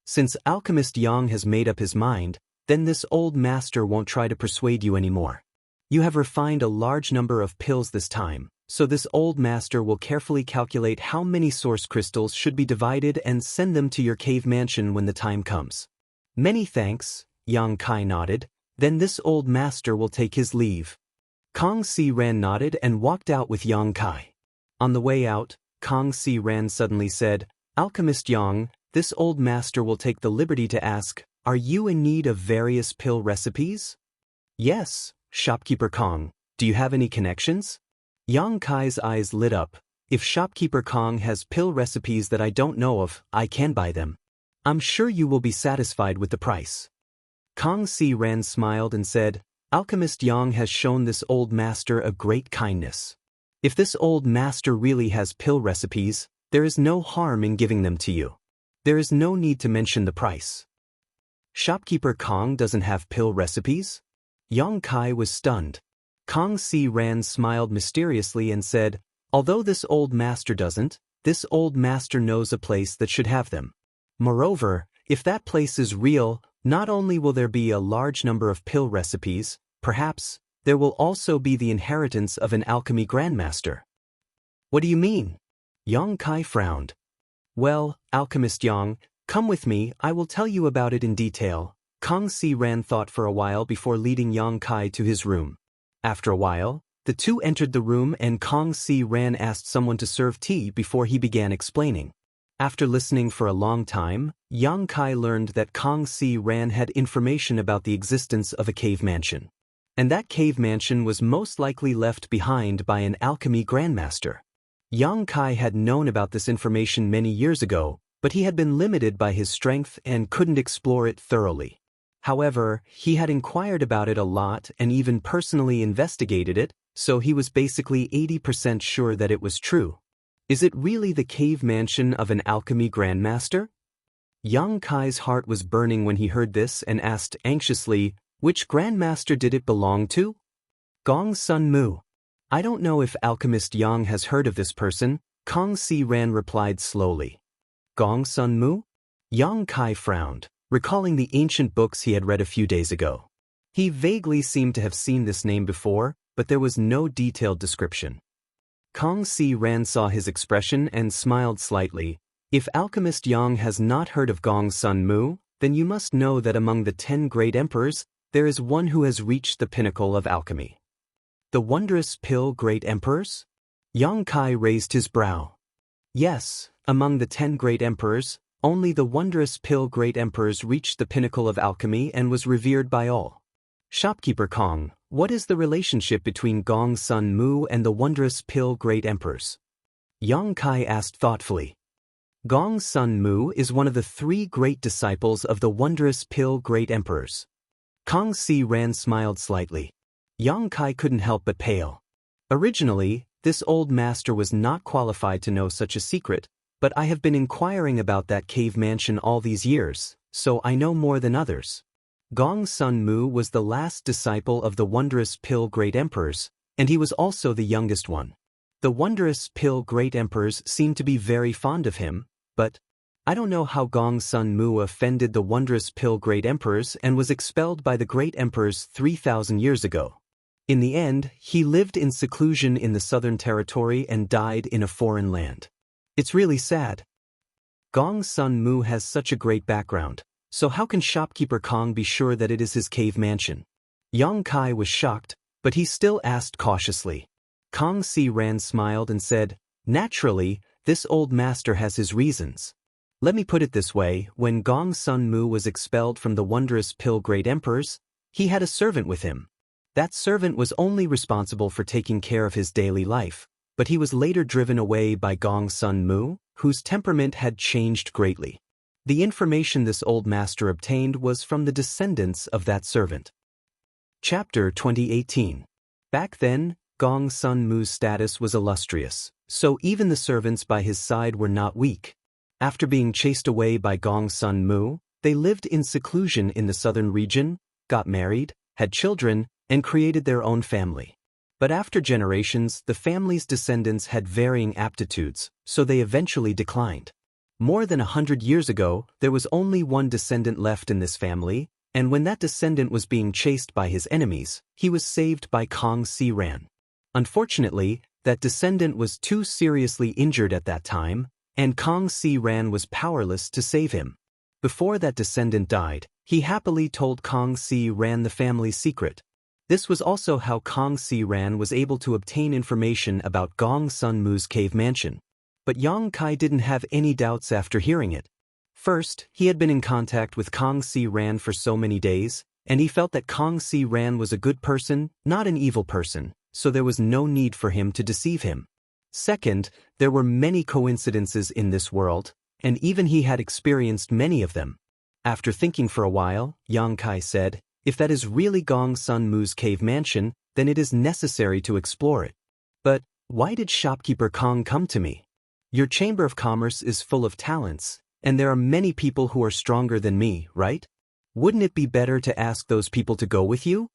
"Since Alchemist Yang has made up his mind, then this old master won't try to persuade you anymore. You have refined a large number of pills this time, so this old master will carefully calculate how many source crystals should be divided and send them to your cave mansion when the time comes." "Many thanks," Yang Kai nodded. "Then this old master will take his leave." Kong Si Ran nodded and walked out with Yang Kai. On the way out, Kong Si Ran suddenly said, "Alchemist Yang, this old master will take the liberty to ask, are you in need of various pill recipes?" "Yes, Shopkeeper Kong. Do you have any connections?" Yang Kai's eyes lit up. "If Shopkeeper Kong has pill recipes that I don't know of, I can buy them. I'm sure you will be satisfied with the price." Kong Si Ran smiled and said, "Alchemist Yang has shown this old master a great kindness. If this old master really has pill recipes, there is no harm in giving them to you. There is no need to mention the price." "Shopkeeper Kong doesn't have pill recipes?" Yang Kai was stunned. Kong Si Ran smiled mysteriously and said, "Although this old master doesn't, this old master knows a place that should have them. Moreover, if that place is real, Not only will there be a large number of pill recipes, perhaps, there will also be the inheritance of an alchemy grandmaster. What do you mean? Yang Kai frowned. Well, Alchemist Yang, come with me, I will tell you about it in detail. Kang Si Ran thought for a while before leading Yang Kai to his room. After a while, the two entered the room and Kang Si Ran asked someone to serve tea before he began explaining. After listening for a long time, Yang Kai learned that Kang Si Ran had information about the existence of a cave mansion. And that cave mansion was most likely left behind by an alchemy grandmaster. Yang Kai had known about this information many years ago, but he had been limited by his strength and couldn't explore it thoroughly. However, he had inquired about it a lot and even personally investigated it, so he was basically 80% sure that it was true. Is it really the cave mansion of an alchemy grandmaster? Yang Kai's heart was burning when he heard this and asked anxiously, which grandmaster did it belong to? Gong Sun Mu. I don't know if Alchemist Yang has heard of this person, Kang Si Ran replied slowly. Gong Sun Mu? Yang Kai frowned, recalling the ancient books he had read a few days ago. He vaguely seemed to have seen this name before, but there was no detailed description. Kang Si Ran saw his expression and smiled slightly. If Alchemist Yang has not heard of Gong Sun Mu, then you must know that among the 10 great emperors, there is one who has reached the pinnacle of alchemy. The wondrous pill great emperors? Yang Kai raised his brow. Yes, among the 10 great emperors, only the wondrous pill great emperors reached the pinnacle of alchemy and was revered by all. Shopkeeper Kong, what is the relationship between Gong Sun Mu and the wondrous pill great emperors? Yang Kai asked thoughtfully. Gong Sun Mu is one of the 3 great disciples of the wondrous pill great emperors. Kang Si Ran smiled slightly. Yang Kai couldn't help but pale. Originally, this old master was not qualified to know such a secret, but I have been inquiring about that cave mansion all these years, so I know more than others. Gong Sun Mu was the last disciple of the wondrous pill great emperors, and he was also the youngest one. The wondrous pill great emperors seemed to be very fond of him, but I don't know how Gong Sun Mu offended the wondrous pill great emperors and was expelled by the great emperors 3,000 years ago. In the end, he lived in seclusion in the Southern Territory and died in a foreign land. It's really sad. Gong Sun Mu has such a great background, so how can shopkeeper Kong be sure that it is his cave mansion? Yang Kai was shocked, but he still asked cautiously. Kang Si Ran smiled and said, naturally, this old master has his reasons. Let me put it this way, when Gong Sun Mu was expelled from the wondrous pill great emperors, he had a servant with him. That servant was only responsible for taking care of his daily life, but he was later driven away by Gong Sun Mu, whose temperament had changed greatly. The information this old master obtained was from the descendants of that servant. Chapter 2018. Back then, Gong Sun Mu's status was illustrious, so even the servants by his side were not weak. After being chased away by Gong Sun Mu, they lived in seclusion in the southern region, got married, had children, and created their own family. But after generations, the family's descendants had varying aptitudes, so they eventually declined. More than 100 years ago, there was only one descendant left in this family, and when that descendant was being chased by his enemies, he was saved by Kang Si Ran. Unfortunately, that descendant was too seriously injured at that time, and Kang Si Ran was powerless to save him. Before that descendant died, he happily told Kang Si Ran the family's secret. This was also how Kang Si Ran was able to obtain information about Gong Sun Mu's cave mansion. But Yang Kai didn't have any doubts after hearing it. First, he had been in contact with Kang Si Ran for so many days, and he felt that Kang Si Ran was a good person, not an evil person, so there was no need for him to deceive him. Second, there were many coincidences in this world, and even he had experienced many of them. After thinking for a while, Yang Kai said, if that is really Gong Sun Mu's cave mansion, then it is necessary to explore it. But why did shopkeeper Kong come to me? Your Chamber of Commerce is full of talents, and there are many people who are stronger than me, right? Wouldn't it be better to ask those people to go with you?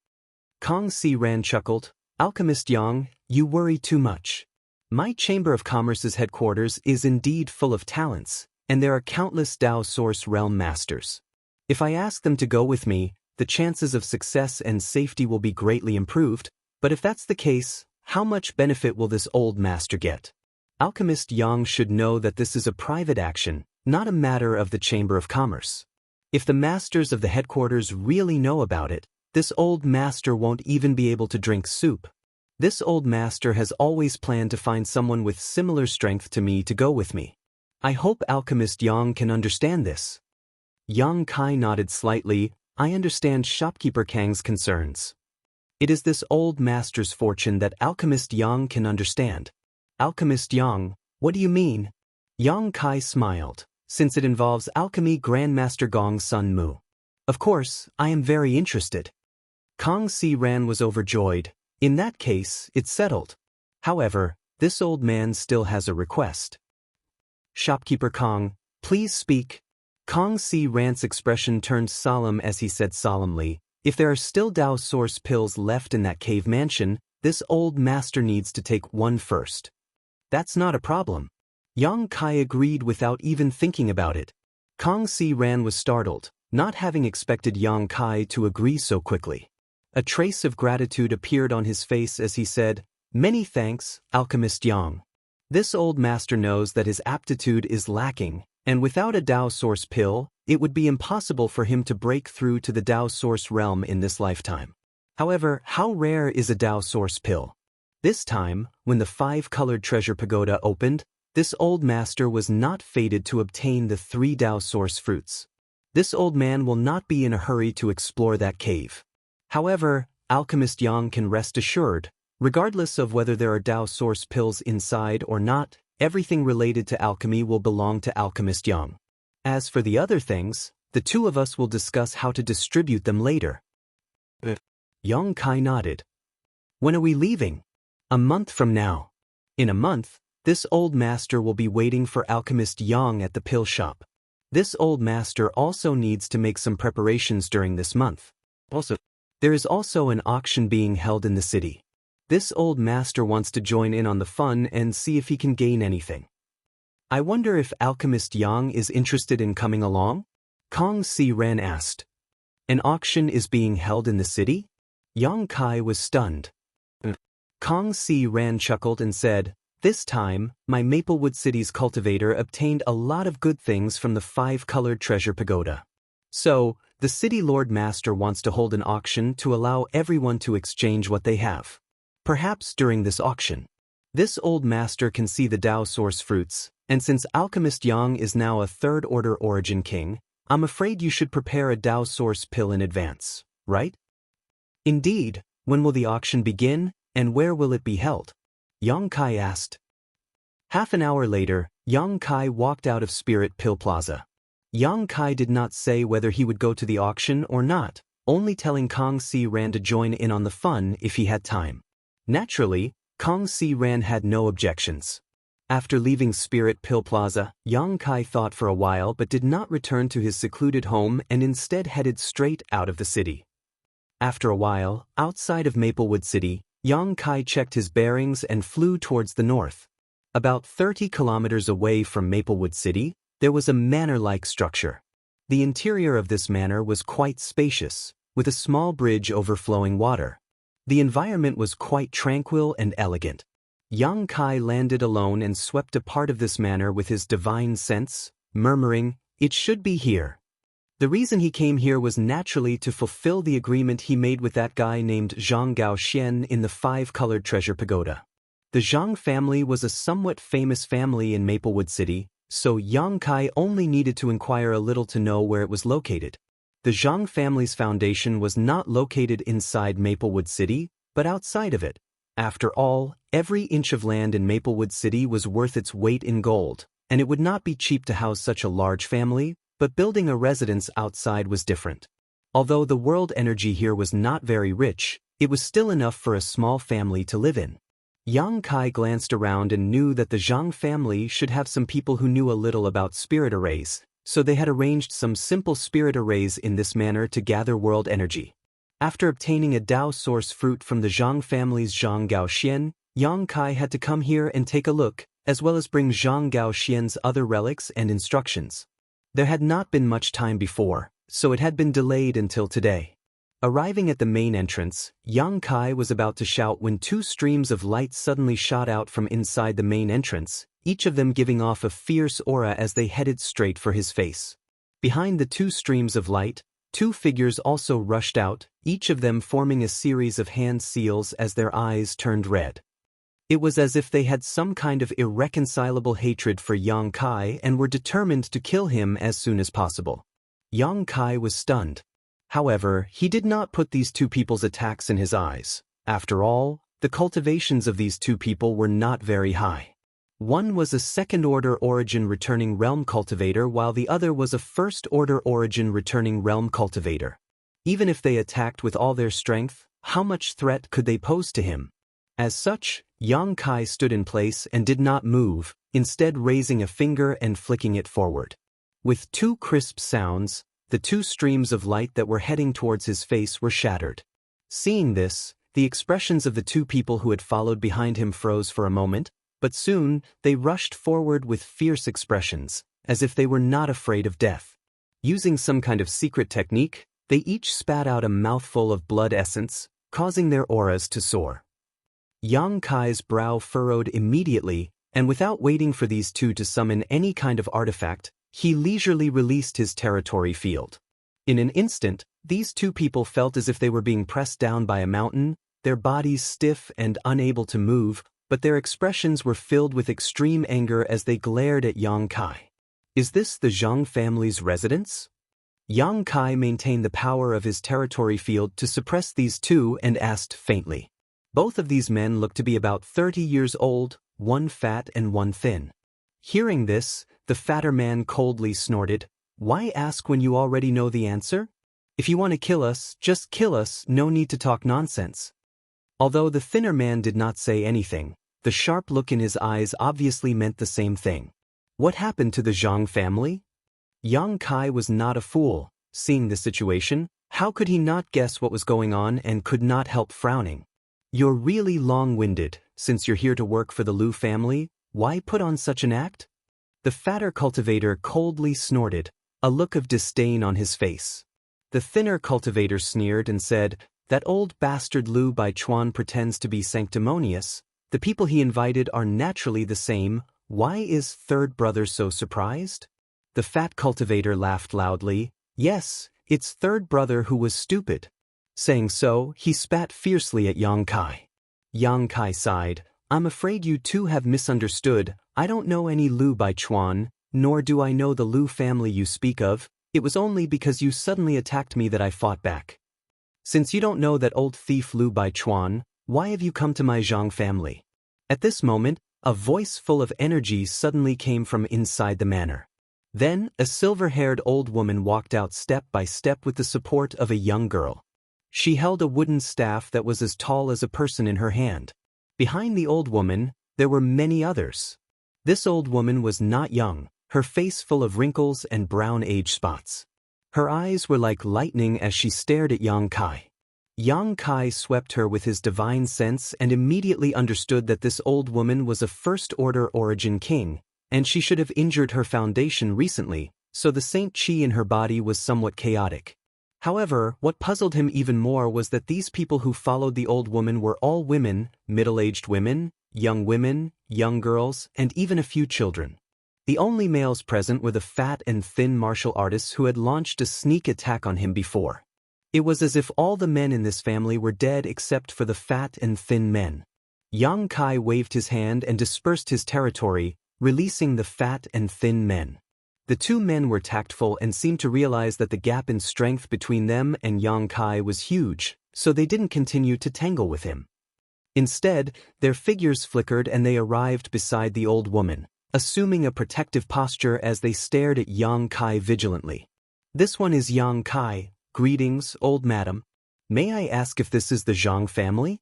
Kang Si Ran chuckled. Alchemist Yang, you worry too much. My Chamber of Commerce's headquarters is indeed full of talents, and there are countless Dao Source Realm masters. If I ask them to go with me, the chances of success and safety will be greatly improved, but if that's the case, how much benefit will this old master get? Alchemist Yang should know that this is a private action, not a matter of the Chamber of Commerce. If the masters of the headquarters really know about it, this old master won't even be able to drink soup. This old master has always planned to find someone with similar strength to me to go with me. I hope Alchemist Yang can understand this. Yang Kai nodded slightly. I understand shopkeeper Kang's concerns. It is this old master's fortune that Alchemist Yang can understand. Alchemist Yang, what do you mean? Yang Kai smiled, since it involves alchemy Grandmaster Gong's son Mu. Of course, I am very interested. Kong Si Ran was overjoyed. In that case, it's settled. However, this old man still has a request. Shopkeeper Kong, please speak. Kong Si Ran's expression turned solemn as he said solemnly, if there are still Dao Source pills left in that cave mansion, this old master needs to take one first. That's not a problem. Yang Kai agreed without even thinking about it. Kong Si Ran was startled, not having expected Yang Kai to agree so quickly. A trace of gratitude appeared on his face as he said, many thanks, Alchemist Yang. This old master knows that his aptitude is lacking, and without a Dao Source pill, it would be impossible for him to break through to the Dao Source realm in this lifetime. However, how rare is a Dao Source pill? This time, when the 5-colored treasure pagoda opened, this old master was not fated to obtain the 3 Dao Source fruits. This old man will not be in a hurry to explore that cave. However, Alchemist Yang can rest assured, regardless of whether there are Dao Source pills inside or not, everything related to alchemy will belong to Alchemist Yang. As for the other things, the two of us will discuss how to distribute them later. Yang Kai nodded. When are we leaving? A month from now. In a month, this old master will be waiting for Alchemist Yang at the pill shop. This old master also needs to make some preparations during this month. There is also an auction being held in the city. This old master wants to join in on the fun and see if he can gain anything. I wonder if Alchemist Yang is interested in coming along? Kong Si Ran asked. An auction is being held in the city? Yang Kai was stunned. Kong Si Ran chuckled and said, this time, my Maplewood City's cultivator obtained a lot of good things from the 5-colored treasure pagoda. So, the city Lord Master wants to hold an auction to allow everyone to exchange what they have. Perhaps during this auction, this old master can see the Dao Source fruits, and since Alchemist Yang is now a 3rd-order origin king, I'm afraid you should prepare a Dao Source pill in advance, right? Indeed, when will the auction begin, and where will it be held? Yang Kai asked. Half an hour later, Yang Kai walked out of Spirit Pill Plaza. Yang Kai did not say whether he would go to the auction or not, only telling Kong Si Ran to join in on the fun if he had time. Naturally, Kong Si Ran had no objections. After leaving Spirit Pill Plaza, Yang Kai thought for a while but did not return to his secluded home and instead headed straight out of the city. After a while, outside of Maplewood City, Yang Kai checked his bearings and flew towards the north. About 30 kilometers away from Maplewood City, there was a manor-like structure. The interior of this manor was quite spacious, with a small bridge overflowing water. The environment was quite tranquil and elegant. Yang Kai landed alone and swept a part of this manor with his divine sense, murmuring, it should be here. The reason he came here was naturally to fulfill the agreement he made with that guy named Zhang Gaoxian in the 5-colored treasure pagoda. The Zhang family was a somewhat famous family in Maplewood City, so Yang Kai only needed to inquire a little to know where it was located. The Zhang family's foundation was not located inside Maplewood City, but outside of it. After all, every inch of land in Maplewood City was worth its weight in gold, and it would not be cheap to house such a large family, but building a residence outside was different. Although the world energy here was not very rich, it was still enough for a small family to live in. Yang Kai glanced around and knew that the Zhang family should have some people who knew a little about spirit arrays, so they had arranged some simple spirit arrays in this manner to gather world energy. After obtaining a Dao Source fruit from the Zhang family's Zhang Gaoxian, Yang Kai had to come here and take a look, as well as bring Zhang Gaoxian's other relics and instructions. There had not been much time before, so it had been delayed until today. Arriving at the main entrance, Yang Kai was about to shout when two streams of light suddenly shot out from inside the main entrance, each of them giving off a fierce aura as they headed straight for his face. Behind the two streams of light, two figures also rushed out, each of them forming a series of hand seals as their eyes turned red. It was as if they had some kind of irreconcilable hatred for Yang Kai and were determined to kill him as soon as possible. Yang Kai was stunned. However, he did not put these two people's attacks in his eyes. After all, the cultivations of these two people were not very high. One was a second-order origin returning realm cultivator while the other was a first-order origin returning realm cultivator. Even if they attacked with all their strength, how much threat could they pose to him? As such, Yang Kai stood in place and did not move, instead raising a finger and flicking it forward. With two crisp sounds, the two streams of light that were heading towards his face were shattered. Seeing this, the expressions of the two people who had followed behind him froze for a moment, but soon they rushed forward with fierce expressions, as if they were not afraid of death. Using some kind of secret technique, they each spat out a mouthful of blood essence, causing their auras to soar. Yang Kai's brow furrowed immediately, and without waiting for these two to summon any kind of artifact, he leisurely released his territory field. In an instant, these two people felt as if they were being pressed down by a mountain, their bodies stiff and unable to move, but their expressions were filled with extreme anger as they glared at Yang Kai. Is this the Zhang family's residence? Yang Kai maintained the power of his territory field to suppress these two and asked faintly. Both of these men looked to be about 30 years old, one fat and one thin. Hearing this, the fatter man coldly snorted, "Why ask when you already know the answer? If you want to kill us, just kill us, no need to talk nonsense." Although the thinner man did not say anything, the sharp look in his eyes obviously meant the same thing. What happened to the Zhang family? Yang Kai was not a fool. Seeing the situation, how could he not guess what was going on and could not help frowning? "You're really long-winded. Since you're here to work for the Liu family, why put on such an act?" The fatter cultivator coldly snorted, a look of disdain on his face. The thinner cultivator sneered and said, "That old bastard Liu Baichuan pretends to be sanctimonious. The people he invited are naturally the same. Why is third brother so surprised?" The fat cultivator laughed loudly. "Yes, it's third brother who was stupid." Saying so, he spat fiercely at Yang Kai. Yang Kai sighed, "I'm afraid you two have misunderstood. I don't know any Liu Baichuan, nor do I know the Liu family you speak of. It was only because you suddenly attacked me that I fought back. Since you don't know that old thief Liu Baichuan, why have you come to my Zhang family?" At this moment, a voice full of energy suddenly came from inside the manor. Then, a silver-haired old woman walked out step by step with the support of a young girl. She held a wooden staff that was as tall as a person in her hand. Behind the old woman, there were many others. This old woman was not young, her face full of wrinkles and brown age spots. Her eyes were like lightning as she stared at Yang Kai. Yang Kai swept her with his divine sense and immediately understood that this old woman was a first-order origin king, and she should have injured her foundation recently, so the Saint Chi in her body was somewhat chaotic. However, what puzzled him even more was that these people who followed the old woman were all women, middle-aged women, young girls, and even a few children. The only males present were the fat and thin martial artists who had launched a sneak attack on him before. It was as if all the men in this family were dead except for the fat and thin men. Yang Kai waved his hand and dispersed his territory, releasing the fat and thin men. The two men were tactful and seemed to realize that the gap in strength between them and Yang Kai was huge, so they didn't continue to tangle with him. Instead, their figures flickered and they arrived beside the old woman, assuming a protective posture as they stared at Yang Kai vigilantly. "This one is Yang Kai. Greetings, old madam. May I ask if this is the Zhang family?"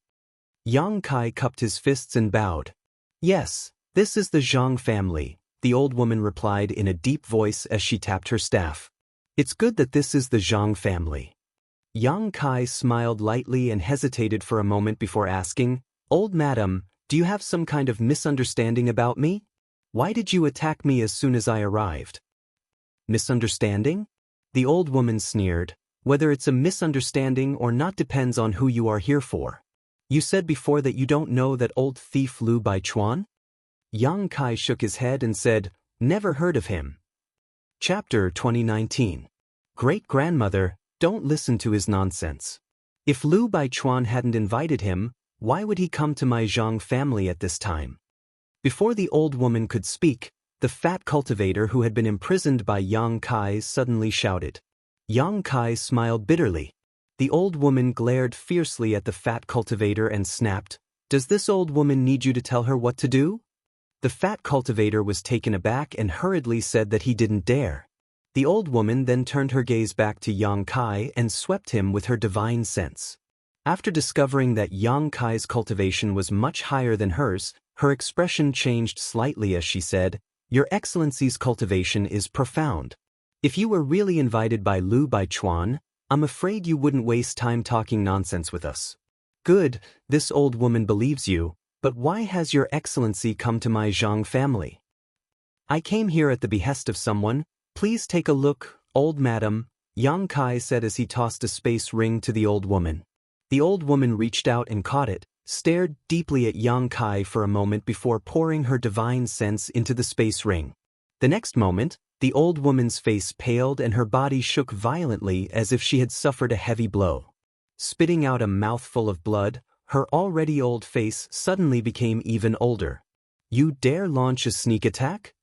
Yang Kai cupped his fists and bowed. "Yes, this is the Zhang family," the old woman replied in a deep voice as she tapped her staff. "It's good that this is the Zhang family." Yang Kai smiled lightly and hesitated for a moment before asking, "Old madam, do you have some kind of misunderstanding about me? Why did you attack me as soon as I arrived?" "Misunderstanding? The old woman sneered. Whether it's a misunderstanding or not depends on who you are here for. You said before that you don't know that old thief Lu Baichuan? Yang Kai shook his head and said, never heard of him. Chapter 2019. Great-grandmother, don't listen to his nonsense. If Lu Baichuan hadn't invited him, why would he come to my Zhang family at this time? Before the old woman could speak, the fat cultivator who had been imprisoned by Yang Kai suddenly shouted. Yang Kai smiled bitterly. The old woman glared fiercely at the fat cultivator and snapped, does this old woman need you to tell her what to do? The fat cultivator was taken aback and hurriedly said that he didn't dare. The old woman then turned her gaze back to Yang Kai and swept him with her divine sense. After discovering that Yang Kai's cultivation was much higher than hers, her expression changed slightly as she said, Your Excellency's cultivation is profound. If you were really invited by Lu Baichuan, I'm afraid you wouldn't waste time talking nonsense with us. Good, this old woman believes you, but why has Your Excellency come to my Zhang family? I came here at the behest of someone. Please take a look, old madam, Yang Kai said as he tossed a space ring to the old woman. The old woman reached out and caught it, stared deeply at Yang Kai for a moment before pouring her divine sense into the space ring. The next moment, the old woman's face paled and her body shook violently as if she had suffered a heavy blow. Spitting out a mouthful of blood, her already old face suddenly became even older. You dare launch a sneak attack?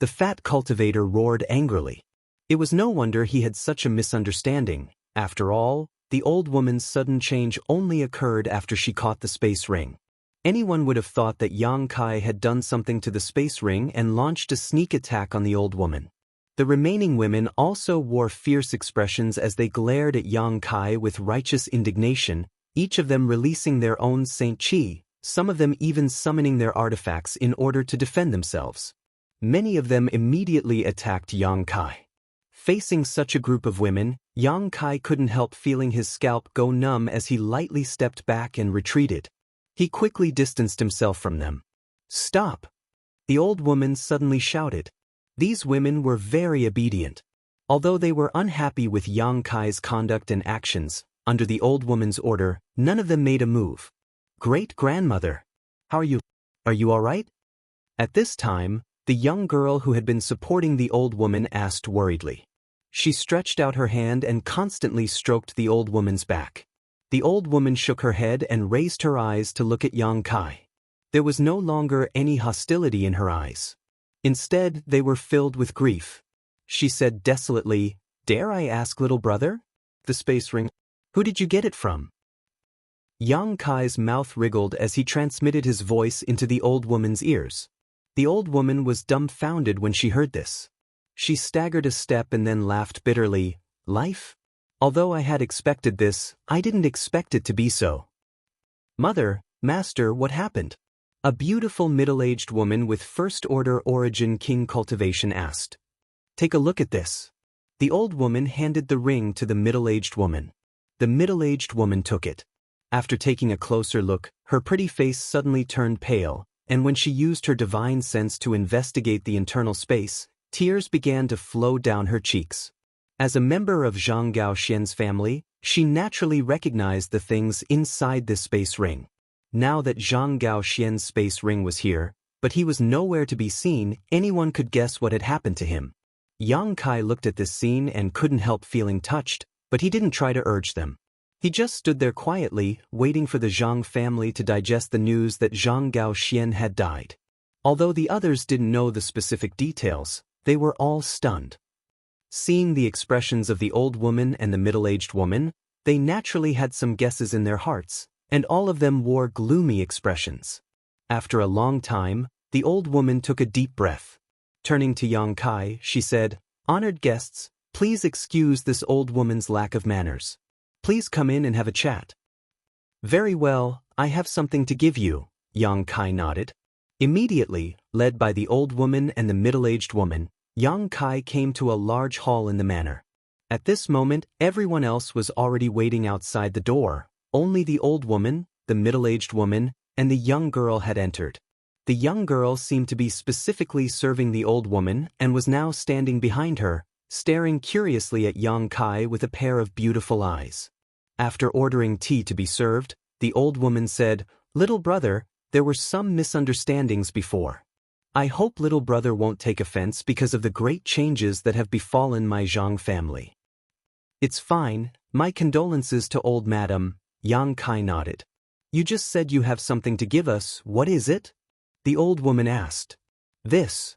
The fat cultivator roared angrily. It was no wonder he had such a misunderstanding. After all, the old woman's sudden change only occurred after she caught the space ring. Anyone would have thought that Yang Kai had done something to the space ring and launched a sneak attack on the old woman. The remaining women also wore fierce expressions as they glared at Yang Kai with righteous indignation, each of them releasing their own Saint Qi, some of them even summoning their artifacts in order to defend themselves. Many of them immediately attacked Yang Kai. Facing such a group of women, Yang Kai couldn't help feeling his scalp go numb as he lightly stepped back and retreated. He quickly distanced himself from them. Stop! The old woman suddenly shouted. These women were very obedient. Although they were unhappy with Yang Kai's conduct and actions, under the old woman's order, none of them made a move. Great-grandmother, how are you? Are you all right? At this time, the young girl who had been supporting the old woman asked worriedly. She stretched out her hand and constantly stroked the old woman's back. The old woman shook her head and raised her eyes to look at Yang Kai. There was no longer any hostility in her eyes. Instead, they were filled with grief. She said desolately, Dare I ask, little brother? The space ring. Who did you get it from? Yang Kai's mouth wriggled as he transmitted his voice into the old woman's ears. The old woman was dumbfounded when she heard this. She staggered a step and then laughed bitterly. Life? Although I had expected this, I didn't expect it to be so. Mother, master, what happened? A beautiful middle-aged woman with first-order origin king cultivation asked. Take a look at this. The old woman handed the ring to the middle-aged woman. The middle-aged woman took it. After taking a closer look, her pretty face suddenly turned pale, and when she used her divine sense to investigate the internal space, tears began to flow down her cheeks. As a member of Zhang Gaoxian's family, she naturally recognized the things inside this space ring. Now that Zhang Gaoxian's space ring was here, but he was nowhere to be seen, anyone could guess what had happened to him. Yang Kai looked at this scene and couldn't help feeling touched, but he didn't try to urge them. He just stood there quietly, waiting for the Zhang family to digest the news that Zhang Gaoxian had died. Although the others didn't know the specific details, they were all stunned. Seeing the expressions of the old woman and the middle-aged woman, they naturally had some guesses in their hearts, and all of them wore gloomy expressions. After a long time, the old woman took a deep breath. Turning to Yang Kai, she said, Honored guests, please excuse this old woman's lack of manners. Please come in and have a chat. Very well, I have something to give you, Yang Kai nodded. Immediately, led by the old woman and the middle-aged woman, Yang Kai came to a large hall in the manor. At this moment, everyone else was already waiting outside the door. Only the old woman, the middle-aged woman, and the young girl had entered. The young girl seemed to be specifically serving the old woman and was now standing behind her, staring curiously at Yang Kai with a pair of beautiful eyes. After ordering tea to be served, the old woman said, "Little brother, there were some misunderstandings before. I hope little brother won't take offense because of the great changes that have befallen my Zhang family." "It's fine, my condolences to old madam," Yang Kai nodded. "You just said you have something to give us, what is it?" the old woman asked. "This."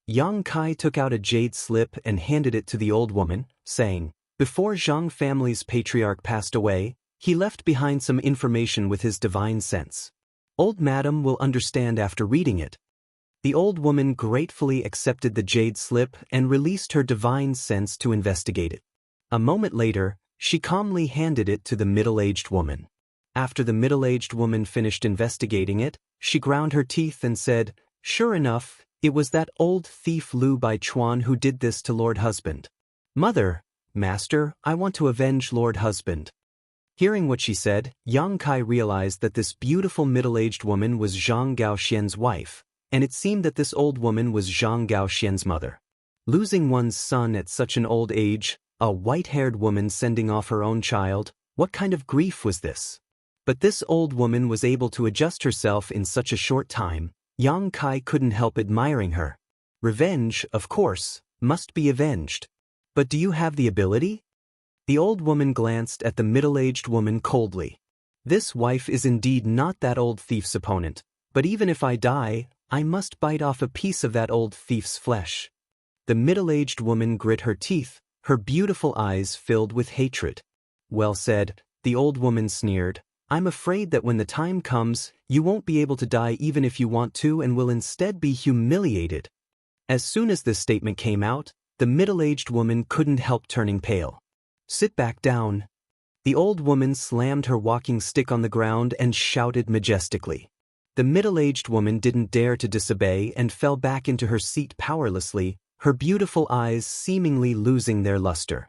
Yang Kai took out a jade slip and handed it to the old woman, saying, "Before Zhang family's patriarch passed away, he left behind some information with his divine sense. Old madam will understand after reading it." The old woman gratefully accepted the jade slip and released her divine sense to investigate it. A moment later, she calmly handed it to the middle-aged woman. After the middle-aged woman finished investigating it, she ground her teeth and said, "Sure enough, it was that old thief Lu Baichuan who did this to Lord Husband. Mother, Master, I want to avenge Lord Husband." Hearing what she said, Yang Kai realized that this beautiful middle-aged woman was Zhang Gaoxian's wife, and it seemed that this old woman was Zhang Gaoxian's mother. Losing one's son at such an old age, a white-haired woman sending off her own child, what kind of grief was this? But this old woman was able to adjust herself in such a short time. Yang Kai couldn't help admiring her. Revenge, of course, must be avenged. But do you have the ability? The old woman glanced at the middle-aged woman coldly. This wife is indeed not that old thief's opponent, but even if I die, I must bite off a piece of that old thief's flesh. The middle-aged woman grit her teeth, her beautiful eyes filled with hatred. "Well said," the old woman sneered. "I'm afraid that when the time comes, you won't be able to die even if you want to and will instead be humiliated." As soon as this statement came out, the middle-aged woman couldn't help turning pale. "Sit back down." The old woman slammed her walking stick on the ground and shouted majestically. The middle-aged woman didn't dare to disobey and fell back into her seat powerlessly, her beautiful eyes seemingly losing their luster.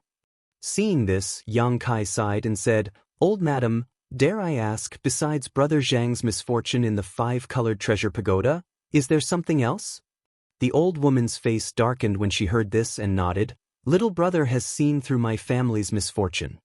Seeing this, Yang Kai sighed and said, "Old madam, dare I ask, besides Brother Zhang's misfortune in the five-colored treasure pagoda, is there something else?" The old woman's face darkened when she heard this and nodded. "Little brother has seen through my family's misfortune."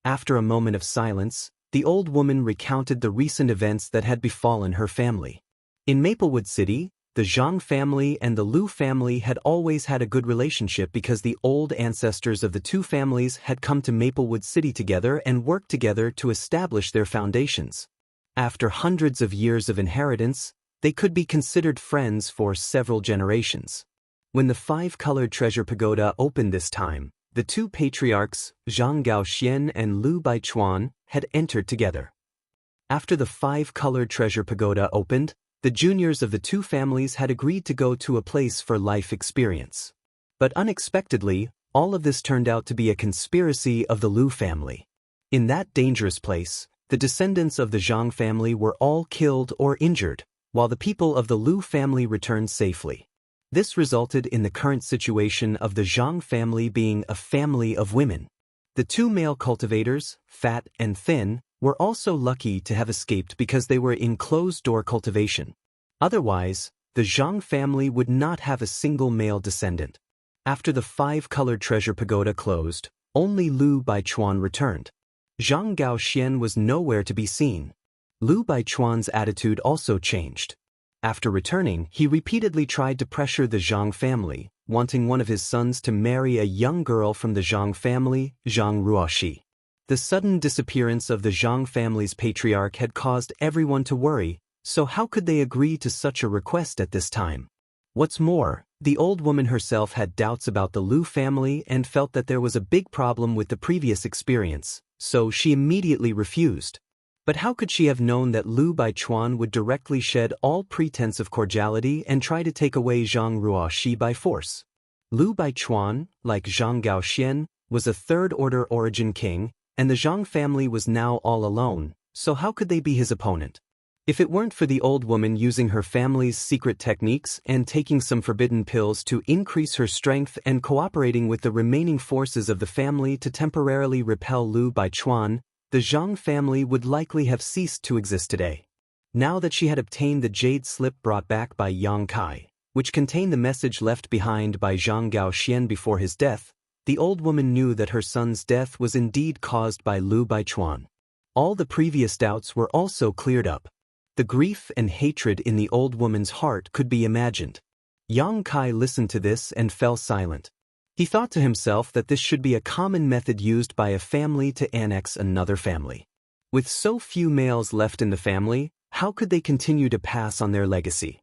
After a moment of silence, the old woman recounted the recent events that had befallen her family. In Maplewood City, the Zhang family and the Lu family had always had a good relationship because the old ancestors of the two families had come to Maplewood City together and worked together to establish their foundations. After hundreds of years of inheritance, they could be considered friends for several generations. When the five-colored treasure pagoda opened this time, the two patriarchs, Zhang Gaoxian and Lu Baichuan, had entered together. After the five-colored treasure pagoda opened, the juniors of the two families had agreed to go to a place for life experience. But unexpectedly, all of this turned out to be a conspiracy of the Lu family. In that dangerous place, the descendants of the Zhang family were all killed or injured, while the people of the Lu family returned safely. This resulted in the current situation of the Zhang family being a family of women. The two male cultivators, fat and thin, were also lucky to have escaped because they were in closed-door cultivation. Otherwise, the Zhang family would not have a single male descendant. After the five-colored treasure pagoda closed, only Lu Baichuan returned. Zhang Gaoxian was nowhere to be seen. Lu Baichuan's attitude also changed. After returning, he repeatedly tried to pressure the Zhang family, wanting one of his sons to marry a young girl from the Zhang family, Zhang Ruoxi. The sudden disappearance of the Zhang family's patriarch had caused everyone to worry, so how could they agree to such a request at this time? What's more, the old woman herself had doubts about the Lu family and felt that there was a big problem with the previous experience, so she immediately refused. But how could she have known that Lu Baichuan would directly shed all pretense of cordiality and try to take away Zhang Ruoxi by force? Lu Baichuan, like Zhang Gaoxian, was a third-order origin king, and the Zhang family was now all alone, so how could they be his opponent? If it weren't for the old woman using her family's secret techniques and taking some forbidden pills to increase her strength and cooperating with the remaining forces of the family to temporarily repel Lu Baichuan, the Zhang family would likely have ceased to exist today. Now that she had obtained the jade slip brought back by Yang Kai, which contained the message left behind by Zhang Gaoxian before his death, The old woman knew that her son's death was indeed caused by Lu Baichuan. All the previous doubts were also cleared up. The grief and hatred in the old woman's heart could be imagined. Yang Kai listened to this and fell silent. He thought to himself that this should be a common method used by a family to annex another family. With so few males left in the family, how could they continue to pass on their legacy?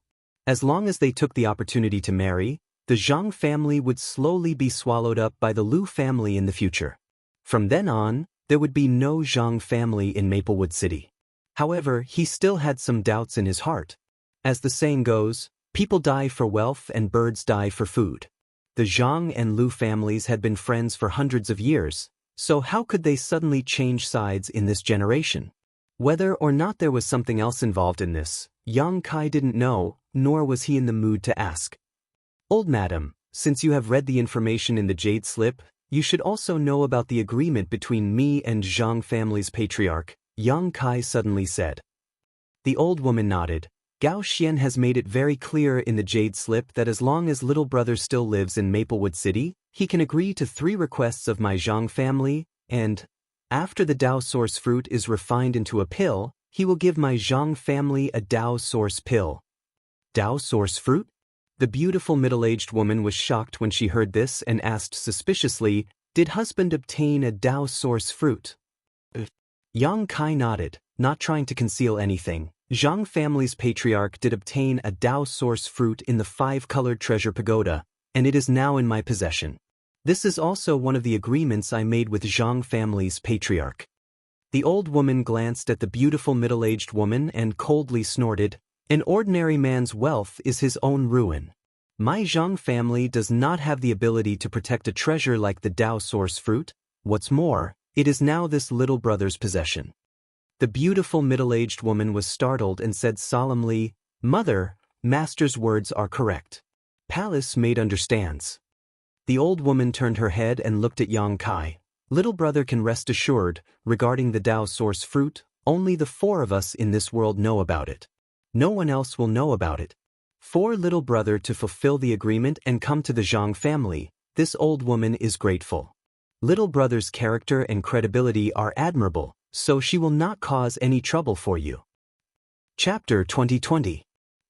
As long as they took the opportunity to marry, the Zhang family would slowly be swallowed up by the Lu family in the future. From then on, there would be no Zhang family in Maplewood City. However, he still had some doubts in his heart. As the saying goes, people die for wealth and birds die for food. The Zhang and Lu families had been friends for hundreds of years, so how could they suddenly change sides in this generation? Whether or not there was something else involved in this, Yang Kai didn't know, nor was he in the mood to ask. Old madam, since you have read the information in the jade slip, you should also know about the agreement between me and Zhang family's patriarch, Yang Kai suddenly said. The old woman nodded. Gao Xian has made it very clear in the jade slip that as long as little brother still lives in Maplewood City, he can agree to 3 requests of my Zhang family, and, after the Dao source fruit is refined into a pill, he will give my Zhang family a Dao source pill. Dao source fruit? The beautiful middle-aged woman was shocked when she heard this and asked suspiciously, did husband obtain a Dao source fruit? Yang Kai nodded, not trying to conceal anything. Zhang family's patriarch did obtain a Dao source fruit in the 5-colored treasure pagoda, and it is now in my possession. This is also one of the agreements I made with Zhang family's patriarch. The old woman glanced at the beautiful middle-aged woman and coldly snorted, an ordinary man's wealth is his own ruin. My Zhang family does not have the ability to protect a treasure like the Dao source fruit. What's more, it is now this little brother's possession. The beautiful middle-aged woman was startled and said solemnly, Mother, Master's words are correct. Palace maid understands. The old woman turned her head and looked at Yang Kai. Little brother can rest assured, regarding the Dao source fruit, only the 4 of us in this world know about it. No one else will know about it. For little brother to fulfill the agreement and come to the Zhang family, this old woman is grateful. Little brother's character and credibility are admirable, so she will not cause any trouble for you. Chapter 2020.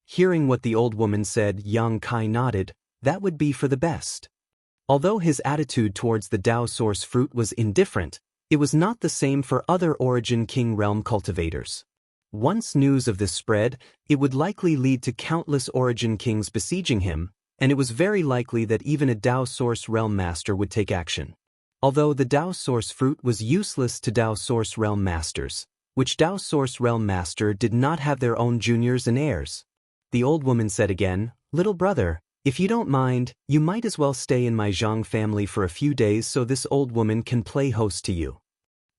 Hearing what the old woman said, Yang Kai nodded, that would be for the best. Although his attitude towards the Dao source fruit was indifferent, it was not the same for other Origin King realm cultivators. Once news of this spread, it would likely lead to countless Origin Kings besieging him, and it was very likely that even a Dao source realm master would take action. Although the Dao source fruit was useless to Dao source realm masters, which Dao source realm master did not have their own juniors and heirs. The old woman said again, Little brother, if you don't mind, you might as well stay in my Zhang family for a few days so this old woman can play host to you.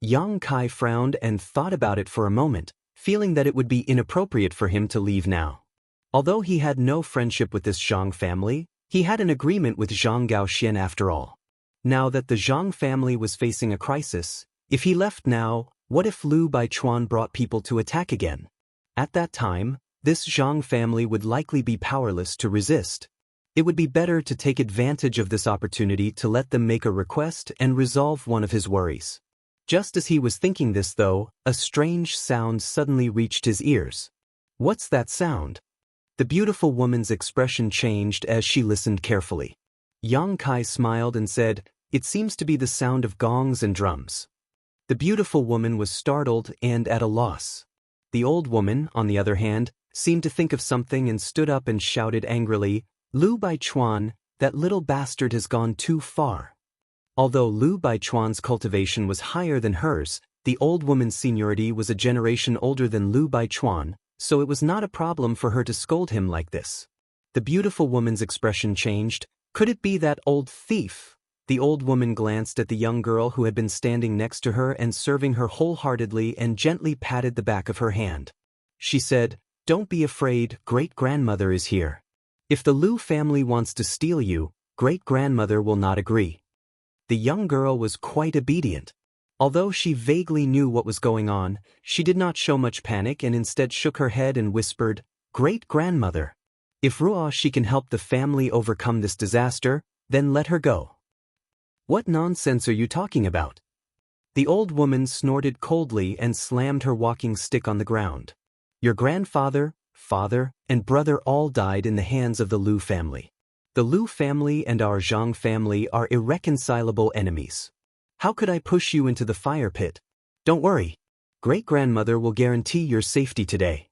Yang Kai frowned and thought about it for a moment, feeling that it would be inappropriate for him to leave now. Although he had no friendship with this Zhang family, he had an agreement with Zhang Gaoxian after all. Now that the Zhang family was facing a crisis, if he left now, what if Lu Baichuan brought people to attack again? At that time, this Zhang family would likely be powerless to resist. It would be better to take advantage of this opportunity to let them make a request and resolve one of his worries. Just as he was thinking this though, a strange sound suddenly reached his ears. What's that sound? The beautiful woman's expression changed as she listened carefully. Yang Kai smiled and said, It seems to be the sound of gongs and drums. The beautiful woman was startled and at a loss. The old woman, on the other hand, seemed to think of something and stood up and shouted angrily, Lu Baichuan, that little bastard has gone too far. Although Lu Baichuan's cultivation was higher than hers, the old woman's seniority was a generation older than Lu Baichuan, so it was not a problem for her to scold him like this. The beautiful woman's expression changed. Could it be that old thief? The old woman glanced at the young girl who had been standing next to her and serving her wholeheartedly and gently patted the back of her hand. She said, Don't be afraid, great-grandmother is here. If the Lu family wants to steal you, great-grandmother will not agree. The young girl was quite obedient. Although she vaguely knew what was going on, she did not show much panic and instead shook her head and whispered, Great-grandmother. If she can help the family overcome this disaster, then let her go. What nonsense are you talking about? The old woman snorted coldly and slammed her walking stick on the ground. Your grandfather, father, and brother all died in the hands of the Liu family. The Liu family and our Zhang family are irreconcilable enemies. How could I push you into the fire pit? Don't worry. Great-grandmother will guarantee your safety today.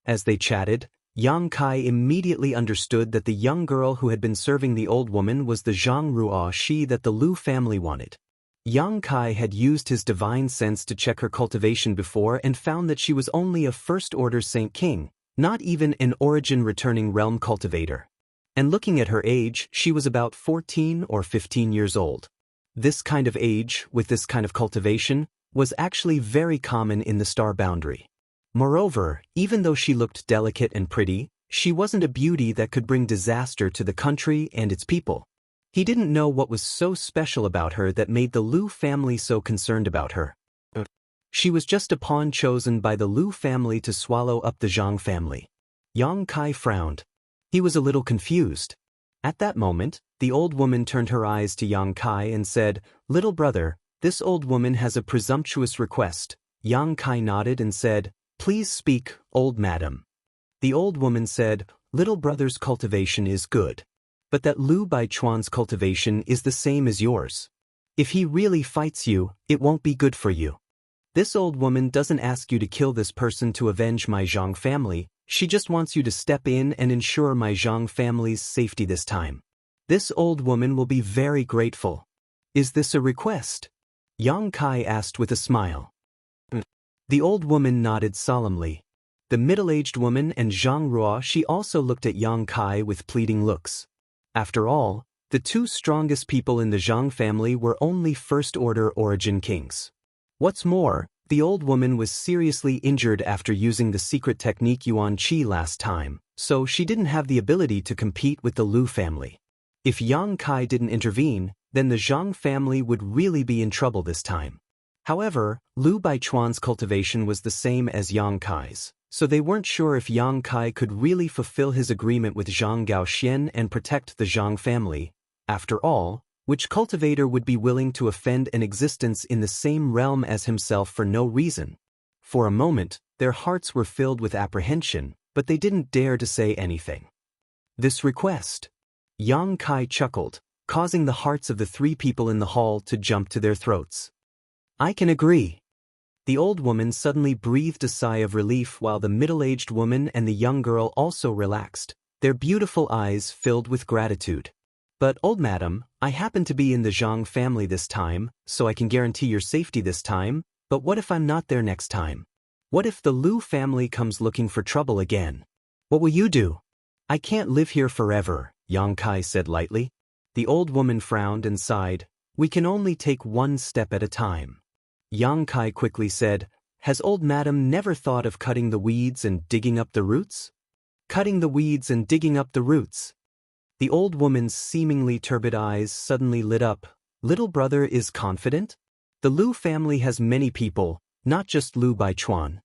As they chatted, Yang Kai immediately understood that the young girl who had been serving the old woman was the Zhang Ruo she that the Liu family wanted. Yang Kai had used his divine sense to check her cultivation before and found that she was only a first-order Saint King, not even an origin-returning realm cultivator. And looking at her age, she was about 14 or 15 years old. This kind of age, with this kind of cultivation, was actually very common in the star boundary. Moreover, even though she looked delicate and pretty, she wasn't a beauty that could bring disaster to the country and its people. He didn't know what was so special about her that made the Liu family so concerned about her. She was just a pawn chosen by the Liu family to swallow up the Zhang family. Yang Kai frowned. He was a little confused. At that moment, the old woman turned her eyes to Yang Kai and said, "Little brother, this old woman has a presumptuous request." Yang Kai nodded and said, "Please speak, old madam." The old woman said, "Little brother's cultivation is good. But that Liu Baichuan's cultivation is the same as yours. If he really fights you, it won't be good for you. This old woman doesn't ask you to kill this person to avenge my Zhang family, she just wants you to step in and ensure my Zhang family's safety this time. This old woman will be very grateful. Is this a request?" Yang Kai asked with a smile. The old woman nodded solemnly. The middle-aged woman and Zhang Ruo she also looked at Yang Kai with pleading looks. After all, the two strongest people in the Zhang family were only first-order origin kings. What's more, the old woman was seriously injured after using the secret technique Yuan Qi last time, so she didn't have the ability to compete with the Liu family. If Yang Kai didn't intervene, then the Zhang family would really be in trouble this time. However, Liu Baichuan's cultivation was the same as Yang Kai's, so they weren't sure if Yang Kai could really fulfill his agreement with Zhang Gaoxian and protect the Zhang family. After all, which cultivator would be willing to offend an existence in the same realm as himself for no reason? For a moment, their hearts were filled with apprehension, but they didn't dare to say anything. This request. Yang Kai chuckled, causing the hearts of the three people in the hall to jump to their throats. I can agree. The old woman suddenly breathed a sigh of relief while the middle-aged woman and the young girl also relaxed, their beautiful eyes filled with gratitude. But, old madam, I happen to be in the Zhang family this time, so I can guarantee your safety this time, but what if I'm not there next time? What if the Liu family comes looking for trouble again? What will you do? I can't live here forever, Yang Kai said lightly. The old woman frowned and sighed. We can only take one step at a time. Yang Kai quickly said, Has old madam never thought of cutting the weeds and digging up the roots? Cutting the weeds and digging up the roots. The old woman's seemingly turbid eyes suddenly lit up. Little brother is confident? The Liu family has many people, not just Liu Baichuan.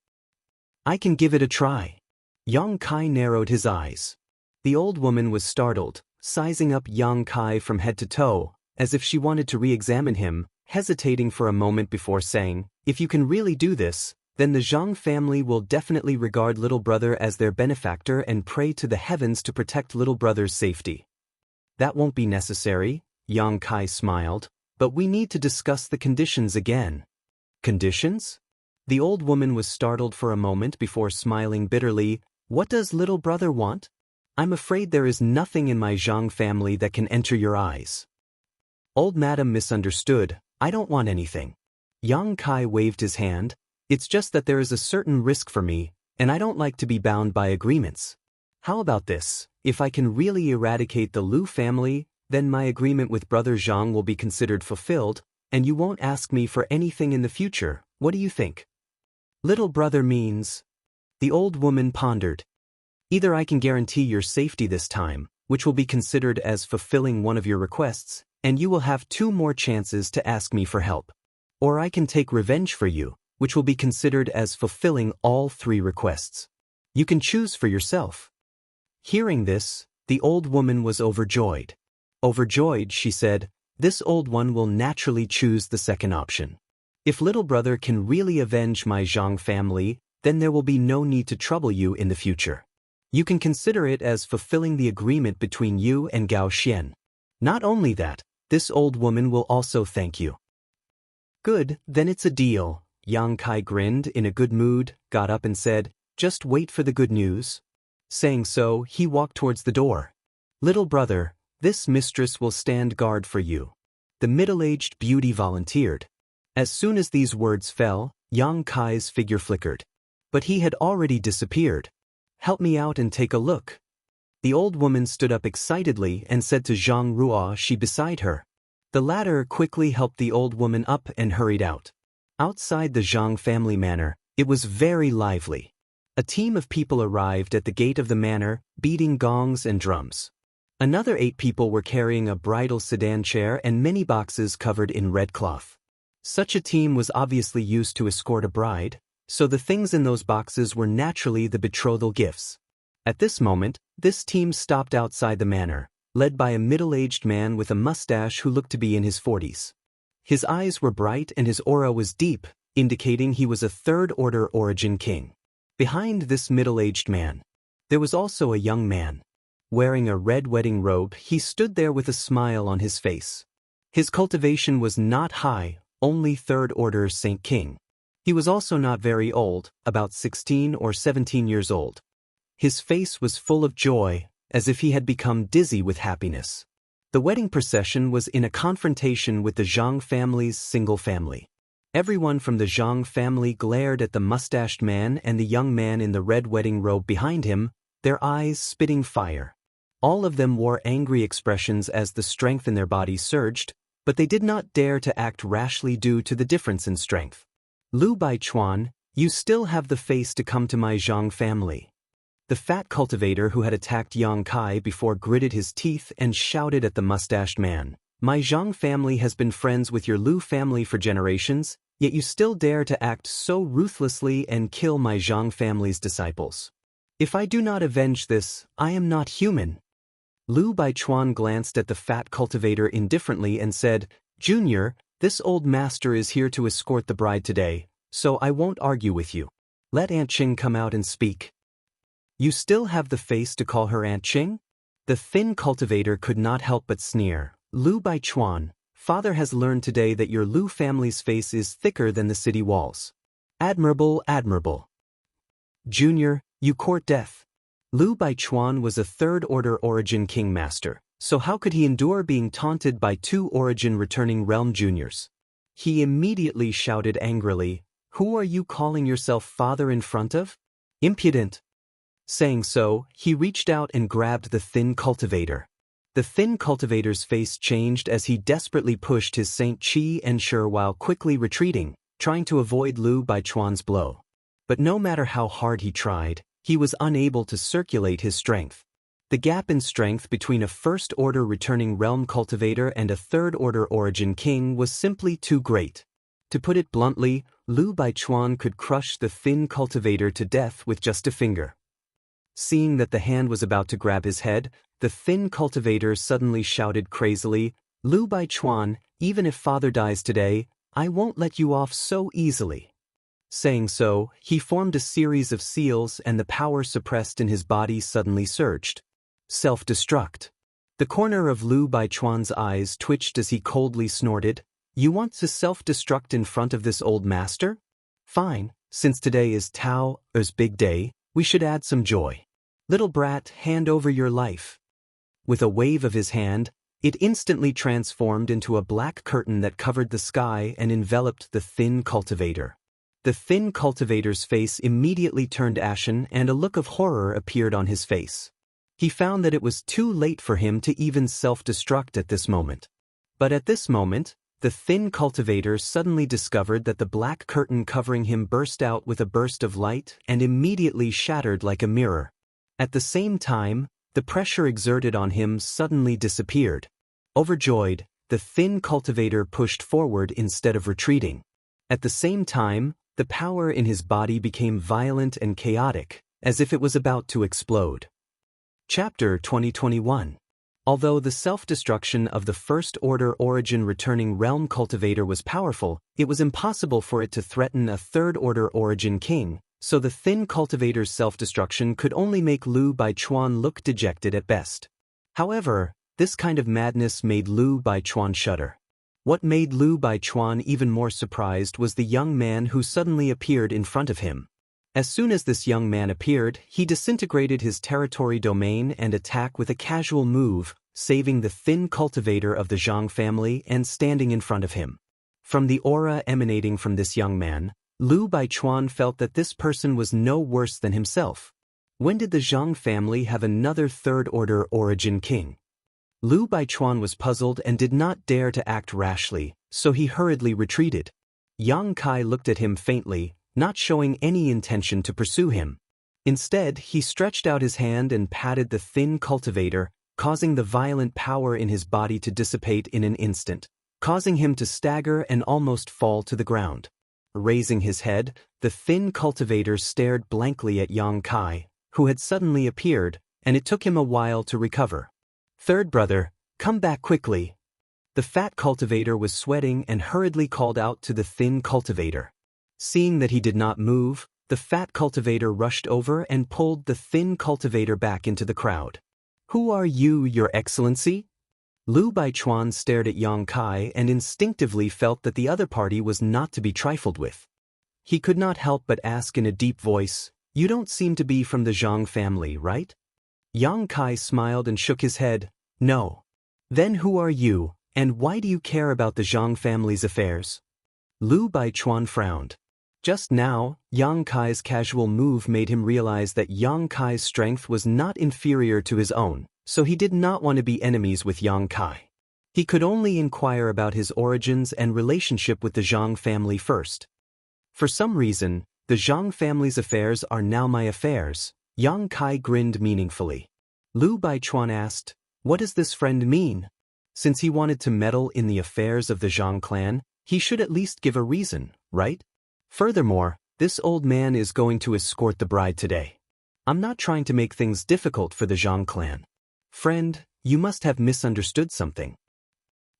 I can give it a try. Yang Kai narrowed his eyes. The old woman was startled, sizing up Yang Kai from head to toe, as if she wanted to re-examine him, hesitating for a moment before saying, If you can really do this, then the Zhang family will definitely regard little brother as their benefactor and pray to the heavens to protect little brother's safety. That won't be necessary, Yang Kai smiled, but we need to discuss the conditions again. Conditions? The old woman was startled for a moment before smiling bitterly. What does little brother want? I'm afraid there is nothing in my Zhang family that can enter your eyes. Old madam misunderstood. I don't want anything. Yang Kai waved his hand. It's just that there is a certain risk for me, and I don't like to be bound by agreements. How about this? If I can really eradicate the Liu family, then my agreement with brother Zhang will be considered fulfilled, and you won't ask me for anything in the future. What do you think? Little brother means... The old woman pondered. Either I can guarantee your safety this time, which will be considered as fulfilling one of your requests, and you will have 2 more chances to ask me for help. Or I can take revenge for you, which will be considered as fulfilling all 3 requests. You can choose for yourself. Hearing this, the old woman was overjoyed. Overjoyed, she said, this old one will naturally choose the second option. If little brother can really avenge my Zhang family, then there will be no need to trouble you in the future. You can consider it as fulfilling the agreement between you and Gao Xian. Not only that, this old woman will also thank you. Good, then it's a deal. Yang Kai grinned in a good mood, got up and said, just wait for the good news. Saying so, he walked towards the door. Little brother, this mistress will stand guard for you. The middle-aged beauty volunteered. As soon as these words fell, Yang Kai's figure flickered. But he had already disappeared. Help me out and take a look. The old woman stood up excitedly and said to Zhang Ruo she beside her. The latter quickly helped the old woman up and hurried out. Outside the Zhang family manor, it was very lively. A team of people arrived at the gate of the manor, beating gongs and drums. Another 8 people were carrying a bridal sedan chair and many boxes covered in red cloth. Such a team was obviously used to escort a bride, so the things in those boxes were naturally the betrothal gifts. At this moment, this team stopped outside the manor, led by a middle-aged man with a mustache who looked to be in his 40s. His eyes were bright and his aura was deep, indicating he was a third-order origin king. Behind this middle-aged man, there was also a young man. Wearing a red wedding robe, he stood there with a smile on his face. His cultivation was not high, only third-order Saint King. He was also not very old, about 16 or 17 years old. His face was full of joy, as if he had become dizzy with happiness. The wedding procession was in a confrontation with the Zhang family's single family. Everyone from the Zhang family glared at the mustached man and the young man in the red wedding robe behind him, their eyes spitting fire. All of them wore angry expressions as the strength in their bodies surged, but they did not dare to act rashly due to the difference in strength. Lu Baichuan, you still have the face to come to my Zhang family. The fat cultivator who had attacked Yang Kai before gritted his teeth and shouted at the mustached man. My Zhang family has been friends with your Lu family for generations, yet you still dare to act so ruthlessly and kill my Zhang family's disciples. If I do not avenge this, I am not human. Lu Baichuan glanced at the fat cultivator indifferently and said, Junior, this old master is here to escort the bride today, so I won't argue with you. Let Aunt Qing come out and speak. You still have the face to call her Aunt Qing? The thin cultivator could not help but sneer. Lu Baichuan, father has learned today that your Lu family's face is thicker than the city walls. Admirable, admirable. Junior, you court death. Lu Baichuan was a third-order origin king master, so how could he endure being taunted by 2 origin returning realm juniors? He immediately shouted angrily, Who are you calling yourself father in front of? Impudent. Saying so, he reached out and grabbed the thin cultivator. The thin cultivator's face changed as he desperately pushed his Saint Qi ensure while quickly retreating, trying to avoid Lu Baichuan's blow. But no matter how hard he tried, he was unable to circulate his strength. The gap in strength between a first-order returning realm cultivator and a third-order origin king was simply too great. To put it bluntly, Lu Baichuan could crush the thin cultivator to death with just a finger. Seeing that the hand was about to grab his head, the thin cultivator suddenly shouted crazily, Lu Baichuan, even if father dies today, I won't let you off so easily. Saying so, he formed a series of seals and the power suppressed in his body suddenly surged. Self-destruct. The corner of Lu Baichuan's eyes twitched as he coldly snorted, You want to self-destruct in front of this old master? Fine, since today is Tao's big day, we should add some joy. Little brat, hand over your life. With a wave of his hand, it instantly transformed into a black curtain that covered the sky and enveloped the thin cultivator. The thin cultivator's face immediately turned ashen and a look of horror appeared on his face. He found that it was too late for him to even self-destruct at this moment. But at this moment, the thin cultivator suddenly discovered that the black curtain covering him burst out with a burst of light and immediately shattered like a mirror. At the same time, the pressure exerted on him suddenly disappeared. Overjoyed, the thin cultivator pushed forward instead of retreating. At the same time, the power in his body became violent and chaotic, as if it was about to explode. Chapter 2021. Although the self-destruction of the first-order origin returning realm cultivator was powerful, it was impossible for it to threaten a third-order origin king, so the thin cultivator's self-destruction could only make Lu Baichuan look dejected at best. However, this kind of madness made Lu Baichuan shudder. What made Lu Baichuan even more surprised was the young man who suddenly appeared in front of him. As soon as this young man appeared, he disintegrated his territory domain and attacked with a casual move, saving the thin cultivator of the Zhang family and standing in front of him. From the aura emanating from this young man, Lu Baichuan felt that this person was no worse than himself. When did the Zhang family have another third-order origin king? Lu Baichuan was puzzled and did not dare to act rashly, so he hurriedly retreated. Yang Kai looked at him faintly, not showing any intention to pursue him. Instead, he stretched out his hand and patted the thin cultivator, causing the violent power in his body to dissipate in an instant, causing him to stagger and almost fall to the ground. Raising his head, the thin cultivator stared blankly at Yang Kai, who had suddenly appeared, and it took him a while to recover. "Third brother, come back quickly." The fat cultivator was sweating and hurriedly called out to the thin cultivator. Seeing that he did not move, the fat cultivator rushed over and pulled the thin cultivator back into the crowd. "Who are you, Your Excellency?" Lu Baichuan stared at Yang Kai and instinctively felt that the other party was not to be trifled with. He could not help but ask in a deep voice, "You don't seem to be from the Zhang family, right?" Yang Kai smiled and shook his head, "No." "Then who are you, and why do you care about the Zhang family's affairs?" Lu Baichuan frowned. Just now, Yang Kai's casual move made him realize that Yang Kai's strength was not inferior to his own, so he did not want to be enemies with Yang Kai. He could only inquire about his origins and relationship with the Zhang family first. "For some reason, the Zhang family's affairs are now my affairs," Yang Kai grinned meaningfully. Lu Baichuan asked, "What does this friend mean?" Since he wanted to meddle in the affairs of the Zhang clan, he should at least give a reason, right? Furthermore, this old man is going to escort the bride today. I'm not trying to make things difficult for the Zhang clan. Friend, you must have misunderstood something.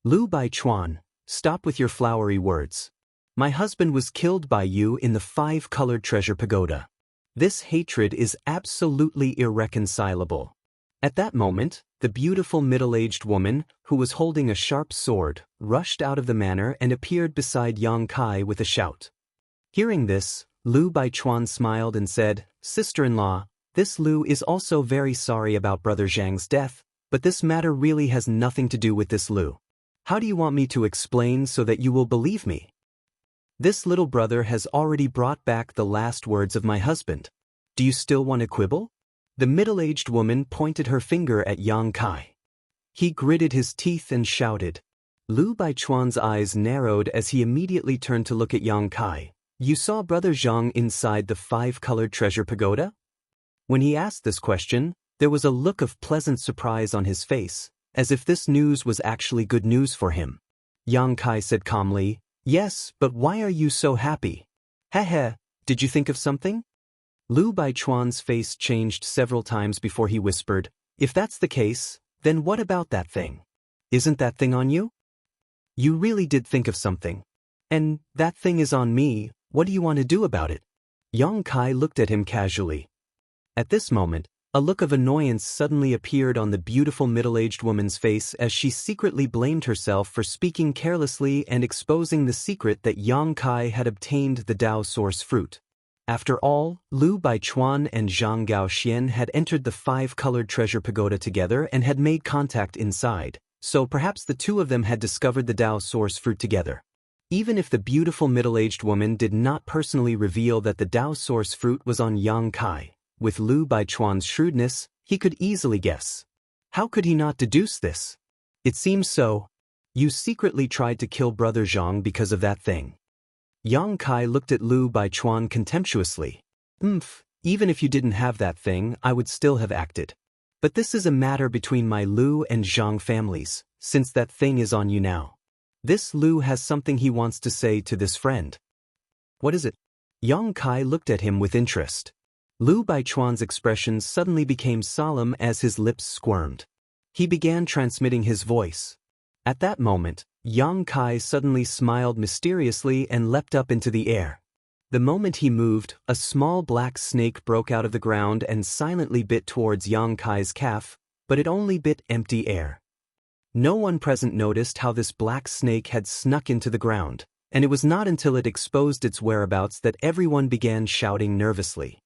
Lu Baichuan, stop with your flowery words. My husband was killed by you in the 5-colored treasure pagoda. This hatred is absolutely irreconcilable. At that moment, the beautiful middle-aged woman, who was holding a sharp sword, rushed out of the manor and appeared beside Yang Kai with a shout. Hearing this, Lu Baichuan smiled and said, "Sister-in-law, this Lu is also very sorry about Brother Zhang's death, but this matter really has nothing to do with this Lu. How do you want me to explain so that you will believe me? This little brother has already brought back the last words of my husband. Do you still want to quibble?" The middle-aged woman pointed her finger at Yang Kai. He gritted his teeth and shouted. Lu Baichuan's eyes narrowed as he immediately turned to look at Yang Kai. "You saw Brother Zhang inside the 5-colored treasure pagoda?" When he asked this question, there was a look of pleasant surprise on his face, as if this news was actually good news for him. Yang Kai said calmly, "Yes, but why are you so happy? Heh, did you think of something?" Lu Baichuan's face changed several times before he whispered, "If that's the case, then what about that thing? Isn't that thing on you? You really did think of something. And that thing is on me. What do you want to do about it?" Yang Kai looked at him casually. At this moment, a look of annoyance suddenly appeared on the beautiful middle-aged woman's face as she secretly blamed herself for speaking carelessly and exposing the secret that Yang Kai had obtained the Dao source fruit. After all, Lu Baichuan and Zhang Gaoxian had entered the 5-colored treasure pagoda together and had made contact inside, so perhaps the two of them had discovered the Dao source fruit together. Even if the beautiful middle-aged woman did not personally reveal that the Dao source fruit was on Yang Kai, with Lu Baichuan's shrewdness, he could easily guess. How could he not deduce this? It seems so. You secretly tried to kill Brother Zhang because of that thing. Yang Kai looked at Lu Baichuan contemptuously. Even if you didn't have that thing, I would still have acted. But this is a matter between my Lu and Zhang families, since that thing is on you now. This Lu has something he wants to say to this friend. What is it? Yang Kai looked at him with interest. Lu Baichuan's expression suddenly became solemn as his lips squirmed. He began transmitting his voice. At that moment, Yang Kai suddenly smiled mysteriously and leapt up into the air. The moment he moved, a small black snake broke out of the ground and silently bit towards Yang Kai's calf, but it only bit empty air. No one present noticed how this black snake had snuck into the ground, and it was not until it exposed its whereabouts that everyone began shouting nervously.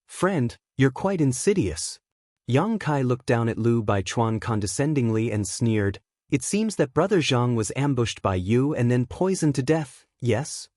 "Friend, you're quite insidious." Yang Kai looked down at Lu Baichuan condescendingly and sneered, "It seems that Brother Zhang was ambushed by you and then poisoned to death, yes?"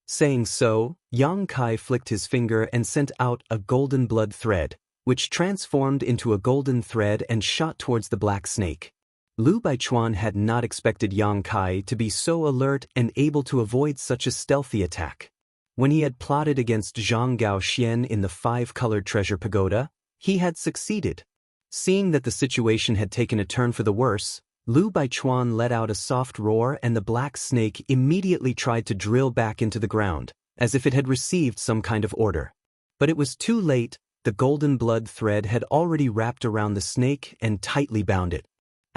Saying so, Yang Kai flicked his finger and sent out a golden blood thread, which transformed into a golden thread and shot towards the black snake. Lu Baichuan had not expected Yang Kai to be so alert and able to avoid such a stealthy attack. When he had plotted against Zhang Gaoxian in the 5-colored treasure pagoda, he had succeeded. Seeing that the situation had taken a turn for the worse, Lu Baichuan let out a soft roar and the black snake immediately tried to drill back into the ground, as if it had received some kind of order. But it was too late. The golden blood thread had already wrapped around the snake and tightly bound it.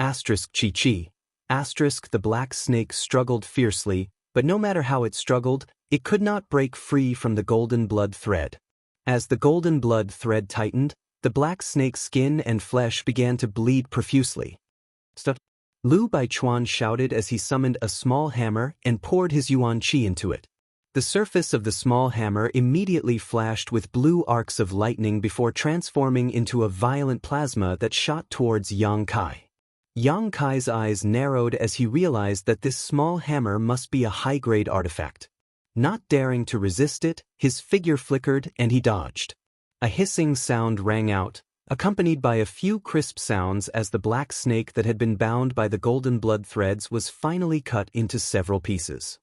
Chi. The black snake struggled fiercely, but no matter how it struggled, it could not break free from the golden blood thread. As the golden blood thread tightened, the black snake's skin and flesh began to bleed profusely. "Stop!" Lu Baichuan shouted as he summoned a small hammer and poured his yuan qi into it. The surface of the small hammer immediately flashed with blue arcs of lightning before transforming into a violent plasma that shot towards Yang Kai. Yang Kai's eyes narrowed as he realized that this small hammer must be a high-grade artifact. Not daring to resist it, his figure flickered and he dodged. A hissing sound rang out, accompanied by a few crisp sounds as the black snake that had been bound by the golden blood threads was finally cut into several pieces.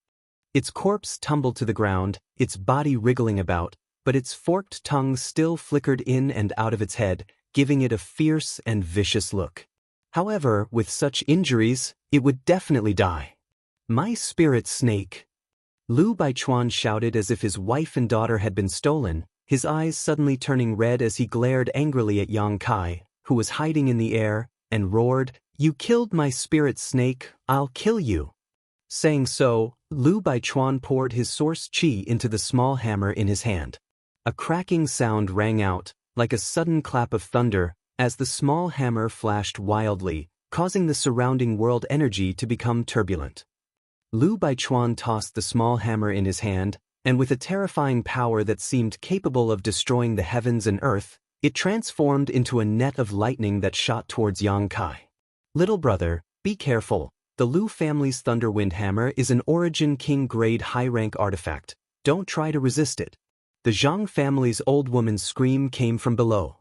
Its corpse tumbled to the ground, its body wriggling about, but its forked tongue still flickered in and out of its head, giving it a fierce and vicious look. However, with such injuries, it would definitely die. "My spirit snake!" Lu Baichuan shouted as if his wife and daughter had been stolen, his eyes suddenly turning red as he glared angrily at Yang Kai, who was hiding in the air, and roared, "You killed my spirit snake, I'll kill you." Saying so, Lu Baichuan poured his source qi into the small hammer in his hand. A cracking sound rang out, like a sudden clap of thunder, as the small hammer flashed wildly, causing the surrounding world energy to become turbulent. Lu Baichuan tossed the small hammer in his hand, and with a terrifying power that seemed capable of destroying the heavens and earth, it transformed into a net of lightning that shot towards Yang Kai. "Little brother, be careful. The Lu family's Thunderwind Hammer is an Origin King grade high-rank artifact. Don't try to resist it." The Zhang family's old woman's scream came from below.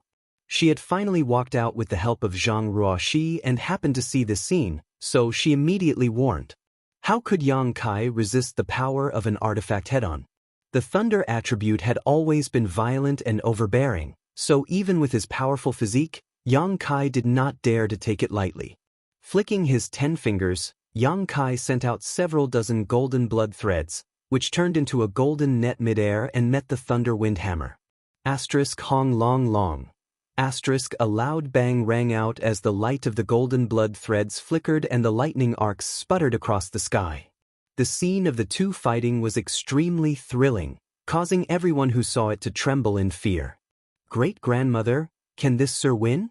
She had finally walked out with the help of Zhang Ruoxi and happened to see this scene, so she immediately warned. How could Yang Kai resist the power of an artifact head-on? The thunder attribute had always been violent and overbearing, so even with his powerful physique, Yang Kai did not dare to take it lightly. Flicking his 10 fingers, Yang Kai sent out several dozen golden blood threads, which turned into a golden net midair and met the thunder wind hammer. Hong long long. A loud bang rang out as the light of the golden blood threads flickered and the lightning arcs sputtered across the sky. The scene of the two fighting was extremely thrilling, causing everyone who saw it to tremble in fear. "Great-grandmother, can this sir win?"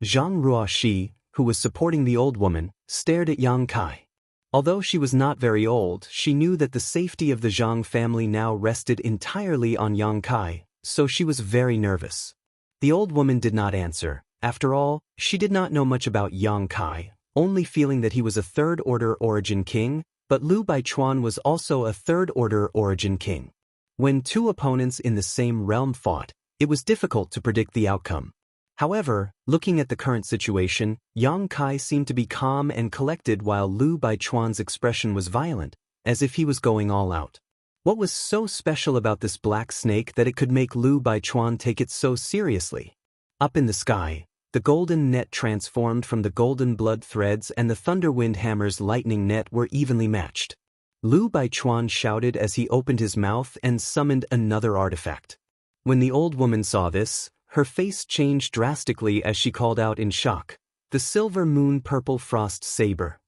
Zhang Ruoxi, who was supporting the old woman, stared at Yang Kai. Although she was not very old, she knew that the safety of the Zhang family now rested entirely on Yang Kai, so she was very nervous. The old woman did not answer. After all, she did not know much about Yang Kai, only feeling that he was a third-order Origin King, but Lu Baichuan was also a third-order Origin King. When two opponents in the same realm fought, it was difficult to predict the outcome. However, looking at the current situation, Yang Kai seemed to be calm and collected while Lu Baichuan's expression was violent, as if he was going all out. What was so special about this black snake that it could make Lu Baichuan take it so seriously? Up in the sky, the golden net transformed from the golden blood threads and the thunderwind hammer's lightning net were evenly matched. Lu Baichuan shouted as he opened his mouth and summoned another artifact. When the old woman saw this, her face changed drastically as she called out in shock, The Silver Moon Purple Frost Saber.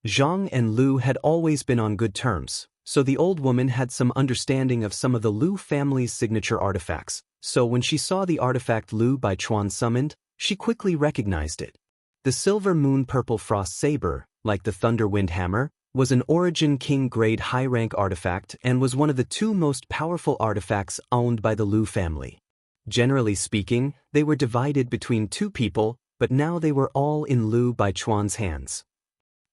Zhang and Lu had always been on good terms, so the old woman had some understanding of some of the Lu family's signature artifacts, so when she saw the artifact Lu Baichuan summoned, she quickly recognized it. The Silver Moon Purple Frost Saber, like the Thunder Wind Hammer, was an Origin King grade high-rank artifact and was one of the two most powerful artifacts owned by the Lu family. Generally speaking, they were divided between two people, but now they were all in Lu Baichuan's hands.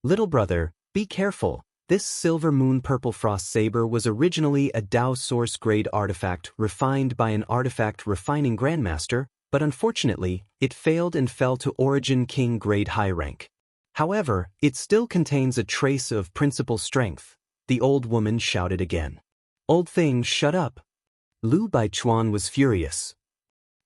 Little brother, be careful. This Silver Moon Purple Frost Saber was originally a Dao Source grade artifact refined by an artifact refining grandmaster, but unfortunately, it failed and fell to Origin King grade high rank. However, it still contains a trace of principal strength. The old woman shouted again. Old thing, shut up. Lu Baichuan was furious.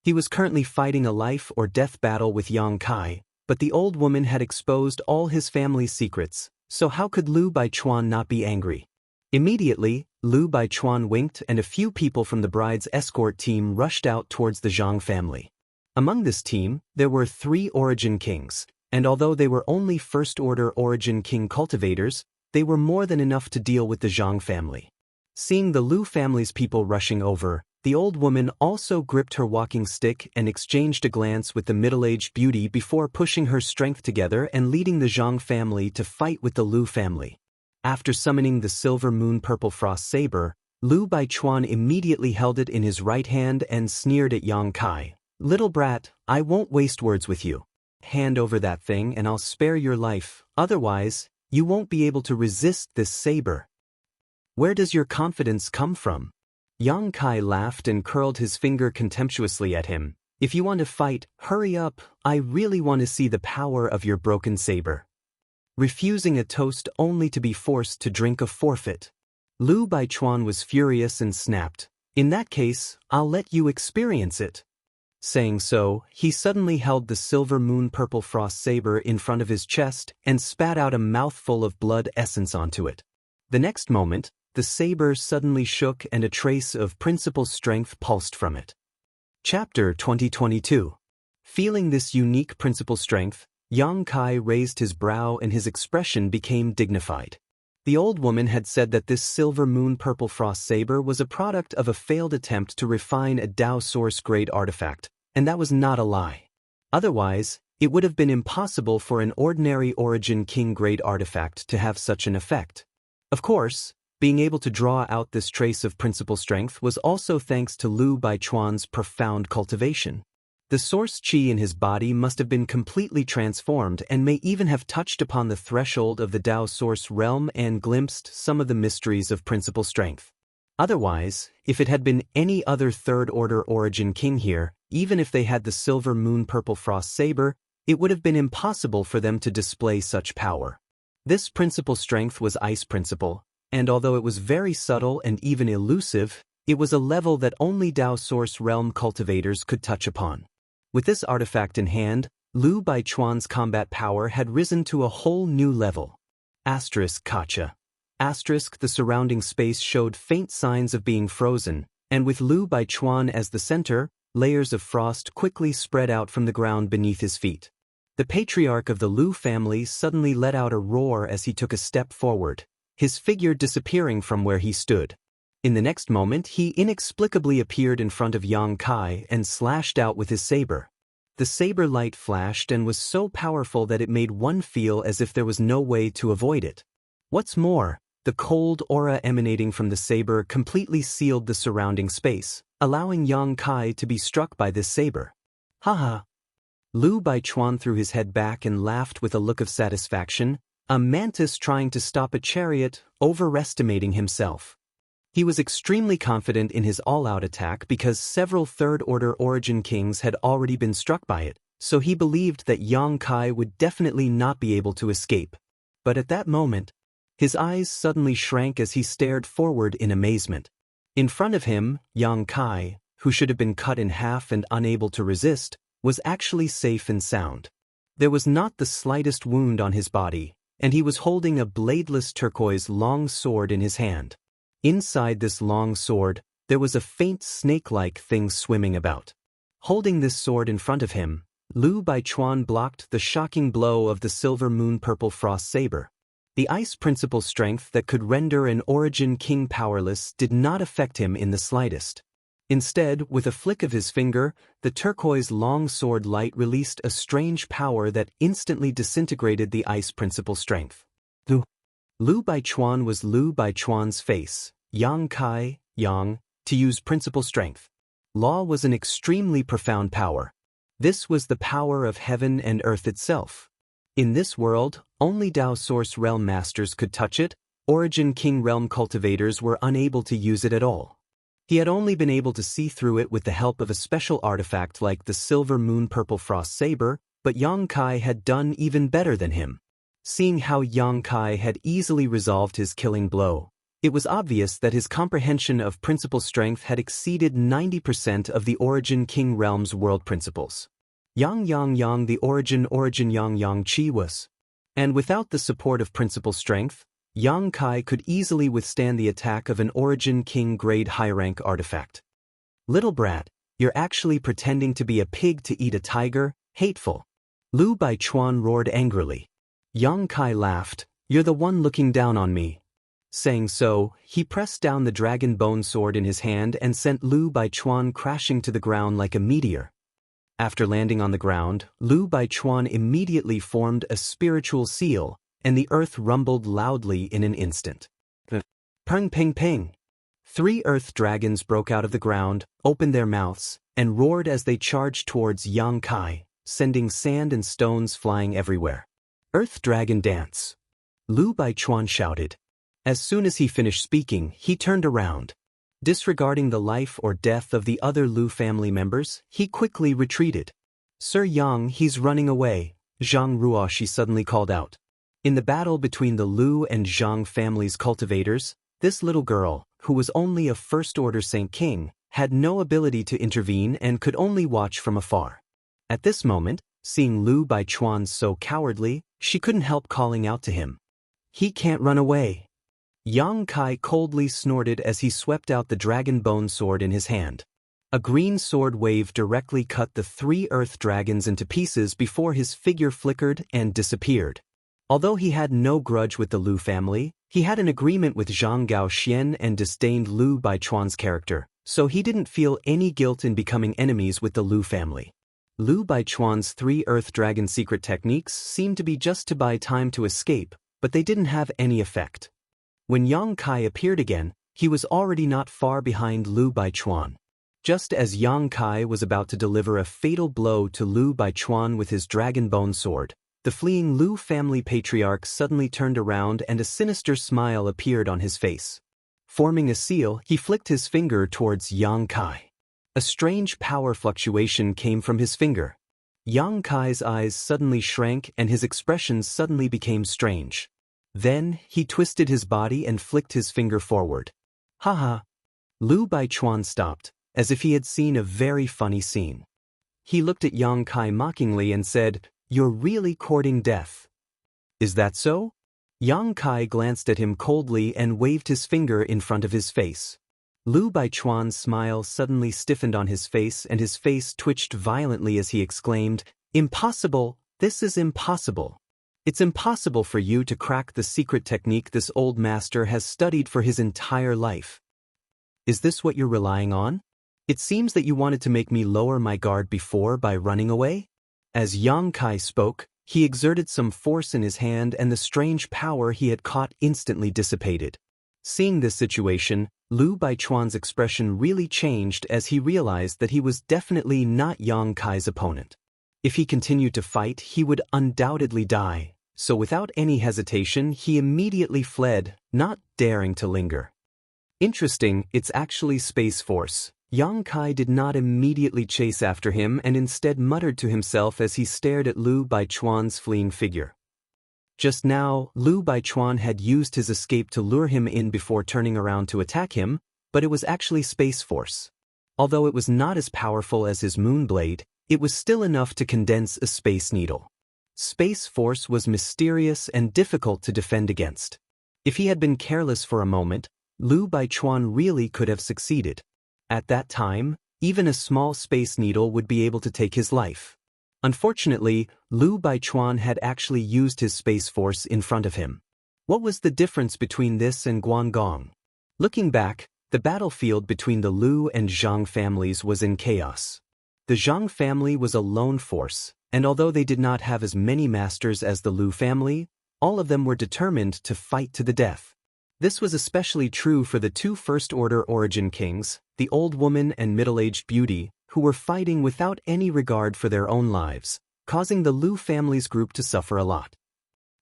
He was currently fighting a life or death battle with Yang Kai, but the old woman had exposed all his family's secrets, so how could Lu Baichuan not be angry? Immediately, Lu Baichuan winked and a few people from the bride's escort team rushed out towards the Zhang family. Among this team, there were 3 Origin Kings, and although they were only first-order Origin King cultivators, they were more than enough to deal with the Zhang family. Seeing the Lu family's people rushing over, the old woman also gripped her walking stick and exchanged a glance with the middle-aged beauty before pushing her strength together and leading the Zhang family to fight with the Lu family. After summoning the Silver Moon Purple Frost Saber, Lu Baichuan immediately held it in his right hand and sneered at Yang Kai. Little brat, I won't waste words with you. Hand over that thing and I'll spare your life, otherwise, you won't be able to resist this saber. Where does your confidence come from? Yang Kai laughed and curled his finger contemptuously at him. If you want to fight, hurry up, I really want to see the power of your broken saber. Refusing a toast only to be forced to drink a forfeit. Lu Baichuan was furious and snapped. In that case, I'll let you experience it. Saying so, he suddenly held the Silver Moon Purple Frost Saber in front of his chest and spat out a mouthful of blood essence onto it. The next moment, the saber suddenly shook and a trace of principal strength pulsed from it. Chapter 2022. Feeling this unique principal strength, Yang Kai raised his brow and his expression became dignified. The old woman had said that this Silver Moon Purple Frost Saber was a product of a failed attempt to refine a Dao Source grade artifact, and that was not a lie. Otherwise, it would have been impossible for an ordinary Origin King grade artifact to have such an effect. Of course, being able to draw out this trace of principal strength was also thanks to Lu Baichuan's profound cultivation. The source qi in his body must have been completely transformed and may even have touched upon the threshold of the Dao Source realm and glimpsed some of the mysteries of principal strength. Otherwise, if it had been any other third-order Origin King here, even if they had the Silver Moon Purple Frost Saber, it would have been impossible for them to display such power. This principal strength was Ice Principle, and although it was very subtle and even elusive, it was a level that only Dao Source realm cultivators could touch upon. With this artifact in hand, Lu Baichuan's combat power had risen to a whole new level. Kacha. The surrounding space showed faint signs of being frozen, and with Lu Baichuan as the center, layers of frost quickly spread out from the ground beneath his feet. The patriarch of the Lu family suddenly let out a roar as he took a step forward, his figure disappearing from where he stood. In the next moment he inexplicably appeared in front of Yang Kai and slashed out with his saber. The saber light flashed and was so powerful that it made one feel as if there was no way to avoid it. What's more, the cold aura emanating from the saber completely sealed the surrounding space, allowing Yang Kai to be struck by this saber. Haha. Lu Baichuan threw his head back and laughed with a look of satisfaction, a mantis trying to stop a chariot, overestimating himself. He was extremely confident in his all-out attack because several third-order Origin Kings had already been struck by it, so he believed that Yang Kai would definitely not be able to escape. But at that moment, his eyes suddenly shrank as he stared forward in amazement. In front of him, Yang Kai, who should have been cut in half and unable to resist, was actually safe and sound. There was not the slightest wound on his body, and he was holding a bladeless turquoise long sword in his hand. Inside this long sword, there was a faint snake-like thing swimming about. Holding this sword in front of him, Lu Baichuan blocked the shocking blow of the silver moon-purple frost saber. The ice principle strength that could render an Origin King powerless did not affect him in the slightest. Instead, with a flick of his finger, the turquoise long sword light released a strange power that instantly disintegrated the ice principle strength. Lu Baichuan was Lu Baichuan's face, Yang Kai, Yang, to use principle strength. Law was an extremely profound power. This was the power of heaven and earth itself. In this world, only Dao Source Realm Masters could touch it. Origin King Realm cultivators were unable to use it at all. He had only been able to see through it with the help of a special artifact like the silver moon-purple frost saber, but Yang Kai had done even better than him. Seeing how Yang Kai had easily resolved his killing blow, it was obvious that his comprehension of principle strength had exceeded 90% of the Origin King Realm's world principles. Yang the origin Yang Chi was. And without the support of principle strength, Yang Kai could easily withstand the attack of an Origin King grade high-rank artifact. Little brat, you're actually pretending to be a pig to eat a tiger, hateful. Lu Baichuan roared angrily. Yang Kai laughed, you're the one looking down on me. Saying so, he pressed down the dragon bone sword in his hand and sent Lu Baichuan crashing to the ground like a meteor. After landing on the ground, Lu Baichuan immediately formed a spiritual seal, and the earth rumbled loudly in an instant. Peng peng peng. 3 earth dragons broke out of the ground, opened their mouths, and roared as they charged towards Yang Kai, sending sand and stones flying everywhere. Earth Dragon Dance. Lu Baichuan shouted. As soon as he finished speaking, he turned around. Disregarding the life or death of the other Lu family members, he quickly retreated. Sir Yang, he's running away, Zhang Ruoshi suddenly called out. In the battle between the Lu and Zhang families' cultivators, this little girl, who was only a first-order Saint King, had no ability to intervene and could only watch from afar. At this moment, seeing Lu Baichuan so cowardly, she couldn't help calling out to him. He can't run away. Yang Kai coldly snorted as he swept out the dragon bone sword in his hand. A green sword wave directly cut the 3 earth dragons into pieces before his figure flickered and disappeared. Although he had no grudge with the Lu family, he had an agreement with Zhang Gaoxian and disdained Lu Baichuan's character, so he didn't feel any guilt in becoming enemies with the Lu family. Lu Baichuan's 3 earth dragon secret techniques seemed to be just to buy time to escape, but they didn't have any effect. When Yang Kai appeared again, he was already not far behind Lu Baichuan. Just as Yang Kai was about to deliver a fatal blow to Lu Baichuan with his dragon bone sword, the fleeing Lu family patriarch suddenly turned around and a sinister smile appeared on his face. Forming a seal, he flicked his finger towards Yang Kai. A strange power fluctuation came from his finger. Yang Kai's eyes suddenly shrank and his expressions suddenly became strange. Then, he twisted his body and flicked his finger forward. Haha. Lu Baichuan stopped, as if he had seen a very funny scene. He looked at Yang Kai mockingly and said, "You're really courting death. Is that so?" Yang Kai glanced at him coldly and waved his finger in front of his face. Lu Baichuan's smile suddenly stiffened on his face and his face twitched violently as he exclaimed, "Impossible! This is impossible! It's impossible for you to crack the secret technique this old master has studied for his entire life. Is this what you're relying on? It seems that you wanted to make me lower my guard before by running away?" As Yang Kai spoke, he exerted some force in his hand and the strange power he had caught instantly dissipated. Seeing this situation, Lu Baichuan's expression really changed as he realized that he was definitely not Yang Kai's opponent. If he continued to fight, he would undoubtedly die, so without any hesitation he immediately fled, not daring to linger. Interesting, it's actually Space Force. Yang Kai did not immediately chase after him and instead muttered to himself as he stared at Lu Baichuan's fleeing figure. Just now, Lu Baichuan had used his escape to lure him in before turning around to attack him, but it was actually Space Force. Although it was not as powerful as his Moonblade, it was still enough to condense a space needle. Space Force was mysterious and difficult to defend against. If he had been careless for a moment, Lu Baichuan really could have succeeded. At that time, even a small space needle would be able to take his life. Unfortunately, Lu Baichuan had actually used his space force in front of him. What was the difference between this and Guanggong? Looking back, the battlefield between the Lu and Zhang families was in chaos. The Zhang family was a lone force, and although they did not have as many masters as the Lu family, all of them were determined to fight to the death. This was especially true for the two first-order origin kings, the old woman and middle-aged beauty, who were fighting without any regard for their own lives, causing the Lu family's group to suffer a lot.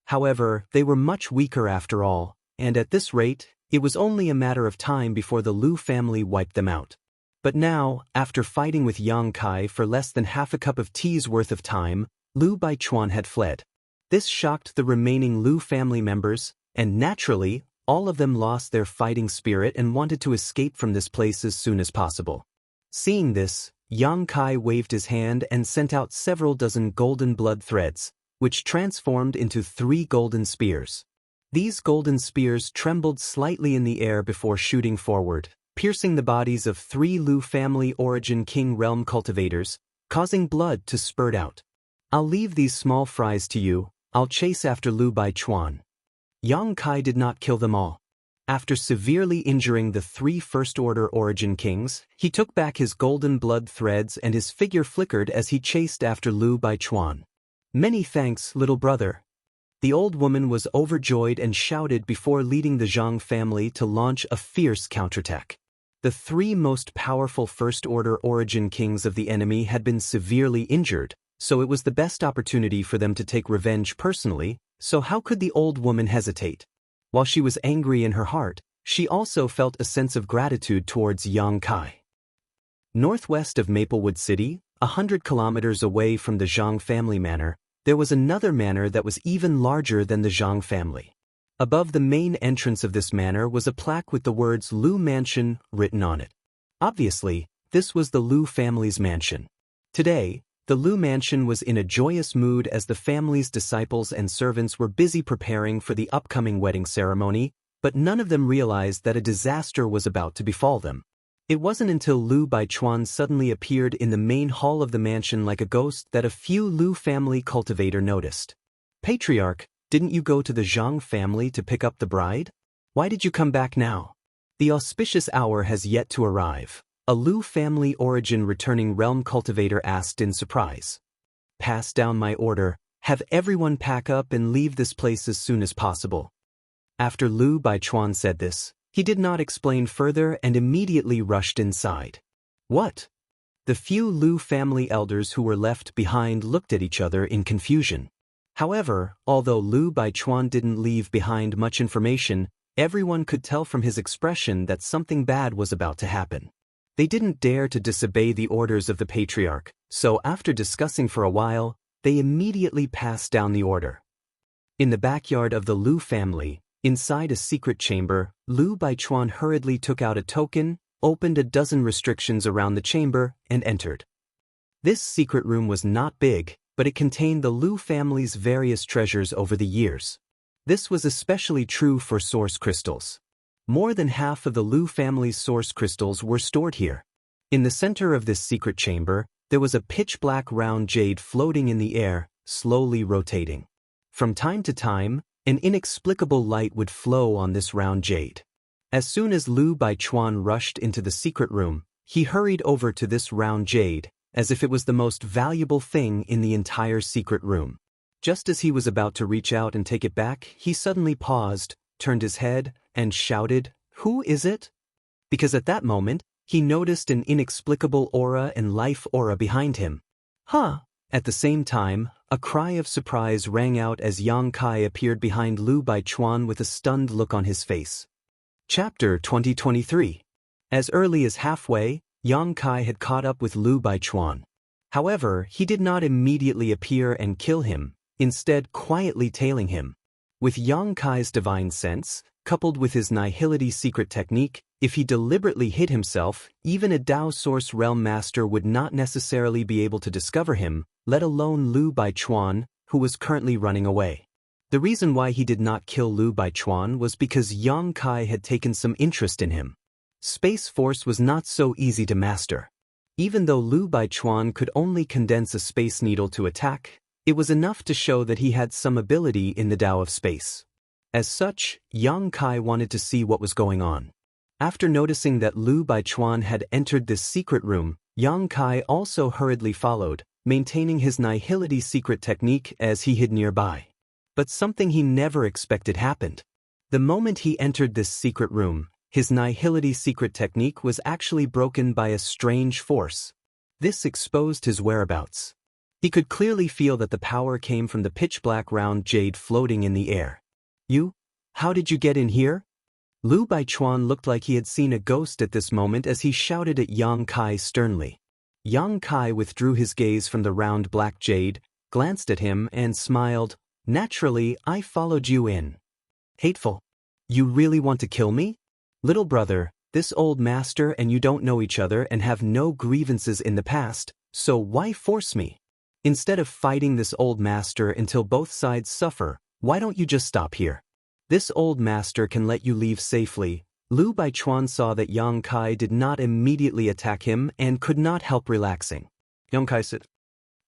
However, they were much weaker after all, and at this rate, it was only a matter of time before the Lu family wiped them out. But now, after fighting with Yang Kai for less than half a cup of tea's worth of time, Lu Baichuan had fled. This shocked the remaining Lu family members, and naturally, all of them lost their fighting spirit and wanted to escape from this place as soon as possible. Seeing this, Yang Kai waved his hand and sent out several dozen golden blood threads, which transformed into 3 golden spears. These golden spears trembled slightly in the air before shooting forward, piercing the bodies of 3 Lu family origin king realm cultivators, causing blood to spurt out. "I'll leave these small fries to you, I'll chase after Lu Baichuan." Yang Kai did not kill them all. After severely injuring the 3 first-order origin kings, he took back his golden blood threads and his figure flickered as he chased after Lu Baichuan. "Many thanks, little brother." The old woman was overjoyed and shouted before leading the Zhang family to launch a fierce counterattack. The 3 most powerful first-order origin kings of the enemy had been severely injured, so it was the best opportunity for them to take revenge personally, so how could the old woman hesitate? While she was angry in her heart, she also felt a sense of gratitude towards Yang Kai. Northwest of Maplewood City, 100 kilometers away from the Zhang family manor, there was another manor that was even larger than the Zhang family. Above the main entrance of this manor was a plaque with the words Lu Mansion written on it. Obviously, this was the Lu family's mansion. Today, the Lu mansion was in a joyous mood as the family's disciples and servants were busy preparing for the upcoming wedding ceremony, but none of them realized that a disaster was about to befall them. It wasn't until Lu Baichuan suddenly appeared in the main hall of the mansion like a ghost that a few Lu family cultivator noticed. "Patriarch, didn't you go to the Zhang family to pick up the bride? Why did you come back now?" "The auspicious hour has yet to arrive," a Lu family origin returning realm cultivator asked in surprise. "Pass down my order, have everyone pack up and leave this place as soon as possible." After Lu Baichuan said this, he did not explain further and immediately rushed inside. "What?" The few Lu family elders who were left behind looked at each other in confusion. However, although Lu Baichuan didn't leave behind much information, everyone could tell from his expression that something bad was about to happen. They didn't dare to disobey the orders of the patriarch, so after discussing for a while, they immediately passed down the order. In the backyard of the Lu family, inside a secret chamber, Lu Baichuan hurriedly took out a token, opened a dozen restrictions around the chamber, and entered. This secret room was not big, but it contained the Lu family's various treasures over the years. This was especially true for source crystals. More than half of the Lu family's source crystals were stored here. In the center of this secret chamber, there was a pitch-black round jade floating in the air, slowly rotating. From time to time, an inexplicable light would flow on this round jade. As soon as Lu Baichuan rushed into the secret room, he hurried over to this round jade, as if it was the most valuable thing in the entire secret room. Just as he was about to reach out and take it back, he suddenly paused, turned his head, and shouted, "Who is it?" Because at that moment, he noticed an inexplicable aura and life aura behind him. "Huh!" At the same time, a cry of surprise rang out as Yang Kai appeared behind Lu Baichuan with a stunned look on his face. Chapter 2023. As early as halfway, Yang Kai had caught up with Lu Baichuan. However, he did not immediately appear and kill him, instead quietly tailing him. With Yang Kai's divine sense, coupled with his nihility secret technique, if he deliberately hid himself, even a Dao Source Realm Master would not necessarily be able to discover him, let alone Lu Baichuan, who was currently running away. The reason why he did not kill Lu Baichuan was because Yang Kai had taken some interest in him. Space Force was not so easy to master. Even though Lu Baichuan could only condense a space needle to attack, it was enough to show that he had some ability in the Tao of space. As such, Yang Kai wanted to see what was going on. After noticing that Lu Baichuan had entered this secret room, Yang Kai also hurriedly followed, maintaining his nihility secret technique as he hid nearby. But something he never expected happened. The moment he entered this secret room, his nihility secret technique was actually broken by a strange force. This exposed his whereabouts. He could clearly feel that the power came from the pitch-black round jade floating in the air. "You? How did you get in here?" Lu Baichuan looked like he had seen a ghost at this moment as he shouted at Yang Kai sternly. Yang Kai withdrew his gaze from the round black jade, glanced at him, and smiled. "Naturally, I followed you in." "Hateful. You really want to kill me? Little brother, this old master and you don't know each other and have no grievances in the past, so why force me? Instead of fighting this old master until both sides suffer, why don't you just stop here? This old master can let you leave safely." Lu Baichuan saw that Yang Kai did not immediately attack him and could not help relaxing. Yang Kai said,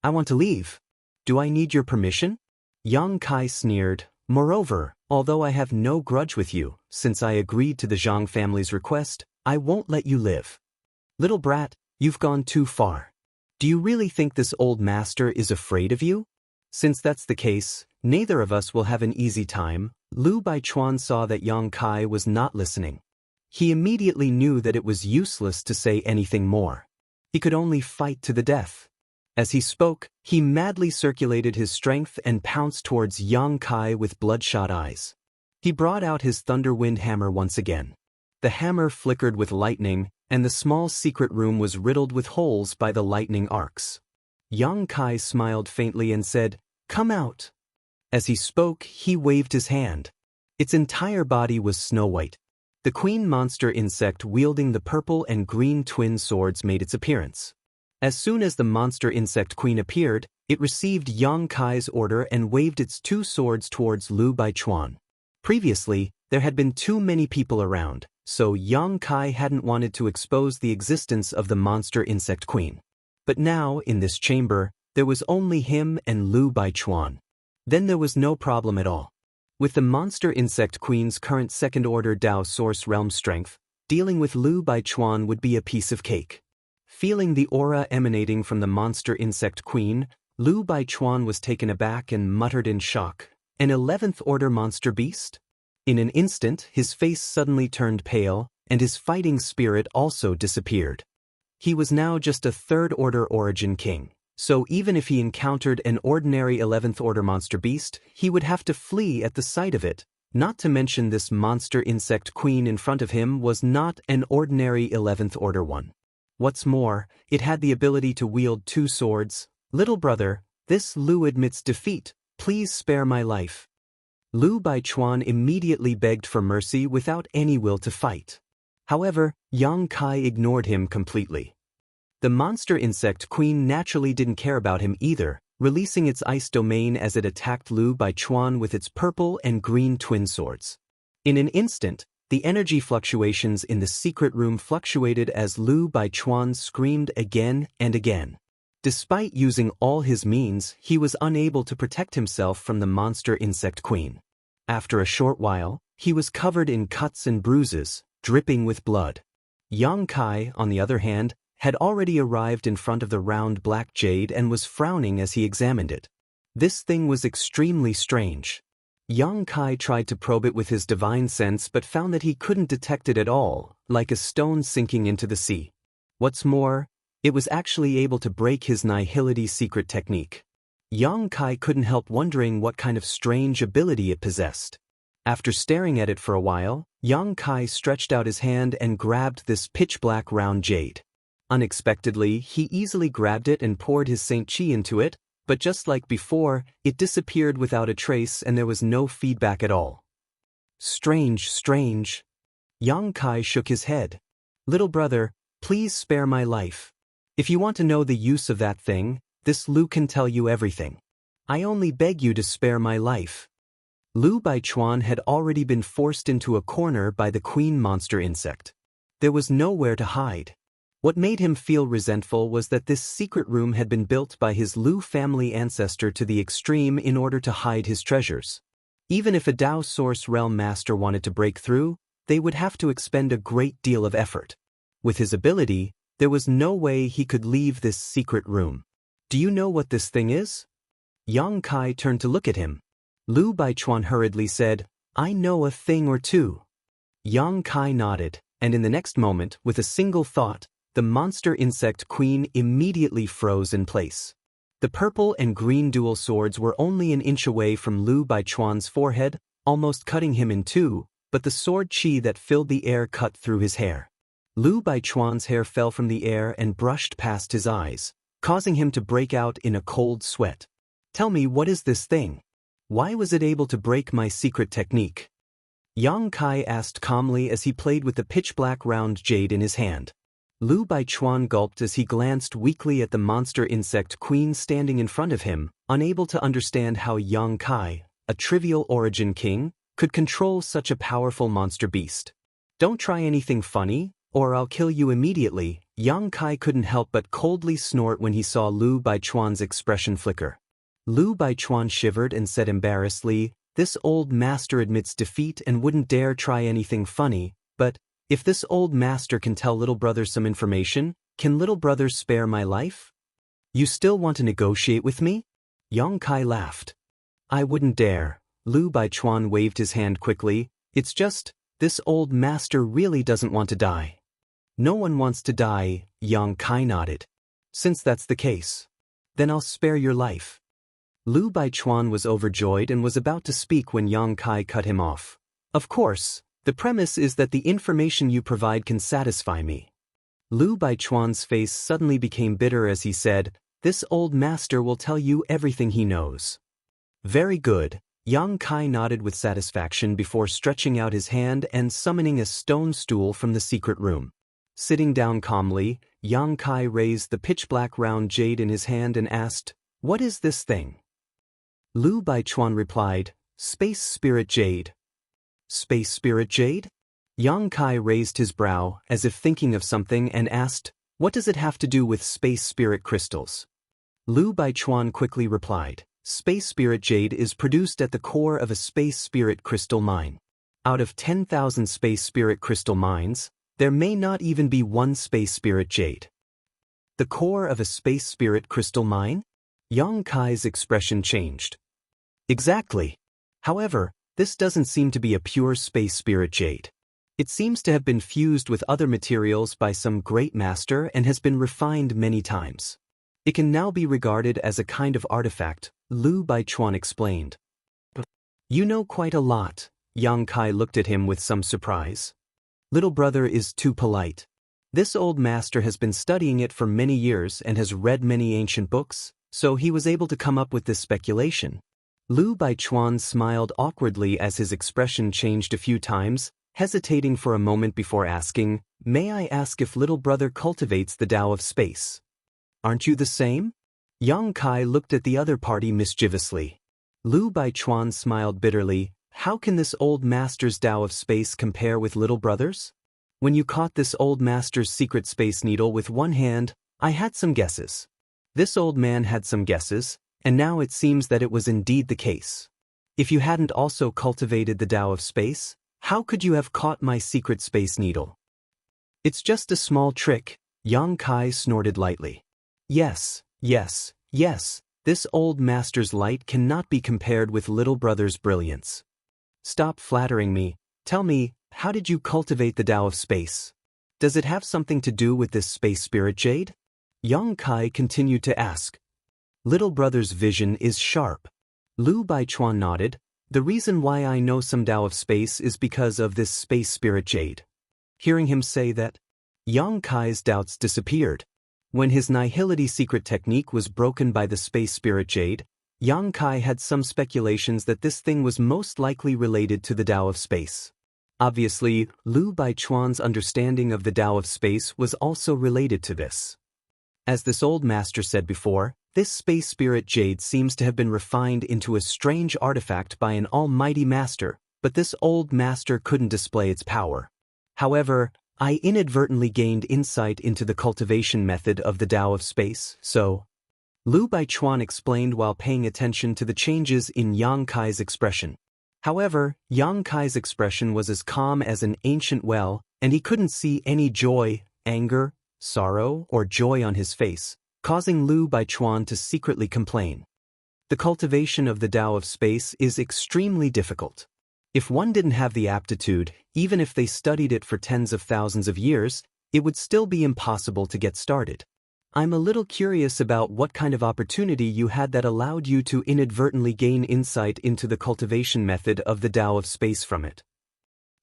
"I want to leave. Do I need your permission?" Yang Kai sneered, "Moreover, although I have no grudge with you, since I agreed to the Zhang family's request, I won't let you live. Little brat, you've gone too far. Do you really think this old master is afraid of you? Since that's the case, neither of us will have an easy time." Lu Baichuan saw that Yang Kai was not listening. He immediately knew that it was useless to say anything more. He could only fight to the death. As he spoke, he madly circulated his strength and pounced towards Yang Kai with bloodshot eyes. He brought out his Thunderwind hammer once again. The hammer flickered with lightning, and the small secret room was riddled with holes by the lightning arcs. Yang Kai smiled faintly and said, "Come out." As he spoke, he waved his hand. Its entire body was snow-white. The queen monster insect wielding the purple and green twin swords made its appearance. As soon as the monster insect queen appeared, it received Yang Kai's order and waved its two swords towards Lu Baichuan. Previously, there had been too many people around, so Yang Kai hadn't wanted to expose the existence of the monster insect queen. But now, in this chamber, there was only him and Lu Baichuan. Then there was no problem at all. With the monster insect queen's current second-order Tao source realm strength, dealing with Lu Baichuan would be a piece of cake. Feeling the aura emanating from the monster insect queen, Lu Baichuan was taken aback and muttered in shock, "An 11th order monster beast?" In an instant, his face suddenly turned pale, and his fighting spirit also disappeared. He was now just a 3rd order origin king. So even if he encountered an ordinary 11th order monster beast, he would have to flee at the sight of it, not to mention this monster insect queen in front of him was not an ordinary 11th order one. What's more, it had the ability to wield two swords. "Little brother, this Lu admits defeat, please spare my life." Lu Baichuan immediately begged for mercy without any will to fight. However, Yang Kai ignored him completely. The monster insect queen naturally didn't care about him either, releasing its ice domain as it attacked Lu Baichuan with its purple and green twin swords. In an instant, the energy fluctuations in the secret room fluctuated as Lu Baichuan screamed again and again. Despite using all his means, he was unable to protect himself from the monster insect queen. After a short while, he was covered in cuts and bruises, dripping with blood. Yang Kai, on the other hand, had already arrived in front of the round black jade and was frowning as he examined it. This thing was extremely strange. Yang Kai tried to probe it with his divine sense but found that he couldn't detect it at all, like a stone sinking into the sea. What's more, it was actually able to break his nihility secret technique. Yang Kai couldn't help wondering what kind of strange ability it possessed. After staring at it for a while, Yang Kai stretched out his hand and grabbed this pitch-black round jade. Unexpectedly, he easily grabbed it and poured his Saint Chi into it, but just like before, it disappeared without a trace and there was no feedback at all. Strange, strange. Yang Kai shook his head. "Little brother, please spare my life. If you want to know the use of that thing, this Lu can tell you everything. I only beg you to spare my life." Lu Baichuan had already been forced into a corner by the queen monster insect. There was nowhere to hide. What made him feel resentful was that this secret room had been built by his Lu family ancestor to the extreme in order to hide his treasures. Even if a Dao Source Realm Master wanted to break through, they would have to expend a great deal of effort. With his ability, there was no way he could leave this secret room. Do you know what this thing is? Yang Kai turned to look at him. Lu Baichuan hurriedly said, I know a thing or two. Yang Kai nodded, and in the next moment, with a single thought, the monster insect queen immediately froze in place. The purple and green dual swords were only an inch away from Lu Baichuan's forehead, almost cutting him in two, but the sword chi that filled the air cut through his hair. Lu Baichuan's hair fell from the air and brushed past his eyes, causing him to break out in a cold sweat. Tell me, what is this thing? Why was it able to break my secret technique? Yang Kai asked calmly as he played with the pitch-black round jade in his hand. Lu Baichuan gulped as he glanced weakly at the monster insect queen standing in front of him, unable to understand how Yang Kai, a trivial origin king, could control such a powerful monster beast. Don't try anything funny, or I'll kill you immediately. Yang Kai couldn't help but coldly snort when he saw Lu Baichuan's expression flicker. Lu Baichuan shivered and said embarrassedly, this old master admits defeat and wouldn't dare try anything funny, but if this old master can tell little brother some information, can little brother spare my life? You still want to negotiate with me? Yang Kai laughed. I wouldn't dare. Lu Baichuan waved his hand quickly. It's just, this old master really doesn't want to die. No one wants to die, Yang Kai nodded. Since that's the case, then I'll spare your life. Lu Baichuan was overjoyed and was about to speak when Yang Kai cut him off. Of course, the premise is that the information you provide can satisfy me. Lu Baichuan's face suddenly became bitter as he said, this old master will tell you everything he knows. Very good. Yang Kai nodded with satisfaction before stretching out his hand and summoning a stone stool from the secret room. Sitting down calmly, Yang Kai raised the pitch-black round jade in his hand and asked, what is this thing? Lu Baichuan replied, Space Spirit Jade. Space Spirit Jade? Yang Kai raised his brow, as if thinking of something, and asked, what does it have to do with Space Spirit crystals? Lu Baichuan quickly replied, Space Spirit Jade is produced at the core of a Space Spirit crystal mine. Out of 10,000 Space Spirit crystal mines, there may not even be one Space Spirit Jade. The core of a Space Spirit crystal mine? Yang Kai's expression changed. Exactly. However, this doesn't seem to be a pure Space Spirit Jade. It seems to have been fused with other materials by some great master and has been refined many times. It can now be regarded as a kind of artifact, Lu Baichuan explained. You know quite a lot. Yang Kai looked at him with some surprise. Little brother is too polite. This old master has been studying it for many years and has read many ancient books, so he was able to come up with this speculation. Lu Baichuan smiled awkwardly as his expression changed a few times, hesitating for a moment before asking, may I ask if little brother cultivates the Tao of space? Aren't you the same? Yang Kai looked at the other party mischievously. Lu Baichuan smiled bitterly. How can this old master's Tao of space compare with little brother's? When you caught this old master's secret space needle with one hand, I had some guesses. This old man had some guesses, and now it seems that it was indeed the case. If you hadn't also cultivated the Tao of space, how could you have caught my secret space needle? It's just a small trick, Yang Kai snorted lightly. Yes, yes, yes, this old master's light cannot be compared with little brother's brilliance. Stop flattering me. Tell me, how did you cultivate the Tao of space? Does it have something to do with this Space Spirit Jade? Yang Kai continued to ask. Little brother's vision is sharp. Lu Baichuan nodded. The reason why I know some Tao of space is because of this Space Spirit Jade. Hearing him say that, Yang Kai's doubts disappeared. When his nihility secret technique was broken by the Space Spirit Jade, Yang Kai had some speculations that this thing was most likely related to the Tao of space. Obviously, Lu Baichuan's understanding of the Tao of space was also related to this. As this old master said before, this Space Spirit Jade seems to have been refined into a strange artifact by an almighty master, but this old master couldn't display its power. However, I inadvertently gained insight into the cultivation method of the Tao of space, so... Lu Baichuan explained while paying attention to the changes in Yang Kai's expression. However, Yang Kai's expression was as calm as an ancient well, and he couldn't see any joy, anger, sorrow, or joy on his face, causing Lu Baichuan to secretly complain. The cultivation of the Tao of space is extremely difficult. If one didn't have the aptitude, even if they studied it for tens of thousands of years, it would still be impossible to get started. I'm a little curious about what kind of opportunity you had that allowed you to inadvertently gain insight into the cultivation method of the Tao of space from it.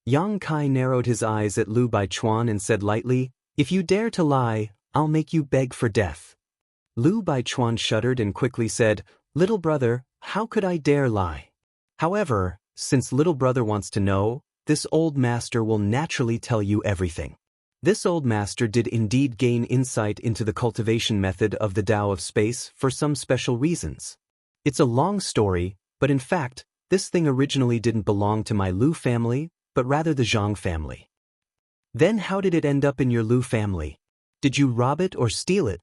Yang Kai narrowed his eyes at Lu Baichuan and said lightly, "If you dare to lie, I'll make you beg for death." Lu Baichuan shuddered and quickly said, "Little brother, how could I dare lie? However, since little brother wants to know, this old master will naturally tell you everything." This old master did indeed gain insight into the cultivation method of the Tao of space for some special reasons. It's a long story, but in fact, this thing originally didn't belong to my Lu family, but rather the Zhang family. Then how did it end up in your Lu family? Did you rob it or steal it?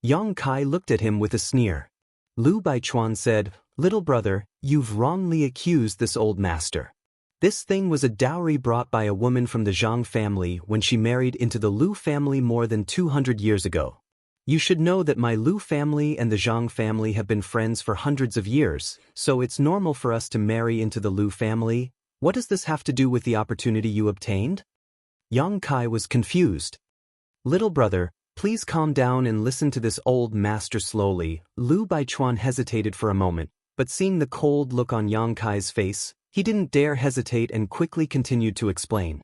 Yang Kai looked at him with a sneer. Lu Baichuan said, "Little brother, you've wrongly accused this old master. This thing was a dowry brought by a woman from the Zhang family when she married into the Lu family more than 200 years ago. You should know that my Lu family and the Zhang family have been friends for hundreds of years, so it's normal for us to marry into the Lu family. What does this have to do with the opportunity you obtained?" Yang Kai was confused. "Little brother, please calm down and listen to this old master slowly." Lu Baichuan hesitated for a moment, but seeing the cold look on Yang Kai's face, he didn't dare hesitate and quickly continued to explain.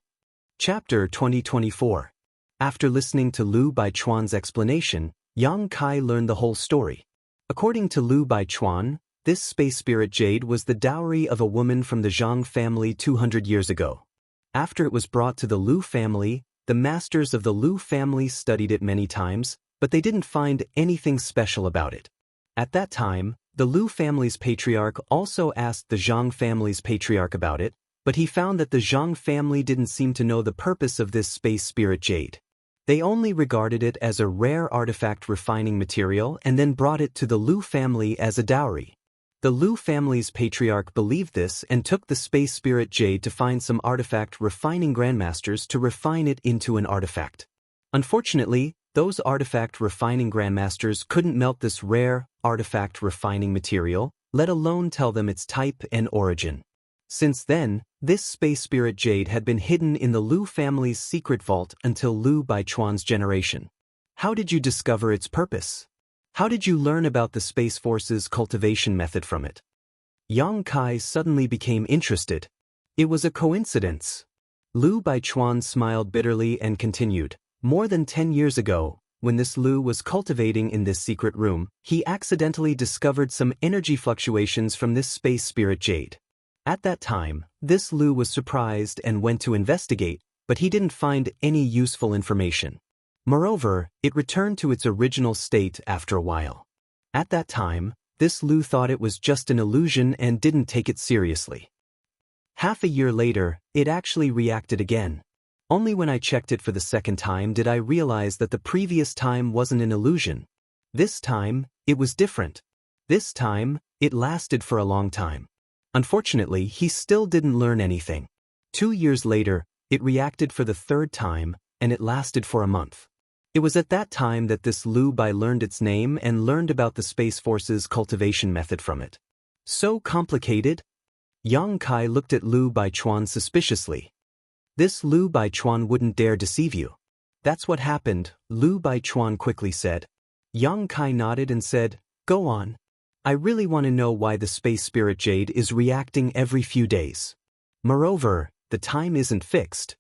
Chapter 2024. After listening to Lu Baichuan's explanation, Yang Kai learned the whole story. According to Lu Baichuan, this space spirit jade was the dowry of a woman from the Zhang family 200 years ago. After it was brought to the Lu family, the masters of the Lu family studied it many times, but they didn't find anything special about it. At that time, the Lu family's patriarch also asked the Zhang family's patriarch about it, but he found that the Zhang family didn't seem to know the purpose of this space spirit jade. They only regarded it as a rare artifact refining material and then brought it to the Lu family as a dowry. The Lu family's patriarch believed this and took the space spirit jade to find some artifact refining grandmasters to refine it into an artifact. Unfortunately, those artifact refining grandmasters couldn't melt this rare artifact refining material, let alone tell them its type and origin. Since then, this space spirit jade had been hidden in the Lu family's secret vault until Lu Baichuan's generation. How did you discover its purpose? How did you learn about the Space Force's cultivation method from it? Yang Kai suddenly became interested. It was a coincidence. Lu Baichuan smiled bitterly and continued, "More than 10 years ago, when this Lu was cultivating in this secret room, he accidentally discovered some energy fluctuations from this space spirit jade. At that time, this Lu was surprised and went to investigate, but he didn't find any useful information. Moreover, it returned to its original state after a while. At that time, this Lu thought it was just an illusion and didn't take it seriously. Half a year later, it actually reacted again. Only when I checked it for the second time did I realize that the previous time wasn't an illusion. This time, it was different. This time, it lasted for a long time. Unfortunately, he still didn't learn anything. 2 years later, it reacted for the third time, and it lasted for a month. It was at that time that this Lu Bai learned its name and learned about the Space Force's cultivation method from it. So complicated? Yang Kai looked at Lu Baichuan suspiciously. This Lu Baichuan wouldn't dare deceive you. That's what happened, Lu Baichuan quickly said. Yang Kai nodded and said, "Go on. I really want to know why the space spirit jade is reacting every few days. Moreover, the time isn't fixed."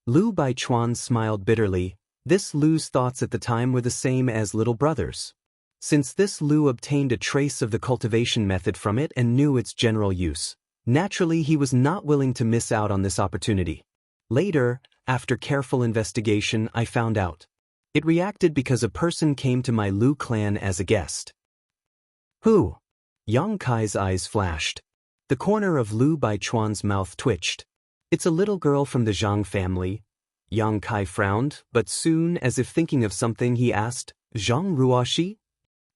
Lu Baichuan smiled bitterly. This Lu's thoughts at the time were the same as little brother's. Since this Lu obtained a trace of the cultivation method from it and knew its general use, naturally he was not willing to miss out on this opportunity. Later, after careful investigation, I found out. It reacted because a person came to my Lu clan as a guest. Who? Yang Kai's eyes flashed. The corner of Lu Baichuan's mouth twitched. It's a little girl from the Zhang family. Yang Kai frowned, but soon, as if thinking of something, he asked, Zhang Ruoxi?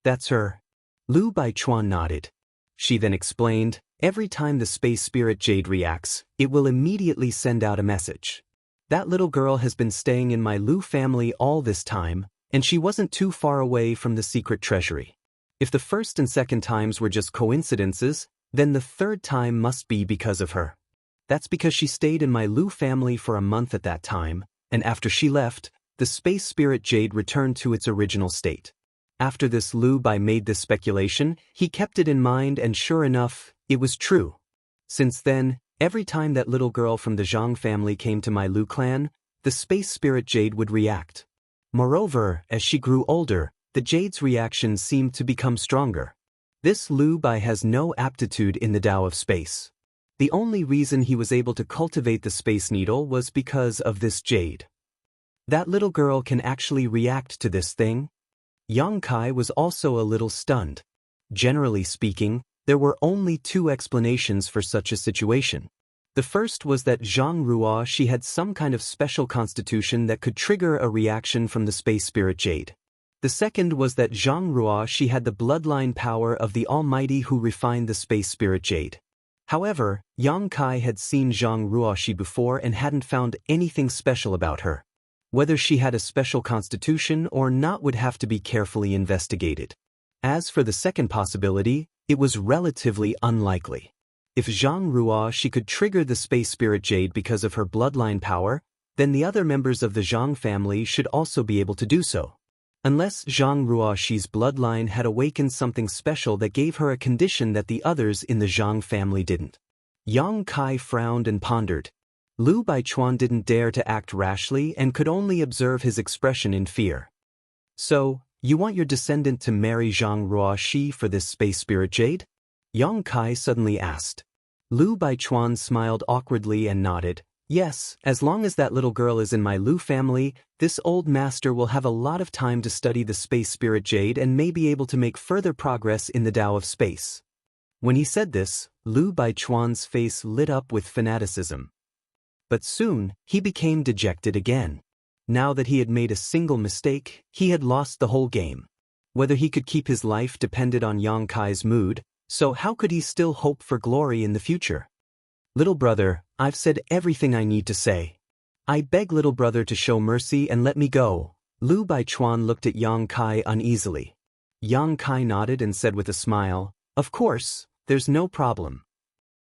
That's her. Lu Baichuan nodded. She then explained, every time the space spirit jade reacts, it will immediately send out a message. That little girl has been staying in my Lu family all this time, and she wasn't too far away from the secret treasury. If the first and second times were just coincidences, then the third time must be because of her. That's because she stayed in my Lu family for a month at that time, and after she left, the space spirit jade returned to its original state. After this, Lu Bai made this speculation, he kept it in mind, and sure enough, it was true. Since then, every time that little girl from the Zhang family came to my Lu clan, the space spirit jade would react. Moreover, as she grew older, the jade's reactions seemed to become stronger. This Lu Bai has no aptitude in the Tao of space. The only reason he was able to cultivate the space needle was because of this jade. That little girl can actually react to this thing? Yang Kai was also a little stunned. Generally speaking, there were only two explanations for such a situation. The first was that Zhang Ruoxi had some kind of special constitution that could trigger a reaction from the space spirit jade. The second was that Zhang Ruoxi had the bloodline power of the Almighty who refined the space spirit jade. However, Yang Kai had seen Zhang Ruoxi before and hadn't found anything special about her. Whether she had a special constitution or not would have to be carefully investigated. As for the second possibility, it was relatively unlikely. If Zhang Ruoxi could trigger the space spirit jade because of her bloodline power, then the other members of the Zhang family should also be able to do so. Unless Zhang Ruoxi's bloodline had awakened something special that gave her a condition that the others in the Zhang family didn't. Yang Kai frowned and pondered. Lu Baichuan didn't dare to act rashly and could only observe his expression in fear. So, you want your descendant to marry Zhang Ruoxi for this space spirit jade? Yang Kai suddenly asked. Lu Baichuan smiled awkwardly and nodded. Yes, as long as that little girl is in my Lu family, this old master will have a lot of time to study the space spirit jade and may be able to make further progress in the Tao of space. When he said this, Lu Baichuan's face lit up with fanaticism. But soon, he became dejected again. Now that he had made a single mistake, he had lost the whole game. Whether he could keep his life depended on Yang Kai's mood, so how could he still hope for glory in the future? Little brother, I've said everything I need to say. I beg little brother to show mercy and let me go. Lu Baichuan looked at Yang Kai uneasily. Yang Kai nodded and said with a smile, of course, there's no problem.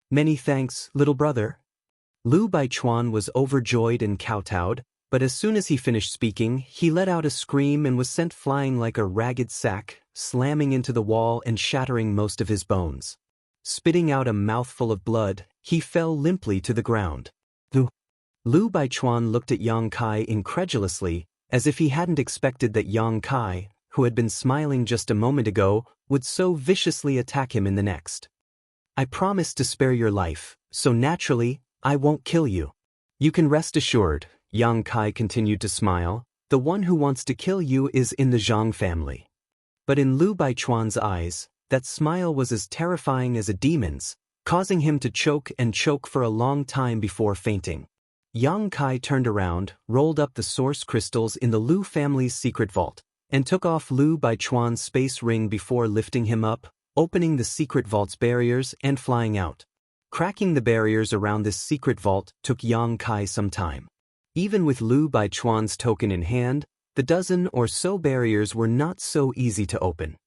Many thanks, little brother. Lu Baichuan was overjoyed and kowtowed, but as soon as he finished speaking, he let out a scream and was sent flying like a ragged sack, slamming into the wall and shattering most of his bones. Spitting out a mouthful of blood, he fell limply to the ground. Lu Baichuan looked at Yang Kai incredulously, as if he hadn't expected that Yang Kai, who had been smiling just a moment ago, would so viciously attack him in the next. I promised to spare your life, so naturally, I won't kill you. You can rest assured, Yang Kai continued to smile, the one who wants to kill you is in the Zhang family. But in Lu Baichuan's eyes, that smile was as terrifying as a demon's, causing him to choke and choke for a long time before fainting. Yang Kai turned around, rolled up the source crystals in the Lu family's secret vault, and took off Lu Baichuan's space ring before lifting him up, opening the secret vault's barriers and flying out. Cracking the barriers around this secret vault took Yang Kai some time. Even with Lu Baichuan's token in hand, the dozen or so barriers were not so easy to open.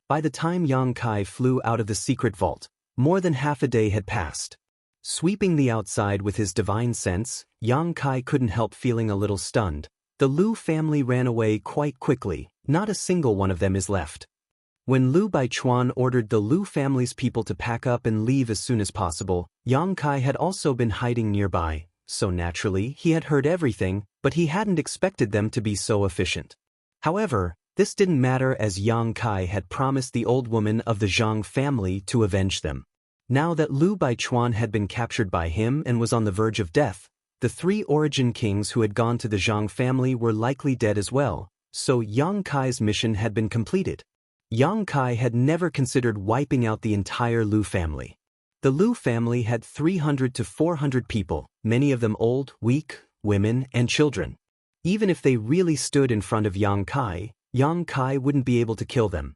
By the time Yang Kai flew out of the secret vault, more than half a day had passed. Sweeping the outside with his divine sense, Yang Kai couldn't help feeling a little stunned. The Lu family ran away quite quickly, not a single one of them is left. When Lu Baichuan ordered the Lu family's people to pack up and leave as soon as possible, Yang Kai had also been hiding nearby, so naturally he had heard everything, but he hadn't expected them to be so efficient. However, this didn't matter as Yang Kai had promised the old woman of the Zhang family to avenge them. Now that Lu Baichuan had been captured by him and was on the verge of death, the three origin kings who had gone to the Zhang family were likely dead as well, so Yang Kai's mission had been completed. Yang Kai had never considered wiping out the entire Lu family. The Lu family had 300 to 400 people, many of them old, weak, women, and children. Even if they really stood in front of Yang Kai wouldn't be able to kill them.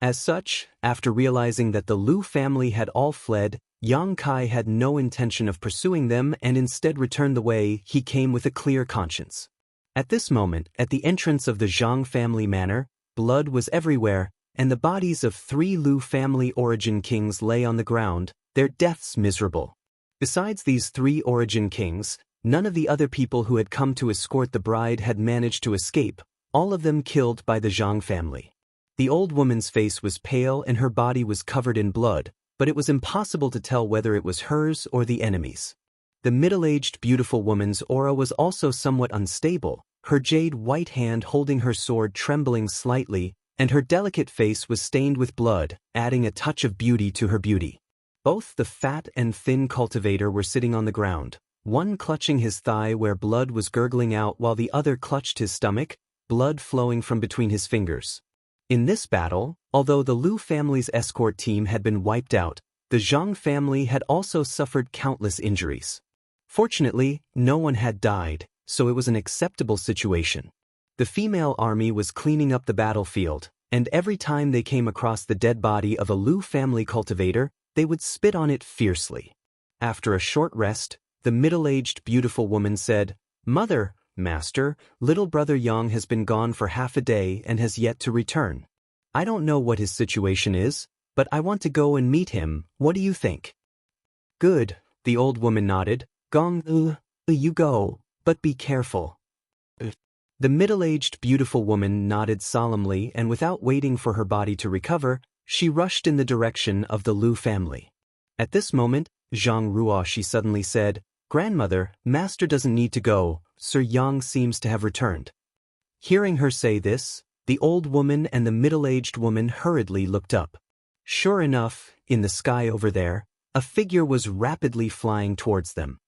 As such, after realizing that the Lu family had all fled, Yang Kai had no intention of pursuing them and instead returned the way he came with a clear conscience. At this moment, at the entrance of the Zhang family manor, blood was everywhere, and the bodies of 3 Lu family origin kings lay on the ground, their deaths miserable. Besides these 3 origin kings, none of the other people who had come to escort the bride had managed to escape, all of them killed by the Zhang family. The old woman's face was pale and her body was covered in blood, but it was impossible to tell whether it was hers or the enemy's. The middle-aged beautiful woman's aura was also somewhat unstable, her jade white hand holding her sword trembling slightly, and her delicate face was stained with blood, adding a touch of beauty to her beauty. Both the fat and thin cultivator were sitting on the ground, one clutching his thigh where blood was gurgling out while the other clutched his stomach, blood flowing from between his fingers. In this battle, although the Lu family's escort team had been wiped out, the Zhang family had also suffered countless injuries. Fortunately, no one had died, so it was an acceptable situation. The female army was cleaning up the battlefield, and every time they came across the dead body of a Lu family cultivator, they would spit on it fiercely. After a short rest, the middle-aged beautiful woman said, "Mother, Master, little brother Yang has been gone for half a day and has yet to return. I don't know what his situation is, but I want to go and meet him. What do you think?" "Good," the old woman nodded. "Gong, you go, but be careful." The middle-aged beautiful woman nodded solemnly, and without waiting for her body to recover, she rushed in the direction of the Lu family. At this moment, Zhang Ruoshi suddenly said, "Grandmother, Master doesn't need to go, Sir Yang seems to have returned." Hearing her say this, the old woman and the middle-aged woman hurriedly looked up. Sure enough, in the sky over there, a figure was rapidly flying towards them.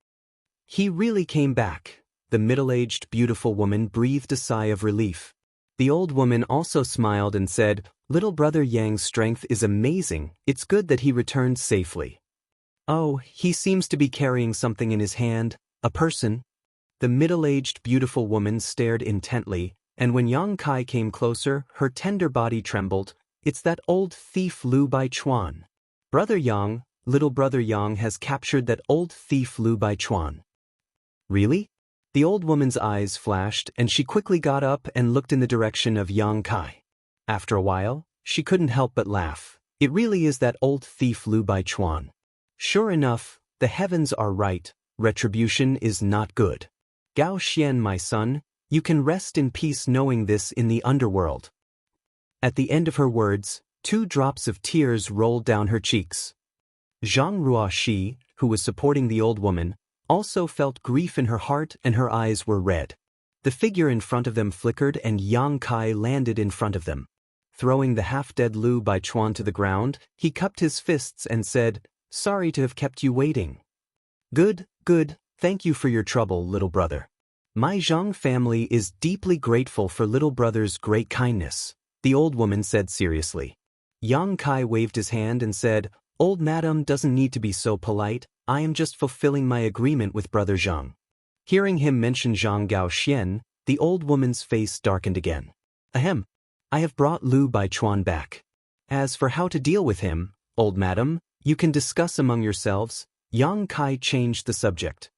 "He really came back." The middle-aged beautiful woman breathed a sigh of relief. The old woman also smiled and said, "Little brother Yang's strength is amazing. It's good that he returned safely." "Oh, he seems to be carrying something in his hand, a person." The middle-aged beautiful woman stared intently, and when Yang Kai came closer, her tender body trembled. "It's that old thief Lu Baichuan. Brother Yang, little brother Yang has captured that old thief Lu Baichuan." "Really?" The old woman's eyes flashed, and she quickly got up and looked in the direction of Yang Kai. After a while, she couldn't help but laugh. "It really is that old thief Lu Baichuan. Sure enough, the heavens are right, retribution is not good. Gao Xian, my son, you can rest in peace knowing this in the underworld." At the end of her words, 2 drops of tears rolled down her cheeks. Zhang Ruoshi, who was supporting the old woman, also felt grief in her heart and her eyes were red. The figure in front of them flickered and Yang Kai landed in front of them. Throwing the half-dead Lu Baichuan to the ground, he cupped his fists and said, "Sorry to have kept you waiting." Good, thank you for your trouble, little brother. My Zhang family is deeply grateful for little brother's great kindness," the old woman said seriously. Yang Kai waved his hand and said, "Old madam doesn't need to be so polite, I am just fulfilling my agreement with brother Zhang." Hearing him mention Zhang Gaoxian, the old woman's face darkened again. "Ahem, I have brought Lu Baichuan back. As for how to deal with him, old madam, you can discuss among yourselves." Yang Kai changed the subject.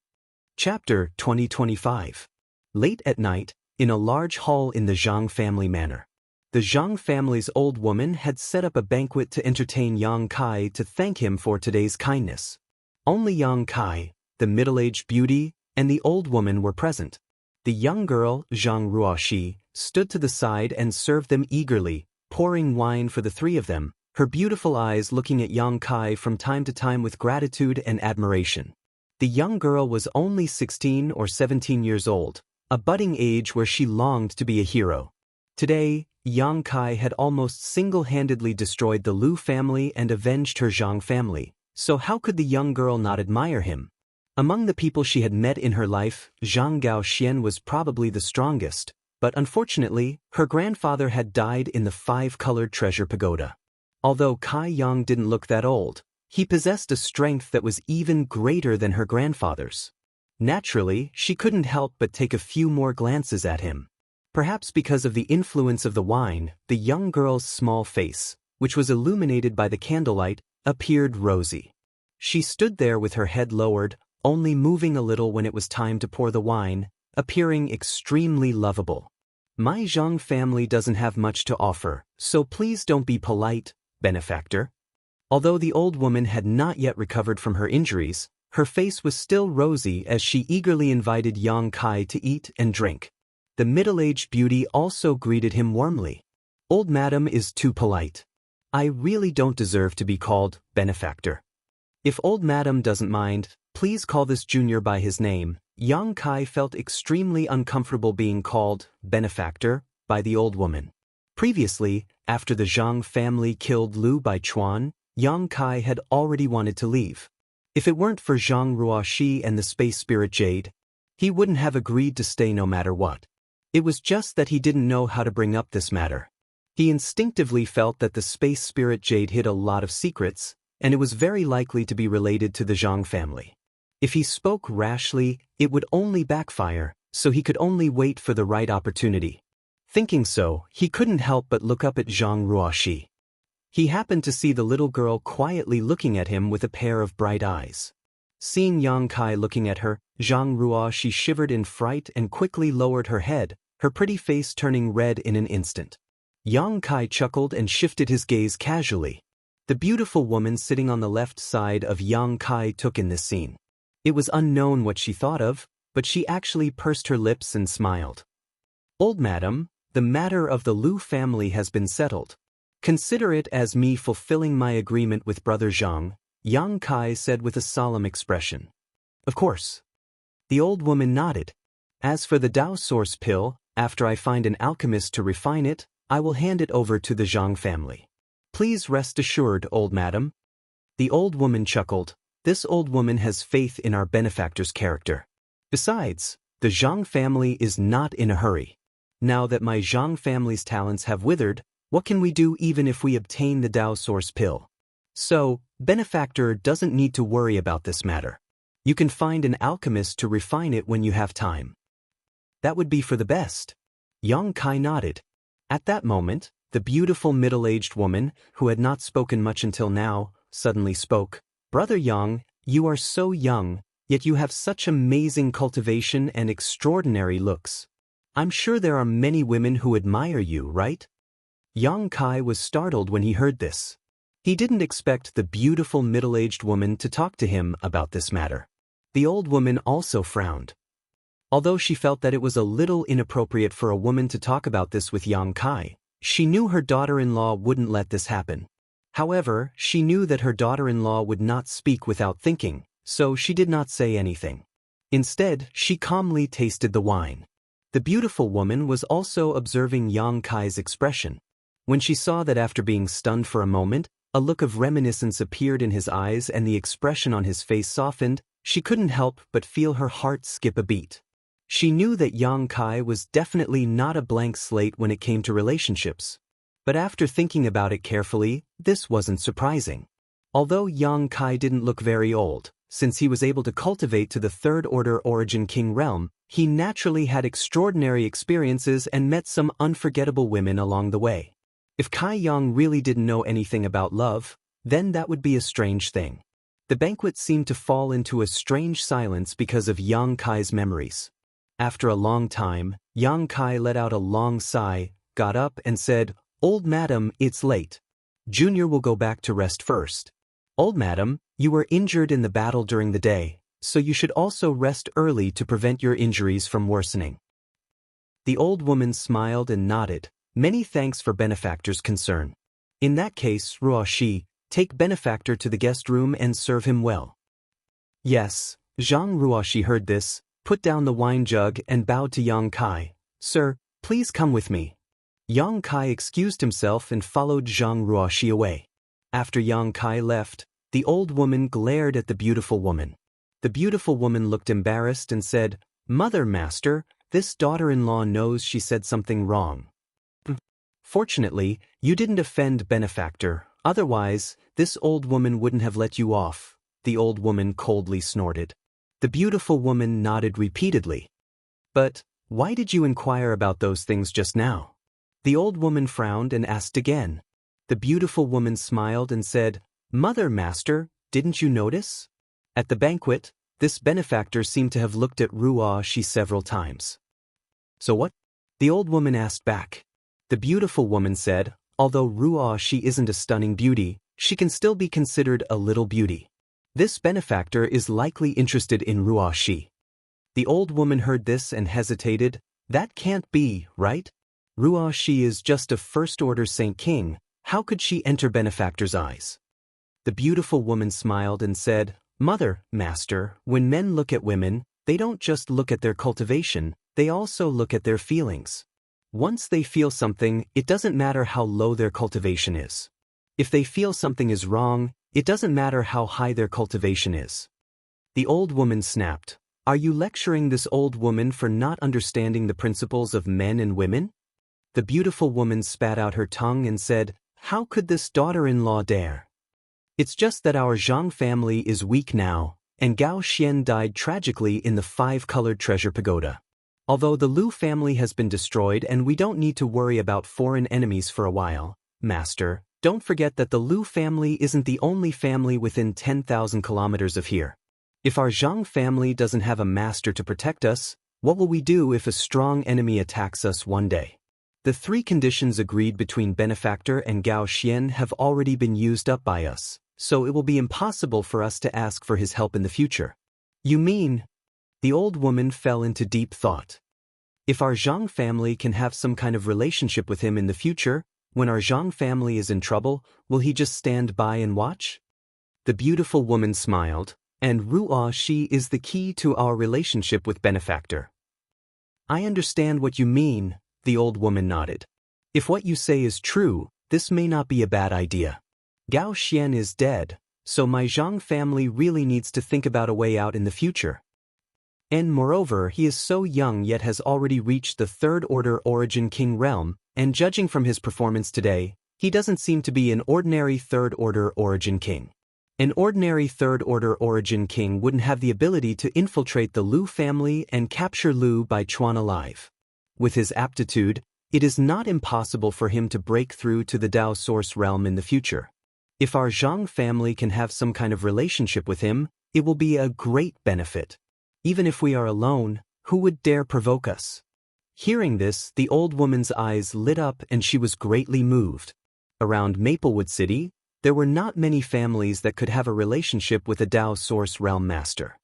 Chapter 2025. Late at night, in a large hall in the Zhang family manor. The Zhang family's old woman had set up a banquet to entertain Yang Kai to thank him for today's kindness. Only Yang Kai, the middle-aged beauty, and the old woman were present. The young girl, Zhang Ruoshi, stood to the side and served them eagerly, pouring wine for the 3 of them, her beautiful eyes looking at Yang Kai from time to time with gratitude and admiration. The young girl was only 16 or 17 years old, a budding age where she longed to be a hero. Today, Yang Kai had almost single-handedly destroyed the Lu family and avenged her Zhang family, so how could the young girl not admire him? Among the people she had met in her life, Zhang Gaoxian was probably the strongest, but unfortunately, her grandfather had died in the 5-colored treasure pagoda. Although Kai Yang didn't look that old, he possessed a strength that was even greater than her grandfather's. Naturally, she couldn't help but take a few more glances at him. Perhaps because of the influence of the wine, the young girl's small face, which was illuminated by the candlelight, appeared rosy. She stood there with her head lowered, only moving a little when it was time to pour the wine, appearing extremely lovable. My Zhang family doesn't have much to offer, so please don't be polite, benefactor. Although the old woman had not yet recovered from her injuries, her face was still rosy as she eagerly invited Yang Kai to eat and drink. The middle-aged beauty also greeted him warmly. Old madam is too polite. I really don't deserve to be called benefactor. If old madam doesn't mind, please call this junior by his name. Yang Kai felt extremely uncomfortable being called benefactor by the old woman. Previously, after the Zhang family killed Lu Baichuan, Yang Kai had already wanted to leave. If it weren't for Zhang Ruoxi and the space spirit Jade, he wouldn't have agreed to stay no matter what. It was just that he didn't know how to bring up this matter. He instinctively felt that the space spirit Jade hid a lot of secrets, and it was very likely to be related to the Zhang family. If he spoke rashly, it would only backfire, so he could only wait for the right opportunity. Thinking so, he couldn't help but look up at Zhang Ruoxi. He happened to see the little girl quietly looking at him with a pair of bright eyes. Seeing Yang Kai looking at her, Zhang Ruoxi shivered in fright and quickly lowered her head, her pretty face turning red in an instant. Yang Kai chuckled and shifted his gaze casually. The beautiful woman sitting on the left side of Yang Kai took in this scene. It was unknown what she thought of, but she actually pursed her lips and smiled. Old madam, the matter of the Lu family has been settled. Consider it as me fulfilling my agreement with Brother Zhang, Yang Kai said with a solemn expression. Of course. The old woman nodded. As for the Dao Source pill, after I find an alchemist to refine it, I will hand it over to the Zhang family. Please rest assured, old madam. The old woman chuckled. This old woman has faith in our benefactor's character. Besides, the Zhang family is not in a hurry. Now that my Zhang family's talents have withered, what can we do even if we obtain the Dao Source pill? So, benefactor doesn't need to worry about this matter. You can find an alchemist to refine it when you have time. That would be for the best. Yang Kai nodded. At that moment, the beautiful middle-aged woman, who had not spoken much until now, suddenly spoke. Brother Yang, you are so young, yet you have such amazing cultivation and extraordinary looks. I'm sure there are many women who admire you, right? Yang Kai was startled when he heard this. He didn't expect the beautiful middle-aged woman to talk to him about this matter. The old woman also frowned. Although she felt that it was a little inappropriate for a woman to talk about this with Yang Kai, she knew her daughter-in-law wouldn't let this happen. However, she knew that her daughter-in-law would not speak without thinking, so she did not say anything. Instead, she calmly tasted the wine. The beautiful woman was also observing Yang Kai's expression. When she saw that after being stunned for a moment, a look of reminiscence appeared in his eyes and the expression on his face softened, she couldn't help but feel her heart skip a beat. She knew that Yang Kai was definitely not a blank slate when it came to relationships. But after thinking about it carefully, this wasn't surprising. Although Yang Kai didn't look very old, since he was able to cultivate to the third-order origin king realm, he naturally had extraordinary experiences and met some unforgettable women along the way. If Kai Yang really didn't know anything about love, then that would be a strange thing. The banquet seemed to fall into a strange silence because of Yang Kai's memories. After a long time, Yang Kai let out a long sigh, got up and said, Old madam, it's late. Junior will go back to rest first. Old madam, you were injured in the battle during the day, so you should also rest early to prevent your injuries from worsening. The old woman smiled and nodded. Many thanks for benefactor's concern. In that case, Ruoxi, take benefactor to the guest room and serve him well. Yes, Zhang Ruoxi heard this, put down the wine jug and bowed to Yang Kai. Sir, please come with me. Yang Kai excused himself and followed Zhang Ruoxi away. After Yang Kai left, the old woman glared at the beautiful woman. The beautiful woman looked embarrassed and said, Mother, master, this daughter-in-law knows she said something wrong. Fortunately, you didn't offend benefactor, otherwise, this old woman wouldn't have let you off, the old woman coldly snorted. The beautiful woman nodded repeatedly. But why did you inquire about those things just now? The old woman frowned and asked again. The beautiful woman smiled and said, Mother, master, didn't you notice? At the banquet, this benefactor seemed to have looked at Ruoshi several times. So what? The old woman asked back. The beautiful woman said, although Ruoshi isn't a stunning beauty, she can still be considered a little beauty. This benefactor is likely interested in Ruoshi. The old woman heard this and hesitated. That can't be, right? Ruoshi is just a first-order Saint King. How could she enter benefactor's eyes? The beautiful woman smiled and said, Mother, master, when men look at women, they don't just look at their cultivation, they also look at their feelings. Once they feel something, it doesn't matter how low their cultivation is. If they feel something is wrong, it doesn't matter how high their cultivation is. The old woman snapped. Are you lecturing this old woman for not understanding the principles of men and women? The beautiful woman spat out her tongue and said, How could this daughter-in-law dare? It's just that our Zhang family is weak now, and Gao Xian died tragically in the 5-colored treasure pagoda. Although the Lu family has been destroyed and we don't need to worry about foreign enemies for a while, master, don't forget that the Lu family isn't the only family within 10,000 kilometers of here. If our Zhang family doesn't have a master to protect us, what will we do if a strong enemy attacks us one day? The 3 conditions agreed between benefactor and Gao Xian have already been used up by us, so it will be impossible for us to ask for his help in the future. You mean? The old woman fell into deep thought. If our Zhang family can have some kind of relationship with him in the future, when our Zhang family is in trouble, will he just stand by and watch? The beautiful woman smiled, and Ruoshi is the key to our relationship with benefactor. I understand what you mean, the old woman nodded. If what you say is true, this may not be a bad idea. Gao Xian is dead, so my Zhang family really needs to think about a way out in the future. And moreover, he is so young yet has already reached the 3rd order origin king realm, and judging from his performance today, he doesn't seem to be an ordinary 3rd order origin king. An ordinary 3rd order origin king wouldn't have the ability to infiltrate the Lu family and capture Lu by Chuan alive. With his aptitude, it is not impossible for him to break through to the Dao source realm in the future. If our Zhang family can have some kind of relationship with him, it will be a great benefit. Even if we are alone, who would dare provoke us? Hearing this, the old woman's eyes lit up and she was greatly moved. Around Maplewood City, there were not many families that could have a relationship with a Dao Source Realm Master.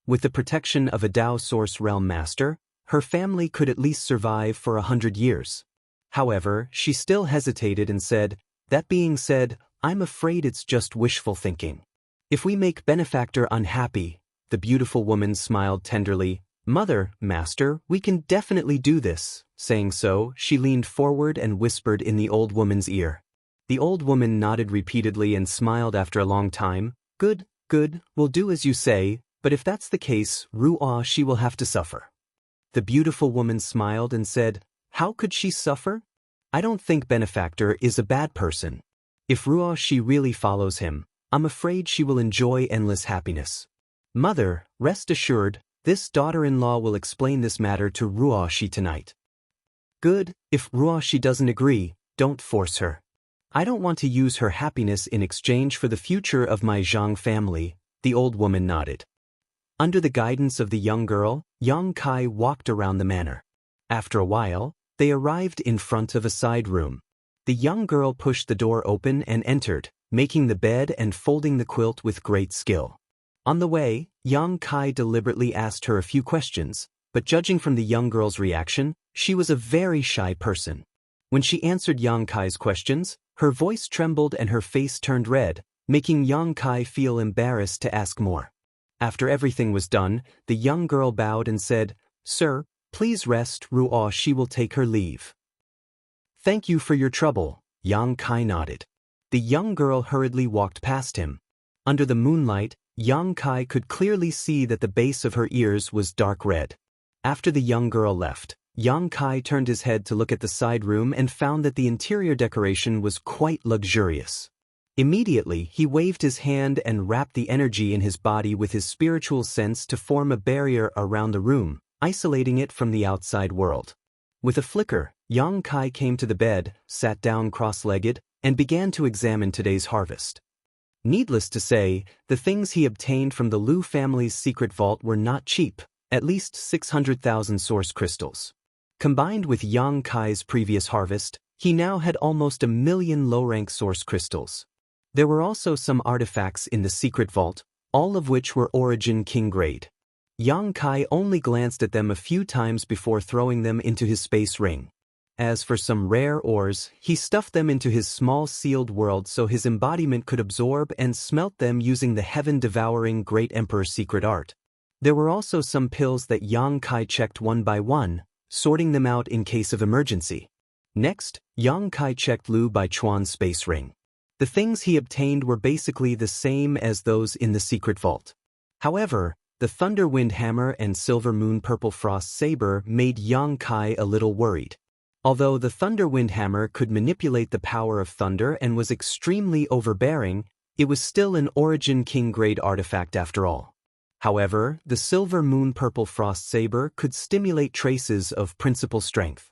With the protection of a Dao Source Realm Master, her family could at least survive for 100 years. However, she still hesitated and said, that being said, I'm afraid it's just wishful thinking. If we make benefactor unhappy, the beautiful woman smiled tenderly. Mother, master, we can definitely do this. Saying so, she leaned forward and whispered in the old woman's ear. The old woman nodded repeatedly and smiled after a long time. Good, good, we'll do as you say, but if that's the case, Ruoshi will have to suffer. The beautiful woman smiled and said, How could she suffer? I don't think benefactor is a bad person. If Ruoshi really follows him, I'm afraid she will enjoy endless happiness. Mother, rest assured, this daughter-in-law will explain this matter to Ruoshi tonight. Good, if Ruoshi doesn't agree, don't force her. I don't want to use her happiness in exchange for the future of my Zhang family, the old woman nodded. Under the guidance of the young girl, Yang Kai walked around the manor. After a while, they arrived in front of a side room. The young girl pushed the door open and entered, making the bed and folding the quilt with great skill. On the way, Yang Kai deliberately asked her a few questions, but judging from the young girl's reaction, she was a very shy person. When she answered Yang Kai's questions, her voice trembled and her face turned red, making Yang Kai feel embarrassed to ask more. After everything was done, the young girl bowed and said, Sir, please rest, Ruoshi will take her leave. Thank you for your trouble, Yang Kai nodded. The young girl hurriedly walked past him. Under the moonlight, Yang Kai could clearly see that the base of her ears was dark red. After the young girl left, Yang Kai turned his head to look at the side room and found that the interior decoration was quite luxurious. Immediately, he waved his hand and wrapped the energy in his body with his spiritual sense to form a barrier around the room, isolating it from the outside world. With a flicker, Yang Kai came to the bed, sat down cross-legged, and began to examine today's harvest. Needless to say, the things he obtained from the Liu family's secret vault were not cheap, at least 600,000 source crystals. Combined with Yang Kai's previous harvest, he now had almost 1,000,000 low-rank source crystals. There were also some artifacts in the secret vault, all of which were Origin King grade. Yang Kai only glanced at them a few times before throwing them into his space ring. As for some rare ores, he stuffed them into his small sealed world so his embodiment could absorb and smelt them using the heaven-devouring Great Emperor's secret art. There were also some pills that Yang Kai checked one by one, sorting them out in case of emergency. Next, Yang Kai checked Liu Baichuan's space ring. The things he obtained were basically the same as those in the secret vault. However, the Thunder Wind Hammer and Silver Moon Purple Frost Saber made Yang Kai a little worried. Although the Thunder Wind Hammer could manipulate the power of thunder and was extremely overbearing, it was still an Origin King grade artifact after all. However, the Silver Moon Purple Frost Saber could stimulate traces of principal strength.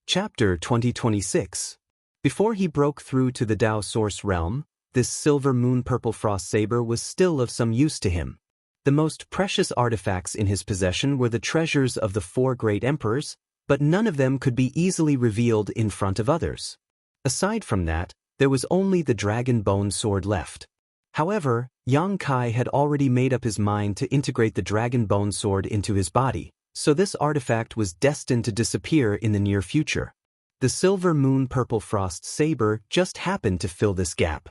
Chapter 2026. Before he broke through to the Tao Source realm, this Silver Moon Purple Frost Saber was still of some use to him. The most precious artifacts in his possession were the treasures of the 4 great emperors, but none of them could be easily revealed in front of others. Aside from that, there was only the Dragon Bone Sword left. However, Yang Kai had already made up his mind to integrate the Dragon Bone Sword into his body, so this artifact was destined to disappear in the near future. The Silver Moon Purple Frost Saber just happened to fill this gap.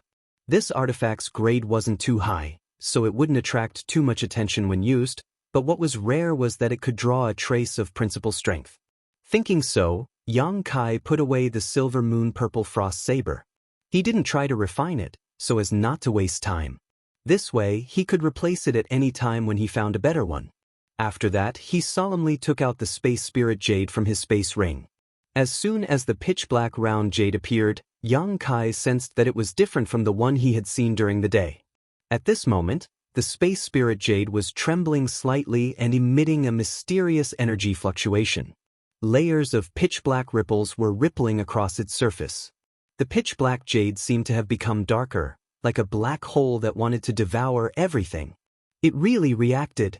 This artifact's grade wasn't too high, so it wouldn't attract too much attention when used, but what was rare was that it could draw a trace of principal strength. Thinking so, Yang Kai put away the Silver Moon Purple Frost Saber. He didn't try to refine it, so as not to waste time. This way, he could replace it at any time when he found a better one. After that, he solemnly took out the Space Spirit Jade from his space ring. As soon as the pitch-black round jade appeared, Yang Kai sensed that it was different from the one he had seen during the day. At this moment, the Space Spirit Jade was trembling slightly and emitting a mysterious energy fluctuation. Layers of pitch-black ripples were rippling across its surface. The pitch-black jade seemed to have become darker, like a black hole that wanted to devour everything. It really reacted.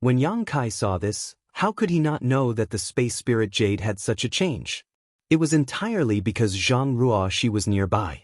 When Yang Kai saw this, how could he not know that the Space Spirit Jade had such a change? It was entirely because Zhang Ruoshi was nearby.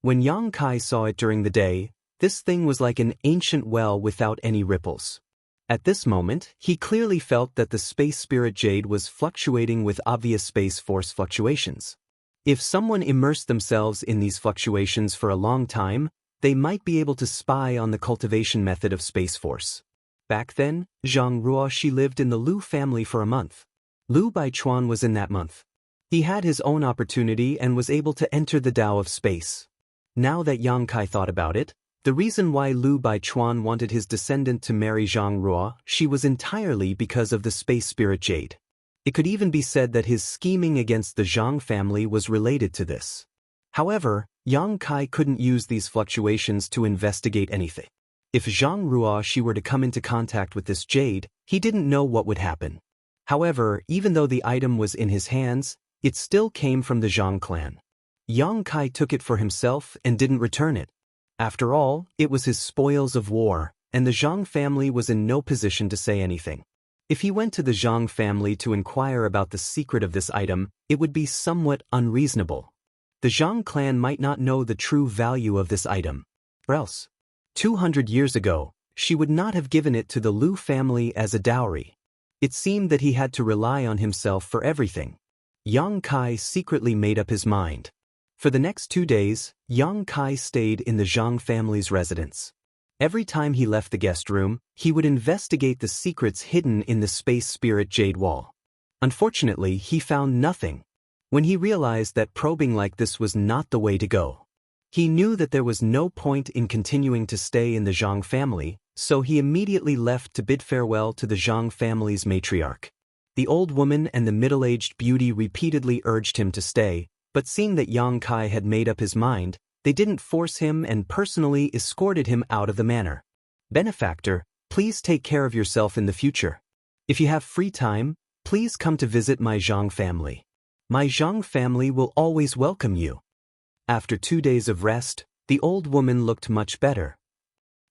When Yang Kai saw it during the day, this thing was like an ancient well without any ripples. At this moment, he clearly felt that the Space Spirit Jade was fluctuating with obvious space force fluctuations. If someone immersed themselves in these fluctuations for a long time, they might be able to spy on the cultivation method of space force. Back then, Zhang Ruoshi lived in the Liu family for a month. Liu Baichuan was in that month. He had his own opportunity and was able to enter the Tao of space. Now that Yang Kai thought about it, the reason why Liu Baichuan wanted his descendant to marry Zhang Ruoshi was entirely because of the Space Spirit Jade. It could even be said that his scheming against the Zhang family was related to this. However, Yang Kai couldn't use these fluctuations to investigate anything. If Zhang Ruoshi were to come into contact with this jade, he didn't know what would happen. However, even though the item was in his hands, it still came from the Zhang clan. Yang Kai took it for himself and didn't return it. After all, it was his spoils of war, and the Zhang family was in no position to say anything. If he went to the Zhang family to inquire about the secret of this item, it would be somewhat unreasonable. The Zhang clan might not know the true value of this item. Or else, 200 years ago, she would not have given it to the Liu family as a dowry. It seemed that he had to rely on himself for everything. Yang Kai secretly made up his mind. For the next 2 days, Yang Kai stayed in the Zhang family's residence. Every time he left the guest room, he would investigate the secrets hidden in the Space Spirit Jade wall. Unfortunately, he found nothing. When he realized that probing like this was not the way to go, he knew that there was no point in continuing to stay in the Zhang family, so he immediately left to bid farewell to the Zhang family's matriarch. The old woman and the middle-aged beauty repeatedly urged him to stay, but seeing that Yang Kai had made up his mind, They didn't force him and personally escorted him out of the manor. Benefactor, please take care of yourself in the future. If you have free time, please come to visit my Zhang family. My Zhang family will always welcome you. After 2 days of rest, the old woman looked much better.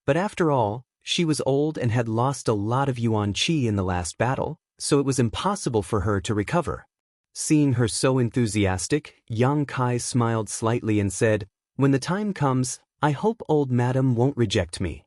But after all, she was old and had lost a lot of yuan qi in the last battle, so it was impossible for her to recover. Seeing her so enthusiastic, Yang Kai smiled slightly and said, "When the time comes, I hope old madam won't reject me.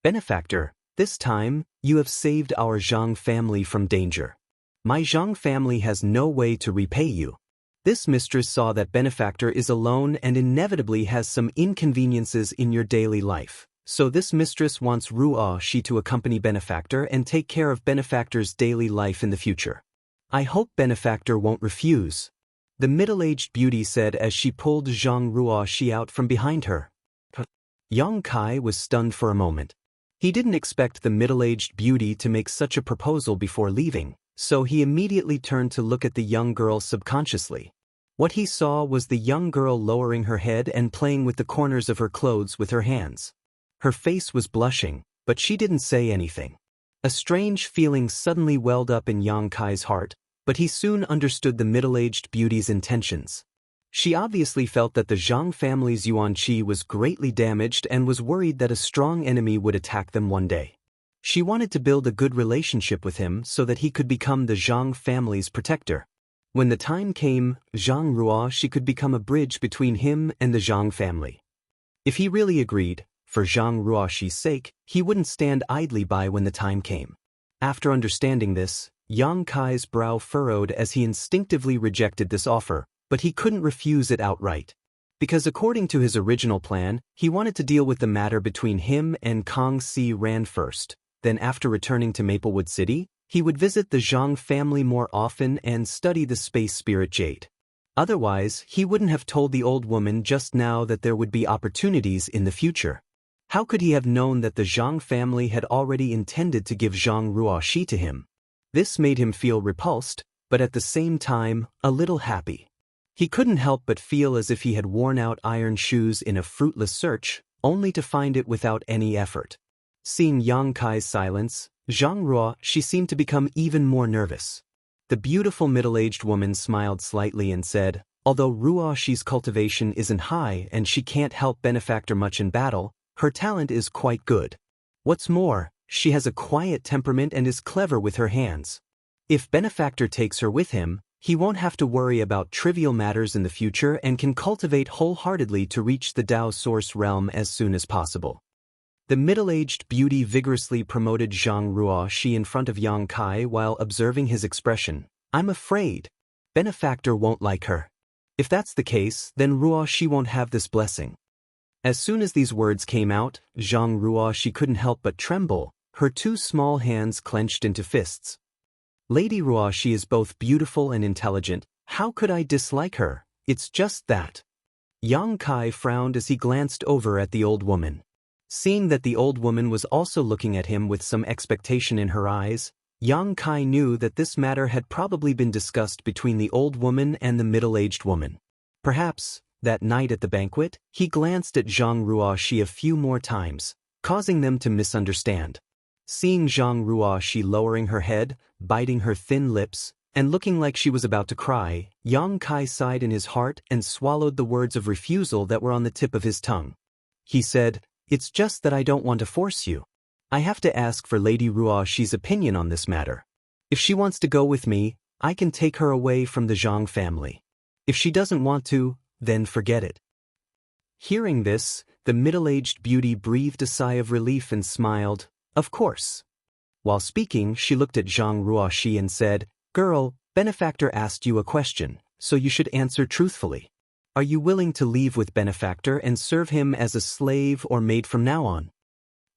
Benefactor, this time, you have saved our Zhang family from danger. My Zhang family has no way to repay you." This mistress saw that Benefactor is alone and inevitably has some inconveniences in your daily life. So this mistress wants Ruo Shi to accompany Benefactor and take care of Benefactor's daily life in the future. I hope Benefactor won't refuse. The middle-aged beauty said as she pulled Zhang Ruo Shi out from behind her. Yang Kai was stunned for a moment. He didn't expect the middle-aged beauty to make such a proposal before leaving, so he immediately turned to look at the young girl subconsciously. What he saw was the young girl lowering her head and playing with the corners of her clothes with her hands. Her face was blushing, but she didn't say anything. A strange feeling suddenly welled up in Yang Kai's heart, but he soon understood the middle-aged beauty's intentions. She obviously felt that the Zhang family's yuan qi was greatly damaged and was worried that a strong enemy would attack them one day. She wanted to build a good relationship with him so that he could become the Zhang family's protector. When the time came, Zhang Ruo Shi could become a bridge between him and the Zhang family. If he really agreed, for Zhang Ruo Shi's sake, he wouldn't stand idly by when the time came. After understanding this, Yang Kai's brow furrowed as he instinctively rejected this offer, but he couldn't refuse it outright. Because according to his original plan, he wanted to deal with the matter between him and Kong Si Ran first. Then after returning to Maplewood City, he would visit the Zhang family more often and study the space spirit jade. Otherwise, he wouldn't have told the old woman just now that there would be opportunities in the future. How could he have known that the Zhang family had already intended to give Zhang Ruo Shi to him? This made him feel repulsed, but at the same time, a little happy. He couldn't help but feel as if he had worn out iron shoes in a fruitless search, only to find it without any effort. Seeing Yang Kai's silence, Zhang Ruo Shi seemed to become even more nervous. The beautiful middle-aged woman smiled slightly and said, "Although Ruo Shi's cultivation isn't high and she can't help Benefactor much in battle, her talent is quite good. What's more, she has a quiet temperament and is clever with her hands. If Benefactor takes her with him, he won't have to worry about trivial matters in the future and can cultivate wholeheartedly to reach the Tao Source realm as soon as possible." The middle-aged beauty vigorously promoted Zhang Ruo Shi in front of Yang Kai while observing his expression. "I'm afraid Benefactor won't like her. If that's the case, then Ruo Shi won't have this blessing." As soon as these words came out, Zhang Ruo Shi couldn't help but tremble, her two small hands clenched into fists. "Lady Ruo Shi is both beautiful and intelligent. How could I dislike her? It's just that." Yang Kai frowned as he glanced over at the old woman. Seeing that the old woman was also looking at him with some expectation in her eyes, Yang Kai knew that this matter had probably been discussed between the old woman and the middle-aged woman. Perhaps, that night at the banquet, he glanced at Zhang Ruo Shi a few more times, causing them to misunderstand. Seeing Zhang Ruo Shi lowering her head, biting her thin lips, and looking like she was about to cry, Yang Kai sighed in his heart and swallowed the words of refusal that were on the tip of his tongue. He said, "It's just that I don't want to force you. I have to ask for Lady Ruo Shi's opinion on this matter. If she wants to go with me, I can take her away from the Zhang family. If she doesn't want to, then forget it." Hearing this, the middle-aged beauty breathed a sigh of relief and smiled, "Of course." While speaking, she looked at Zhang Ruo Shi and said, "Girl, Benefactor asked you a question, so you should answer truthfully. Are you willing to leave with Benefactor and serve him as a slave or maid from now on?"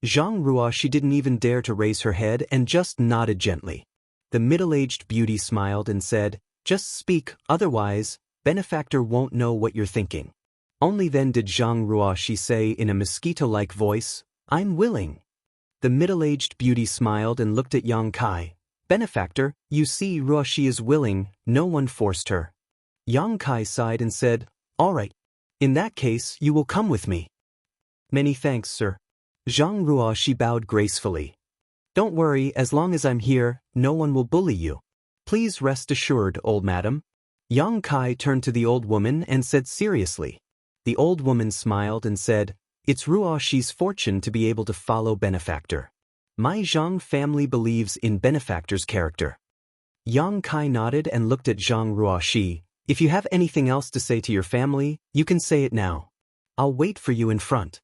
Zhang Ruo Shi didn't even dare to raise her head and just nodded gently. The middle-aged beauty smiled and said, "Just speak, otherwise, Benefactor won't know what you're thinking." Only then did Zhang Ruo Shi say in a mosquito-like voice, "I'm willing." The middle-aged beauty smiled and looked at Yang Kai. "Benefactor, you see Ruo Shi is willing, no one forced her." Yang Kai sighed and said, "All right. In that case, you will come with me. Many thanks, sir. Zhang Ruoxi bowed gracefully. Don't worry, as long as I'm here, no one will bully you. Please rest assured, old madam. Yang Kai turned to the old woman and said seriously. The old woman smiled and said, It's Ruoxi's fortune to be able to follow benefactor. My Zhang family believes in benefactor's character. Yang Kai nodded and looked at Zhang Ruoxi. If you have anything else to say to your family, you can say it now. I'll wait for you in front.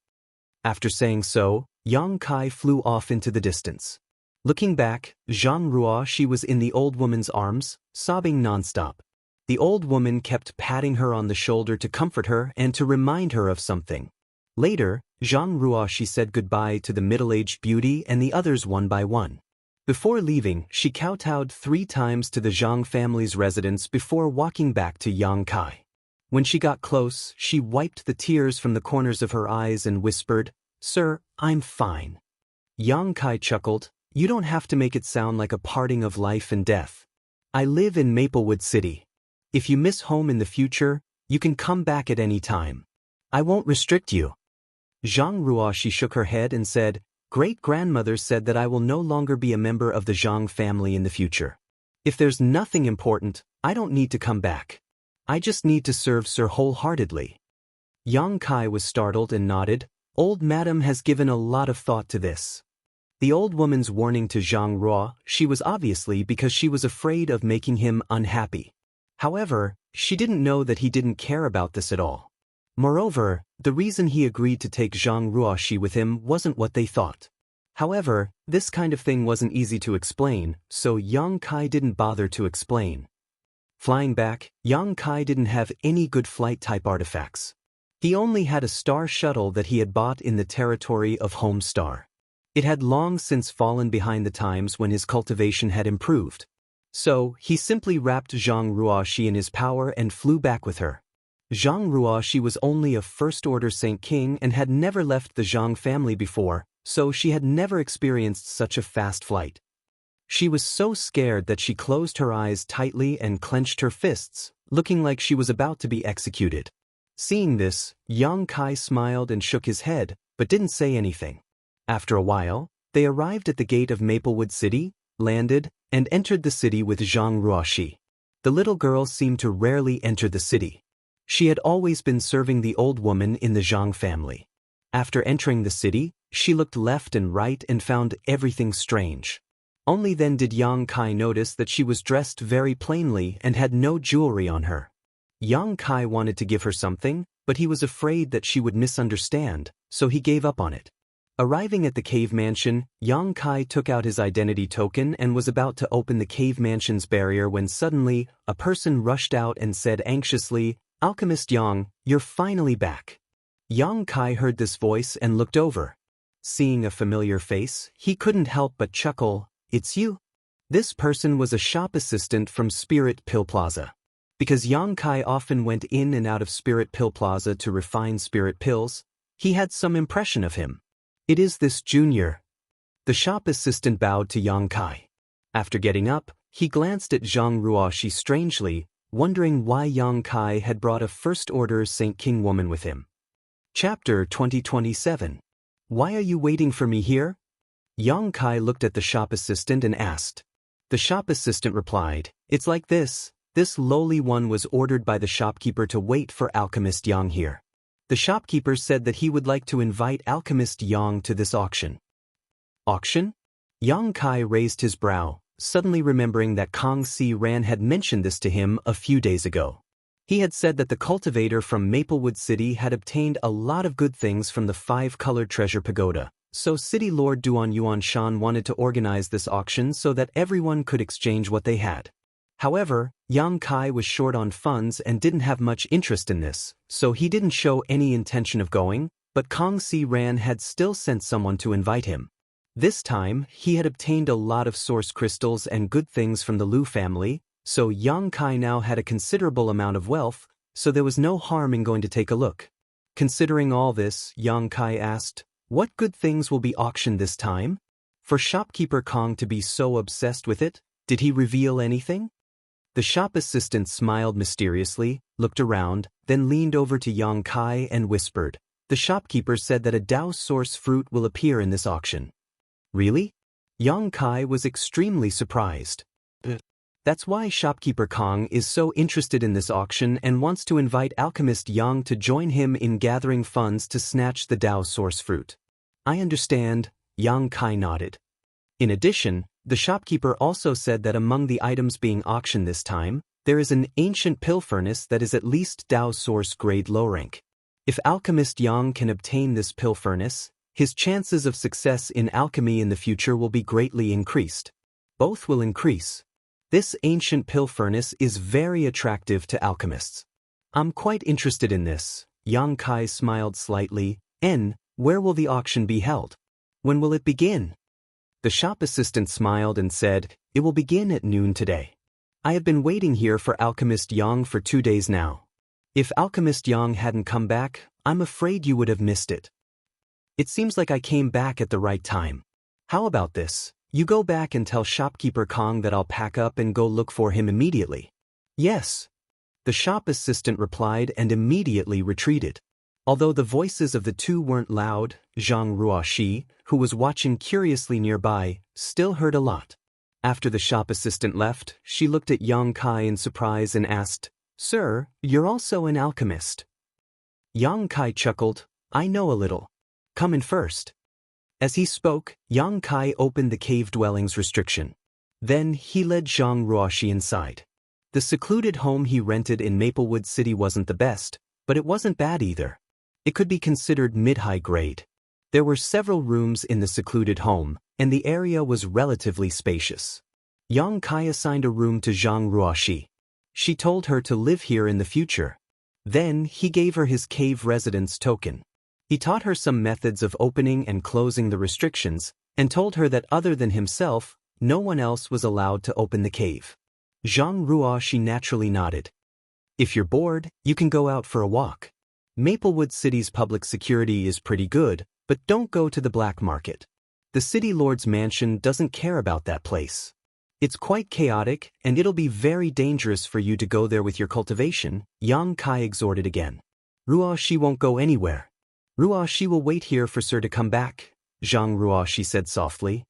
After saying so, Yang Kai flew off into the distance. Looking back, Zhang Ruoxi was in the old woman's arms, sobbing nonstop. The old woman kept patting her on the shoulder to comfort her and to remind her of something. Later, Zhang Ruoxi said goodbye to the middle-aged beauty and the others one by one. Before leaving, she kowtowed 3 times to the Zhang family's residence before walking back to Yang Kai. When she got close, she wiped the tears from the corners of her eyes and whispered, Sir, I'm fine. Yang Kai chuckled, You don't have to make it sound like a parting of life and death. I live in Maplewood City. If you miss home in the future, you can come back at any time. I won't restrict you. Zhang Ruoxi shook her head and said, Great-grandmother said that I will no longer be a member of the Zhang family in the future. If there's nothing important, I don't need to come back. I just need to serve Sir wholeheartedly. Yang Kai was startled and nodded. Old madam has given a lot of thought to this. The old woman's warning to Zhang Ruoxi was obviously because she was afraid of making him unhappy. However, she didn't know that he didn't care about this at all. Moreover, the reason he agreed to take Zhang Ruoxi with him wasn't what they thought. However, this kind of thing wasn't easy to explain, so Yang Kai didn't bother to explain. Flying back, Yang Kai didn't have any good flight-type artifacts. He only had a star shuttle that he had bought in the territory of Homestar. It had long since fallen behind the times when his cultivation had improved. So, he simply wrapped Zhang Ruoxi in his power and flew back with her. Zhang Ruoxi was only a first-order Saint King and had never left the Zhang family before, so she had never experienced such a fast flight. She was so scared that she closed her eyes tightly and clenched her fists, looking like she was about to be executed. Seeing this, Yang Kai smiled and shook his head, but didn't say anything. After a while, they arrived at the gate of Maplewood City, landed, and entered the city with Zhang Ruoxi. The little girl seemed to rarely enter the city. She had always been serving the old woman in the Zhang family. After entering the city, she looked left and right and found everything strange. Only then did Yang Kai notice that she was dressed very plainly and had no jewelry on her. Yang Kai wanted to give her something, but he was afraid that she would misunderstand, so he gave up on it. Arriving at the cave mansion, Yang Kai took out his identity token and was about to open the cave mansion's barrier when suddenly, a person rushed out and said anxiously, Alchemist Yang, you're finally back. Yang Kai heard this voice and looked over. Seeing a familiar face, he couldn't help but chuckle, It's you? This person was a shop assistant from Spirit Pill Plaza. Because Yang Kai often went in and out of Spirit Pill Plaza to refine spirit pills, he had some impression of him. It is this junior. The shop assistant bowed to Yang Kai. After getting up, he glanced at Zhang Ruoxi strangely, wondering why Yang Kai had brought a first-order Saint King woman with him. Chapter 2027. Why are you waiting for me here? Yang Kai looked at the shop assistant and asked. The shop assistant replied, It's like this. This lowly one was ordered by the shopkeeper to wait for Alchemist Yang here. The shopkeeper said that he would like to invite Alchemist Yang to this auction. Auction? Yang Kai raised his brow, suddenly remembering that Kong Si Ran had mentioned this to him a few days ago. He had said that the cultivator from Maplewood City had obtained a lot of good things from the 5-colored treasure pagoda, so City Lord Duan Yuan Shan wanted to organize this auction so that everyone could exchange what they had. However, Yang Kai was short on funds and didn't have much interest in this, so he didn't show any intention of going, but Kong Si Ran had still sent someone to invite him. This time, he had obtained a lot of source crystals and good things from the Liu family, so Yang Kai now had a considerable amount of wealth, so there was no harm in going to take a look. Considering all this, Yang Kai asked, What good things will be auctioned this time? For shopkeeper Kong to be so obsessed with it, did he reveal anything? The shop assistant smiled mysteriously, looked around, then leaned over to Yang Kai and whispered, "The shopkeeper said that a Dao source fruit will appear in this auction." "Really?" Yang Kai was extremely surprised. That's why shopkeeper Kong is so interested in this auction and wants to invite alchemist Yang to join him in gathering funds to snatch the Dao source fruit. "I understand," Yang Kai nodded. In addition, the shopkeeper also said that among the items being auctioned this time, there is an ancient pill furnace that is at least Dao source grade low rank. If alchemist Yang can obtain this pill furnace, his chances of success in alchemy in the future will be greatly increased. Both will increase. This ancient pill furnace is very attractive to alchemists. "I'm quite interested in this," Yang Kai smiled slightly. Where will the auction be held? When will it begin?" The shop assistant smiled and said, "It will begin at noon today. I have been waiting here for alchemist Yang for 2 days now. If alchemist Yang hadn't come back, I'm afraid you would have missed it. It seems like I came back at the right time. How about this? You go back and tell shopkeeper Kong that I'll pack up and go look for him immediately." "Yes." The shop assistant replied and immediately retreated. Although the voices of the two weren't loud, Zhang Ruoxi, who was watching curiously nearby, still heard a lot. After the shop assistant left, she looked at Yang Kai in surprise and asked, "Sir, you're also an alchemist?" Yang Kai chuckled, "I know a little. Come in first." As he spoke, Yang Kai opened the cave dwelling's restriction. Then he led Zhang Ruoxi inside. The secluded home he rented in Maplewood City wasn't the best, but it wasn't bad either. It could be considered mid-high grade. There were several rooms in the secluded home, and the area was relatively spacious. Yang Kai assigned a room to Zhang Ruoxi. She told her to live here in the future. Then he gave her his cave residence token. He taught her some methods of opening and closing the restrictions, and told her that other than himself, no one else was allowed to open the cave. Zhang Ruoxi naturally nodded. "If you're bored, you can go out for a walk. Maplewood City's public security is pretty good, but don't go to the black market. The city lord's mansion doesn't care about that place. It's quite chaotic, and it'll be very dangerous for you to go there with your cultivation," Yang Kai exhorted again. "Ruoxi won't go anywhere. Ruoxi will wait here for Sir to come back," Zhang Ruoxi said softly.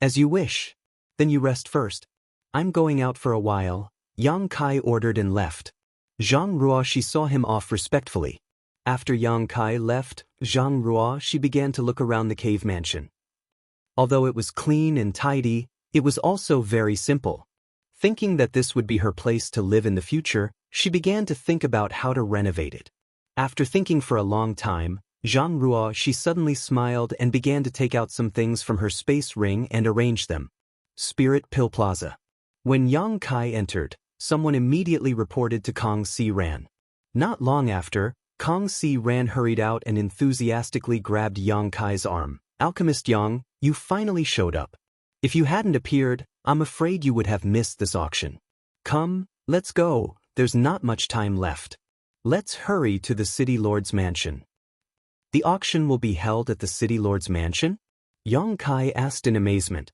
"As you wish. Then you rest first. I'm going out for a while," Yang Kai ordered and left. Zhang Ruoxi saw him off respectfully. After Yang Kai left, Zhang Ruoxi began to look around the cave mansion. Although it was clean and tidy, it was also very simple. Thinking that this would be her place to live in the future, she began to think about how to renovate it. After thinking for a long time, Zhang Ruoxi suddenly smiled and began to take out some things from her space ring and arrange them. Spirit Pill Plaza. When Yang Kai entered, someone immediately reported to Kong Si Ran. Not long after, Kong Si Ran hurried out and enthusiastically grabbed Yang Kai's arm. "Alchemist Yang, you finally showed up. If you hadn't appeared, I'm afraid you would have missed this auction. Come, let's go, there's not much time left. Let's hurry to the City Lord's mansion." "The auction will be held at the City Lord's mansion?" Yang Kai asked in amazement.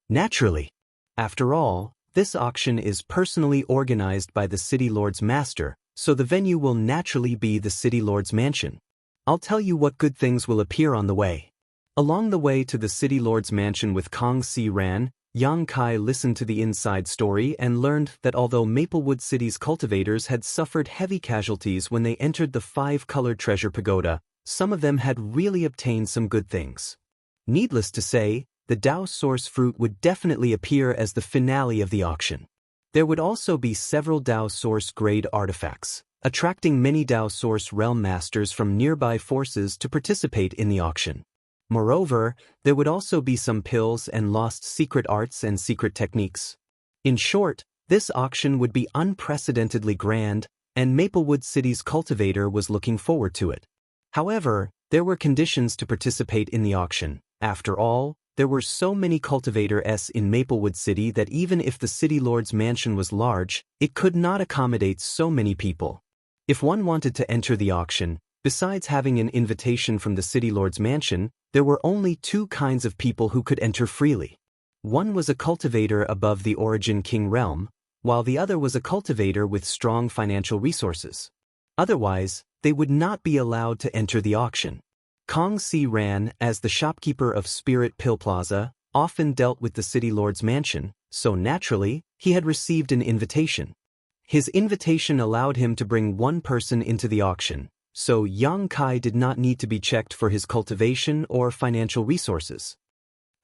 "Naturally. After all, this auction is personally organized by the City Lord's master, so the venue will naturally be the City Lord's mansion. I'll tell you what good things will appear on the way." Along the way to the City Lord's mansion with Kong Si Ran, Yang Kai listened to the inside story and learned that although Maplewood City's cultivators had suffered heavy casualties when they entered the 5-colored treasure pagoda, some of them had really obtained some good things. Needless to say, the Dao source fruit would definitely appear as the finale of the auction. There would also be several Dao source grade artifacts, attracting many Dao source realm masters from nearby forces to participate in the auction. Moreover, there would also be some pills and lost secret arts and secret techniques. In short, this auction would be unprecedentedly grand, and Maplewood City's cultivator was looking forward to it. However, there were conditions to participate in the auction. After all, there were so many cultivators in Maplewood City that even if the City Lord's mansion was large, it could not accommodate so many people. If one wanted to enter the auction, besides having an invitation from the City Lord's mansion, there were only 2 kinds of people who could enter freely. One was a cultivator above the Origin King realm, while the other was a cultivator with strong financial resources. Otherwise, they would not be allowed to enter the auction. Kong Si Ran, as the shopkeeper of Spirit Pill Plaza, often dealt with the city lord's mansion, so naturally, he had received an invitation. His invitation allowed him to bring one person into the auction, so Yang Kai did not need to be checked for his cultivation or financial resources.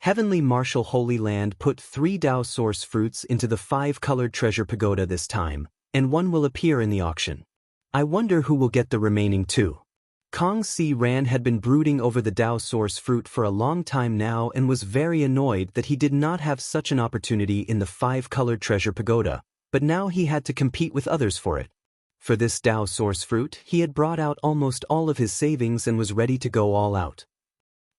Heavenly Marshal Holy Land put 3 Dao Source fruits into the 5-colored treasure pagoda this time, and one will appear in the auction. I wonder who will get the remaining 2. Kong Si Ran had been brooding over the Dao Source fruit for a long time now and was very annoyed that he did not have such an opportunity in the 5-colored treasure pagoda, but now he had to compete with others for it. For this Dao Source fruit, he had brought out almost all of his savings and was ready to go all out.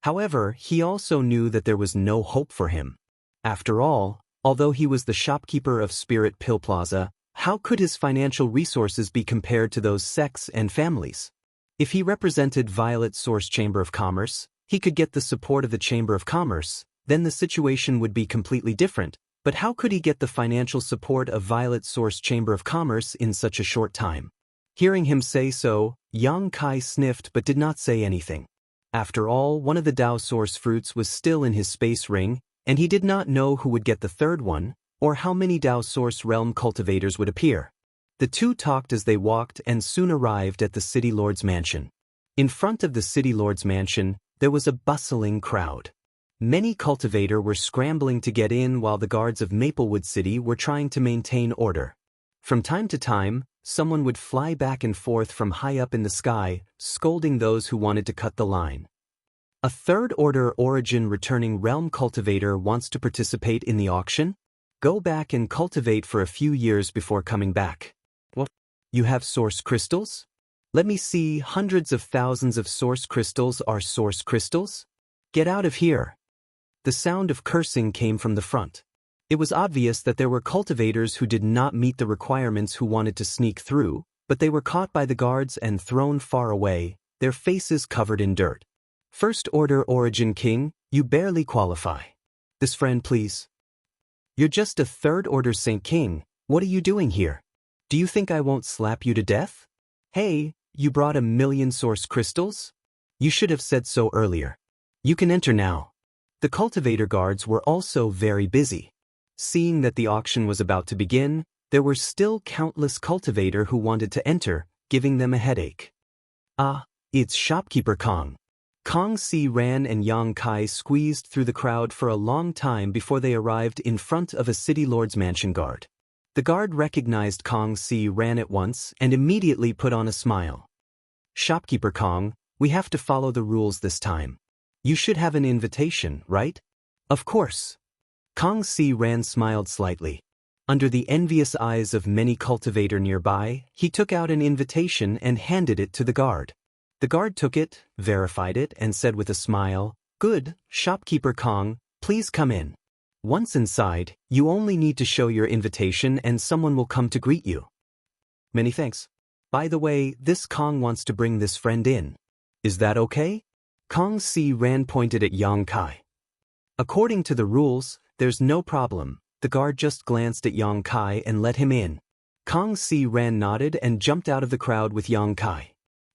However, he also knew that there was no hope for him. After all, although he was the shopkeeper of Spirit Pill Plaza, how could his financial resources be compared to those sects and families? If he represented Violet Source Chamber of Commerce, he could get the support of the Chamber of Commerce, then the situation would be completely different. But how could he get the financial support of Violet Source Chamber of Commerce in such a short time? Hearing him say so, Yang Kai sniffed but did not say anything. After all, one of the Dao Source fruits was still in his space ring, and he did not know who would get the third one, or how many Dao Source realm cultivators would appear. The two talked as they walked and soon arrived at the City Lord's mansion. In front of the City Lord's mansion, there was a bustling crowd. Many cultivators were scrambling to get in while the guards of Maplewood City were trying to maintain order. From time to time, someone would fly back and forth from high up in the sky, scolding those who wanted to cut the line. A third-order origin returning realm cultivator wants to participate in the auction? Go back and cultivate for a few years before coming back. What? You have source crystals? Let me see. Hundreds of thousands of source crystals are source crystals? Get out of here. The sound of cursing came from the front. It was obvious that there were cultivators who did not meet the requirements who wanted to sneak through, but they were caught by the guards and thrown far away, their faces covered in dirt. First Order Origin King, you barely qualify. This friend, please. You're just a Third Order Saint King. What are you doing here? Do you think I won't slap you to death? Hey, you brought 1,000,000 source crystals? You should have said so earlier. You can enter now. The cultivator guards were also very busy. Seeing that the auction was about to begin, there were still countless cultivators who wanted to enter, giving them a headache. Ah, it's Shopkeeper Kong. Kong Si Ran and Yang Kai squeezed through the crowd for a long time before they arrived in front of a city lord's mansion guard. The guard recognized Kong Si Ran at once and immediately put on a smile. Shopkeeper Kong, we have to follow the rules this time. You should have an invitation, right? Of course. Kong Si Ran smiled slightly. Under the envious eyes of many cultivators nearby, he took out an invitation and handed it to the guard. The guard took it, verified it, and said with a smile, "Good, Shopkeeper Kong, please come in. Once inside, you only need to show your invitation and someone will come to greet you." Many thanks. By the way, this Kong wants to bring this friend in. Is that okay? Kong Si Ran pointed at Yang Kai. According to the rules, there's no problem. The guard just glanced at Yang Kai and let him in. Kong Si Ran nodded and jumped out of the crowd with Yang Kai.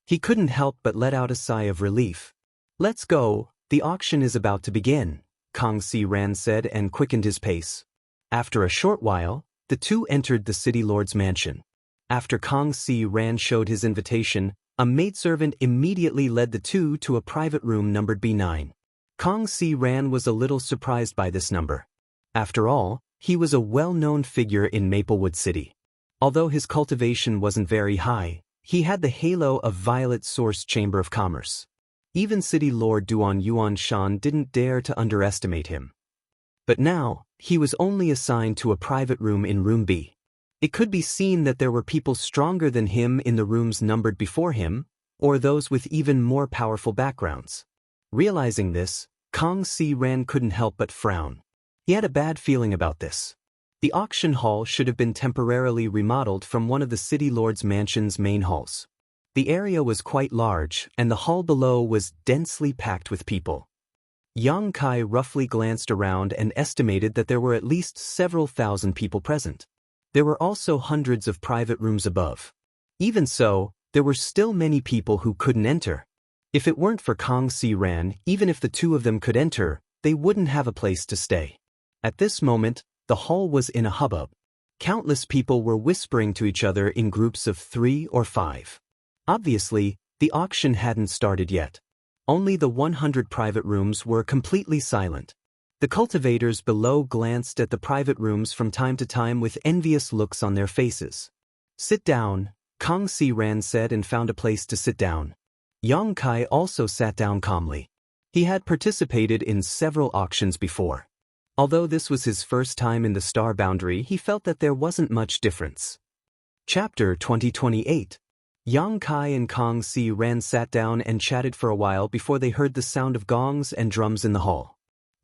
He couldn't help but let out a sigh of relief. Let's go, the auction is about to begin, Kong Si Ran said and quickened his pace. After a short while, the two entered the city lord's mansion. After Kong Si Ran showed his invitation, a maidservant immediately led the two to a private room numbered B9. Kong Si Ran was a little surprised by this number. After all, he was a well-known figure in Maplewood City. Although his cultivation wasn't very high, he had the halo of Violet Source Chamber of Commerce. Even City Lord Duan Yuan Shan didn't dare to underestimate him. But now, he was only assigned to a private room in Room B. It could be seen that there were people stronger than him in the rooms numbered before him, or those with even more powerful backgrounds. Realizing this, Kong Si Ran couldn't help but frown. He had a bad feeling about this. The auction hall should have been temporarily remodeled from one of the city lord's mansion's main halls. The area was quite large, and the hall below was densely packed with people. Yang Kai roughly glanced around and estimated that there were at least several thousand people present. There were also hundreds of private rooms above. Even so, there were still many people who couldn't enter. If it weren't for Kong Si Ran, even if the two of them could enter, they wouldn't have a place to stay. At this moment, the hall was in a hubbub. Countless people were whispering to each other in groups of 3 or 5. Obviously, the auction hadn't started yet. Only the 100 private rooms were completely silent. The cultivators below glanced at the private rooms from time to time with envious looks on their faces. "Sit down," Kong Si Ran said and found a place to sit down. Yang Kai also sat down calmly. He had participated in several auctions before. Although this was his first time in the star boundary, he felt that there wasn't much difference. Chapter 2028. Yang Kai and Kong Si Ran sat down and chatted for a while before they heard the sound of gongs and drums in the hall.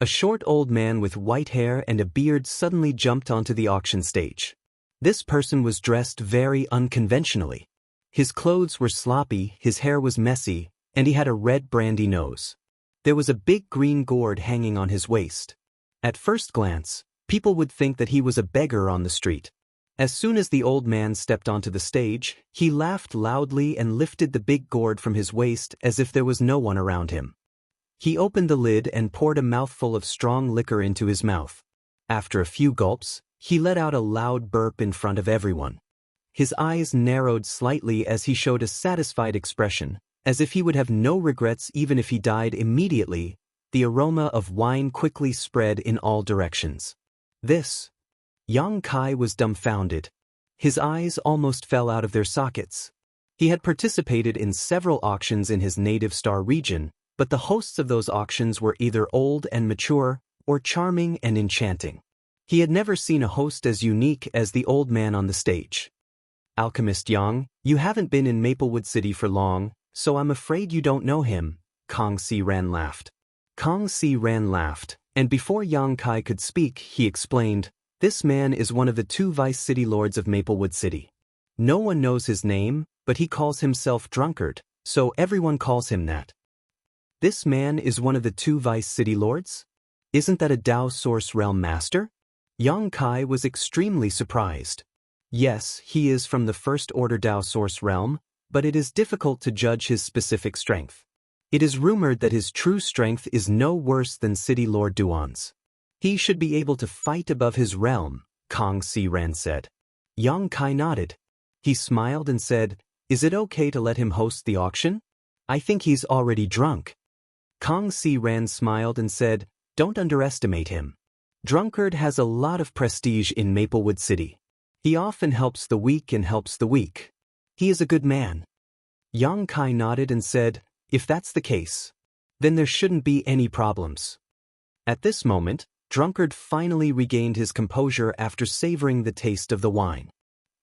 A short old man with white hair and a beard suddenly jumped onto the auction stage. This person was dressed very unconventionally. His clothes were sloppy, his hair was messy, and he had a red brandy nose. There was a big green gourd hanging on his waist. At first glance, people would think that he was a beggar on the street. As soon as the old man stepped onto the stage, he laughed loudly and lifted the big gourd from his waist as if there was no one around him. He opened the lid and poured a mouthful of strong liquor into his mouth. After a few gulps, he let out a loud burp in front of everyone. His eyes narrowed slightly as he showed a satisfied expression, as if he would have no regrets even if he died immediately. The aroma of wine quickly spread in all directions. This. Yang Kai was dumbfounded. His eyes almost fell out of their sockets. He had participated in several auctions in his native star region, but the hosts of those auctions were either old and mature, or charming and enchanting. He had never seen a host as unique as the old man on the stage. "Alchemist Yang, you haven't been in Maplewood City for long, so I'm afraid you don't know him," Kong Si Ran laughed. Kong Si Ran laughed, and before Yang Kai could speak, he explained, "This man is one of the 2 vice city lords of Maplewood City. No one knows his name, but he calls himself Drunkard, so everyone calls him that." "This man is one of the 2 vice city lords? Isn't that a Dao Source Realm master?" Yang Kai was extremely surprised. Yes, he is from the First Order Dao Source Realm, but it is difficult to judge his specific strength. It is rumored that his true strength is no worse than City Lord Duan's. "He should be able to fight above his realm," Kong Si Ran said. Yang Kai nodded. He smiled and said, "Is it okay to let him host the auction? I think he's already drunk." Kong Si Ran smiled and said, "Don't underestimate him. Drunkard has a lot of prestige in Maplewood City. He often helps the weak and helps the weak. He is a good man." Yang Kai nodded and said, "If that's the case, then there shouldn't be any problems." At this moment, Drunkard finally regained his composure after savoring the taste of the wine.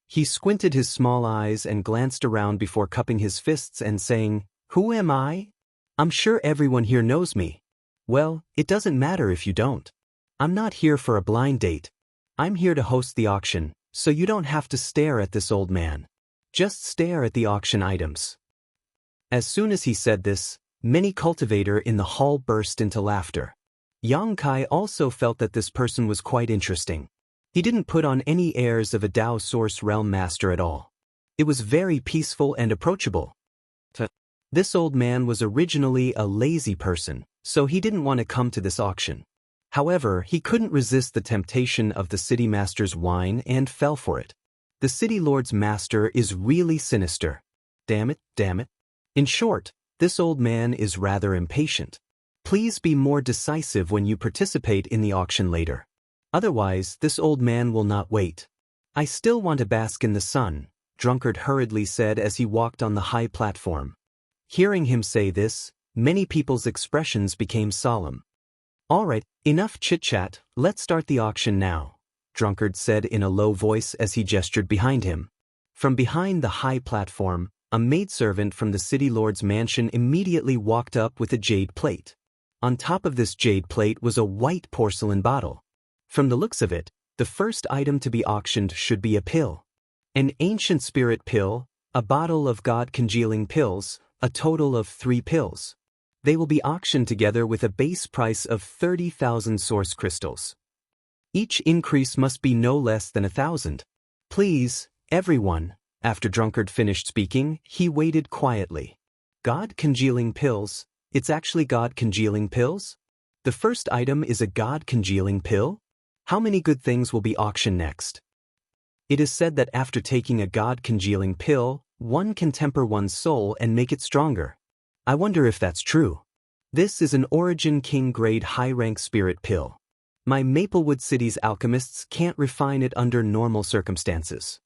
He squinted his small eyes and glanced around before cupping his fists and saying, "Who am I? I'm sure everyone here knows me." "Well, it doesn't matter if you don't. I'm not here for a blind date. I'm here to host the auction, so you don't have to stare at this old man. Just stare at the auction items." As soon as he said this, many cultivator in the hall burst into laughter. Yang Kai also felt that this person was quite interesting. He didn't put on any airs of a Dao Source Realm master at all. It was very peaceful and approachable. This old man was originally a lazy person, so he didn't want to come to this auction. However, he couldn't resist the temptation of the city master's wine and fell for it. The city lord's master is really sinister. Damn it, damn it. In short, this old man is rather impatient. Please be more decisive when you participate in the auction later. Otherwise, this old man will not wait. "I still want to bask in the sun," Drunkard hurriedly said as he walked on the high platform. Hearing him say this, many people's expressions became solemn. "All right, enough chit-chat, let's start the auction now," Drunkard said in a low voice as he gestured behind him. From behind the high platform, a maidservant from the city lord's mansion immediately walked up with a jade plate. On top of this jade plate was a white porcelain bottle. From the looks of it, the first item to be auctioned should be a pill. An ancient spirit pill, a bottle of god-congealing pills, a total of 3 pills. They will be auctioned together with a base price of 30,000 source crystals. Each increase must be no less than 1,000. Please, everyone. After Drunkard finished speaking, he waited quietly. God congealing pills? It's actually God congealing pills? The first item is a God congealing pill? How many good things will be auctioned next? It is said that after taking a God congealing pill, one can temper one's soul and make it stronger. I wonder if that's true. This is an Origin King grade high-rank spirit pill. My Maplewood City's alchemists can't refine it under normal circumstances.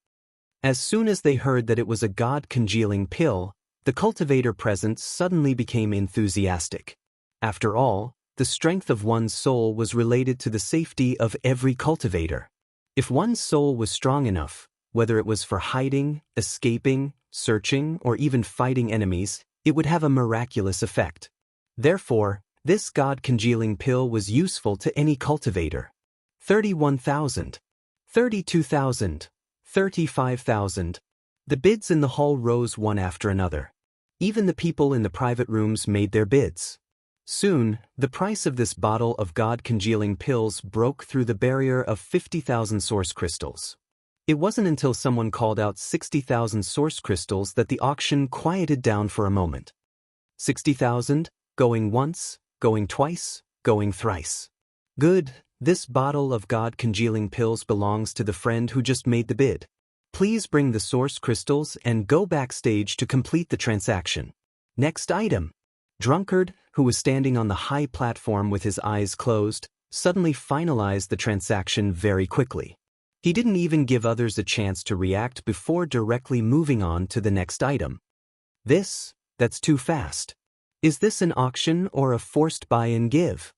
As soon as they heard that it was a God congealing pill, the cultivator present suddenly became enthusiastic. After all, the strength of one's soul was related to the safety of every cultivator. If one's soul was strong enough, whether it was for hiding, escaping, searching, or even fighting enemies, it would have a miraculous effect. Therefore, this God congealing pill was useful to any cultivator. 31,000. 32,000. 35,000. The bids in the hall rose one after another. Even the people in the private rooms made their bids. Soon, the price of this bottle of God congealing pills broke through the barrier of 50,000 source crystals. It wasn't until someone called out 60,000 source crystals that the auction quieted down for a moment. 60,000, going once, going twice, going thrice. Good, this bottle of God congealing pills belongs to the friend who just made the bid. Please bring the source crystals and go backstage to complete the transaction. Next item. Drunkard, who was standing on the high platform with his eyes closed, suddenly finalized the transaction very quickly. He didn't even give others a chance to react before directly moving on to the next item. That's too fast. Is this an auction or a forced buy and give?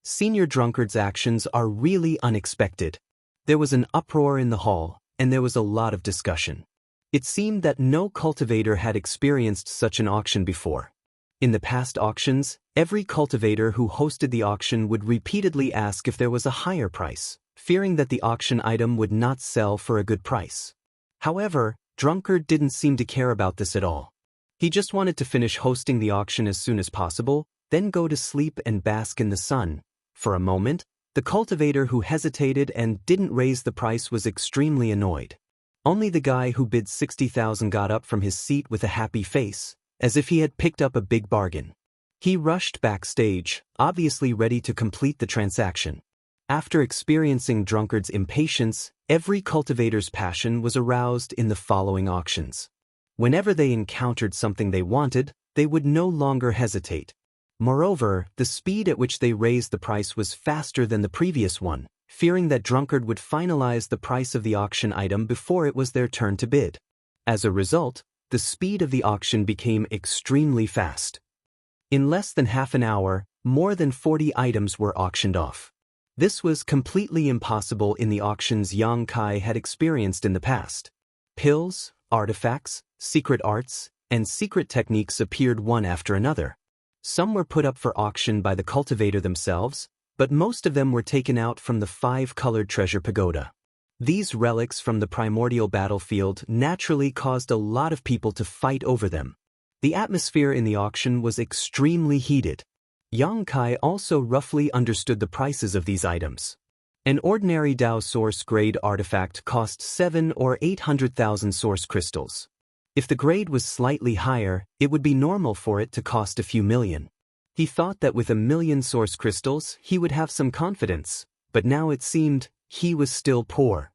Senior Drunkard's actions are really unexpected. There was an uproar in the hall, and there was a lot of discussion. It seemed that no cultivator had experienced such an auction before. In the past auctions, every cultivator who hosted the auction would repeatedly ask if there was a higher price, fearing that the auction item would not sell for a good price. However, Drunkard didn't seem to care about this at all. He just wanted to finish hosting the auction as soon as possible, then go to sleep and bask in the sun. For a moment, the cultivator who hesitated and didn't raise the price was extremely annoyed. Only the guy who bid 60,000 got up from his seat with a happy face, as if he had picked up a big bargain. He rushed backstage, obviously ready to complete the transaction. After experiencing Drunkard's impatience, every cultivator's passion was aroused in the following auctions. Whenever they encountered something they wanted, they would no longer hesitate. Moreover, the speed at which they raised the price was faster than the previous one, fearing that Drunkard would finalize the price of the auction item before it was their turn to bid. As a result, the speed of the auction became extremely fast. In less than half an hour, more than 40 items were auctioned off. This was completely impossible in the auctions Yang Kai had experienced in the past. Pills, artifacts, secret arts, and secret techniques appeared one after another. Some were put up for auction by the cultivator themselves, but most of them were taken out from the 5-colored treasure pagoda. These relics from the primordial battlefield naturally caused a lot of people to fight over them. The atmosphere in the auction was extremely heated. Yang Kai also roughly understood the prices of these items. An ordinary Dao source grade artifact cost 7 or 800,000 source crystals. If the grade was slightly higher, it would be normal for it to cost a few million. He thought that with 1,000,000 source crystals, he would have some confidence, but now it seemed he was still poor.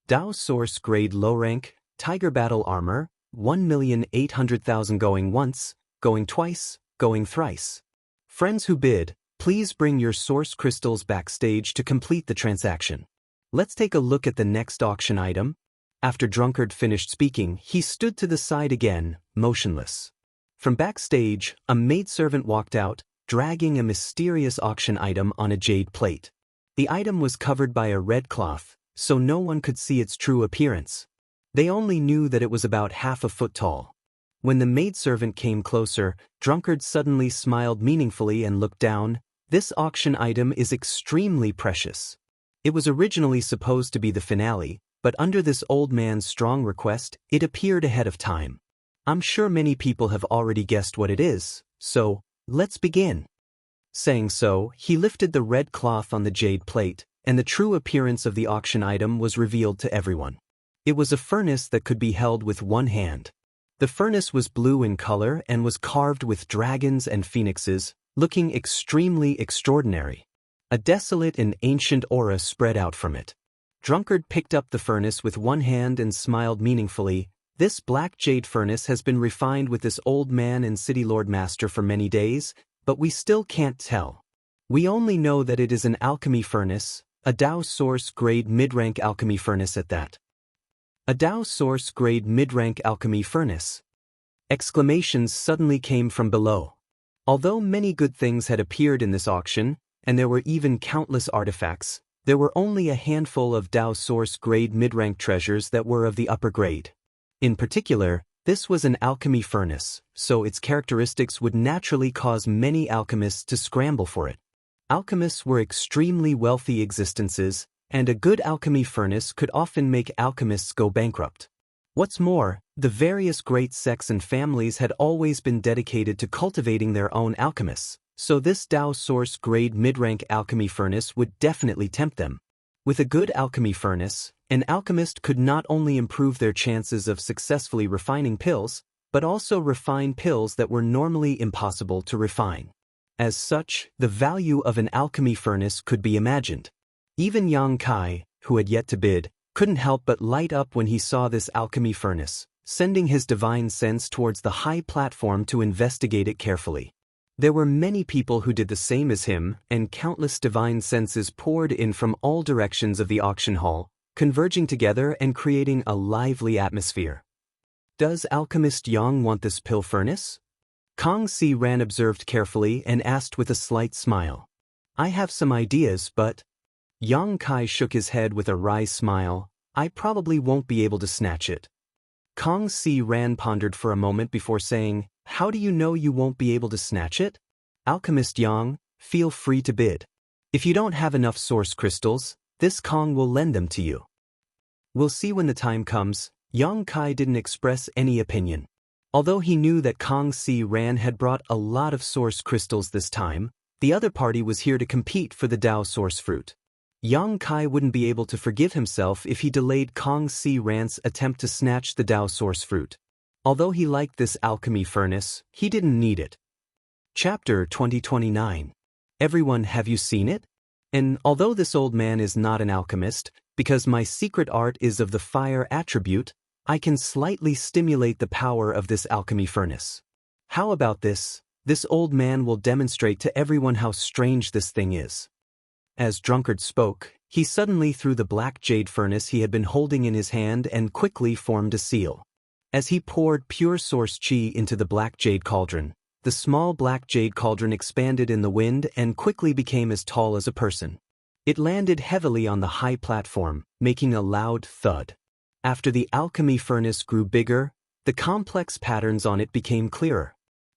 Dao source grade low rank, tiger battle armor, 1,800,000 going once, going twice, going thrice. Friends who bid, please bring your source crystals backstage to complete the transaction. Let's take a look at the next auction item. After Drunkard finished speaking, he stood to the side again, motionless. From backstage, a maidservant walked out, dragging a mysterious auction item on a jade plate. The item was covered by a red cloth, so no one could see its true appearance. They only knew that it was about half a foot tall. When the maidservant came closer, Drunkard suddenly smiled meaningfully and looked down. This auction item is extremely precious. It was originally supposed to be the finale, but under this old man's strong request, it appeared ahead of time. I'm sure many people have already guessed what it is, so let's begin. Saying so, he lifted the red cloth on the jade plate, and the true appearance of the auction item was revealed to everyone. It was a furnace that could be held with one hand. The furnace was blue in color and was carved with dragons and phoenixes, looking extremely extraordinary. A desolate and ancient aura spread out from it. Drunkard picked up the furnace with one hand and smiled meaningfully. This black jade furnace has been refined with this old man and city lord master for many days, but we still can't tell. We only know that it is an alchemy furnace, a Dao source grade mid-rank alchemy furnace at that. A Dao source grade mid-rank alchemy furnace. Exclamations suddenly came from below. Although many good things had appeared in this auction, and there were even countless artifacts, there were only a handful of Dao source grade mid-rank treasures that were of the upper grade. In particular, this was an alchemy furnace, so its characteristics would naturally cause many alchemists to scramble for it. Alchemists were extremely wealthy existences, and a good alchemy furnace could often make alchemists go bankrupt. What's more, the various great sects and families had always been dedicated to cultivating their own alchemists, so this Dao source grade mid-rank alchemy furnace would definitely tempt them. With a good alchemy furnace, an alchemist could not only improve their chances of successfully refining pills, but also refine pills that were normally impossible to refine. As such, the value of an alchemy furnace could be imagined. Even Yang Kai, who had yet to bid, couldn't help but light up when he saw this alchemy furnace, sending his divine sense towards the high platform to investigate it carefully. There were many people who did the same as him, and countless divine senses poured in from all directions of the auction hall, converging together and creating a lively atmosphere. Does Alchemist Yang want this pill furnace? Kong Si Ran observed carefully and asked with a slight smile. I have some ideas, but… Yang Kai shook his head with a wry smile. I probably won't be able to snatch it. Kong Si Ran pondered for a moment before saying, how do you know you won't be able to snatch it? Alchemist Yang, feel free to bid. If you don't have enough source crystals, this Kong will lend them to you. We'll see when the time comes. Yang Kai didn't express any opinion. Although he knew that Kong Si Ran had brought a lot of source crystals this time, the other party was here to compete for the Dao source fruit. Yang Kai wouldn't be able to forgive himself if he delayed Kong Si Ran's attempt to snatch the Dao source fruit. Although he liked this alchemy furnace, he didn't need it. Chapter 2029. Everyone, have you seen it? And although this old man is not an alchemist, because my secret art is of the fire attribute, I can slightly stimulate the power of this alchemy furnace. How about this? This old man will demonstrate to everyone how strange this thing is. As Drunkard spoke, he suddenly threw the black jade furnace he had been holding in his hand and quickly formed a seal. As he poured pure source chi into the black jade cauldron, the small black jade cauldron expanded in the wind and quickly became as tall as a person. It landed heavily on the high platform, making a loud thud. After the alchemy furnace grew bigger, the complex patterns on it became clearer.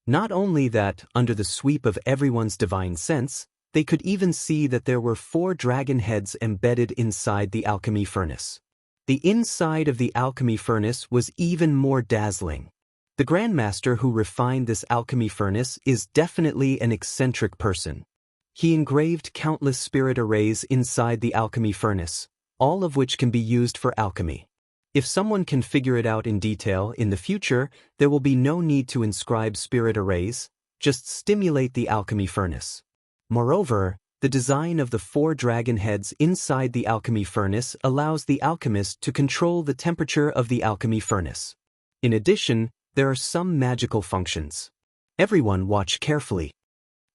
Not only that, under the sweep of everyone's divine sense, they could even see that there were 4 dragon heads embedded inside the alchemy furnace. The inside of the alchemy furnace was even more dazzling. The Grandmaster who refined this alchemy furnace is definitely an eccentric person. He engraved countless spirit arrays inside the alchemy furnace, all of which can be used for alchemy. If someone can figure it out in detail in the future, there will be no need to inscribe spirit arrays, just stimulate the alchemy furnace. Moreover, the design of the 4 dragon heads inside the alchemy furnace allows the alchemist to control the temperature of the alchemy furnace. In addition, there are some magical functions. Everyone watch carefully.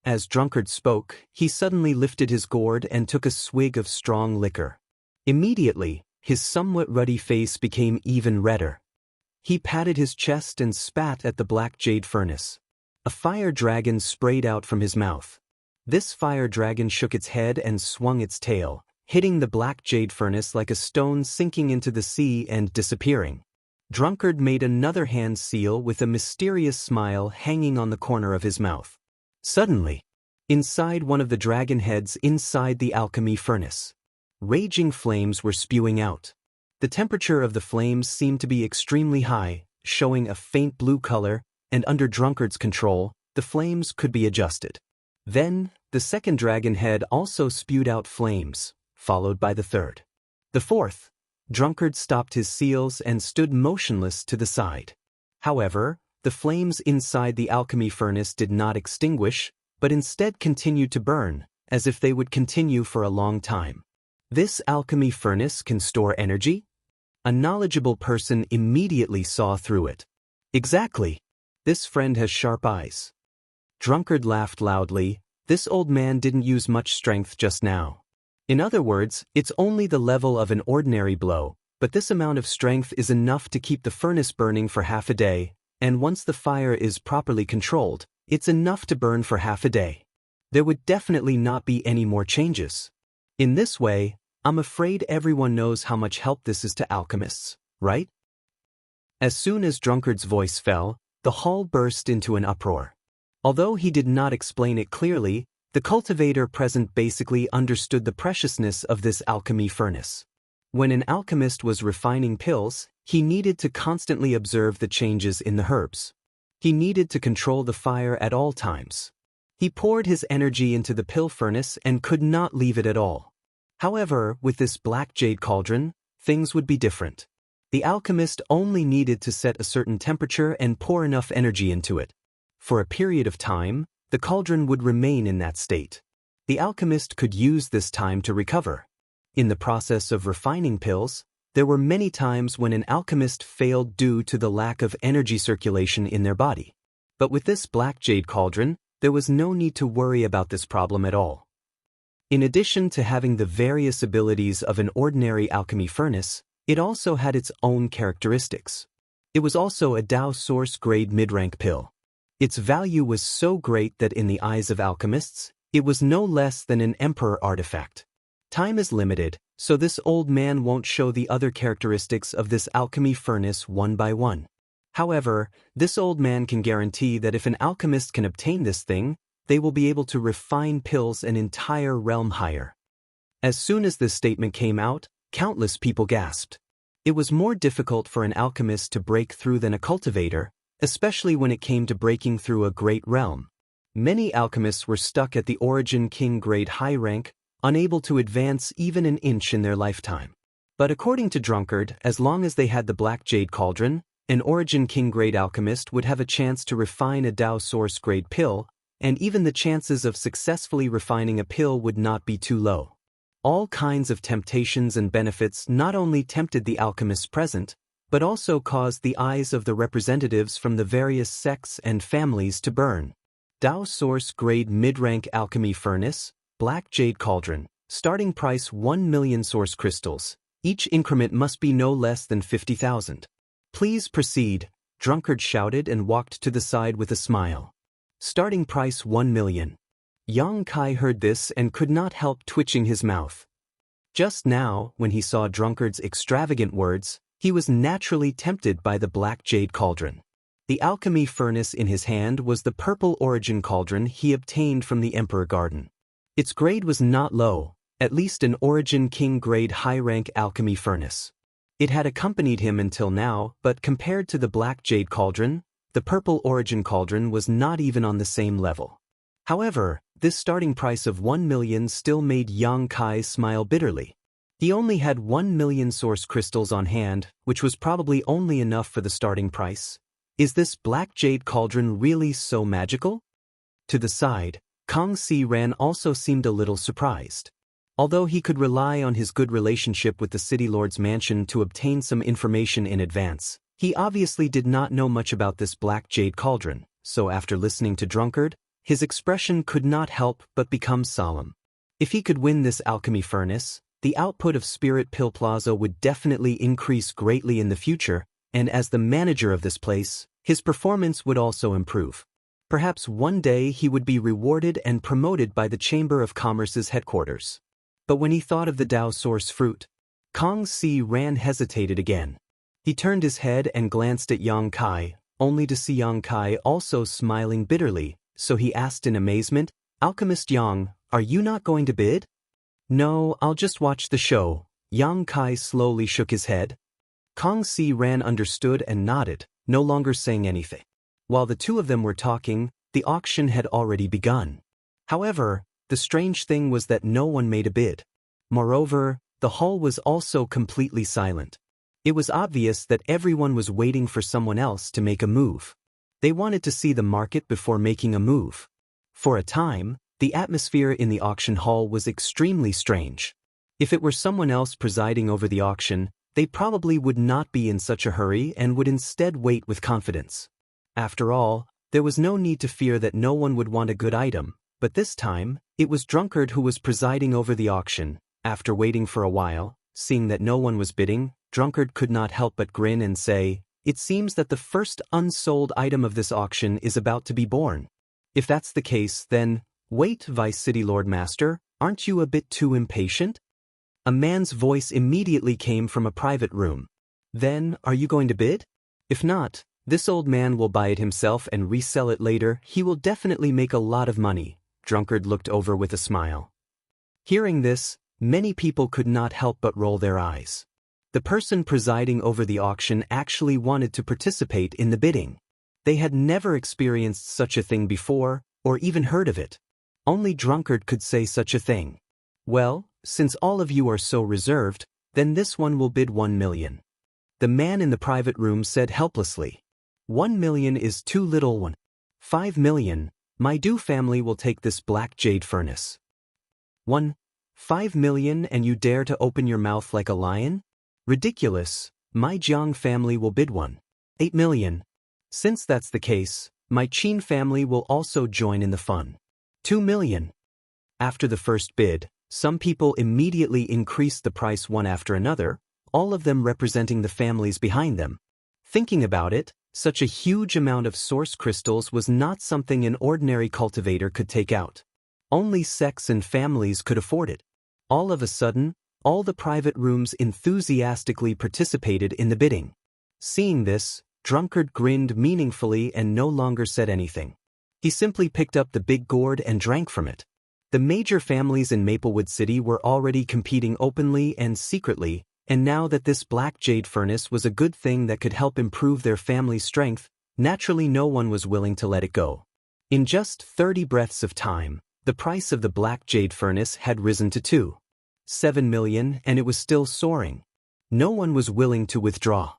As Drunkard spoke, he suddenly lifted his gourd and took a swig of strong liquor. Immediately, his somewhat ruddy face became even redder. He patted his chest and spat at the black jade furnace. A fire dragon sprayed out from his mouth. This fire dragon shook its head and swung its tail, hitting the black jade furnace like a stone sinking into the sea and disappearing. Drunkard made another hand seal with a mysterious smile hanging on the corner of his mouth. Suddenly, inside one of the dragon heads inside the alchemy furnace, raging flames were spewing out. The temperature of the flames seemed to be extremely high, showing a faint blue color, and under Drunkard's control, the flames could be adjusted. Then, the second dragon head also spewed out flames, followed by the third. The fourth. Drunkard stopped his seals and stood motionless to the side. However, the flames inside the alchemy furnace did not extinguish, but instead continued to burn, as if they would continue for a long time. This alchemy furnace can store energy? A knowledgeable person immediately saw through it. Exactly. This friend has sharp eyes. Drunkard laughed loudly. This old man didn't use much strength just now. In other words, it's only the level of an ordinary blow, but this amount of strength is enough to keep the furnace burning for half a day, and once the fire is properly controlled, it's enough to burn for half a day. There would definitely not be any more changes. In this way, I'm afraid everyone knows how much help this is to alchemists, right? As soon as Drunkard's voice fell, the hall burst into an uproar. Although he did not explain it clearly, the cultivator present basically understood the preciousness of this alchemy furnace. When an alchemist was refining pills, he needed to constantly observe the changes in the herbs. He needed to control the fire at all times. He poured his energy into the pill furnace and could not leave it at all. However, with this black jade cauldron, things would be different. The alchemist only needed to set a certain temperature and pour enough energy into it. For a period of time, the cauldron would remain in that state. The alchemist could use this time to recover. In the process of refining pills, there were many times when an alchemist failed due to the lack of energy circulation in their body. But with this black jade cauldron, there was no need to worry about this problem at all. In addition to having the various abilities of an ordinary alchemy furnace, it also had its own characteristics. It was also a Tao Source grade mid-rank pill. Its value was so great that in the eyes of alchemists, it was no less than an emperor artifact. Time is limited, so this old man won't show the other characteristics of this alchemy furnace one by one. However, this old man can guarantee that if an alchemist can obtain this thing, they will be able to refine pills an entire realm higher. As soon as this statement came out, countless people gasped. It was more difficult for an alchemist to break through than a cultivator, especially when it came to breaking through a great realm. Many alchemists were stuck at the Origin King grade high rank, unable to advance even an inch in their lifetime. But according to Drunkard, as long as they had the Black Jade Cauldron, an Origin King grade alchemist would have a chance to refine a Tao Source grade pill, and even the chances of successfully refining a pill would not be too low. All kinds of temptations and benefits not only tempted the alchemists present, but also caused the eyes of the representatives from the various sects and families to burn. Tao Source grade mid-rank alchemy furnace, Black Jade Cauldron, starting price 1 million source crystals. Each increment must be no less than 50,000. Please proceed, Drunkard shouted and walked to the side with a smile. Starting price 1 million. Yang Kai heard this and could not help twitching his mouth. Just now, when he saw Drunkard's extravagant words, he was naturally tempted by the Black Jade Cauldron. The alchemy furnace in his hand was the purple Origin Cauldron he obtained from the Emperor Garden. Its grade was not low, at least an Origin King grade high-rank alchemy furnace. It had accompanied him until now, but compared to the Black Jade Cauldron, the purple Origin Cauldron was not even on the same level. However, this starting price of 1 million still made Yang Kai smile bitterly. He only had 1 million source crystals on hand, which was probably only enough for the starting price. Is this Black Jade Cauldron really so magical? To the side, Kang Si Ran also seemed a little surprised. Although he could rely on his good relationship with the City Lord's mansion to obtain some information in advance, he obviously did not know much about this Black Jade Cauldron, so after listening to Drunkard, his expression could not help but become solemn. If he could win this alchemy furnace, the output of Spirit Pill Plaza would definitely increase greatly in the future, and as the manager of this place, his performance would also improve. Perhaps one day he would be rewarded and promoted by the Chamber of Commerce's headquarters. But when he thought of the Tao Source fruit, Kang Si Ran hesitated again. He turned his head and glanced at Yang Kai, only to see Yang Kai also smiling bitterly, so he asked in amazement, "Alchemist Yang, are you not going to bid?" "No, I'll just watch the show." Yang Kai slowly shook his head. Kang Si Ran understood and nodded, no longer saying anything. While the two of them were talking, the auction had already begun. However, the strange thing was that no one made a bid. Moreover, the hall was also completely silent. It was obvious that everyone was waiting for someone else to make a move. They wanted to see the market before making a move. For a time, the atmosphere in the auction hall was extremely strange. If it were someone else presiding over the auction, they probably would not be in such a hurry and would instead wait with confidence. After all, there was no need to fear that no one would want a good item, but this time, it was Drunkard who was presiding over the auction. After waiting for a while, seeing that no one was bidding, Drunkard could not help but grin and say, "It seems that the first unsold item of this auction is about to be born. If that's the case, then, wait, Vice City Lord Master, aren't you a bit too impatient?" A man's voice immediately came from a private room. "Then, are you going to bid? If not, this old man will buy it himself and resell it later. He will definitely make a lot of money." Drunkard looked over with a smile. Hearing this, many people could not help but roll their eyes. The person presiding over the auction actually wanted to participate in the bidding. They had never experienced such a thing before, or even heard of it. Only Drunkard could say such a thing. "Well, since all of you are so reserved, then this one will bid 1 million. The man in the private room said helplessly. 1 million is too little. 5 million, my Du family will take this black jade furnace. 5 million and you dare to open your mouth like a lion? Ridiculous, my Jiang family will bid 8 million. Since that's the case, my Qin family will also join in the fun. 2 million. After the first bid, some people immediately increased the price one after another, all of them representing the families behind them. Thinking about it, such a huge amount of source crystals was not something an ordinary cultivator could take out. Only sects and families could afford it. All of a sudden, all the private rooms enthusiastically participated in the bidding. Seeing this, Drunkard grinned meaningfully and no longer said anything. He simply picked up the big gourd and drank from it. The major families in Maplewood City were already competing openly and secretly, and now that this black jade furnace was a good thing that could help improve their family's strength, naturally no one was willing to let it go. In just 30 breaths of time, the price of the black jade furnace had risen to 2.7 million and it was still soaring. No one was willing to withdraw.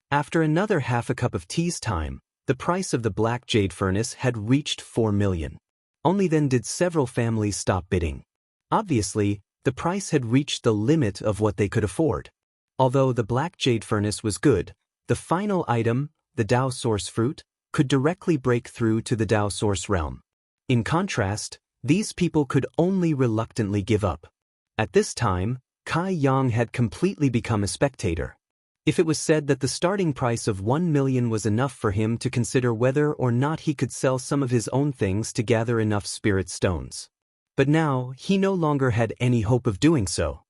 After another half a cup of tea's time, the price of the black jade furnace had reached 4 million. Only then did several families stop bidding. Obviously, the price had reached the limit of what they could afford. Although the black jade furnace was good, the final item, the Dao source fruit, could directly break through to the Dao source realm. In contrast, these people could only reluctantly give up. At this time, Kai Yang had completely become a spectator. If it was said that the starting price of 1 million was enough for him to consider whether or not he could sell some of his own things to gather enough spirit stones. But now, he no longer had any hope of doing so.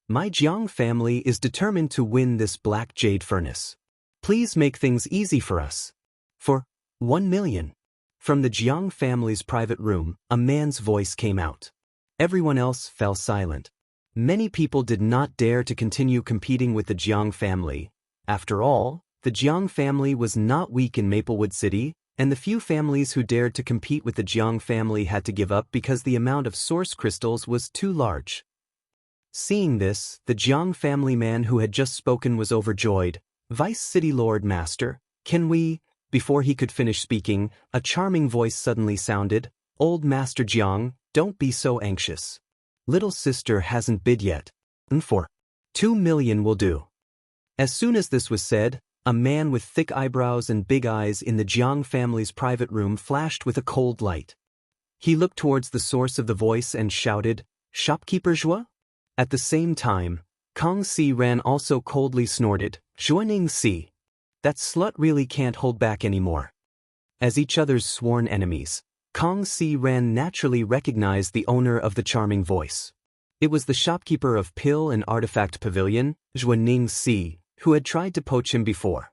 My Jiang family is determined to win this black jade furnace. Please make things easy for us. For 1 million. From the Jiang family's private room, a man's voice came out. Everyone else fell silent. Many people did not dare to continue competing with the Jiang family. After all, the Jiang family was not weak in Maplewood City, and the few families who dared to compete with the Jiang family had to give up because the amount of source crystals was too large. Seeing this, the Jiang family man who had just spoken was overjoyed. "Vice City Lord Master, can we..." Before he could finish speaking, a charming voice suddenly sounded. "Old Master Jiang, don't be so anxious. Little sister hasn't bid yet. For 2 million will do." As soon as this was said, a man with thick eyebrows and big eyes in the Jiang family's private room flashed with a cold light. He looked towards the source of the voice and shouted, "Shopkeeper Zhua?" At the same time, Kong Si Ran also coldly snorted, "Zhuaning Si. That slut really can't hold back anymore." As each other's sworn enemies, Kong Si Ran naturally recognized the owner of the charming voice. It was the shopkeeper of Pill and Artifact Pavilion, Zhuaning Si, who had tried to poach him before.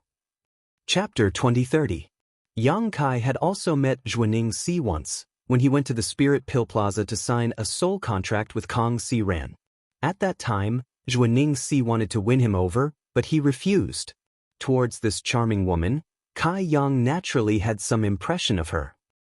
Chapter 2030. Yang Kai had also met Zhuaning Si once, when he went to the Spirit Pill Plaza to sign a soul contract with Kong Si Ran. At that time, Zhuaning Si wanted to win him over, but he refused. Towards this charming woman, Kai Yang naturally had some impression of her.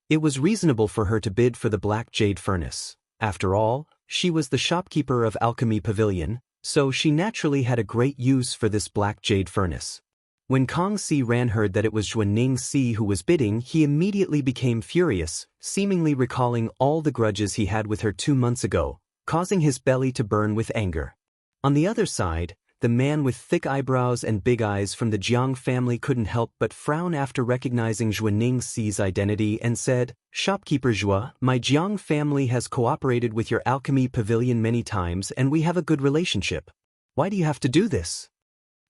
It was reasonable for her to bid for the black jade furnace. After all, she was the shopkeeper of Alchemy Pavilion, So she naturally had a great use for this black jade furnace. When Kong Si Ran heard that it was Juaning Si who was bidding, he immediately became furious, seemingly recalling all the grudges he had with her 2 months ago, causing his belly to burn with anger. On the other side, the man with thick eyebrows and big eyes from the Jiang family couldn't help but frown after recognizing Juaning Si's identity and said, "Shopkeeper Zhua, my Jiang family has cooperated with your alchemy pavilion many times and we have a good relationship. Why do you have to do this?"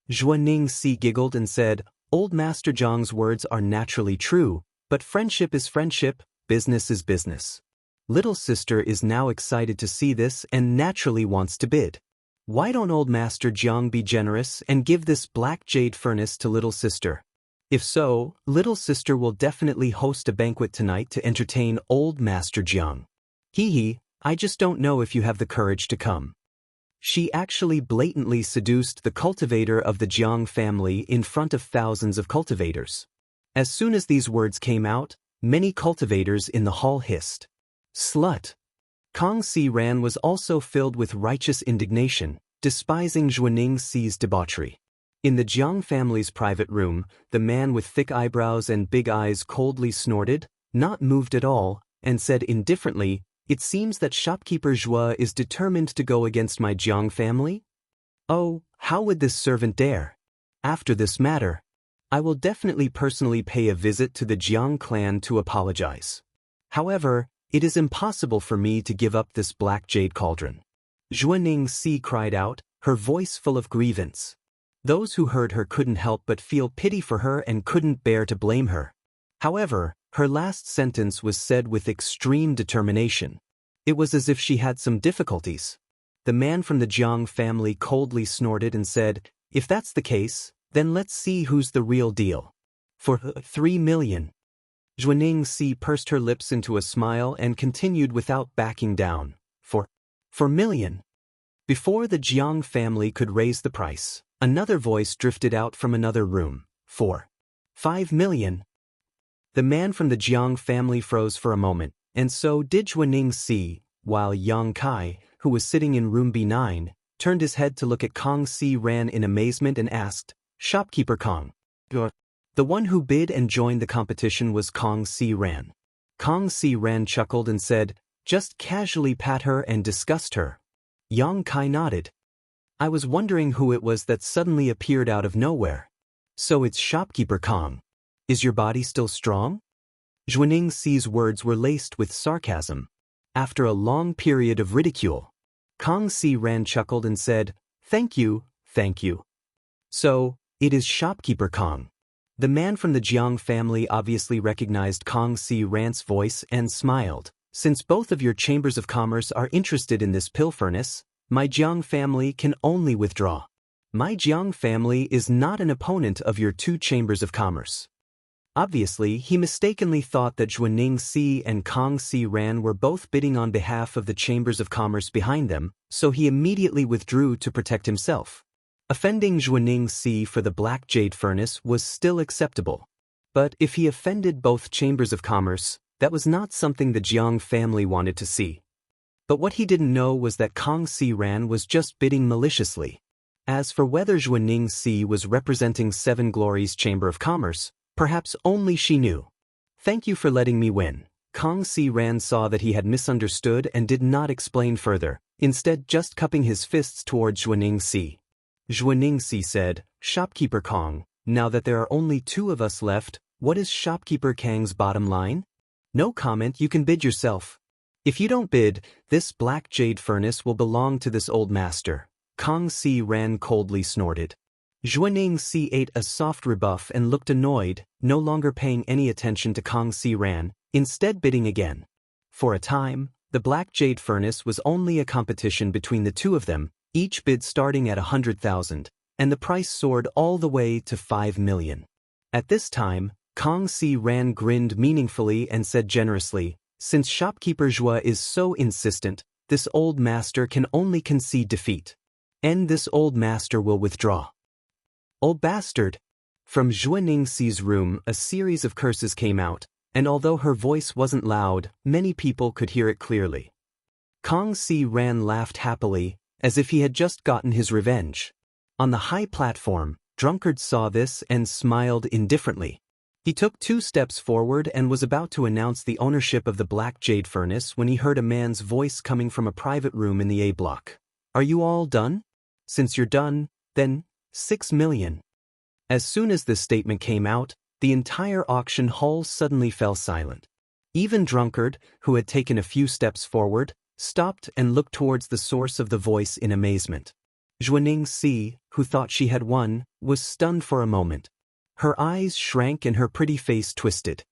Juaning Si giggled and said, "Old Master Jiang's words are naturally true, but friendship is friendship, business is business. Little sister is now excited to see this and naturally wants to bid. Why don't Old Master Jiang be generous and give this black jade furnace to little sister? If so, little sister will definitely host a banquet tonight to entertain Old Master Jiang. Hee, I just don't know if you have the courage to come." She actually blatantly seduced the cultivator of the Jiang family in front of thousands of cultivators. As soon as these words came out, many cultivators in the hall hissed, "Slut!" Kong Si Ran was also filled with righteous indignation, despising Juaning Si's debauchery. In the Jiang family's private room, the man with thick eyebrows and big eyes coldly snorted, not moved at all, and said indifferently, "It seems that shopkeeper Zhua is determined to go against my Jiang family? Oh, how would this servant dare? After this matter, I will definitely personally pay a visit to the Jiang clan to apologize. However, it is impossible for me to give up this black jade cauldron." Juaning Si cried out, her voice full of grievance. Those who heard her couldn't help but feel pity for her and couldn't bear to blame her. However, her last sentence was said with extreme determination. It was as if she had some difficulties. The man from the Jiang family coldly snorted and said, "If that's the case, then let's see who's the real deal. For 3 million. Juaning Si pursed her lips into a smile and continued without backing down. For million." Before the Jiang family could raise the price, another voice drifted out from another room. "For 5 million. The man from the Jiang family froze for a moment, and so did Juaning Si, while Yang Kai, who was sitting in room B9, turned his head to look at Kong Si Ran in amazement and asked, "Shopkeeper Kong." The one who bid and joined the competition was Kong Si Ran. Kong Si Ran chuckled and said, "Just casually pat her and disgust her." Yang Kai nodded. "I was wondering who it was that suddenly appeared out of nowhere. So it's Shopkeeper Kong. Is your body still strong?" Juaning Si's words were laced with sarcasm. After a long period of ridicule, Kong Si Ran chuckled and said, Thank you. "So, it is Shopkeeper Kong." The man from the Jiang family obviously recognized Kong Si Ran's voice and smiled. "Since both of your chambers of commerce are interested in this pill furnace, my Jiang family can only withdraw. My Jiang family is not an opponent of your 2 chambers of commerce." Obviously, he mistakenly thought that Juaning Si and Kong Si Ran were both bidding on behalf of the chambers of commerce behind them, so he immediately withdrew to protect himself. Offending Juaning Si for the black jade furnace was still acceptable. But if he offended both chambers of commerce, that was not something the Jiang family wanted to see. But what he didn't know was that Kong Si Ran was just bidding maliciously. As for whether Juaning Si was representing Seven Glories Chamber of Commerce, perhaps only she knew. "Thank you for letting me win." Kong Si Ran saw that he had misunderstood and did not explain further, instead just cupping his fists towards Juaning Si. Juaning Si said, "Shopkeeper Kong, now that there are only 2 of us left, what is Shopkeeper Kang's bottom line?" "No comment, you can bid yourself." "If you don't bid, this black jade furnace will belong to this old master." Kong Si Ran coldly snorted. Juaning Si ate a soft rebuff and looked annoyed, no longer paying any attention to Kong Si Ran, instead bidding again. For a time, the black jade furnace was only a competition between the 2 of them, each bid starting at 100,000, and the price soared all the way to 5 million. At this time, Kong Si Ran grinned meaningfully and said generously, "Since Shopkeeper Zhua is so insistent, this old master can only concede defeat. And this old master will withdraw." "Old bastard!" From Juaning Si's room, a series of curses came out, and although her voice wasn't loud, many people could hear it clearly. Kong Si Ran laughed happily, as if he had just gotten his revenge. On the high platform, Drunkard saw this and smiled indifferently. He took 2 steps forward and was about to announce the ownership of the Black Jade Furnace when he heard a man's voice coming from a private room in the A block. "Are you all done? Since you're done, then 6 million. As soon as this statement came out, the entire auction hall suddenly fell silent. Even Drunkard, who had taken a few steps forward, stopped and looked towards the source of the voice in amazement. Zhuaning Si, who thought she had won, was stunned for a moment. Her eyes shrank and her pretty face twisted.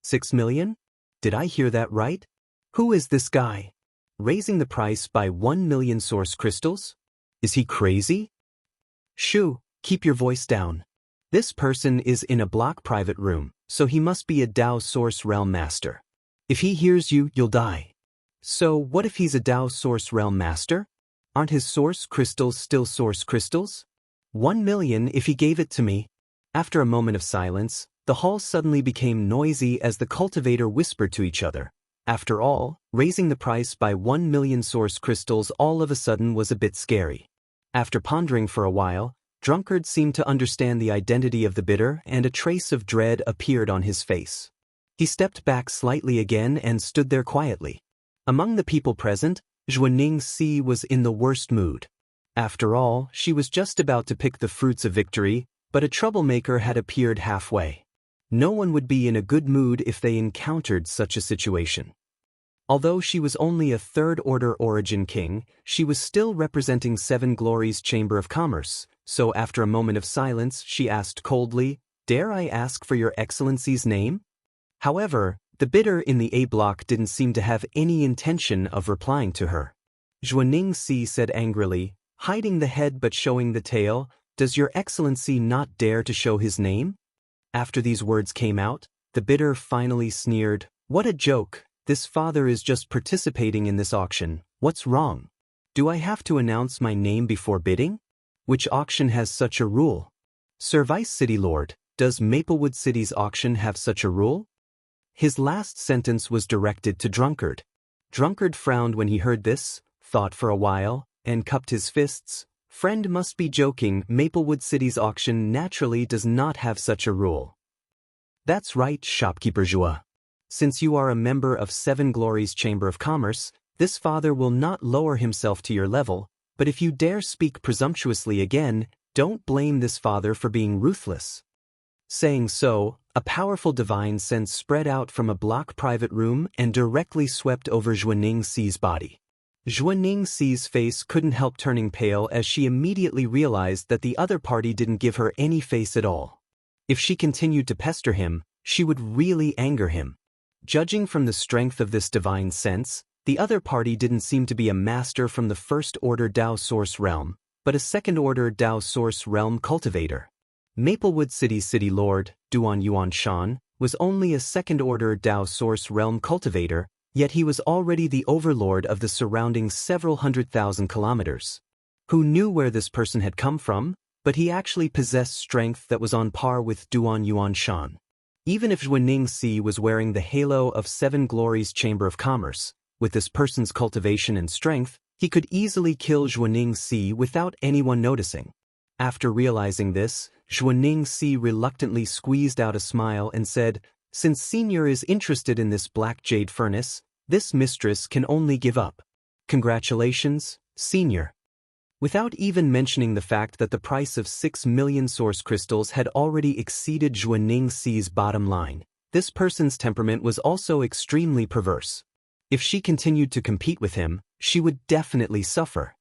6 million? Did I hear that right? Who is this guy? Raising the price by 1 million source crystals? Is he crazy? Shoo, keep your voice down. This person is in a block private room, so he must be a Dao Source Realm Master. If he hears you, you'll die. So what if he's a Dao Source Realm Master? Aren't his source crystals still source crystals? 1 million if he gave it to me. After a moment of silence, the hall suddenly became noisy as the cultivator whispered to each other. After all, raising the price by 1 million source crystals all of a sudden was a bit scary. After pondering for a while, Drunkard seemed to understand the identity of the bidder and a trace of dread appeared on his face. He stepped back slightly again and stood there quietly. Among the people present, Zhuaning Si was in the worst mood. After all, she was just about to pick the fruits of victory, but a troublemaker had appeared halfway. No one would be in a good mood if they encountered such a situation. Although she was only a third-order origin king, she was still representing Seven Glories Chamber of Commerce, so after a moment of silence she asked coldly, "Dare I ask for your excellency's name?" However, the bidder in the A block didn't seem to have any intention of replying to her. Zhuaning Si said angrily, hiding the head but showing the tail, "Does your excellency not dare to show his name?" After these words came out, the bidder finally sneered, "What a joke, this father is just participating in this auction, what's wrong? Do I have to announce my name before bidding? Which auction has such a rule? Sir Vice City Lord, does Maplewood City's auction have such a rule?" His last sentence was directed to Drunkard. Drunkard frowned when he heard this, thought for a while, and cupped his fists. "Friend must be joking, Maplewood City's auction naturally does not have such a rule." "That's right, shopkeeper Zhua. Since you are a member of Seven Glories Chamber of Commerce, this father will not lower himself to your level, but if you dare speak presumptuously again, don't blame this father for being ruthless." Saying so, a powerful divine sense spread out from a block private room and directly swept over Zhuaning Si's body. Zhuaning Si's face couldn't help turning pale as she immediately realized that the other party didn't give her any face at all. If she continued to pester him, she would really anger him. Judging from the strength of this divine sense, the other party didn't seem to be a master from the first-order Dao Source Realm, but a second-order Dao Source Realm cultivator. Maplewood City's City Lord, Duan Yuan Shan, was only a second-order Dao Source Realm cultivator, yet he was already the overlord of the surrounding several 100,000 kilometers. Who knew where this person had come from? But he actually possessed strength that was on par with Duan Yuan Shan. Even if Zhuaning Si was wearing the halo of Seven Glories Chamber of Commerce, with this person's cultivation and strength, he could easily kill Zhuaning Si without anyone noticing. After realizing this, Zhuaning Si reluctantly squeezed out a smile and said, "Since Senior is interested in this Black Jade Furnace, this mistress can only give up. Congratulations, Senior." Without even mentioning the fact that the price of 6 million source crystals had already exceeded Zhuaning Si's bottom line, this person's temperament was also extremely perverse. If she continued to compete with him, she would definitely suffer.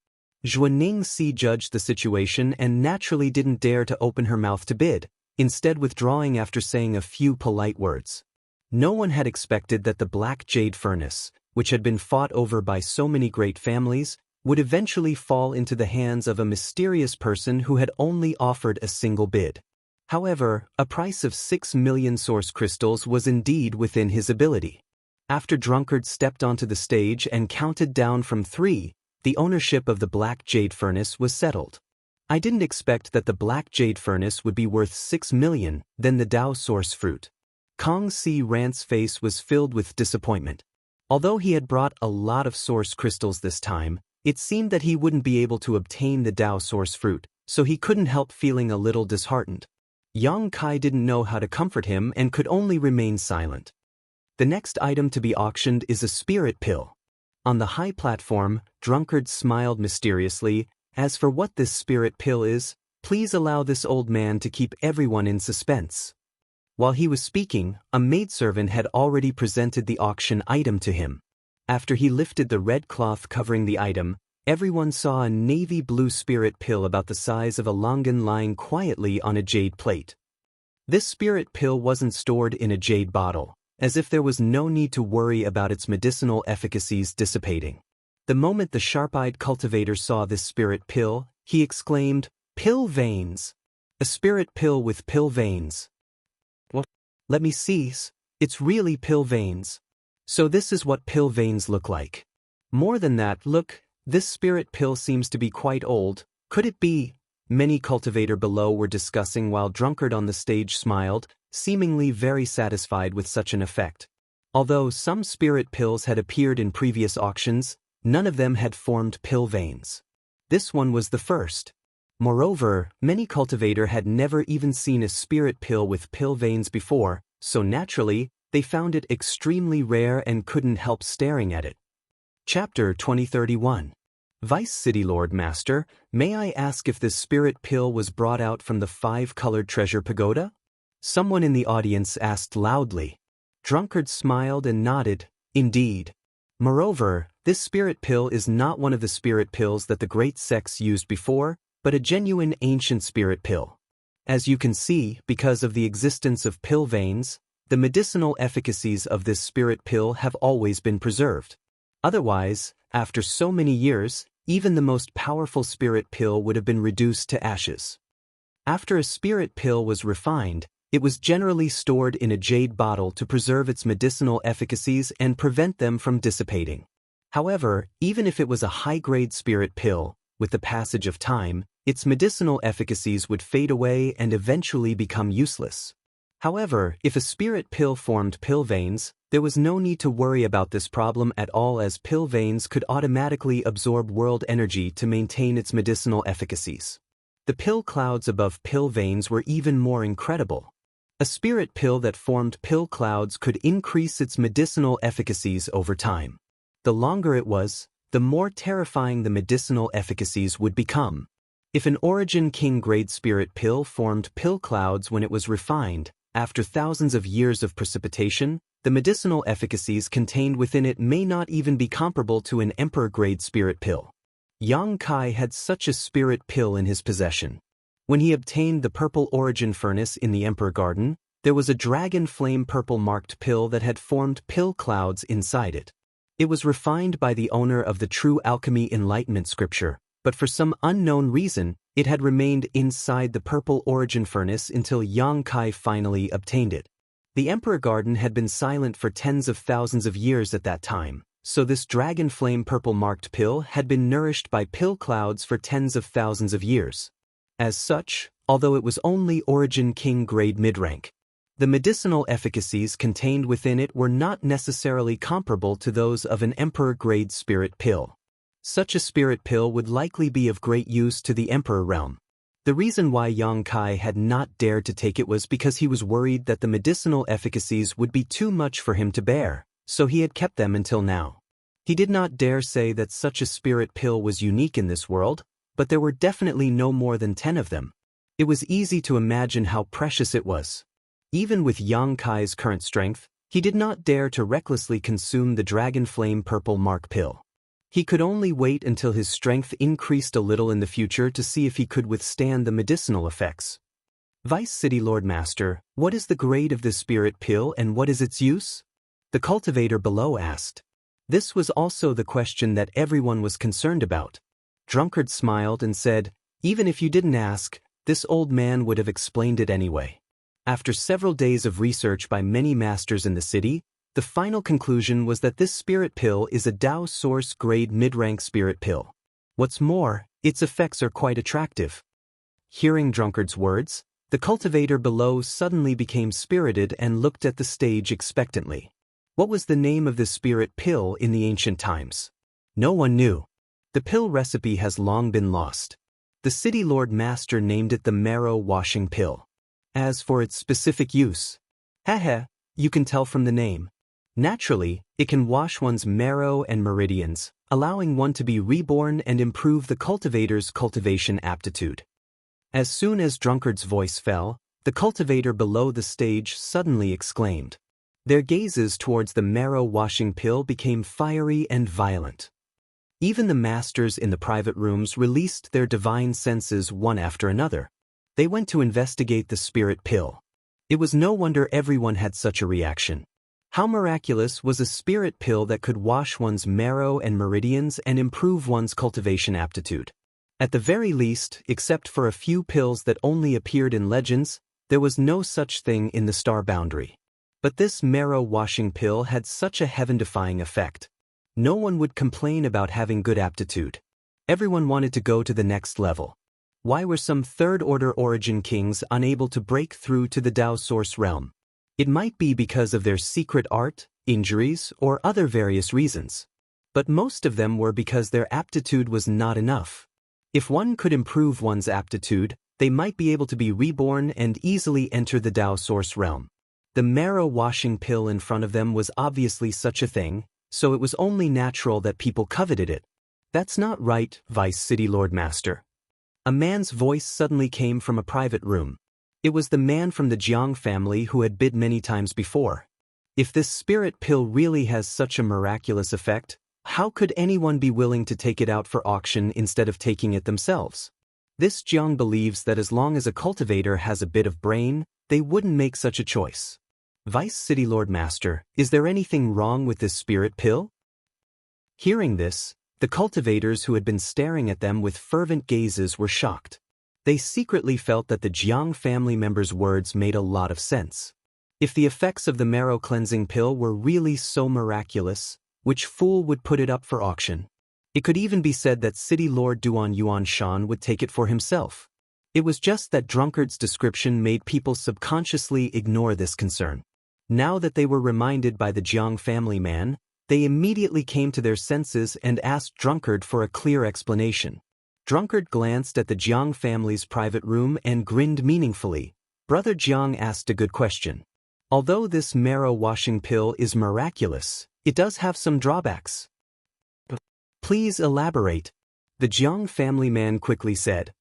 Zhuaning Si judged the situation and naturally didn't dare to open her mouth to bid, instead withdrawing after saying a few polite words. No one had expected that the Black Jade Furnace, which had been fought over by so many great families, would eventually fall into the hands of a mysterious person who had only offered a single bid. However, a price of 6 million source crystals was indeed within his ability. After Drunkard stepped onto the stage and counted down from 3, the ownership of the Black Jade Furnace was settled. "I didn't expect that the Black Jade Furnace would be worth 6 million, then the Dao Source Fruit." Kong Si Rant's face was filled with disappointment. Although he had brought a lot of source crystals this time, It seemed that he wouldn't be able to obtain the Tao source fruit, so he couldn't help feeling a little disheartened. Yang Kai didn't know how to comfort him and could only remain silent. The next item to be auctioned is a spirit pill. On the high platform, Drunkard smiled mysteriously. As for what this spirit pill is, please allow this old man to keep everyone in suspense. While he was speaking, a maidservant had already presented the auction item to him. After he lifted the red cloth covering the item, everyone saw a navy blue spirit pill about the size of a longan lying quietly on a jade plate. This spirit pill wasn't stored in a jade bottle, as if there was no need to worry about its medicinal efficacies dissipating. The moment the sharp-eyed cultivator saw this spirit pill, he exclaimed, "Pill veins! A spirit pill with pill veins! What? Let me see. It's really pill veins. So this is what pill veins look like. More than that, look, this spirit pill seems to be quite old. Could it be?" Many cultivator below were discussing while Drunkard on the stage smiled, seemingly very satisfied with such an effect. Although some spirit pills had appeared in previous auctions, none of them had formed pill veins. This one was the first. Moreover, many cultivator had never even seen a spirit pill with pill veins before, so naturally, they found it extremely rare and couldn't help staring at it. Chapter 2031. Vice City Lord Master, may I ask if this spirit pill was brought out from the 5-colored treasure pagoda? Someone in the audience asked loudly. Drunkard smiled and nodded. Indeed. Moreover, this spirit pill is not one of the spirit pills that the great sects used before, but a genuine ancient spirit pill. As you can see, because of the existence of pill veins, the medicinal efficacies of this spirit pill have always been preserved. Otherwise, after so many years, even the most powerful spirit pill would have been reduced to ashes. After a spirit pill was refined, it was generally stored in a jade bottle to preserve its medicinal efficacies and prevent them from dissipating. However, even if it was a high-grade spirit pill, with the passage of time, its medicinal efficacies would fade away and eventually become useless. However, if a spirit pill formed pill veins, there was no need to worry about this problem at all, as pill veins could automatically absorb world energy to maintain its medicinal efficacies. The pill clouds above pill veins were even more incredible. A spirit pill that formed pill clouds could increase its medicinal efficacies over time. The longer it was, the more terrifying the medicinal efficacies would become. If an Origin King grade spirit pill formed pill clouds when it was refined, after thousands of years of precipitation, the medicinal efficacies contained within it may not even be comparable to an Emperor-grade spirit pill. Yang Kai had such a spirit pill in his possession. When he obtained the purple origin furnace in the Emperor Garden, there was a dragon flame purple marked pill that had formed pill clouds inside it. It was refined by the owner of the True Alchemy Enlightenment scripture, but for some unknown reason, it had remained inside the purple origin furnace until Yang Kai finally obtained it. The Emperor Garden had been silent for tens of thousands of years at that time, so this dragon flame purple marked pill had been nourished by pill clouds for tens of thousands of years. As such, although it was only Origin King grade mid-rank, the medicinal efficacies contained within it were not necessarily comparable to those of an Emperor grade spirit pill. Such a spirit pill would likely be of great use to the Emperor realm. The reason why Yang Kai had not dared to take it was because he was worried that the medicinal efficacies would be too much for him to bear, so he had kept them until now. He did not dare say that such a spirit pill was unique in this world, but there were definitely no more than 10 of them. It was easy to imagine how precious it was. Even with Yang Kai's current strength, he did not dare to recklessly consume the Dragon Flame Purple Mark pill. He could only wait until his strength increased a little in the future to see if he could withstand the medicinal effects. Vice City Lord Master, what is the grade of this spirit pill and what is its use? The cultivator below asked. This was also the question that everyone was concerned about. Drunkard smiled and said, "Even if you didn't ask, this old man would have explained it anyway." After several days of research by many masters in the city, the final conclusion was that this spirit pill is a Tao Source grade mid-rank spirit pill. What's more, its effects are quite attractive. Hearing Drunkard's words, the cultivator below suddenly became spirited and looked at the stage expectantly. What was the name of this spirit pill in the ancient times? No one knew. The pill recipe has long been lost. The City Lord Master named it the marrow washing pill. As for its specific use, you can tell from the name. Naturally, it can wash one's marrow and meridians, allowing one to be reborn and improve the cultivator's cultivation aptitude. As soon as Drunkard's voice fell, the cultivator below the stage suddenly exclaimed. Their gazes towards the marrow-washing pill became fiery and violent. Even the masters in the private rooms released their divine senses one after another. They went to investigate the spirit pill. It was no wonder everyone had such a reaction. How miraculous was a spirit pill that could wash one's marrow and meridians and improve one's cultivation aptitude? At the very least, except for a few pills that only appeared in legends, there was no such thing in the star boundary. But this marrow-washing pill had such a heaven-defying effect. No one would complain about having good aptitude. Everyone wanted to go to the next level. Why were some third-order origin kings unable to break through to the Tao source realm? It might be because of their secret art, injuries, or other various reasons. But most of them were because their aptitude was not enough. If one could improve one's aptitude, they might be able to be reborn and easily enter the Tao source realm. The marrow-washing pill in front of them was obviously such a thing, so it was only natural that people coveted it. That's not right, Vice City Lord Master. A man's voice suddenly came from a private room. It was the man from the Jiang family who had bid many times before. If this spirit pill really has such a miraculous effect, how could anyone be willing to take it out for auction instead of taking it themselves? This Jiang believes that as long as a cultivator has a bit of brain, they wouldn't make such a choice. Vice City Lord Master, is there anything wrong with this spirit pill? Hearing this, the cultivators who had been staring at them with fervent gazes were shocked. They secretly felt that the Jiang family members' words made a lot of sense. If the effects of the marrow cleansing pill were really so miraculous, which fool would put it up for auction? It could even be said that City Lord Duan Yuan Shan would take it for himself. It was just that Drunkard's description made people subconsciously ignore this concern. Now that they were reminded by the Jiang family man, they immediately came to their senses and asked Drunkard for a clear explanation. Drunkard glanced at the Jiang family's private room and grinned meaningfully. Brother Jiang asked a good question. Although this marrow-washing pill is miraculous, it does have some drawbacks. Please elaborate, the Jiang family man quickly said.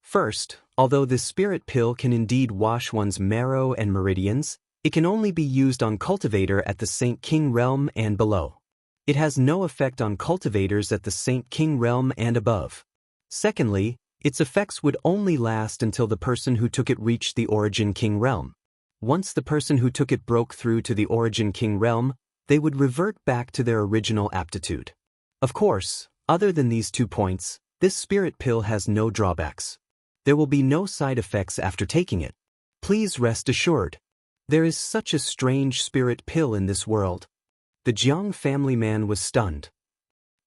First, although this spirit pill can indeed wash one's marrow and meridians, it can only be used on cultivator at the Saint King realm and below. It has no effect on cultivators at the Saint King realm and above. Secondly, its effects would only last until the person who took it reached the Origin King realm. Once the person who took it broke through to the Origin King realm, they would revert back to their original aptitude. Of course, other than these 2 points, this spirit pill has no drawbacks. There will be no side effects after taking it. Please rest assured. There is such a strange spirit pill in this world. The Jiang family man was stunned.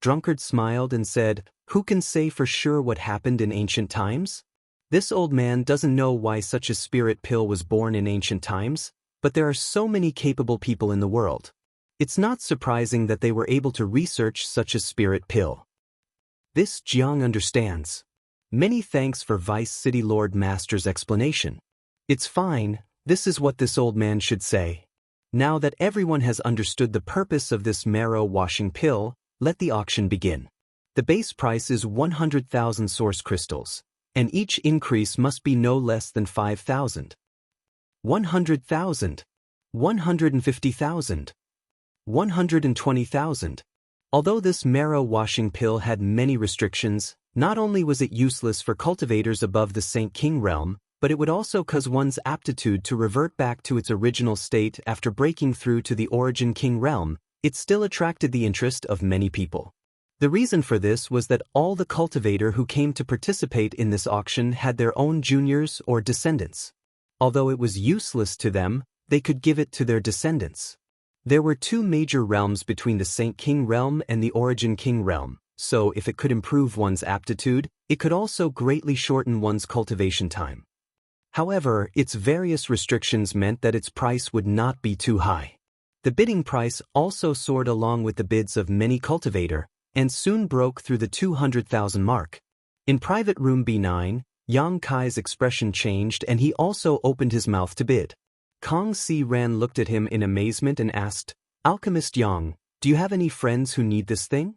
Drunkard smiled and said, "Who can say for sure what happened in ancient times? This old man doesn't know why such a spirit pill was born in ancient times, but there are so many capable people in the world. It's not surprising that they were able to research such a spirit pill." This Jiang understands. Many thanks for Vice City Lord Master's explanation. It's fine, this is what this old man should say. Now that everyone has understood the purpose of this marrow-washing pill, let the auction begin. The base price is 100,000 source crystals, and each increase must be no less than 5,000. 100,000. 150,000. 120,000. Although this marrow-washing pill had many restrictions, not only was it useless for cultivators above the Saint King realm, but it would also cause one's aptitude to revert back to its original state after breaking through to the Origin King realm. It still attracted the interest of many people. The reason for this was that all the cultivator who came to participate in this auction had their own juniors or descendants. Although it was useless to them, they could give it to their descendants. There were 2 major realms between the Saint King realm and the Origin King realm, so if it could improve one's aptitude, it could also greatly shorten one's cultivation time. However, its various restrictions meant that its price would not be too high. The bidding price also soared along with the bids of many cultivator, and soon broke through the 200,000 mark. In private room B9, Yang Kai's expression changed and he also opened his mouth to bid. Kong Si Ran looked at him in amazement and asked, "Alchemist Yang, do you have any friends who need this thing?"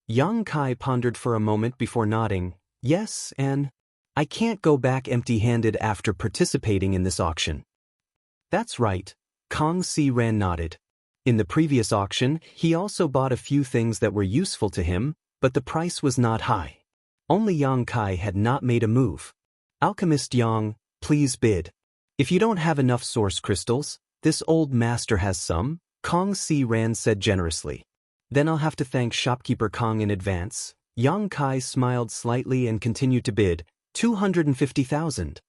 Yang Kai pondered for a moment before nodding, "Yes, and I can't go back empty-handed after participating in this auction." "That's right," Kong Si Ran nodded. In the previous auction, he also bought a few things that were useful to him, but the price was not high. Only Yang Kai had not made a move. "Alchemist Yang, please bid. If you don't have enough source crystals, this old master has some," Kong Si Ran said generously. "Then I'll have to thank shopkeeper Kong in advance." Yang Kai smiled slightly and continued to bid, 250,000.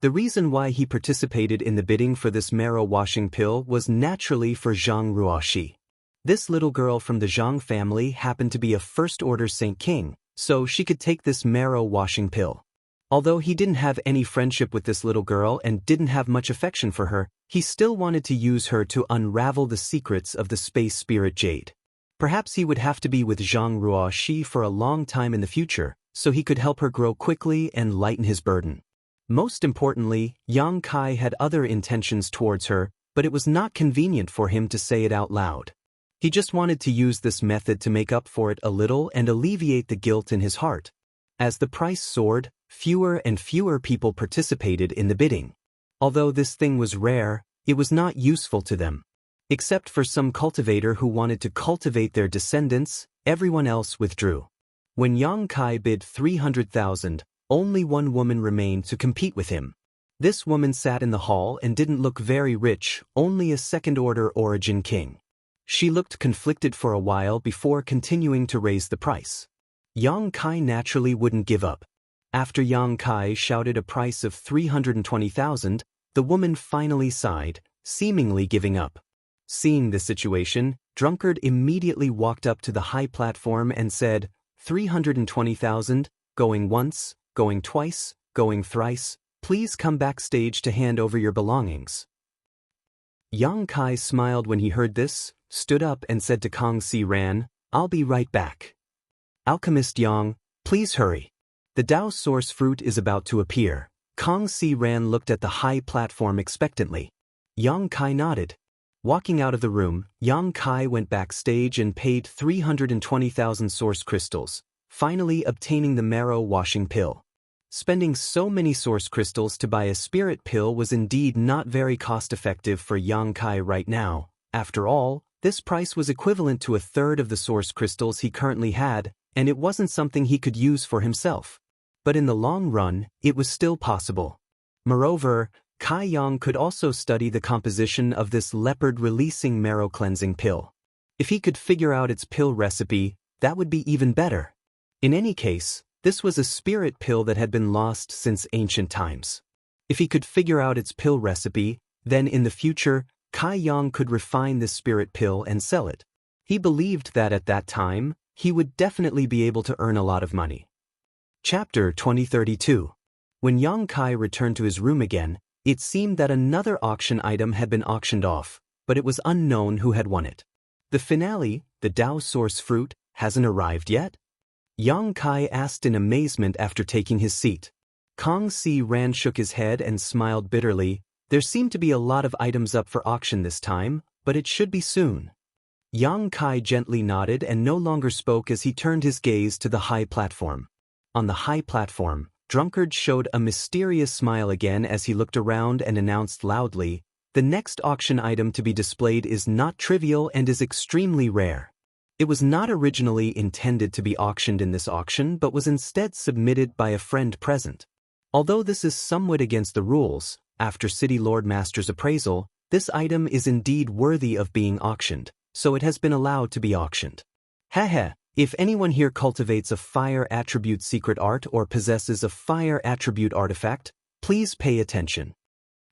The reason why he participated in the bidding for this marrow washing pill was naturally for Zhang Ruoxi. This little girl from the Zhang family happened to be a first-order Saint King, so she could take this marrow washing pill. Although he didn't have any friendship with this little girl and didn't have much affection for her, he still wanted to use her to unravel the secrets of the space spirit jade. Perhaps he would have to be with Zhang Ruoxi for a long time in the future, so he could help her grow quickly and lighten his burden. Most importantly, Yang Kai had other intentions towards her, but it was not convenient for him to say it out loud. He just wanted to use this method to make up for it a little and alleviate the guilt in his heart. As the price soared, fewer and fewer people participated in the bidding. Although this thing was rare, it was not useful to them. Except for some cultivator who wanted to cultivate their descendants, everyone else withdrew. When Yang Kai bid 300,000, only one woman remained to compete with him. This woman sat in the hall and didn't look very rich, only a second-order origin king. She looked conflicted for a while before continuing to raise the price. Yang Kai naturally wouldn't give up. After Yang Kai shouted a price of 320,000, the woman finally sighed, seemingly giving up. Seeing the situation, Drunkard immediately walked up to the high platform and said, 320,000, going once, going twice, going thrice, please come backstage to hand over your belongings. Yang Kai smiled when he heard this, stood up and said to Kong Si Ran, "I'll be right back. Alchemist Yang, please hurry. The Dao source fruit is about to appear." Kong Si Ran looked at the high platform expectantly. Yang Kai nodded. Walking out of the room, Yang Kai went backstage and paid 320,000 source crystals, finally obtaining the marrow washing pill. Spending so many source crystals to buy a spirit pill was indeed not very cost-effective for Yang Kai right now. After all, this price was equivalent to a third of the source crystals he currently had, and it wasn't something he could use for himself. But in the long run, it was still possible. Moreover, Kai Yang could also study the composition of this leopard-releasing marrow-cleansing pill. If he could figure out its pill recipe, that would be even better. In any case, this was a spirit pill that had been lost since ancient times. If he could figure out its pill recipe, then in the future, Kai Yang could refine this spirit pill and sell it. He believed that at that time, he would definitely be able to earn a lot of money. Chapter 2032. When Yang Kai returned to his room again, it seemed that another auction item had been auctioned off, but it was unknown who had won it. The finale, the Dao source fruit, hasn't arrived yet? Yang Kai asked in amazement after taking his seat. Kong Si Ran shook his head and smiled bitterly. There seemed to be a lot of items up for auction this time, but it should be soon. Yang Kai gently nodded and no longer spoke as he turned his gaze to the high platform. On the high platform, Drunkard showed a mysterious smile again as he looked around and announced loudly, "The next auction item to be displayed is not trivial and is extremely rare. It was not originally intended to be auctioned in this auction but was instead submitted by a friend present. Although this is somewhat against the rules, after City Lord Master's appraisal, this item is indeed worthy of being auctioned, so it has been allowed to be auctioned. Heh. If anyone here cultivates a fire attribute secret art or possesses a fire attribute artifact, please pay attention."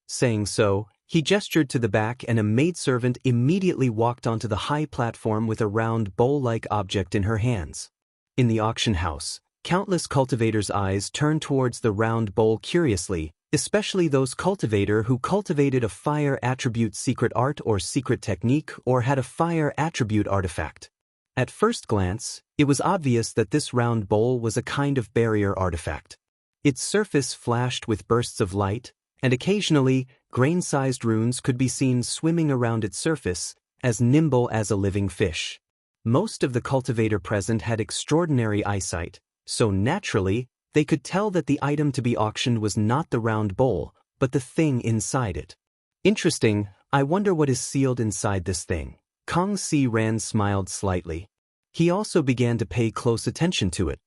Saying so, he gestured to the back and a maidservant immediately walked onto the high platform with a round bowl-like object in her hands. In the auction house, countless cultivators' eyes turned towards the round bowl curiously, especially those cultivator who cultivated a fire attribute secret art or secret technique or had a fire attribute artifact. At first glance, it was obvious that this round bowl was a kind of barrier artifact. Its surface flashed with bursts of light, and occasionally, grain-sized runes could be seen swimming around its surface, as nimble as a living fish. Most of the cultivator present had extraordinary eyesight, so naturally, they could tell that the item to be auctioned was not the round bowl, but the thing inside it. Interesting, I wonder what is sealed inside this thing. Kong Si Ran smiled slightly. He also began to pay close attention to it.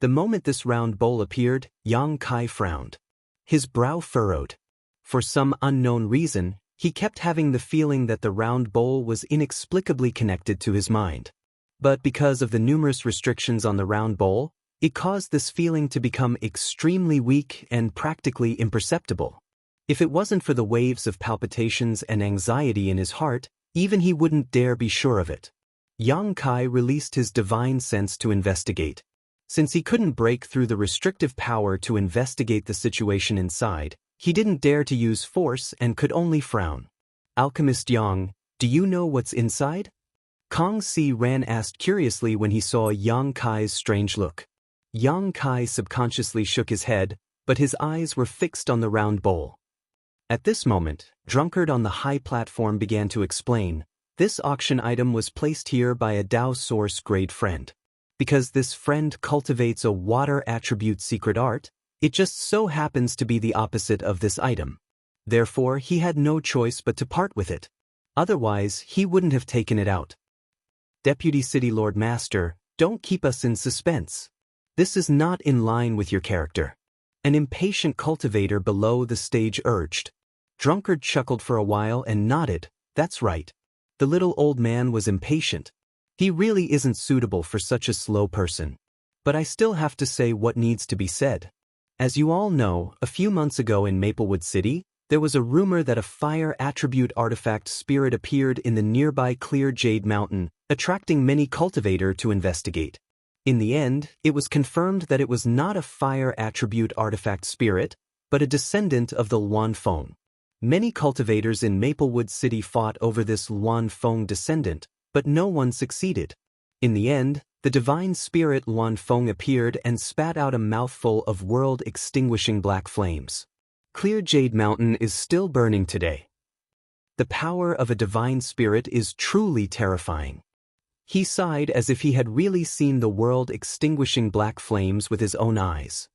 The moment this round bowl appeared, Yang Kai frowned. His brow furrowed. For some unknown reason, he kept having the feeling that the round bowl was inexplicably connected to his mind. But because of the numerous restrictions on the round bowl, it caused this feeling to become extremely weak and practically imperceptible. If it wasn't for the waves of palpitations and anxiety in his heart, even he wouldn't dare be sure of it. Yang Kai released his divine sense to investigate. Since he couldn't break through the restrictive power to investigate the situation inside, he didn't dare to use force and could only frown. Alchemist Yang, do you know what's inside? Kong Si Ran asked curiously when he saw Yang Kai's strange look. Yang Kai subconsciously shook his head, but his eyes were fixed on the round bowl. At this moment, Drunkard on the high platform began to explain, this auction item was placed here by a Dao Source grade friend. Because this friend cultivates a water attribute secret art, it just so happens to be the opposite of this item. Therefore, he had no choice but to part with it. Otherwise, he wouldn't have taken it out. Deputy City Lord Master, don't keep us in suspense. This is not in line with your character. An impatient cultivator below the stage urged. Drunkard chuckled for a while and nodded, that's right. The little old man was impatient. He really isn't suitable for such a slow person. But I still have to say what needs to be said. As you all know, a few months ago in Maplewood City, there was a rumor that a fire attribute artifact spirit appeared in the nearby Clear Jade Mountain, attracting many cultivators to investigate. In the end, it was confirmed that it was not a fire attribute artifact spirit, but a descendant of the Luan Feng. Many cultivators in Maplewood City fought over this Luan Feng descendant, but no one succeeded. In the end, the divine spirit Luan Feng appeared and spat out a mouthful of world-extinguishing black flames. Clear Jade Mountain is still burning today. The power of a divine spirit is truly terrifying. He sighed as if he had really seen the world-extinguishing black flames with his own eyes.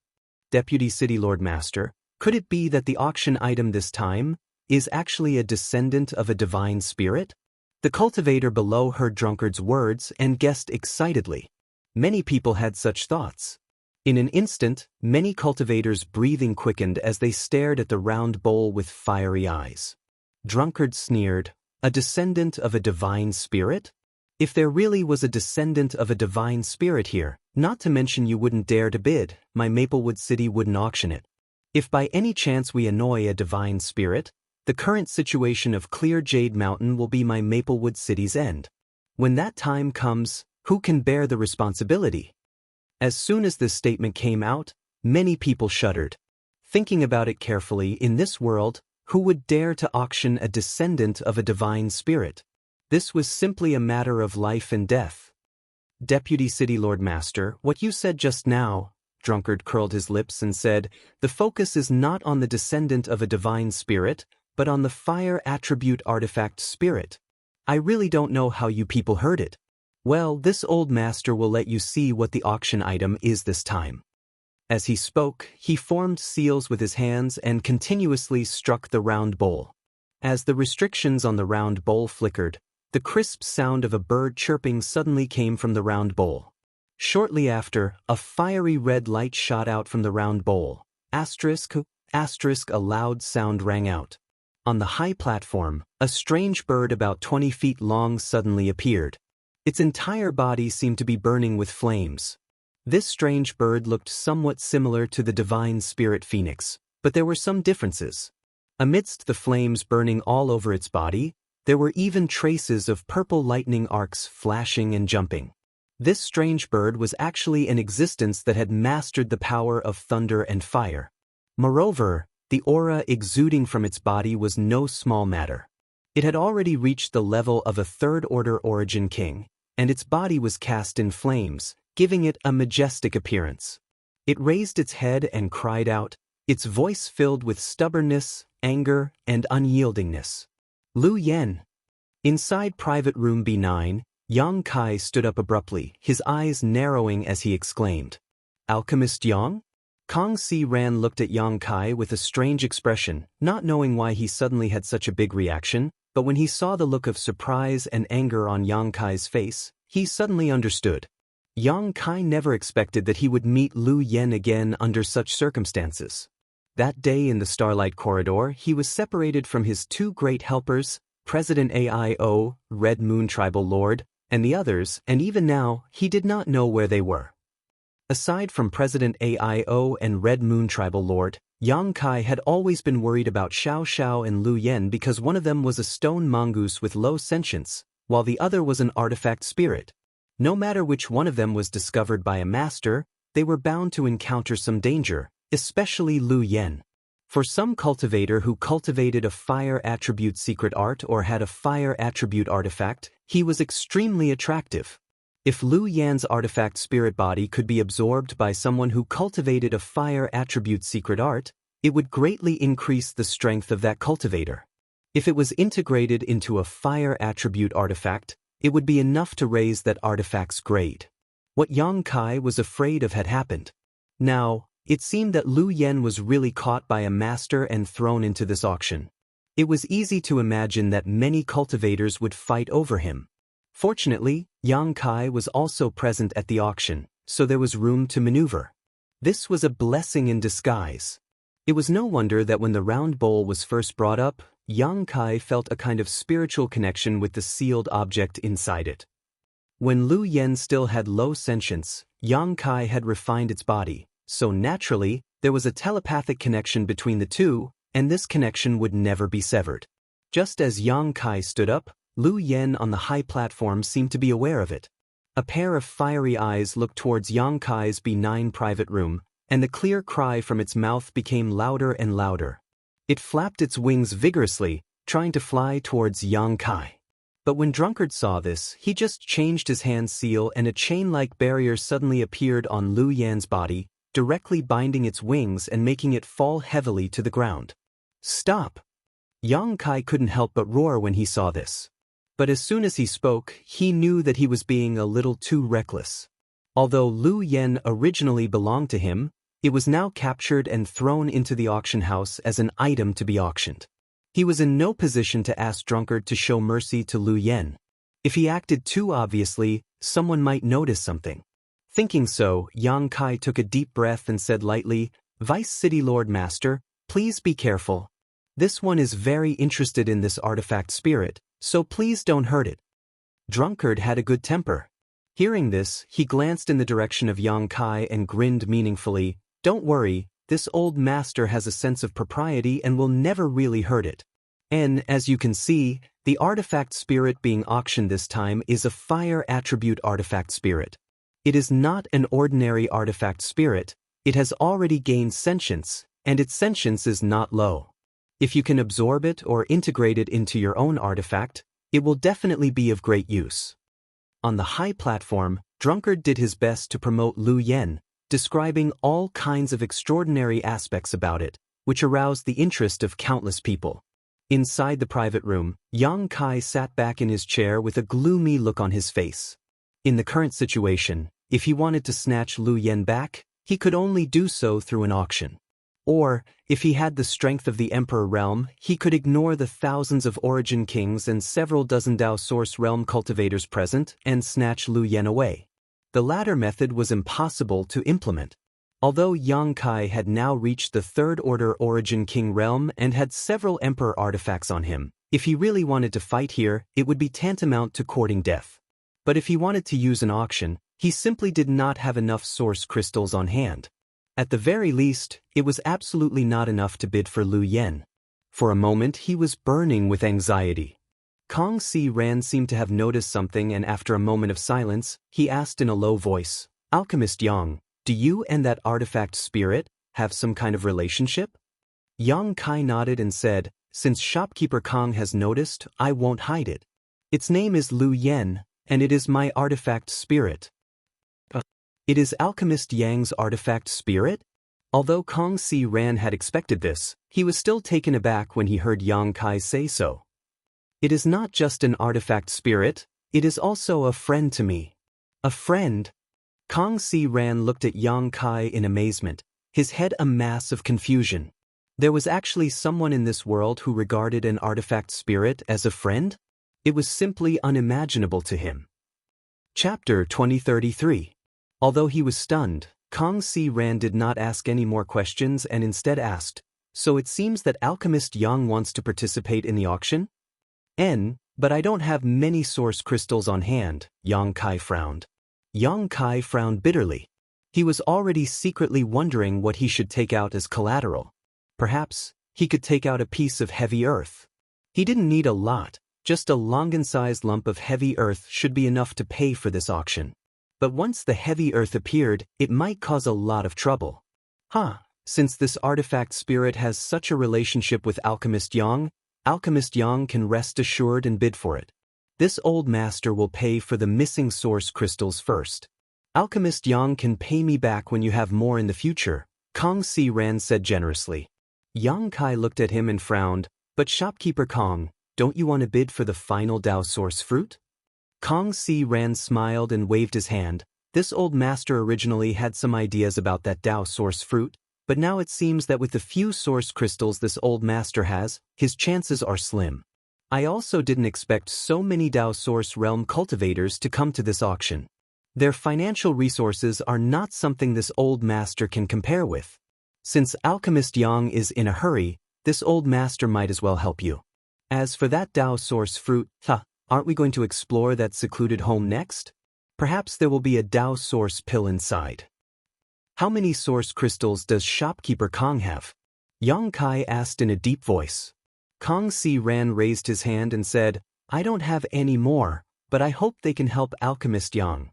Deputy City Lord Master, could it be that the auction item this time is actually a descendant of a divine spirit? The cultivator below heard Drunkard's words and guessed excitedly. Many people had such thoughts. In an instant, many cultivators' breathing quickened as they stared at the round bowl with fiery eyes. Drunkard sneered, a descendant of a divine spirit? If there really was a descendant of a divine spirit here, not to mention you wouldn't dare to bid, my Maplewood City wouldn't auction it. If by any chance we annoy a divine spirit, the current situation of Clear Jade Mountain will be my Maplewood City's end. When that time comes, who can bear the responsibility? As soon as this statement came out, many people shuddered. Thinking about it carefully, in this world, who would dare to auction a descendant of a divine spirit? This was simply a matter of life and death. Deputy City Lord Master, what you said just now, Drunkard curled his lips and said, the focus is not on the descendant of a divine spirit, but on the fire attribute artifact spirit. I really don't know how you people heard it. Well, this old master will let you see what the auction item is this time. As he spoke, he formed seals with his hands and continuously struck the round bowl. As the restrictions on the round bowl flickered, the crisp sound of a bird chirping suddenly came from the round bowl. Shortly after, a fiery red light shot out from the round bowl. Asterisk, a loud sound rang out. On the high platform, a strange bird about 20 feet long suddenly appeared. Its entire body seemed to be burning with flames. This strange bird looked somewhat similar to the divine spirit phoenix, but there were some differences. Amidst the flames burning all over its body, there were even traces of purple lightning arcs flashing and jumping. This strange bird was actually an existence that had mastered the power of thunder and fire. Moreover, the aura exuding from its body was no small matter. It had already reached the level of a third-order origin king, and its body was cast in flames, giving it a majestic appearance. It raised its head and cried out, its voice filled with stubbornness, anger, and unyieldingness. Lu Yen. Inside private room B9, Yang Kai stood up abruptly, his eyes narrowing as he exclaimed, "Alchemist Yang?" Kang Si Ran looked at Yang Kai with a strange expression, not knowing why he suddenly had such a big reaction, but when he saw the look of surprise and anger on Yang Kai's face, he suddenly understood. Yang Kai never expected that he would meet Lu Yen again under such circumstances. That day in the Starlight Corridor, he was separated from his two great helpers, President AIO, Red Moon Tribal Lord, and the others, and even now, he did not know where they were. Aside from President AIO and Red Moon Tribal Lord, Yang Kai had always been worried about Xiao Xiao and Lu Yen because one of them was a stone mongoose with low sentience, while the other was an artifact spirit. No matter which one of them was discovered by a master, they were bound to encounter some danger, especially Lu Yen. For some cultivator who cultivated a fire attribute secret art or had a fire attribute artifact, he was extremely attractive. If Lu Yan's artifact spirit body could be absorbed by someone who cultivated a fire attribute secret art, it would greatly increase the strength of that cultivator. If it was integrated into a fire attribute artifact, it would be enough to raise that artifact's grade. What Yang Kai was afraid of had happened. Now, it seemed that Lu Yen was really caught by a master and thrown into this auction. It was easy to imagine that many cultivators would fight over him. Fortunately, Yang Kai was also present at the auction, so there was room to maneuver. This was a blessing in disguise. It was no wonder that when the round bowl was first brought up, Yang Kai felt a kind of spiritual connection with the sealed object inside it. When Lu Yen still had low sentience, Yang Kai had refined its body, so naturally, there was a telepathic connection between the two, and this connection would never be severed. Just as Yang Kai stood up, Lu Yen on the high platform seemed to be aware of it. A pair of fiery eyes looked towards Yang Kai's B9 private room, and the clear cry from its mouth became louder and louder. It flapped its wings vigorously, trying to fly towards Yang Kai. But when Drunkard saw this, he just changed his hand seal and a chain-like barrier suddenly appeared on Lu Yan's body, directly binding its wings and making it fall heavily to the ground. "Stop!" Yang Kai couldn't help but roar when he saw this. But as soon as he spoke, he knew that he was being a little too reckless. Although Lu Yen originally belonged to him, it was now captured and thrown into the auction house as an item to be auctioned. He was in no position to ask Drunkard to show mercy to Lu Yen. If he acted too obviously, someone might notice something. Thinking so, Yang Kai took a deep breath and said lightly, "Vice City Lord Master, please be careful. This one is very interested in this artifact spirit, so please don't hurt it." Drunkard had a good temper. Hearing this, he glanced in the direction of Yang Kai and grinned meaningfully, "Don't worry, this old master has a sense of propriety and will never really hurt it. And, as you can see, the artifact spirit being auctioned this time is a fire attribute artifact spirit. It is not an ordinary artifact spirit, it has already gained sentience, and its sentience is not low. If you can absorb it or integrate it into your own artifact, it will definitely be of great use." On the high platform, Drunkard did his best to promote Lu Yen, describing all kinds of extraordinary aspects about it, which aroused the interest of countless people. Inside the private room, Yang Kai sat back in his chair with a gloomy look on his face. In the current situation, if he wanted to snatch Lu Yen back, he could only do so through an auction. Or, if he had the strength of the Emperor Realm, he could ignore the thousands of Origin Kings and several dozen Dao Source Realm cultivators present and snatch Lu Yen away. The latter method was impossible to implement. Although Yang Kai had now reached the Third Order Origin King realm and had several Emperor artifacts on him, if he really wanted to fight here, it would be tantamount to courting death. But if he wanted to use an auction, he simply did not have enough source crystals on hand. At the very least, it was absolutely not enough to bid for Lu Yen. For a moment he was burning with anxiety. Kang Si Ran seemed to have noticed something, and after a moment of silence, he asked in a low voice, "Alchemist Yang, do you and that artifact spirit have some kind of relationship?" Yang Kai nodded and said, "Since shopkeeper Kang has noticed, I won't hide it. Its name is Lu Yen, And it is my artifact spirit. It is Alchemist Yang's artifact spirit? Although Kong Si Ran had expected this, he was still taken aback when he heard Yang Kai say so. It is not just an artifact spirit, it is also a friend to me. A friend? Kong Si Ran looked at Yang Kai in amazement, his head a mass of confusion. There was actually someone in this world who regarded an artifact spirit as a friend? It was simply unimaginable to him. Chapter 2033. Although he was stunned, Kong Si Ran did not ask any more questions and instead asked, "So it seems that Alchemist Yang wants to participate in the auction?" But I don't have many source crystals on hand," Yang Kai frowned. Yang Kai frowned bitterly. He was already secretly wondering what he should take out as collateral. Perhaps he could take out a piece of heavy earth. He didn't need a lot, just a longan-sized lump of heavy earth should be enough to pay for this auction. But once the heavy earth appeared, it might cause a lot of trouble. Since this artifact spirit has such a relationship with Alchemist Yang can rest assured and bid for it. This old master will pay for the missing source crystals first. Alchemist Yang can pay me back when you have more in the future, Kong Si Ran said generously. Yang Kai looked at him and frowned, "But shopkeeper Kong, don't you want to bid for the final Dao source fruit?" Kong Si Ran smiled and waved his hand. This old master originally had some ideas about that Dao source fruit, but now it seems that with the few source crystals this old master has, his chances are slim. I also didn't expect so many Dao source realm cultivators to come to this auction. Their financial resources are not something this old master can compare with. Since Alchemist Yang is in a hurry, this old master might as well help you. As for that Dao source fruit, aren't we going to explore that secluded home next? Perhaps there will be a Dao source pill inside. How many source crystals does shopkeeper Kong have? Yang Kai asked in a deep voice. Kong Si Ran raised his hand and said, "I don't have any more, but I hope they can help Alchemist Yang."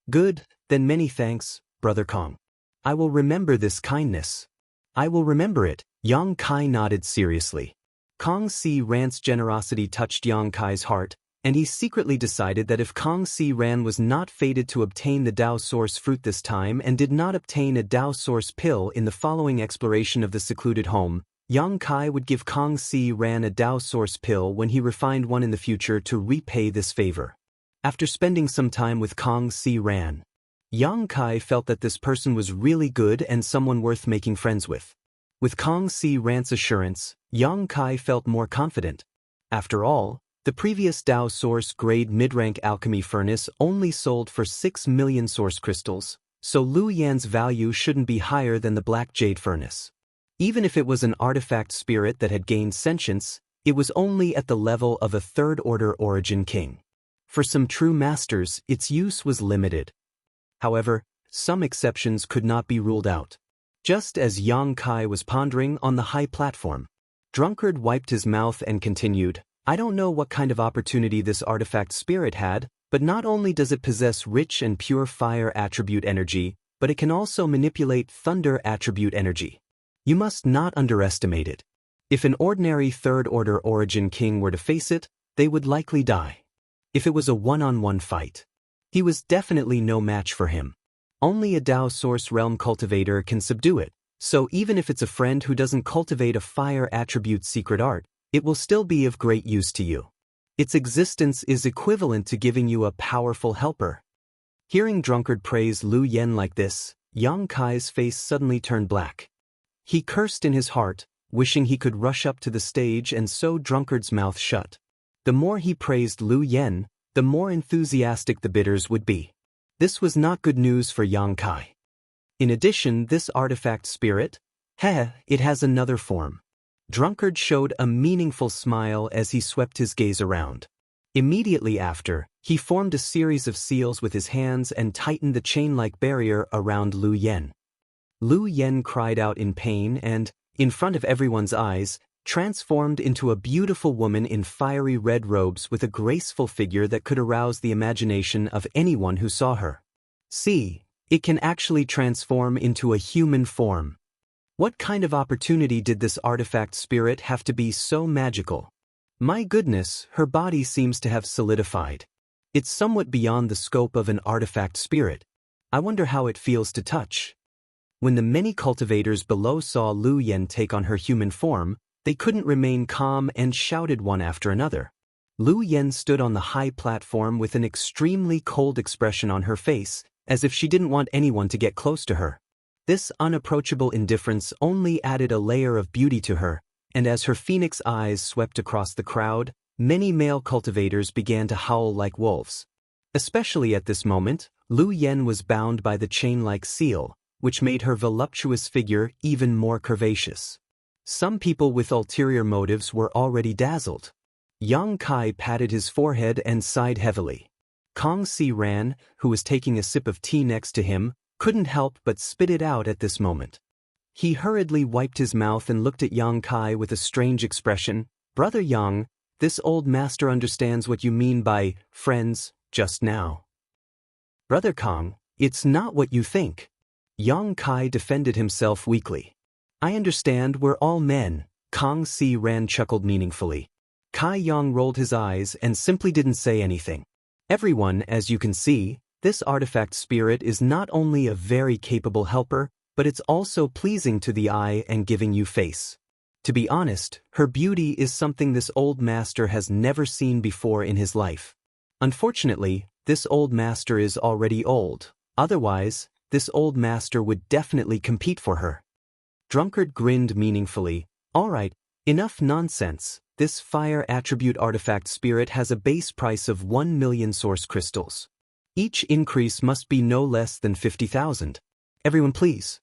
"Good, then many thanks, Brother Kong. I will remember this kindness." "I will remember it," Yang Kai nodded seriously. Kong Si Ran's generosity touched Yang Kai's heart, and he secretly decided that if Kong Si Ran was not fated to obtain the Dao source fruit this time and did not obtain a Dao source pill in the following exploration of the secluded home, Yang Kai would give Kong Si Ran a Dao source pill when he refined one in the future to repay this favor. After spending some time with Kong Si Ran, Yang Kai felt that this person was really good and someone worth making friends with. With Kong Si Ran's assurance, Yang Kai felt more confident. After all, the previous Dao source grade mid-rank alchemy furnace only sold for 6 million source crystals, so Lu Yan's value shouldn't be higher than the black jade furnace. Even if it was an artifact spirit that had gained sentience, it was only at the level of a third-order origin king. For some true masters, its use was limited. However, some exceptions could not be ruled out. Just as Yang Kai was pondering on the high platform, Drunkard wiped his mouth and continued, "I don't know what kind of opportunity this artifact spirit had, but not only does it possess rich and pure fire attribute energy, but it can also manipulate thunder attribute energy. You must not underestimate it. If an ordinary third-order origin king were to face it, they would likely die. If it was a one-on-one fight, he was definitely no match for him. Only a Dao source realm cultivator can subdue it, so even if it's a friend who doesn't cultivate a fire attribute secret art, it will still be of great use to you. Its existence is equivalent to giving you a powerful helper." Hearing Drunkard praise Lu Yan like this, Yang Kai's face suddenly turned black. He cursed in his heart, wishing he could rush up to the stage and sew Drunkard's mouth shut. The more he praised Lu Yan, the more enthusiastic the bidders would be. This was not good news for Yang Kai. In addition, this artifact spirit, it has another form. Drunkard showed a meaningful smile as he swept his gaze around. Immediately after, he formed a series of seals with his hands and tightened the chain-like barrier around Lu Yan. Lu Yan cried out in pain and, in front of everyone's eyes, transformed into a beautiful woman in fiery red robes with a graceful figure that could arouse the imagination of anyone who saw her. See, it can actually transform into a human form. What kind of opportunity did this artifact spirit have to be so magical? My goodness, her body seems to have solidified. It's somewhat beyond the scope of an artifact spirit. I wonder how it feels to touch. When the many cultivators below saw Lu Yen take on her human form, they couldn't remain calm and shouted one after another. Lu Yen stood on the high platform with an extremely cold expression on her face, as if she didn't want anyone to get close to her. This unapproachable indifference only added a layer of beauty to her, and as her phoenix eyes swept across the crowd, many male cultivators began to howl like wolves. Especially at this moment, Lu Yen was bound by the chain-like seal, which made her voluptuous figure even more curvaceous. Some people with ulterior motives were already dazzled. Yang Kai patted his forehead and sighed heavily. Kong Si Ran, who was taking a sip of tea next to him, couldn't help but spit it out at this moment. He hurriedly wiped his mouth and looked at Yang Kai with a strange expression. "Brother Yang, this old master understands what you mean by friends just now." "Brother Kong, it's not what you think." Yang Kai defended himself weakly. "I understand we're all men," Kong Si Ran chuckled meaningfully. Kai Yang rolled his eyes and simply didn't say anything. "Everyone, as you can see, this artifact spirit is not only a very capable helper, but it's also pleasing to the eye and giving you face. To be honest, her beauty is something this old master has never seen before in his life. Unfortunately, this old master is already old. Otherwise, this old master would definitely compete for her." Drunkard grinned meaningfully. "All right, enough nonsense. This fire attribute artifact spirit has a base price of 1 million source crystals. Each increase must be no less than 50,000. Everyone please."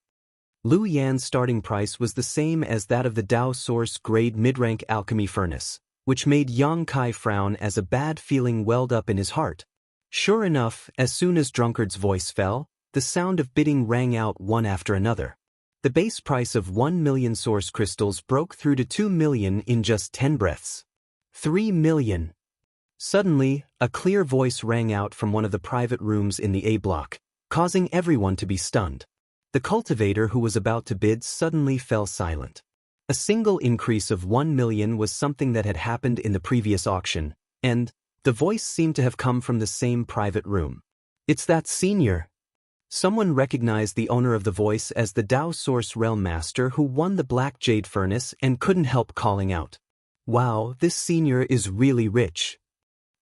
Lu Yan's starting price was the same as that of the Dao Source grade mid-rank alchemy furnace, which made Yang Kai frown as a bad feeling welled up in his heart. Sure enough, as soon as Drunkard's voice fell, the sound of bidding rang out one after another. The base price of 1 million source crystals broke through to 2 million in just 10 breaths. 3 million. Suddenly, a clear voice rang out from one of the private rooms in the A block, causing everyone to be stunned. The cultivator who was about to bid suddenly fell silent. A single increase of 1 million was something that had happened in the previous auction, and the voice seemed to have come from the same private room. "It's that senior." Someone recognized the owner of the voice as the Dao Source Realm Master who won the Black Jade Furnace and couldn't help calling out, "Wow, this senior is really rich.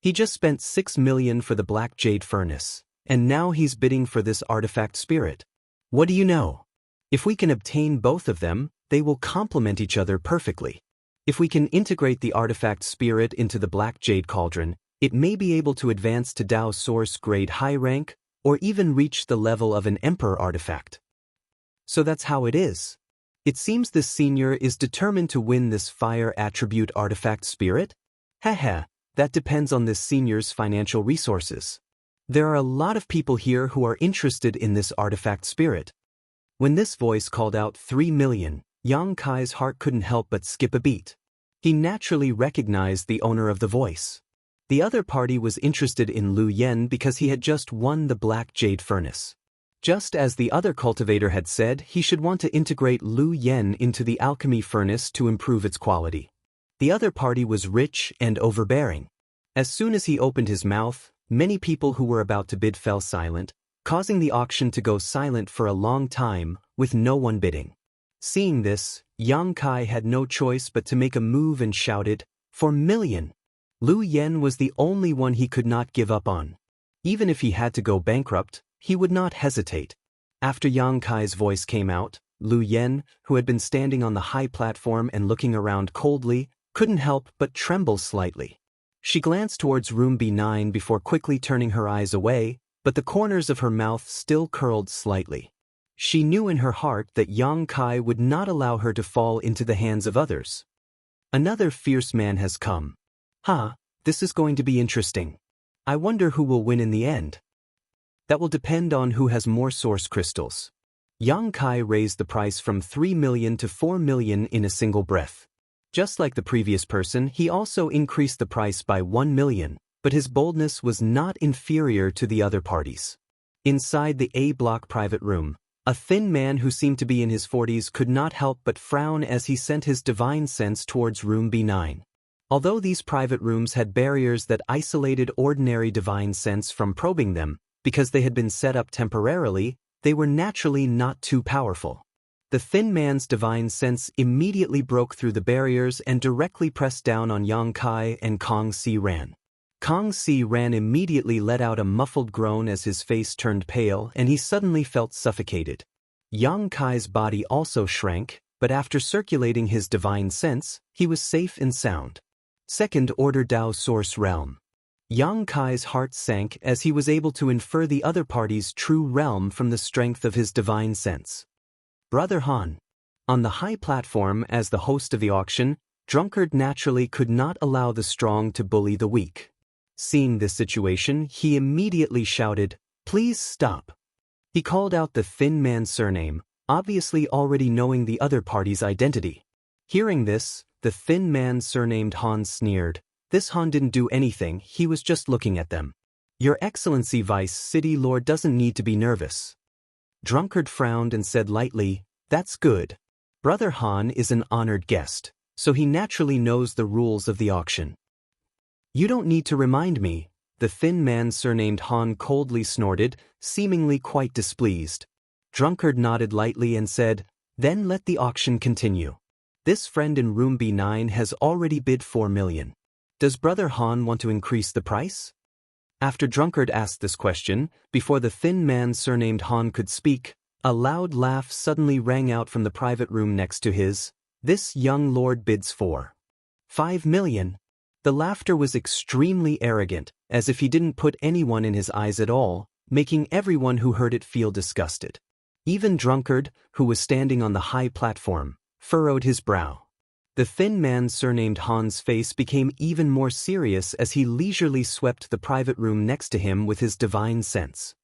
He just spent 6 million for the Black Jade Furnace, and now he's bidding for this artifact spirit. What do you know? If we can obtain both of them, they will complement each other perfectly. If we can integrate the artifact spirit into the Black Jade Cauldron, it may be able to advance to Dao Source grade high rank, or even reach the level of an Emperor artifact. So that's how it is. It seems this senior is determined to win this fire attribute artifact spirit? Haha, that depends on this senior's financial resources. There are a lot of people here who are interested in this artifact spirit." When this voice called out 3 million, Yang Kai's heart couldn't help but skip a beat. He naturally recognized the owner of the voice. The other party was interested in Lu Yen because he had just won the Black Jade Furnace. Just as the other cultivator had said, he should want to integrate Lu Yen into the alchemy furnace to improve its quality. The other party was rich and overbearing. As soon as he opened his mouth, many people who were about to bid fell silent, causing the auction to go silent for a long time, with no one bidding. Seeing this, Yang Kai had no choice but to make a move and shouted, "For million!" Lu Yen was the only one he could not give up on. Even if he had to go bankrupt, he would not hesitate. After Yang Kai's voice came out, Lu Yen, who had been standing on the high platform and looking around coldly, couldn't help but tremble slightly. She glanced towards room B9 before quickly turning her eyes away, but the corners of her mouth still curled slightly. She knew in her heart that Yang Kai would not allow her to fall into the hands of others. Another fierce man has come. This is going to be interesting. I wonder who will win in the end. That will depend on who has more source crystals. Yang Kai raised the price from 3 million to 4 million in a single breath. Just like the previous person, he also increased the price by 1 million, but his boldness was not inferior to the other parties. Inside the A block private room, a thin man who seemed to be in his 40s could not help but frown as he sent his divine sense towards room B9. Although these private rooms had barriers that isolated ordinary divine sense from probing them, because they had been set up temporarily, they were naturally not too powerful. The thin man's divine sense immediately broke through the barriers and directly pressed down on Yang Kai and Kong Si Ran. Kong Si Ran immediately let out a muffled groan as his face turned pale and he suddenly felt suffocated. Yang Kai's body also shrank, but after circulating his divine sense, he was safe and sound. Second Order Dao Source Realm. Yang Kai's heart sank as he was able to infer the other party's true realm from the strength of his divine sense. Brother Han. On the high platform as the host of the auction, Drunkard naturally could not allow the strong to bully the weak. Seeing this situation, he immediately shouted, "Please stop." He called out the thin man's surname, obviously already knowing the other party's identity. Hearing this, the thin man surnamed Han sneered. This Han didn't do anything, he was just looking at them. "Your Excellency Vice City Lord doesn't need to be nervous." Drunkard frowned and said lightly, "That's good. Brother Han is an honored guest, so he naturally knows the rules of the auction." "You don't need to remind me," the thin man surnamed Han coldly snorted, seemingly quite displeased. Drunkard nodded lightly and said, "Then let the auction continue. This friend in room B9 has already bid 4 million. Does Brother Han want to increase the price?" After Drunkard asked this question, before the thin man surnamed Han could speak, a loud laugh suddenly rang out from the private room next to his. "This young lord bids for 5 million. The laughter was extremely arrogant, as if he didn't put anyone in his eyes at all, making everyone who heard it feel disgusted. Even Drunkard, who was standing on the high platform, furrowed his brow. The thin man surnamed Han's face became even more serious as he leisurely swept the private room next to him with his divine sense.